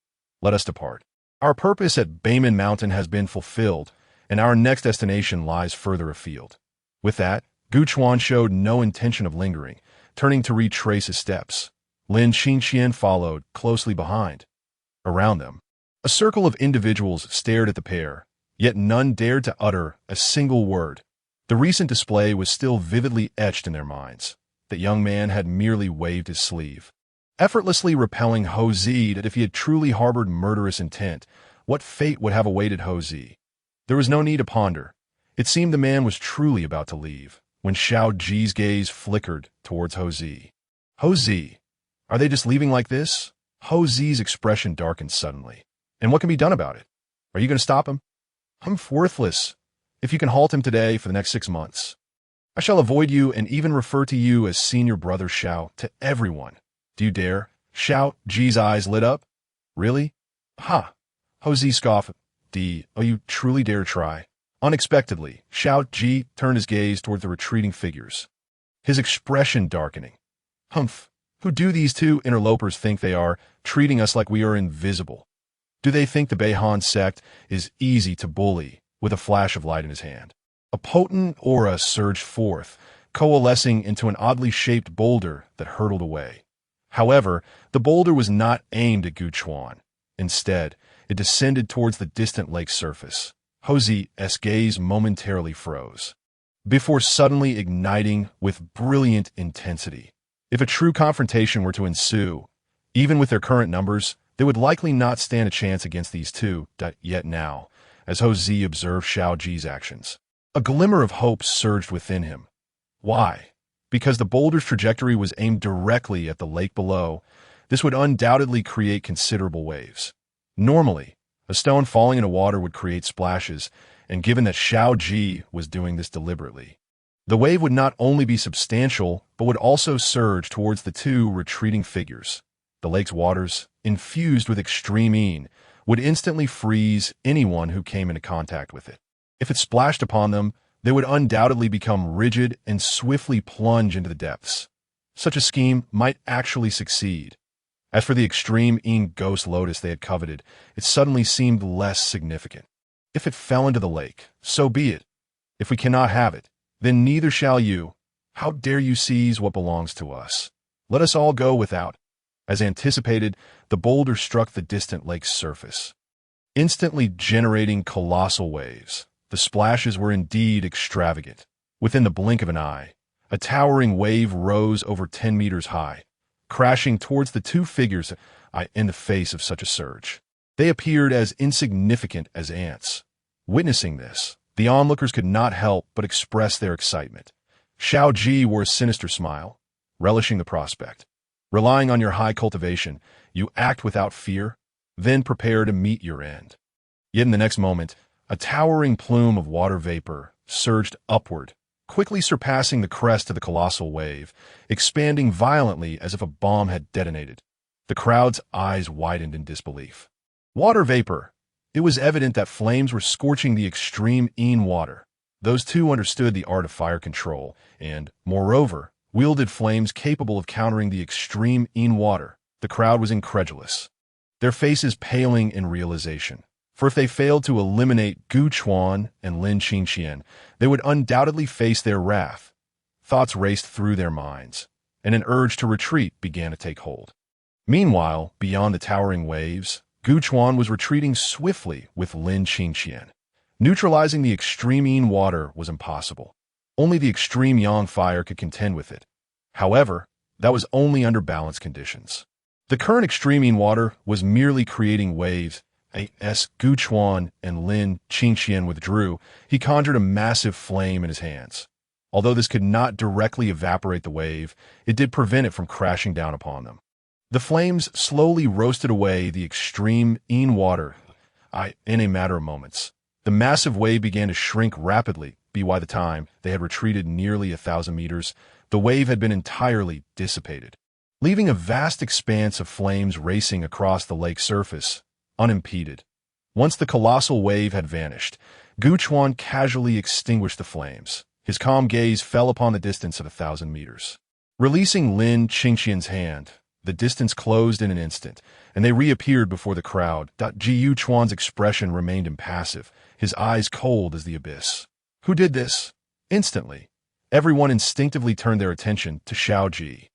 Speaker 1: Let us depart. Our purpose at Bayman Mountain has been fulfilled, and our next destination lies further afield. With that, Gu Chuan showed no intention of lingering, turning to retrace his steps. Lin Xinxian followed, closely behind. Around them, a circle of individuals stared at the pair, yet none dared to utter a single word. The recent display was still vividly etched in their minds. The young man had merely waved his sleeve, effortlessly repelling Ho Zi. That if he had truly harbored murderous intent, what fate would have awaited Ho Zi? There was no need to ponder. It seemed the man was truly about to leave, when Xiao Ji's gaze flickered towards Ho Zi. Ho Zi, are they just leaving like this? Ho Zi's expression darkened suddenly. And what can be done about it? Are you going to stop him? I'm worthless. If you can halt him today for the next 6 months, I shall avoid you and even refer to you as Senior Brother Xiao to everyone. Do you dare? Xiao Ji's eyes lit up. Really? Ha! Ho Zi scoffed. Oh, you truly dare try. Unexpectedly, Xiao Ji turned his gaze toward the retreating figures, his expression darkening. Humph! Who do these two interlopers think they are, treating us like we are invisible? Do they think the Beihan sect is easy to bully? With a flash of light in his hand, a potent aura surged forth, coalescing into an oddly shaped boulder that hurtled away. However, the boulder was not aimed at Gu Chuan. Instead, it descended towards the distant lake's surface. Ho Zi's gaze momentarily froze, before suddenly igniting with brilliant intensity. If a true confrontation were to ensue, even with their current numbers, they would likely not stand a chance against these two. Yet now, as Ho Zi observed Xiao Ji's actions, a glimmer of hope surged within him. Why? Because the boulder's trajectory was aimed directly at the lake below. This would undoubtedly create considerable waves. Normally, a stone falling into water would create splashes, and given that Xiao Ji was doing this deliberately, the wave would not only be substantial, but would also surge towards the two retreating figures. the lake's waters, infused with extreme yin, would instantly freeze anyone who came into contact with it. If it splashed upon them, they would undoubtedly become rigid and swiftly plunge into the depths. Such a scheme might actually succeed. As for the extreme yin ghost lotus they had coveted, it suddenly seemed less significant. If it fell into the lake, so be it. If we cannot have it, then neither shall you. How dare you seize what belongs to us? Let us all go without. As anticipated, the boulder struck the distant lake's surface, instantly generating colossal waves. The splashes were indeed extravagant. Within the blink of an eye, a towering wave rose over 10 meters high, crashing towards the two figures in the face of such a surge. They appeared as insignificant as ants. Witnessing this, the onlookers could not help but express their excitement. Xiao Ji wore a sinister smile, relishing the prospect. Relying on your high cultivation, you act without fear, then prepare to meet your end. Yet in the next moment, a towering plume of water vapor surged upward, quickly surpassing the crest of the colossal wave, expanding violently as if a bomb had detonated. The crowd's eyes widened in disbelief. Water vapor! It was evident that flames were scorching the extreme yin water. Those two understood the art of fire control and, moreover, wielded flames capable of countering the extreme yin water. The crowd was incredulous, their faces paling in realization. For if they failed to eliminate Gu Chuan and Lin Qingxian, they would undoubtedly face their wrath. Thoughts raced through their minds, and an urge to retreat began to take hold. Meanwhile, beyond the towering waves, Gu Chuan was retreating swiftly with Lin Qingxian. Neutralizing the extreme yin water was impossible. Only the extreme yang fire could contend with it. However, that was only under balanced conditions. The current extreme yin water was merely creating waves. As Gu Chuan and Lin Qingxian withdrew, he conjured a massive flame in his hands. Although this could not directly evaporate the wave, it did prevent it from crashing down upon them. The flames slowly roasted away the extreme yin water in a matter of moments. The massive wave began to shrink rapidly. By the time they had retreated nearly 1,000 meters, the wave had been entirely dissipated, leaving a vast expanse of flames racing across the lake's surface, unimpeded. Once the colossal wave had vanished, Gu Chuan casually extinguished the flames. His calm gaze fell upon the distance of 1,000 meters. Releasing Lin Qingxian's hand, the distance closed in an instant, and they reappeared before the crowd. Gu Chuan's expression remained impassive, his eyes cold as the abyss. Who did this? Instantly, everyone instinctively turned their attention to Xiao Ji.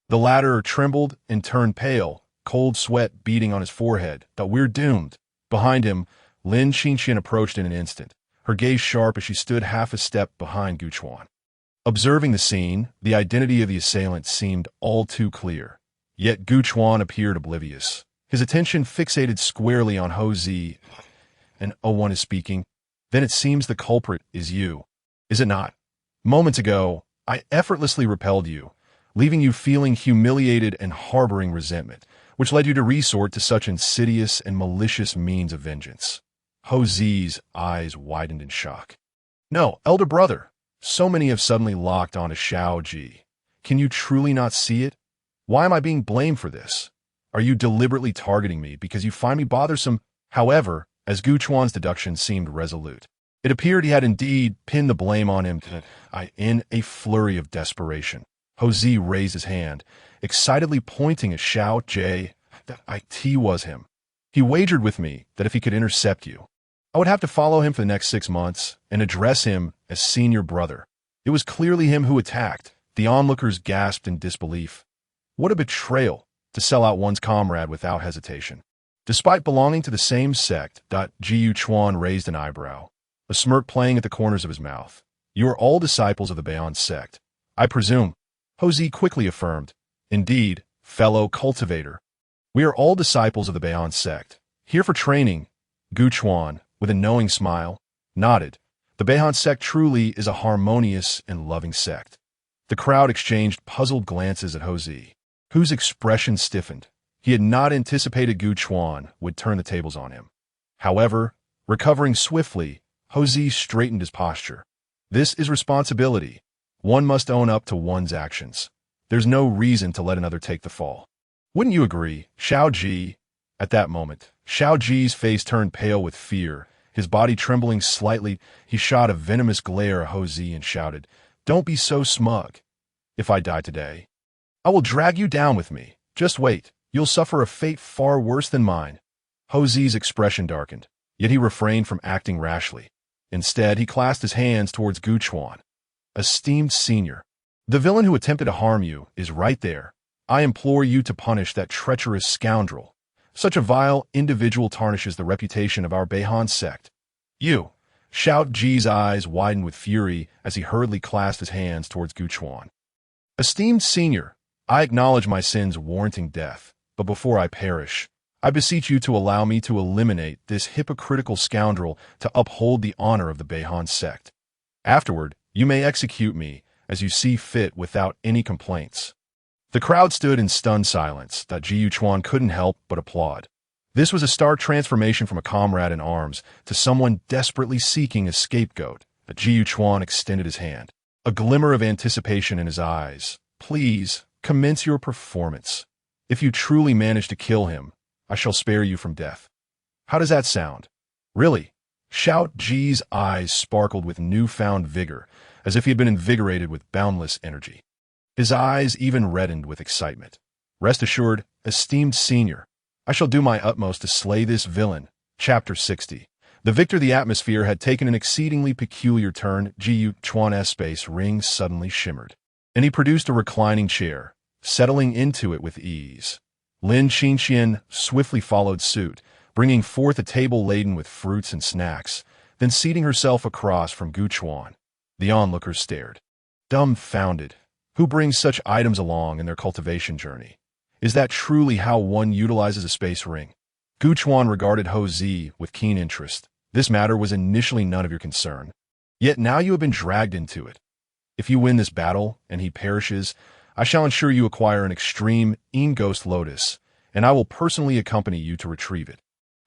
Speaker 1: The latter trembled and turned pale, cold sweat beading on his forehead. We're doomed. Behind him, Lin Qingxian approached in an instant, her gaze sharp as she stood half a step behind Gu Chuan. Observing the scene, the identity of the assailant seemed all too clear. Yet Gu Chuan appeared oblivious, his attention fixated squarely on Ho Zi. And one is speaking. Then it seems the culprit is you, is it not? Moments ago, I effortlessly repelled you, leaving you feeling humiliated and harboring resentment, which led you to resort to such insidious and malicious means of vengeance. Ho Zi's eyes widened in shock. No, elder brother. So many have suddenly locked onto Xiao Ji. Can you truly not see it? Why am I being blamed for this? Are you deliberately targeting me because you find me bothersome? However, as Gu Chuan's deduction seemed resolute, it appeared he had indeed pinned the blame on him. In a flurry of desperation, Ho Zi raised his hand, excitedly pointing at Xiao Ji. It was him. He wagered with me that if he could intercept you, I would have to follow him for the next 6 months and address him as senior brother. It was clearly him who attacked. The onlookers gasped in disbelief. What a betrayal to sell out one's comrade without hesitation. Despite belonging to the same sect, Gu Chuan raised an eyebrow, a smirk playing at the corners of his mouth. You are all disciples of the Bayon sect, I presume. Ho Zi quickly affirmed. Indeed, fellow cultivator. We are all disciples of the Bayon sect, here for training. Gu Chuan, with a knowing smile, nodded. The Bayon sect truly is a harmonious and loving sect. The crowd exchanged puzzled glances at Ho Zi, whose expression stiffened. He had not anticipated Gu Chuan would turn the tables on him. However, recovering swiftly, Ho Zi straightened his posture. This is responsibility. One must own up to one's actions. There's no reason to let another take the fall. Wouldn't you agree, Xiao Ji? At that moment, Xiao Ji's face turned pale with fear. His body trembling slightly, he shot a venomous glare at Ho Zi and shouted, "Don't be so smug. If I die today, I will drag you down with me. Just wait, you'll suffer a fate far worse than mine." Ho Zi's expression darkened, yet he refrained from acting rashly. Instead, he clasped his hands towards Gu Chuan. "Esteemed senior, the villain who attempted to harm you is right there. I implore you to punish that treacherous scoundrel. Such a vile individual tarnishes the reputation of our Beihan sect." "You!" Xiao Ji's eyes widened with fury as he hurriedly clasped his hands towards Gu Chuan. "Esteemed senior, I acknowledge my sins warranting death, but before I perish, I beseech you to allow me to eliminate this hypocritical scoundrel to uphold the honor of the Beihan sect. Afterward, you may execute me as you see fit without any complaints." The crowd stood in stunned silence that Ji Yuchuan couldn't help but applaud. This was a stark transformation from a comrade in arms to someone desperately seeking a scapegoat. That Ji Yuchuan extended his hand, a glimmer of anticipation in his eyes. "Please, commence your performance. If you truly manage to kill him, I shall spare you from death. How does that sound?" "Really?" Xiao Ji's eyes sparkled with newfound vigor, as if he had been invigorated with boundless energy. His eyes even reddened with excitement. "Rest assured, esteemed senior, I shall do my utmost to slay this villain." Chapter 60. The victor. The atmosphere had taken an exceedingly peculiar turn. Ji Yuchuan's space ring suddenly shimmered, and he produced a reclining chair, settling into it with ease. Lin Qingxian swiftly followed suit, bringing forth a table laden with fruits and snacks, then seating herself across from Gu Chuan. The onlookers stared, dumbfounded. Who brings such items along in their cultivation journey? Is that truly how one utilizes a space ring? Gu Chuan regarded Ho Zi with keen interest. This matter was initially none of your concern. Yet now you have been dragged into it. If you win this battle, and he perishes, I shall ensure you acquire an extreme Ghost Lotus, and I will personally accompany you to retrieve it.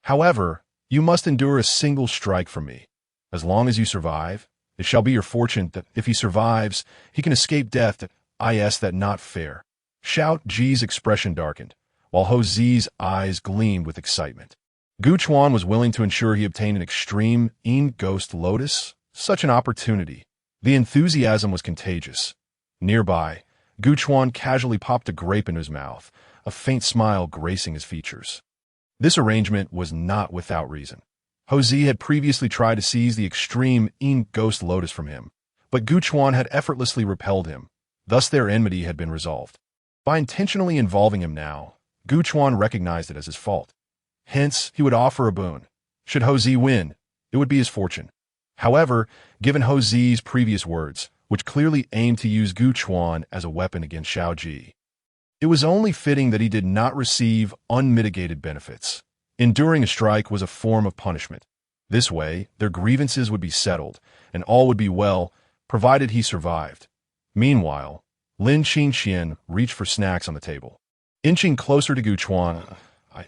Speaker 1: However, you must endure a single strike from me. As long as you survive, it shall be your fortune that if he survives, he can escape death. That not fair. Xiao Ji's expression darkened, while Ho Zi's eyes gleamed with excitement. Gu Chuan was willing to ensure he obtained an extreme Ghost Lotus. Such an opportunity. The enthusiasm was contagious. Nearby, Gu Chuan casually popped a grape into his mouth, a faint smile gracing his features. This arrangement was not without reason. Ho Zi had previously tried to seize the extreme Ghost Lotus from him, but Gu Chuan had effortlessly repelled him. Thus their enmity had been resolved. By intentionally involving him now, Gu Chuan recognized it as his fault. Hence, he would offer a boon. Should Ho Zi win, it would be his fortune. However, given Ho Zi's previous words, which clearly aimed to use Gu Chuan as a weapon against Xiao Ji, it was only fitting that he did not receive unmitigated benefits. Enduring a strike was a form of punishment. This way, their grievances would be settled, and all would be well, provided he survived. Meanwhile, Lin Qingxian reached for snacks on the table. Inching closer to Gu Chuan,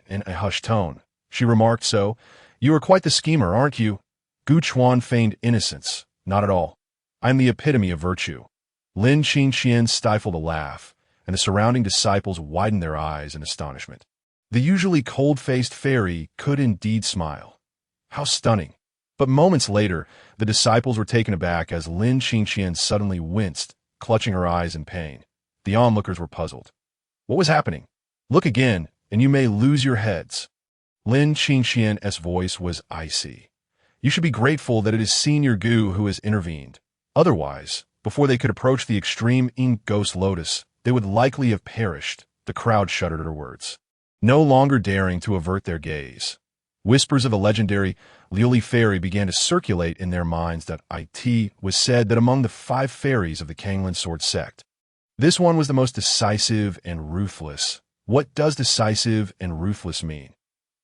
Speaker 1: in a hushed tone, she remarked, "So, you are quite the schemer, aren't you?" Gu Chuan feigned innocence. "Not at all. I am the epitome of virtue." Lin Qingxian stifled a laugh, and the surrounding disciples widened their eyes in astonishment. The usually cold-faced fairy could indeed smile. How stunning! But moments later, the disciples were taken aback as Lin Qingxian suddenly winced, clutching her eyes in pain. The onlookers were puzzled. What was happening? "Look again, and you may lose your heads." Lin Qingxian's voice was icy. "You should be grateful that it is Senior Gu who has intervened. Otherwise, before they could approach the extreme Ghost Lotus, they would likely have perished." The crowd shuddered at her words, no longer daring to avert their gaze. Whispers of the legendary Liuli fairy began to circulate in their minds that it was said that among the 5 fairies of the Kanglan Sword sect, this one was the most decisive and ruthless. What does decisive and ruthless mean?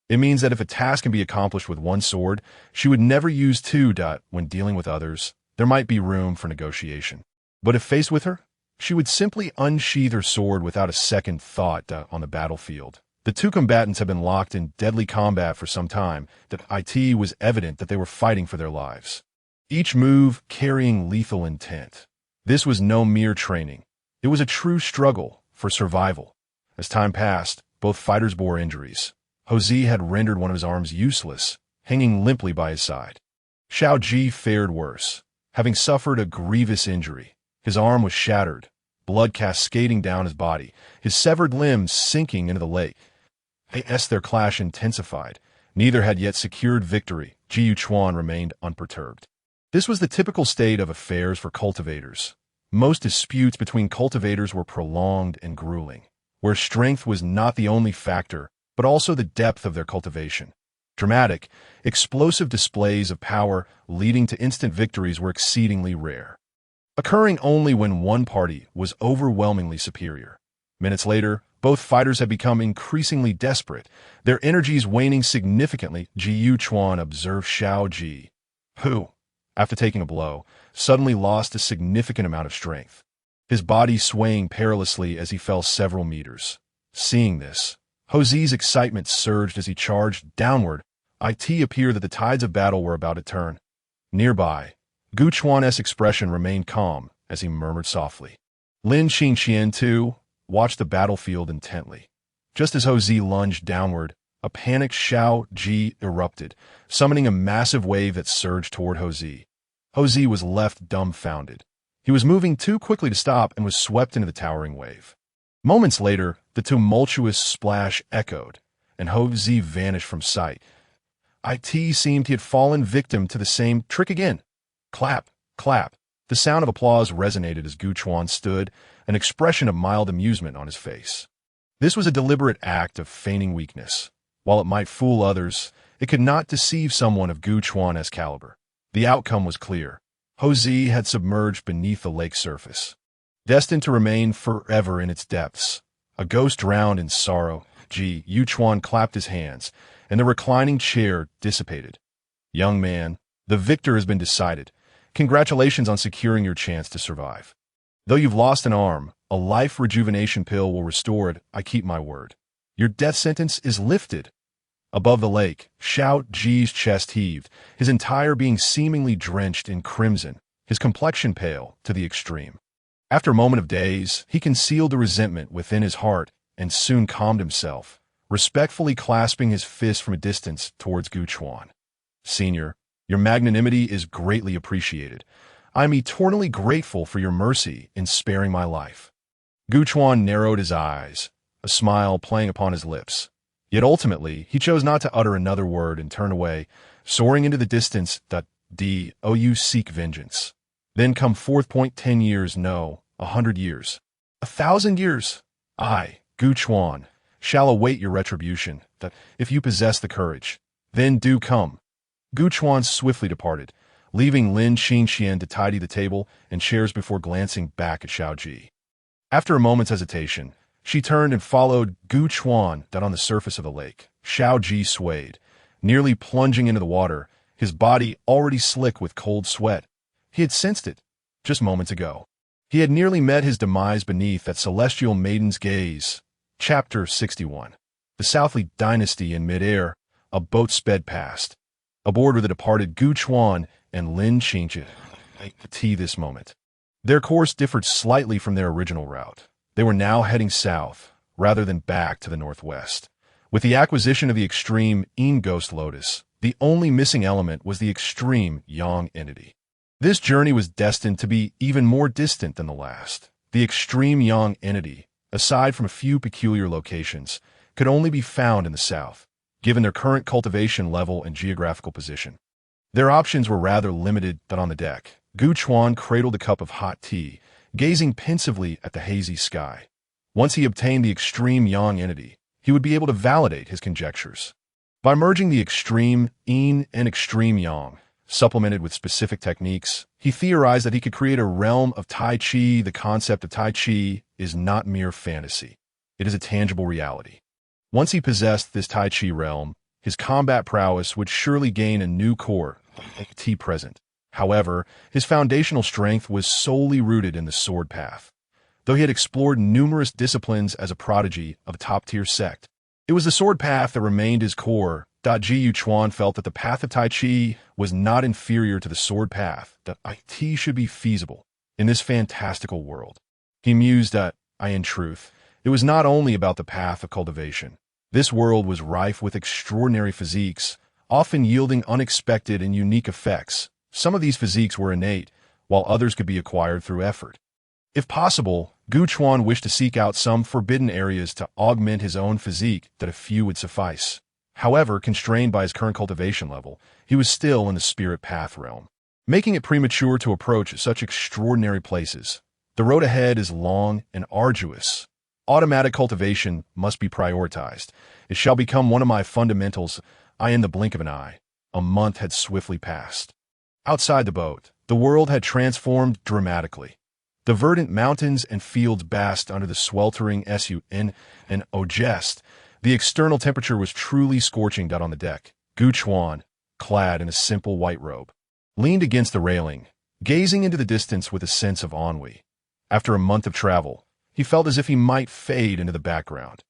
Speaker 1: It means that if a task can be accomplished with one sword, she would never use 2. When dealing with others, there might be room for negotiation. But if faced with her, she would simply unsheath her sword without a second thought on the battlefield. The 2 combatants had been locked in deadly combat for some time. That it was evident that they were fighting for their lives, each move carrying lethal intent. This was no mere training. It was a true struggle for survival. As time passed, both fighters bore injuries. Hosea had rendered one of his arms useless, hanging limply by his side. Xiao Ji fared worse. Having suffered a grievous injury, his arm was shattered, blood cascading down his body, his severed limbs sinking into the lake. As their clash intensified, neither had yet secured victory. Ji Yuchuan remained unperturbed. This was the typical state of affairs for cultivators. Most disputes between cultivators were prolonged and grueling, where strength was not the only factor, but also the depth of their cultivation. Dramatic, explosive displays of power leading to instant victories were exceedingly rare, occurring only when one party was overwhelmingly superior. Minutes later, both fighters had become increasingly desperate, their energies waning significantly. Ji Yuchuan observed Xiao Ji, who, after taking a blow, suddenly lost a significant amount of strength, his body swaying perilously as he fell several meters. Seeing this, Hosea's excitement surged as he charged downward. It appeared that the tides of battle were about to turn. Nearby, Gu Chuan's expression remained calm as he murmured softly. Lin Qingqian, too, watched the battlefield intently. Just as Hosea lunged downward, a panicked Xiao Ji erupted, summoning a massive wave that surged toward Hosea. Hosea was left dumbfounded. He was moving too quickly to stop and was swept into the towering wave. Moments later, the tumultuous splash echoed, and Hosea vanished from sight. It seemed he had fallen victim to the same trick again. Clap, clap. The sound of applause resonated as Gu Chuan stood, an expression of mild amusement on his face. This was a deliberate act of feigning weakness. While it might fool others, it could not deceive someone of Gu Chuan's caliber. The outcome was clear. Hosea had submerged beneath the lake's surface, destined to remain forever in its depths. A ghost drowned in sorrow. Ji Yuchuan clapped his hands, and the reclining chair dissipated. Young man, the victor has been decided. Congratulations on securing your chance to survive. Though you've lost an arm, a life rejuvenation pill will restore it. I keep my word. Your death sentence is lifted. Above the lake, Xiao Ji's chest heaved, his entire being seemingly drenched in crimson, his complexion pale to the extreme. After a moment of daze, he concealed the resentment within his heart and soon calmed himself, respectfully clasping his fist from a distance towards Gu Chuan. Senior, your magnanimity is greatly appreciated. I am eternally grateful for your mercy in sparing my life. Gu Chuan narrowed his eyes, a smile playing upon his lips. Yet ultimately, he chose not to utter another word and turned away, soaring into the distance. You seek vengeance. Then come forth. 10 years, no, 100 years, 1,000 years. I, Gu Chuan, shall await your retribution. If you possess the courage, then do come. Gu Chuan swiftly departed, leaving Lin Qingqian to tidy the table and chairs before glancing back at Xiao Ji. After a moment's hesitation, she turned and followed Gu Chuan down on the surface of the lake. Xiao Ji swayed, nearly plunging into the water, his body already slick with cold sweat. He had sensed it just moments ago. He had nearly met his demise beneath that celestial maiden's gaze. Chapter 61. The Southly Dynasty in midair. A boat sped past. Aboard were the departed Gu Chuan and Lin Qingqian. This moment. Their course differed slightly from their original route. They were now heading south, rather than back to the northwest. With the acquisition of the extreme Yin Ghost Lotus, the only missing element was the extreme Yang entity. This journey was destined to be even more distant than the last. The extreme Yang entity, aside from a few peculiar locations, could only be found in the south, given their current cultivation level and geographical position. Their options were rather limited than on the deck. Gu Chuan cradled a cup of hot tea, gazing pensively at the hazy sky. Once he obtained the extreme Yang entity, he would be able to validate his conjectures. By merging the extreme Yin and extreme Yang, supplemented with specific techniques, he theorized that he could create a realm of Tai Chi. The concept of Tai Chi is not mere fantasy. It is a tangible reality. Once he possessed this Tai Chi realm, his combat prowess would surely gain a new core, present. However, his foundational strength was solely rooted in the sword path. Though he had explored numerous disciplines as a prodigy of a top-tier sect, it was the sword path that remained his core. Ji Yuchuan felt that the path of Tai Chi was not inferior to the sword path, that IT should be feasible in this fantastical world. He mused that, in truth, It was not only about the path of cultivation. This world was rife with extraordinary physiques, often yielding unexpected and unique effects. Some of these physiques were innate, while others could be acquired through effort. If possible, Gu Chuan wished to seek out some forbidden areas to augment his own physique that a few would suffice. However, constrained by his current cultivation level, he was still in the spirit path realm, making it premature to approach such extraordinary places. The road ahead is long and arduous. Automatic cultivation must be prioritized. It shall become one of my fundamentals. In the blink of an eye. A month had swiftly passed. Outside the boat, the world had transformed dramatically. The verdant mountains and fields basked under the sweltering sun and jest. The external temperature was truly scorching. On the deck, Gu Chuan, clad in a simple white robe, leaned against the railing, gazing into the distance with a sense of ennui. After a month of travel, he felt as if he might fade into the background.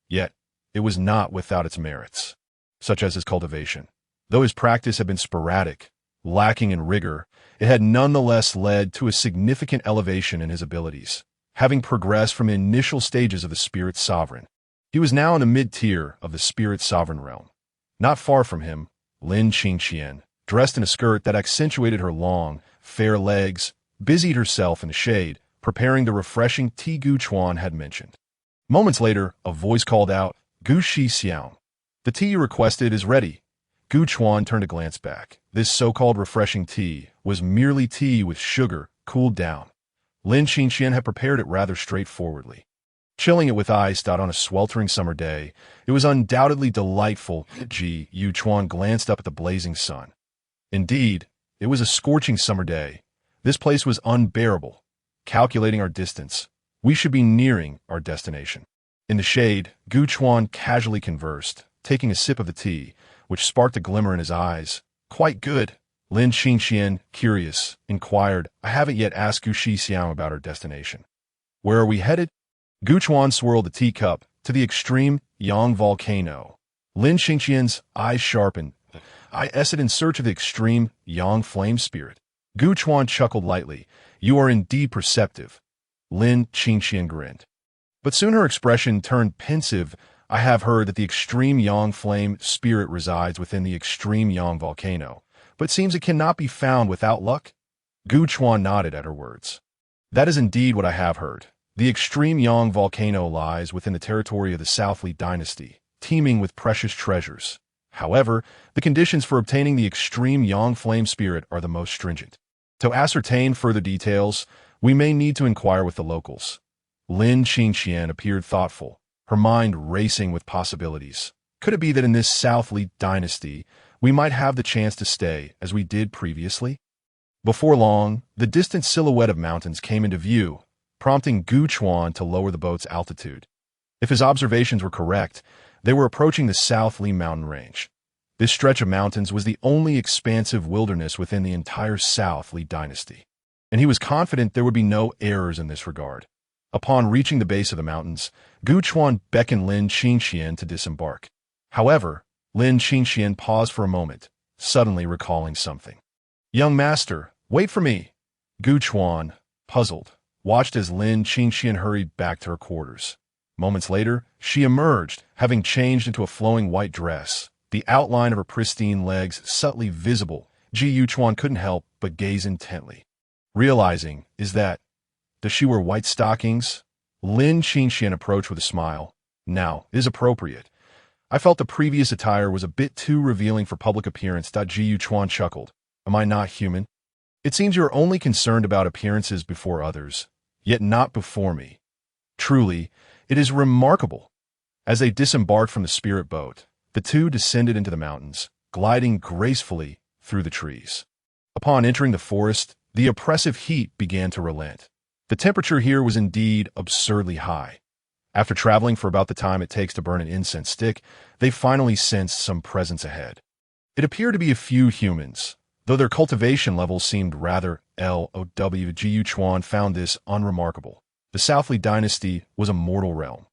Speaker 1: Yet, it was not without its merits, such as his cultivation. Though his practice had been sporadic, lacking in rigor, it had nonetheless led to a significant elevation in his abilities. Having progressed from initial stages of the spirit sovereign, he was now in the mid-tier of the spirit sovereign realm. Not far from him, Lin Qingqian, dressed in a skirt that accentuated her long, fair legs, busied herself in the shade, preparing the refreshing tea Gu Chuan had mentioned. Moments later, a voice called out, "Gu Shi Xiao. The tea you requested is ready." Gu Chuan turned to glance back. This so-called refreshing tea was merely tea with sugar, cooled down. Lin Qingqian had prepared it rather straightforwardly, chilling it with ice. On a sweltering summer day, it was undoubtedly delightful. Gu Chuan glanced up at the blazing sun. Indeed, it was a scorching summer day. This place was unbearable. Calculating our distance, we should be nearing our destination. In the shade, Gu Chuan casually conversed, taking a sip of the tea, which sparked a glimmer in his eyes. "Quite good." Lin Qingqian, curious, inquired, "I haven't yet asked Gu Shi Xiao about our destination. Where are we headed?" Gu Chuan swirled the teacup. "To the extreme Yang volcano." Lin Qingqian's eyes sharpened. "I said in search of the extreme Yang flame spirit." Gu Chuan chuckled lightly. "You are indeed perceptive." Lin Qingqian grinned. But soon her expression turned pensive. "I have heard that the extreme Yang flame spirit resides within the extreme Yang volcano, but seems it cannot be found without luck." Gu Chuan nodded at her words. "That is indeed what I have heard. The extreme Yang volcano lies within the territory of the South Li dynasty, teeming with precious treasures. However, the conditions for obtaining the extreme Yang flame spirit are the most stringent. To ascertain further details, we may need to inquire with the locals." Lin Qingqian appeared thoughtful, her mind racing with possibilities. Could it be that in this South Li dynasty, we might have the chance to stay as we did previously? Before long, the distant silhouette of mountains came into view, prompting Gu Chuan to lower the boat's altitude. If his observations were correct, they were approaching the South Li mountain range. This stretch of mountains was the only expansive wilderness within the entire South Li dynasty, and he was confident there would be no errors in this regard. Upon reaching the base of the mountains, Gu Chuan beckoned Lin Qingqian to disembark. However, Lin Qingqian paused for a moment, suddenly recalling something. "Young master, wait for me." Gu Chuan, puzzled, watched as Lin Qingqian hurried back to her quarters. Moments later, she emerged, having changed into a flowing white dress, the outline of her pristine legs subtly visible. Gu Chuan couldn't help but gaze intently, realizing, does she wear white stockings? Lin Qingqian approached with a smile. "Now, it is appropriate. I felt the previous attire was a bit too revealing for public appearance." Gu Chuan chuckled. "Am I not human? It seems you are only concerned about appearances before others, yet not before me. Truly, it is remarkable." As they disembarked from the spirit boat, the two descended into the mountains, gliding gracefully through the trees. Upon entering the forest, the oppressive heat began to relent. The temperature here was indeed absurdly high. After traveling for about the time it takes to burn an incense stick, they finally sensed some presence ahead. It appeared to be a few humans, though their cultivation levels seemed rather low. Gu Chuan found this unremarkable. The South Li dynasty was a mortal realm.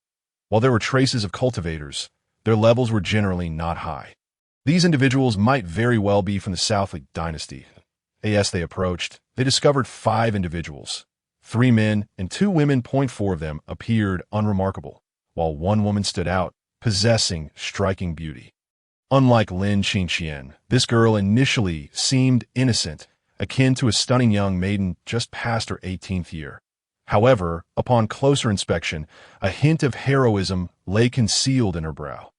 Speaker 1: While there were traces of cultivators, their levels were generally not high. These individuals might very well be from the South Li dynasty. As they approached, they discovered 5 individuals, 3 men and 2 women, 4 of them, appeared unremarkable, while 1 woman stood out, possessing striking beauty. Unlike Lin Qingqian, this girl initially seemed innocent, akin to a stunning young maiden just past her 18th year. However, upon closer inspection, a hint of heroism lay concealed in her brow.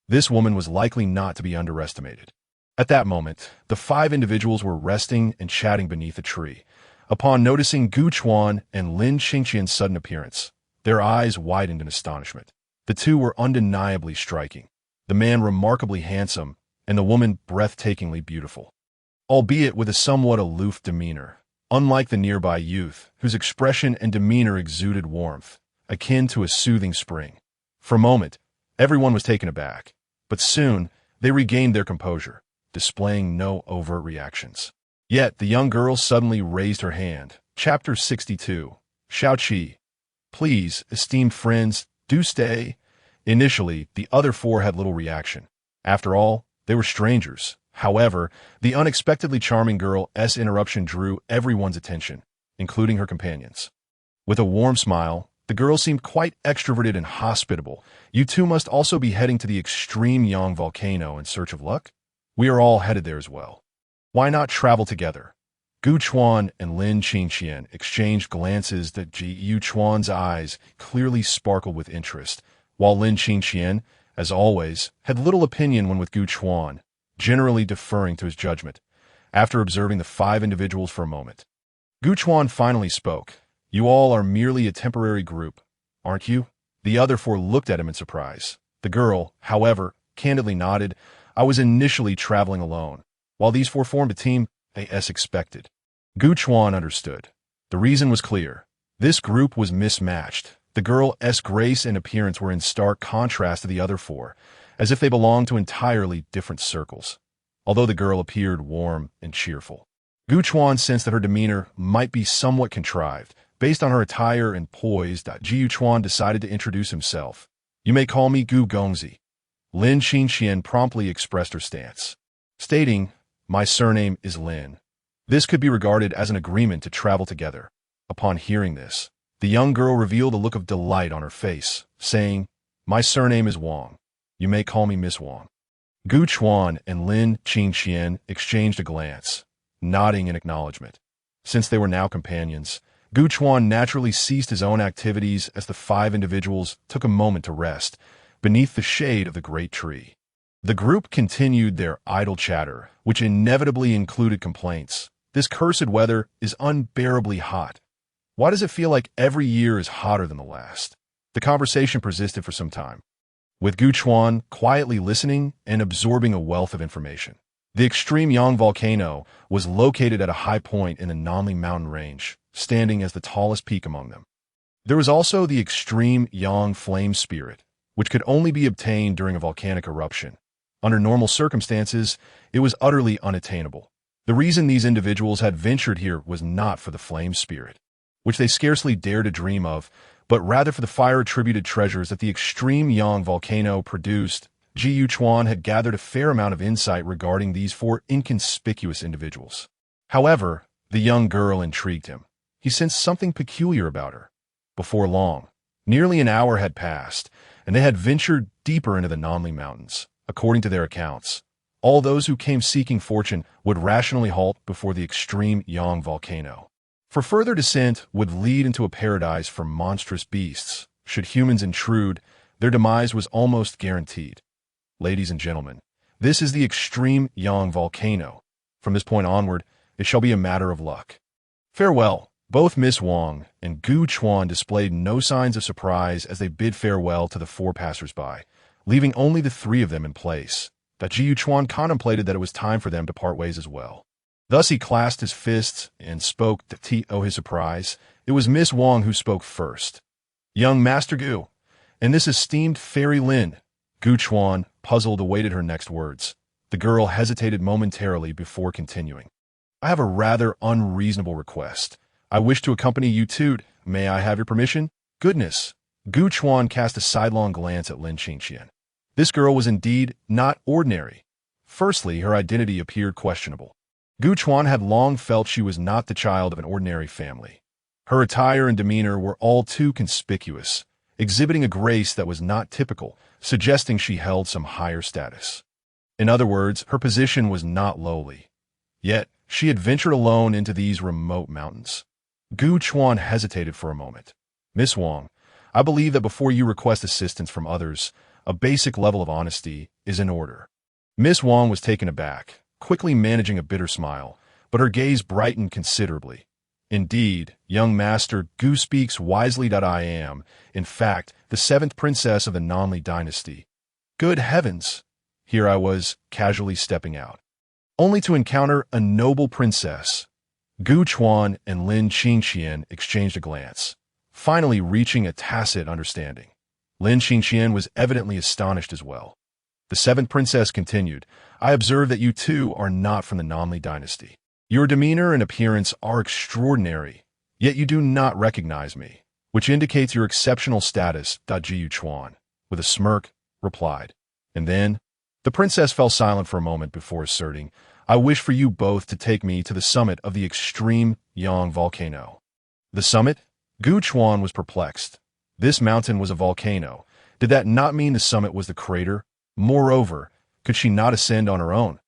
Speaker 1: This woman was likely not to be underestimated. At that moment, the 5 individuals were resting and chatting beneath a tree. Upon noticing Gu Chuan and Lin Qingqian's sudden appearance, their eyes widened in astonishment. The 2 were undeniably striking, the man remarkably handsome and the woman breathtakingly beautiful, albeit with a somewhat aloof demeanor, unlike the nearby youth, whose expression and demeanor exuded warmth, akin to a soothing spring. For a moment, everyone was taken aback, but soon they regained their composure, displaying no overt reactions. Yet the young girl suddenly raised her hand. Chapter 62. Xiaoqi. Please, esteemed friends, do stay. Initially, the other 4 had little reaction. After all, they were strangers. However, the unexpectedly charming girl's interruption drew everyone's attention, including her companions. With a warm smile, the girl seemed quite extroverted and hospitable. You 2 must also be heading to the extreme Yang volcano in search of luck? We are all headed there as well. Why not travel together? Gu Chuan and Lin Qingqian exchanged glances that Ji Chuan's eyes clearly sparkled with interest, while Lin Qingqian, as always, had little opinion when with Gu Chuan, generally deferring to his judgment. After observing the 5 individuals for a moment, Gu Chuan finally spoke. You all are merely a temporary group, aren't you? The other 4 looked at him in surprise. The girl, however, candidly nodded. I was initially traveling alone, while these 4 formed a team, as expected. Gu Chuan understood. The reason was clear. This group was mismatched. The girl's grace and appearance were in stark contrast to the other 4, as if they belonged to entirely different circles. Although the girl appeared warm and cheerful, Gu Chuan sensed that her demeanor might be somewhat contrived. Based on her attire and poise, Ji Chuan decided to introduce himself. You may call me Gu Gongzi. Lin Qingqian promptly expressed her stance, stating, my surname is Lin. This could be regarded as an agreement to travel together. Upon hearing this, the young girl revealed a look of delight on her face, saying, my surname is Wang. You may call me Miss Wang. Gu Chuan and Lin Qingqian exchanged a glance, nodding in acknowledgement. Since they were now companions, Gu Chuan naturally ceased his own activities as the 5 individuals took a moment to rest beneath the shade of the great tree. The group continued their idle chatter, which inevitably included complaints. This cursed weather is unbearably hot. Why does it feel like every year is hotter than the last? The conversation persisted for some time, with Gu Chuan quietly listening and absorbing a wealth of information. The extreme Yang volcano was located at a high point in the Nanli mountain range, standing as the tallest peak among them. There was also the extreme Yang flame spirit, which could only be obtained during a volcanic eruption. Under normal circumstances, it was utterly unattainable. The reason these individuals had ventured here was not for the flame spirit, which they scarcely dared to dream of, but rather for the fire-attributed treasures that the extreme Yang volcano produced. Ji Chuan had gathered a fair amount of insight regarding these 4 inconspicuous individuals. However, the young girl intrigued him. He sensed something peculiar about her. Before long, nearly an hour had passed, and they had ventured deeper into the Nanli Mountains. According to their accounts, all those who came seeking fortune would rationally halt before the extreme Yang volcano. For further descent would lead into a paradise for monstrous beasts. Should humans intrude, their demise was almost guaranteed. Ladies and gentlemen, this is the extreme Yang volcano. From this point onward, it shall be a matter of luck. Farewell. Both Miss Wang and Gu Chuan displayed no signs of surprise as they bid farewell to the 4 passers-by, leaving only the 3 of them in place. Ji Chuan contemplated that it was time for them to part ways as well. Thus he clasped his fists and spoke to his surprise. It was Miss Wang who spoke first. Young Master Gu, and this esteemed Fairy Lin. Gu Chuan, puzzled, awaited her next words. The girl hesitated momentarily before continuing. I have a rather unreasonable request. I wish to accompany you too. May I have your permission? Goodness. Gu Chuan cast a sidelong glance at Lin Qingqian. This girl was indeed not ordinary. Firstly, her identity appeared questionable. Gu Chuan had long felt she was not the child of an ordinary family. Her attire and demeanor were all too conspicuous, exhibiting a grace that was not typical, suggesting she held some higher status. In other words, her position was not lowly. Yet, she had ventured alone into these remote mountains. Gu Chuan hesitated for a moment. "Miss Wang, I believe that before you request assistance from others, a basic level of honesty is in order." Miss Wang was taken aback, quickly managing a bitter smile, but her gaze brightened considerably. "Indeed, young master, Gu speaks wisely. I am, in fact, the seventh princess of the Nanli dynasty. Good heavens! Here I was, casually stepping out, only to encounter a noble princess." Gu Chuan and Lin Qingqian exchanged a glance, finally reaching a tacit understanding. Lin Qingqian was evidently astonished as well. The seventh princess continued, "I observe that you two are not from the Nanli dynasty. Your demeanor and appearance are extraordinary, yet you do not recognize me, which indicates your exceptional status." Ji Chuan, with a smirk, replied. And then, the princess fell silent for a moment before asserting, "I wish for you both to take me to the summit of the extreme Yang volcano." The summit? Gu Chuan was perplexed. This mountain was a volcano. Did that not mean the summit was the crater? Moreover, could she not ascend on her own?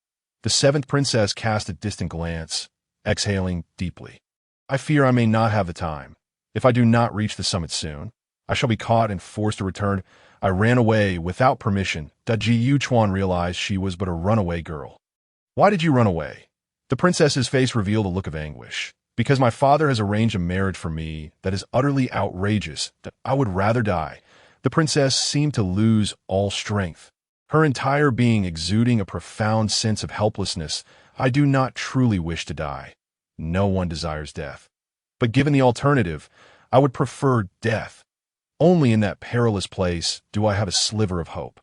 Speaker 1: The seventh princess cast a distant glance, exhaling deeply. "I fear I may not have the time. If I do not reach the summit soon, I shall be caught and forced to return. I ran away without permission." Ji Chuan realized she was but a runaway girl. "Why did you run away?" The princess's face revealed a look of anguish. "Because my father has arranged a marriage for me that is utterly outrageous. I would rather die." The princess seemed to lose all strength, her entire being exuding a profound sense of helplessness. "I do not truly wish to die. No one desires death. But given the alternative, I would prefer death. Only in that perilous place do I have a sliver of hope.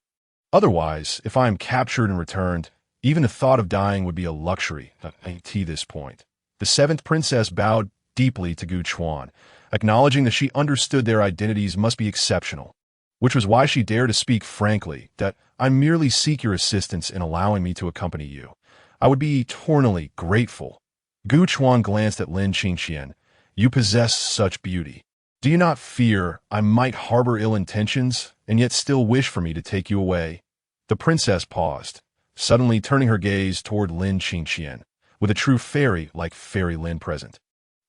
Speaker 1: Otherwise, if I am captured and returned, even the thought of dying would be a luxury." At this point, the seventh princess bowed deeply to Gu Chuan, acknowledging that she understood their identities must be exceptional, which was why she dared to speak frankly, that "I merely seek your assistance in allowing me to accompany you. I would be eternally grateful." Gu Chuan glanced at Lin Qingqian. "You possess such beauty. Do you not fear I might harbor ill intentions and yet still wish for me to take you away?" The princess paused, suddenly turning her gaze toward Lin Qingqian, with a true fairy like Fairy Lin present.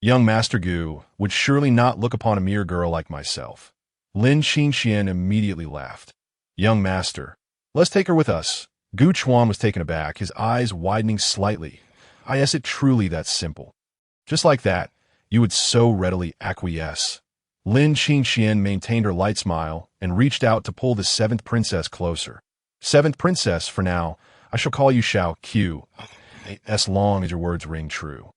Speaker 1: "Young Master Gu would surely not look upon a mere girl like myself." Lin Qingqian immediately laughed. "Young master, let's take her with us." Gu Chuan was taken aback, his eyes widening slightly. "Is it truly that simple? Just like that, you would so readily acquiesce?" Lin Qingqian maintained her light smile and reached out to pull the seventh princess closer. "Seventh princess, for now, I shall call you Xiao Q, as long as your words ring true.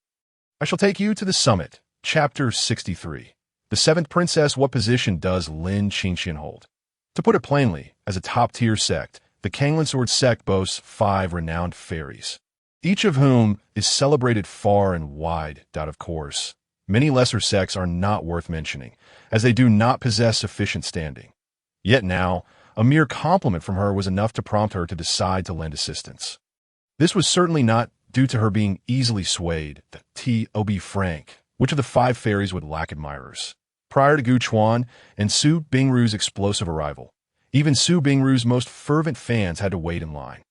Speaker 1: I shall take you to the summit." Chapter 63. The seventh princess. What position does Lin Qingqian hold? To put it plainly, as a top-tier sect, the Kanglan Sword sect boasts 5 renowned fairies, each of whom is celebrated far and wide. Of course, many lesser sects are not worth mentioning, as they do not possess sufficient standing. Yet now, a mere compliment from her was enough to prompt her to decide to lend assistance. This was certainly not due to her being easily swayed. To be frank, which of the 5 fairies would lack admirers? Prior to Gu Chuan and Su Bingru's explosive arrival, even Su Bingru's most fervent fans had to wait in line.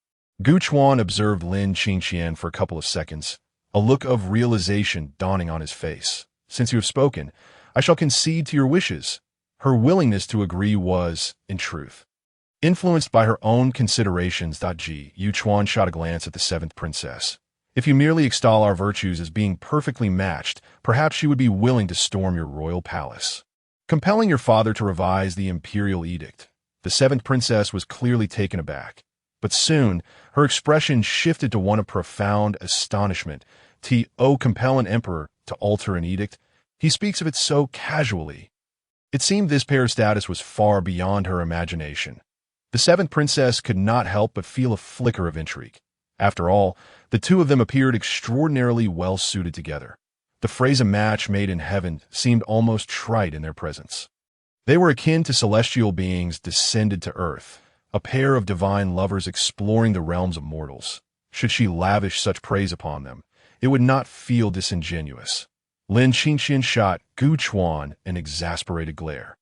Speaker 1: Gu Chuan observed Lin Qingqian for a couple of seconds, a look of realization dawning on his face. "Since you have spoken, I shall concede to your wishes." Her willingness to agree was, in truth, influenced by her own considerations. Ji Chuan shot a glance at the seventh princess. "If you merely extol our virtues as being perfectly matched, perhaps you would be willing to storm your royal palace, compelling your father to revise the imperial edict." The seventh princess was clearly taken aback, but soon her expression shifted to one of profound astonishment. Compel an emperor to alter an edict? He speaks of it so casually. It seemed this pair's status was far beyond her imagination. The seventh princess could not help but feel a flicker of intrigue. After all, the two of them appeared extraordinarily well suited together. The phrase "a match made in heaven" seemed almost trite in their presence. They were akin to celestial beings descended to earth, a pair of divine lovers exploring the realms of mortals. Should she lavish such praise upon them, it would not feel disingenuous. Lin Qingxian shot Gu Chuan an exasperated glare.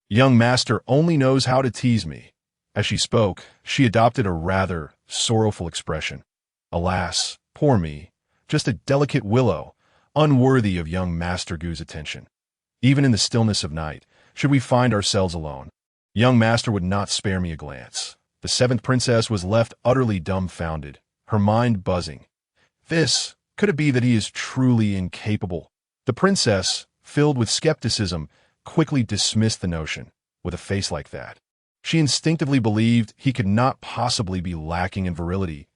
Speaker 1: Young master only knows how to tease me. As she spoke, she adopted a rather sorrowful expression. Alas, poor me, just a delicate willow, unworthy of young Master Gu's attention. Even in the stillness of night, should we find ourselves alone, young master would not spare me a glance. The seventh princess was left utterly dumbfounded, her mind buzzing. Could it be that he is truly incapable? The princess, filled with skepticism, quickly dismissed the notion. With a face like that, she instinctively believed he could not possibly be lacking in virility.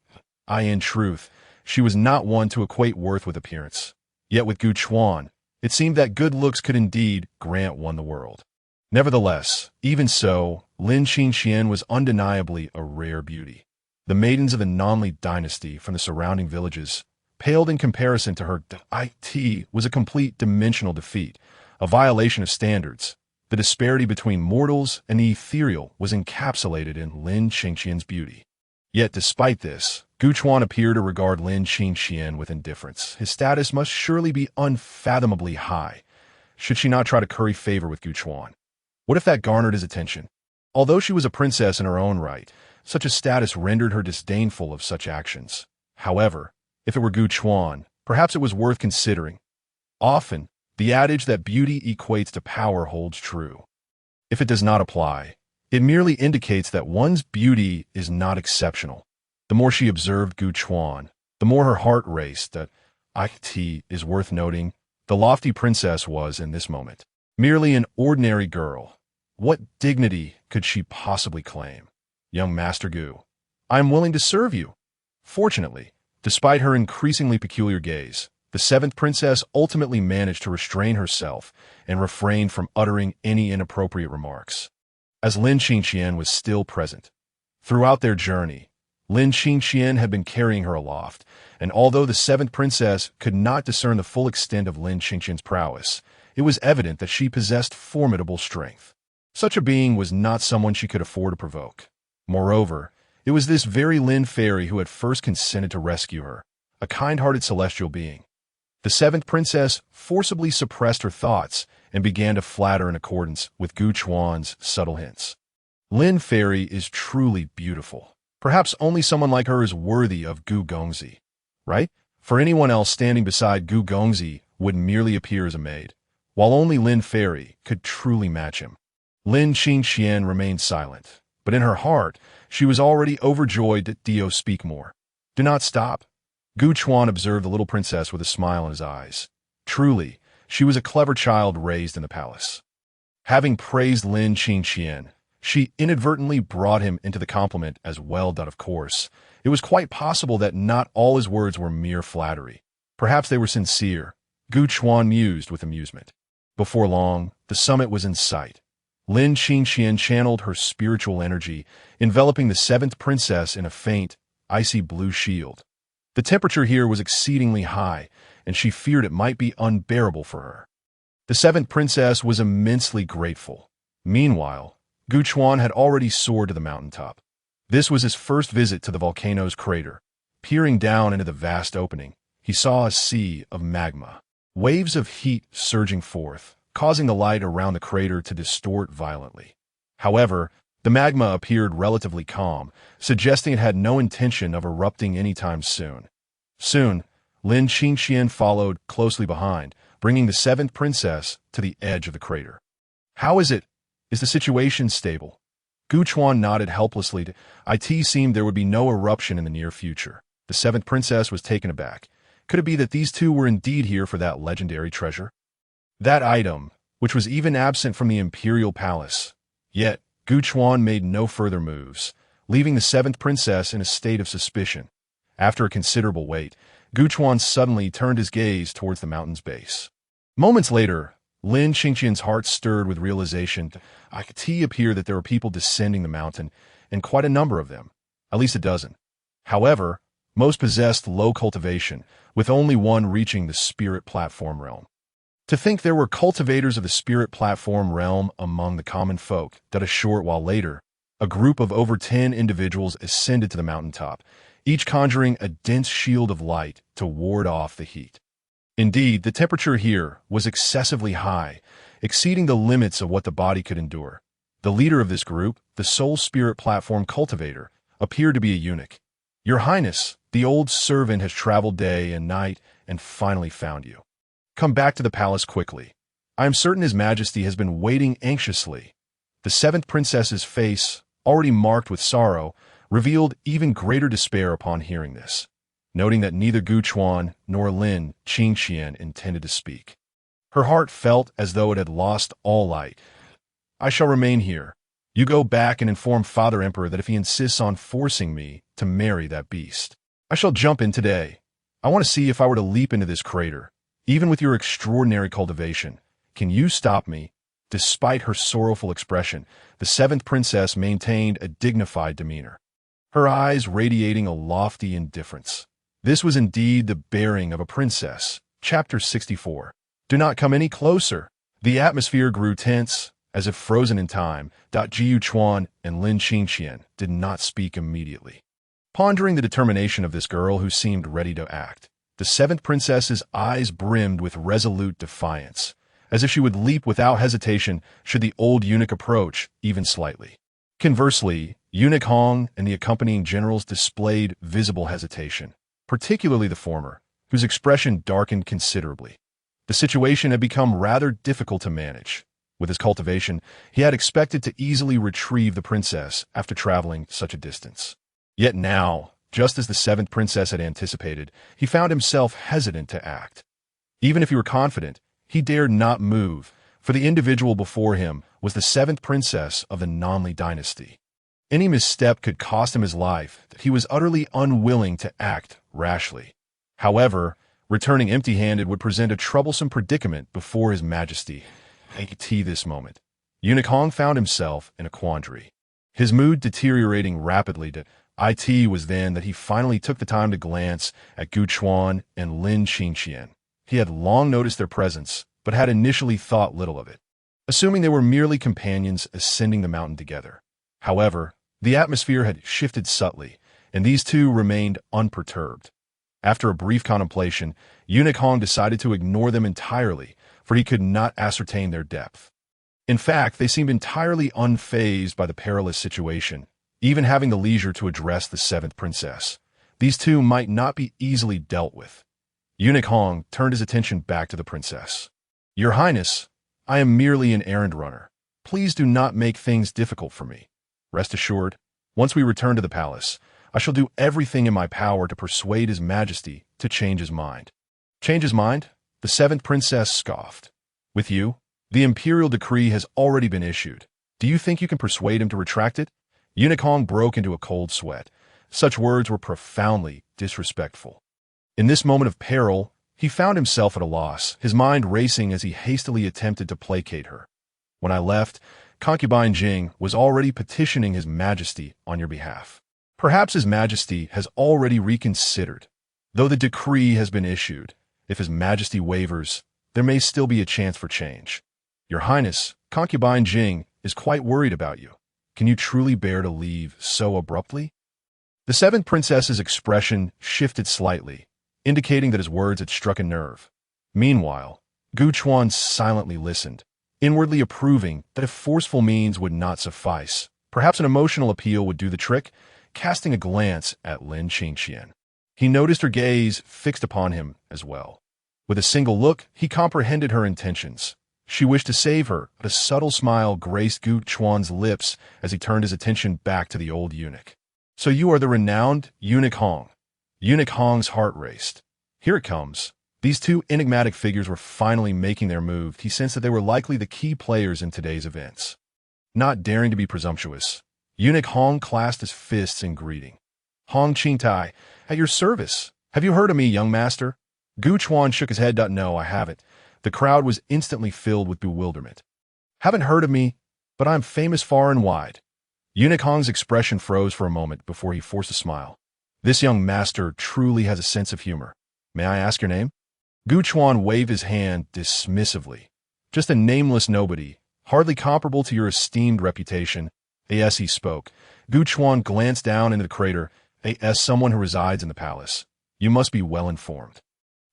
Speaker 1: In truth, she was not one to equate worth with appearance. Yet with Gu Chuan, it seemed that good looks could indeed grant one the world. Nevertheless, even so, Lin Qingxian was undeniably a rare beauty. The maidens of the Nanli dynasty from the surrounding villages paled in comparison to her. It was a complete dimensional defeat, a violation of standards. The disparity between mortals and the ethereal was encapsulated in Lin Qingxian's beauty. Yet despite this, Gu Chuan appeared to regard Lin Qingxian with indifference. His status must surely be unfathomably high. Should she not try to curry favor with Gu Chuan? What if that garnered his attention? Although she was a princess in her own right, such a status rendered her disdainful of such actions. However, if it were Gu Chuan, perhaps it was worth considering. Often, the adage that beauty equates to power holds true. If it does not apply, it merely indicates that one's beauty is not exceptional. The more she observed Gu Chuan, the more her heart raced. That it is worth noting, the lofty princess was, in this moment, merely an ordinary girl. What dignity could she possibly claim? Young Master Gu, I am willing to serve you. Fortunately, despite her increasingly peculiar gaze, the seventh princess ultimately managed to restrain herself and refrain from uttering any inappropriate remarks. As Lin Qingxian was still present. Throughout their journey, Lin Qingxian had been carrying her aloft, and although the seventh princess could not discern the full extent of Lin Qingxian's prowess, it was evident that she possessed formidable strength. Such a being was not someone she could afford to provoke. Moreover, it was this very Lin Fairy who had first consented to rescue her, a kind-hearted celestial being. The seventh princess forcibly suppressed her thoughts and began to flatter in accordance with Gu Chuan's subtle hints. Lin Fairy is truly beautiful. Perhaps only someone like her is worthy of Gu Gongzi, right? For anyone else standing beside Gu Gongzi would merely appear as a maid, while only Lin Fairy could truly match him. Lin Qingxian remained silent, but in her heart, she was already overjoyed that Dio speak more. Do not stop. Gu Chuan observed the little princess with a smile in his eyes. Truly, she was a clever child raised in the palace. Having praised Lin Qingxian, she inadvertently brought him into the compliment as well done, of course. It was quite possible that not all his words were mere flattery. Perhaps they were sincere. Gu Chuan mused with amusement. Before long, the summit was in sight. Lin Qingxian channeled her spiritual energy, enveloping the seventh princess in a faint, icy blue shield. The temperature here was exceedingly high, and she feared it might be unbearable for her. The seventh princess was immensely grateful. Meanwhile, Gu Chuan had already soared to the mountaintop. This was his first visit to the volcano's crater. Peering down into the vast opening, he saw a sea of magma, waves of heat surging forth, causing the light around the crater to distort violently. However, the magma appeared relatively calm, suggesting it had no intention of erupting anytime soon. Soon, Lin Qingxian followed closely behind, bringing the seventh princess to the edge of the crater. How is it? Is the situation stable? Gu Chuan nodded helplessly. It seemed there would be no eruption in the near future. The seventh princess was taken aback. Could it be that these two were indeed here for that legendary treasure? That item, which was even absent from the imperial palace. Yet, Gu Chuan made no further moves, leaving the seventh princess in a state of suspicion. After a considerable wait, Gu Chuan suddenly turned his gaze towards the mountain's base. Moments later, Lin Qingxian's heart stirred with realization. It appeared that there were people descending the mountain, and quite a number of them, at least a dozen. However, most possessed low cultivation, with only one reaching the spirit platform realm. To think there were cultivators of the spirit platform realm among the common folk, that a short while later, a group of over 10 individuals ascended to the mountaintop, each conjuring a dense shield of light to ward off the heat. Indeed, the temperature here was excessively high, exceeding the limits of what the body could endure. The leader of this group, the Soul Spirit Platform Cultivator, appeared to be a eunuch. "Your Highness, the old servant has traveled day and night and finally found you. Come back to the palace quickly. I am certain His Majesty has been waiting anxiously." The seventh princess's face, already marked with sorrow, revealed even greater despair upon hearing this, noting that neither Gu Chuan nor Lin Qingxian intended to speak. Her heart felt as though it had lost all light. "I shall remain here. You go back and inform Father Emperor that if he insists on forcing me to marry that beast, I shall jump in today. I want to see if I were to leap into this crater. Even with your extraordinary cultivation, can you stop me?" Despite her sorrowful expression, the seventh princess maintained a dignified demeanor, her eyes radiating a lofty indifference. This was indeed the bearing of a princess. Chapter 64. Do not come any closer. The atmosphere grew tense, as if frozen in time. Jiu Chuan and Lin Qingxian did not speak immediately, pondering the determination of this girl who seemed ready to act. The seventh princess's eyes brimmed with resolute defiance, as if she would leap without hesitation should the old eunuch approach, even slightly. Conversely, Eunuch Hong and the accompanying generals displayed visible hesitation, particularly the former, whose expression darkened considerably. The situation had become rather difficult to manage. With his cultivation, he had expected to easily retrieve the princess after traveling such a distance. Yet now, just as the seventh princess had anticipated, he found himself hesitant to act. Even if he were confident, he dared not move, for the individual before him was the seventh princess of the Nanli dynasty. Any misstep could cost him his life, that he was utterly unwilling to act rashly. However, returning empty-handed would present a troublesome predicament before His Majesty. At this moment, Eunuch Hong found himself in a quandary. His mood deteriorating rapidly. It was then that he finally took the time to glance at Gu Chuan and Lin Qingxian. He had long noticed their presence, but had initially thought little of it, assuming they were merely companions ascending the mountain together. However, the atmosphere had shifted subtly, and these two remained unperturbed. After a brief contemplation, Eunuch Hong decided to ignore them entirely, for he could not ascertain their depth. In fact, they seemed entirely unfazed by the perilous situation, even having the leisure to address the seventh princess. These two might not be easily dealt with. Eunuch Hong turned his attention back to the princess. "Your Highness, I am merely an errand runner. Please do not make things difficult for me. Rest assured, once we return to the palace, I shall do everything in my power to persuade His Majesty to change his mind." "Change his mind?" The seventh princess scoffed. "With you, the imperial decree has already been issued. Do you think you can persuade him to retract it?" Eunuch Hong broke into a cold sweat. Such words were profoundly disrespectful. In this moment of peril, he found himself at a loss, his mind racing as he hastily attempted to placate her. "When I left, concubine Jing was already petitioning His Majesty on your behalf. Perhaps His Majesty has already reconsidered. Though the decree has been issued, if His Majesty wavers, there may still be a chance for change. Your Highness, concubine Jing is quite worried about you. Can you truly bear to leave so abruptly?" The seventh princess's expression shifted slightly, indicating that his words had struck a nerve. Meanwhile, Gu Chuan silently listened, inwardly approving that if forceful means would not suffice, perhaps an emotional appeal would do the trick, casting a glance at Lin Qingxian. He noticed her gaze fixed upon him as well. With a single look, he comprehended her intentions. She wished to save her, but a subtle smile graced Gu Chuan's lips as he turned his attention back to the old eunuch. "So you are the renowned Eunuch Hong." Eunuch Hong's heart raced. Here it comes. These two enigmatic figures were finally making their move. He sensed that they were likely the key players in today's events. Not daring to be presumptuous, Eunuch Hong clasped his fists in greeting. "Hong Qingtai, at your service. Have you heard of me, young master?" Gu Chuan shook his head. "No, I haven't." The crowd was instantly filled with bewilderment. "Haven't heard of me, but I'm famous far and wide." Eunuch Hong's expression froze for a moment before he forced a smile. This young master truly has a sense of humor. "May I ask your name?" Gu Chuan waved his hand dismissively. "Just a nameless nobody, hardly comparable to your esteemed reputation." As he spoke, Gu Chuan glanced down into the crater. "As someone who resides in the palace, you must be well informed."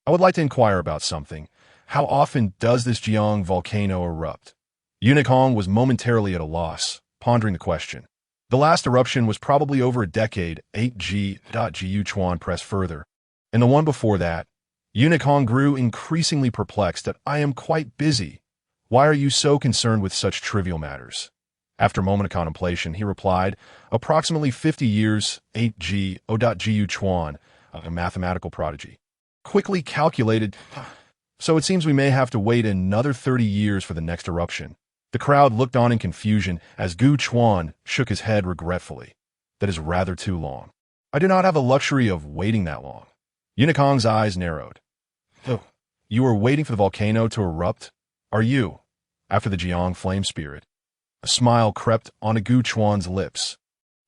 Speaker 1: I would like to inquire about something. How often does this Jiang volcano erupt? Eunuch Hong was momentarily at a loss, pondering the question. The last eruption was probably over a decade, 8G. Gu Chuan pressed further. And the one before that, Eunuch Hong grew increasingly perplexed that I am quite busy. Why are you so concerned with such trivial matters? After a moment of contemplation, he replied, approximately 50 years, 8G. Gu Chuan, a mathematical prodigy, quickly calculated. So it seems we may have to wait another 30 years for the next eruption. The crowd looked on in confusion as Gu Chuan shook his head regretfully. That is rather too long. I do not have the luxury of waiting that long. Eunuch Hong's eyes narrowed. Oh, you are waiting for the volcano to erupt? Are you? After the Jiang flame spirit. A smile crept onto Gu Chuan's lips.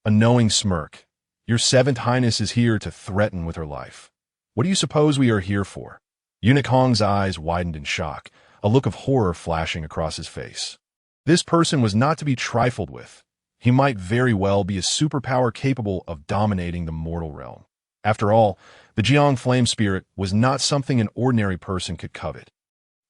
Speaker 1: A knowing smirk. Your Seventh Highness is here to threaten with her life. What do you suppose we are here for? Eunuch Hong's eyes widened in shock, a look of horror flashing across his face. This person was not to be trifled with. He might very well be a superpower capable of dominating the mortal realm. After all, the Jiang flame spirit was not something an ordinary person could covet.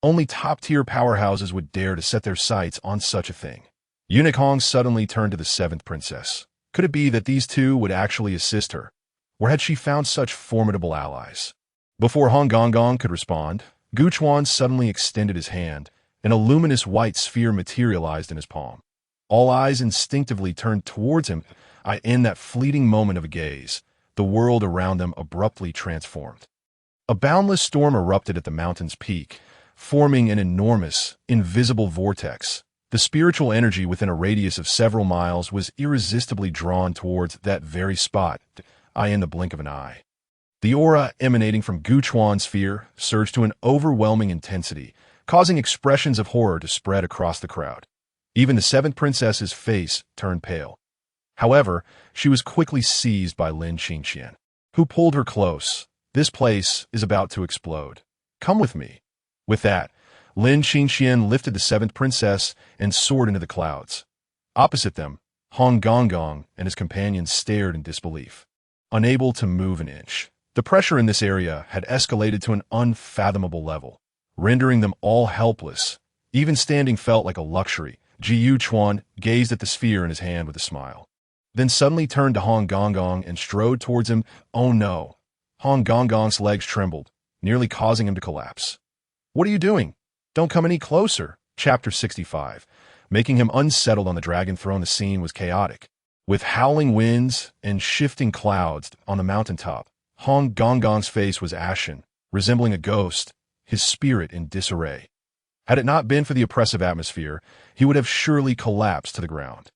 Speaker 1: Only top-tier powerhouses would dare to set their sights on such a thing. Eunuch Hong suddenly turned to the seventh princess. Could it be that these two would actually assist her? Or had she found such formidable allies? Before Hong Gong could respond, Gu Chuan suddenly extended his hand, and a luminous white sphere materialized in his palm. All eyes instinctively turned towards him. In that fleeting moment of a gaze, the world around them abruptly transformed. A boundless storm erupted at the mountain's peak, forming an enormous, invisible vortex. The spiritual energy within a radius of several miles was irresistibly drawn towards that very spot, in the blink of an eye. The aura emanating from Gu Chuan's sphere surged to an overwhelming intensity, causing expressions of horror to spread across the crowd. Even the seventh princess's face turned pale. However, she was quickly seized by Lin Qingxian, who pulled her close. This place is about to explode. Come with me. With that, Lin Qingxian lifted the seventh princess and soared into the clouds. Opposite them, Hong Gong and his companions stared in disbelief, unable to move an inch. The pressure in this area had escalated to an unfathomable level, rendering them all helpless. Even standing felt like a luxury. Gu Chuan gazed at the sphere in his hand with a smile, then suddenly turned to Hong Gong and strode towards him. Oh no! Hong Gong's legs trembled, nearly causing him to collapse. What are you doing? Don't come any closer. Chapter 65. Making him unsettled on the dragon throne, the scene was chaotic. With howling winds and shifting clouds on the mountaintop, Hong Gong's face was ashen, resembling a ghost, his spirit in disarray. Had it not been for the oppressive atmosphere, he would have surely collapsed to the ground.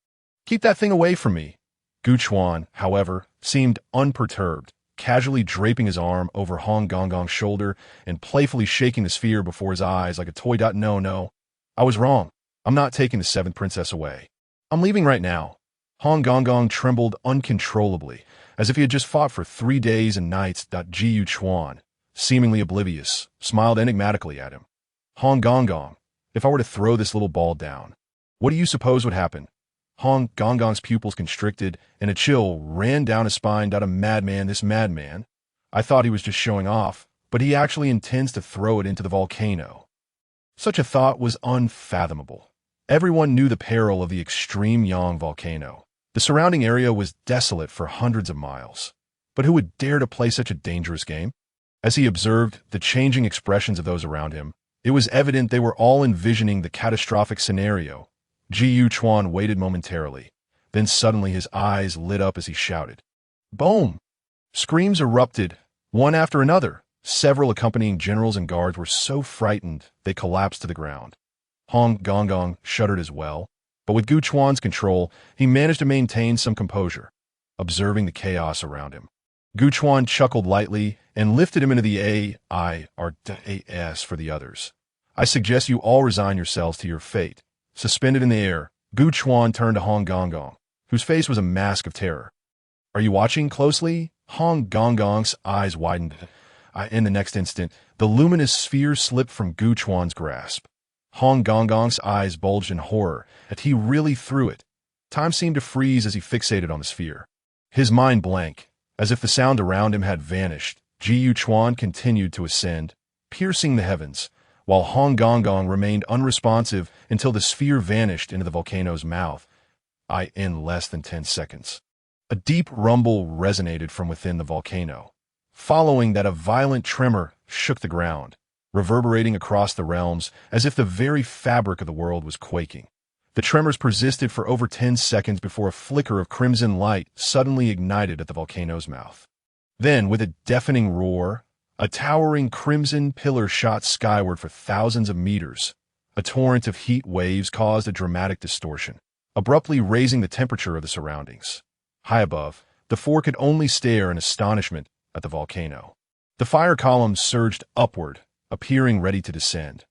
Speaker 1: Keep that thing away from me. Gu Chuan, however, seemed unperturbed, casually draping his arm over Hong Gong's shoulder and playfully shaking the sphere before his eyes like a toy. No, I was wrong. I'm not taking the seventh princess away. I'm leaving right now. Hong Gong trembled uncontrollably, as if he had just fought for 3 days and nights. Gu Chuan, seemingly oblivious, smiled enigmatically at him. Hong Gong, if I were to throw this little ball down, what do you suppose would happen? Hong Gong's pupils constricted, and a chill ran down his spine. A madman, this madman. I thought he was just showing off, but he actually intends to throw it into the volcano. Such a thought was unfathomable. Everyone knew the peril of the extreme Yang volcano. The surrounding area was desolate for hundreds of miles. But who would dare to play such a dangerous game? As he observed the changing expressions of those around him, it was evident they were all envisioning the catastrophic scenario. Gu Chuan waited momentarily. Then suddenly his eyes lit up as he shouted. Boom! Screams erupted, one after another. Several accompanying generals and guards were so frightened they collapsed to the ground. Hong Gong shuddered as well, but with Gu Chuan's control, he managed to maintain some composure, observing the chaos around him. Gu Chuan chuckled lightly and lifted him into the AIRDAS for the others. I suggest you all resign yourselves to your fate. Suspended in the air, Gu Chuan turned to Hong Gong, whose face was a mask of terror. Are you watching closely? Hong Gong's eyes widened. In the next instant, the luminous sphere slipped from Gu Chuan's grasp. Hong Gong's eyes bulged in horror as he really threw it. Time seemed to freeze as he fixated on the sphere. His mind blank, as if the sound around him had vanished. Gu Chuan continued to ascend, piercing the heavens, while Hong Gong remained unresponsive until the sphere vanished into the volcano's mouth, in less than 10 seconds. A deep rumble resonated from within the volcano. Following that, a violent tremor shook the ground, reverberating across the realms as if the very fabric of the world was quaking. The tremors persisted for over 10 seconds before a flicker of crimson light suddenly ignited at the volcano's mouth. Then, with a deafening roar, a towering crimson pillar shot skyward for thousands of meters. A torrent of heat waves caused a dramatic distortion, abruptly raising the temperature of the surroundings. High above, the four could only stare in astonishment at the volcano. The fire column surged upward, appearing ready to descend.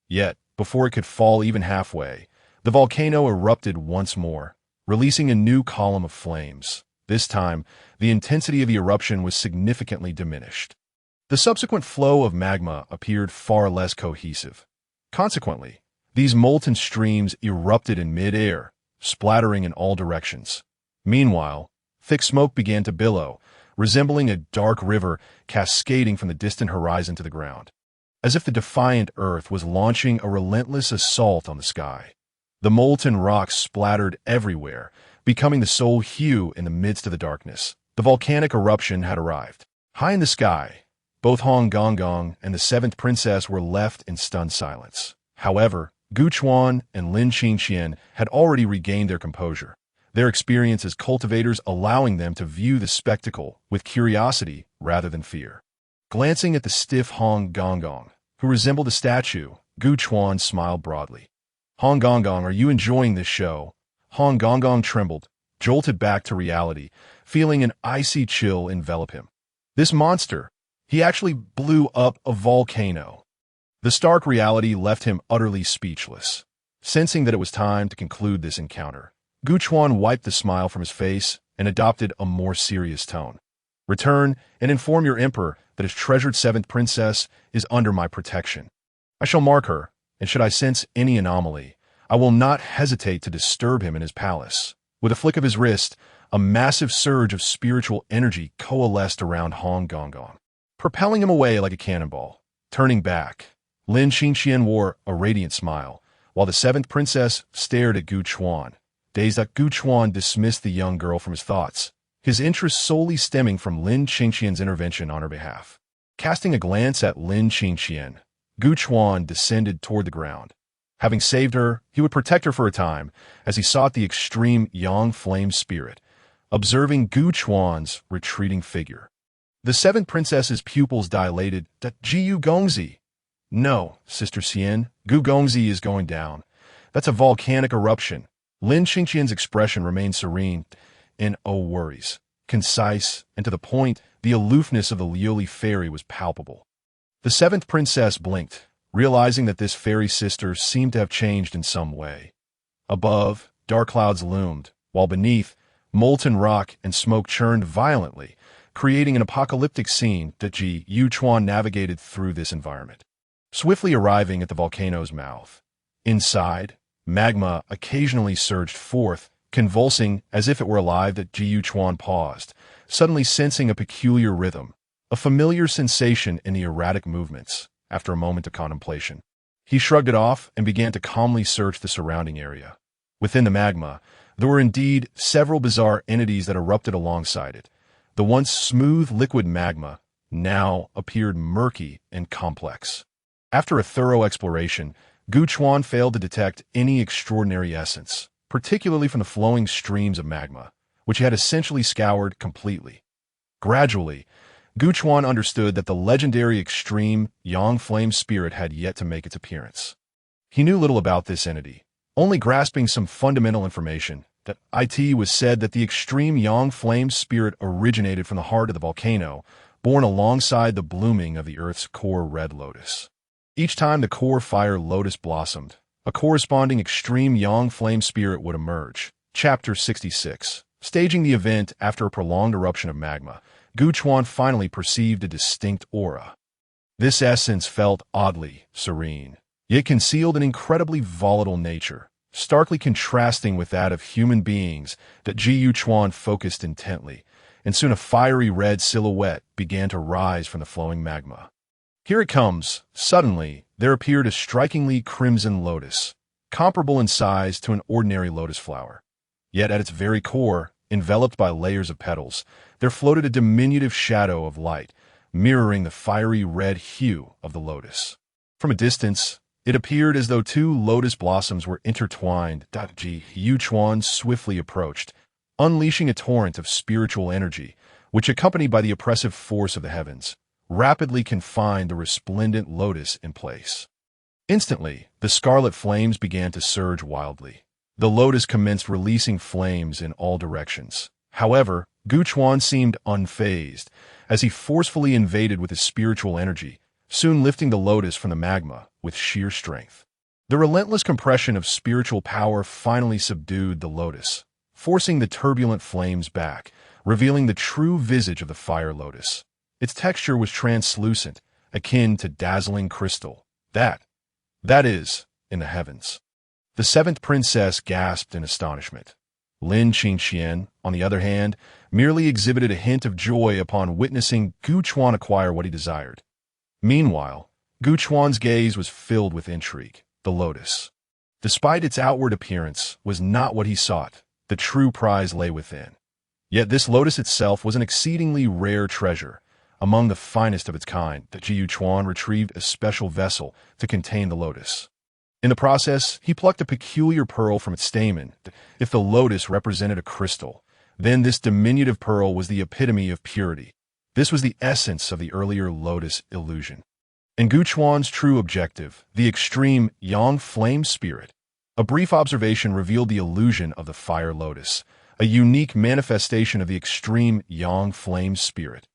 Speaker 1: Yet, before it could fall even halfway, the volcano erupted once more, releasing a new column of flames. This time, the intensity of the eruption was significantly diminished. The subsequent flow of magma appeared far less cohesive. Consequently, these molten streams erupted in mid-air, splattering in all directions. Meanwhile, thick smoke began to billow, resembling a dark river cascading from the distant horizon to the ground, as if the defiant earth was launching a relentless assault on the sky. The molten rocks splattered everywhere, becoming the sole hue in the midst of the darkness. The volcanic eruption had arrived. High in the sky, both Hong Gong and the seventh princess were left in stunned silence. However, Gu Chuan and Lin Qingqian had already regained their composure, their experience as cultivators allowing them to view the spectacle with curiosity rather than fear. Glancing at the stiff Hong Gong, who resembled a statue, Gu Chuan smiled broadly. Hong Gong, are you enjoying this show? Hong Gong trembled, jolted back to reality, feeling an icy chill envelop him. This monster, he actually blew up a volcano. The stark reality left him utterly speechless. Sensing that it was time to conclude this encounter, Gu Chuan wiped the smile from his face and adopted a more serious tone. Return and inform your emperor that his treasured seventh princess is under my protection. I shall mark her, and should I sense any anomaly, I will not hesitate to disturb him in his palace. With a flick of his wrist, a massive surge of spiritual energy coalesced around Hong Gong, propelling him away like a cannonball. Turning back, Lin Qingqian wore a radiant smile, while the seventh princess stared at Gu Chuan. Dazed, Gu Chuan dismissed the young girl from his thoughts, his interest solely stemming from Lin Qingqian's intervention on her behalf. Casting a glance at Lin Qingqian, Gu Chuan descended toward the ground. Having saved her, he would protect her for a time, as he sought the extreme Yang flame spirit, observing Gu Chuan's retreating figure. The seventh princess's pupils dilated. Jiu Gongzi. No, Sister Xian, Gu Gongzi is going down. That's a volcanic eruption. Lin Qingqian's expression remained serene, and oh worries. Concise, and to the point, the aloofness of the Liuli fairy was palpable. The seventh princess blinked, realizing that this fairy sister seemed to have changed in some way. Above, dark clouds loomed, while beneath, molten rock and smoke churned violently, creating an apocalyptic scene that Ji Yuchuan navigated through this environment. Swiftly arriving at the volcano's mouth. Inside, magma occasionally surged forth, convulsing as if it were alive. That Ji Yuchuan paused, suddenly sensing a peculiar rhythm, a familiar sensation in the erratic movements. After a moment of contemplation, he shrugged it off and began to calmly search the surrounding area. Within the magma, there were indeed several bizarre entities that erupted alongside it. The once smooth liquid magma now appeared murky and complex. After a thorough exploration, Gu Chuan failed to detect any extraordinary essence, particularly from the flowing streams of magma, which he had essentially scoured completely. Gradually, Gu Chuan understood that the legendary extreme Yang flame spirit had yet to make its appearance. He knew little about this entity, only grasping some fundamental information. That it was said that the extreme Yang flame spirit originated from the heart of the volcano, born alongside the blooming of the Earth's core red lotus. Each time the core fire lotus blossomed, a corresponding extreme Yang flame spirit would emerge. Chapter 66. Staging the event after a prolonged eruption of magma, Gu Chuan finally perceived a distinct aura. This essence felt oddly serene, yet concealed an incredibly volatile nature, starkly contrasting with that of human beings. That Ji Yuchuan focused intently, and soon a fiery red silhouette began to rise from the flowing magma. Here it comes. Suddenly, there appeared a strikingly crimson lotus, comparable in size to an ordinary lotus flower. Yet at its very core, enveloped by layers of petals, there floated a diminutive shadow of light, mirroring the fiery red hue of the lotus. From a distance, it appeared as though two lotus blossoms were intertwined. Ji Yuchuan swiftly approached, unleashing a torrent of spiritual energy, which, accompanied by the oppressive force of the heavens, rapidly confined the resplendent lotus in place. Instantly, the scarlet flames began to surge wildly. The lotus commenced releasing flames in all directions. However, Guchuan seemed unfazed, as he forcefully invaded with his spiritual energy, soon lifting the lotus from the magma with sheer strength. The relentless compression of spiritual power finally subdued the lotus, forcing the turbulent flames back, revealing the true visage of the fire lotus. Its texture was translucent, akin to dazzling crystal. That is, in the heavens. The seventh princess gasped in astonishment. Lin Qingxian, on the other hand, merely exhibited a hint of joy upon witnessing Guchuan acquire what he desired. Meanwhile, Guchuan's gaze was filled with intrigue. The lotus, despite its outward appearance, was not what he sought. The true prize lay within. Yet this lotus itself was an exceedingly rare treasure, among the finest of its kind. That Ji Yuchuan retrieved a special vessel to contain the lotus. In the process, he plucked a peculiar pearl from its stamen. If the lotus represented a crystal, then this diminutive pearl was the epitome of purity. This was the essence of the earlier lotus illusion. In Guchuan's true objective, the extreme yang flame spirit, a brief observation revealed the illusion of the fire lotus, a unique manifestation of the extreme yang flame spirit.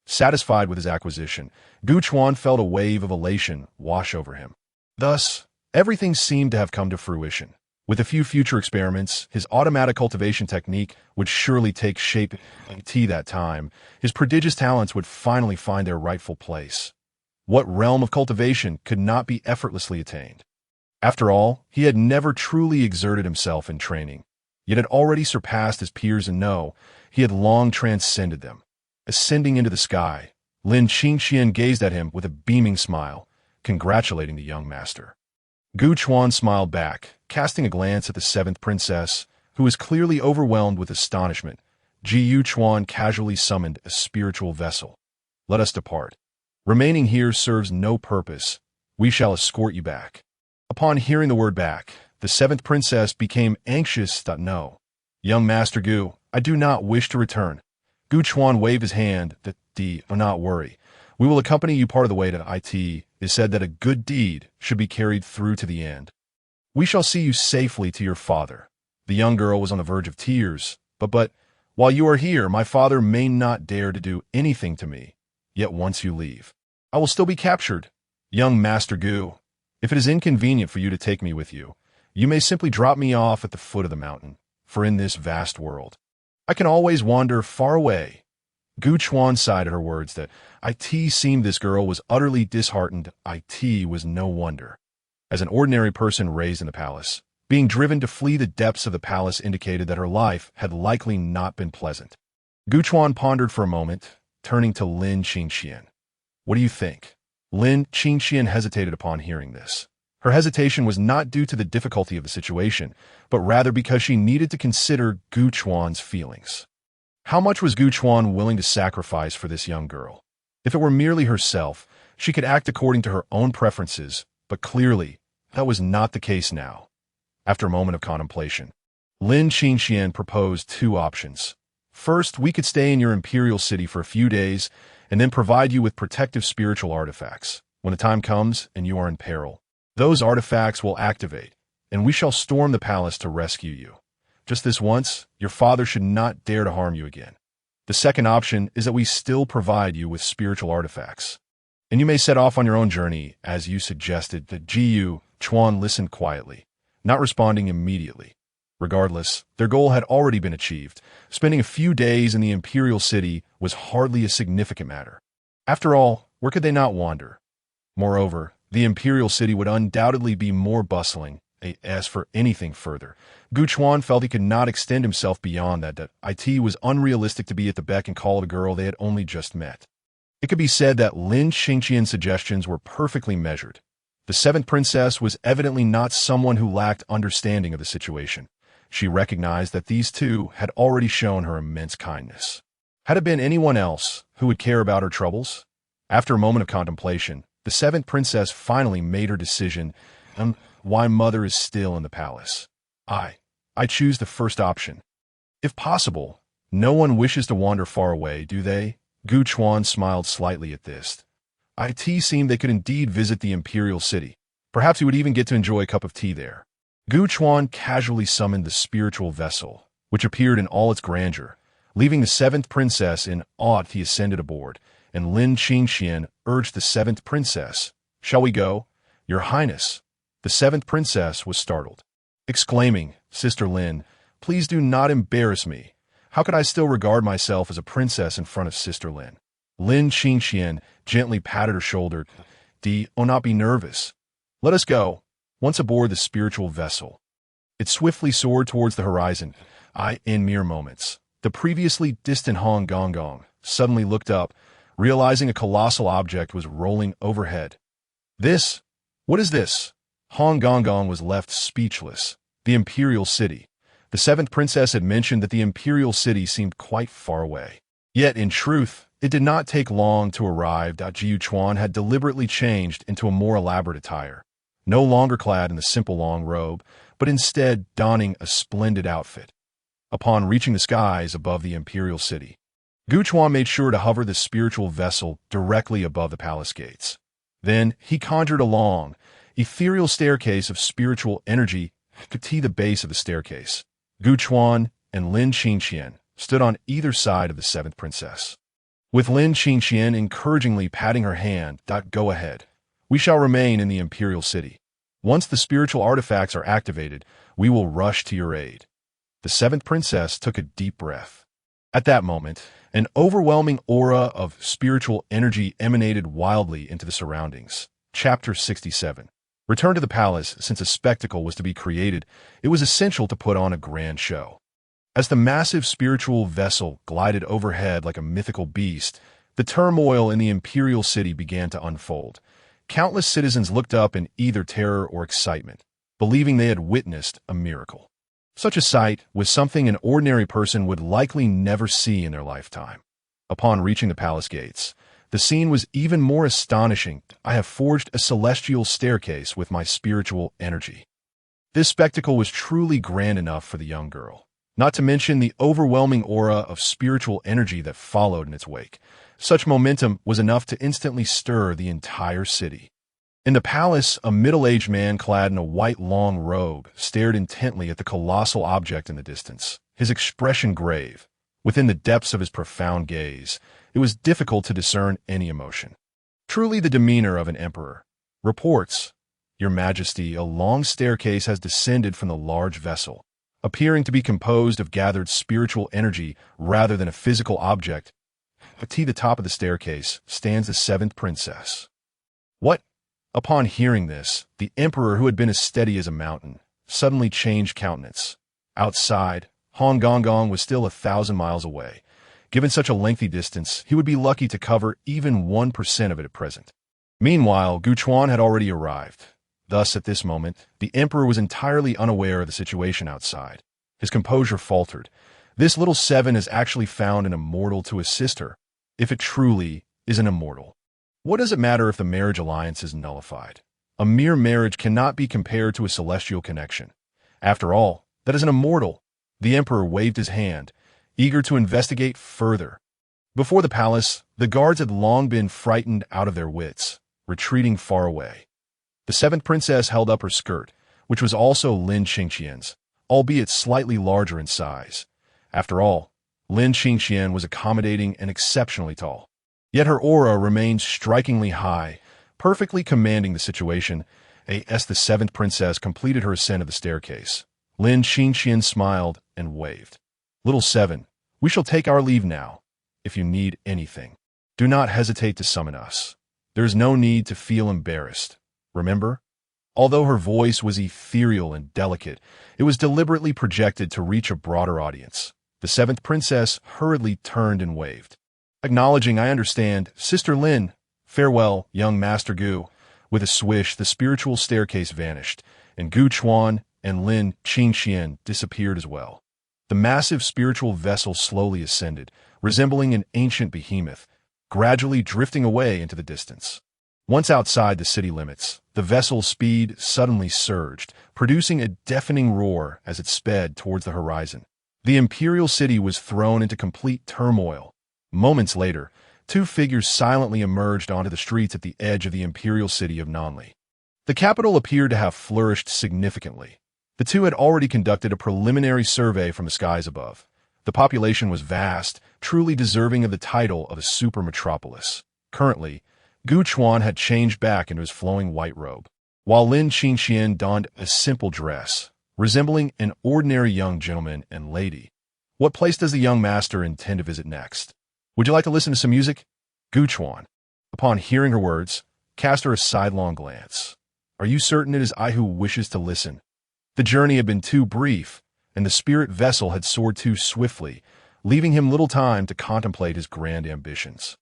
Speaker 1: Satisfied with his acquisition, Guchuan felt a wave of elation wash over him. Thus, everything seemed to have come to fruition. With a few future experiments, his automatic cultivation technique would surely take shape. At that time, his prodigious talents would finally find their rightful place. What realm of cultivation could not be effortlessly attained? After all, he had never truly exerted himself in training, yet had already surpassed his peers and he had long transcended them. Ascending into the sky, Lin Qingxian gazed at him with a beaming smile, congratulating the young master. Guchuan smiled back, casting a glance at the seventh princess, who was clearly overwhelmed with astonishment. Ji Yuchuan casually summoned a spiritual vessel. Let us depart. Remaining here serves no purpose. We shall escort you back. Upon hearing the word back, the seventh princess became anxious. No, young Master Gu, I do not wish to return. Guchuan waved his hand. Do not worry. We will accompany you part of the way to it. It is said that a good deed should be carried through to the end. We shall see you safely to your father. The young girl was on the verge of tears. But, while you are here, my father may not dare to do anything to me. Yet once you leave, I will still be captured. Young Master Gu, if it is inconvenient for you to take me with you, you may simply drop me off at the foot of the mountain, for in this vast world, I can always wander far away. Guchuan sighed at her words. That it seemed this girl was utterly disheartened. It was no wonder. As an ordinary person raised in the palace, being driven to flee the depths of the palace indicated that her life had likely not been pleasant. Guchuan pondered for a moment, turning to Lin Qingxian. What do you think? Lin Qingxian hesitated upon hearing this. Her hesitation was not due to the difficulty of the situation, but rather because she needed to consider Guchuan's feelings. How much was Guchuan willing to sacrifice for this young girl? If it were merely herself, she could act according to her own preferences, but clearly, that was not the case now. After a moment of contemplation, Lin Qingxian proposed two options. First, we could stay in your imperial city for a few days and then provide you with protective spiritual artifacts. When the time comes and you are in peril, those artifacts will activate, and we shall storm the palace to rescue you. Just this once, your father should not dare to harm you again. The second option is that we still provide you with spiritual artifacts, and you may set off on your own journey, as you suggested. That Ji Yuchuan listened quietly, not responding immediately. Regardless, their goal had already been achieved. Spending a few days in the imperial city was hardly a significant matter. After all, where could they not wander? Moreover, the imperial city would undoubtedly be more bustling. As for anything further, Guchuan felt he could not extend himself beyond that. It was unrealistic to be at the beck and call of a girl they had only just met. It could be said that Lin Xingqian's suggestions were perfectly measured. The seventh princess was evidently not someone who lacked understanding of the situation. She recognized that these two had already shown her immense kindness. Had it been anyone else who would care about her troubles? After a moment of contemplation, the seventh princess finally made her decision on why Mother is still in the palace. I choose the first option. If possible, no one wishes to wander far away, do they? Gu Chuan smiled slightly at this. It seemed they could indeed visit the imperial city. Perhaps he would even get to enjoy a cup of tea there. Gu Chuan casually summoned the spiritual vessel, which appeared in all its grandeur. Leaving the seventh princess in awe, he ascended aboard, and Lin Xingqian urged the seventh princess, "Shall we go?" "Your Highness." The seventh princess was startled, exclaiming, "Sister Lin, please do not embarrass me. How could I still regard myself as a princess in front of Sister Lin?" Lin Xingqian gently patted her shoulder. "Do not be nervous. Let us go." Once aboard the spiritual vessel, it swiftly soared towards the horizon. In mere moments, the previously distant Hong Gong suddenly looked up, realizing a colossal object was rolling overhead. What is this? Hong Gong was left speechless. The imperial city. The seventh princess had mentioned that the imperial city seemed quite far away. Yet, in truth, it did not take long to arrive. Jiu Chuan had deliberately changed into a more elaborate attire, no longer clad in the simple long robe, but instead donning a splendid outfit. Upon reaching the skies above the imperial city, Gu Chuan made sure to hover the spiritual vessel directly above the palace gates. Then he conjured a long, ethereal staircase of spiritual energy to the base of the staircase. Gu Chuan and Lin Xingqian stood on either side of the seventh princess, with Lin Xingqian encouragingly patting her hand. "Go ahead. We shall remain in the imperial city. Once the spiritual artifacts are activated, we will rush to your aid." The seventh princess took a deep breath. At that moment, an overwhelming aura of spiritual energy emanated wildly into the surroundings. Chapter 67. Return to the palace. Since a spectacle was to be created, it was essential to put on a grand show. As the massive spiritual vessel glided overhead like a mythical beast, the turmoil in the imperial city began to unfold. Countless citizens looked up in either terror or excitement, believing they had witnessed a miracle. Such a sight was something an ordinary person would likely never see in their lifetime. Upon reaching the palace gates, the scene was even more astonishing. "I have forged a celestial staircase with my spiritual energy." This spectacle was truly grand enough for the young girl, not to mention the overwhelming aura of spiritual energy that followed in its wake. Such momentum was enough to instantly stir the entire city. In the palace, a middle-aged man clad in a white long robe stared intently at the colossal object in the distance, his expression grave. Within the depths of his profound gaze, it was difficult to discern any emotion. Truly the demeanor of an emperor. "Reports, Your Majesty, a long staircase has descended from the large vessel, appearing to be composed of gathered spiritual energy rather than a physical object. At the top of the staircase stands the seventh princess." "What?" Upon hearing this, the emperor, who had been as steady as a mountain, suddenly changed countenance. Outside, Hong Gong was still 1,000 miles away. Given such a lengthy distance, he would be lucky to cover even 1% of it at present. Meanwhile, Gu Chuan had already arrived. Thus, at this moment, the emperor was entirely unaware of the situation outside. His composure faltered. This little seven has actually found an immortal to assist her, if it truly is an immortal. What does it matter if the marriage alliance is nullified? A mere marriage cannot be compared to a celestial connection. After all, that is an immortal. The emperor waved his hand, eager to investigate further. Before the palace, the guards had long been frightened out of their wits, retreating far away. The seventh princess held up her skirt, which was also Lin Xingqian's, albeit slightly larger in size. After all, Lin Xingqian was accommodating and exceptionally tall. Yet her aura remained strikingly high, perfectly commanding the situation. As the seventh princess completed her ascent of the staircase, Lin Xingqian smiled and waved. "Little seven, we shall take our leave now. If you need anything, do not hesitate to summon us. There is no need to feel embarrassed. Remember?" Although her voice was ethereal and delicate, it was deliberately projected to reach a broader audience. The seventh princess hurriedly turned and waved. Acknowledging, I understand, Sister Lin. Farewell, young Master Gu. With a swish, the spiritual staircase vanished, and Gu Chuan and Lin Qingxian disappeared as well. The massive spiritual vessel slowly ascended, resembling an ancient behemoth, gradually drifting away into the distance. Once outside the city limits, the vessel's speed suddenly surged, producing a deafening roar as it sped towards the horizon. The imperial city was thrown into complete turmoil. Moments later, two figures silently emerged onto the streets at the edge of the imperial city of Nanli. The capital appeared to have flourished significantly. The two had already conducted a preliminary survey from the skies above. The population was vast, truly deserving of the title of a super metropolis. Currently, Gu Chuan had changed back into his flowing white robe, while Lin Qingxian donned a simple dress, resembling an ordinary young gentleman and lady. What place does the young master intend to visit next? Would you like to listen to some music? Gu Chuan, upon hearing her words, cast her a sidelong glance. Are you certain it is I who wishes to listen? The journey had been too brief, and the spirit vessel had soared too swiftly, leaving him little time to contemplate his grand ambitions.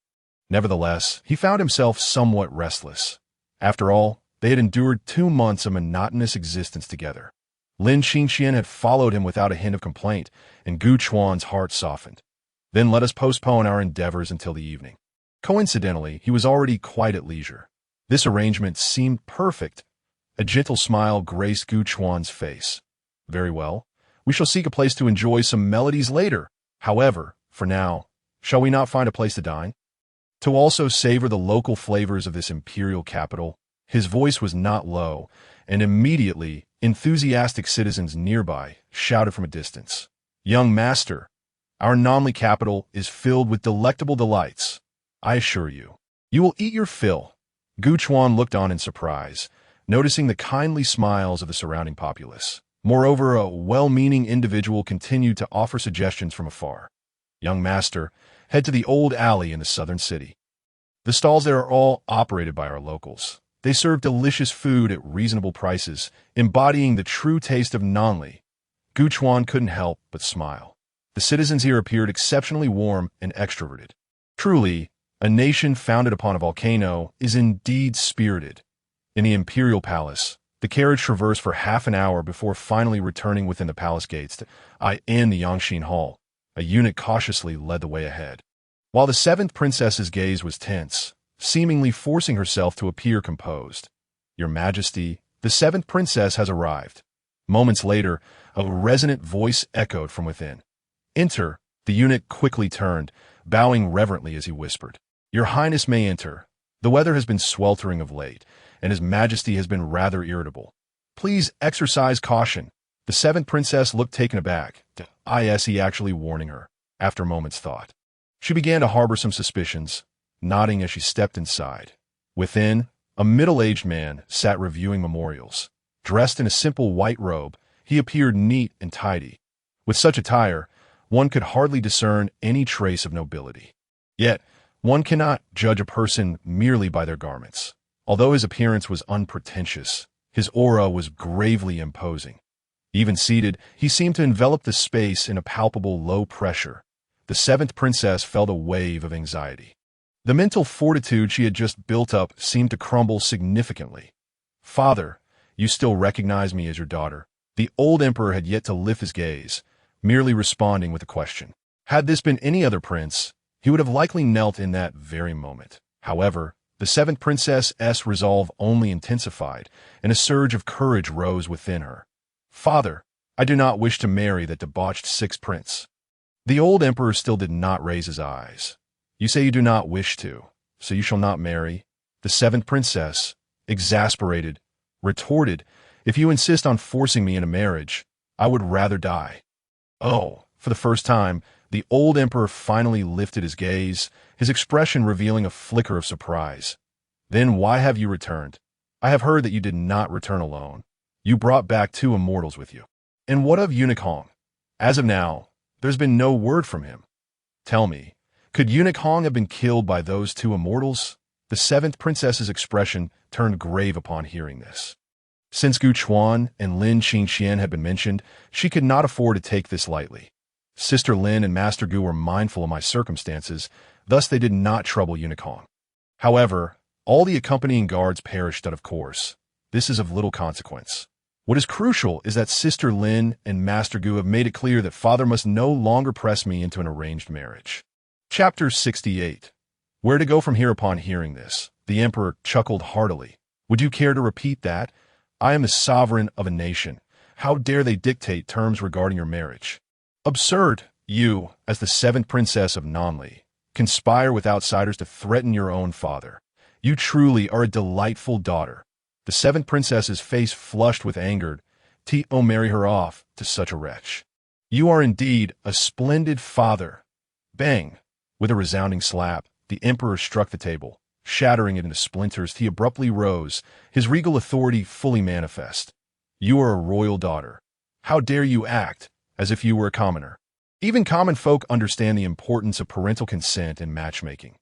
Speaker 1: Nevertheless, he found himself somewhat restless. After all, they had endured 2 months of monotonous existence together. Lin Qingxian had followed him without a hint of complaint, and Gu Chuan's heart softened. Then let us postpone our endeavors until the evening. Coincidentally, he was already quite at leisure. This arrangement seemed perfect. A gentle smile graced Gu Chuan's face. Very well. We shall seek a place to enjoy some melodies later. However, for now, shall we not find a place to dine? To also savor the local flavors of this imperial capital, his voice was not low, and immediately, enthusiastic citizens nearby shouted from a distance, "Young master, our Nanli capital is filled with delectable delights. I assure you, you will eat your fill." Gu Chuan looked on in surprise, noticing the kindly smiles of the surrounding populace. Moreover, a well-meaning individual continued to offer suggestions from afar. "Young master, head to the old alley in the southern city. The stalls there are all operated by our locals. They serve delicious food at reasonable prices, embodying the true taste of Nanli." Gu Chuan couldn't help but smile. The citizens here appeared exceptionally warm and extroverted. Truly, a nation founded upon a volcano is indeed spirited. In the imperial palace, the carriage traversed for half an hour before finally returning within the palace gates to in the Yangxin Hall. A eunuch cautiously led the way ahead. While the 7th princess's gaze was tense, seemingly forcing herself to appear composed. "Your Majesty, the 7th princess has arrived." Moments later, a resonant voice echoed from within. "Enter." The eunuch quickly turned, bowing reverently as he whispered, "Your Highness may enter. The weather has been sweltering of late, and His Majesty has been rather irritable. Please exercise caution." The 7th princess looked taken aback. Is he actually warning her? After a moment's thought, she began to harbor some suspicions, nodding as she stepped inside. Within, a middle-aged man sat reviewing memorials. Dressed in a simple white robe, he appeared neat and tidy. With such attire, one could hardly discern any trace of nobility. Yet, one cannot judge a person merely by their garments. Although his appearance was unpretentious, his aura was gravely imposing. Even seated, he seemed to envelop the space in a palpable low pressure. The 7th princess felt a wave of anxiety. The mental fortitude she had just built up seemed to crumble significantly. "Father, you still recognize me as your daughter?" The old emperor had yet to lift his gaze, merely responding with a question. Had this been any other prince, he would have likely knelt in that very moment. However, the 7th princess's resolve only intensified, and a surge of courage rose within her. "Father, I do not wish to marry that debauched 6th prince." The old emperor still did not raise his eyes. "You say you do not wish to, so you shall not marry?" The 7th princess, exasperated, retorted, "If you insist on forcing me into marriage, I would rather die." Oh, for the first time, the old emperor finally lifted his gaze, his expression revealing a flicker of surprise. "Then why have you returned? I have heard that you did not return alone. You brought back 2 immortals with you. And what of Eunuch Hong? As of now, there's been no word from him. Tell me, could Eunuch Hong have been killed by those 2 immortals?" The 7th princess's expression turned grave upon hearing this. Since Gu Chuan and Lin Qingxian had been mentioned, she could not afford to take this lightly. Sister Lin and Master Gu were mindful of my circumstances, thus they did not trouble Unicong. However, all the accompanying guards perished out of course. This is of little consequence. What is crucial is that Sister Lin and Master Gu have made it clear that father must no longer press me into an arranged marriage. Chapter 68. Where to go from here? Upon hearing this, the emperor chuckled heartily. Would you care to repeat that? I am the sovereign of a nation. How dare they dictate terms regarding your marriage? Absurd! You, as the seventh princess of Nanli, conspire with outsiders to threaten your own father. You truly are a delightful daughter. The seventh princess's face flushed with anger. T.O. marry her off to such a wretch. You are indeed a splendid father. Bang! With a resounding slap, the emperor struck the table, shattering it into splinters. He abruptly rose, his regal authority fully manifest. You are a royal daughter. How dare you act as if you were a commoner? Even common folk understand the importance of parental consent in matchmaking.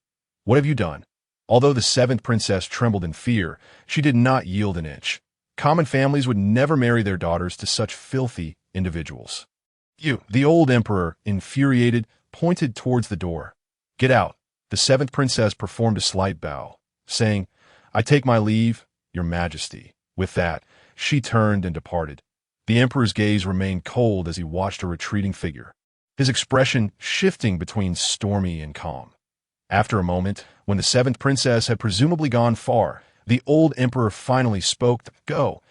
Speaker 1: What have you done? Although the seventh princess trembled in fear, she did not yield an inch. Common families would never marry their daughters to such filthy individuals. You, the old emperor, infuriated, pointed towards the door. Get out. The seventh princess performed a slight bow, saying, I take my leave, your majesty. With that, she turned and departed. The emperor's gaze remained cold as he watched her retreating figure, his expression shifting between stormy and calm. After a moment, when the seventh princess had presumably gone far, the old emperor finally spoke. Go.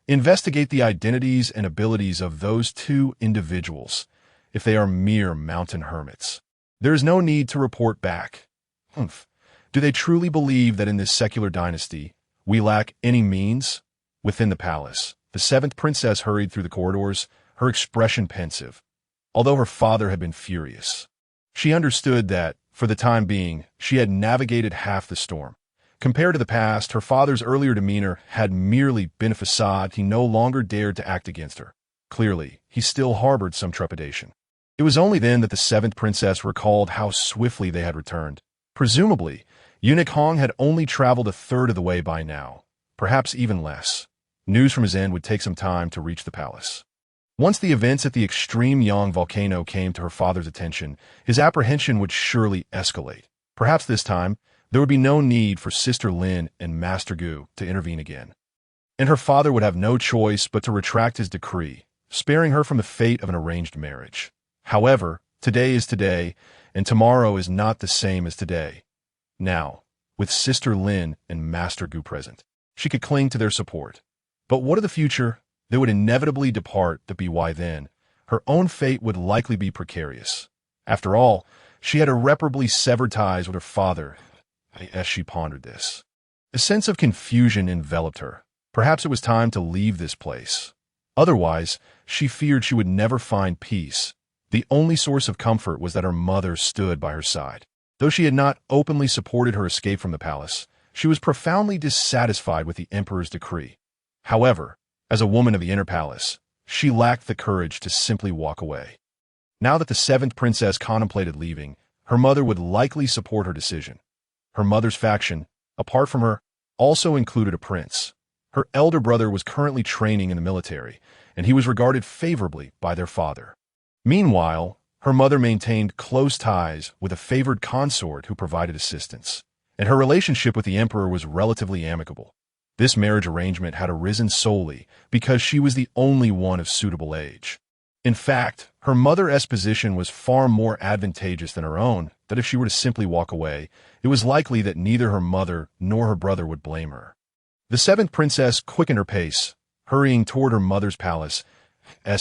Speaker 1: Investigate the identities and abilities of those two individuals, if they are mere mountain hermits. There is no need to report back. Humph. Do they truly believe that in this secular dynasty, we lack any means? Within the palace, the seventh princess hurried through the corridors, her expression pensive, although her father had been furious. She understood that, for the time being, she had navigated half the storm. Compared to the past, her father's earlier demeanor had merely been a facade. He no longer dared to act against her. Clearly, he still harbored some trepidation. It was only then that the seventh princess recalled how swiftly they had returned. Presumably, Unicong had only traveled a third of the way by now, perhaps even less. News from his end would take some time to reach the palace. Once the events at the extreme Yang volcano came to her father's attention, his apprehension would surely escalate. Perhaps this time, there would be no need for Sister Lin and Master Gu to intervene again. And her father would have no choice but to retract his decree, sparing her from the fate of an arranged marriage. However, today is today, and tomorrow is not the same as today. Now, with Sister Lin and Master Gu present, she could cling to their support. But what of the future? They would inevitably depart. Why then? Her own fate would likely be precarious. After all, she had irreparably severed ties with her father. As she pondered this, a sense of confusion enveloped her. Perhaps it was time to leave this place. Otherwise, she feared she would never find peace. The only source of comfort was that her mother stood by her side. Though she had not openly supported her escape from the palace, she was profoundly dissatisfied with the emperor's decree. However, as a woman of the inner palace, she lacked the courage to simply walk away. Now that the seventh princess contemplated leaving, her mother would likely support her decision. Her mother's faction, apart from her, also included a prince. Her elder brother was currently training in the military, and he was regarded favorably by their father. Meanwhile, her mother maintained close ties with a favored consort who provided assistance, and her relationship with the emperor was relatively amicable. This marriage arrangement had arisen solely because she was the only one of suitable age. In fact, her mother's position was far more advantageous than her own, that if she were to simply walk away, it was likely that neither her mother nor her brother would blame her. The seventh princess quickened her pace, hurrying toward her mother's palace.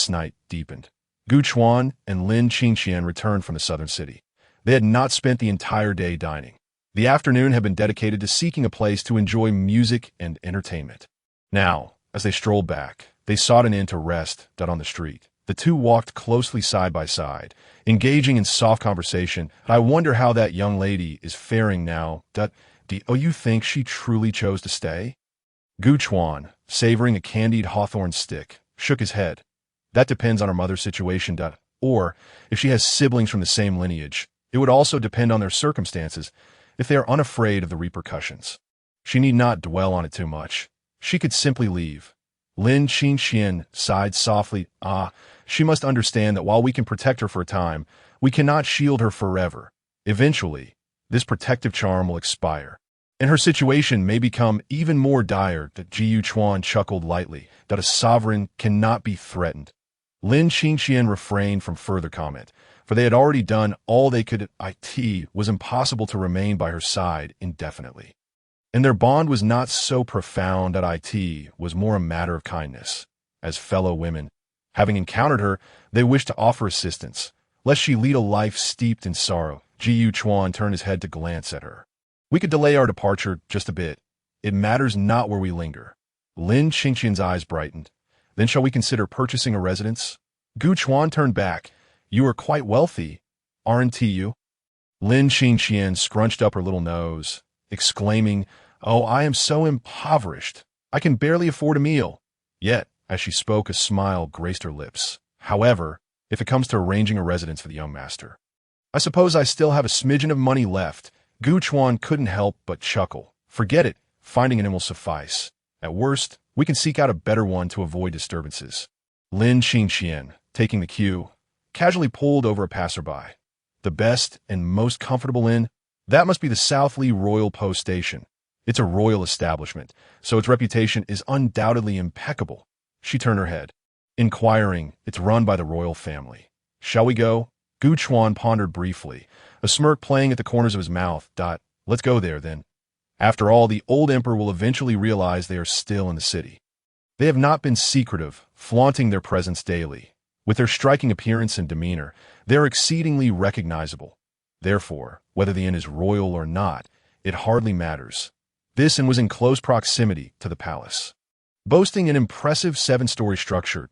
Speaker 1: Night deepened. Gu Chuan and Lin Qingxian returned from the southern city. They had not spent the entire day dining. The afternoon had been dedicated to seeking a place to enjoy music and entertainment. Now, as they strolled back, they sought an inn to rest on the street. The two walked closely side by side, engaging in soft conversation. I wonder how that young lady is faring now. Do you think she truly chose to stay? Gu Chuan, savoring a candied hawthorn stick, shook his head. That depends on her mother's situation. Or, if she has siblings from the same lineage, it would also depend on their circumstances, if they are unafraid of the repercussions. She need not dwell on it too much. She could simply leave. Lin Qingxian sighed softly. She must understand that while we can protect her for a time, we cannot shield her forever. Eventually, this protective charm will expire, and her situation may become even more dire. That Jiu Chuan chuckled lightly, that a sovereign cannot be threatened. Lin Qingxian refrained from further comment, for they had already done all they could. It was impossible to remain by her side indefinitely. And their bond was not so profound that it was more a matter of kindness. As fellow women, having encountered her, they wished to offer assistance, lest she lead a life steeped in sorrow. Jiu Chuan turned his head to glance at her. We could delay our departure just a bit. It matters not where we linger. Lin Qingxian's eyes brightened. Then shall we consider purchasing a residence? Gu Chuan turned back. You are quite wealthy, aren't you? Lin Qingxian scrunched up her little nose, exclaiming, "Oh, I am so impoverished. I can barely afford a meal." Yet, as she spoke, a smile graced her lips. However, if it comes to arranging a residence for the young master, I suppose I still have a smidgen of money left. Gu Chuan couldn't help but chuckle. Forget it. Finding an inn will suffice. At worst, we can seek out a better one to avoid disturbances. Lin Qingxian, taking the cue, casually pulled over a passerby. The best and most comfortable inn? That must be the Southlee Royal Post Station. It's a royal establishment, so its reputation is undoubtedly impeccable. She turned her head, inquiring, "It's run by the royal family. Shall we go?" Gu Chuan pondered briefly, a smirk playing at the corners of his mouth. Let's go there, then. After all, the old emperor will eventually realize they are still in the city. They have not been secretive, flaunting their presence daily. With their striking appearance and demeanor, they are exceedingly recognizable. Therefore, whether the inn is royal or not, it hardly matters. This inn was in close proximity to the palace, boasting an impressive 7-story structure.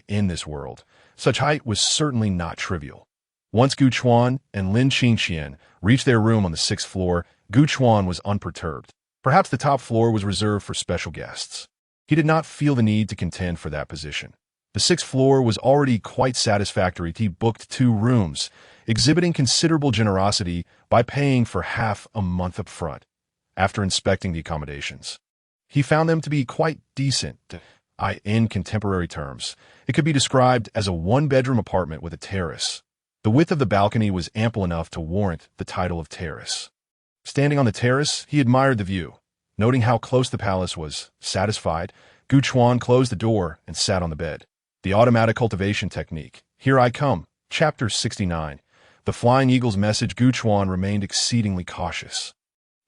Speaker 1: In this world, such height was certainly not trivial. Once Gu Chuan and Lin Qingxian reached their room on the 6th floor, Gu Chuan was unperturbed. Perhaps the top floor was reserved for special guests. He did not feel the need to contend for that position. The 6th floor was already quite satisfactory. He booked 2 rooms, exhibiting considerable generosity by paying for half a month up front. After inspecting the accommodations, he found them to be quite decent. In contemporary terms, it could be described as a 1-bedroom apartment with a terrace. The width of the balcony was ample enough to warrant the title of terrace. Standing on the terrace, he admired the view. Noting how close the palace was, satisfied, Gu Chuan closed the door and sat on the bed. The automatic cultivation technique. Here I come. Chapter 69. The Flying Eagle's message. Gu Chuan remained exceedingly cautious,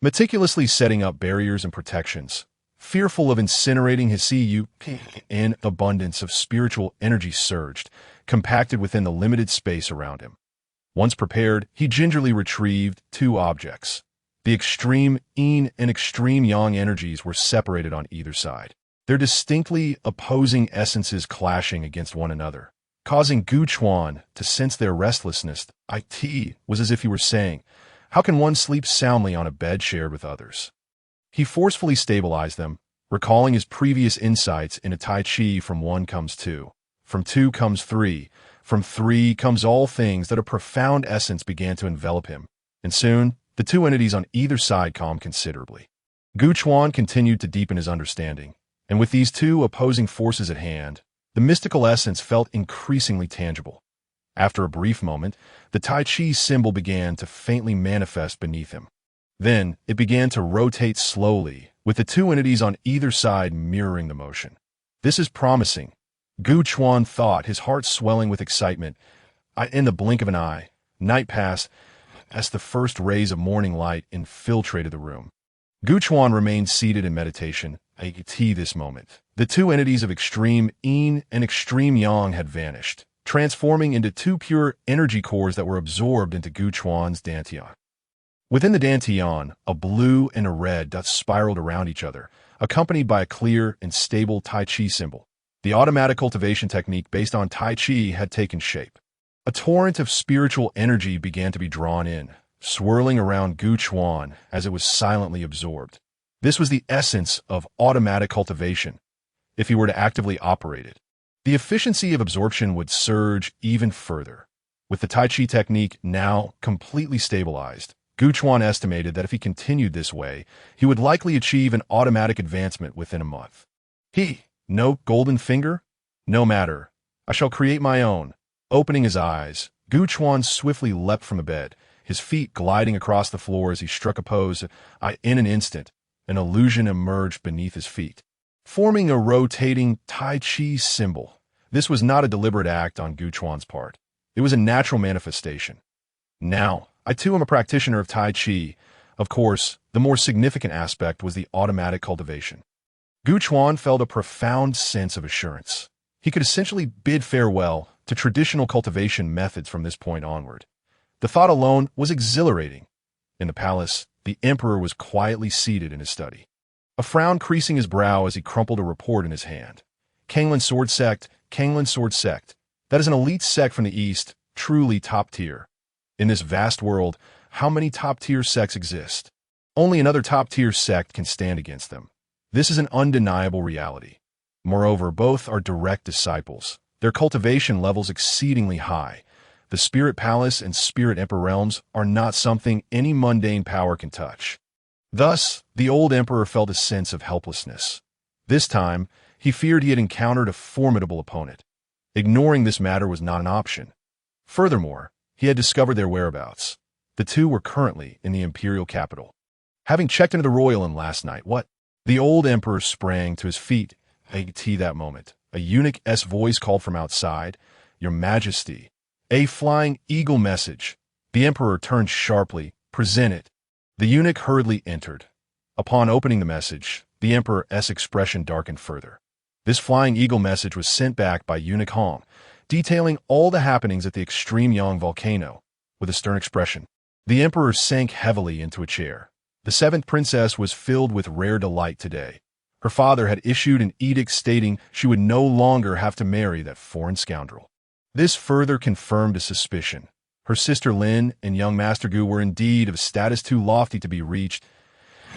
Speaker 1: meticulously setting up barriers and protections, fearful of incinerating his CUP. An abundance of spiritual energy surged, compacted within the limited space around him. Once prepared, he gingerly retrieved 2 objects. The extreme yin and extreme yang energies were separated on either side, their distinctly opposing essences clashing against one another, causing Gu Chuan to sense their restlessness. It was as if he were saying, "How can one sleep soundly on a bed shared with others?" He forcefully stabilized them, recalling his previous insights into Tai Chi. From 1 comes 2, from 2 comes 3, from 3 comes all things. That a profound essence began to envelop him, and soon the 2 entities on either side calmed considerably. Gu Chuan continued to deepen his understanding, and with these 2 opposing forces at hand, the mystical essence felt increasingly tangible. After a brief moment, the Tai Chi symbol began to faintly manifest beneath him. Then it began to rotate slowly, with the 2 entities on either side mirroring the motion. This is promising, Gu Chuan thought, his heart swelling with excitement. In the blink of an eye, night passed, as the first rays of morning light infiltrated the room. Gu Chuan remained seated in meditation. This moment, the 2 entities of extreme yin and extreme yang had vanished, transforming into 2 pure energy cores that were absorbed into Gu Chuan's dantian. Within the dantian, a blue and a red dot spiraled around each other, accompanied by a clear and stable Tai Chi symbol. The automatic cultivation technique based on Tai Chi had taken shape. A torrent of spiritual energy began to be drawn in, swirling around Gu Chuan as it was silently absorbed. This was the essence of automatic cultivation. If he were to actively operate it, the efficiency of absorption would surge even further. With the Tai Chi technique now completely stabilized, Gu Chuan estimated that if he continued this way, he would likely achieve an automatic advancement within a month. No golden finger? No matter. I shall create my own. Opening his eyes, Gu Chuan swiftly leapt from the bed, his feet gliding across the floor as he struck a pose. In an instant, an illusion emerged beneath his feet, forming a rotating Tai Chi symbol. This was not a deliberate act on Gu Chuan's part. It was a natural manifestation. Now, I too am a practitioner of Tai Chi. Of course, the more significant aspect was the automatic cultivation. Gu Chuan felt a profound sense of assurance. He could essentially bid farewell to traditional cultivation methods from this point onward. The thought alone was exhilarating. In the palace, the emperor was quietly seated in his study, a frown creasing his brow as he crumpled a report in his hand. Kanglan Sword Sect, Kanglan Sword Sect. That is an elite sect from the east, truly top tier. In this vast world, how many top-tier sects exist? Only another top-tier sect can stand against them. This is an undeniable reality. Moreover, both are direct disciples, their cultivation levels exceedingly high. The Spirit Palace and Spirit Emperor realms are not something any mundane power can touch. Thus, the old emperor felt a sense of helplessness. This time, he feared he had encountered a formidable opponent. Ignoring this matter was not an option. Furthermore, he had discovered their whereabouts. The two were currently in the imperial capital. Having checked into the royal inn last night, what? The old emperor sprang to his feet. That moment, a eunuch's voice called from outside, "Your Majesty." A flying eagle message. The emperor turned sharply. "Present it." The eunuch hurriedly entered. Upon opening the message, the emperor's expression darkened further. This flying eagle message was sent back by eunuch Hong, detailing all the happenings at the extreme Yang volcano. With a stern expression, the emperor sank heavily into a chair. The seventh princess was filled with rare delight today. Her father had issued an edict stating she would no longer have to marry that foreign scoundrel. This further confirmed a suspicion. Her sister Lin and young Master Gu were indeed of status too lofty to be reached,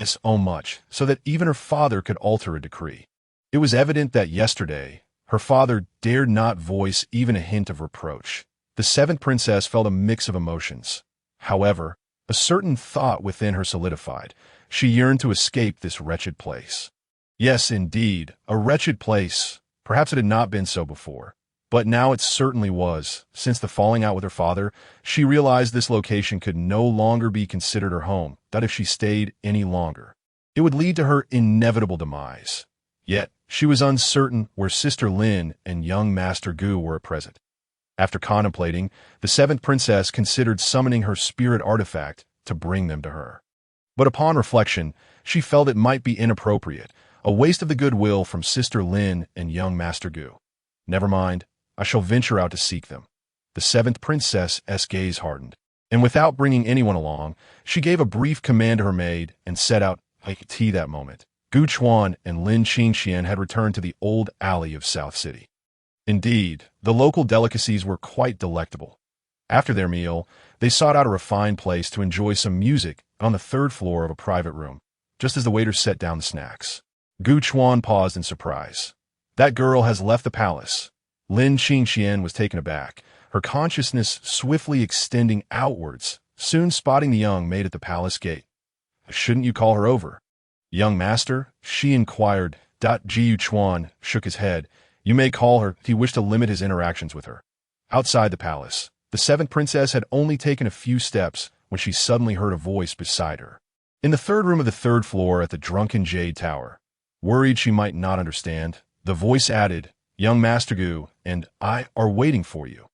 Speaker 1: so much so that even her father could alter a decree. It was evident that yesterday, her father dared not voice even a hint of reproach. The seventh princess felt a mix of emotions. However, a certain thought within her solidified. She yearned to escape this wretched place. Yes, indeed, a wretched place. Perhaps it had not been so before. But now it certainly was. Since the falling out with her father, she realized this location could no longer be considered her home, that if she stayed any longer, it would lead to her inevitable demise. Yet, she was uncertain where Sister Lin and young Master Gu were at present. After contemplating, the seventh princess considered summoning her spirit artifact to bring them to her. But upon reflection, she felt it might be inappropriate, a waste of the goodwill from Sister Lin and young Master Gu. Never mind, I shall venture out to seek them. The seventh princess's gaze hardened, and without bringing anyone along, she gave a brief command to her maid and set out. That moment, Gu Chuan and Lin Qingxian had returned to the old alley of South City. Indeed, the local delicacies were quite delectable. After their meal, they sought out a refined place to enjoy some music on the third floor of a private room, just as the waiter set down the snacks. Gu Chuan paused in surprise. That girl has left the palace. Lin Qingxian was taken aback, her consciousness swiftly extending outwards, soon spotting the young maid at the palace gate. Shouldn't you call her over? Young master, she inquired. Jiu Chuan shook his head. You may call her. He wished to limit his interactions with her. Outside the palace, the seventh princess had only taken a few steps when she suddenly heard a voice beside her. In the third room of the third floor at the Drunken Jade Tower. Worried she might not understand, the voice added, Young Master Gu and I are waiting for you.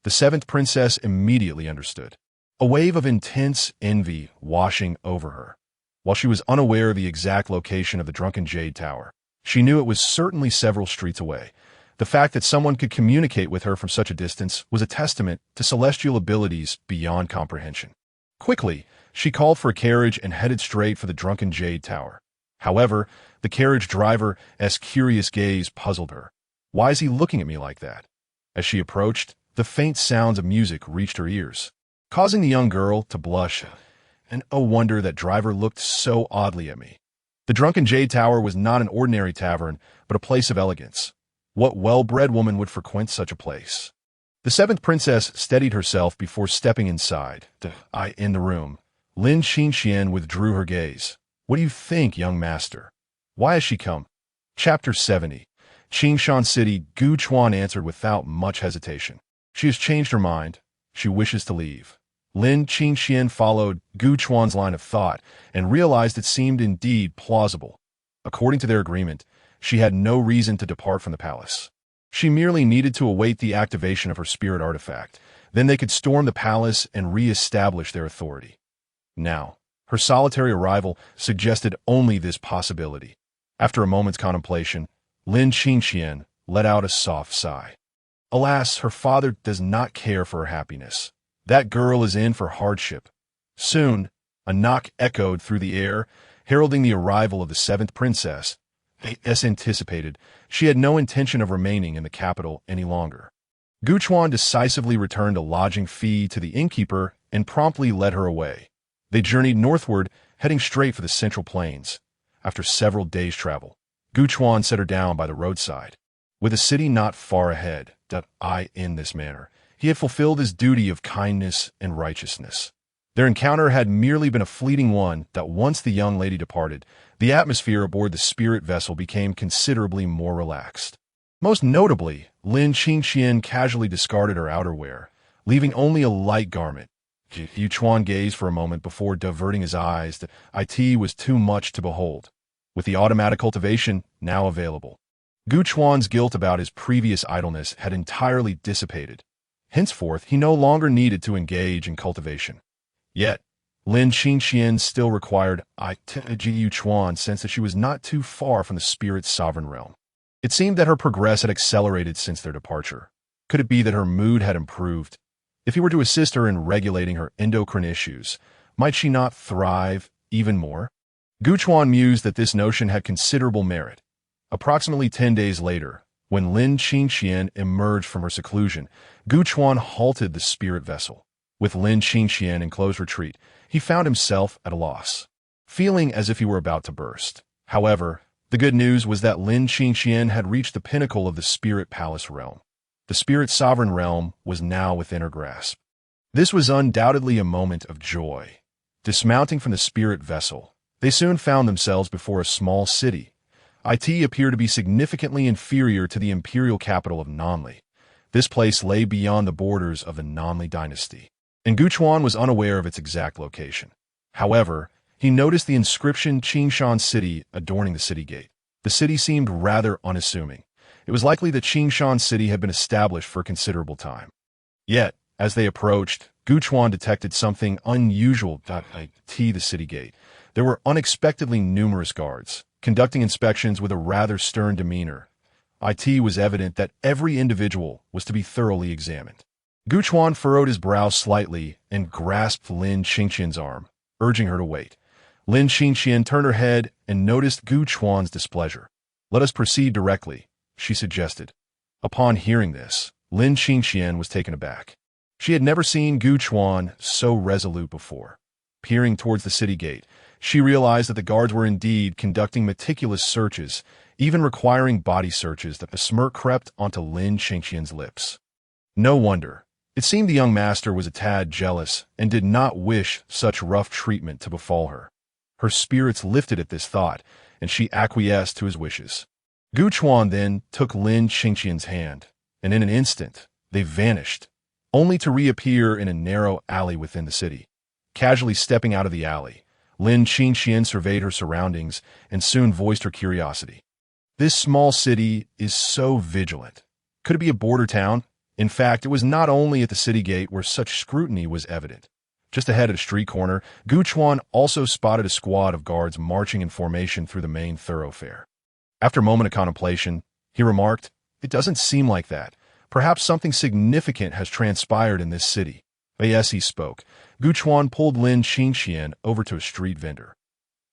Speaker 1: The seventh princess immediately understood. A wave of intense envy washing over her. While she was unaware of the exact location of the Drunken Jade Tower, she knew it was certainly several streets away. The fact that someone could communicate with her from such a distance was a testament to celestial abilities beyond comprehension. Quickly, she called for a carriage and headed straight for the Drunken Jade Tower. However, the carriage driver's curious gaze puzzled her. Why is he looking at me like that? As she approached, the faint sounds of music reached her ears, causing the young girl to blush. And oh wonder that driver looked so oddly at me. The Drunken Jade Tower was not an ordinary tavern, but a place of elegance. What well-bred woman would frequent such a place? The seventh princess steadied herself before stepping inside. In the room, Lin Qingxian withdrew her gaze. What do you think, young master? Why has she come? Chapter 70. Qingshan City, Gu Chuan answered without much hesitation. She has changed her mind. She wishes to leave. Lin Qingxian followed Gu Chuan's line of thought and realized it seemed indeed plausible. According to their agreement, she had no reason to depart from the palace. She merely needed to await the activation of her spirit artifact. Then they could storm the palace and re-establish their authority. Now, her solitary arrival suggested only this possibility. After a moment's contemplation, Lin Qingxian let out a soft sigh. Alas, her father does not care for her happiness. That girl is in for hardship. Soon, a knock echoed through the air, heralding the arrival of the seventh princess. As anticipated, she had no intention of remaining in the capital any longer. Gu Chuan decisively returned a lodging fee to the innkeeper and promptly led her away. They journeyed northward, heading straight for the Central Plains. After several days' travel, Gu Chuan set her down by the roadside. With a city not far ahead, in this manner, he had fulfilled his duty of kindness and righteousness. Their encounter had merely been a fleeting one. Once the young lady departed, the atmosphere aboard the spirit vessel became considerably more relaxed. Most notably, Lin Qingxian casually discarded her outerwear, leaving only a light garment. Gu Chuan gazed for a moment before diverting his eyes. It was too much to behold. With the automatic cultivation now available, Gu Chuan's guilt about his previous idleness had entirely dissipated. Henceforth, he no longer needed to engage in cultivation. Yet, Lin Qingxian still required Gu Chuan sensed that she was not too far from the spirit's sovereign realm. It seemed that her progress had accelerated since their departure. Could it be that her mood had improved? If he were to assist her in regulating her endocrine issues, might she not thrive even more? Gu Chuan mused that this notion had considerable merit. Approximately 10 days later, when Lin Qingxian emerged from her seclusion, Gu Chuan halted the spirit vessel. With Lin Qingxian in close retreat, he found himself at a loss, feeling as if he were about to burst. However, the good news was that Lin Qingxian had reached the pinnacle of the spirit palace realm. The spirit sovereign realm was now within her grasp. This was undoubtedly a moment of joy. Dismounting from the spirit vessel, they soon found themselves before a small city. It appeared to be significantly inferior to the imperial capital of Nanli. This place lay beyond the borders of the Nanli dynasty, and Gu Chuan was unaware of its exact location. However, he noticed the inscription Qingshan City adorning the city gate. The city seemed rather unassuming. It was likely that Qingshan City had been established for a considerable time. Yet, as they approached, Gu Chuan detected something unusual at the city gate. There were unexpectedly numerous guards, conducting inspections with a rather stern demeanor. It was evident that every individual was to be thoroughly examined. Gu Chuan furrowed his brow slightly and grasped Lin Qingxian's arm, urging her to wait. Lin Qingxian turned her head and noticed Gu Chuan's displeasure. "Let us proceed directly," she suggested. Upon hearing this, Lin Qingxian was taken aback. She had never seen Gu Chuan so resolute before. Peering towards the city gate, she realized that the guards were indeed conducting meticulous searches, even requiring body searches. That the smirk crept onto Lin Qingxian's lips. No wonder. It seemed the young master was a tad jealous and did not wish such rough treatment to befall her. Her spirits lifted at this thought, and she acquiesced to his wishes. Gu Chuan then took Lin Qingxian's hand, and in an instant, they vanished, only to reappear in a narrow alley within the city. Casually stepping out of the alley, Lin Qingxian surveyed her surroundings and soon voiced her curiosity. This small city is so vigilant. Could it be a border town? In fact, it was not only at the city gate where such scrutiny was evident. Just ahead at a street corner, Gu Chuan also spotted a squad of guards marching in formation through the main thoroughfare. After a moment of contemplation, he remarked, "It doesn't seem like that. Perhaps something significant has transpired in this city." As he spoke, Gu Chuan pulled Lin Qingxian over to a street vendor.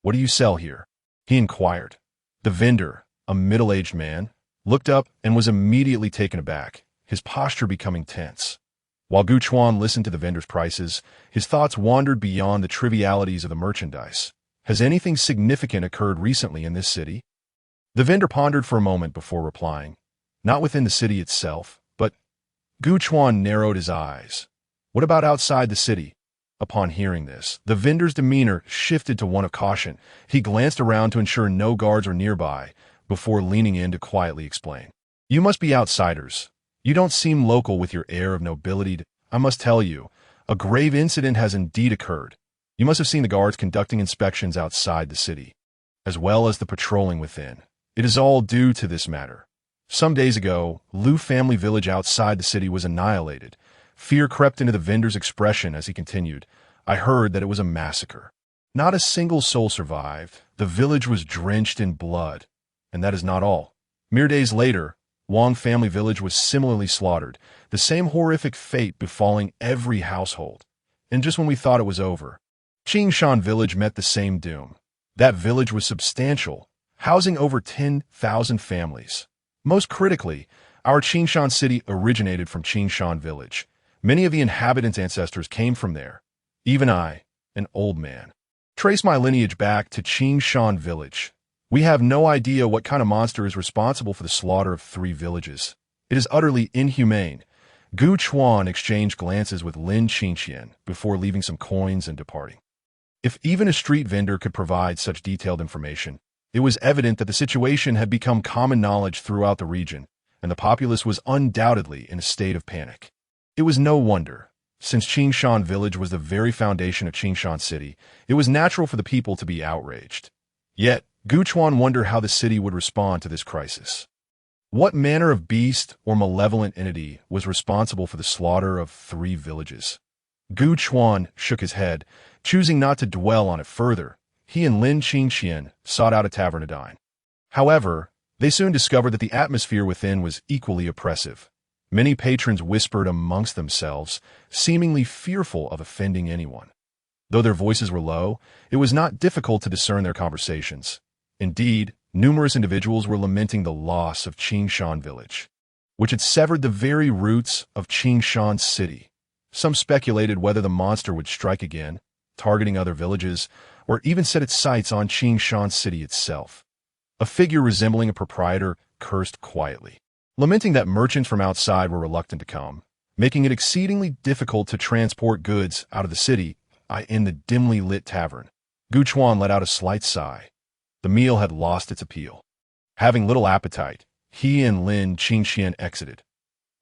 Speaker 1: "What do you sell here?" he inquired. The vendor, a middle-aged man, looked up and was immediately taken aback, his posture becoming tense. While Gu Chuan listened to the vendor's prices, his thoughts wandered beyond the trivialities of the merchandise. Has anything significant occurred recently in this city? The vendor pondered for a moment before replying. Not within the city itself, but... Gu Chuan narrowed his eyes. What about outside the city? Upon hearing this, the vendor's demeanor shifted to one of caution. He glanced around to ensure no guards were nearby, before leaning in to quietly explain. You must be outsiders. You don't seem local with your air of nobility. I must tell you, a grave incident has indeed occurred. You must have seen the guards conducting inspections outside the city, as well as the patrolling within. It is all due to this matter. Some days ago, Liu family village outside the city was annihilated. Fear crept into the vendor's expression as he continued. I heard that it was a massacre. Not a single soul survived. The village was drenched in blood. And that is not all. Mere days later, Wang family village was similarly slaughtered, the same horrific fate befalling every household. And just when we thought it was over, Qingshan village met the same doom. That village was substantial, housing over 10,000 families. Most critically, our Qingshan city originated from Qingshan village. Many of the inhabitants' ancestors came from there. Even I, an old man, trace my lineage back to Qingshan village. We have no idea what kind of monster is responsible for the slaughter of 3 villages. It is utterly inhumane. Gu Chuan exchanged glances with Lin Qingqian before leaving some coins and departing. If even a street vendor could provide such detailed information, it was evident that the situation had become common knowledge throughout the region, and the populace was undoubtedly in a state of panic. It was no wonder. Since Qingshan village was the very foundation of Qingshan city, it was natural for the people to be outraged. Yet, Gu Chuan wondered how the city would respond to this crisis. What manner of beast or malevolent entity was responsible for the slaughter of 3 villages? Gu Chuan shook his head, choosing not to dwell on it further. He and Lin Qingqian sought out a tavern to dine. However, they soon discovered that the atmosphere within was equally oppressive. Many patrons whispered amongst themselves, seemingly fearful of offending anyone. Though their voices were low, it was not difficult to discern their conversations. Indeed, numerous individuals were lamenting the loss of Qingshan village, which had severed the very roots of Qingshan city. Some speculated whether the monster would strike again, targeting other villages, or even set its sights on Qingshan city itself. A figure resembling a proprietor cursed quietly, lamenting that merchants from outside were reluctant to come, making it exceedingly difficult to transport goods out of the city. In the dimly lit tavern, Gu Chuan let out a slight sigh. The meal had lost its appeal. Having little appetite, he and Lin Qingqian exited.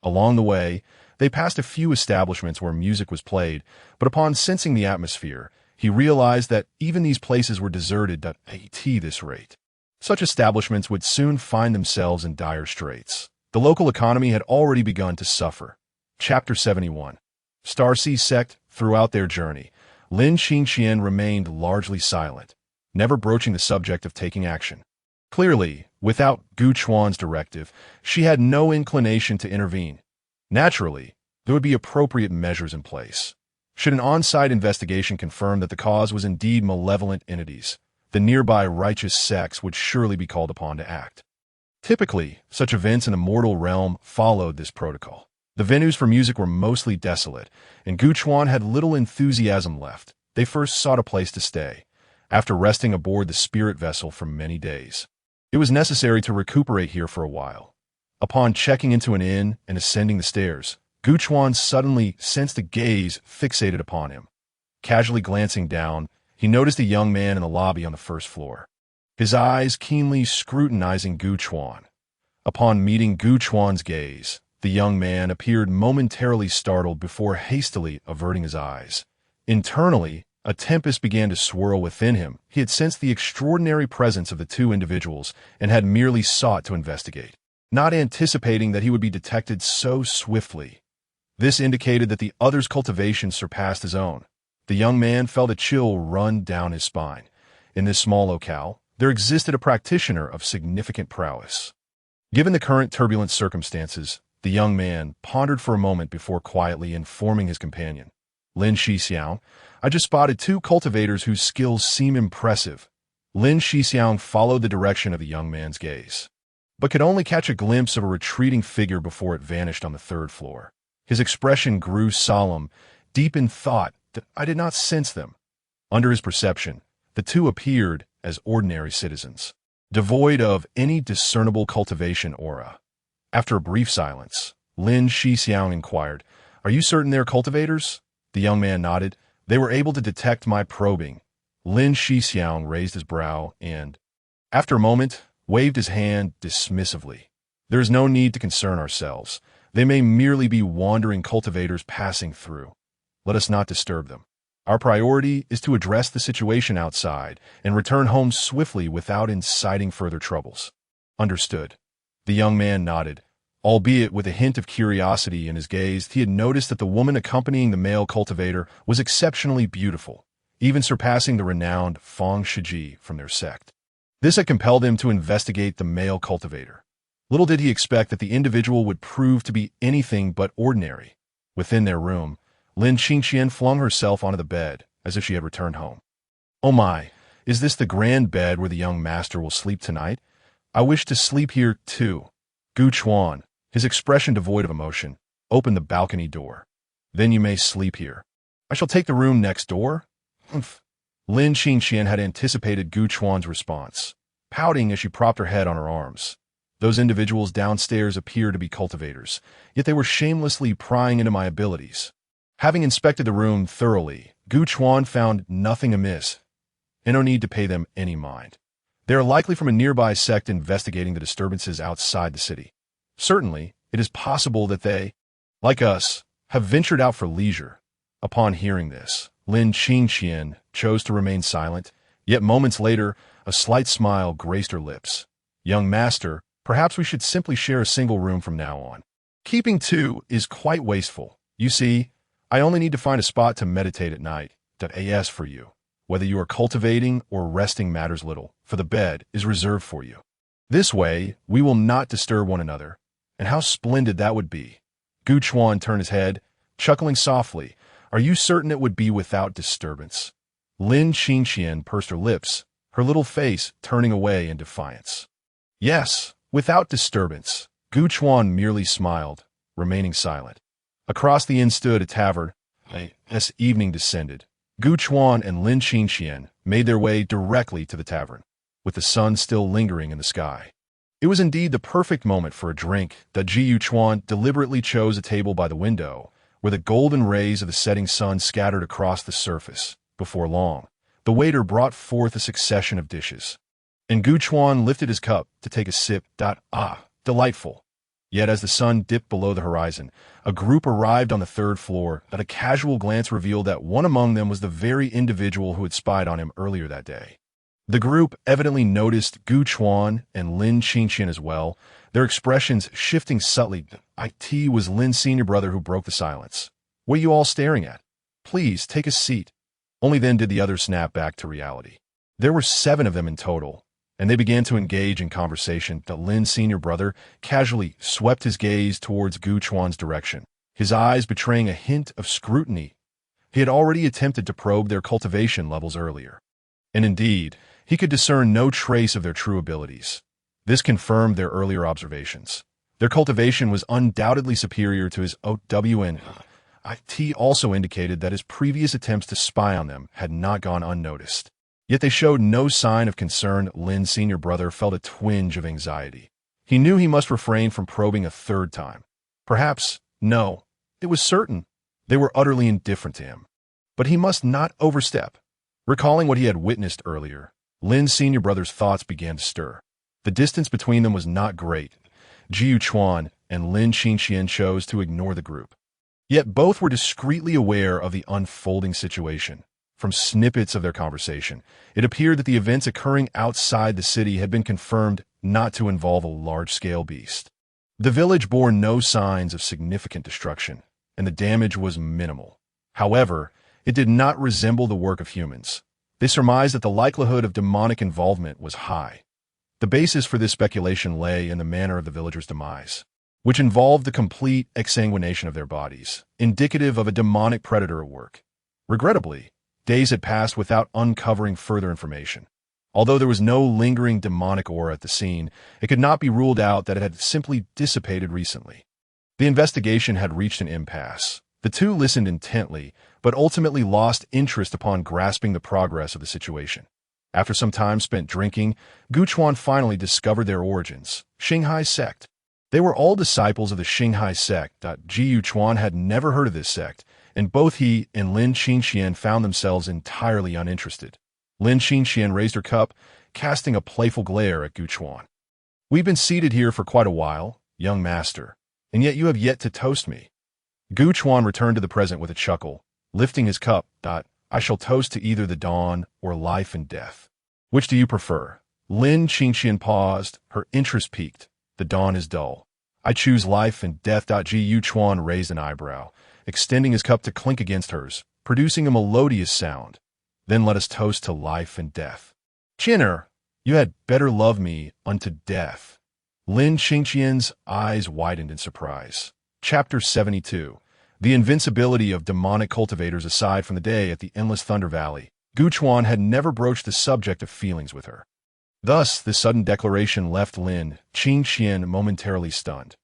Speaker 1: Along the way, they passed a few establishments where music was played, but upon sensing the atmosphere, he realized that even these places were deserted at this rate. Such establishments would soon find themselves in dire straits. The local economy had already begun to suffer. Chapter 71. Starseed sect. Throughout their journey, Lin Qingqian remained largely silent, never broaching the subject of taking action. Clearly, without Gu Chuan's directive, she had no inclination to intervene. Naturally, there would be appropriate measures in place. Should an on-site investigation confirm that the cause was indeed malevolent entities, the nearby righteous sects would surely be called upon to act. Typically, such events in the mortal realm followed this protocol. The venues for music were mostly desolate, and Gu Chuan had little enthusiasm left. They first sought a place to stay, after resting aboard the spirit vessel for many days. It was necessary to recuperate here for a while. Upon checking into an inn and ascending the stairs, Gu Chuan suddenly sensed a gaze fixated upon him. Casually glancing down, he noticed a young man in the lobby on the first floor, his eyes keenly scrutinizing Gu Chuan. Upon meeting Gu Chuan's gaze, the young man appeared momentarily startled before hastily averting his eyes. Internally, a tempest began to swirl within him. He had sensed the extraordinary presence of the 2 individuals and had merely sought to investigate, not anticipating that he would be detected so swiftly. This indicated that the other's cultivation surpassed his own. The young man felt a chill run down his spine. In this small locale, there existed a practitioner of significant prowess. Given the current turbulent circumstances, the young man pondered for a moment before quietly informing his companion. Lin Shixiang, I just spotted 2 cultivators whose skills seem impressive. Lin Shixiang followed the direction of the young man's gaze, but could only catch a glimpse of a retreating figure before it vanished on the 3rd floor. His expression grew solemn, deep in thought that I did not sense them. Under his perception, the 2 appeared as ordinary citizens, devoid of any discernible cultivation aura. After a brief silence, Lin Shixiang inquired, Are you certain they're cultivators? The young man nodded. They were able to detect my probing. Lin Shixiang raised his brow and, after a moment, waved his hand dismissively. There is no need to concern ourselves. They may merely be wandering cultivators passing through. Let us not disturb them. Our priority is to address the situation outside and return home swiftly without inciting further troubles. Understood. The young man nodded. Albeit with a hint of curiosity in his gaze, he had noticed that the woman accompanying the male cultivator was exceptionally beautiful, even surpassing the renowned Feng Shiji from their sect. This had compelled him to investigate the male cultivator. Little did he expect that the individual would prove to be anything but ordinary. Within their room, Lin Qingqian flung herself onto the bed, as if she had returned home. "Oh my, is this the grand bed where the young master will sleep tonight? I wish to sleep here too." Gu Chuan, his expression devoid of emotion, opened the balcony door. "Then you may sleep here. I shall take the room next door." "Humph." Lin Qingqian had anticipated Gu Chuan's response, pouting as she propped her head on her arms. Those individuals downstairs appeared to be cultivators, yet they were shamelessly prying into my abilities. Having inspected the room thoroughly, Gu Chuan found nothing amiss, and no need to pay them any mind. They are likely from a nearby sect investigating the disturbances outside the city. Certainly, it is possible that they, like us, have ventured out for leisure. Upon hearing this, Lin Qingqian chose to remain silent, yet moments later, a slight smile graced her lips. "Young master, perhaps we should simply share a single room from now on. Keeping two is quite wasteful. You see, I only need to find a spot to meditate at night. As for you, whether you are cultivating or resting matters little, for the bed is reserved for you. This way, we will not disturb one another. And how splendid that would be." Gu Chuan turned his head, chuckling softly. "Are you certain it would be without disturbance?" Lin Qingqian pursed her lips, her little face turning away in defiance. "Yes, without disturbance." Gu Chuan merely smiled, remaining silent. Across the inn stood a tavern. As evening descended, Gu Chuan and Lin Qingqian made their way directly to the tavern, with the sun still lingering in the sky. It was indeed the perfect moment for a drink that Ji Chuan deliberately chose a table by the window, where the golden rays of the setting sun scattered across the surface. Before long, the waiter brought forth a succession of dishes, and Gu Chuan lifted his cup to take a sip. Delightful. Yet as the sun dipped below the horizon, a group arrived on the third floor that a casual glance revealed that one among them was the very individual who had spied on him earlier that day. The group evidently noticed Gu Chuan and Lin Qingqian as well, their expressions shifting subtly. It was Lin's senior brother who broke the silence. "What are you all staring at? Please, take a seat." Only then did the others snap back to reality. There were 7 of them in total, and they began to engage in conversation. Lin's senior brother casually swept his gaze towards Gu Chuan's direction, his eyes betraying a hint of scrutiny. He had already attempted to probe their cultivation levels earlier, and indeed, he could discern no trace of their true abilities. This confirmed their earlier observations. Their cultivation was undoubtedly superior to his OWN. It also indicated that his previous attempts to spy on them had not gone unnoticed. Yet they showed no sign of concern. Lin's senior brother felt a twinge of anxiety. He knew he must refrain from probing a third time. Perhaps, no, it was certain, they were utterly indifferent to him. But he must not overstep. Recalling what he had witnessed earlier, Lin's senior brother's thoughts began to stir. The distance between them was not great. Ji Chuan and Lin Qingqian chose to ignore the group. Yet both were discreetly aware of the unfolding situation. From snippets of their conversation, it appeared that the events occurring outside the city had been confirmed not to involve a large-scale beast. The village bore no signs of significant destruction, and the damage was minimal. However, it did not resemble the work of humans. They surmised that the likelihood of demonic involvement was high. The basis for this speculation lay in the manner of the villagers' demise, which involved the complete exsanguination of their bodies, indicative of a demonic predator at work. Regrettably, days had passed without uncovering further information. Although there was no lingering demonic aura at the scene, it could not be ruled out that it had simply dissipated recently. The investigation had reached an impasse. The two listened intently, but ultimately lost interest upon grasping the progress of the situation. After some time spent drinking, Gu Chuan finally discovered their origins, Xinghai sect. They were all disciples of the Xinghai sect. Ji Chuan had never heard of this sect, and both he and Lin Qingqian found themselves entirely uninterested. Lin Qingqian raised her cup, casting a playful glare at Gu Chuan. We've been seated here for quite a while, young master, and yet you have yet to toast me. Gu Chuan returned to the present with a chuckle, lifting his cup. I shall toast to either the dawn or life and death. Which do you prefer? Lin Qingqian paused, her interest piqued. The dawn is dull. I choose life and death. Gu Chuan raised an eyebrow, extending his cup to clink against hers, producing a melodious sound. Then let us toast to life and death. Chinner, you had better love me unto death. Lin Qingqian's eyes widened in surprise. Chapter 72. The invincibility of demonic cultivators. Aside from the day at the Endless Thunder Valley, Gu Chuan had never broached the subject of feelings with her. Thus, this sudden declaration left Lin Qingqian momentarily stunned.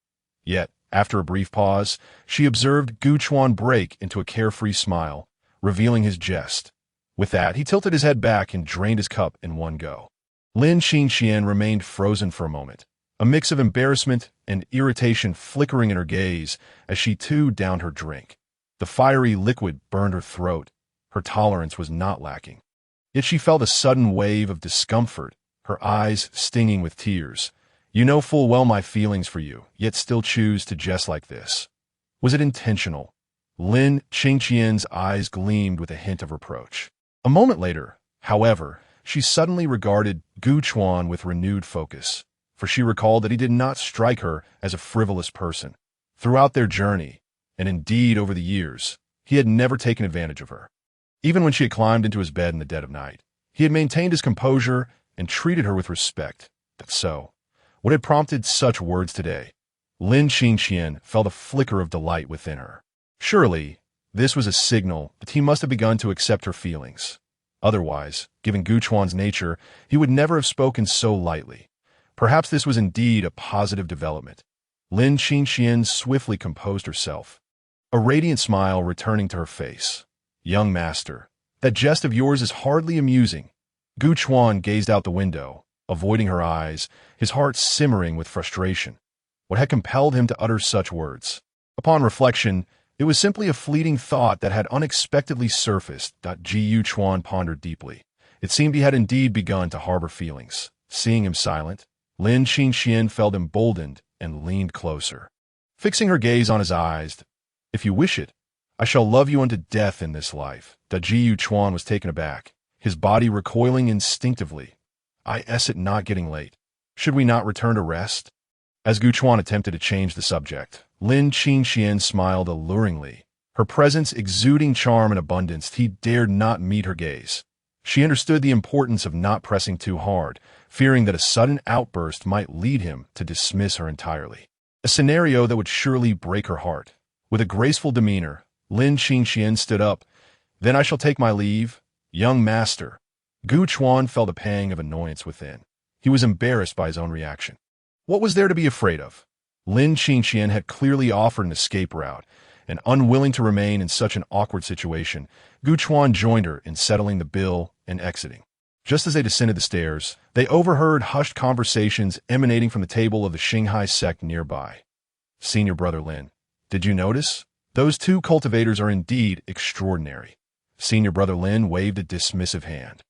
Speaker 1: Yet, after a brief pause, she observed Gu Chuan break into a carefree smile, revealing his jest. With that, he tilted his head back and drained his cup in one go. Lin Qingqian remained frozen for a moment, a mix of embarrassment and irritation flickering in her gaze as she too downed her drink. The fiery liquid burned her throat. Her tolerance was not lacking. Yet she felt a sudden wave of discomfort, her eyes stinging with tears. You know full well my feelings for you, yet still choose to jest like this. Was it intentional? Lin Qingqian's eyes gleamed with a hint of reproach. A moment later, however, she suddenly regarded Gu Chuan with renewed focus, for she recalled that he did not strike her as a frivolous person. Throughout their journey, and indeed over the years, he had never taken advantage of her. Even when she had climbed into his bed in the dead of night, he had maintained his composure and treated her with respect. So, what had prompted such words today? Lin Qingqian felt a flicker of delight within her. Surely, this was a signal that he must have begun to accept her feelings. Otherwise, given Gu Chuan's nature, he would never have spoken so lightly. Perhaps this was indeed a positive development. Lin Qingqian swiftly composed herself, a radiant smile returning to her face. Young master, that jest of yours is hardly amusing. Gu Chuan gazed out the window, avoiding her eyes, his heart simmering with frustration. What had compelled him to utter such words? Upon reflection, it was simply a fleeting thought that had unexpectedly surfaced. Gu Chuan pondered deeply. It seemed he had indeed begun to harbor feelings. Seeing him silent, Lin Qingqian felt emboldened and leaned closer. Fixing her gaze on his eyes, if you wish it, I shall love you unto death in this life. Gu Chuan was taken aback, his body recoiling instinctively. Is it not getting late? Should we not return to rest? As Gu Chuan attempted to change the subject, Lin Qingqian smiled alluringly. Her presence exuding charm and abundance, he dared not meet her gaze. She understood the importance of not pressing too hard, fearing that a sudden outburst might lead him to dismiss her entirely. A scenario that would surely break her heart. With a graceful demeanor, Lin Qingqian stood up. Then I shall take my leave, young master. Gu Chuan felt a pang of annoyance within. He was embarrassed by his own reaction. What was there to be afraid of? Lin Qingqian had clearly offered an escape route, and unwilling to remain in such an awkward situation, Gu Chuan joined her in settling the bill and exiting. Just as they descended the stairs, they overheard hushed conversations emanating from the table of the Shanghai sect nearby. Senior Brother Lin, did you notice? Those two cultivators are indeed extraordinary. Senior Brother Lin waved a dismissive hand.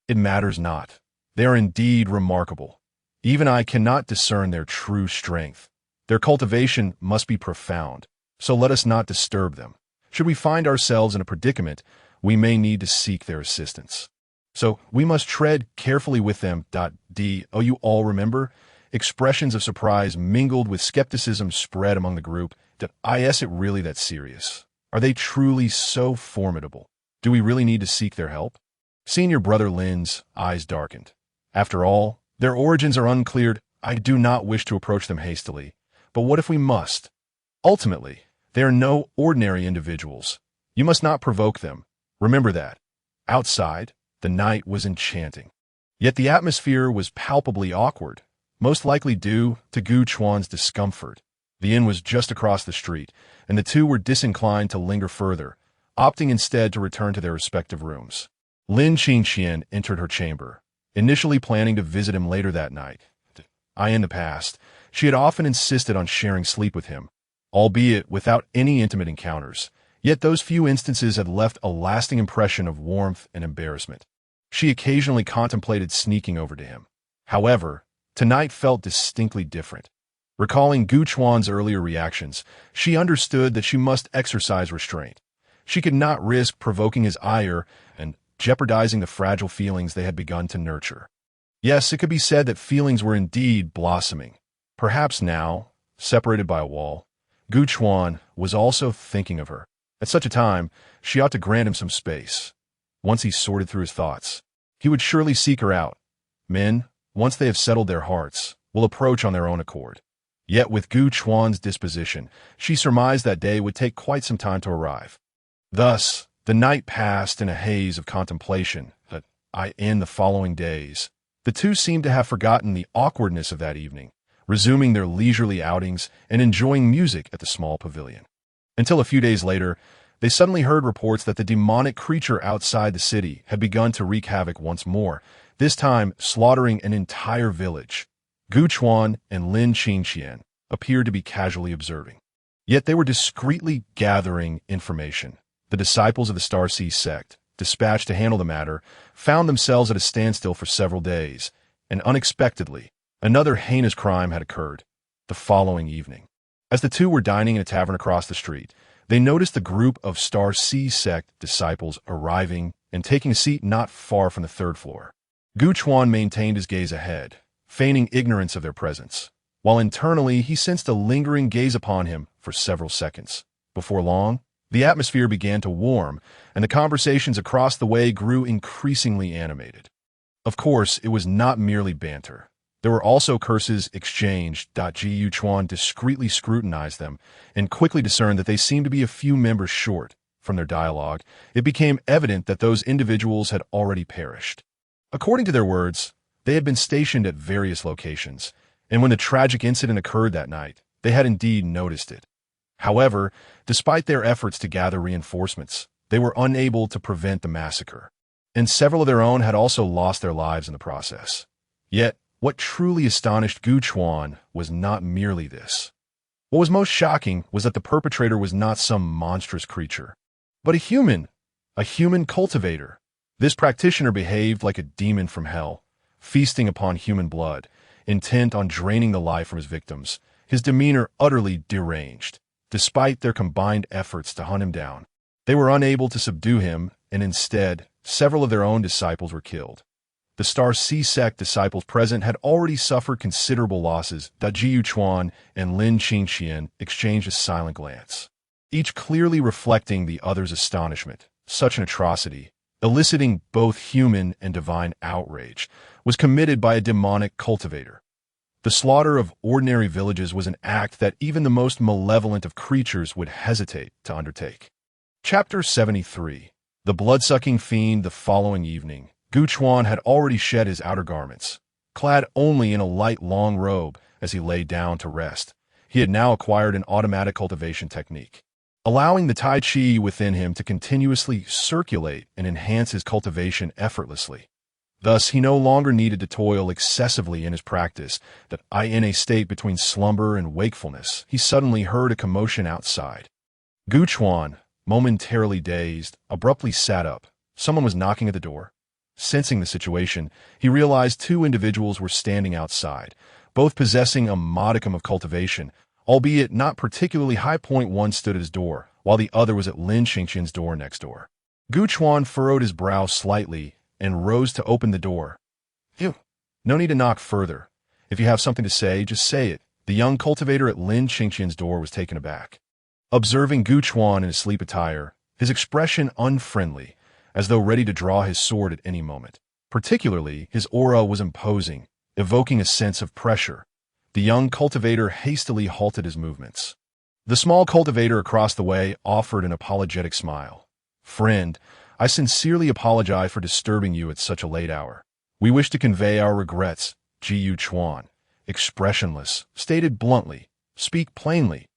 Speaker 1: It matters not. They are indeed remarkable. Even I cannot discern their true strength. Their cultivation must be profound, so let us not disturb them. Should we find ourselves in a predicament, we may need to seek their assistance. So we must tread carefully with them. You all remember? Expressions of surprise mingled with skepticism spread among the group. Is it really that serious? Are they truly so formidable? Do we really need to seek their help? Senior Brother Lin's eyes darkened. After all, their origins are uncleared. I do not wish to approach them hastily. But what if we must? Ultimately, they are no ordinary individuals. You must not provoke them. Remember that. Outside, the night was enchanting. Yet the atmosphere was palpably awkward, most likely due to Gu Chuan's discomfort. The inn was just across the street, and the two were disinclined to linger further, opting instead to return to their respective rooms. Lin Qingqian entered her chamber, initially planning to visit him later that night. In the past, she had often insisted on sharing sleep with him, albeit without any intimate encounters, yet those few instances had left a lasting impression of warmth and embarrassment. She occasionally contemplated sneaking over to him. However, Tonight felt distinctly different. Recalling Gu Chuan's earlier reactions, she understood that she must exercise restraint. She could not risk provoking his ire and jeopardizing the fragile feelings they had begun to nurture. Yes, it could be said that feelings were indeed blossoming. Perhaps now, separated by a wall, Gu Chuan was also thinking of her. At such a time, she ought to grant him some space. Once he sorted through his thoughts, he would surely seek her out. Men, once they have settled their hearts, will approach on their own accord. Yet with Gu Chuan's disposition, she surmised that day would take quite some time to arrive. Thus, the night passed in a haze of contemplation. In the following days, the two seemed to have forgotten the awkwardness of that evening, resuming their leisurely outings and enjoying music at the small pavilion. Until a few days later, they suddenly heard reports that the demonic creature outside the city had begun to wreak havoc once more, this time slaughtering an entire village. Gu Chuan and Lin Qingqian appeared to be casually observing. Yet they were discreetly gathering information. The disciples of the Star Sea sect, dispatched to handle the matter, found themselves at a standstill for several days, and unexpectedly, another heinous crime had occurred the following evening. As the two were dining in a tavern across the street, they noticed the group of Star Sea sect disciples arriving and taking a seat not far from the third floor. Gu Chuan maintained his gaze ahead, feigning ignorance of their presence, while internally he sensed a lingering gaze upon him for several seconds. Before long, the atmosphere began to warm, and the conversations across the way grew increasingly animated. Of course, it was not merely banter. There were also curses exchanged. Gu Chuan discreetly scrutinized them and quickly discerned that they seemed to be a few members short. From their dialogue, it became evident that those individuals had already perished. According to their words, they had been stationed at various locations, and when the tragic incident occurred that night, they had indeed noticed it. However, despite their efforts to gather reinforcements, they were unable to prevent the massacre, and several of their own had also lost their lives in the process. Yet, what truly astonished Gu Chuan was not merely this. What was most shocking was that the perpetrator was not some monstrous creature, but a human cultivator. This practitioner behaved like a demon from hell, feasting upon human blood, intent on draining the life from his victims, his demeanor utterly deranged. Despite their combined efforts to hunt him down, they were unable to subdue him, and instead, several of their own disciples were killed. The Star Sea sect disciples present had already suffered considerable losses. Gu Chuan and Lin Qingqian exchanged a silent glance, each clearly reflecting the other's astonishment. Such an atrocity, eliciting both human and divine outrage, was committed by a demonic cultivator. The slaughter of ordinary villages was an act that even the most malevolent of creatures would hesitate to undertake. Chapter 73. The blood-sucking fiend. The following evening, Gu Chuan had already shed his outer garments. Clad only in a light long robe as he lay down to rest, he had now acquired an automatic cultivation technique, allowing the Tai Chi within him to continuously circulate and enhance his cultivation effortlessly. Thus, he no longer needed to toil excessively in his practice. In a state between slumber and wakefulness, he suddenly heard a commotion outside. Gu Chuan, momentarily dazed, abruptly sat up. Someone was knocking at the door. Sensing the situation, he realized two individuals were standing outside, both possessing a modicum of cultivation, albeit not particularly high. One stood at his door, while the other was at Lin Qingqian's door next door. Gu Chuan furrowed his brow slightly and rose to open the door. No need to knock further. If you have something to say, just say it. The young cultivator at Lin Qingqian's door was taken aback. Observing Gu Chuan in his sleep attire, his expression unfriendly, as though ready to draw his sword at any moment. Particularly, his aura was imposing, evoking a sense of pressure. The young cultivator hastily halted his movements. The small cultivator across the way offered an apologetic smile. "Friend, I sincerely apologize for disturbing you at such a late hour. We wish to convey our regrets." Gu Chuan, expressionless, stated bluntly, "Speak plainly."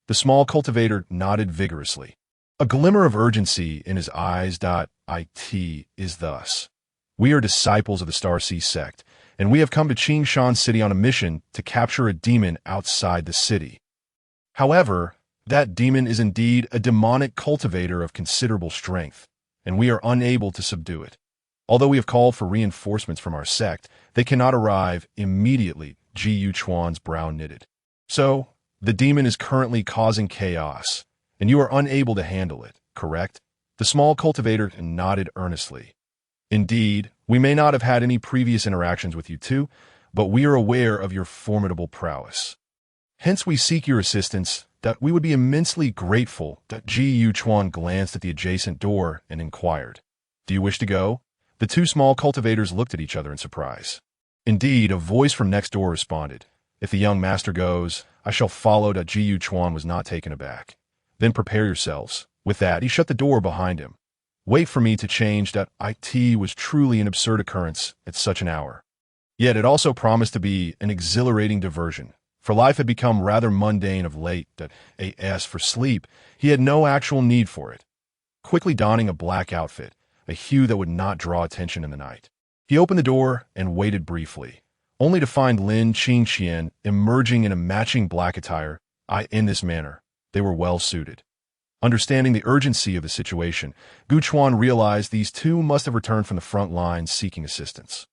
Speaker 1: The small cultivator nodded vigorously, a glimmer of urgency in his eyes. It is thus. We are disciples of the Star Sea sect, and we have come to Qingshan City on a mission to capture a demon outside the city. However, that demon is indeed a demonic cultivator of considerable strength, and we are unable to subdue it. Although we have called for reinforcements from our sect, they cannot arrive immediately. Gu Chuan's brow knitted. So, the demon is currently causing chaos, and you are unable to handle it, correct? The small cultivator nodded earnestly. Indeed, we may not have had any previous interactions with you two, but we are aware of your formidable prowess. Hence we seek your assistance, that we would be immensely grateful. Gu Chuan glanced at the adjacent door and inquired. Do you wish to go? The two small cultivators looked at each other in surprise. Indeed, a voice from next door responded. If the young master goes, I shall follow. Gu Chuan was not taken aback. Then prepare yourselves. With that, he shut the door behind him. Wait for me to change. It was truly an absurd occurrence at such an hour. Yet it also promised to be an exhilarating diversion, for life had become rather mundane of late. As for sleep, he had no actual need for it. Quickly donning a black outfit, a hue that would not draw attention in the night, he opened the door and waited briefly, only to find Lin Qingxian emerging in a matching black attire. In this manner, they were well suited. Understanding the urgency of the situation, Gu Chuan realized these two must have returned from the front lines seeking assistance.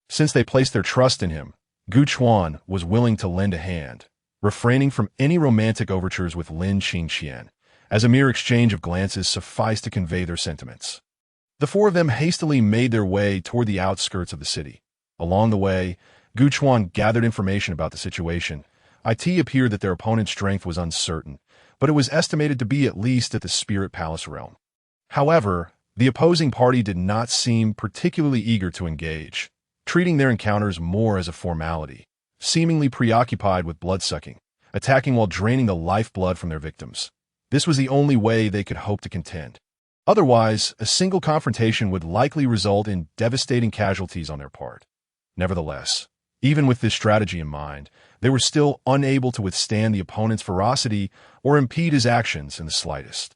Speaker 1: Since they placed their trust in him, Gu Chuan was willing to lend a hand, refraining from any romantic overtures with Lin Qingxian, as a mere exchange of glances sufficed to convey their sentiments. The four of them hastily made their way toward the outskirts of the city. Along the way, Gu Chuan gathered information about the situation. It appeared that their opponent's strength was uncertain, but it was estimated to be at least at the Spirit Palace realm. However, the opposing party did not seem particularly eager to engage, treating their encounters more as a formality, seemingly preoccupied with bloodsucking, attacking while draining the lifeblood from their victims. This was the only way they could hope to contend. Otherwise, a single confrontation would likely result in devastating casualties on their part. Nevertheless, even with this strategy in mind, they were still unable to withstand the opponent's ferocity or impede his actions in the slightest.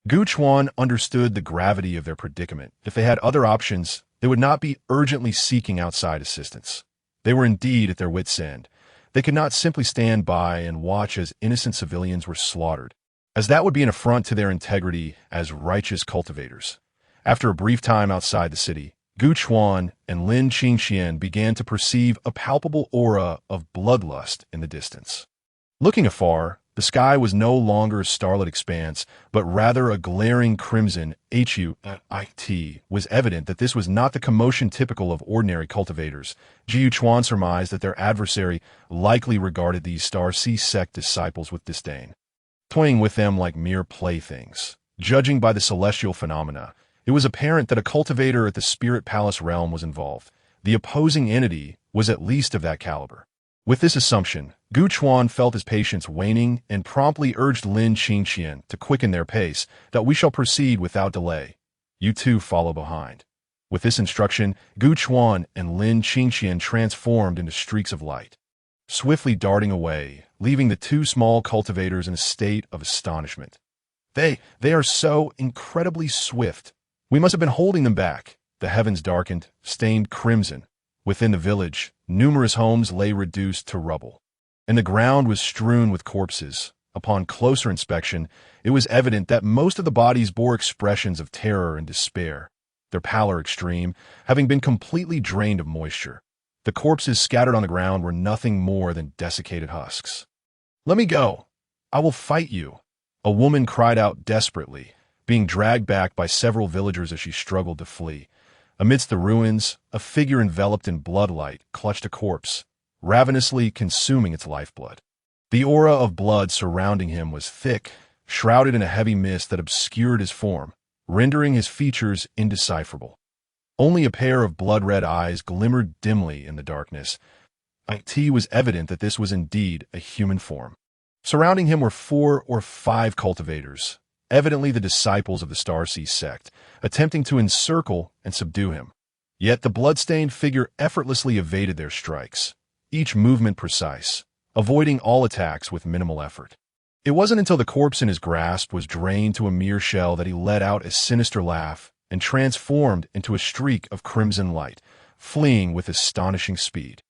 Speaker 1: Gu Chuan understood the gravity of their predicament. If they had other options, they would not be urgently seeking outside assistance. They were indeed at their wits' end. They could not simply stand by and watch as innocent civilians were slaughtered, as that would be an affront to their integrity as righteous cultivators. After a brief time outside the city, Gu Chuan and Lin Qingxian began to perceive a palpable aura of bloodlust in the distance. Looking afar, the sky was no longer a starlit expanse, but rather a glaring crimson. It was evident that this was not the commotion typical of ordinary cultivators. Gu Chuan surmised that their adversary likely regarded these Star Sea sect disciples with disdain, toying with them like mere playthings. Judging by the celestial phenomena, it was apparent that a cultivator at the Spirit Palace realm was involved. The opposing entity was at least of that caliber. With this assumption, Gu Chuan felt his patience waning and promptly urged Lin Qingxian to quicken their pace, that we shall proceed without delay. You two follow behind. With this instruction, Gu Chuan and Lin Qingxian transformed into streaks of light, swiftly darting away, leaving the two small cultivators in a state of astonishment. They are so incredibly swift. We must have been holding them back. The heavens darkened, stained crimson. Within the village, numerous homes lay reduced to rubble, and the ground was strewn with corpses. Upon closer inspection, it was evident that most of the bodies bore expressions of terror and despair, their pallor extreme, having been completely drained of moisture. The corpses scattered on the ground were nothing more than desiccated husks. "Let me go! I will fight you!" A woman cried out desperately, being dragged back by several villagers as she struggled to flee. Amidst the ruins, a figure enveloped in bloodlight clutched a corpse, ravenously consuming its lifeblood. The aura of blood surrounding him was thick, shrouded in a heavy mist that obscured his form, rendering his features indecipherable. Only a pair of blood-red eyes glimmered dimly in the darkness. It was evident that this was indeed a human form. Surrounding him were 4 or 5 cultivators, evidently the disciples of the Star Sea sect, attempting to encircle and subdue him. Yet the blood-stained figure effortlessly evaded their strikes, each movement precise, avoiding all attacks with minimal effort. It wasn't until the corpse in his grasp was drained to a mere shell that he let out a sinister laugh and transformed into a streak of crimson light, fleeing with astonishing speed.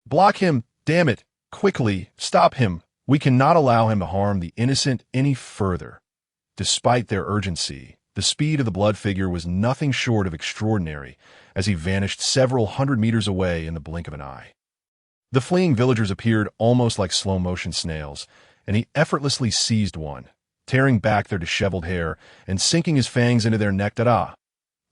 Speaker 1: "Block him! Damn it! Quickly! Stop him! We cannot allow him to harm the innocent any further." Despite their urgency, The speed of the blood figure was nothing short of extraordinary as he vanished several hundred meters away in the blink of an eye. The fleeing villagers appeared almost like slow-motion snails, and he effortlessly seized one, tearing back their disheveled hair and sinking his fangs into their neck. "I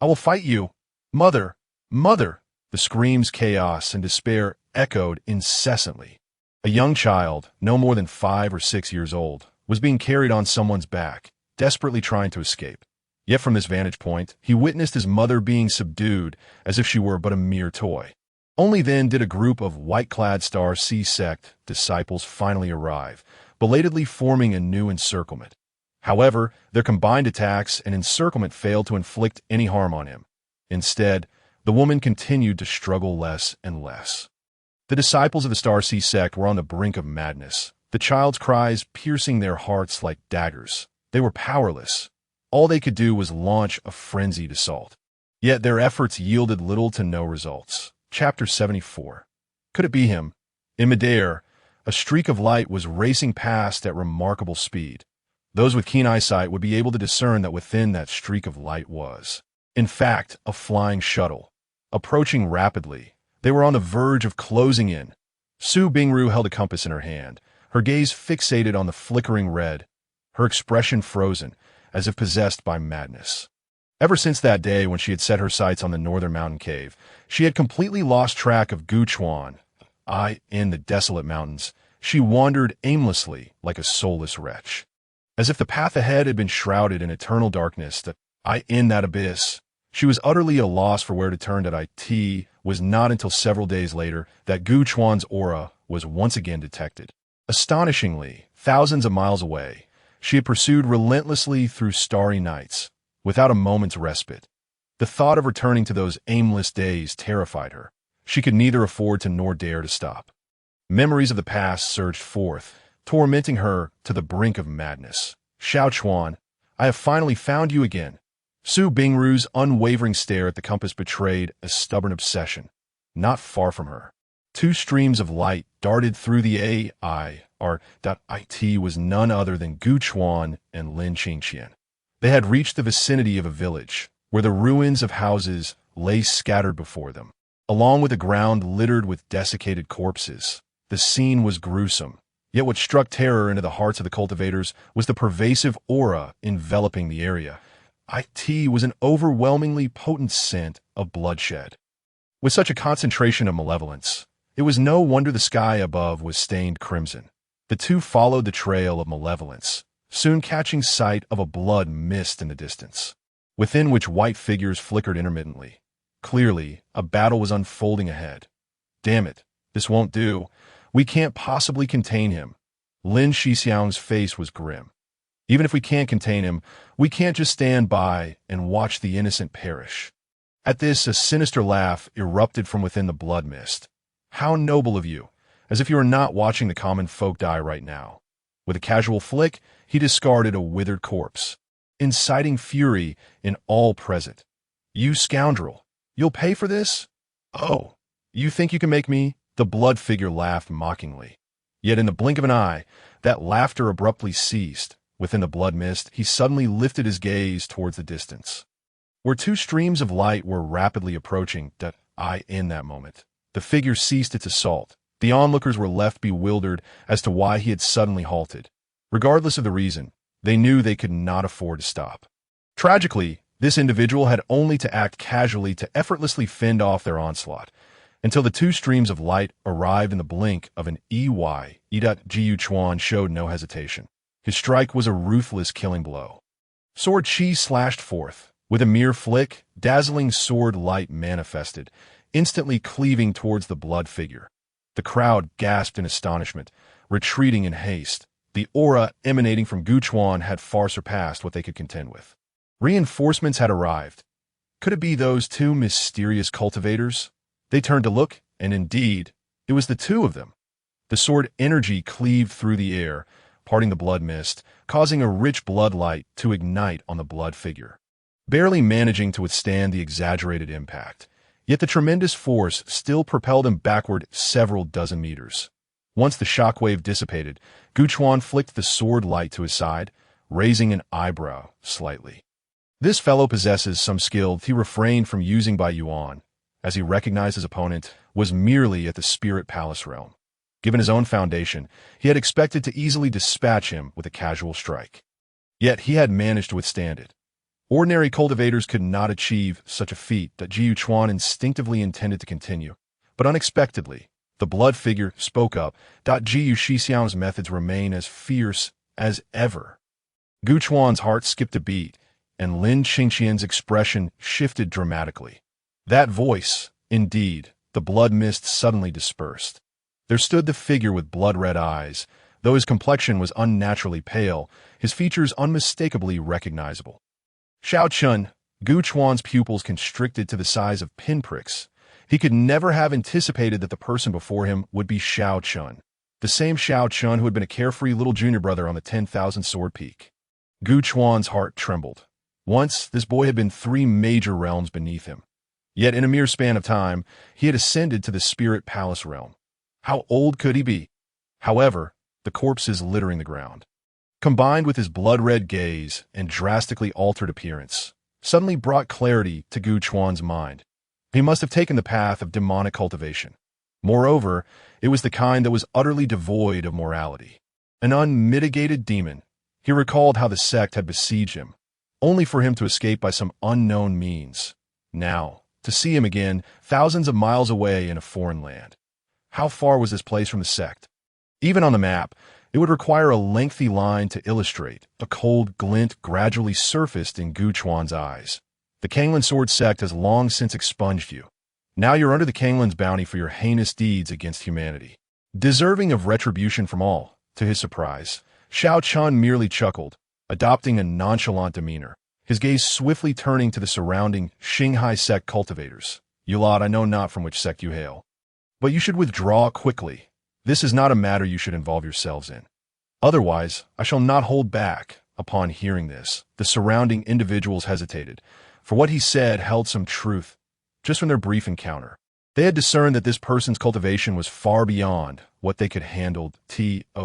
Speaker 1: will fight you! Mother! Mother!" The screams, chaos, and despair echoed incessantly. A young child, no more than 5 or 6 years old, was being carried on someone's back, desperately trying to escape. Yet from this vantage point, he witnessed his mother being subdued as if she were but a mere toy. Only then did a group of white-clad Star C sect disciples finally arrive, belatedly forming a new encirclement. However, their combined attacks and encirclement failed to inflict any harm on him. Instead, the woman continued to struggle less and less. The disciples of the Star C sect were on the brink of madness, the child's cries piercing their hearts like daggers. They were powerless. All they could do was launch a frenzied assault. Yet their efforts yielded little to no results. Chapter 74. Could it be him? In midair, a streak of light was racing past at remarkable speed. Those with keen eyesight would be able to discern that within that streak of light was, in fact, a flying shuttle. Approaching rapidly, they were on the verge of closing in. Su Bingru held a compass in her hand, her gaze fixated on the flickering red, her expression frozen, as if possessed by madness. Ever since that day when she had set her sights on the northern mountain cave, she had completely lost track of Guchuan. In the desolate mountains, she wandered aimlessly like a soulless wretch. As if the path ahead had been shrouded in eternal darkness, in that abyss, she was utterly at a loss for where to turn. It was not until several days later that Guchuan's aura was once again detected. Astonishingly, thousands of miles away, she had pursued relentlessly through starry nights, without a moment's respite. The thought of returning to those aimless days terrified her. She could neither afford to nor dare to stop. Memories of the past surged forth, tormenting her to the brink of madness. "Xiao Chuan, I have finally found you again." Su Bingru's unwavering stare at the compass betrayed a stubborn obsession. Not far from her, 2 streams of light darted through the AI. It was none other than Guchuan and Lin Qingqian. They had reached the vicinity of a village, where the ruins of houses lay scattered before them, along with the ground littered with desiccated corpses. The scene was gruesome, yet what struck terror into the hearts of the cultivators was the pervasive aura enveloping the area. It was an overwhelmingly potent scent of bloodshed. With such a concentration of malevolence, it was no wonder the sky above was stained crimson. The two followed the trail of malevolence, soon catching sight of a blood mist in the distance, within which white figures flickered intermittently. Clearly, a battle was unfolding ahead. "Damn it, this won't do. We can't possibly contain him." Lin Shixiang's face was grim. "Even if we can't contain him, we can't just stand by and watch the innocent perish." At this, a sinister laugh erupted from within the blood mist. "How noble of you, as if you were not watching the common folk die right now." With a casual flick, he discarded a withered corpse, inciting fury in all present. "You scoundrel, you'll pay for this? Oh, you think you can make me?" The blood figure laughed mockingly. Yet in the blink of an eye, that laughter abruptly ceased. Within the blood mist, he suddenly lifted his gaze towards the distance, where 2 streams of light were rapidly approaching. In that moment, the figure ceased its assault. The onlookers were left bewildered as to why he had suddenly halted. Regardless of the reason, they knew they could not afford to stop. Tragically, this individual had only to act casually to effortlessly fend off their onslaught, until the 2 streams of light arrived in the blink of an eye. Jiu Chuan showed no hesitation. His strike was a ruthless killing blow. Sword Chi slashed forth. With a mere flick, dazzling sword light manifested, instantly cleaving towards the blood figure. The crowd gasped in astonishment, retreating in haste. The aura emanating from Guchuan had far surpassed what they could contend with. Reinforcements had arrived. Could it be those 2 mysterious cultivators? They turned to look, and indeed, it was the 2 of them. The sword energy cleaved through the air, parting the blood mist, causing a rich blood light to ignite on the blood figure. Barely managing to withstand the exaggerated impact, yet the tremendous force still propelled him backward several dozen meters. Once the shockwave dissipated, Guchuan flicked the sword light to his side, raising an eyebrow slightly. This fellow possesses some skill he refrained from using by Yuan, as he recognized his opponent was merely at the Spirit Palace realm. Given his own foundation, he had expected to easily dispatch him with a casual strike. Yet he had managed to withstand it. Ordinary cultivators could not achieve such a feat that Jiu Chuan instinctively intended to continue. But unexpectedly, the blood figure spoke up. Jiu Shixiang's methods remain as fierce as ever. Gu Chuan's heart skipped a beat, and Lin Qingqian's expression shifted dramatically. That voice, indeed, the blood mist suddenly dispersed. There stood the figure with blood-red eyes. Though his complexion was unnaturally pale, his features unmistakably recognizable. Xiao Chun, Gu Chuan's pupils constricted to the size of pinpricks. He could never have anticipated that the person before him would be Xiao Chun, the same Xiao Chun who had been a carefree little junior brother on the 10,000 Sword Peak. Gu Chuan's heart trembled. Once, this boy had been 3 major realms beneath him. Yet in a mere span of time, he had ascended to the Spirit Palace realm. How old could he be? However, the corpses littering the ground, combined with his blood-red gaze and drastically altered appearance, suddenly brought clarity to Gu Chuan's mind. He must have taken the path of demonic cultivation. Moreover, it was the kind that was utterly devoid of morality. An unmitigated demon. He recalled how the sect had besieged him, only for him to escape by some unknown means. Now, to see him again, thousands of miles away in a foreign land. How far was this place from the sect? Even on the map, it would require a lengthy line to illustrate. A cold glint gradually surfaced in Gu Chuan's eyes. The Kanglan Sword sect has long since expunged you. Now you're under the Kanglan's bounty for your heinous deeds against humanity. Deserving of retribution from all. To his surprise, Xiao Chun merely chuckled, adopting a nonchalant demeanor, his gaze swiftly turning to the surrounding Xinghai sect cultivators. You lot, I know not from which sect you hail, but you should withdraw quickly. This is not a matter you should involve yourselves in. Otherwise, I shall not hold back. Upon hearing this, the surrounding individuals hesitated, for what he said held some truth. Just from their brief encounter, they had discerned that this person's cultivation was far beyond what they could handle.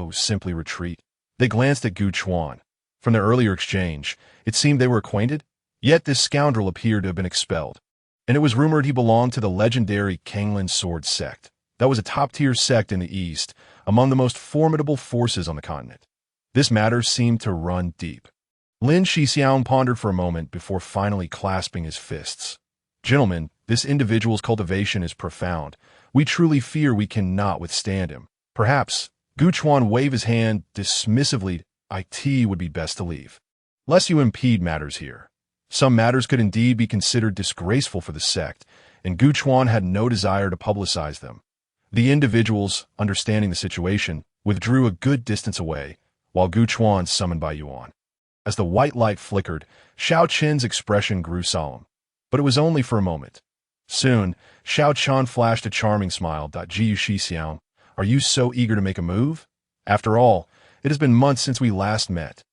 Speaker 1: Simply retreat. They glanced at Gu Chuan. From their earlier exchange, it seemed they were acquainted, yet this scoundrel appeared to have been expelled, and it was rumored he belonged to the legendary Kanglan Sword sect. That was a top-tier sect in the East, among the most formidable forces on the continent. This matter seemed to run deep. Lin Shixiang pondered for a moment before finally clasping his fists. Gentlemen, this individual's cultivation is profound. We truly fear we cannot withstand him. Perhaps, Gu Chuan waved his hand dismissively. It would be best to leave, lest you impede matters here. Some matters could indeed be considered disgraceful for the sect, and Gu Chuan had no desire to publicize them. The individuals, understanding the situation, withdrew a good distance away, while Gu Chuan summoned by Yuan. As the white light flickered, Xiao Qin's expression grew solemn, but it was only for a moment. Soon, Xiao Chun flashed a charming smile. Jiu Shixiang, are you so eager to make a move? After all, it has been months since we last met.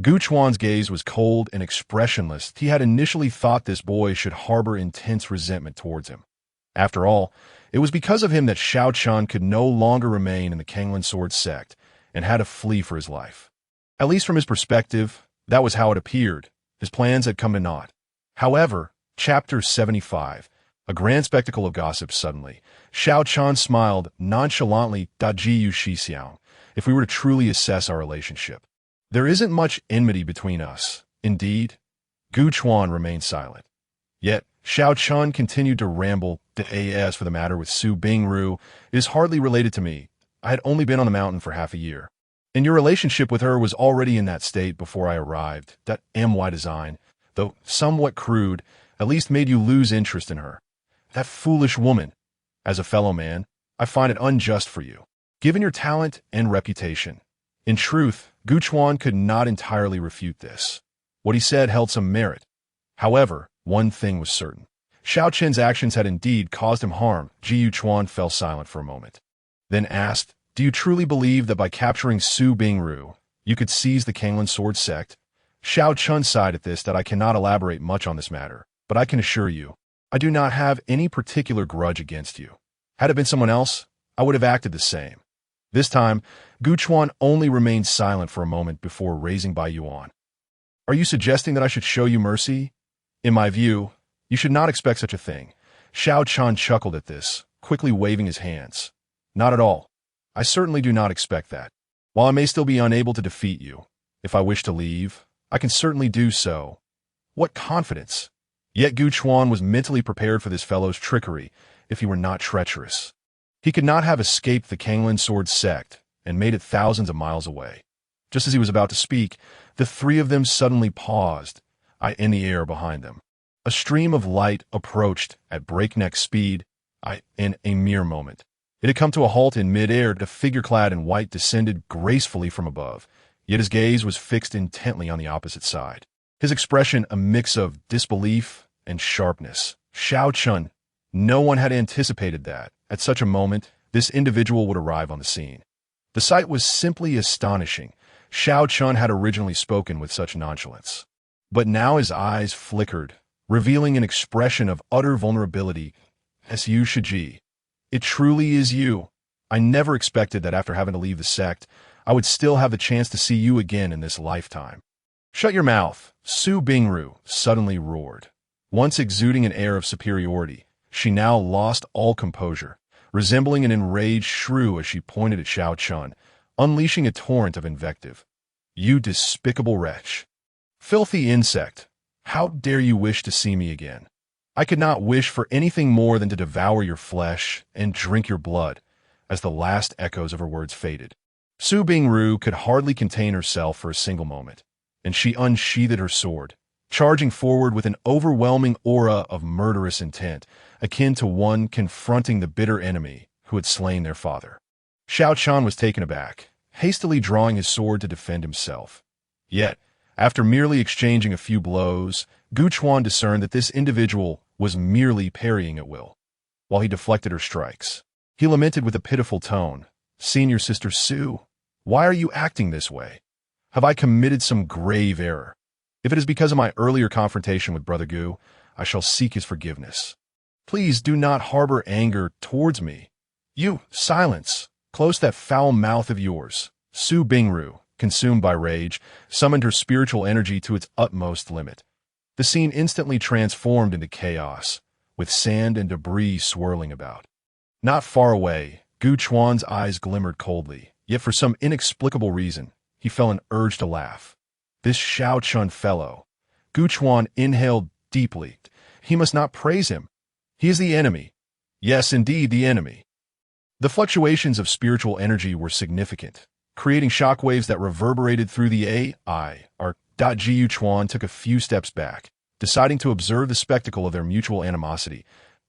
Speaker 1: Gu Chuan's gaze was cold and expressionless. He had initially thought this boy should harbor intense resentment towards him. After all, it was because of him that Xiao Chun could no longer remain in the Kanglan Sword sect and had to flee for his life. At least from his perspective, that was how it appeared. His plans had come to naught. However, Chapter 75, a grand spectacle of gossip suddenly. Xiao Chun smiled nonchalantly. Jiu Shixiang, if we were to truly assess our relationship, there isn't much enmity between us. Indeed, Gu Chuan remained silent. Yet, Xiao Chun continued to ramble. As for the matter with Su Bingru, it is hardly related to me. I had only been on the mountain for half a year, and your relationship with her was already in that state before I arrived. That MY design, though somewhat crude, at least made you lose interest in her. That foolish woman. As a fellow man, I find it unjust for you, given your talent and reputation. In truth, Gu Chuan could not entirely refute this. What he said held some merit. However, one thing was certain. Xiao Qin's actions had indeed caused him harm. Jiu Chuan fell silent for a moment, then asked, do you truly believe that by capturing Su Bingru, you could seize the Kanglan Sword sect? Xiao Chun sighed at this. That I cannot elaborate much on this matter, but I can assure you, I do not have any particular grudge against you. Had it been someone else, I would have acted the same. This time, Gu Chuan only remained silent for a moment before raising by Yuan. Are you suggesting that I should show you mercy? In my view, you should not expect such a thing. Xiao Chun chuckled at this, quickly waving his hands. Not at all. I certainly do not expect that. While I may still be unable to defeat you, if I wish to leave, I can certainly do so. What confidence! Yet Gu Chuan was mentally prepared for this fellow's trickery, if he were not treacherous. He could not have escaped the Kanglan Sword sect, and made it thousands of miles away. Just as he was about to speak, the three of them suddenly paused, in the air behind them. A stream of light approached at breakneck speed, in a mere moment. It had come to a halt in mid-air. The figure clad in white descended gracefully from above, yet his gaze was fixed intently on the opposite side. His expression a mix of disbelief and sharpness. Xiao Chun, no one had anticipated that, at such a moment, this individual would arrive on the scene. The sight was simply astonishing. Xiao Chun had originally spoken with such nonchalance. But now his eyes flickered, revealing an expression of utter vulnerability. As you, Shiji. It truly is you. I never expected that after having to leave the sect, I would still have the chance to see you again in this lifetime. Shut your mouth, Su Bingru suddenly roared. Once exuding an air of superiority, she now lost all composure, resembling an enraged shrew as she pointed at Xiao Chun, unleashing a torrent of invective. You despicable wretch. Filthy insect. How dare you wish to see me again? I could not wish for anything more than to devour your flesh and drink your blood, as the last echoes of her words faded. Su Bingru could hardly contain herself for a single moment, and she unsheathed her sword, charging forward with an overwhelming aura of murderous intent, akin to one confronting the bitter enemy who had slain their father. Xiao Chun was taken aback, hastily drawing his sword to defend himself. Yet, after merely exchanging a few blows, Gu Chuan discerned that this individual was merely parrying at will, while he deflected her strikes. He lamented with a pitiful tone, Senior Sister Su, why are you acting this way? Have I committed some grave error? If it is because of my earlier confrontation with Brother Gu, I shall seek his forgiveness. Please do not harbor anger towards me. You, silence. Close that foul mouth of yours. Su Bingru, consumed by rage, summoned her spiritual energy to its utmost limit. The scene instantly transformed into chaos, with sand and debris swirling about. Not far away, Gu Chuan's eyes glimmered coldly, yet for some inexplicable reason, he felt an urge to laugh. This Xiao Chun fellow. Gu Chuan inhaled deeply. He must not praise him. He is the enemy. Yes, indeed, the enemy. The fluctuations of spiritual energy were significant, creating shockwaves that reverberated through the AI. Jiu Chuan took a few steps back, deciding to observe the spectacle of their mutual animosity.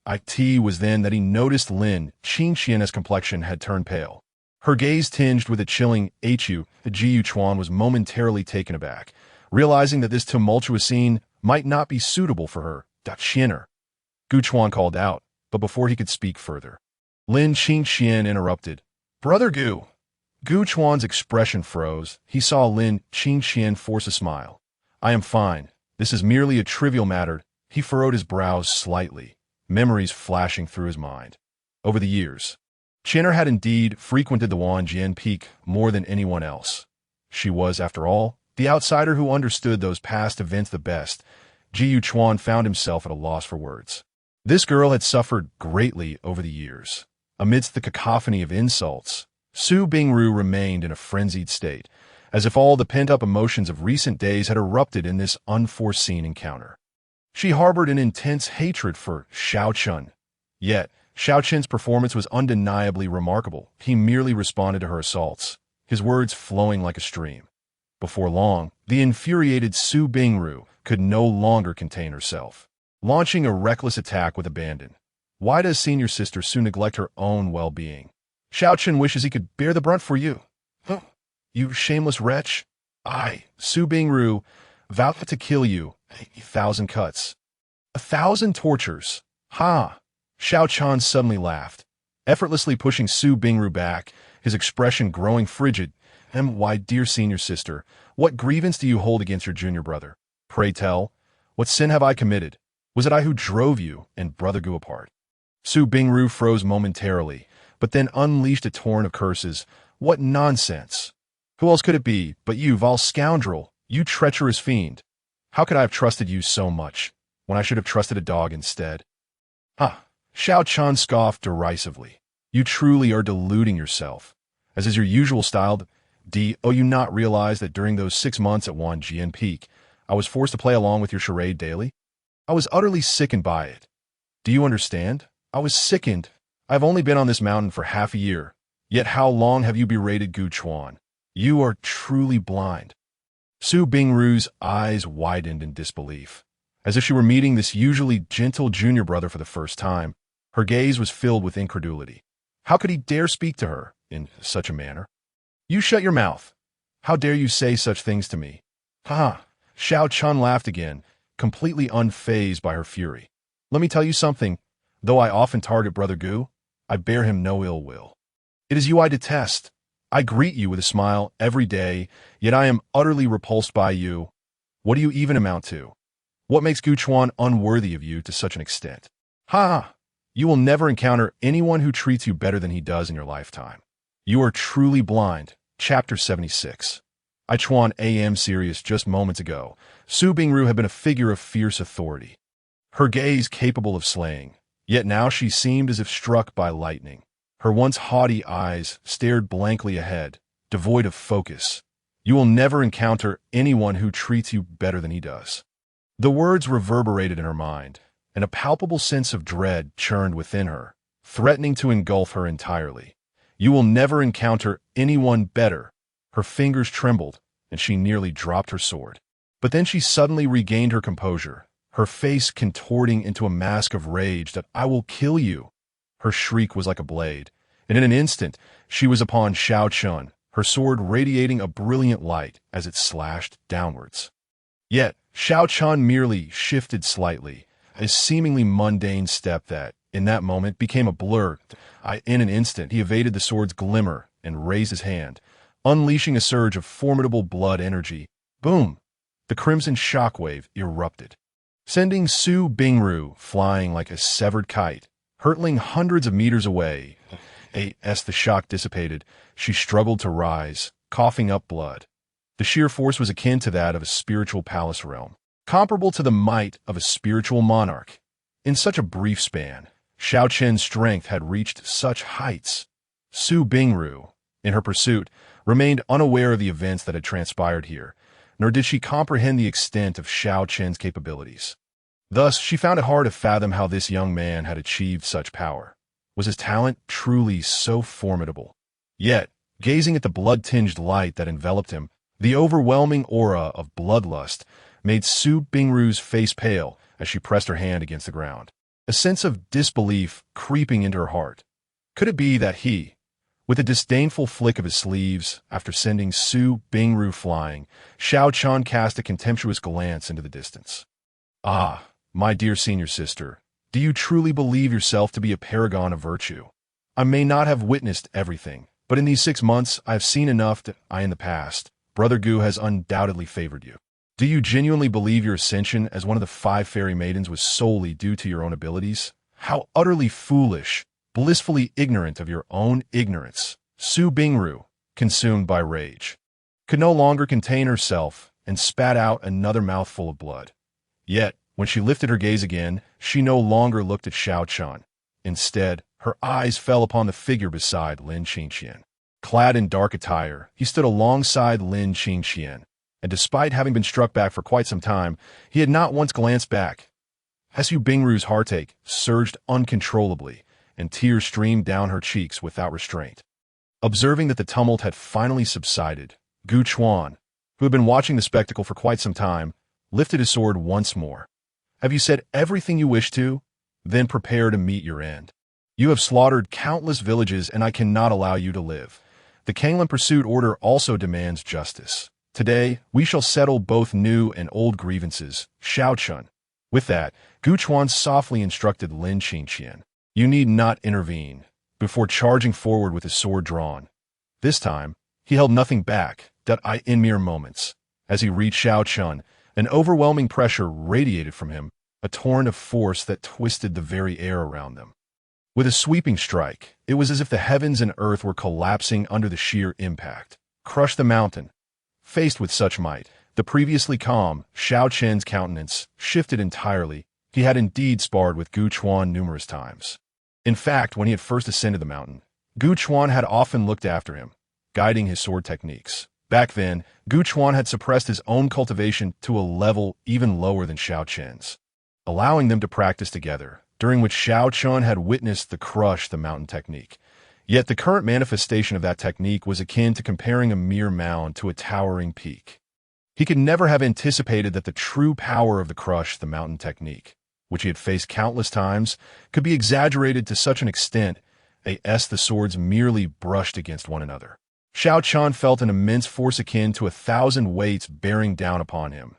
Speaker 1: It was then that he noticed Lin Qingxian's complexion had turned pale. Her gaze tinged with a chilling Jiu Chuan was momentarily taken aback, realizing that this tumultuous scene might not be suitable for her. Xianer. Gu Chuan called out, but before he could speak further, Lin Qingxian interrupted. Brother Gu. Gu Chuan's expression froze. He saw Lin Qingxian force a smile. I am fine. This is merely a trivial matter. He furrowed his brows slightly, memories flashing through his mind. Over the years, Qianer had indeed frequented the Wanjian Peak more than anyone else. She was, after all, the outsider who understood those past events the best. Jiu Chuan found himself at a loss for words. This girl had suffered greatly over the years. Amidst the cacophony of insults, Su Bingru remained in a frenzied state, as if all the pent-up emotions of recent days had erupted in this unforeseen encounter. She harbored an intense hatred for Xiao Chun. Yet, Xiao Chun's performance was undeniably remarkable. He merely responded to her assaults, his words flowing like a stream. Before long, the infuriated Su Bingru could no longer contain herself, launching a reckless attack with abandon. Why does Senior Sister Su neglect her own well-being? Xiao Chun wishes he could bear the brunt for you. Huh? You shameless wretch. I, Su Bingru, vow to kill you. 1,000 cuts. 1,000 tortures. Ha! Xiao Chun suddenly laughed, effortlessly pushing Su Bingru back, his expression growing frigid. Why, dear Senior Sister, what grievance do you hold against your junior brother? Pray tell, what sin have I committed? Was it I who drove you and Brother Gu apart? Su Bingru froze momentarily, but then unleashed a torrent of curses. What nonsense! Who else could it be but you, vile scoundrel, you treacherous fiend? How could I have trusted you so much? when I should have trusted a dog instead. Ha! Xiao Chan scoffed derisively. You truly are deluding yourself. As is your usual style, do you not realize that during those 6 months at Wanjian Peak, I was forced to play along with your charade daily? I was utterly sickened by it. Do you understand? I was sickened. I've only been on this mountain for half a year. Yet how long have you berated Gu Chuan? You are truly blind. Su Bingru's eyes widened in disbelief. As if she were meeting this usually gentle junior brother for the first time, her gaze was filled with incredulity. How could he dare speak to her in such a manner? You shut your mouth. How dare you say such things to me? Ha ha! Xiao Chun laughed again, completely unfazed by her fury. Let me tell you something. Though I often target Brother Gu, I bear him no ill will. It is you I detest. I greet you with a smile every day, yet I am utterly repulsed by you. What do you even amount to? What makes Gu Chuan unworthy of you to such an extent? Ha ha! You will never encounter anyone who treats you better than he does in your lifetime. You are truly blind. Chapter 76. I Chuan am serious just moments ago. Su Bingru had been a figure of fierce authority. Her gaze capable of slaying, yet now she seemed as if struck by lightning. Her once haughty eyes stared blankly ahead, devoid of focus. You will never encounter anyone who treats you better than he does. The words reverberated in her mind, and a palpable sense of dread churned within her, threatening to engulf her entirely. You will never encounter anyone better. Her fingers trembled, and she nearly dropped her sword. But then she suddenly regained her composure, her face contorting into a mask of rage that I will kill you. Her shriek was like a blade, and in an instant she was upon Xiao Chun, her sword radiating a brilliant light as it slashed downwards. Yet Xiao Chun merely shifted slightly, a seemingly mundane step that, in that moment, became a blur. In an instant he evaded the sword's glimmer and raised his hand, unleashing a surge of formidable blood energy. Boom! The crimson shockwave erupted, sending Su Bingru flying like a severed kite, hurtling hundreds of meters away. As the shock dissipated, she struggled to rise, coughing up blood. The sheer force was akin to that of a spiritual palace realm, comparable to the might of a spiritual monarch. In such a brief span, Xiao Chen's strength had reached such heights. Su Bingru, in her pursuit, remained unaware of the events that had transpired here, nor did she comprehend the extent of Xiao Chen's capabilities. Thus, she found it hard to fathom how this young man had achieved such power. Was his talent truly so formidable? Yet, gazing at the blood-tinged light that enveloped him, the overwhelming aura of bloodlust made Su Bingru's face pale as she pressed her hand against the ground, a sense of disbelief creeping into her heart. Could it be that he, with a disdainful flick of his sleeves, after sending Su Bingru flying, Xiao Chan cast a contemptuous glance into the distance? Ah, my dear senior sister, do you truly believe yourself to be a paragon of virtue? I may not have witnessed everything, but in these 6 months I have seen enough that in the past, Brother Gu has undoubtedly favored you. Do you genuinely believe your ascension as one of the 5 fairy maidens was solely due to your own abilities? How utterly foolish, blissfully ignorant of your own ignorance. Su Bingru, consumed by rage, could no longer contain herself and spat out another mouthful of blood. Yet, when she lifted her gaze again, she no longer looked at Xiao Chun. Instead, her eyes fell upon the figure beside Lin Qingxian. Clad in dark attire, he stood alongside Lin Qingxian, and despite having been struck back for quite some time, he had not once glanced back. Su Bingru's heartache surged uncontrollably, and tears streamed down her cheeks without restraint. Observing that the tumult had finally subsided, Gu Chuan, who had been watching the spectacle for quite some time, lifted his sword once more. Have you said everything you wish to? Then prepare to meet your end. You have slaughtered countless villages, and I cannot allow you to live. The Kanglan Pursuit Order also demands justice. Today, we shall settle both new and old grievances, Xiao Chun. With that, Gu Chuan softly instructed Lin Qingxian. You need not intervene, before charging forward with his sword drawn. This time, he held nothing back, in mere moments. As he reached Xiao Chun, an overwhelming pressure radiated from him, a torrent of force that twisted the very air around them. With a sweeping strike, it was as if the heavens and earth were collapsing under the sheer impact. Crush the mountain. Faced with such might, the previously calm Xiao Chen's countenance shifted entirely, He had indeed sparred with Gu Chuan numerous times. In fact, when he had first ascended the mountain, Gu Chuan had often looked after him, guiding his sword techniques. Back then, Gu Chuan had suppressed his own cultivation to a level even lower than Xiao Qian's, allowing them to practice together, during which Xiao Qian had witnessed the crush the mountain technique. Yet the current manifestation of that technique was akin to comparing a mere mound to a towering peak. He could never have anticipated that the true power of the crush the mountain technique, which he had faced countless times, could be exaggerated to such an extent as the swords merely brushed against one another. Xiao Qian felt an immense force akin to 1,000 weights bearing down upon him,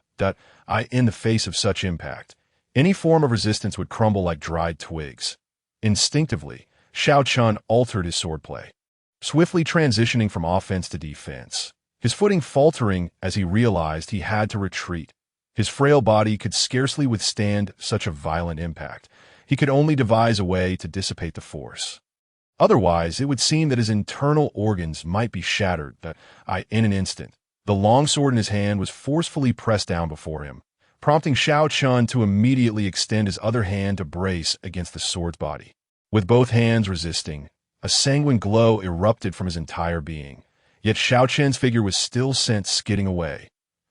Speaker 1: in the face of such impact, any form of resistance would crumble like dried twigs. Instinctively, Xiao Qian altered his swordplay, swiftly transitioning from offense to defense, his footing faltering as he realized he had to retreat. His frail body could scarcely withstand such a violent impact. He could only devise a way to dissipate the force. Otherwise, it would seem that his internal organs might be shattered, in an instant. The long sword in his hand was forcefully pressed down before him, prompting Xiao Qian to immediately extend his other hand to brace against the sword's body. With both hands resisting, a sanguine glow erupted from his entire being. Yet Xiao Qian's figure was still sent skidding away.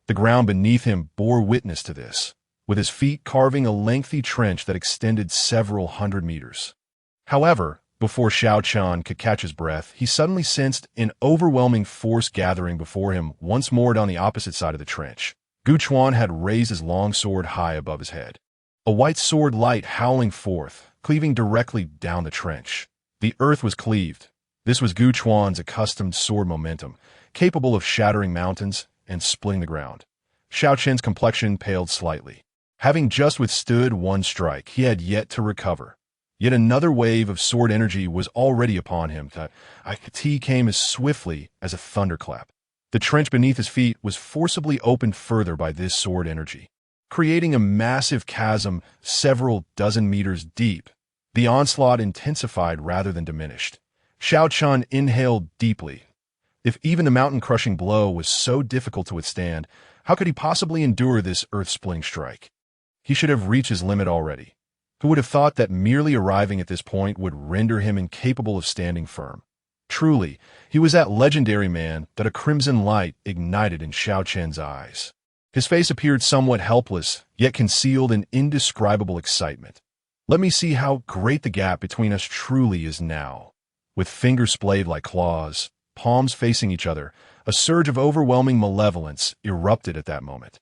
Speaker 1: The ground beneath him bore witness to this, with his feet carving a lengthy trench that extended several hundred meters. However, before Xiao Qian could catch his breath, he suddenly sensed an overwhelming force gathering before him once more down the opposite side of the trench. Gu Chuan had raised his long sword high above his head, a white sword light howling forth, cleaving directly down the trench. The earth was cleaved. This was Gu Chuan's accustomed sword momentum, capable of shattering mountains and splitting the ground. Xiao Qian's complexion paled slightly. Having just withstood one strike, he had yet to recover. Yet another wave of sword energy was already upon him. He came as swiftly as a thunderclap. The trench beneath his feet was forcibly opened further by this sword energy, creating a massive chasm several dozen meters deep. The onslaught intensified rather than diminished. Xiao Qian inhaled deeply. If even the mountain-crushing blow was so difficult to withstand, how could he possibly endure this earth-splitting strike? He should have reached his limit already. Who would have thought that merely arriving at this point would render him incapable of standing firm? Truly, he was that legendary man that a crimson light ignited in Xiao Qian's eyes. His face appeared somewhat helpless, yet concealed an indescribable excitement. Let me see how great the gap between us truly is now. With fingers splayed like claws, palms facing each other, a surge of overwhelming malevolence erupted at that moment.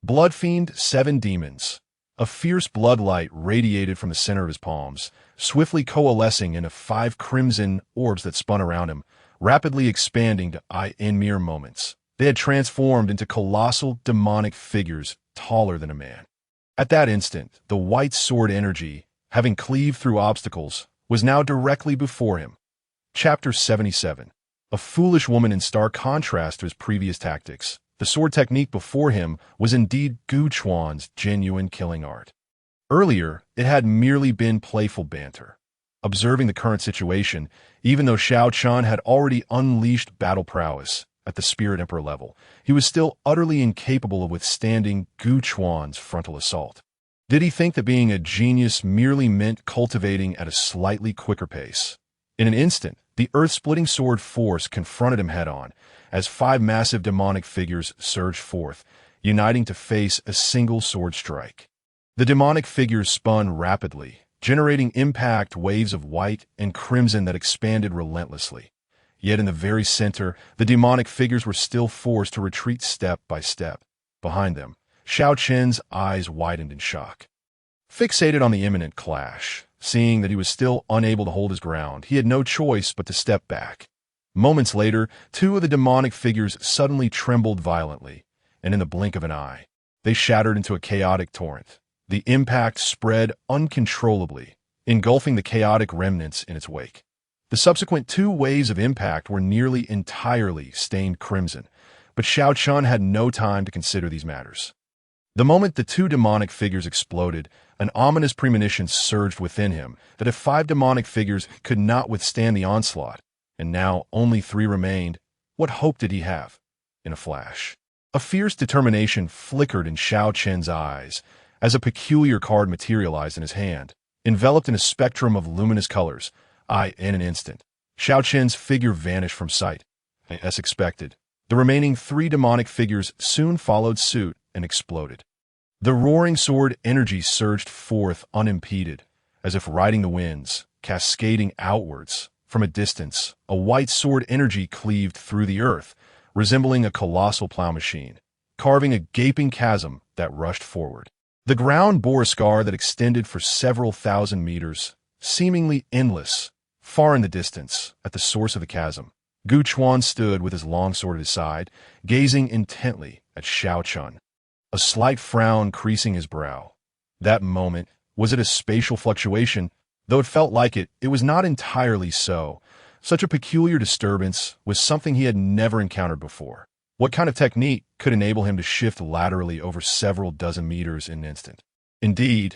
Speaker 1: Blood Fiend 7 Demons. A fierce blood light radiated from the center of his palms, swiftly coalescing into 5 crimson orbs that spun around him, rapidly expanding in mere moments. They had transformed into colossal demonic figures taller than a man. At that instant, the white sword energy, having cleaved through obstacles, was now directly before him. Chapter 77. A foolish woman in stark contrast to his previous tactics. The sword technique before him was indeed Gu Chuan's genuine killing art. Earlier, it had merely been playful banter. Observing the current situation, even though Xiao Qian had already unleashed battle prowess at the Spirit Emperor level, he was still utterly incapable of withstanding Gu Chuan's frontal assault. Did he think that being a genius merely meant cultivating at a slightly quicker pace? In an instant, the earth-splitting sword force confronted him head-on, as 5 massive demonic figures surged forth, uniting to face a single sword strike. The demonic figures spun rapidly, generating impact waves of white and crimson that expanded relentlessly. Yet in the very center, the demonic figures were still forced to retreat step by step. Behind them, Xiao Qian's eyes widened in shock. Fixated on the imminent clash, seeing that he was still unable to hold his ground, he had no choice but to step back. Moments later, 2 of the demonic figures suddenly trembled violently, and in the blink of an eye, they shattered into a chaotic torrent. The impact spread uncontrollably, engulfing the chaotic remnants in its wake. The subsequent 2 waves of impact were nearly entirely stained crimson, but Xiao Qian had no time to consider these matters. The moment the 2 demonic figures exploded, an ominous premonition surged within him that if 5 demonic figures could not withstand the onslaught, and now only 3 remained, what hope did he have? In a flash, a fierce determination flickered in Xiao Qian's eyes as a peculiar card materialized in his hand, enveloped in a spectrum of luminous colors. In an instant, Xiao Qian's figure vanished from sight. As expected, the remaining 3 demonic figures soon followed suit and exploded. The roaring sword energy surged forth unimpeded, as if riding the winds, cascading outwards. From a distance, a white sword energy cleaved through the earth, resembling a colossal plow machine, carving a gaping chasm that rushed forward. The ground bore a scar that extended for several thousand meters, seemingly endless. Far in the distance, at the source of the chasm, Gu Chuan stood with his long sword at his side, gazing intently at Xiao Chun, a slight frown creasing his brow. That moment, was it a spatial fluctuation? Though it felt like it, it was not entirely so. Such a peculiar disturbance was something he had never encountered before. What kind of technique could enable him to shift laterally over several dozen meters in an instant? Indeed,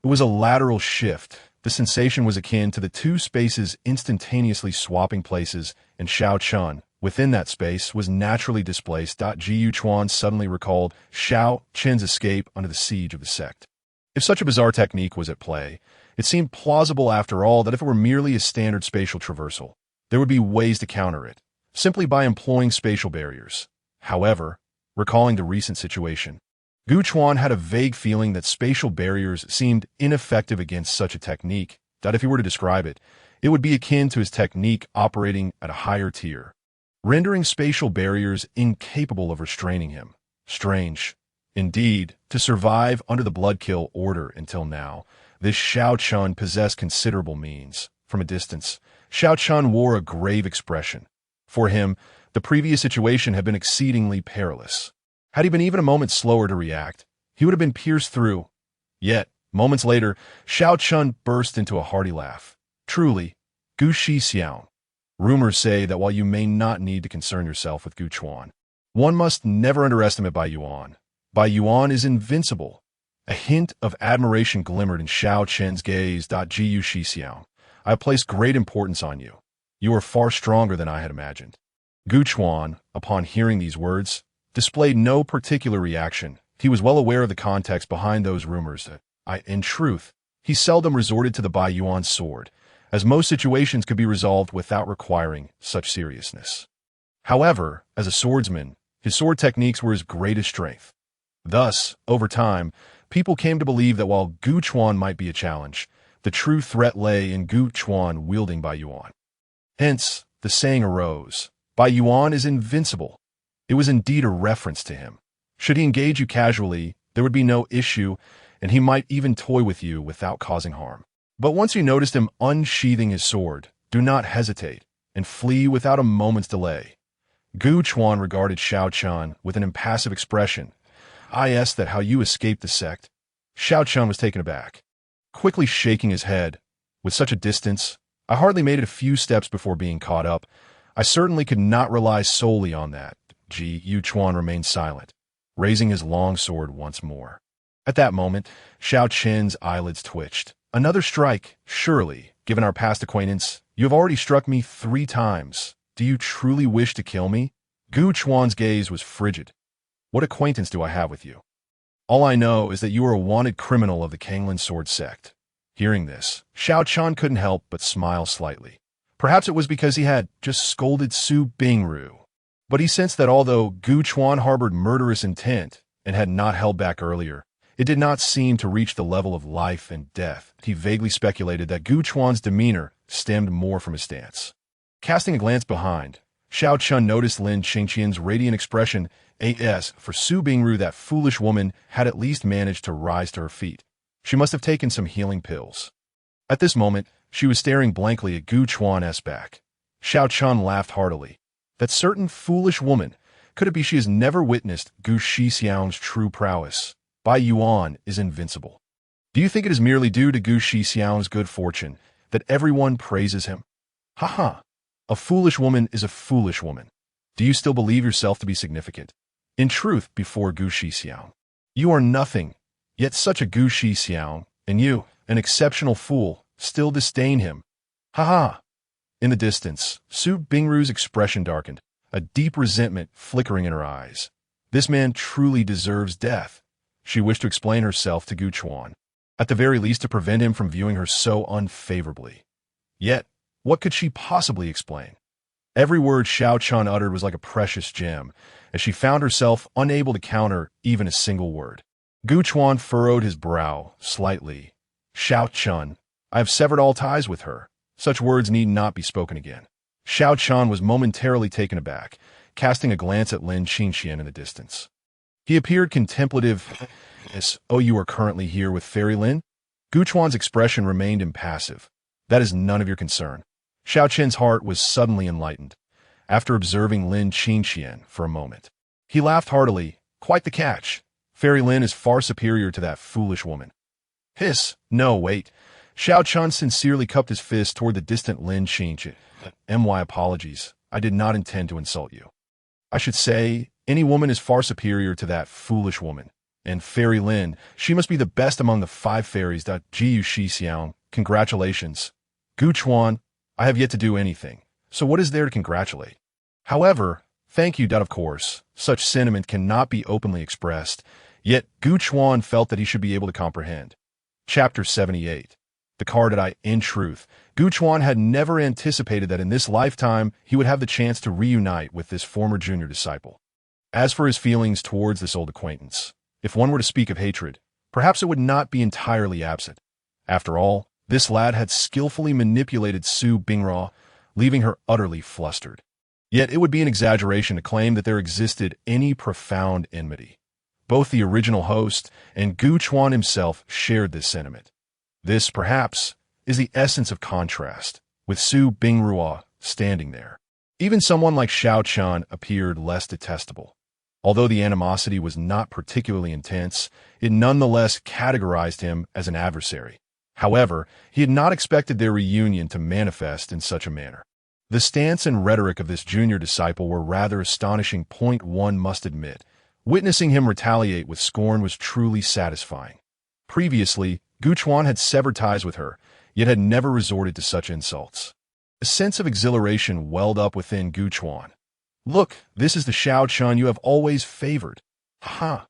Speaker 1: it was a lateral shift. The sensation was akin to the 2 spaces instantaneously swapping places, and Xiao Chun, within that space, was naturally displaced. Jiu Chuan suddenly recalled Xiao Qian's escape under the siege of the sect. If such a bizarre technique was at play, it seemed plausible after all that if it were merely a standard spatial traversal, there would be ways to counter it, simply by employing spatial barriers. However, recalling the recent situation, Gu Chuan had a vague feeling that spatial barriers seemed ineffective against such a technique, that if he were to describe it, it would be akin to his technique operating at a higher tier, rendering spatial barriers incapable of restraining him. Strange. Indeed, to survive under the Bloodkill order until now, this Xiao Chun possessed considerable means. From a distance, Xiao Chun wore a grave expression. For him, the previous situation had been exceedingly perilous. Had he been even a moment slower to react, he would have been pierced through. Yet, moments later, Xiao Chun burst into a hearty laugh. Truly, Gu Shi Xiao. Rumors say that while you may not need to concern yourself with Gu Chuan, one must never underestimate Bai Yuan. Bai Yuan is invincible. A hint of admiration glimmered in Xiao Qian's gaze. Jiu Shi Xiao. I have placed great importance on you. You are far stronger than I had imagined. Gu Chuan, upon hearing these words, displayed no particular reaction. He was well aware of the context behind those rumors. In truth, he seldom resorted to the Bai Yuan sword, as most situations could be resolved without requiring such seriousness. However, as a swordsman, his sword techniques were his greatest strength. Thus, over time, people came to believe that while Gu Chuan might be a challenge, the true threat lay in Gu Chuan wielding Bai Yuan. Hence, the saying arose, Bai Yuan is invincible. It was indeed a reference to him. Should he engage you casually, there would be no issue, and he might even toy with you without causing harm. But once you noticed him unsheathing his sword, do not hesitate, and flee without a moment's delay. Gu Chuan regarded Xiao Chun with an impassive expression. I asked that how you escaped the sect. Xiao Chun was taken aback, quickly shaking his head. With such a distance, I hardly made it a few steps before being caught up. I certainly could not rely solely on that. Jiu Chuan remained silent, raising his long sword once more. At that moment, Xiao Qian's eyelids twitched. Another strike, surely, given our past acquaintance. You have already struck me 3 times. Do you truly wish to kill me? Gu Chuan's gaze was frigid. What acquaintance do I have with you? All I know is that you are a wanted criminal of the Kanglan Sword sect. Hearing this, Xiao Chun couldn't help but smile slightly. Perhaps it was because he had just scolded Su Bingru. But he sensed that although Gu Chuan harbored murderous intent and had not held back earlier, it did not seem to reach the level of life and death. He vaguely speculated that Gu Chuan's demeanor stemmed more from his stance. Casting a glance behind, Xiao Chun noticed Lin Qingqian's radiant expression. For Su Bingru, that foolish woman had at least managed to rise to her feet. She must have taken some healing pills. At this moment, she was staring blankly at Gu Chuan's back. Xiao Chun laughed heartily. That certain foolish woman, could it be she has never witnessed Gu Shi Xiang's true prowess? Bai Yuan is invincible. Do you think it is merely due to Gu Shi Xiang's good fortune that everyone praises him? Ha. A foolish woman is a foolish woman. Do you still believe yourself to be significant? In truth, before Gu Shi Xiang, you are nothing. Yet such a Gu Shi Xiang, and you, an exceptional fool, still disdain him. Ha. In the distance, Su Bingru's expression darkened, a deep resentment flickering in her eyes. This man truly deserves death. She wished to explain herself to Gu Chuan, at the very least to prevent him from viewing her so unfavorably. Yet, what could she possibly explain? Every word Xiao Chun uttered was like a precious gem, as she found herself unable to counter even a single word. Gu Chuan furrowed his brow slightly. Xiao Chun, I have severed all ties with her. Such words need not be spoken again. Xiao Chun was momentarily taken aback, casting a glance at Lin Qingxian in the distance. He appeared contemplative. Oh, you are currently here with Fairy Lin? Gu Chuan's expression remained impassive. That is none of your concern. Xiao Chen's heart was suddenly enlightened, after observing Lin Qingxian for a moment. He laughed heartily. Quite the catch. Fairy Lin is far superior to that foolish woman. Hiss. No, wait. Xiao Chun sincerely cupped his fist toward the distant Lin Qingxian. My apologies. I did not intend to insult you. I should say, any woman is far superior to that foolish woman. And Fairy Lin, she must be the best among the 5 fairies. Jiu Shi Xiang, congratulations. Gu Chuan, I have yet to do anything, so what is there to congratulate? However, thank you. Of course, such sentiment cannot be openly expressed, yet Gu Chuan felt that he should be able to comprehend. Chapter 78. The card. In truth, Gu Chuan had never anticipated that in this lifetime he would have the chance to reunite with this former junior disciple. As for his feelings towards this old acquaintance, if one were to speak of hatred, perhaps it would not be entirely absent. After all, this lad had skillfully manipulated Su Bingrao, leaving her utterly flustered. Yet it would be an exaggeration to claim that there existed any profound enmity. Both the original host and Gu Chuan himself shared this sentiment. This, perhaps, is the essence of contrast, with Su Bingrao standing there. Even someone like Xiao Chun appeared less detestable. Although the animosity was not particularly intense, it nonetheless categorized him as an adversary. However, he had not expected their reunion to manifest in such a manner. The stance and rhetoric of this junior disciple were rather astonishing. One must admit. Witnessing him retaliate with scorn was truly satisfying. Previously, Gu Chuan had severed ties with her, yet had never resorted to such insults. A sense of exhilaration welled up within Gu Chuan. Look, this is the Xiao Chun you have always favored. Ha!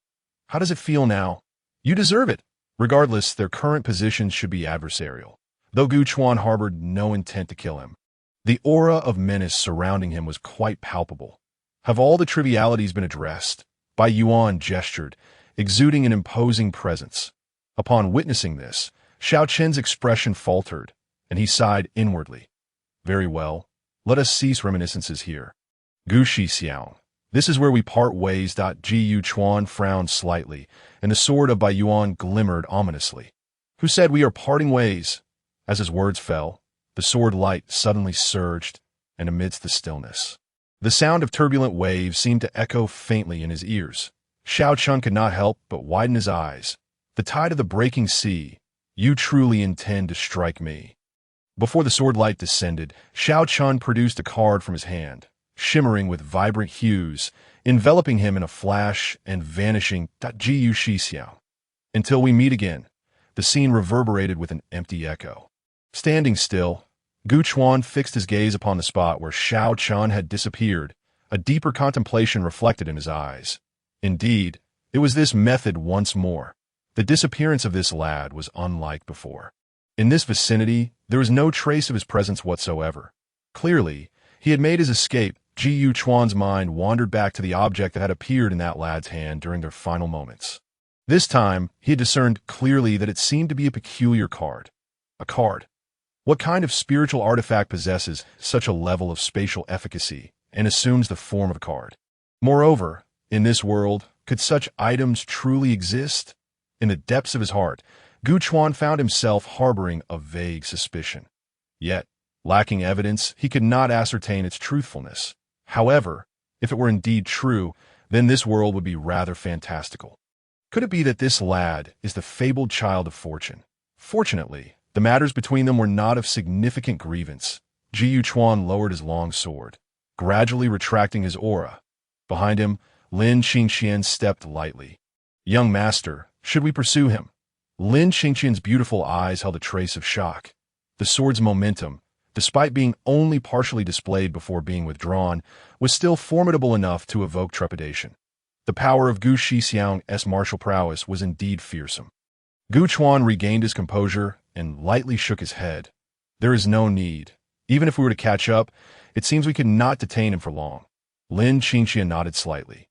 Speaker 1: How does it feel now? You deserve it. Regardless, their current positions should be adversarial, though Gu Chuan harbored no intent to kill him. The aura of menace surrounding him was quite palpable. Have all the trivialities been addressed? Bai Yuan gestured, exuding an imposing presence. Upon witnessing this, Xiao Chen's expression faltered, and he sighed inwardly. Very well, let us cease reminiscences here. Gu Shi Xiang, this is where we part ways. Jiu Chuan frowned slightly, and the sword of Bai Yuan glimmered ominously. Who said we are parting ways? As his words fell, the sword light suddenly surged, and amidst the stillness, the sound of turbulent waves seemed to echo faintly in his ears. Xiao Chun could not help but widen his eyes. The tide of the breaking sea, you truly intend to strike me? Before the sword light descended, Xiao Chun produced a card from his hand, shimmering with vibrant hues, enveloping him in a flash and vanishing. Jiu Shi Xiao. Until we meet again. The scene reverberated with an empty echo. Standing still, Gu Chuan fixed his gaze upon the spot where Xiao Chun had disappeared, a deeper contemplation reflected in his eyes. Indeed, it was this method once more. The disappearance of this lad was unlike before. In this vicinity, there was no trace of his presence whatsoever. Clearly, he had made his escape. Jiu Chuan's mind wandered back to the object that had appeared in that lad's hand during their final moments. This time, he had discerned clearly that it seemed to be a peculiar card. A card. What kind of spiritual artifact possesses such a level of spatial efficacy and assumes the form of a card? Moreover, in this world, could such items truly exist? In the depths of his heart, Gu Chuan found himself harboring a vague suspicion. Yet, lacking evidence, he could not ascertain its truthfulness. However, if it were indeed true, then this world would be rather fantastical. Could it be that this lad is the fabled child of fortune? Fortunately, the matters between them were not of significant grievance. Jiu Chuan lowered his long sword, gradually retracting his aura. Behind him, Lin Qingxian stepped lightly. Young master, should we pursue him? Lin Qingxian's beautiful eyes held a trace of shock. The sword's momentum, despite being only partially displayed before being withdrawn, was still formidable enough to evoke trepidation. The power of Gu Shixiang's martial prowess was indeed fearsome. Gu Chuan regained his composure and lightly shook his head. There is no need. Even if we were to catch up, it seems we could not detain him for long. Lin Qingqian nodded slightly,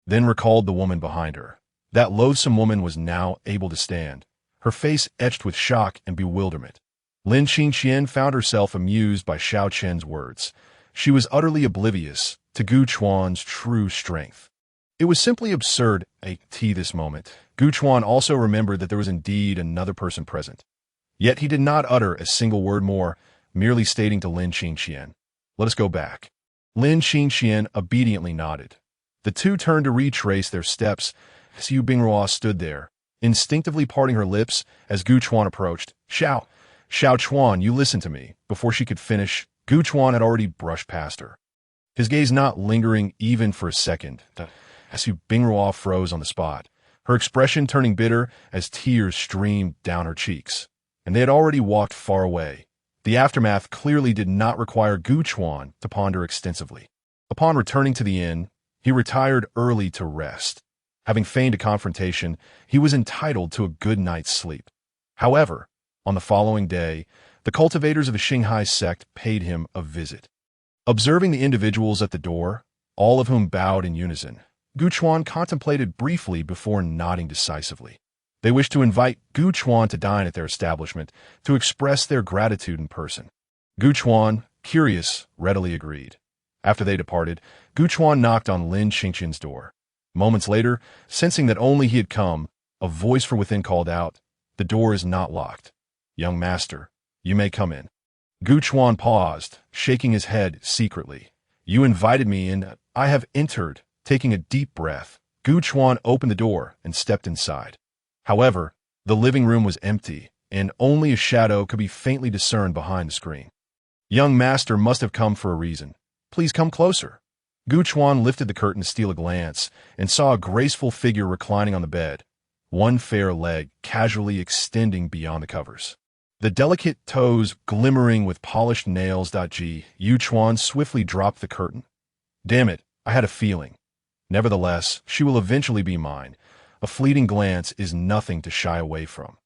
Speaker 1: then recalled the woman behind her. That loathsome woman was now able to stand, her face etched with shock and bewilderment. Lin Qingqian found herself amused by Xiao Chen's words. She was utterly oblivious to Gu Chuan's true strength. It was simply absurd at this moment. Gu Chuan also remembered that there was indeed another person present. Yet he did not utter a single word more, merely stating to Lin Qingqian, "Let us go back." Lin Qingqian obediently nodded. The two turned to retrace their steps as Yu Binghua stood there, instinctively parting her lips as Gu Chuan approached. Xiao Chuan, you listen to me." Before she could finish, Gu Chuan had already brushed past her, his gaze not lingering even for a second, as Yu Binghua froze on the spot, her expression turning bitter as tears streamed down her cheeks. And they had already walked far away. The aftermath clearly did not require Gu Chuan to ponder extensively. Upon returning to the inn, he retired early to rest. Having feigned a confrontation, he was entitled to a good night's sleep. However, on the following day, the cultivators of the Xinghai sect paid him a visit. Observing the individuals at the door, all of whom bowed in unison, Gu Chuan contemplated briefly before nodding decisively. They wished to invite Gu Chuan to dine at their establishment to express their gratitude in person. Gu Chuan, curious, readily agreed. After they departed, Gu Chuan knocked on Lin Qingqian's door. Moments later, sensing that only he had come, a voice from within called out, "The door is not locked. Young master, you may come in." Gu Chuan paused, shaking his head secretly. "You invited me and I have entered." Taking a deep breath, Gu Chuan opened the door and stepped inside. However, the living room was empty, and only a shadow could be faintly discerned behind the screen. "Young master must have come for a reason. Please come closer." Gu Chuan lifted the curtain to steal a glance and saw a graceful figure reclining on the bed, one fair leg casually extending beyond the covers. The delicate toes glimmering with polished nails. Gu Chuan swiftly dropped the curtain. "Damn it, I had a feeling. Nevertheless, she will eventually be mine. A fleeting glance is nothing to shy away from."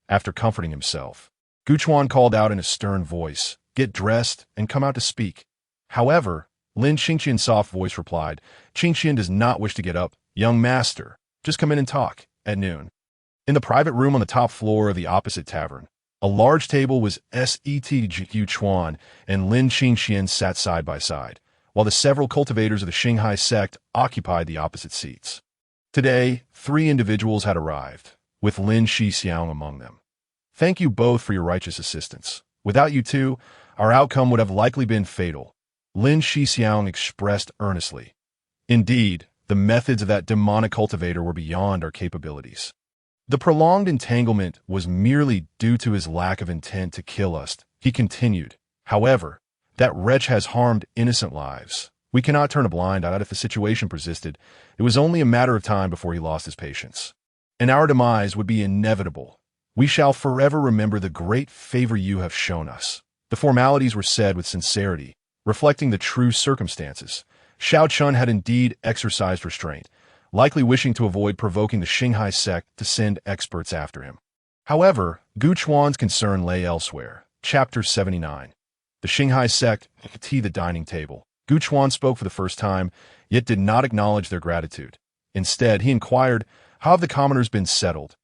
Speaker 1: After comforting himself, Gu Chuan called out in a stern voice, "Get dressed and come out to speak." However, Lin Qingqian's soft voice replied, "Qingqian does not wish to get up. Young master, just come in and talk." At noon, in the private room on the top floor of the opposite tavern, a large table was set. Gu Chuan and Lin Qingqian sat side by side, while the several cultivators of the Xinghai sect occupied the opposite seats. Today, 3 individuals had arrived, with Lin Shixiang among them. "Thank you both for your righteous assistance. Without you two, our outcome would have likely been fatal," Lin Shixiang expressed earnestly. "Indeed, the methods of that demonic cultivator were beyond our capabilities. The prolonged entanglement was merely due to his lack of intent to kill us," he continued. "However, that wretch has harmed innocent lives. We cannot turn a blind eye if the situation persisted. It was only a matter of time before he lost his patience. And our demise would be inevitable. We shall forever remember the great favor you have shown us." The formalities were said with sincerity, reflecting the true circumstances. Xiao Chun had indeed exercised restraint, likely wishing to avoid provoking the Xinghai sect to send experts after him. However, Gu Chuan's concern lay elsewhere. Chapter 79. The Xinghai sect at the dining table. Gu Chuan spoke for the first time, yet did not acknowledge their gratitude. Instead, he inquired, "How have the commoners been settled?"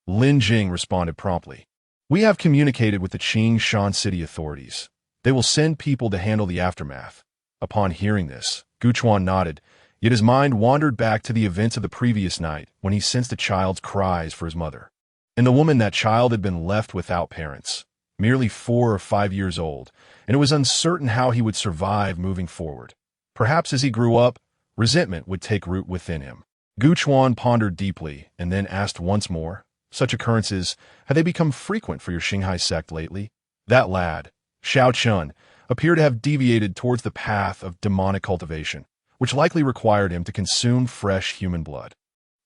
Speaker 1: Lin Jing responded promptly, "We have communicated with the Qing Shan City authorities. They will send people to handle the aftermath." Upon hearing this, Gu Chuan nodded, yet his mind wandered back to the events of the previous night when he sensed a child's cries for his mother. And the woman that child had been left without parents, merely 4 or 5 years old, and it was uncertain how he would survive moving forward. Perhaps as he grew up, resentment would take root within him. Gu Chuan pondered deeply and then asked once more, "Such occurrences, have they become frequent for your Xinghai sect lately?" That lad, Xiao Chun, appeared to have deviated towards the path of demonic cultivation, which likely required him to consume fresh human blood.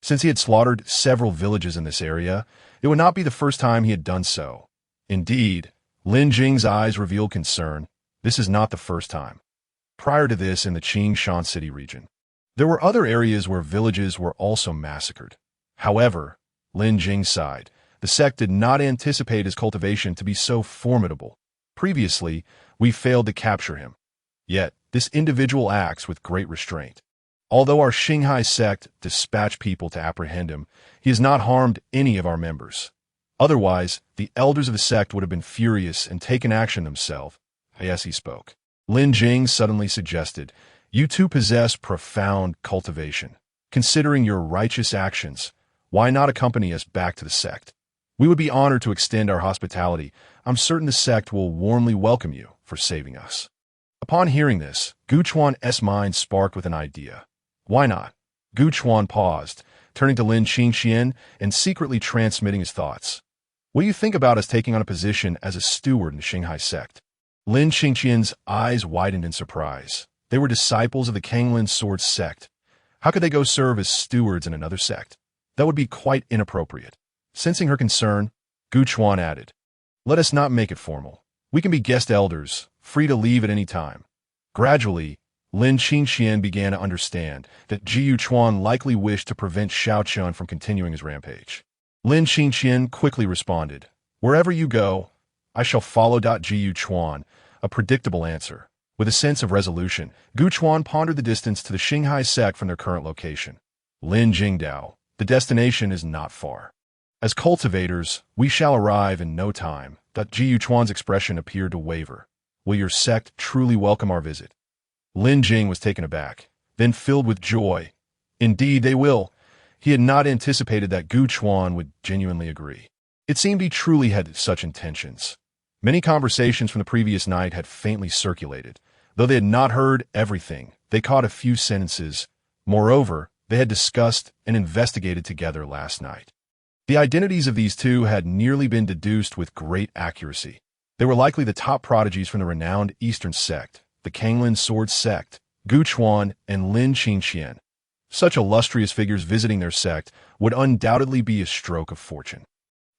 Speaker 1: Since he had slaughtered several villages in this area, it would not be the first time he had done so. Indeed, Lin Jing's eyes revealed concern. This is not the first time. Prior to this in the Qing Shan City region, There were other areas where villages were also massacred. However, Lin Jing sighed. The sect did not anticipate his cultivation to be so formidable. Previously, we failed to capture him. Yet, this individual acts with great restraint. Although our Xinghai sect dispatched people to apprehend him, he has not harmed any of our members. Otherwise, the elders of the sect would have been furious and taken action themselves. Yes, he spoke. Lin Jing suddenly suggested, "You two possess profound cultivation. Considering your righteous actions, why not accompany us back to the sect? We would be honored to extend our hospitality. I'm certain the sect will warmly welcome you for saving us." Upon hearing this, Gu Chuan's mind sparked with an idea. Why not? Gu Chuan paused, turning to Lin Qingxian and secretly transmitting his thoughts. What do you think about us taking on a position as a steward in the Xinghai sect? Lin Qingxian's eyes widened in surprise. They were disciples of the Kanglin sword sect. How could they go serve as stewards in another sect? That would be quite inappropriate. Sensing her concern, Gu Chuan added, "Let us not make it formal. We can be guest elders, free to leave at any time." Gradually, Lin Qingxian began to understand that Jiyu Chuan likely wished to prevent Xiao Chun from continuing his rampage. Lin Qingxian quickly responded, "Wherever you go, I shall follow." Jiyu Chuan, a predictable answer. With a sense of resolution, Gu Chuan pondered the distance to the Xinghai sect from their current location. Lin Jingdao, the destination is not far. As cultivators, we shall arrive in no time. Jiyu Chuan's expression appeared to waver. Will your sect truly welcome our visit? Lin Jing was taken aback, then filled with joy. Indeed, they will. He had not anticipated that Gu Chuan would genuinely agree. It seemed he truly had such intentions. Many conversations from the previous night had faintly circulated. Though they had not heard everything, they caught a few sentences. Moreover, they had discussed and investigated together last night. The identities of these two had nearly been deduced with great accuracy. They were likely the top prodigies from the renowned Eastern sect, the Kanglin sword sect, Gu Chuan and Lin Qingxian. Such illustrious figures visiting their sect would undoubtedly be a stroke of fortune.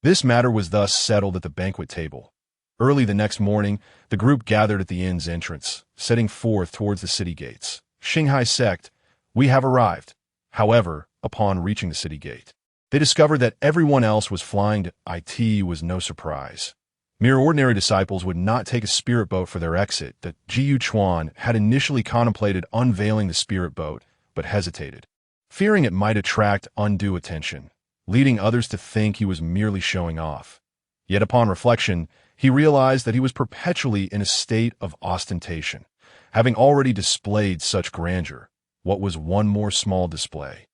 Speaker 1: This matter was thus settled at the banquet table. Early the next morning, the group gathered at the inn's entrance, setting forth towards the city gates. Xinghai sect, we have arrived. However, upon reaching the city gate, they discovered that everyone else was flying to it was no surprise. Mere ordinary disciples would not take a spirit boat for their exit. That Jiyu Chuan had initially contemplated unveiling the spirit boat, but hesitated, fearing it might attract undue attention, leading others to think he was merely showing off. Yet upon reflection, he realized that he was perpetually in a state of ostentation, having already displayed such grandeur. What was one more small display?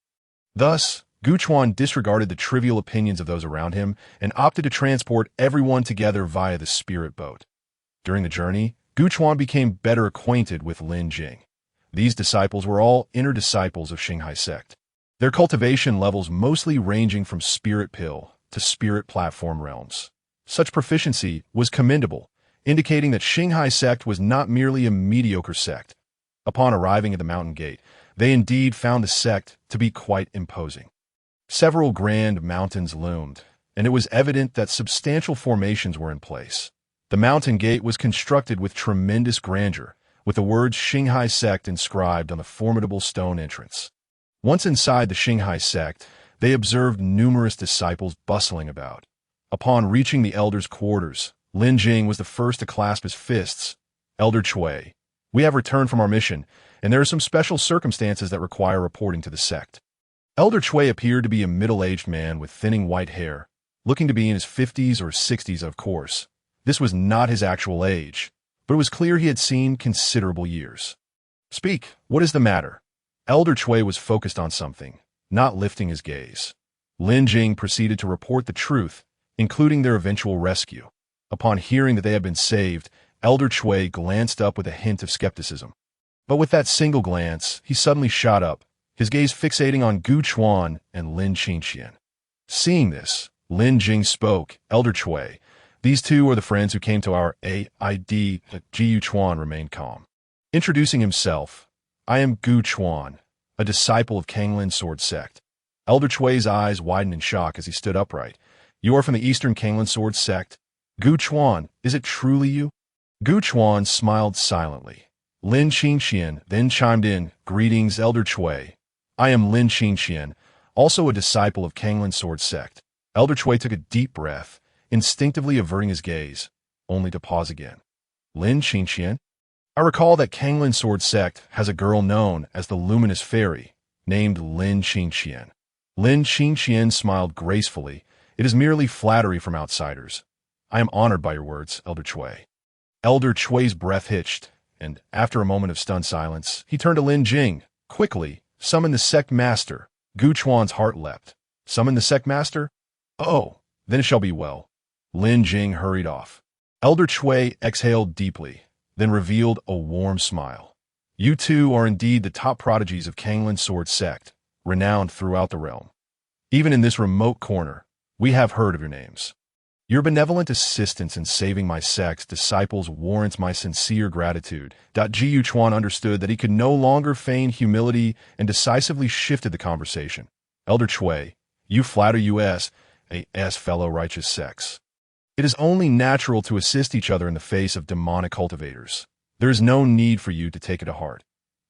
Speaker 1: Thus, Gu Chuan disregarded the trivial opinions of those around him and opted to transport everyone together via the spirit boat. During the journey, Gu Chuan became better acquainted with Lin Jing. These disciples were all inner disciples of Xinghai sect, their cultivation levels mostly ranging from spirit pill to spirit platform realms. Such proficiency was commendable, indicating that Xinghai sect was not merely a mediocre sect. Upon arriving at the mountain gate, they indeed found the sect to be quite imposing. Several grand mountains loomed, and it was evident that substantial formations were in place. The mountain gate was constructed with tremendous grandeur, with the words Xinghai sect inscribed on the formidable stone entrance. Once inside the Xinghai sect, they observed numerous disciples bustling about. Upon reaching the elder's quarters, Lin Jing was the first to clasp his fists. "Elder Cui, we have returned from our mission, and there are some special circumstances that require reporting to the sect." Elder Cui appeared to be a middle-aged man with thinning white hair, looking to be in his 50s or 60s, of course. This was not his actual age, but it was clear he had seen considerable years. "Speak, what is the matter?" Elder Cui was focused on something, not lifting his gaze. Lin Jing proceeded to report the truth, including their eventual rescue. Upon hearing that they had been saved, Elder Cui glanced up with a hint of skepticism. But with that single glance, he suddenly shot up, his gaze fixating on Gu Chuan and Lin Qingxian. Seeing this, Lin Jing spoke, "Elder Cui, these two are the friends who came to our aid." Jiyu Chuan remained calm. Introducing himself, "I am Gu Chuan, a disciple of Kanglin sword sect." Elder Cui's eyes widened in shock as he stood upright. "You are from the Eastern Kanglin sword sect? Gu Chuan, is it truly you?" Gu Chuan smiled silently. Lin Qingxian then chimed in, "Greetings, Elder Chui. I am Lin Qingxian, also a disciple of Kanglin's sword sect." Elder Chui took a deep breath, instinctively averting his gaze, only to pause again. Lin Qingxian? I recall that Kanglin's sword sect has a girl known as the Luminous Fairy, named Lin Qingxian. Lin Qingxian smiled gracefully. "It is merely flattery from outsiders. I am honored by your words, Elder Chui." Elder Chui's breath hitched, and after a moment of stunned silence, he turned to Lin Jing. "Quickly, summon the sect master." Gu Chuan's heart leapt. "Summon the sect master? Oh, then it shall be well." Lin Jing hurried off. Elder Chui exhaled deeply, then revealed a warm smile. "You two are indeed the top prodigies of Kanglin's sword sect, renowned throughout the realm. Even in this remote corner, we have heard of your names. Your benevolent assistance in saving my sect's disciples warrants my sincere gratitude." Gu Chuan understood that he could no longer feign humility and decisively shifted the conversation. "Elder Chui, you flatter us, as fellow righteous sects. It is only natural to assist each other in the face of demonic cultivators. There is no need for you to take it to heart."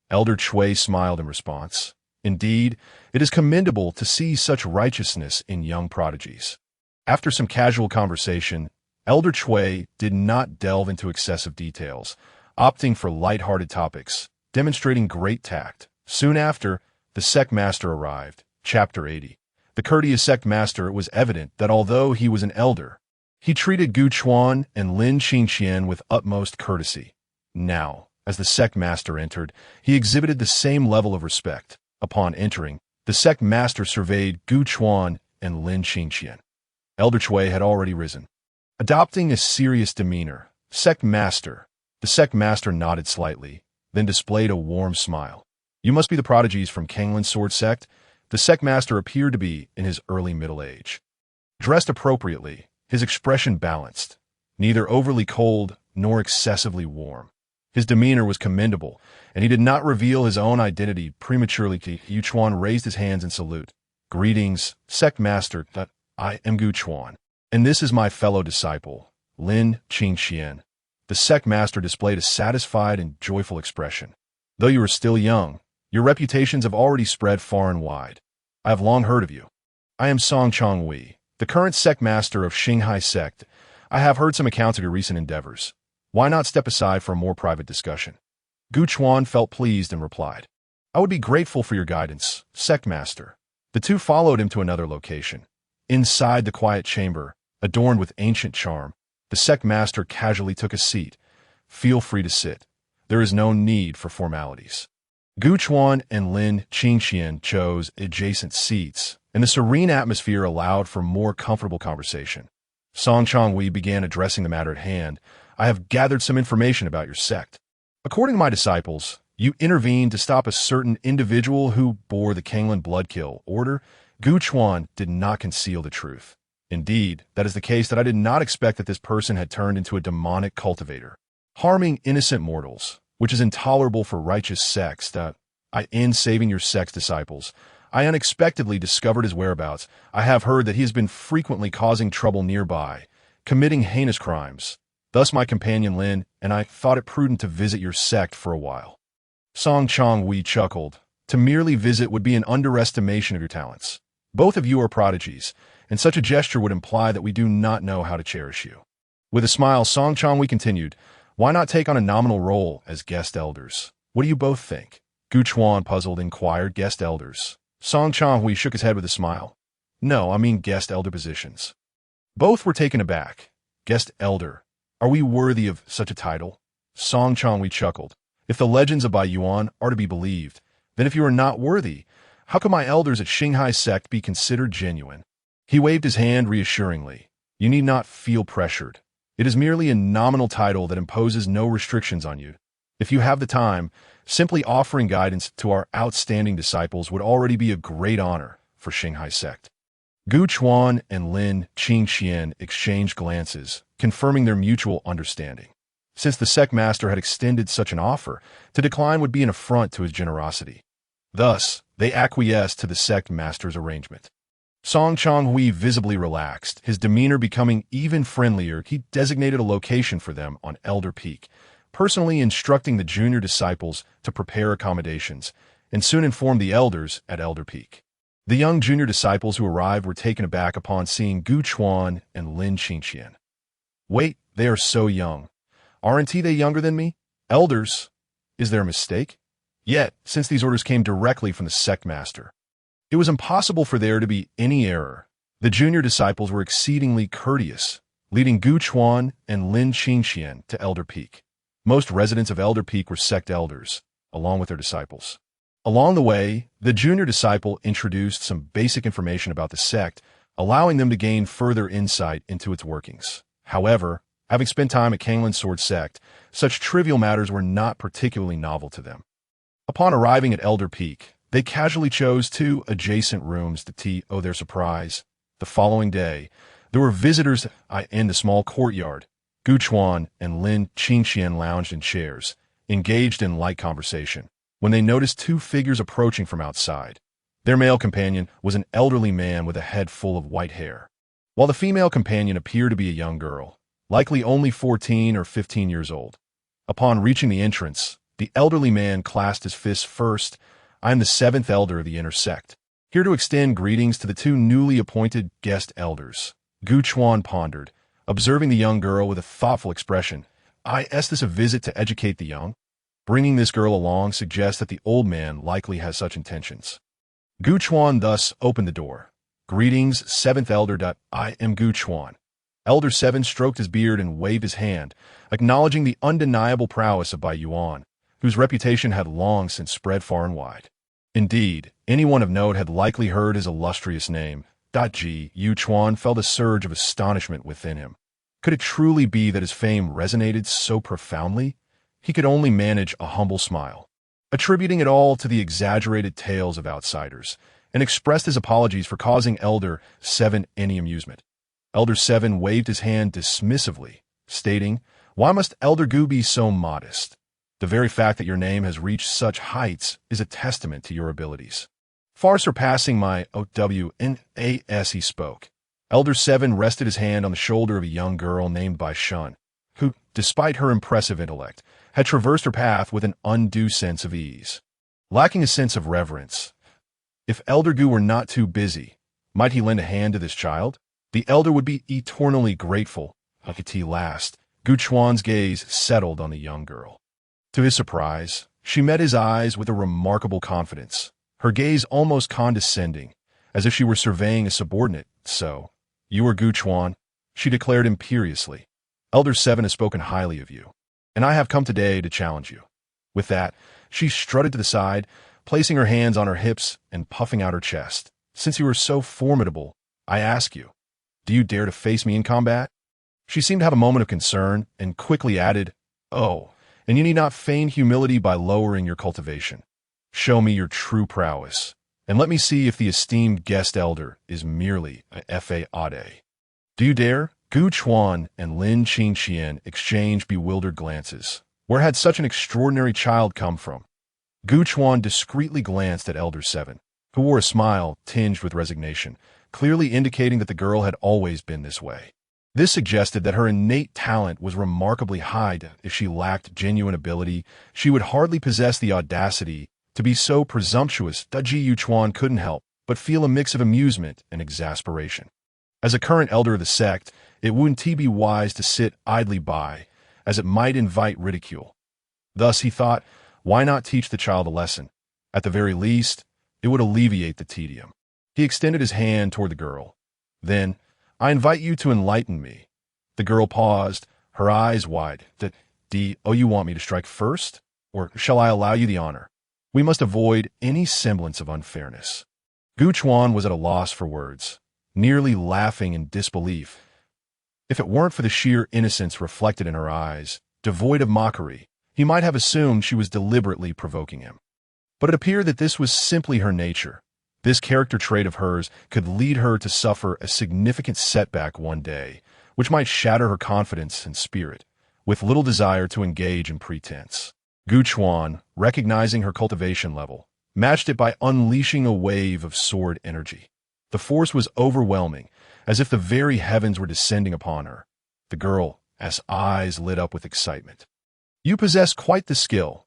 Speaker 1: Elder Chui smiled in response. "Indeed, it is commendable to see such righteousness in young prodigies." After some casual conversation, Elder Chui did not delve into excessive details, opting for light-hearted topics, demonstrating great tact. Soon after, the sect master arrived. Chapter 80. The courteous sect master, it was evident that although he was an elder, he treated Gu Chuan and Lin Qingxian with utmost courtesy. Now, as the sect master entered, he exhibited the same level of respect. Upon entering, the sect master surveyed Gu Chuan and Lin Qingxian. Elder Chui had already risen. Adopting a serious demeanor, the sect master nodded slightly, then displayed a warm smile. "You must be the prodigies from Kanglin's sword sect." The sect master appeared to be in his early middle age. Dressed appropriately, his expression balanced, neither overly cold nor excessively warm. His demeanor was commendable, and he did not reveal his own identity prematurely. Gu Chuan raised his hands in salute. "Greetings, sect master. I am Gu Chuan, and this is my fellow disciple, Lin Qingxian." The sect master displayed a satisfied and joyful expression. "Though you are still young, your reputations have already spread far and wide. I have long heard of you. I am Song Chongwei, the current sect master of Xinghai sect. I have heard some accounts of your recent endeavors. Why not step aside for a more private discussion?" Gu Chuan felt pleased and replied, "I would be grateful for your guidance, sect master." The two followed him to another location. Inside the quiet chamber, adorned with ancient charm, the sect master casually took a seat. "Feel free to sit. There is no need for formalities." Gu Chuan and Lin Qingxian chose adjacent seats, and the serene atmosphere allowed for more comfortable conversation. Song Chongwei began addressing the matter at hand. "I have gathered some information about your sect. According to my disciples, you intervened to stop a certain individual who bore the Kanglin Bloodkill order." Gu Chuan did not conceal the truth. "Indeed, that is the case that I did not expect that this person had turned into a demonic cultivator, harming innocent mortals, which is intolerable for righteous sects. In saving your sect's disciples, I unexpectedly discovered his whereabouts. I have heard that he has been frequently causing trouble nearby, committing heinous crimes. Thus my companion Lin and I thought it prudent to visit your sect for a while." Song Chongwei chuckled. "To merely visit would be an underestimation of your talents. Both of you are prodigies, and such a gesture would imply that we do not know how to cherish you." With a smile, Song Chongwei continued, "Why not take on a nominal role as guest elders? What do you both think?" Gu Chuan, puzzled, inquired, "Guest elders?" Song Chongwei shook his head with a smile. "No, I mean guest elder positions." Both were taken aback. "Guest elder? Are we worthy of such a title?" Song Chongwei chuckled. "If the legends of Bai Yuan are to be believed, then if you are not worthy, how can my elders at Xinghai sect be considered genuine?" He waved his hand reassuringly. "You need not feel pressured. It is merely a nominal title that imposes no restrictions on you. If you have the time, simply offering guidance to our outstanding disciples would already be a great honor for Xinghai sect." Gu Chuan and Lin Qingxian exchanged glances, confirming their mutual understanding. Since the sect master had extended such an offer, to decline would be an affront to his generosity. Thus, they acquiesced to the sect master's arrangement. Song Chonghui visibly relaxed, his demeanor becoming even friendlier. He designated a location for them on Elder Peak, personally instructing the junior disciples to prepare accommodations, and soon informed the elders at Elder Peak. The young junior disciples who arrived were taken aback upon seeing Gu Chuan and Lin Qingqian. Wait, they are so young. Aren't they younger than me? Elders, is there a mistake? Yet, since these orders came directly from the sect master, it was impossible for there to be any error. The junior disciples were exceedingly courteous, leading Gu Chuan and Lin Qingqian to Elder Peak. Most residents of Elder Peak were sect elders, along with their disciples. Along the way, the junior disciple introduced some basic information about the sect, allowing them to gain further insight into its workings. However, having spent time at Kanglan Sword Sect, such trivial matters were not particularly novel to them. Upon arriving at Elder Peak, they casually chose 2 adjacent rooms to their surprise. The following day, there were visitors in the small courtyard. Gu Chuan and Lin Qingqian lounged in chairs, engaged in light conversation, when they noticed 2 figures approaching from outside. Their male companion was an elderly man with a head full of white hair, while the female companion appeared to be a young girl, likely only 14 or 15 years old. Upon reaching the entrance, the elderly man clasped his fists first. "I am the 7th elder of the inner sect, here to extend greetings to the 2 newly appointed guest elders." Gu Chuan pondered, observing the young girl with a thoughtful expression. "Is this a visit to educate the young?" Bringing this girl along suggests that the old man likely has such intentions. Gu Chuan thus opened the door. "Greetings, 7th elder. I am Gu Chuan." Elder 7 stroked his beard and waved his hand, acknowledging the undeniable prowess of Bai Yuan, whose reputation had long since spread far and wide. Indeed, anyone of note had likely heard his illustrious name. Yu Chuan felt a surge of astonishment within him. Could it truly be that his fame resonated so profoundly? He could only manage a humble smile, attributing it all to the exaggerated tales of outsiders, and expressed his apologies for causing Elder 7 any amusement. Elder 7 waved his hand dismissively, stating, "Why must Elder Gu be so modest? The very fact that your name has reached such heights is a testament to your abilities, far surpassing my OWNAS." He spoke. Elder 7 rested his hand on the shoulder of a young girl named Bai Shun, who, despite her impressive intellect, had traversed her path with an undue sense of ease. Lacking a sense of reverence, if Elder Gu were not too busy, might he lend a hand to this child? The elder would be eternally grateful. Last, Gu Chuan's gaze settled on the young girl. To his surprise, she met his eyes with a remarkable confidence, her gaze almost condescending, as if she were surveying a subordinate. "So, you are Gu Chuan?" she declared imperiously. "Elder 7 has spoken highly of you, and I have come today to challenge you." With that, she strutted to the side, placing her hands on her hips and puffing out her chest. "Since you are so formidable, I ask you, do you dare to face me in combat?" She seemed to have a moment of concern and quickly added, "Oh, and you need not feign humility by lowering your cultivation. Show me your true prowess, and let me see if the esteemed guest elder is merely a fade. Do you dare?" Gu Chuan and Lin Qingqian exchanged bewildered glances. Where had such an extraordinary child come from? Gu Chuan discreetly glanced at Elder 7, who wore a smile tinged with resignation, clearly indicating that the girl had always been this way. This suggested that her innate talent was remarkably high. If she lacked genuine ability, she would hardly possess the audacity to be so presumptuous. Yu Chuan couldn't help but feel a mix of amusement and exasperation. As a current elder of the sect, it wouldn't be wise to sit idly by, as it might invite ridicule. Thus, he thought, why not teach the child a lesson? At the very least, it would alleviate the tedium. He extended his hand toward the girl. Then, "I invite you to enlighten me." The girl paused, her eyes wide. You want me to strike first? Or shall I allow you the honor? We must avoid any semblance of unfairness. Gu Chuan was at a loss for words, nearly laughing in disbelief. If it weren't for the sheer innocence reflected in her eyes, devoid of mockery, he might have assumed she was deliberately provoking him. But it appeared that this was simply her nature. This character trait of hers could lead her to suffer a significant setback one day, which might shatter her confidence and spirit, with little desire to engage in pretense. Gu Chuan, recognizing her cultivation level, matched it by unleashing a wave of sword energy. The force was overwhelming, as if the very heavens were descending upon her. The girl's eyes lit up with excitement. You possess quite the skill.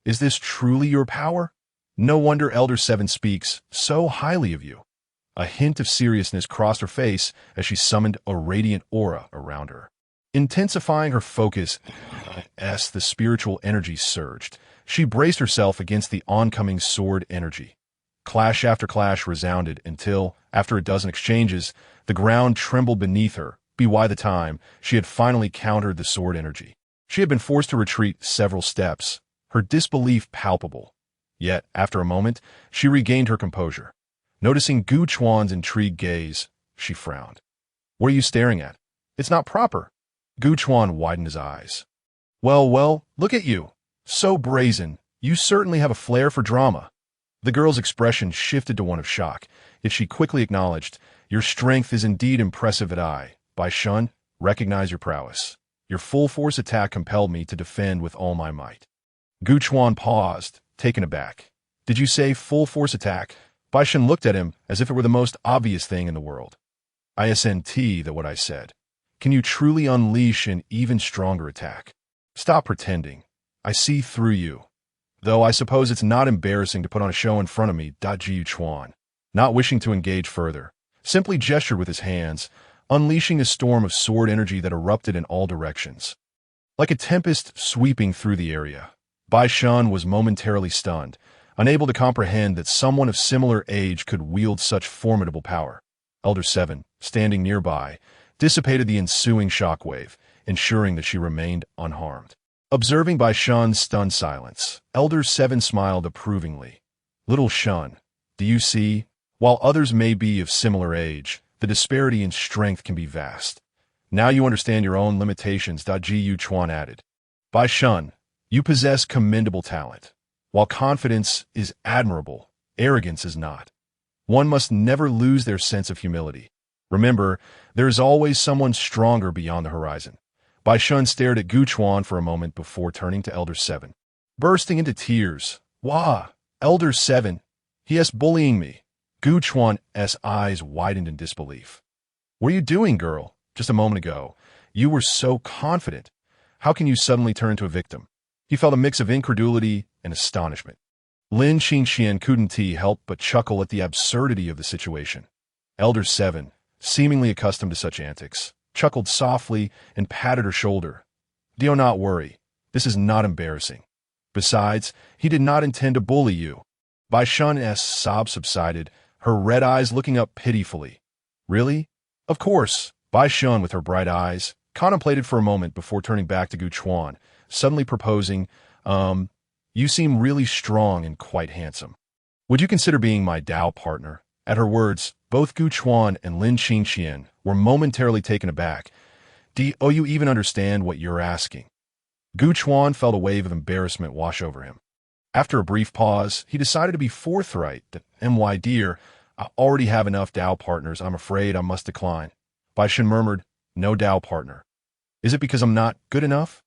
Speaker 1: Is this truly your power? No wonder Elder Seven speaks so highly of you. A hint of seriousness crossed her face as she summoned a radiant aura around her. Intensifying her focus as the spiritual energy surged, she braced herself against the oncoming sword energy. Clash after clash resounded until, after a dozen exchanges, the ground trembled beneath her. By the time she had finally countered the sword energy, she had been forced to retreat several steps, her disbelief palpable. Yet, after a moment, she regained her composure. Noticing Gu Chuan's intrigued gaze, she frowned. What are you staring at? It's not proper. Gu Chuan widened his eyes. Well, look at you. So brazen. You certainly have a flair for drama. The girl's expression shifted to one of shock, yet she quickly acknowledged, Your strength is indeed impressive at eye. Bai Shun, recognize your prowess. Your full-force attack compelled me to defend with all my might. Gu Chuan paused, taken aback. Did you say full-force attack? Bai Shun looked at him as if it were the most obvious thing in the world. ISNT that what I said. Can you truly unleash an even stronger attack? Stop pretending. I see through you. Though I suppose it's not embarrassing to put on a show in front of me. Gu Chuan, not wishing to engage further, simply gestured with his hands, unleashing a storm of sword energy that erupted in all directions. Like a tempest sweeping through the area, Bai Shun was momentarily stunned, unable to comprehend that someone of similar age could wield such formidable power. Elder Seven, standing nearby, dissipated the ensuing shockwave, ensuring that she remained unharmed. Observing Bai Shun's stunned silence, Elder Seven smiled approvingly. Little Shun, do you see? While others may be of similar age, the disparity in strength can be vast. Now you understand your own limitations. Gu Chuan added. Bai Shun, you possess commendable talent. While confidence is admirable, arrogance is not. One must never lose their sense of humility. Remember, there is always someone stronger beyond the horizon. Bai Shun stared at Gu Chuan for a moment before turning to Elder Seven. Bursting into tears. Wah! Elder Seven, he is bullying me. Gu Chuan's eyes widened in disbelief. What are you doing, girl? Just a moment ago, you were so confident. How can you suddenly turn into a victim? He felt a mix of incredulity and astonishment. Lin Qingxian couldn't help but chuckle at the absurdity of the situation. Elder Seven, seemingly accustomed to such antics, chuckled softly and patted her shoulder. Do not worry. This is not embarrassing. Besides, he did not intend to bully you. Bai Shun's sob subsided, her red eyes looking up pitifully. Really? Of course. Bai Shun, with her bright eyes, contemplated for a moment before turning back to Gu Chuan, suddenly proposing, you seem really strong and quite handsome. Would you consider being my Dao partner? At her words, both Gu Chuan and Lin Qingxian were momentarily taken aback. Do you even understand what you're asking? Gu Chuan felt a wave of embarrassment wash over him. After a brief pause, he decided to be forthright that, my dear, I already have enough Dao partners. I'm afraid I must decline. Bai Shun murmured, no Dao partner. Is it because I'm not good enough?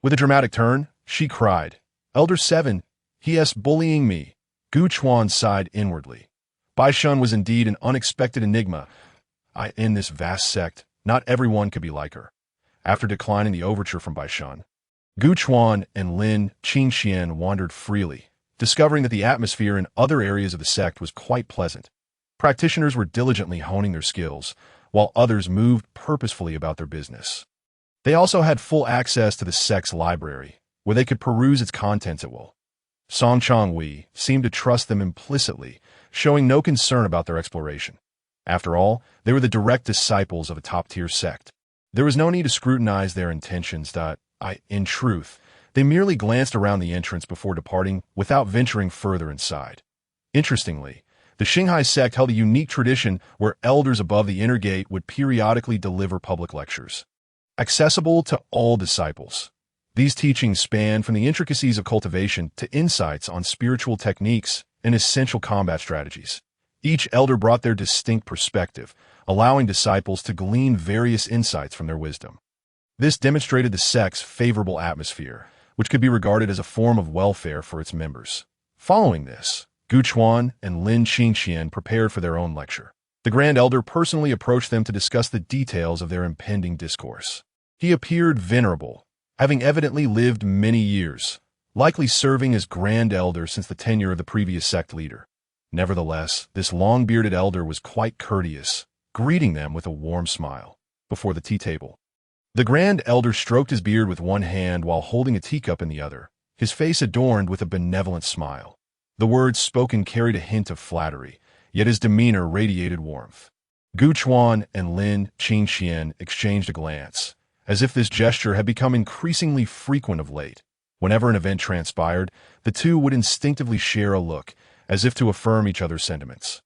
Speaker 1: With a dramatic turn, she cried, Elder Seven, he is bullying me. Gu Chuan sighed inwardly. Bai Shun was indeed an unexpected enigma. In this vast sect, not everyone could be like her. After declining the overture from Bai Shun, Gu Chuan and Lin Qingxian wandered freely, discovering that the atmosphere in other areas of the sect was quite pleasant. Practitioners were diligently honing their skills, while others moved purposefully about their business. They also had full access to the sect's library, where they could peruse its contents at will. Song Chongwei seemed to trust them implicitly, showing no concern about their exploration. After all, they were the direct disciples of a top-tier sect. There was no need to scrutinize their intentions. In truth, they merely glanced around the entrance before departing without venturing further inside. Interestingly, the Xinghai sect held a unique tradition where elders above the inner gate would periodically deliver public lectures, accessible to all disciples. These teachings span from the intricacies of cultivation to insights on spiritual techniques and essential combat strategies. Each elder brought their distinct perspective, allowing disciples to glean various insights from their wisdom. This demonstrated the sect's favorable atmosphere, which could be regarded as a form of welfare for its members. Following this, Gu Chuan and Lin Qingxian prepared for their own lecture. The Grand Elder personally approached them to discuss the details of their impending discourse. He appeared venerable, having evidently lived many years, likely serving as Grand Elder since the tenure of the previous sect leader. Nevertheless, this long-bearded elder was quite courteous, greeting them with a warm smile before the tea table. The Grand Elder stroked his beard with one hand while holding a teacup in the other, his face adorned with a benevolent smile. The words spoken carried a hint of flattery, yet his demeanor radiated warmth. Gu Chuan and Lin Qingxian exchanged a glance, as if this gesture had become increasingly frequent of late. Whenever an event transpired, the two would instinctively share a look, as if to affirm each other's sentiments.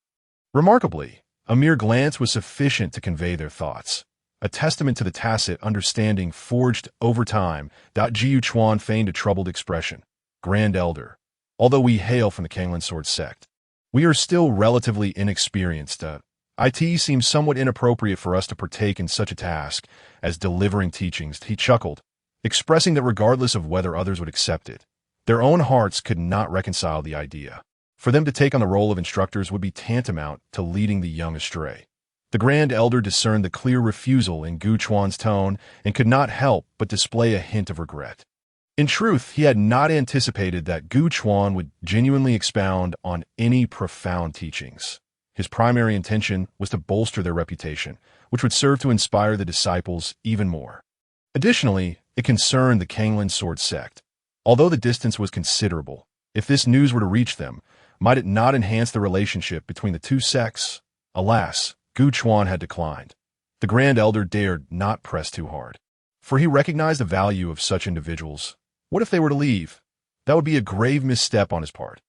Speaker 1: Remarkably, a mere glance was sufficient to convey their thoughts, a testament to the tacit understanding forged over time. Jiu Chuan feigned a troubled expression. Grand Elder, although we hail from the Kanglan Sword sect, we are still relatively inexperienced. It seems somewhat inappropriate for us to partake in such a task as delivering teachings. He chuckled, expressing that regardless of whether others would accept it, their own hearts could not reconcile the idea. For them to take on the role of instructors would be tantamount to leading the young astray. The Grand Elder discerned the clear refusal in Gu Chuan's tone and could not help but display a hint of regret. In truth, he had not anticipated that Gu Chuan would genuinely expound on any profound teachings. His primary intention was to bolster their reputation, which would serve to inspire the disciples even more. Additionally, it concerned the Kanglan Sword sect. Although the distance was considerable, if this news were to reach them, might it not enhance the relationship between the two sects? Alas, Gu Chuan had declined. The Grand Elder dared not press too hard, for he recognized the value of such individuals. What if they were to leave? That would be a grave misstep on his part.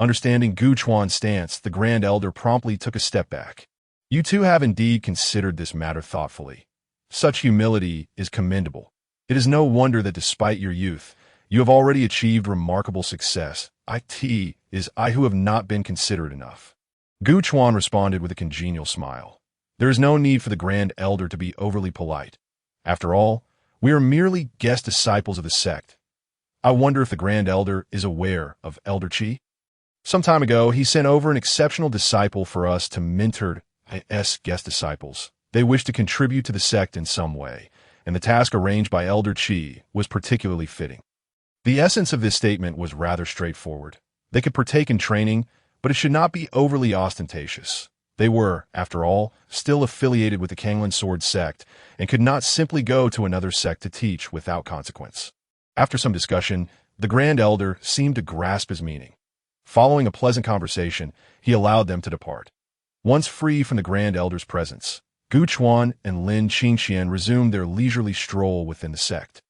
Speaker 1: Understanding Gu Chuan's stance, the Grand Elder promptly took a step back. You two have indeed considered this matter thoughtfully. Such humility is commendable. It is no wonder that despite your youth, you have already achieved remarkable success. It is I who have not been considerate enough. Gu Chuan responded with a congenial smile. There is no need for the Grand Elder to be overly polite. After all, we are merely guest disciples of the sect. I wonder if the Grand Elder is aware of Elder Qi? Some time ago, he sent over an exceptional disciple for us to mentor guest disciples. They wish to contribute to the sect in some way, and the task arranged by Elder Qi was particularly fitting. The essence of this statement was rather straightforward. They could partake in training, but it should not be overly ostentatious. They were, after all, still affiliated with the Kanglan Sword sect and could not simply go to another sect to teach without consequence. After some discussion, the Grand Elder seemed to grasp his meaning. Following a pleasant conversation, he allowed them to depart. Once free from the Grand Elder's presence, Gu Chuan and Lin Qingxian resumed their leisurely stroll within the sect.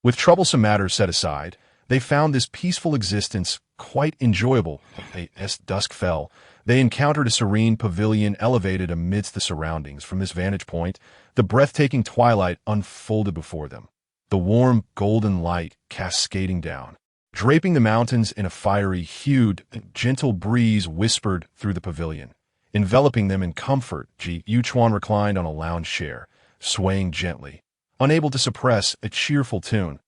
Speaker 1: With troublesome matters set aside, they found this peaceful existence quite enjoyable. As dusk fell, they encountered a serene pavilion elevated amidst the surroundings. From this vantage point, the breathtaking twilight unfolded before them, the warm golden light cascading down, draping the mountains in a fiery-hued, gentle breeze whispered through the pavilion, enveloping them in comfort. Yu Chuan reclined on a lounge chair, swaying gently, unable to suppress a cheerful tune.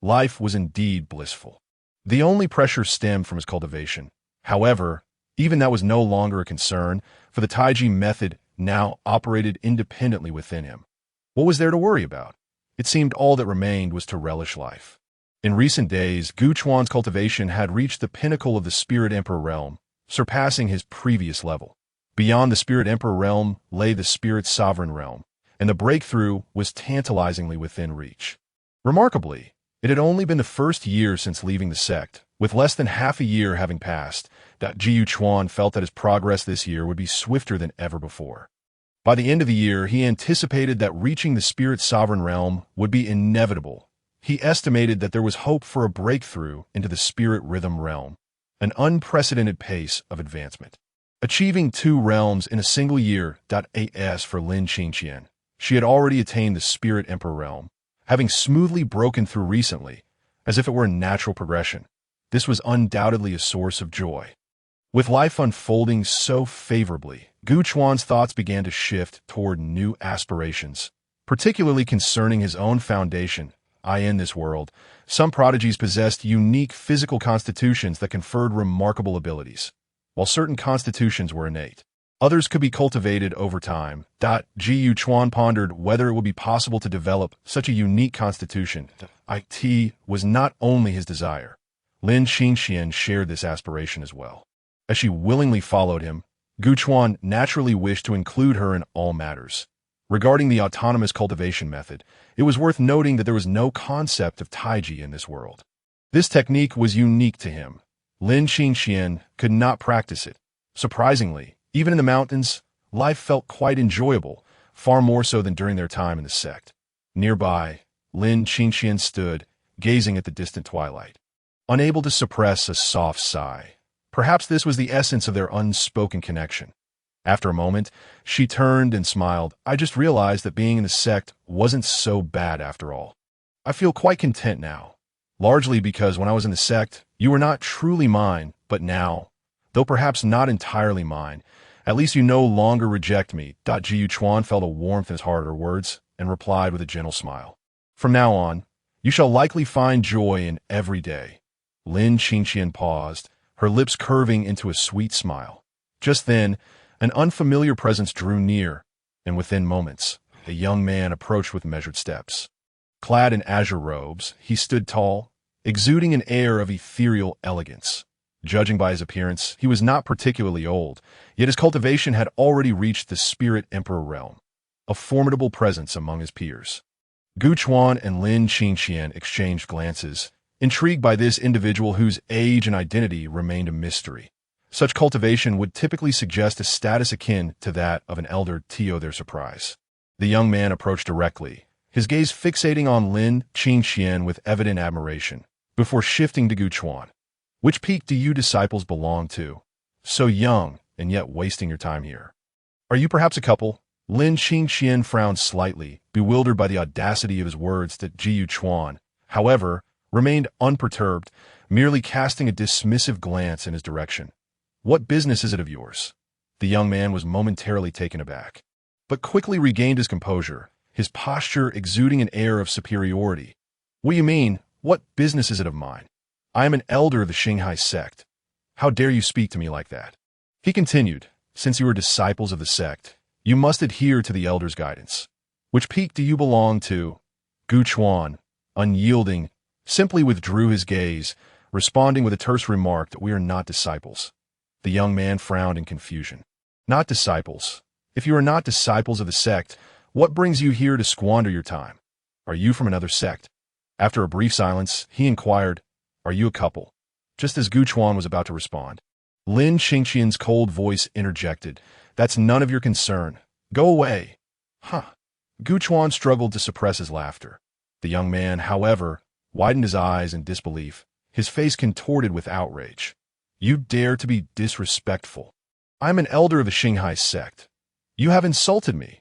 Speaker 1: Life was indeed blissful. The only pressure stemmed from his cultivation. However, even that was no longer a concern, for the Taiji method now operated independently within him. What was there to worry about? It seemed all that remained was to relish life. In recent days, Gu Chuan's cultivation had reached the pinnacle of the Spirit Emperor realm, surpassing his previous level. Beyond the Spirit Emperor realm lay the Spirit Sovereign realm, and the breakthrough was tantalizingly within reach. Remarkably, it had only been the first year since leaving the sect, with less than half a year having passed, that Jiu Chuan felt that his progress this year would be swifter than ever before. By the end of the year, he anticipated that reaching the Spirit Sovereign realm would be inevitable. He estimated that there was hope for a breakthrough into the Spirit Rhythm realm, an unprecedented pace of advancement. Achieving 2 realms in a single year. As for Lin Qingxian, she had already attained the Spirit Emperor realm, having smoothly broken through recently, as if it were a natural progression. This was undoubtedly a source of joy. With life unfolding so favorably, Gu Chuan's thoughts began to shift toward new aspirations, particularly concerning his own foundation. In this world, some prodigies possessed unique physical constitutions that conferred remarkable abilities, while certain constitutions were innate. Others could be cultivated over time. Gu Chuan pondered whether it would be possible to develop such a unique constitution. It was not only his desire. Lin Qingxian shared this aspiration as well. As she willingly followed him, Gu Chuan naturally wished to include her in all matters. Regarding the autonomous cultivation method, it was worth noting that there was no concept of taiji in this world. This technique was unique to him. Lin Qingxian could not practice it. Surprisingly, even in the mountains, life felt quite enjoyable, far more so than during their time in the sect. Nearby, Lin Qingxian stood, gazing at the distant twilight, unable to suppress a soft sigh. Perhaps this was the essence of their unspoken connection. After a moment, she turned and smiled. I just realized that being in the sect wasn't so bad after all. I feel quite content now, largely because when I was in the sect, you were not truly mine, but now, though perhaps not entirely mine, at least you no longer reject me. Gu Chuan felt a warmth in his heart at her words and replied with a gentle smile. From now on, you shall likely find joy in every day. Lin Qingxian paused, her lips curving into a sweet smile. Just then, an unfamiliar presence drew near, and within moments, a young man approached with measured steps. Clad in azure robes, he stood tall, exuding an air of ethereal elegance. Judging by his appearance, he was not particularly old, yet his cultivation had already reached the Spirit Emperor realm, a formidable presence among his peers. Gu Chuan and Lin Qingxian exchanged glances, intrigued by this individual whose age and identity remained a mystery. Such cultivation would typically suggest a status akin to that of an elder to their surprise. The young man approached directly, his gaze fixating on Lin Qingxian with evident admiration, before shifting to Gu Chuan. Which peak do you disciples belong to? So young, and yet wasting your time here. Are you perhaps a couple? Lin Qingxian frowned slightly, bewildered by the audacity of his words. That Gu Chuan, however, remained unperturbed, merely casting a dismissive glance in his direction. What business is it of yours? The young man was momentarily taken aback, but quickly regained his composure, his posture exuding an air of superiority. What do you mean? What business is it of mine? I am an elder of the Xinghai sect. How dare you speak to me like that? He continued, since you are disciples of the sect, you must adhere to the elder's guidance. Which peak do you belong to? Gu Chuan, unyielding, simply withdrew his gaze, responding with a terse remark that we are not disciples. The young man frowned in confusion. Not disciples. If you are not disciples of the sect, what brings you here to squander your time? Are you from another sect? After a brief silence, he inquired, are you a couple? Just as Gu Chuan was about to respond, Lin Qingxian's cold voice interjected, that's none of your concern. Go away. Huh. Gu Chuan struggled to suppress his laughter. The young man, however, widened his eyes in disbelief, his face contorted with outrage. You dare to be disrespectful. I am an elder of the Xinghai sect. You have insulted me.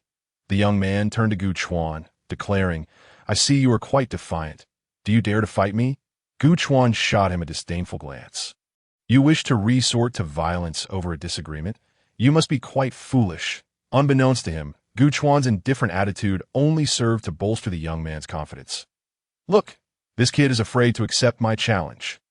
Speaker 1: The young man turned to Gu Chuan, declaring, I see you are quite defiant. Do you dare to fight me? Gu Chuan shot him a disdainful glance. You wish to resort to violence over a disagreement? You must be quite foolish. Unbeknownst to him, Gu Chuan's indifferent attitude only served to bolster the young man's confidence. Look, this kid is afraid to accept my challenge.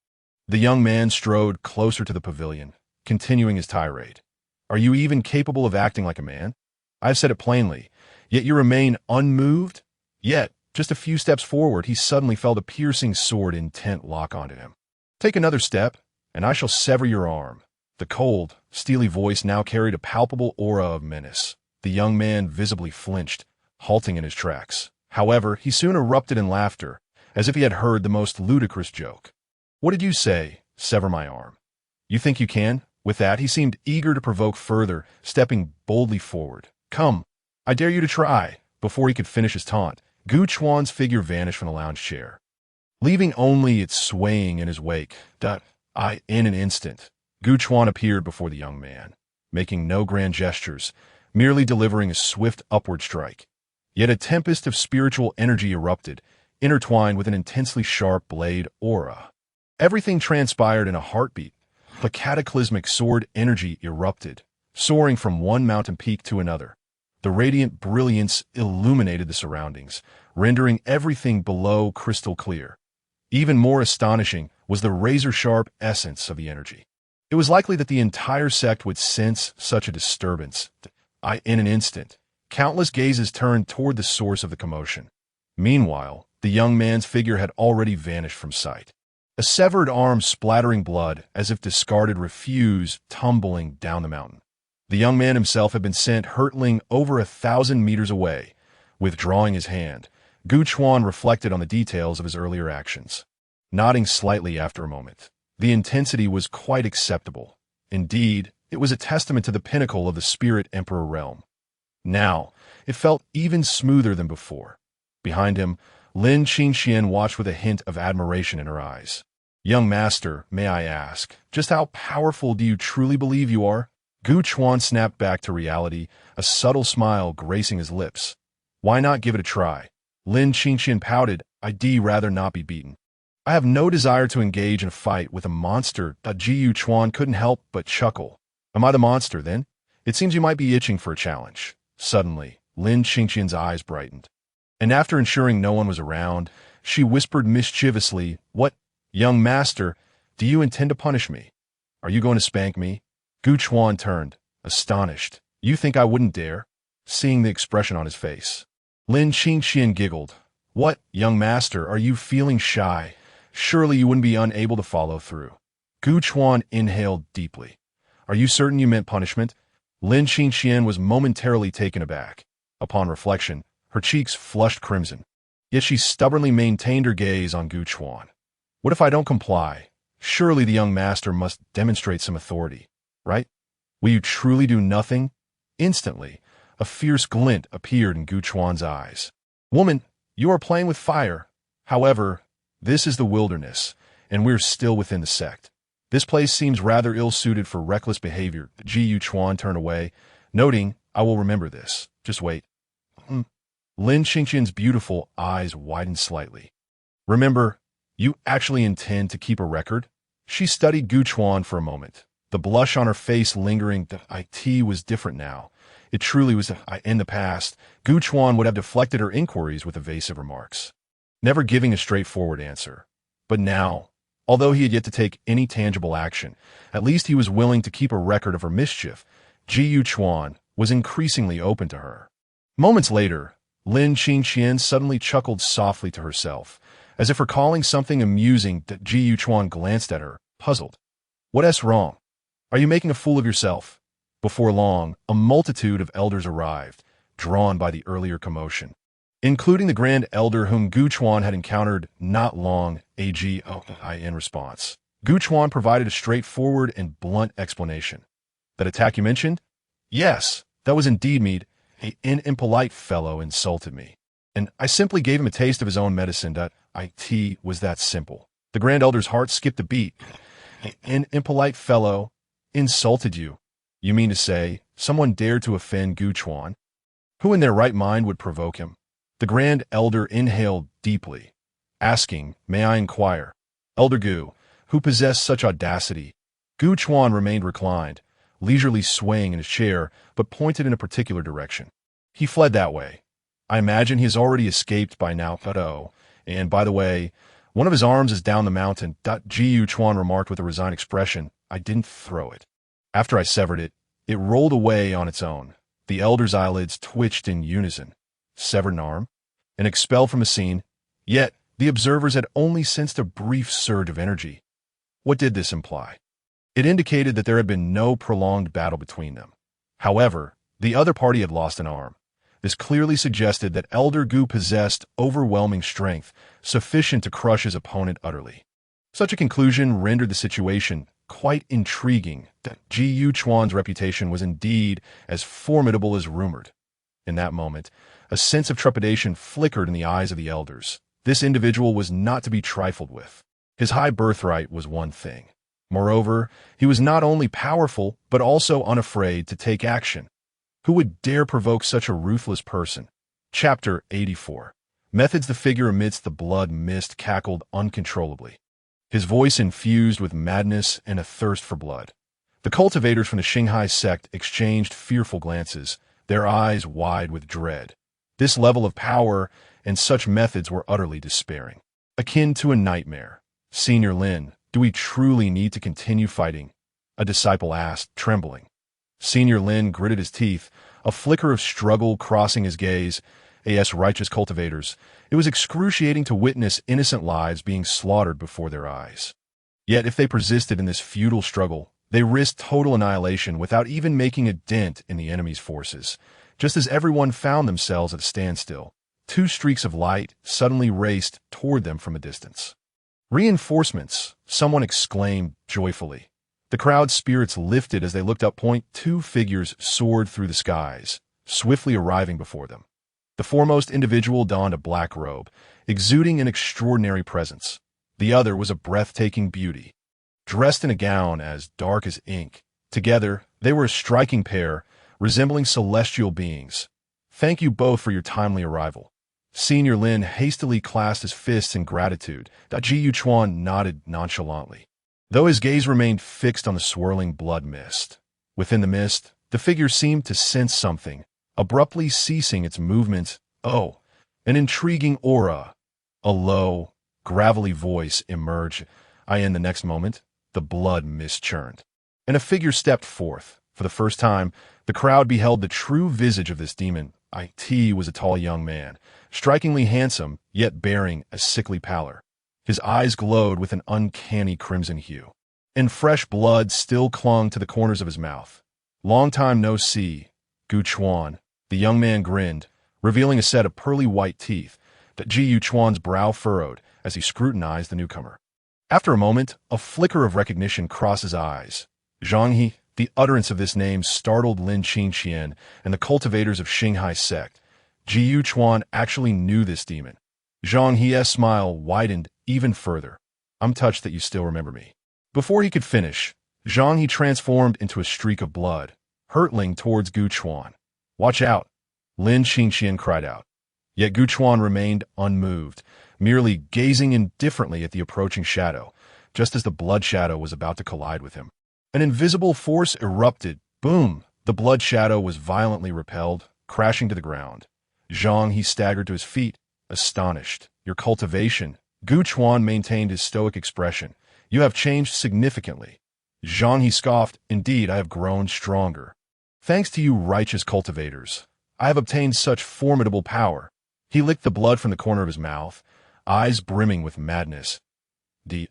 Speaker 1: The young man strode closer to the pavilion, continuing his tirade. Are you even capable of acting like a man? I've said it plainly, yet you remain unmoved? Yet, just a few steps forward, he suddenly felt a piercing sword intent lock onto him. Take another step, and I shall sever your arm. The cold, steely voice now carried a palpable aura of menace. The young man visibly flinched, halting in his tracks. However, he soon erupted in laughter, as if he had heard the most ludicrous joke. What did you say? Sever my arm. You think you can? With that, he seemed eager to provoke further, stepping boldly forward. Come, I dare you to try. Before he could finish his taunt, Gu Chuan's figure vanished from the lounge chair, leaving only its swaying in his wake. In an instant, Gu Chuan appeared before the young man, making no grand gestures, merely delivering a swift upward strike. Yet a tempest of spiritual energy erupted, intertwined with an intensely sharp blade aura. Everything transpired in a heartbeat. The cataclysmic sword energy erupted, soaring from one mountain peak to another. The radiant brilliance illuminated the surroundings, rendering everything below crystal clear. Even more astonishing was the razor-sharp essence of the energy. It was likely that the entire sect would sense such a disturbance. In an instant, countless gazes turned toward the source of the commotion. Meanwhile, the young man's figure had already vanished from sight. A severed arm splattering blood, as if discarded refuse, tumbling down the mountain. The young man himself had been sent hurtling over 1,000 meters away. Withdrawing his hand, Gu Chuan reflected on the details of his earlier actions. Nodding slightly after a moment, the intensity was quite acceptable. Indeed, it was a testament to the pinnacle of the Spirit Emperor realm. Now, it felt even smoother than before. Behind him, Lin Qingxian watched with a hint of admiration in her eyes. "Young master, may I ask, just how powerful do you truly believe you are?" Gu Chuan snapped back to reality, a subtle smile gracing his lips. "Why not give it a try?" Lin Qingxian pouted, "I'd rather not be beaten. I have no desire to engage in a fight with a monster." Ji Chuan couldn't help but chuckle. "Am I the monster, then? It seems you might be itching for a challenge." Suddenly, Lin Qingxian's eyes brightened. And after ensuring no one was around, she whispered mischievously, "What, young master, do you intend to punish me? Are you going to spank me?" Gu Chuan turned, astonished. "You think I wouldn't dare?" Seeing the expression on his face, Lin Qingxian giggled. "What, young master, are you feeling shy? Surely you wouldn't be unable to follow through." Gu Chuan inhaled deeply. "Are you certain you meant punishment?" Lin Qingxian was momentarily taken aback. Upon reflection, her cheeks flushed crimson. Yet she stubbornly maintained her gaze on Gu Chuan. "What if I don't comply? Surely the young master must demonstrate some authority, right? Will you truly do nothing?" Instantly, a fierce glint appeared in Gu Chuan's eyes. "Woman, you are playing with fire. However, this is the wilderness, and we're still within the sect. This place seems rather ill-suited for reckless behavior." Ji Chuan turned away, noting, "I will remember this. Just wait." Lin Qingxian's beautiful eyes widened slightly. "Remember, you actually intend to keep a record?" She studied Gu Chuan for a moment, the blush on her face lingering. It was different now. It truly was. In the past, Gu Chuan would have deflected her inquiries with evasive remarks, never giving a straightforward answer. But now, although he had yet to take any tangible action, at least he was willing to keep a record of her mischief. Ji Chuan was increasingly open to her. Moments later, Lin Qingxian suddenly chuckled softly to herself, as if recalling something amusing. Ji Chuan glanced at her, puzzled. "What's wrong? Are you making a fool of yourself?" Before long, a multitude of elders arrived, drawn by the earlier commotion, including the Grand Elder whom Gu Chuan had encountered not long ago. In response, Gu Chuan provided a straightforward and blunt explanation. "That attack you mentioned? Yes, that was indeed me. An impolite fellow insulted me, and I simply gave him a taste of his own medicine. It was that simple." The Grand Elder's heart skipped a beat. "An impolite fellow insulted you? You mean to say someone dared to offend Gu Chuan? Who in their right mind would provoke him?" The Grand Elder inhaled deeply, asking, "May I inquire, Elder Gu, who possessed such audacity?" Gu Chuan remained reclined, leisurely swaying in his chair, but pointed in a particular direction. "He fled that way. I imagine he has already escaped by now. And by the way, one of his arms is down the mountain." Ji Chuan remarked with a resigned expression, "I didn't throw it. After I severed it, it rolled away on its own." The elder's eyelids twitched in unison. Severed an arm? And expelled from the scene? Yet, the observers had only sensed a brief surge of energy. What did this imply? It indicated that there had been no prolonged battle between them. However, the other party had lost an arm. This clearly suggested that Elder Gu possessed overwhelming strength, sufficient to crush his opponent utterly. Such a conclusion rendered the situation quite intriguing. Ji Chuan's reputation was indeed as formidable as rumored. In that moment, a sense of trepidation flickered in the eyes of the elders. This individual was not to be trifled with. His high birthright was one thing. Moreover, he was not only powerful, but also unafraid to take action. Who would dare provoke such a ruthless person? Chapter 84. Methods. The figure amidst the blood mist cackled uncontrollably, his voice infused with madness and a thirst for blood. The cultivators from the Shanghai sect exchanged fearful glances, their eyes wide with dread. This level of power and such methods were utterly despairing, akin to a nightmare. "Senior Lin, do we truly need to continue fighting?" a disciple asked, trembling. Senior Lin gritted his teeth, a flicker of struggle crossing his gaze. As righteous cultivators, it was excruciating to witness innocent lives being slaughtered before their eyes. Yet if they persisted in this futile struggle, they risked total annihilation without even making a dent in the enemy's forces. Just as everyone found themselves at a standstill, two streaks of light suddenly raced toward them from a distance. Reinforcements, someone exclaimed joyfully. The crowd's spirits lifted as they looked up. Two figures soared through the skies, swiftly arriving before them. The foremost individual donned a black robe, exuding an extraordinary presence. The other was a breathtaking beauty, dressed in a gown as dark as ink. Together, they were a striking pair, resembling celestial beings. Thank you both for your timely arrival. Senior Lin hastily clasped his fists in gratitude. Ji Yuchuan nodded nonchalantly, though his gaze remained fixed on the swirling blood mist. Within the mist, the figure seemed to sense something, abruptly ceasing its movements. Oh, an intriguing aura. A low, gravelly voice emerged. In the next moment, the blood mist churned, and a figure stepped forth. For the first time, the crowd beheld the true visage of this demon. It was a tall young man, strikingly handsome, yet bearing a sickly pallor. His eyes glowed with an uncanny crimson hue, and fresh blood still clung to the corners of his mouth. Long time no see, Gu Chuan. The young man grinned, revealing a set of pearly white teeth. Ji Yuchuan's brow furrowed as he scrutinized the newcomer. After a moment, a flicker of recognition crossed his eyes. Zhang He. The utterance of this name startled Lin Qingqian and the cultivators of Xinghai sect. Ji Yuchuan actually knew this demon. Zhang He's smile widened even further. I'm touched that you still remember me. Before he could finish, Zhang He transformed into a streak of blood, hurtling towards Gu Chuan. Watch out, Lin Qingqian cried out. Yet Gu Chuan remained unmoved, merely gazing indifferently at the approaching shadow, just as the blood shadow was about to collide with him. An invisible force erupted. Boom! The blood shadow was violently repelled, crashing to the ground. Zhang He staggered to his feet, astonished. Your cultivation. Gu Chuan maintained his stoic expression. You have changed significantly. Zhang He scoffed. Indeed, I have grown stronger. Thanks to you righteous cultivators, I have obtained such formidable power. He licked the blood from the corner of his mouth, eyes brimming with madness. The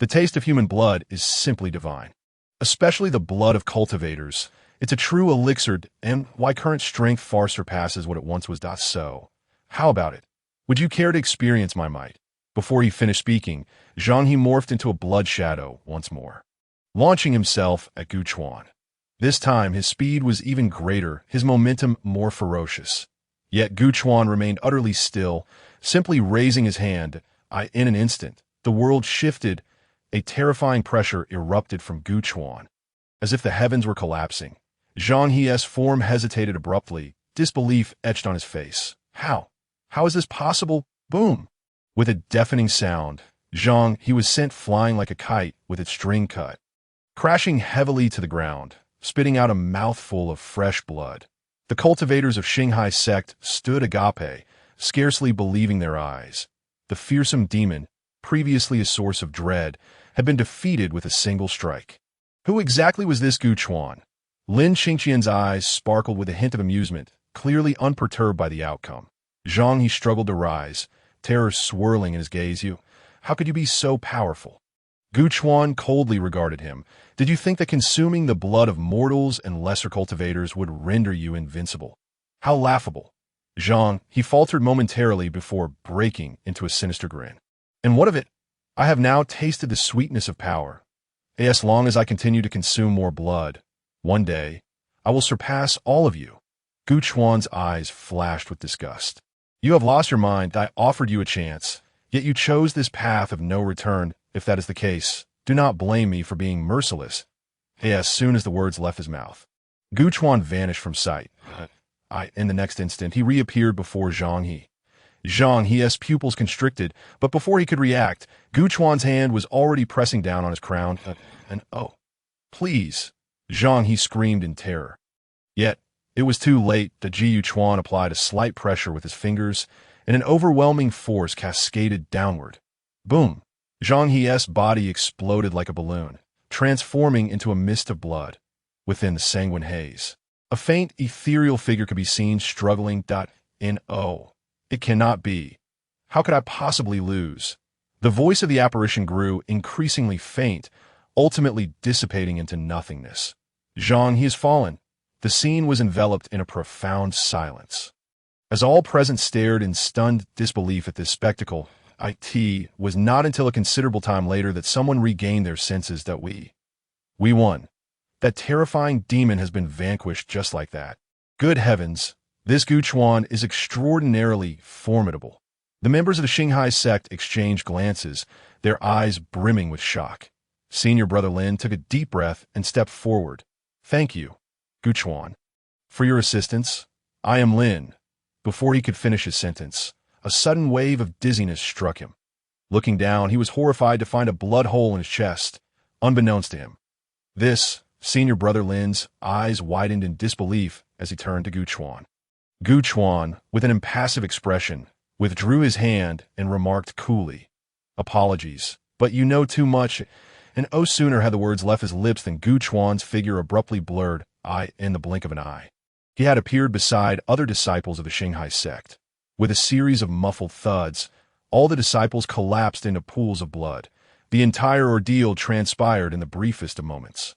Speaker 1: taste of human blood is simply divine, especially the blood of cultivators. It's a true elixir, and my current strength far surpasses what it once was. So, how about it? Would you care to experience my might? Before he finished speaking, Zhang He morphed into a blood shadow once more, launching himself at Gu Chuan. This time, his speed was even greater, his momentum more ferocious. Yet Gu Chuan remained utterly still, simply raising his hand. In an instant, the world shifted. A terrifying pressure erupted from Gu Chuan, as if the heavens were collapsing. Zhang He's form hesitated abruptly, disbelief etched on his face. How? How is this possible? Boom! With a deafening sound, Zhang He was sent flying like a kite with its string cut, crashing heavily to the ground, spitting out a mouthful of fresh blood. The cultivators of Xinghai sect stood agape, scarcely believing their eyes. The fearsome demon, previously a source of dread, had been defeated with a single strike. Who exactly was this Gu Chuan? Lin Qingqian's eyes sparkled with a hint of amusement, clearly unperturbed by the outcome. Zhang He struggled to rise, terror swirling in his gaze. How could you be so powerful? Gu Chuan coldly regarded him. Did you think that consuming the blood of mortals and lesser cultivators would render you invincible? How laughable. Zhang He faltered momentarily before breaking into a sinister grin. And what of it? I have now tasted the sweetness of power. As long as I continue to consume more blood, one day, I will surpass all of you. Gu Chuan's eyes flashed with disgust. You have lost your mind. I offered you a chance, yet you chose this path of no return. If that is the case, do not blame me for being merciless. As soon as the words left his mouth, Gu Chuan vanished from sight. In the next instant, he reappeared before Zhang He. Zhang He's pupils constricted, but before he could react, Gu Chuan's hand was already pressing down on his crown. Oh, please, Zhang He screamed in terror. Yet, it was too late. Ji Yuchuan applied a slight pressure with his fingers, and an overwhelming force cascaded downward. Boom! Zhang He's body exploded like a balloon. transforming into a mist of blood within the sanguine haze. A faint, ethereal figure could be seen struggling. Oh, it cannot be. How could I possibly lose? The voice of the apparition grew increasingly faint, ultimately dissipating into nothingness. Zhang, he has fallen. The scene was enveloped in a profound silence. As all present stared in stunned disbelief at this spectacle, it was not until a considerable time later that someone regained their senses that we won. That terrifying demon has been vanquished just like that. Good heavens, this Gu Chuan is extraordinarily formidable. The members of the Xinghai sect exchanged glances, their eyes brimming with shock. Senior Brother Lin took a deep breath and stepped forward. Thank you, Gu Chuan, for your assistance. I am Lin. Before he could finish his sentence, a sudden wave of dizziness struck him. Looking down, he was horrified to find a blood hole in his chest, unbeknownst to him. This, Senior Brother Lin's eyes widened in disbelief as he turned to Gu Chuan. Gu Chuan, with an impassive expression, withdrew his hand and remarked coolly, "Apologies, but you know too much," and no sooner had the words left his lips than Gu Chuan's figure abruptly blurred in the blink of an eye. He had appeared beside other disciples of the Xinghai sect. With a series of muffled thuds, all the disciples collapsed into pools of blood. The entire ordeal transpired in the briefest of moments.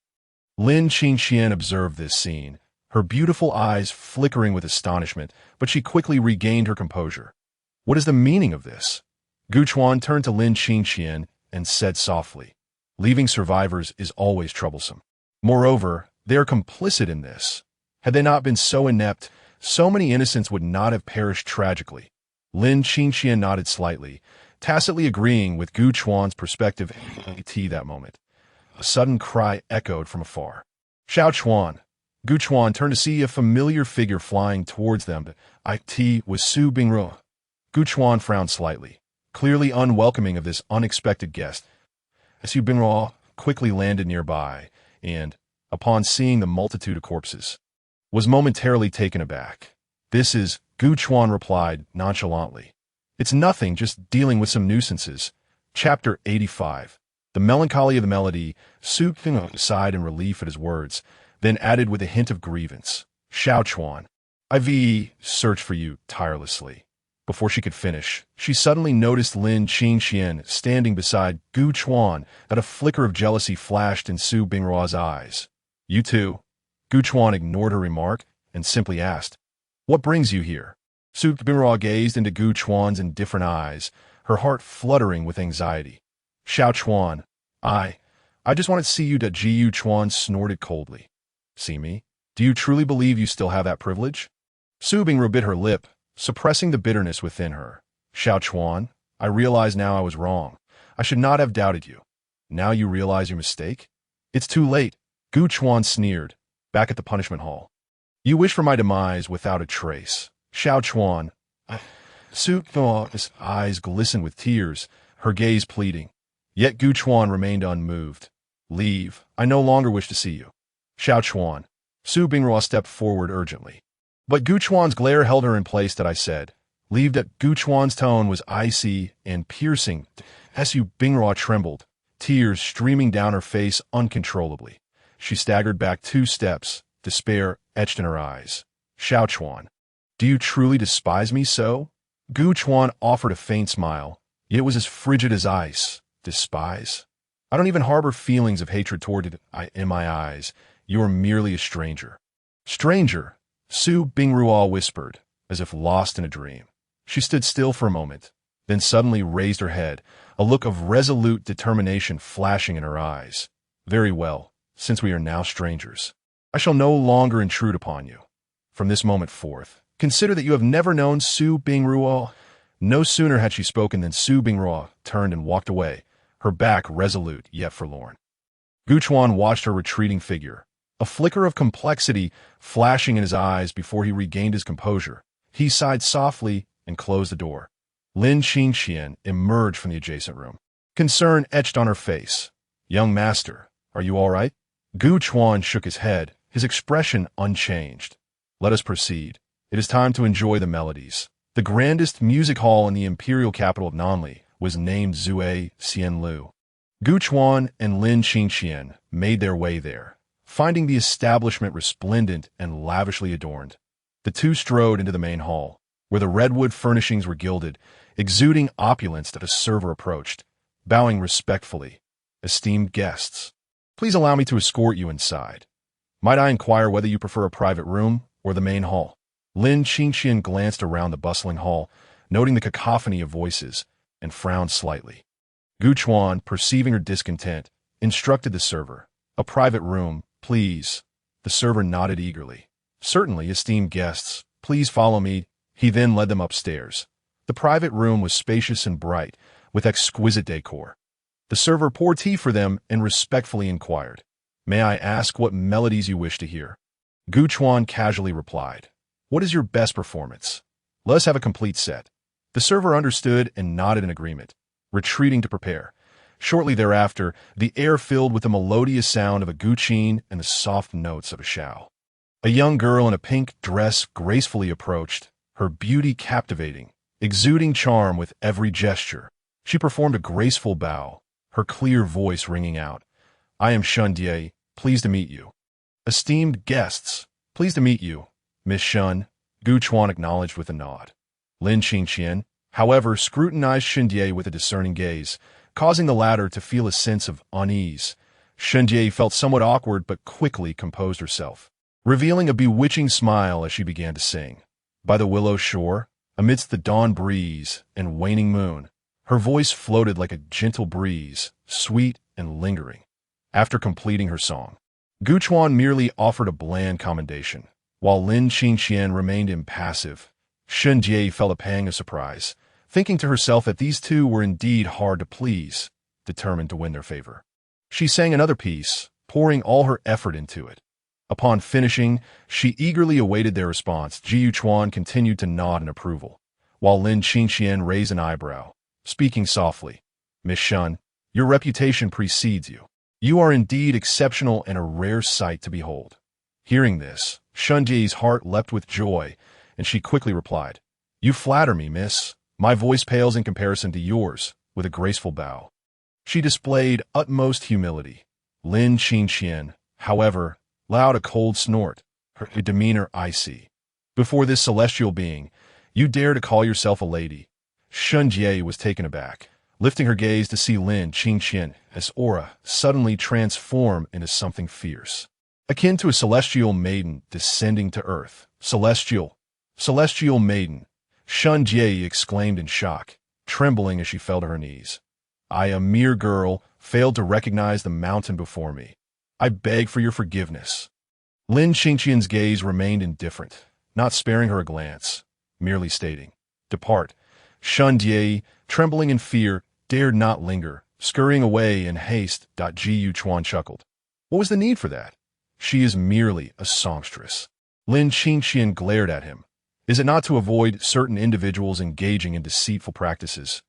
Speaker 1: Lin Qingxian observed this scene, her beautiful eyes flickering with astonishment, but she quickly regained her composure. What is the meaning of this? Gu Chuan turned to Lin Qingxian and said softly, "Leaving survivors is always troublesome. Moreover, they are complicit in this. Had they not been so inept, so many innocents would not have perished tragically." Lin Qingxian nodded slightly, tacitly agreeing with Gu Chuan's perspective at that moment. A sudden cry echoed from afar. "Xiao Chuan!" Gu Chuan turned to see a familiar figure flying towards them. It was Su Bingruo. Gu Chuan frowned slightly, clearly unwelcoming of this unexpected guest. Su Bingruo quickly landed nearby, and, upon seeing the multitude of corpses, was momentarily taken aback. "This is," Gu Chuan replied nonchalantly. "It's nothing, just dealing with some nuisances." Chapter 85. The melancholy of the melody. Su Bingruo sighed in relief at his words, then added with a hint of grievance, "Xiao Chuan, I've searched for you tirelessly." Before she could finish, she suddenly noticed Lin Qingxian standing beside Gu Chuan, that a flicker of jealousy flashed in Su Bingruo's eyes. "You too?" Gu Chuan ignored her remark and simply asked, "What brings you here?" Su Bingruo gazed into Gu Chuan's indifferent eyes, her heart fluttering with anxiety. "Xiao Chuan, I just wanted to see you." Gu Chuan snorted coldly. "See me? Do you truly believe you still have that privilege?" Su Bingruo bit her lip, suppressing the bitterness within her. "Xiao Chuan, I realize now I was wrong. I should not have doubted you. Now you realize your mistake? It's too late." Gu Chuan sneered, back at the punishment hall. "You wish for my demise without a trace. Xiao Chuan." Su Bingruo's eyes glistened with tears, her gaze pleading. Yet Gu Chuan remained unmoved. "Leave. I no longer wish to see you." "Xiao Chuan." Su Bingruo stepped forward urgently. But Gu Chuan's glare held her in place. "That I said. Leave." That Gu Chuan's tone was icy and piercing. Su Bingruo trembled, tears streaming down her face uncontrollably. She staggered back 2 steps, despair etched in her eyes. "Xiao Chuan, do you truly despise me so?" Gu Chuan offered a faint smile, yet it was as frigid as ice. "Despise? I don't even harbor feelings of hatred toward it in my eyes. You are merely a stranger." "Stranger?" Su Bingruo whispered, as if lost in a dream. She stood still for a moment, then suddenly raised her head, a look of resolute determination flashing in her eyes. "Very well, since we are now strangers, I shall no longer intrude upon you. From this moment forth, consider that you have never known Su Bingruo." No sooner had she spoken than Su Bingruo turned and walked away, her back resolute yet forlorn. Gu Chuan watched her retreating figure, a flicker of complexity flashing in his eyes before he regained his composure. He sighed softly and closed the door. Lin Qingxian emerged from the adjacent room, concern etched on her face. "Young master, are you all right?" Gu Chuan shook his head, his expression unchanged. "Let us proceed. It is time to enjoy the melodies." The grandest music hall in the imperial capital of Nanli was named Zue Xianlu. Gu Chuan and Lin Qingqian made their way there, finding the establishment resplendent and lavishly adorned. The two strode into the main hall, where the redwood furnishings were gilded, exuding opulence that a server approached, bowing respectfully. "Esteemed guests, please allow me to escort you inside. Might I inquire whether you prefer a private room or the main hall?" Lin Qingqian glanced around the bustling hall, noting the cacophony of voices, and frowned slightly. Gu Chuan, perceiving her discontent, instructed the server, "A private room, please." The server nodded eagerly. "Certainly, esteemed guests. Please follow me." He then led them upstairs. The private room was spacious and bright, with exquisite decor. The server poured tea for them and respectfully inquired, "May I ask what melodies you wish to hear?" Gu Chuan casually replied, "What is your best performance? Let us have a complete set." The server understood and nodded in agreement, retreating to prepare. Shortly thereafter, the air filled with the melodious sound of a guqin and the soft notes of a shao. A young girl in a pink dress gracefully approached, her beauty captivating, exuding charm with every gesture. She performed a graceful bow, her clear voice ringing out, "I am Shun Die, pleased to meet you." "Esteemed guests, pleased to meet you, Miss Shun," Gu Chuan acknowledged with a nod. Lin Qingqian, however, scrutinized Shun Die with a discerning gaze, causing the latter to feel a sense of unease. Shun Die felt somewhat awkward but quickly composed herself, revealing a bewitching smile as she began to sing. By the willow shore, amidst the dawn breeze and waning moon, her voice floated like a gentle breeze, sweet and lingering. After completing her song, Gu Chuan merely offered a bland commendation, while Lin Qingqian remained impassive. Shun Jie felt a pang of surprise, thinking to herself that these two were indeed hard to please, determined to win their favor. She sang another piece, pouring all her effort into it. Upon finishing, she eagerly awaited their response. Jiu Chuan continued to nod in approval, while Lin Qingqian raised an eyebrow, speaking softly, "Miss Shun, your reputation precedes you. You are indeed exceptional and a rare sight to behold." Hearing this, Shun Jie's heart leapt with joy, and she quickly replied, "You flatter me, miss. My voice pales in comparison to yours," with a graceful bow. She displayed utmost humility. Lin Qingqian, however, allowed a cold snort, her demeanor icy. "Before this celestial being, you dare to call yourself a lady?" Shun Jie was taken aback, lifting her gaze to see Lin Qingqian as aura suddenly transform into something fierce, akin to a celestial maiden descending to earth. Celestial maiden," Shun Jie exclaimed in shock, trembling as she fell to her knees. "I, a mere girl, failed to recognize the mountain before me. I beg for your forgiveness." Lin Qingqian's gaze remained indifferent, not sparing her a glance, merely stating, "Depart." Shun Jie, trembling in fear, dared not linger, scurrying away in haste. Jiu Chuan chuckled. "What was the need for that? She is merely a songstress." Lin Qingqian glared at him. "Is it not to avoid certain individuals engaging in deceitful practices?"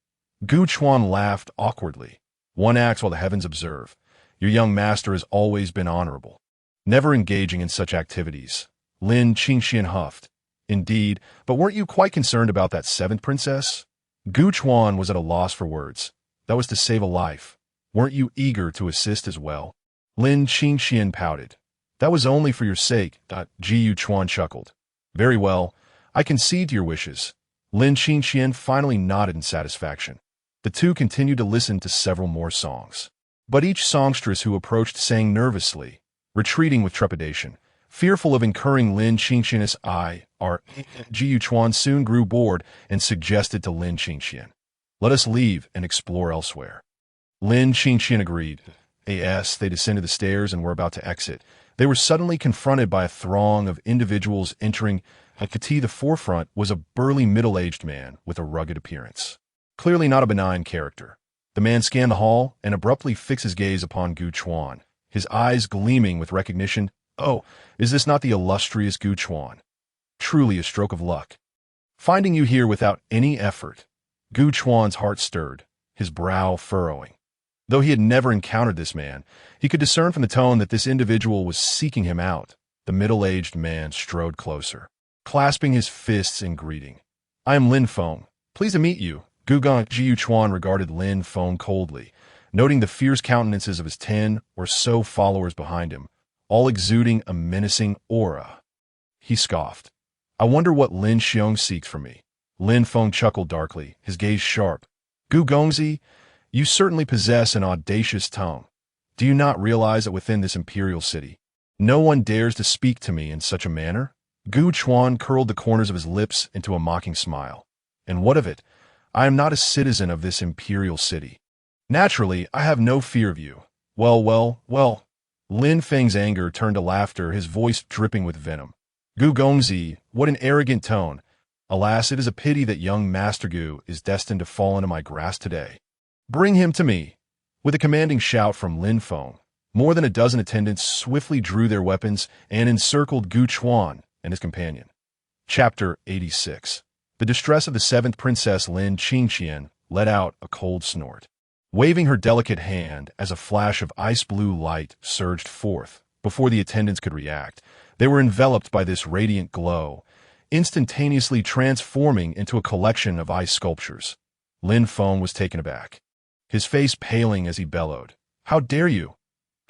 Speaker 1: Gu Chuan laughed awkwardly. "One acts while the heavens observe. Your young master has always been honorable, never engaging in such activities." Lin Qingqian huffed. "Indeed, but weren't you quite concerned about that seventh princess?" Gu Chuan was at a loss for words. "That was to save a life. Weren't you eager to assist as well?" Lin Qingqian pouted. "That was only for your sake." Jiu Chuan chuckled. "Very well, I concede to your wishes." Lin Qingqian finally nodded in satisfaction. The two continued to listen to several more songs. But each songstress who approached sang nervously, retreating with trepidation, fearful of incurring Lin Qingqian's ire. Jiu Chuan soon grew bored and suggested to Lin Qingqian, "Let us leave and explore elsewhere." Lin Qingqian agreed. As they descended the stairs and were about to exit, they were suddenly confronted by a throng of individuals entering. At the forefront was a burly middle-aged man with a rugged appearance, clearly not a benign character. The man scanned the hall and abruptly fixed his gaze upon Gu Chuan, his eyes gleaming with recognition. "Oh, is this not the illustrious Gu Chuan? Truly a stroke of luck. Finding you here without any effort." Gu Chuan's heart stirred, his brow furrowing. Though he had never encountered this man, he could discern from the tone that this individual was seeking him out. The middle-aged man strode closer, clasping his fists in greeting. "I am Lin Feng. Pleased to meet you." Jiu Chuan regarded Lin Feng coldly, noting the fierce countenances of his 10 or so followers behind him, all exuding a menacing aura. He scoffed. I wonder what Lin Xiong seeks from me. Lin Feng chuckled darkly, his gaze sharp. Gu Gongzi, you certainly possess an audacious tongue. Do you not realize that within this imperial city, no one dares to speak to me in such a manner? Gu Chuan curled the corners of his lips into a mocking smile. And what of it? I am not a citizen of this imperial city. Naturally, I have no fear of you. Well. Lin Feng's anger turned to laughter, his voice dripping with venom. Gu Gongzi, what an arrogant tone. Alas, it is a pity that young Master Gu is destined to fall into my grasp today. Bring him to me. With a commanding shout from Lin Feng, more than a dozen attendants swiftly drew their weapons and encircled Gu Chuan and his companion. Chapter 86. The distress of the seventh princess Lin Qingqian let out a cold snort. Waving her delicate hand as a flash of ice-blue light surged forth, before the attendants could react, they were enveloped by this radiant glow, instantaneously transforming into a collection of ice sculptures. Lin Feng was taken aback, his face paling as he bellowed, How dare you?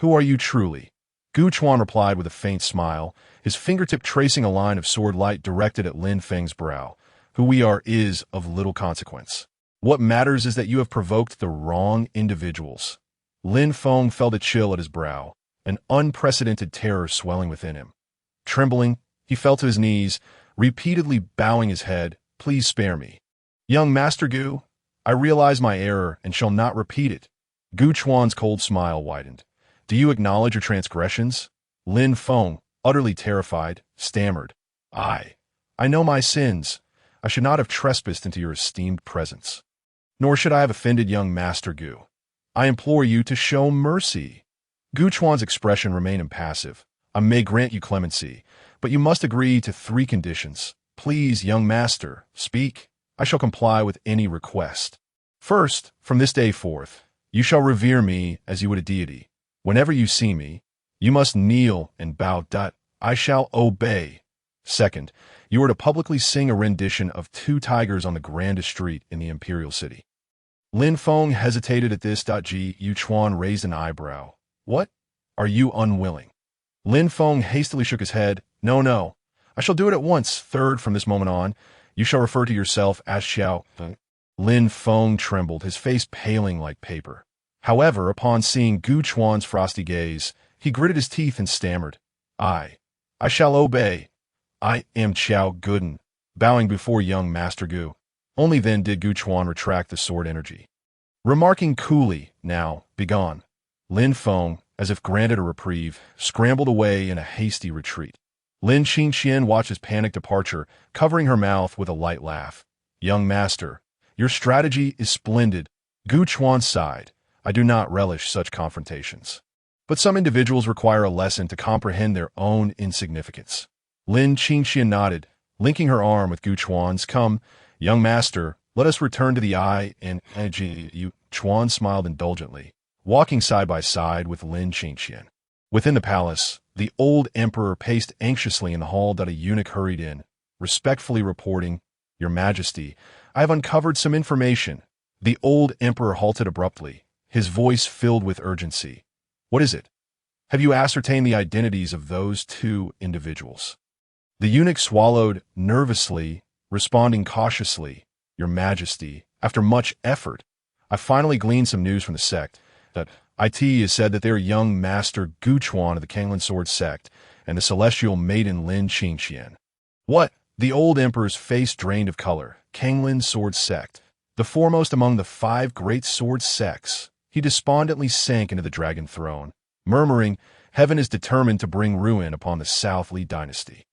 Speaker 1: Who are you truly? Gu Chuan replied with a faint smile, his fingertip tracing a line of sword light directed at Lin Feng's brow. Who we are is of little consequence. What matters is that you have provoked the wrong individuals. Lin Feng felt a chill at his brow, an unprecedented terror swelling within him. Trembling, he fell to his knees, repeatedly bowing his head, Please spare me. Young Master Gu, I realize my error and shall not repeat it. Gu Chuan's cold smile widened. Do you acknowledge your transgressions? Lin Feng, utterly terrified, stammered. I know my sins. I should not have trespassed into your esteemed presence. Nor should I have offended young Master Gu. I implore you to show mercy. Gu Chuan's expression remained impassive. I may grant you clemency, but you must agree to 3 conditions. Please, young master, speak. I shall comply with any request. First, from this day forth, you shall revere me as you would a deity. Whenever you see me, you must kneel and bow. I shall obey. Second, you are to publicly sing a rendition of 2 tigers on the grandest street in the imperial city. Lin Feng hesitated at this. Gu Chuan raised an eyebrow. What? Are you unwilling? Lin Feng hastily shook his head. No. I shall do it at once. Third, from this moment on, you shall refer to yourself as Xiao. Lin Feng trembled, his face paling like paper. However, upon seeing Gu Chuan's frosty gaze, he gritted his teeth and stammered. I shall obey. I am Qiao Guden, bowing before young Master Gu. Only then did Gu Chuan retract the sword energy. Remarking coolly, Now, begone. Lin Feng, as if granted a reprieve, scrambled away in a hasty retreat. Lin Qingqian watched his panicked departure, covering her mouth with a light laugh. Young master, your strategy is splendid. Gu Chuan sighed. I do not relish such confrontations. But some individuals require a lesson to comprehend their own insignificance. Lin Qingqian nodded, linking her arm with Gu Chuan's. Come, young master, let us return to the eye and Gu Chuan smiled indulgently, walking side by side with Lin Qingqian. Within the palace, the old emperor paced anxiously in the hall. A eunuch hurried in, respectfully reporting, Your Majesty, I have uncovered some information. The old emperor halted abruptly, his voice filled with urgency. What is it? Have you ascertained the identities of those 2 individuals? The eunuch swallowed nervously, responding cautiously, Your Majesty, after much effort, I finally gleaned some news from the sect. That it is said that they are young Master Gu Chuan of the Kanglan Sword sect and the celestial maiden Lin Qingqian. What? The old emperor's face drained of color. Kanglan Sword sect, the foremost among the 5 great sword sects. He despondently sank into the dragon throne, murmuring, Heaven is determined to bring ruin upon the South Li dynasty.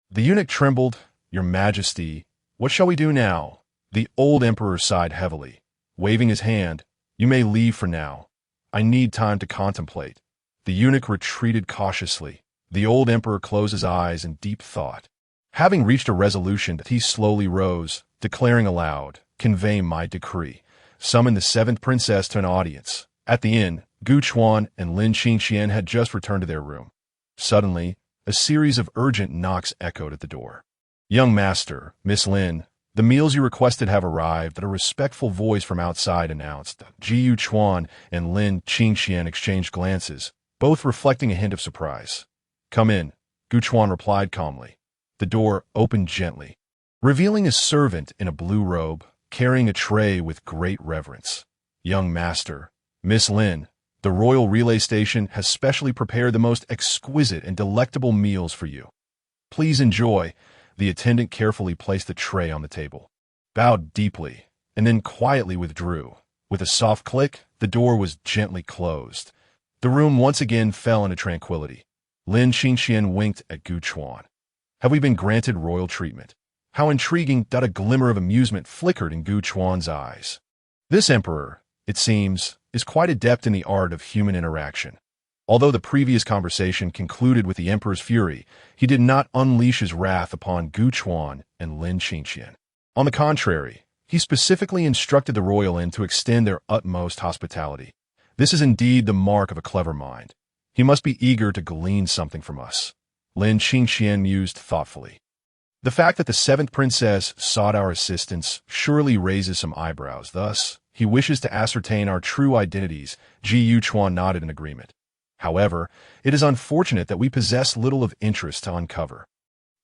Speaker 1: The eunuch trembled. Your Majesty, what shall we do now? The old emperor sighed heavily, waving his hand. You may leave for now. I need time to contemplate. The eunuch retreated cautiously. The old emperor closed his eyes in deep thought. Having reached a resolution, he slowly rose, declaring aloud, Convey my decree. Summon the 7th princess to an audience. At the inn, Gu Chuan and Lin Qingqian had just returned to their room. Suddenly, a series of urgent knocks echoed at the door. Young master, Miss Lin, The meals you requested have arrived, a respectful voice from outside announced. Ji Chuan and Lin Qingxian exchanged glances, both reflecting a hint of surprise. Come in, Gu Chuan replied calmly. The door opened gently, revealing a servant in a blue robe, carrying a tray with great reverence. Young master, Miss Lin, the Royal Relay Station has specially prepared the most exquisite and delectable meals for you. Please enjoy. The attendant carefully placed the tray on the table, bowed deeply, and then quietly withdrew. With a soft click, the door was gently closed. The room once again fell into tranquility. Lin Qingxian winked at Gu Chuan. Have we been granted royal treatment? How intriguing! A glimmer of amusement flickered in Gu Chuan's eyes. This emperor, it seems, is quite adept in the art of human interaction. Although the previous conversation concluded with the emperor's fury, he did not unleash his wrath upon Gu Chuan and Lin Qingxian. On the contrary, he specifically instructed the royal inn to extend their utmost hospitality. This is indeed the mark of a clever mind. He must be eager to glean something from us. Lin Qingxian mused thoughtfully. The fact that the seventh princess sought our assistance surely raises some eyebrows. Thus, he wishes to ascertain our true identities. Ji Chuan nodded in agreement. However, it is unfortunate that we possess little of interest to uncover.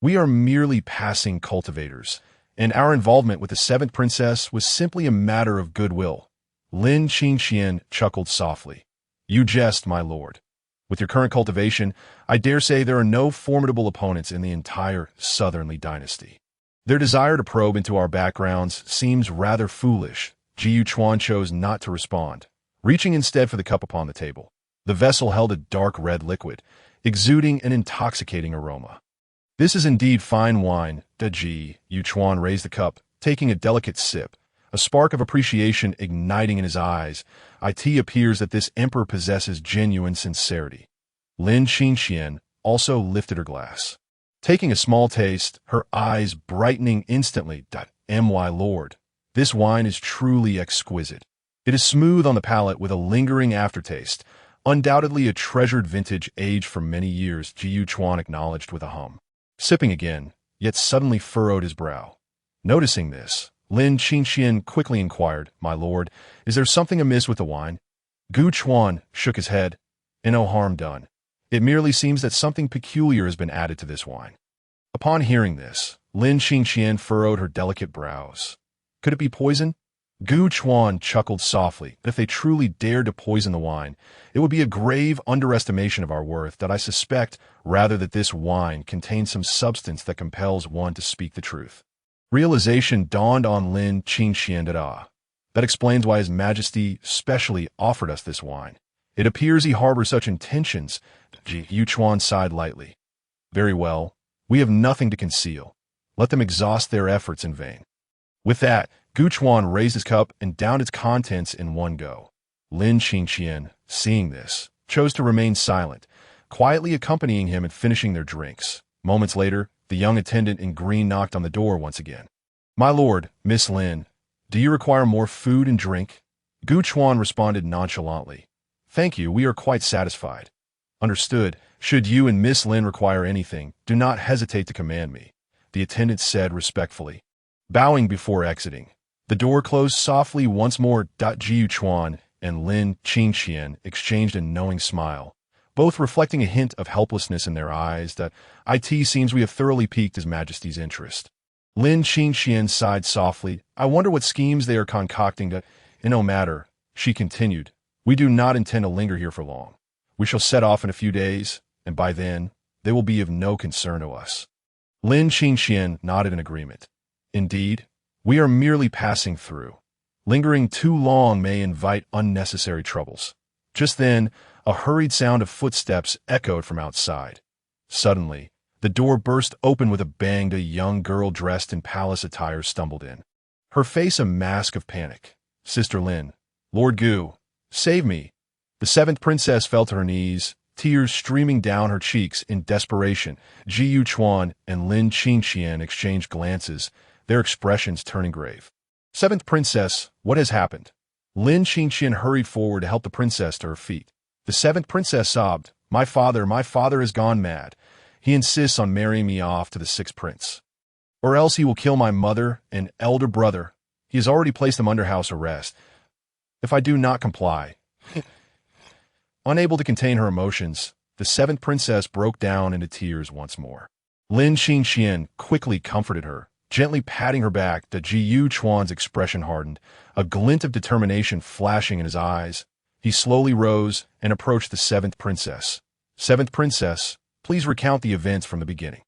Speaker 1: We are merely passing cultivators, and our involvement with the seventh princess was simply a matter of goodwill. Lin Qingxian chuckled softly. You jest, my lord. With your current cultivation, I dare say there are no formidable opponents in the entire Southernly dynasty. Their desire to probe into our backgrounds seems rather foolish. Ji Chuan chose not to respond, reaching instead for the cup upon the table. The vessel held a dark red liquid, exuding an intoxicating aroma. This is indeed fine wine. Ji Chuan raised the cup, taking a delicate sip, a spark of appreciation igniting in his eyes. It appears that this emperor possesses genuine sincerity. Lin Qingxian also lifted her glass. Taking a small taste, her eyes brightening instantly. My lord, this wine is truly exquisite. It is smooth on the palate with a lingering aftertaste, undoubtedly a treasured vintage aged for many years, Ji Chuan acknowledged with a hum. Sipping again, yet suddenly furrowed his brow. Noticing this, Lin Qingxian quickly inquired, My lord, is there something amiss with the wine? Gu Chuan shook his head. No harm done. It merely seems that something peculiar has been added to this wine. Upon hearing this, Lin Qingxian furrowed her delicate brows. Could it be poison? Gu Chuan chuckled softly. If they truly dared to poison the wine, it would be a grave underestimation of our worth. That I suspect rather that this wine contains some substance that compels one to speak the truth. Realization dawned on Lin Qingxian. That explains why His Majesty specially offered us this wine. It appears he harbors such intentions. Ji Chuan sighed lightly. Very well. We have nothing to conceal. Let them exhaust their efforts in vain. With that, Gu Chuan raised his cup and downed its contents in one go. Lin Qingxian, seeing this, chose to remain silent, quietly accompanying him in finishing their drinks. Moments later, the young attendant in green knocked on the door once again. My lord, Miss Lin, do you require more food and drink? Gu Chuan responded nonchalantly. Thank you, we are quite satisfied. Understood. Should you and Miss Lin require anything, do not hesitate to command me, the attendant said respectfully. Bowing before exiting, the door closed softly once more. Ji Chuan and Lin Qingxian exchanged a knowing smile, both reflecting a hint of helplessness in their eyes. It seems we have thoroughly piqued His Majesty's interest. Lin Qingxian sighed softly. I wonder what schemes they are concocting to... In no matter, she continued. We do not intend to linger here for long. We shall set off in a few days, and by then, they will be of no concern to us. Lin Qingxian nodded in agreement. Indeed, we are merely passing through. Lingering too long may invite unnecessary troubles. Just then, a hurried sound of footsteps echoed from outside. Suddenly, the door burst open with a bang. A young girl dressed in palace attire stumbled in, her face a mask of panic. Sister Lin, Lord Gu, save me. The seventh princess fell to her knees, tears streaming down her cheeks in desperation. Ji Chuan and Lin Qingxian exchanged glances, their expressions turning grave. Seventh princess, what has happened? Lin Qingxian hurried forward to help the princess to her feet. The seventh princess sobbed, my father has gone mad. He insists on marrying me off to the sixth prince. or else he will kill my mother and elder brother. He has already placed them under house arrest. If I do not comply." Unable to contain her emotions, the seventh princess broke down into tears once more. Lin Qingxian quickly comforted her, gently patting her back. Ji Chuan's expression hardened, a glint of determination flashing in his eyes. He slowly rose and approached the seventh princess. "Seventh princess, please recount the events from the beginning."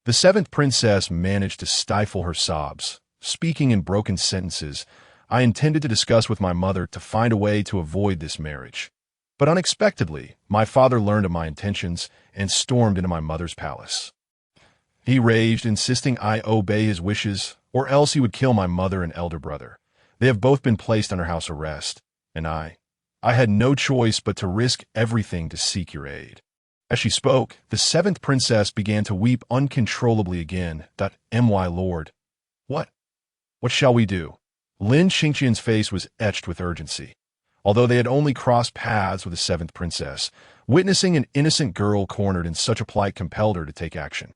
Speaker 1: The seventh princess managed to stifle her sobs, speaking in broken sentences. "I intended to discuss with my mother to find a way to avoid this marriage. But unexpectedly, my father learned of my intentions and stormed into my mother's palace. He raged, insisting I obey his wishes, or else he would kill my mother and elder brother. They have both been placed under house arrest, and I had no choice but to risk everything to seek your aid." As she spoke, the seventh princess began to weep uncontrollably again. "My lord, what shall we do?" Lin Qingqian's face was etched with urgency. Although they had only crossed paths with the seventh princess, witnessing an innocent girl cornered in such a plight compelled her to take action.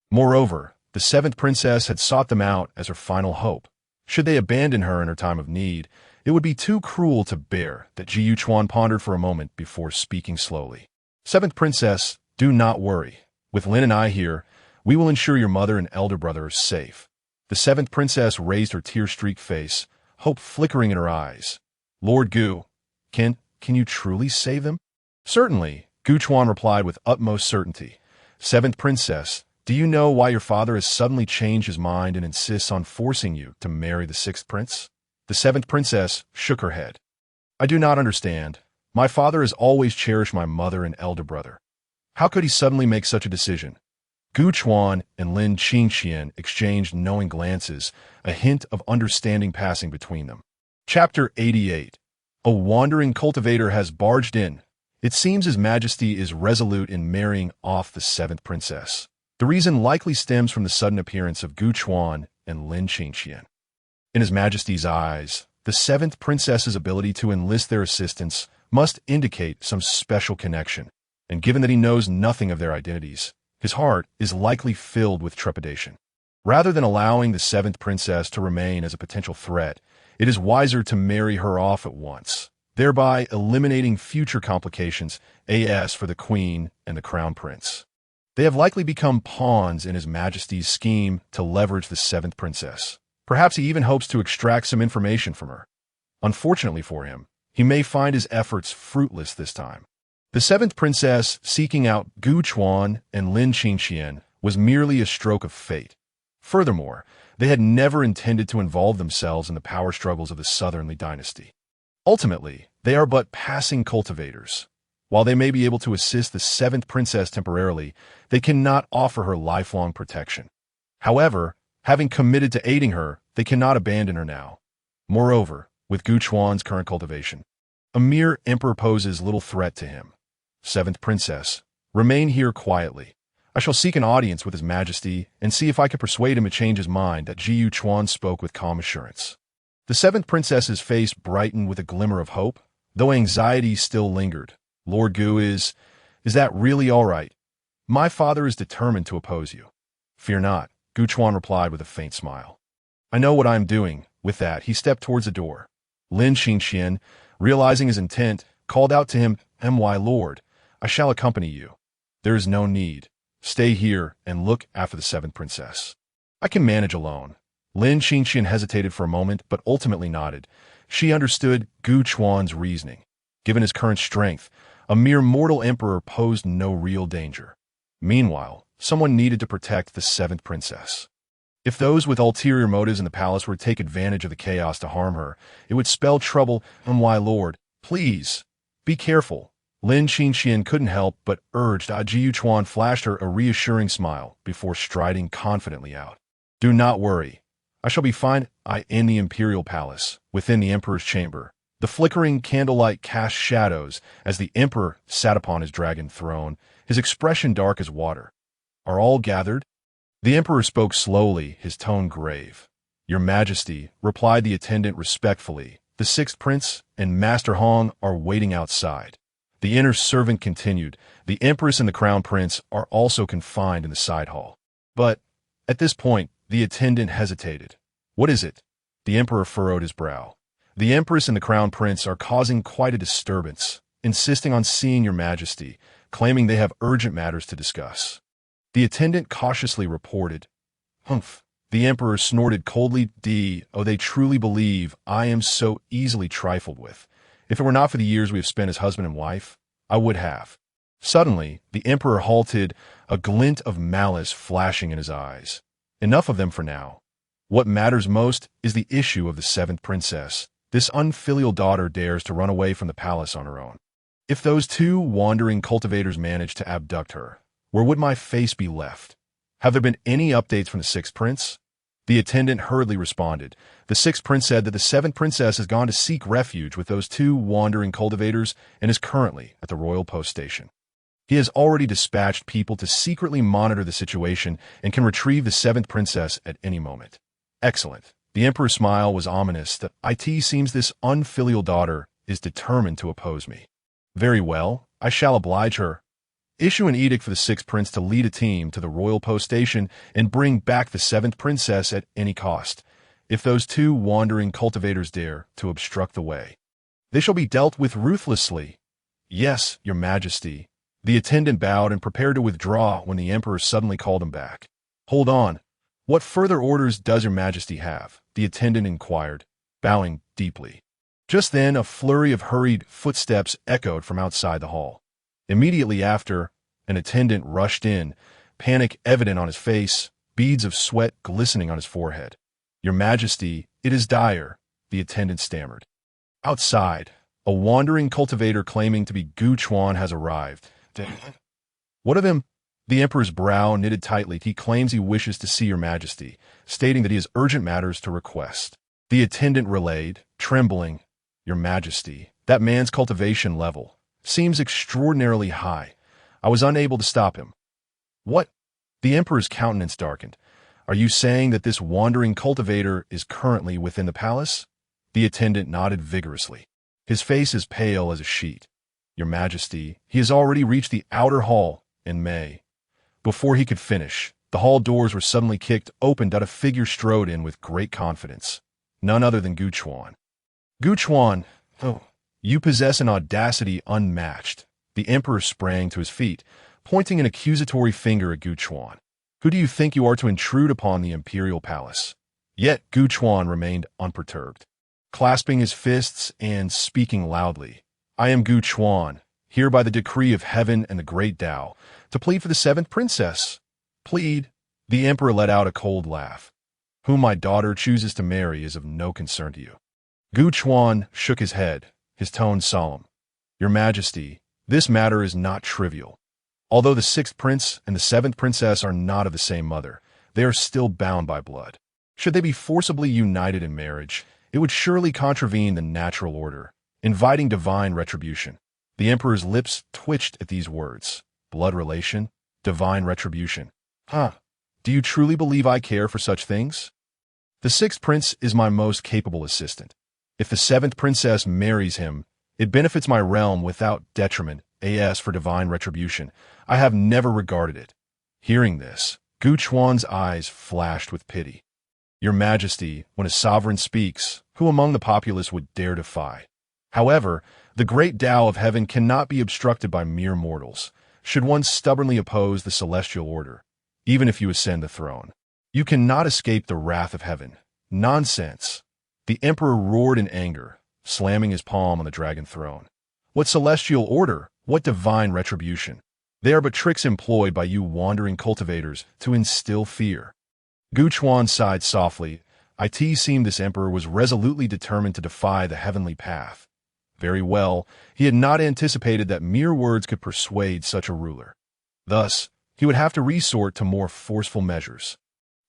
Speaker 1: Moreover, the seventh princess had sought them out as her final hope. Should they abandon her in her time of need, it would be too cruel to bear. Ji Chuan pondered for a moment before speaking slowly. "Seventh princess, do not worry. With Lin and I here, we will ensure your mother and elder brother are safe." The seventh princess raised her tear-streaked face, hope flickering in her eyes. "Lord Gu, can you truly save them?" "Certainly," Gu Chuan replied with utmost certainty. "Seventh princess, do you know why your father has suddenly changed his mind and insists on forcing you to marry the sixth prince?" The seventh princess shook her head. "I do not understand. My father has always cherished my mother and elder brother. How could he suddenly make such a decision?" Gu Chuan and Lin Qingxian exchanged knowing glances, a hint of understanding passing between them. Chapter 88. A wandering cultivator has barged in. It seems His Majesty is resolute in marrying off the seventh princess. The reason likely stems from the sudden appearance of Gu Chuan and Lin Qingxian. In His Majesty's eyes, the seventh princess's ability to enlist their assistance must indicate some special connection, and given that he knows nothing of their identities, his heart is likely filled with trepidation. Rather than allowing the seventh princess to remain as a potential threat, it is wiser to marry her off at once, thereby eliminating future complications as for the queen and the crown prince. They have likely become pawns in His Majesty's scheme to leverage the seventh princess. Perhaps he even hopes to extract some information from her. Unfortunately for him, he may find his efforts fruitless this time. The seventh princess seeking out Gu Chuan and Lin Qingxian was merely a stroke of fate. Furthermore, they had never intended to involve themselves in the power struggles of the Southernly dynasty. Ultimately, they are but passing cultivators. While they may be able to assist the seventh princess temporarily, they cannot offer her lifelong protection. However, having committed to aiding her, they cannot abandon her now. Moreover, with Gu Chuan's current cultivation, a mere emperor poses little threat to him. "Seventh princess, remain here quietly. I shall seek an audience with His Majesty and see if I can persuade him to change his mind." Ji Chuan spoke with calm assurance. The seventh princess's face brightened with a glimmer of hope, though anxiety still lingered. "Lord Gu, is that really all right? My father is determined to oppose you." "Fear not," Gu Chuan replied with a faint smile. "I know what I am doing." With that, he stepped towards the door. Lin Qingxian, realizing his intent, called out to him, "My lord, I shall accompany you." "There is no need. Stay here and look after the seventh princess. I can manage alone." Lin Qingxian hesitated for a moment, but ultimately nodded. She understood Gu Chuan's reasoning. Given his current strength, a mere mortal emperor posed no real danger. Meanwhile, someone needed to protect the seventh princess. If those with ulterior motives in the palace were to take advantage of the chaos to harm her, it would spell trouble. "My lord, please, be careful." Lin Qingxian couldn't help but urged. Ji Chuan flashed her a reassuring smile before striding confidently out. "Do not worry. I shall be fine." In the imperial palace, within the emperor's chamber, the flickering candlelight cast shadows as the emperor sat upon his dragon throne, his expression dark as water. "Are all gathered?" The emperor spoke slowly, his tone grave. "Your Majesty," replied the attendant respectfully, "the sixth prince and Master Hong are waiting outside." The inner servant continued, "The empress and the crown prince are also confined in the side hall." But at this point, The attendant hesitated. What is it? The emperor furrowed his brow. The empress and the crown prince are causing quite a disturbance, insisting on seeing your majesty, claiming they have urgent matters to discuss. The attendant cautiously reported. Humph. The emperor snorted coldly. Oh, they truly believe I am so easily trifled with. If it were not for the years we have spent as husband and wife, I would have. Suddenly, the emperor halted, a glint of malice flashing in his eyes. Enough of them for now. What matters most is the issue of the seventh princess. This unfilial daughter dares to run away from the palace on her own. If those two wandering cultivators manage to abduct her, where would my face be left? Have there been any updates from the sixth prince? The attendant hurriedly responded. The sixth prince said that the seventh princess has gone to seek refuge with those two wandering cultivators and is currently at the royal post station. He has already dispatched people to secretly monitor the situation and can retrieve the seventh princess at any moment. Excellent. The emperor's smile was ominous. It seems this unfilial daughter is determined to oppose me. Very well, I shall oblige her. Issue an edict for the sixth prince to lead a team to the royal post station and bring back the seventh princess at any cost. If those two wandering cultivators dare to obstruct the way, they shall be dealt with ruthlessly. Yes, your majesty. The attendant bowed and prepared to withdraw when the emperor suddenly called him back. Hold on. What further orders does your majesty have? The attendant inquired, bowing deeply. Just then, a flurry of hurried footsteps echoed from outside the hall. Immediately after, an attendant rushed in, panic evident on his face, beads of sweat glistening on his forehead. Your majesty, it is dire, the attendant stammered. Outside, a wandering cultivator claiming to be Gu Chuan has arrived. What of him? The emperor's brow knitted tightly. He claims he wishes to see your majesty, stating that he has urgent matters to request. The attendant relayed, trembling, Your majesty, that man's cultivation level seems extraordinarily high. I was unable to stop him. What? The emperor's countenance darkened. Are you saying that this wandering cultivator is currently within the palace? The attendant nodded vigorously. His face is pale as a sheet. Your majesty, he has already reached the outer hall in May. Before he could finish, the hall doors were suddenly kicked open. A figure strode in with great confidence. None other than Gu Chuan. Gu Chuan, oh, you possess an audacity unmatched. The emperor sprang to his feet, pointing an accusatory finger at Gu Chuan. Who do you think you are to intrude upon the imperial palace? Yet Gu Chuan remained unperturbed, clasping his fists and speaking loudly. I am Gu Chuan, here by the decree of heaven and the great Tao, to plead for the seventh princess. Plead? The emperor let out a cold laugh. Whom my daughter chooses to marry is of no concern to you. Gu Chuan shook his head, his tone solemn. Your majesty, this matter is not trivial. Although the sixth prince and the seventh princess are not of the same mother, they are still bound by blood. Should they be forcibly united in marriage, it would surely contravene the natural order, inviting divine retribution. The emperor's lips twitched at these words. Blood relation, divine retribution. Huh. Do you truly believe I care for such things? The sixth prince is my most capable assistant. If the seventh princess marries him, it benefits my realm without detriment. As for divine retribution, I have never regarded it. Hearing this, Gu Chuan's eyes flashed with pity. Your majesty, when a sovereign speaks, who among the populace would dare defy? However, the great Tao of heaven cannot be obstructed by mere mortals. Should one stubbornly oppose the celestial order, even if you ascend the throne, you cannot escape the wrath of heaven. Nonsense. The emperor roared in anger, slamming his palm on the dragon throne. What celestial order? What divine retribution? They are but tricks employed by you wandering cultivators to instill fear. Gu Chuan sighed softly. It seemed this emperor was resolutely determined to defy the heavenly path. Very well, he had not anticipated that mere words could persuade such a ruler. Thus, he would have to resort to more forceful measures.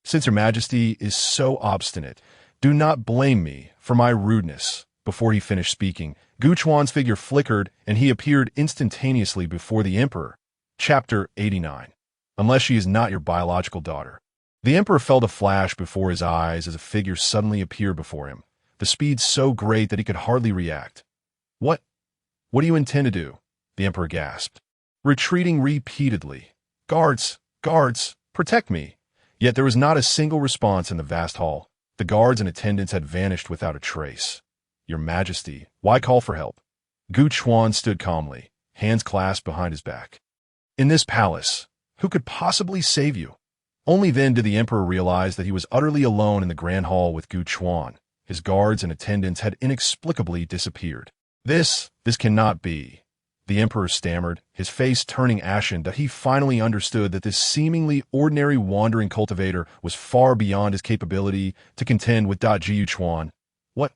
Speaker 1: Since your majesty is so obstinate, do not blame me for my rudeness. Before he finished speaking, Gu Chuan's figure flickered and he appeared instantaneously before the emperor. Chapter 89. Unless she is not your biological daughter. The emperor felt a flash before his eyes as a figure suddenly appeared before him, the speed so great that he could hardly react. What do you intend to do? The emperor gasped, retreating repeatedly. Guards, protect me. Yet there was not a single response in the vast hall. The guards and attendants had vanished without a trace. Your Majesty, why call for help? Gu Chuan stood calmly, hands clasped behind his back. In this palace, who could possibly save you? Only then did the emperor realize that he was utterly alone in the grand hall with Gu Chuan. His guards and attendants had inexplicably disappeared. This cannot be. The emperor stammered, his face turning ashen, that he finally understood that this seemingly ordinary wandering cultivator was far beyond his capability to contend with Jiu Chuan. What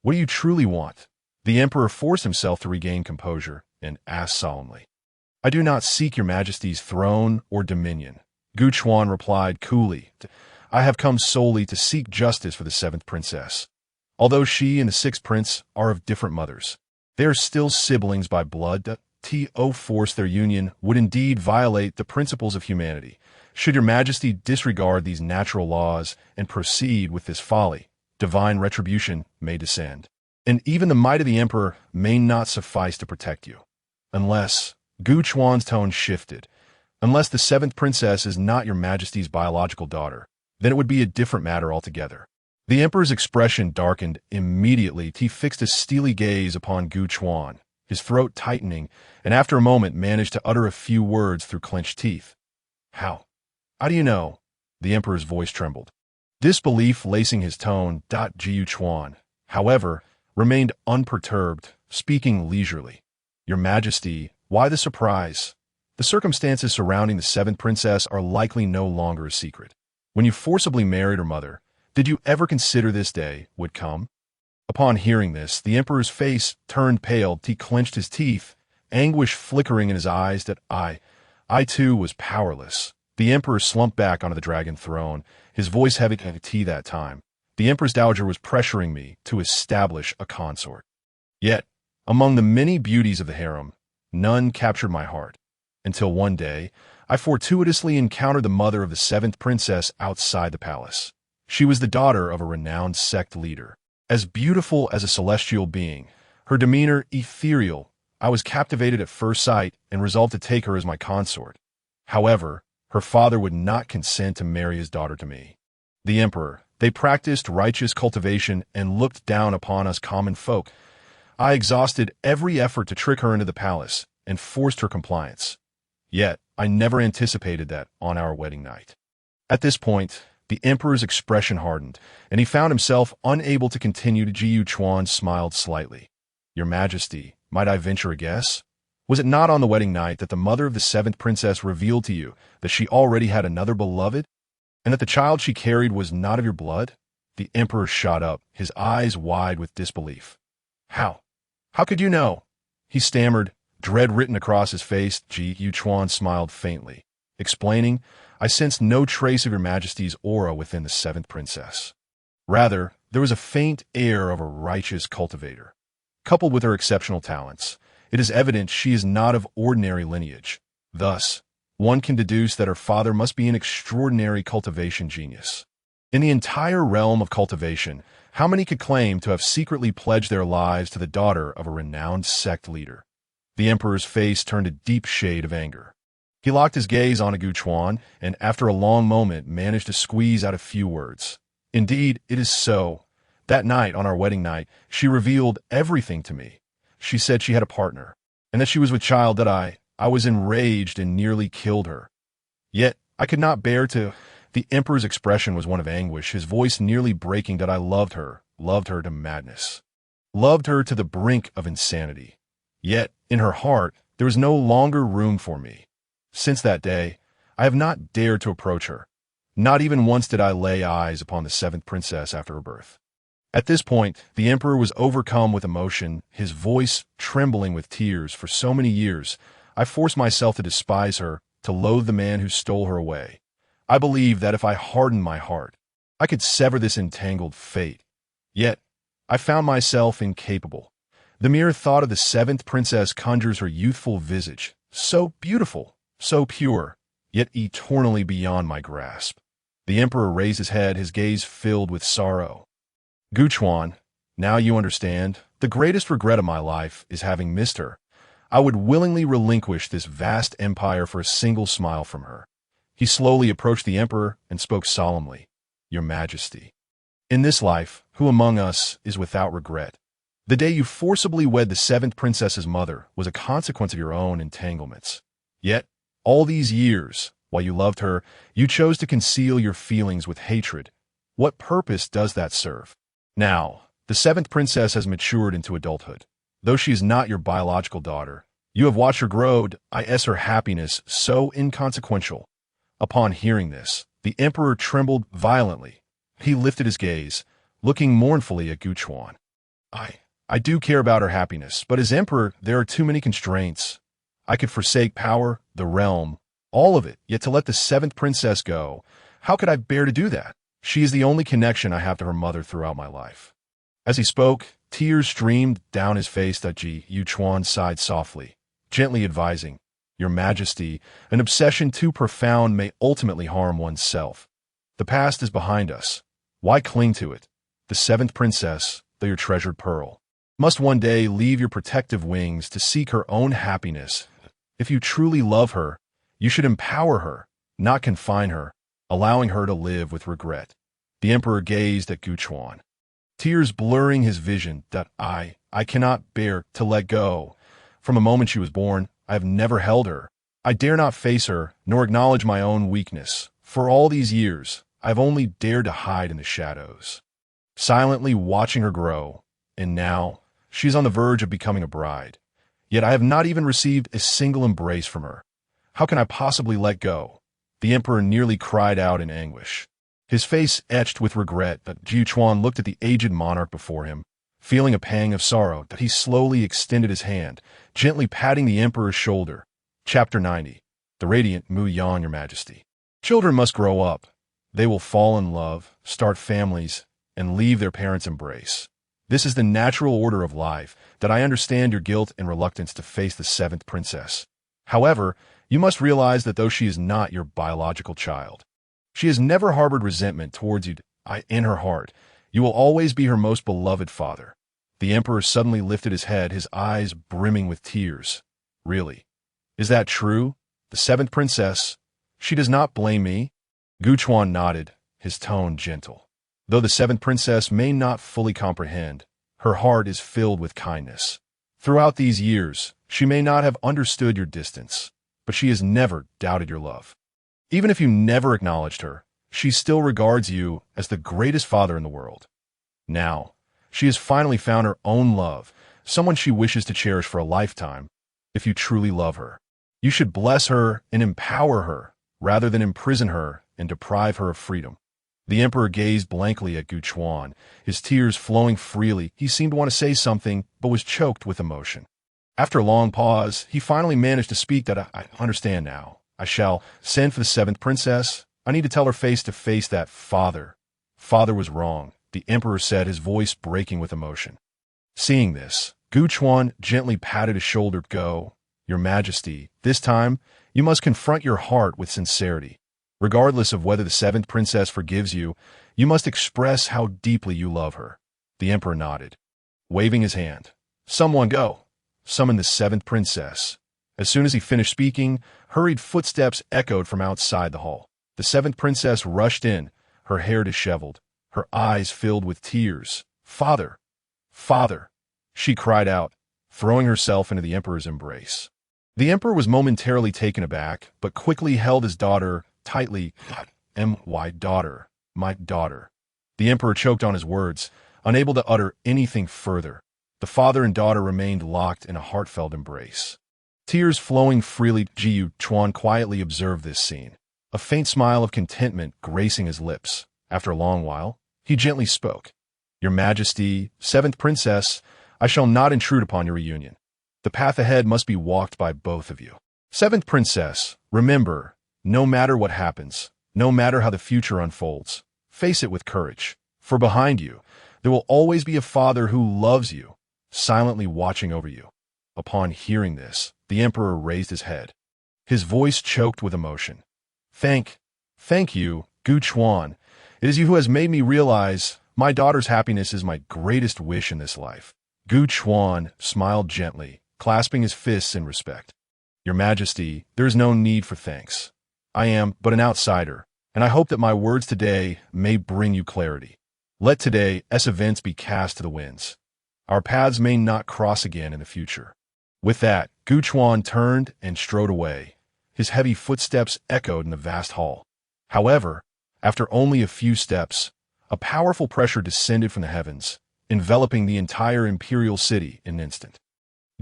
Speaker 1: do you truly want? The emperor forced himself to regain composure and asked solemnly. I do not seek your Majesty's throne or dominion. Gu Chuan replied coolly. I have come solely to seek justice for the seventh princess. Although she and the sixth prince are of different mothers, they are still siblings by blood. To force their union would indeed violate the principles of humanity. Should your Majesty disregard these natural laws and proceed with this folly, divine retribution may descend. And even the might of the emperor may not suffice to protect you. Unless, Gu Chuan's tone shifted, unless the seventh princess is not your Majesty's biological daughter, then it would be a different matter altogether. The emperor's expression darkened immediately. He fixed a steely gaze upon Gu Chuan, his throat tightening, and after a moment managed to utter a few words through clenched teeth. How do you know? The emperor's voice trembled. Disbelief lacing his tone. Jiu Chuan, however, remained unperturbed, speaking leisurely. Your Majesty, why the surprise? The circumstances surrounding the seventh princess are likely no longer a secret. When you forcibly married her mother, did you ever consider this day would come? Upon hearing this, the emperor's face turned pale. He clenched his teeth, anguish flickering in his eyes. That I too was powerless. The emperor slumped back onto the dragon throne, his voice heavy to tea that time. The empress dowager was pressuring me to establish a consort. Yet, among the many beauties of the harem, none captured my heart. Until one day, I fortuitously encountered the mother of the seventh princess outside the palace. She was the daughter of a renowned sect leader. As beautiful as a celestial being, her demeanor ethereal, I was captivated at first sight and resolved to take her as my consort. However, her father would not consent to marry his daughter to me. The emperor, they practiced righteous cultivation and looked down upon us common folk. I exhausted every effort to trick her into the palace and forced her compliance. Yet, I never anticipated that on our wedding night. At this point, the emperor's expression hardened, and he found himself unable to continue. Jiu Chuan smiled slightly. Your Majesty, might I venture a guess? Was it not on the wedding night that the mother of the seventh princess revealed to you that she already had another beloved, and that the child she carried was not of your blood? The emperor shot up, his eyes wide with disbelief. How could you know? He stammered, dread written across his face. Jiu Chuan smiled faintly, explaining, I sensed no trace of your Majesty's aura within the seventh princess. Rather, there was a faint air of a righteous cultivator. Coupled with her exceptional talents, it is evident she is not of ordinary lineage. Thus, one can deduce that her father must be an extraordinary cultivation genius. In the entire realm of cultivation, how many could claim to have secretly pledged their lives to the daughter of a renowned sect leader? The emperor's face turned a deep shade of anger. He locked his gaze on Gu Chuan, and after a long moment managed to squeeze out a few words. Indeed, it is so. That night, on our wedding night, she revealed everything to me. She said she had a partner, and that she was with child. That I was enraged and nearly killed her. Yet, I could not bear to. The emperor's expression was one of anguish, his voice nearly breaking. That I loved her to madness. Loved her to the brink of insanity. Yet, in her heart, there was no longer room for me. Since that day, I have not dared to approach her. Not even once did I lay eyes upon the seventh princess after her birth. At this point, the emperor was overcome with emotion, his voice trembling with tears. For so many years, I forced myself to despise her, to loathe the man who stole her away. I believed that if I hardened my heart, I could sever this entangled fate. Yet, I found myself incapable. The mere thought of the seventh princess conjures her youthful visage, so beautiful, so pure, yet eternally beyond my grasp. The emperor raised his head, his gaze filled with sorrow. Gu Chuan, now you understand. The greatest regret of my life is having missed her. I would willingly relinquish this vast empire for a single smile from her. He slowly approached the emperor and spoke solemnly. Your Majesty, in this life, who among us is without regret? The day you forcibly wed the seventh princess's mother was a consequence of your own entanglements. Yet, all these years, while you loved her, you chose to conceal your feelings with hatred. What purpose does that serve? Now, the seventh princess has matured into adulthood. Though she is not your biological daughter, you have watched her grow. Her happiness so inconsequential. Upon hearing this, the emperor trembled violently. He lifted his gaze, looking mournfully at Guchuan. I do care about her happiness, but as emperor, there are too many constraints. I could forsake power, the realm, all of it, yet to let the seventh princess go, how could I bear to do that? She is the only connection I have to her mother throughout my life. As he spoke, tears streamed down his face. Yuchuan sighed softly, gently advising, Your Majesty, an obsession too profound may ultimately harm oneself. The past is behind us. Why cling to it? The seventh princess, though your treasured pearl, must one day leave your protective wings to seek her own happiness. If you truly love her, you should empower her, not confine her, allowing her to live with regret. The emperor gazed at Guchuan, tears blurring his vision. I cannot bear to let go. From the moment she was born, I have never held her. I dare not face her, nor acknowledge my own weakness. For all these years, I have only dared to hide in the shadows, silently watching her grow, and now she is on the verge of becoming a bride. Yet I have not even received a single embrace from her. How can I possibly let go? The emperor nearly cried out in anguish, his face etched with regret. Jiuchuan looked at the aged monarch before him, feeling a pang of sorrow. He slowly extended his hand, gently patting the emperor's shoulder. Chapter 90. The Radiant Mu Yan, Your Majesty. Children must grow up. They will fall in love, start families, and leave their parents' embrace. This is the natural order of life. That I understand your guilt and reluctance to face the seventh princess. However, you must realize that though she is not your biological child, she has never harbored resentment towards you. In her heart, you will always be her most beloved father. The emperor suddenly lifted his head, his eyes brimming with tears. Really? Is that true? The seventh princess? She does not blame me? Guchuan nodded, his tone gentle. Though the seventh princess may not fully comprehend, her heart is filled with kindness. Throughout these years, she may not have understood your distance, but she has never doubted your love. Even if you never acknowledged her, she still regards you as the greatest father in the world. Now, she has finally found her own love, someone she wishes to cherish for a lifetime. If you truly love her, you should bless her and empower her, rather than imprison her and deprive her of freedom. The emperor gazed blankly at Guchuan, his tears flowing freely. He seemed to want to say something, but was choked with emotion. After a long pause, he finally managed to speak. I understand now. I shall send for the seventh princess. I need to tell her face to face that father was wrong, the emperor said, his voice breaking with emotion. Seeing this, Guchuan gently patted his shoulder. Go, Your Majesty. This time, you must confront your heart with sincerity. Regardless of whether the seventh princess forgives you, you must express how deeply you love her. The emperor nodded, waving his hand. Someone go. Summon the seventh princess. As soon as he finished speaking, hurried footsteps echoed from outside the hall. The seventh princess rushed in, her hair disheveled, her eyes filled with tears. Father! Father! She cried out, throwing herself into the emperor's embrace. The emperor was momentarily taken aback, but quickly held his daughter tightly. My daughter, my daughter. The emperor choked on his words, unable to utter anything further. The father and daughter remained locked in a heartfelt embrace, tears flowing freely. Jiuchuan quietly observed this scene, a faint smile of contentment gracing his lips. After a long while, he gently spoke. Your Majesty, seventh princess, I shall not intrude upon your reunion. The path ahead must be walked by both of you. Seventh princess, remember, no matter what happens, no matter how the future unfolds, face it with courage. For behind you, there will always be a father who loves you, silently watching over you. Upon hearing this, the emperor raised his head, his voice choked with emotion. Thank you, Guchuan. It is you who has made me realize my daughter's happiness is my greatest wish in this life. Guchuan smiled gently, clasping his fists in respect. Your Majesty, there is no need for thanks. I am but an outsider, and I hope that my words today may bring you clarity. Let today's events be cast to the winds. Our paths may not cross again in the future. With that, Gu Chuan turned and strode away. His heavy footsteps echoed in the vast hall. However, after only a few steps, a powerful pressure descended from the heavens, enveloping the entire imperial city in an instant.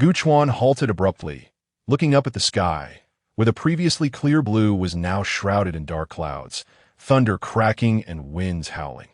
Speaker 1: Gu Chuan halted abruptly, looking up at the sky, where the previously clear blue was now shrouded in dark clouds, thunder cracking and winds howling.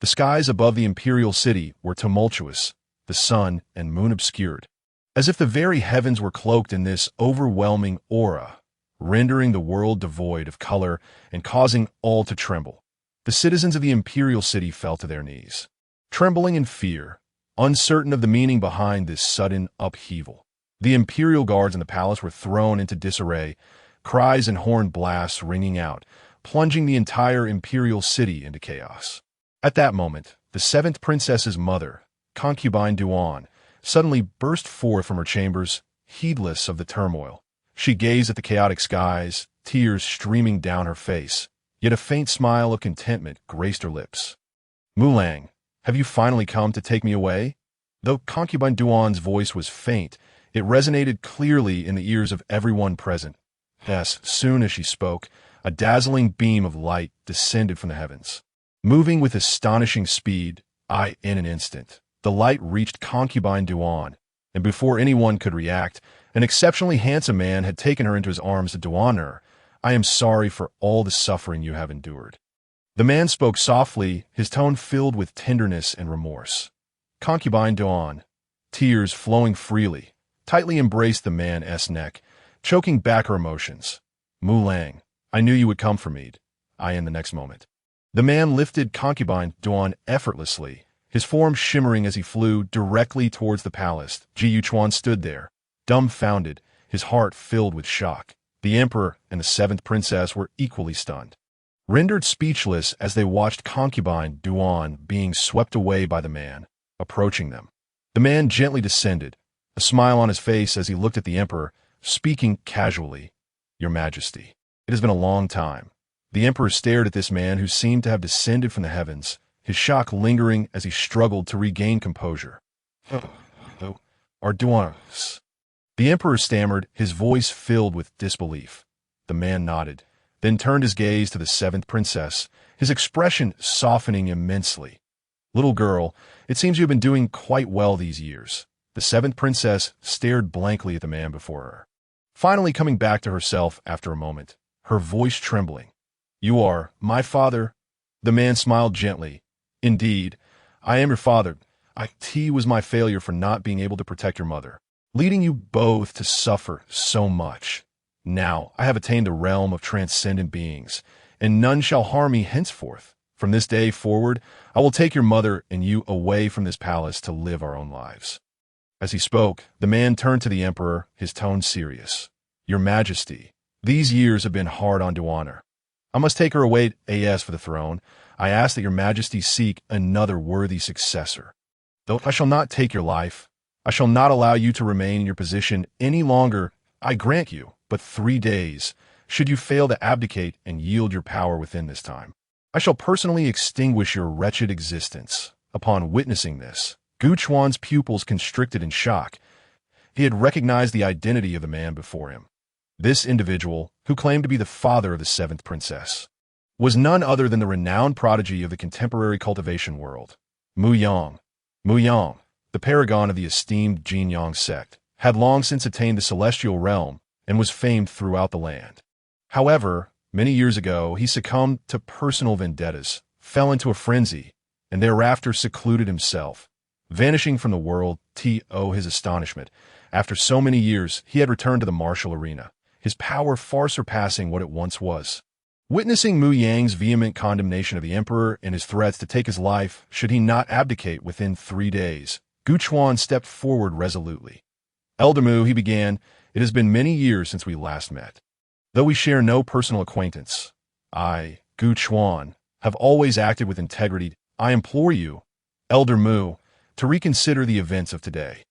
Speaker 1: The skies above the imperial city were tumultuous, the sun and moon obscured, as if the very heavens were cloaked in this overwhelming aura, rendering the world devoid of color and causing all to tremble. The citizens of the imperial city fell to their knees, trembling in fear, uncertain of the meaning behind this sudden upheaval. The imperial guards in the palace were thrown into disarray, cries and horn blasts ringing out, plunging the entire imperial city into chaos. At that moment, the seventh princess's mother, concubine Duan, suddenly burst forth from her chambers, heedless of the turmoil. She gazed at the chaotic skies, tears streaming down her face, yet a faint smile of contentment graced her lips. "Mulang, have you finally come to take me away?" Though concubine Duan's voice was faint, it resonated clearly in the ears of everyone present. As soon as she spoke, a dazzling beam of light descended from the heavens. Moving with astonishing speed, in an instant, the light reached concubine Duan, and before anyone could react, an exceptionally handsome man had taken her into his arms to Duaner. "I am sorry for all the suffering you have endured." The man spoke softly, his tone filled with tenderness and remorse. Concubine Duan, tears flowing freely, tightly embraced the man's neck, choking back her emotions. "Mulang, I knew you would come for me." In the next moment, the man lifted concubine Duan effortlessly, his form shimmering as he flew directly towards the palace. Ji Yuchuan stood there, dumbfounded, his heart filled with shock. The emperor and the seventh princess were equally stunned, rendered speechless as they watched concubine Duan being swept away by the man, approaching them. The man gently descended, a smile on his face as he looked at the emperor, speaking casually. "Your Majesty, it has been a long time." The emperor stared at this man who seemed to have descended from the heavens, his shock lingering as he struggled to regain composure. "Our Duans." The emperor stammered, his voice filled with disbelief. The man nodded, then turned his gaze to the seventh princess, his expression softening immensely. "Little girl, it seems you have been doing quite well these years." The seventh princess stared blankly at the man before her, finally coming back to herself after a moment, her voice trembling. "You are my father?" The man smiled gently. "Indeed, I am your father. It was my failure for not being able to protect your mother, leading you both to suffer so much. Now I have attained the realm of transcendent beings, and none shall harm me henceforth. From this day forward, I will take your mother and you away from this palace to live our own lives." As he spoke, the man turned to the emperor, his tone serious. "Your Majesty, these years have been hard on Duaner. I must take her away for the throne. I ask that your Majesty seek another worthy successor. Though I shall not take your life, I shall not allow you to remain in your position any longer. I grant you but 3 days. Should you fail to abdicate and yield your power within this time, I shall personally extinguish your wretched existence." Upon witnessing this, Gu Chuan's pupils constricted in shock. He had recognized the identity of the man before him. This individual, who claimed to be the father of the seventh princess, was none other than the renowned prodigy of the contemporary cultivation world, Mu Yang. Mu Yang, the paragon of the esteemed Jin Yang sect, had long since attained the celestial realm and was famed throughout the land. However, many years ago, he succumbed to personal vendettas, fell into a frenzy, and thereafter secluded himself, vanishing from the world. His astonishment, after so many years, he had returned to the martial arena, his power far surpassing what it once was. Witnessing Mu Yang's vehement condemnation of the emperor and his threats to take his life should he not abdicate within 3 days, Gu Chuan stepped forward resolutely. "Elder Mu," he began, "it has been many years since we last met. Though we share no personal acquaintance, I, Gu Chuan, have always acted with integrity. I implore you, Elder Mu, to reconsider the events of today.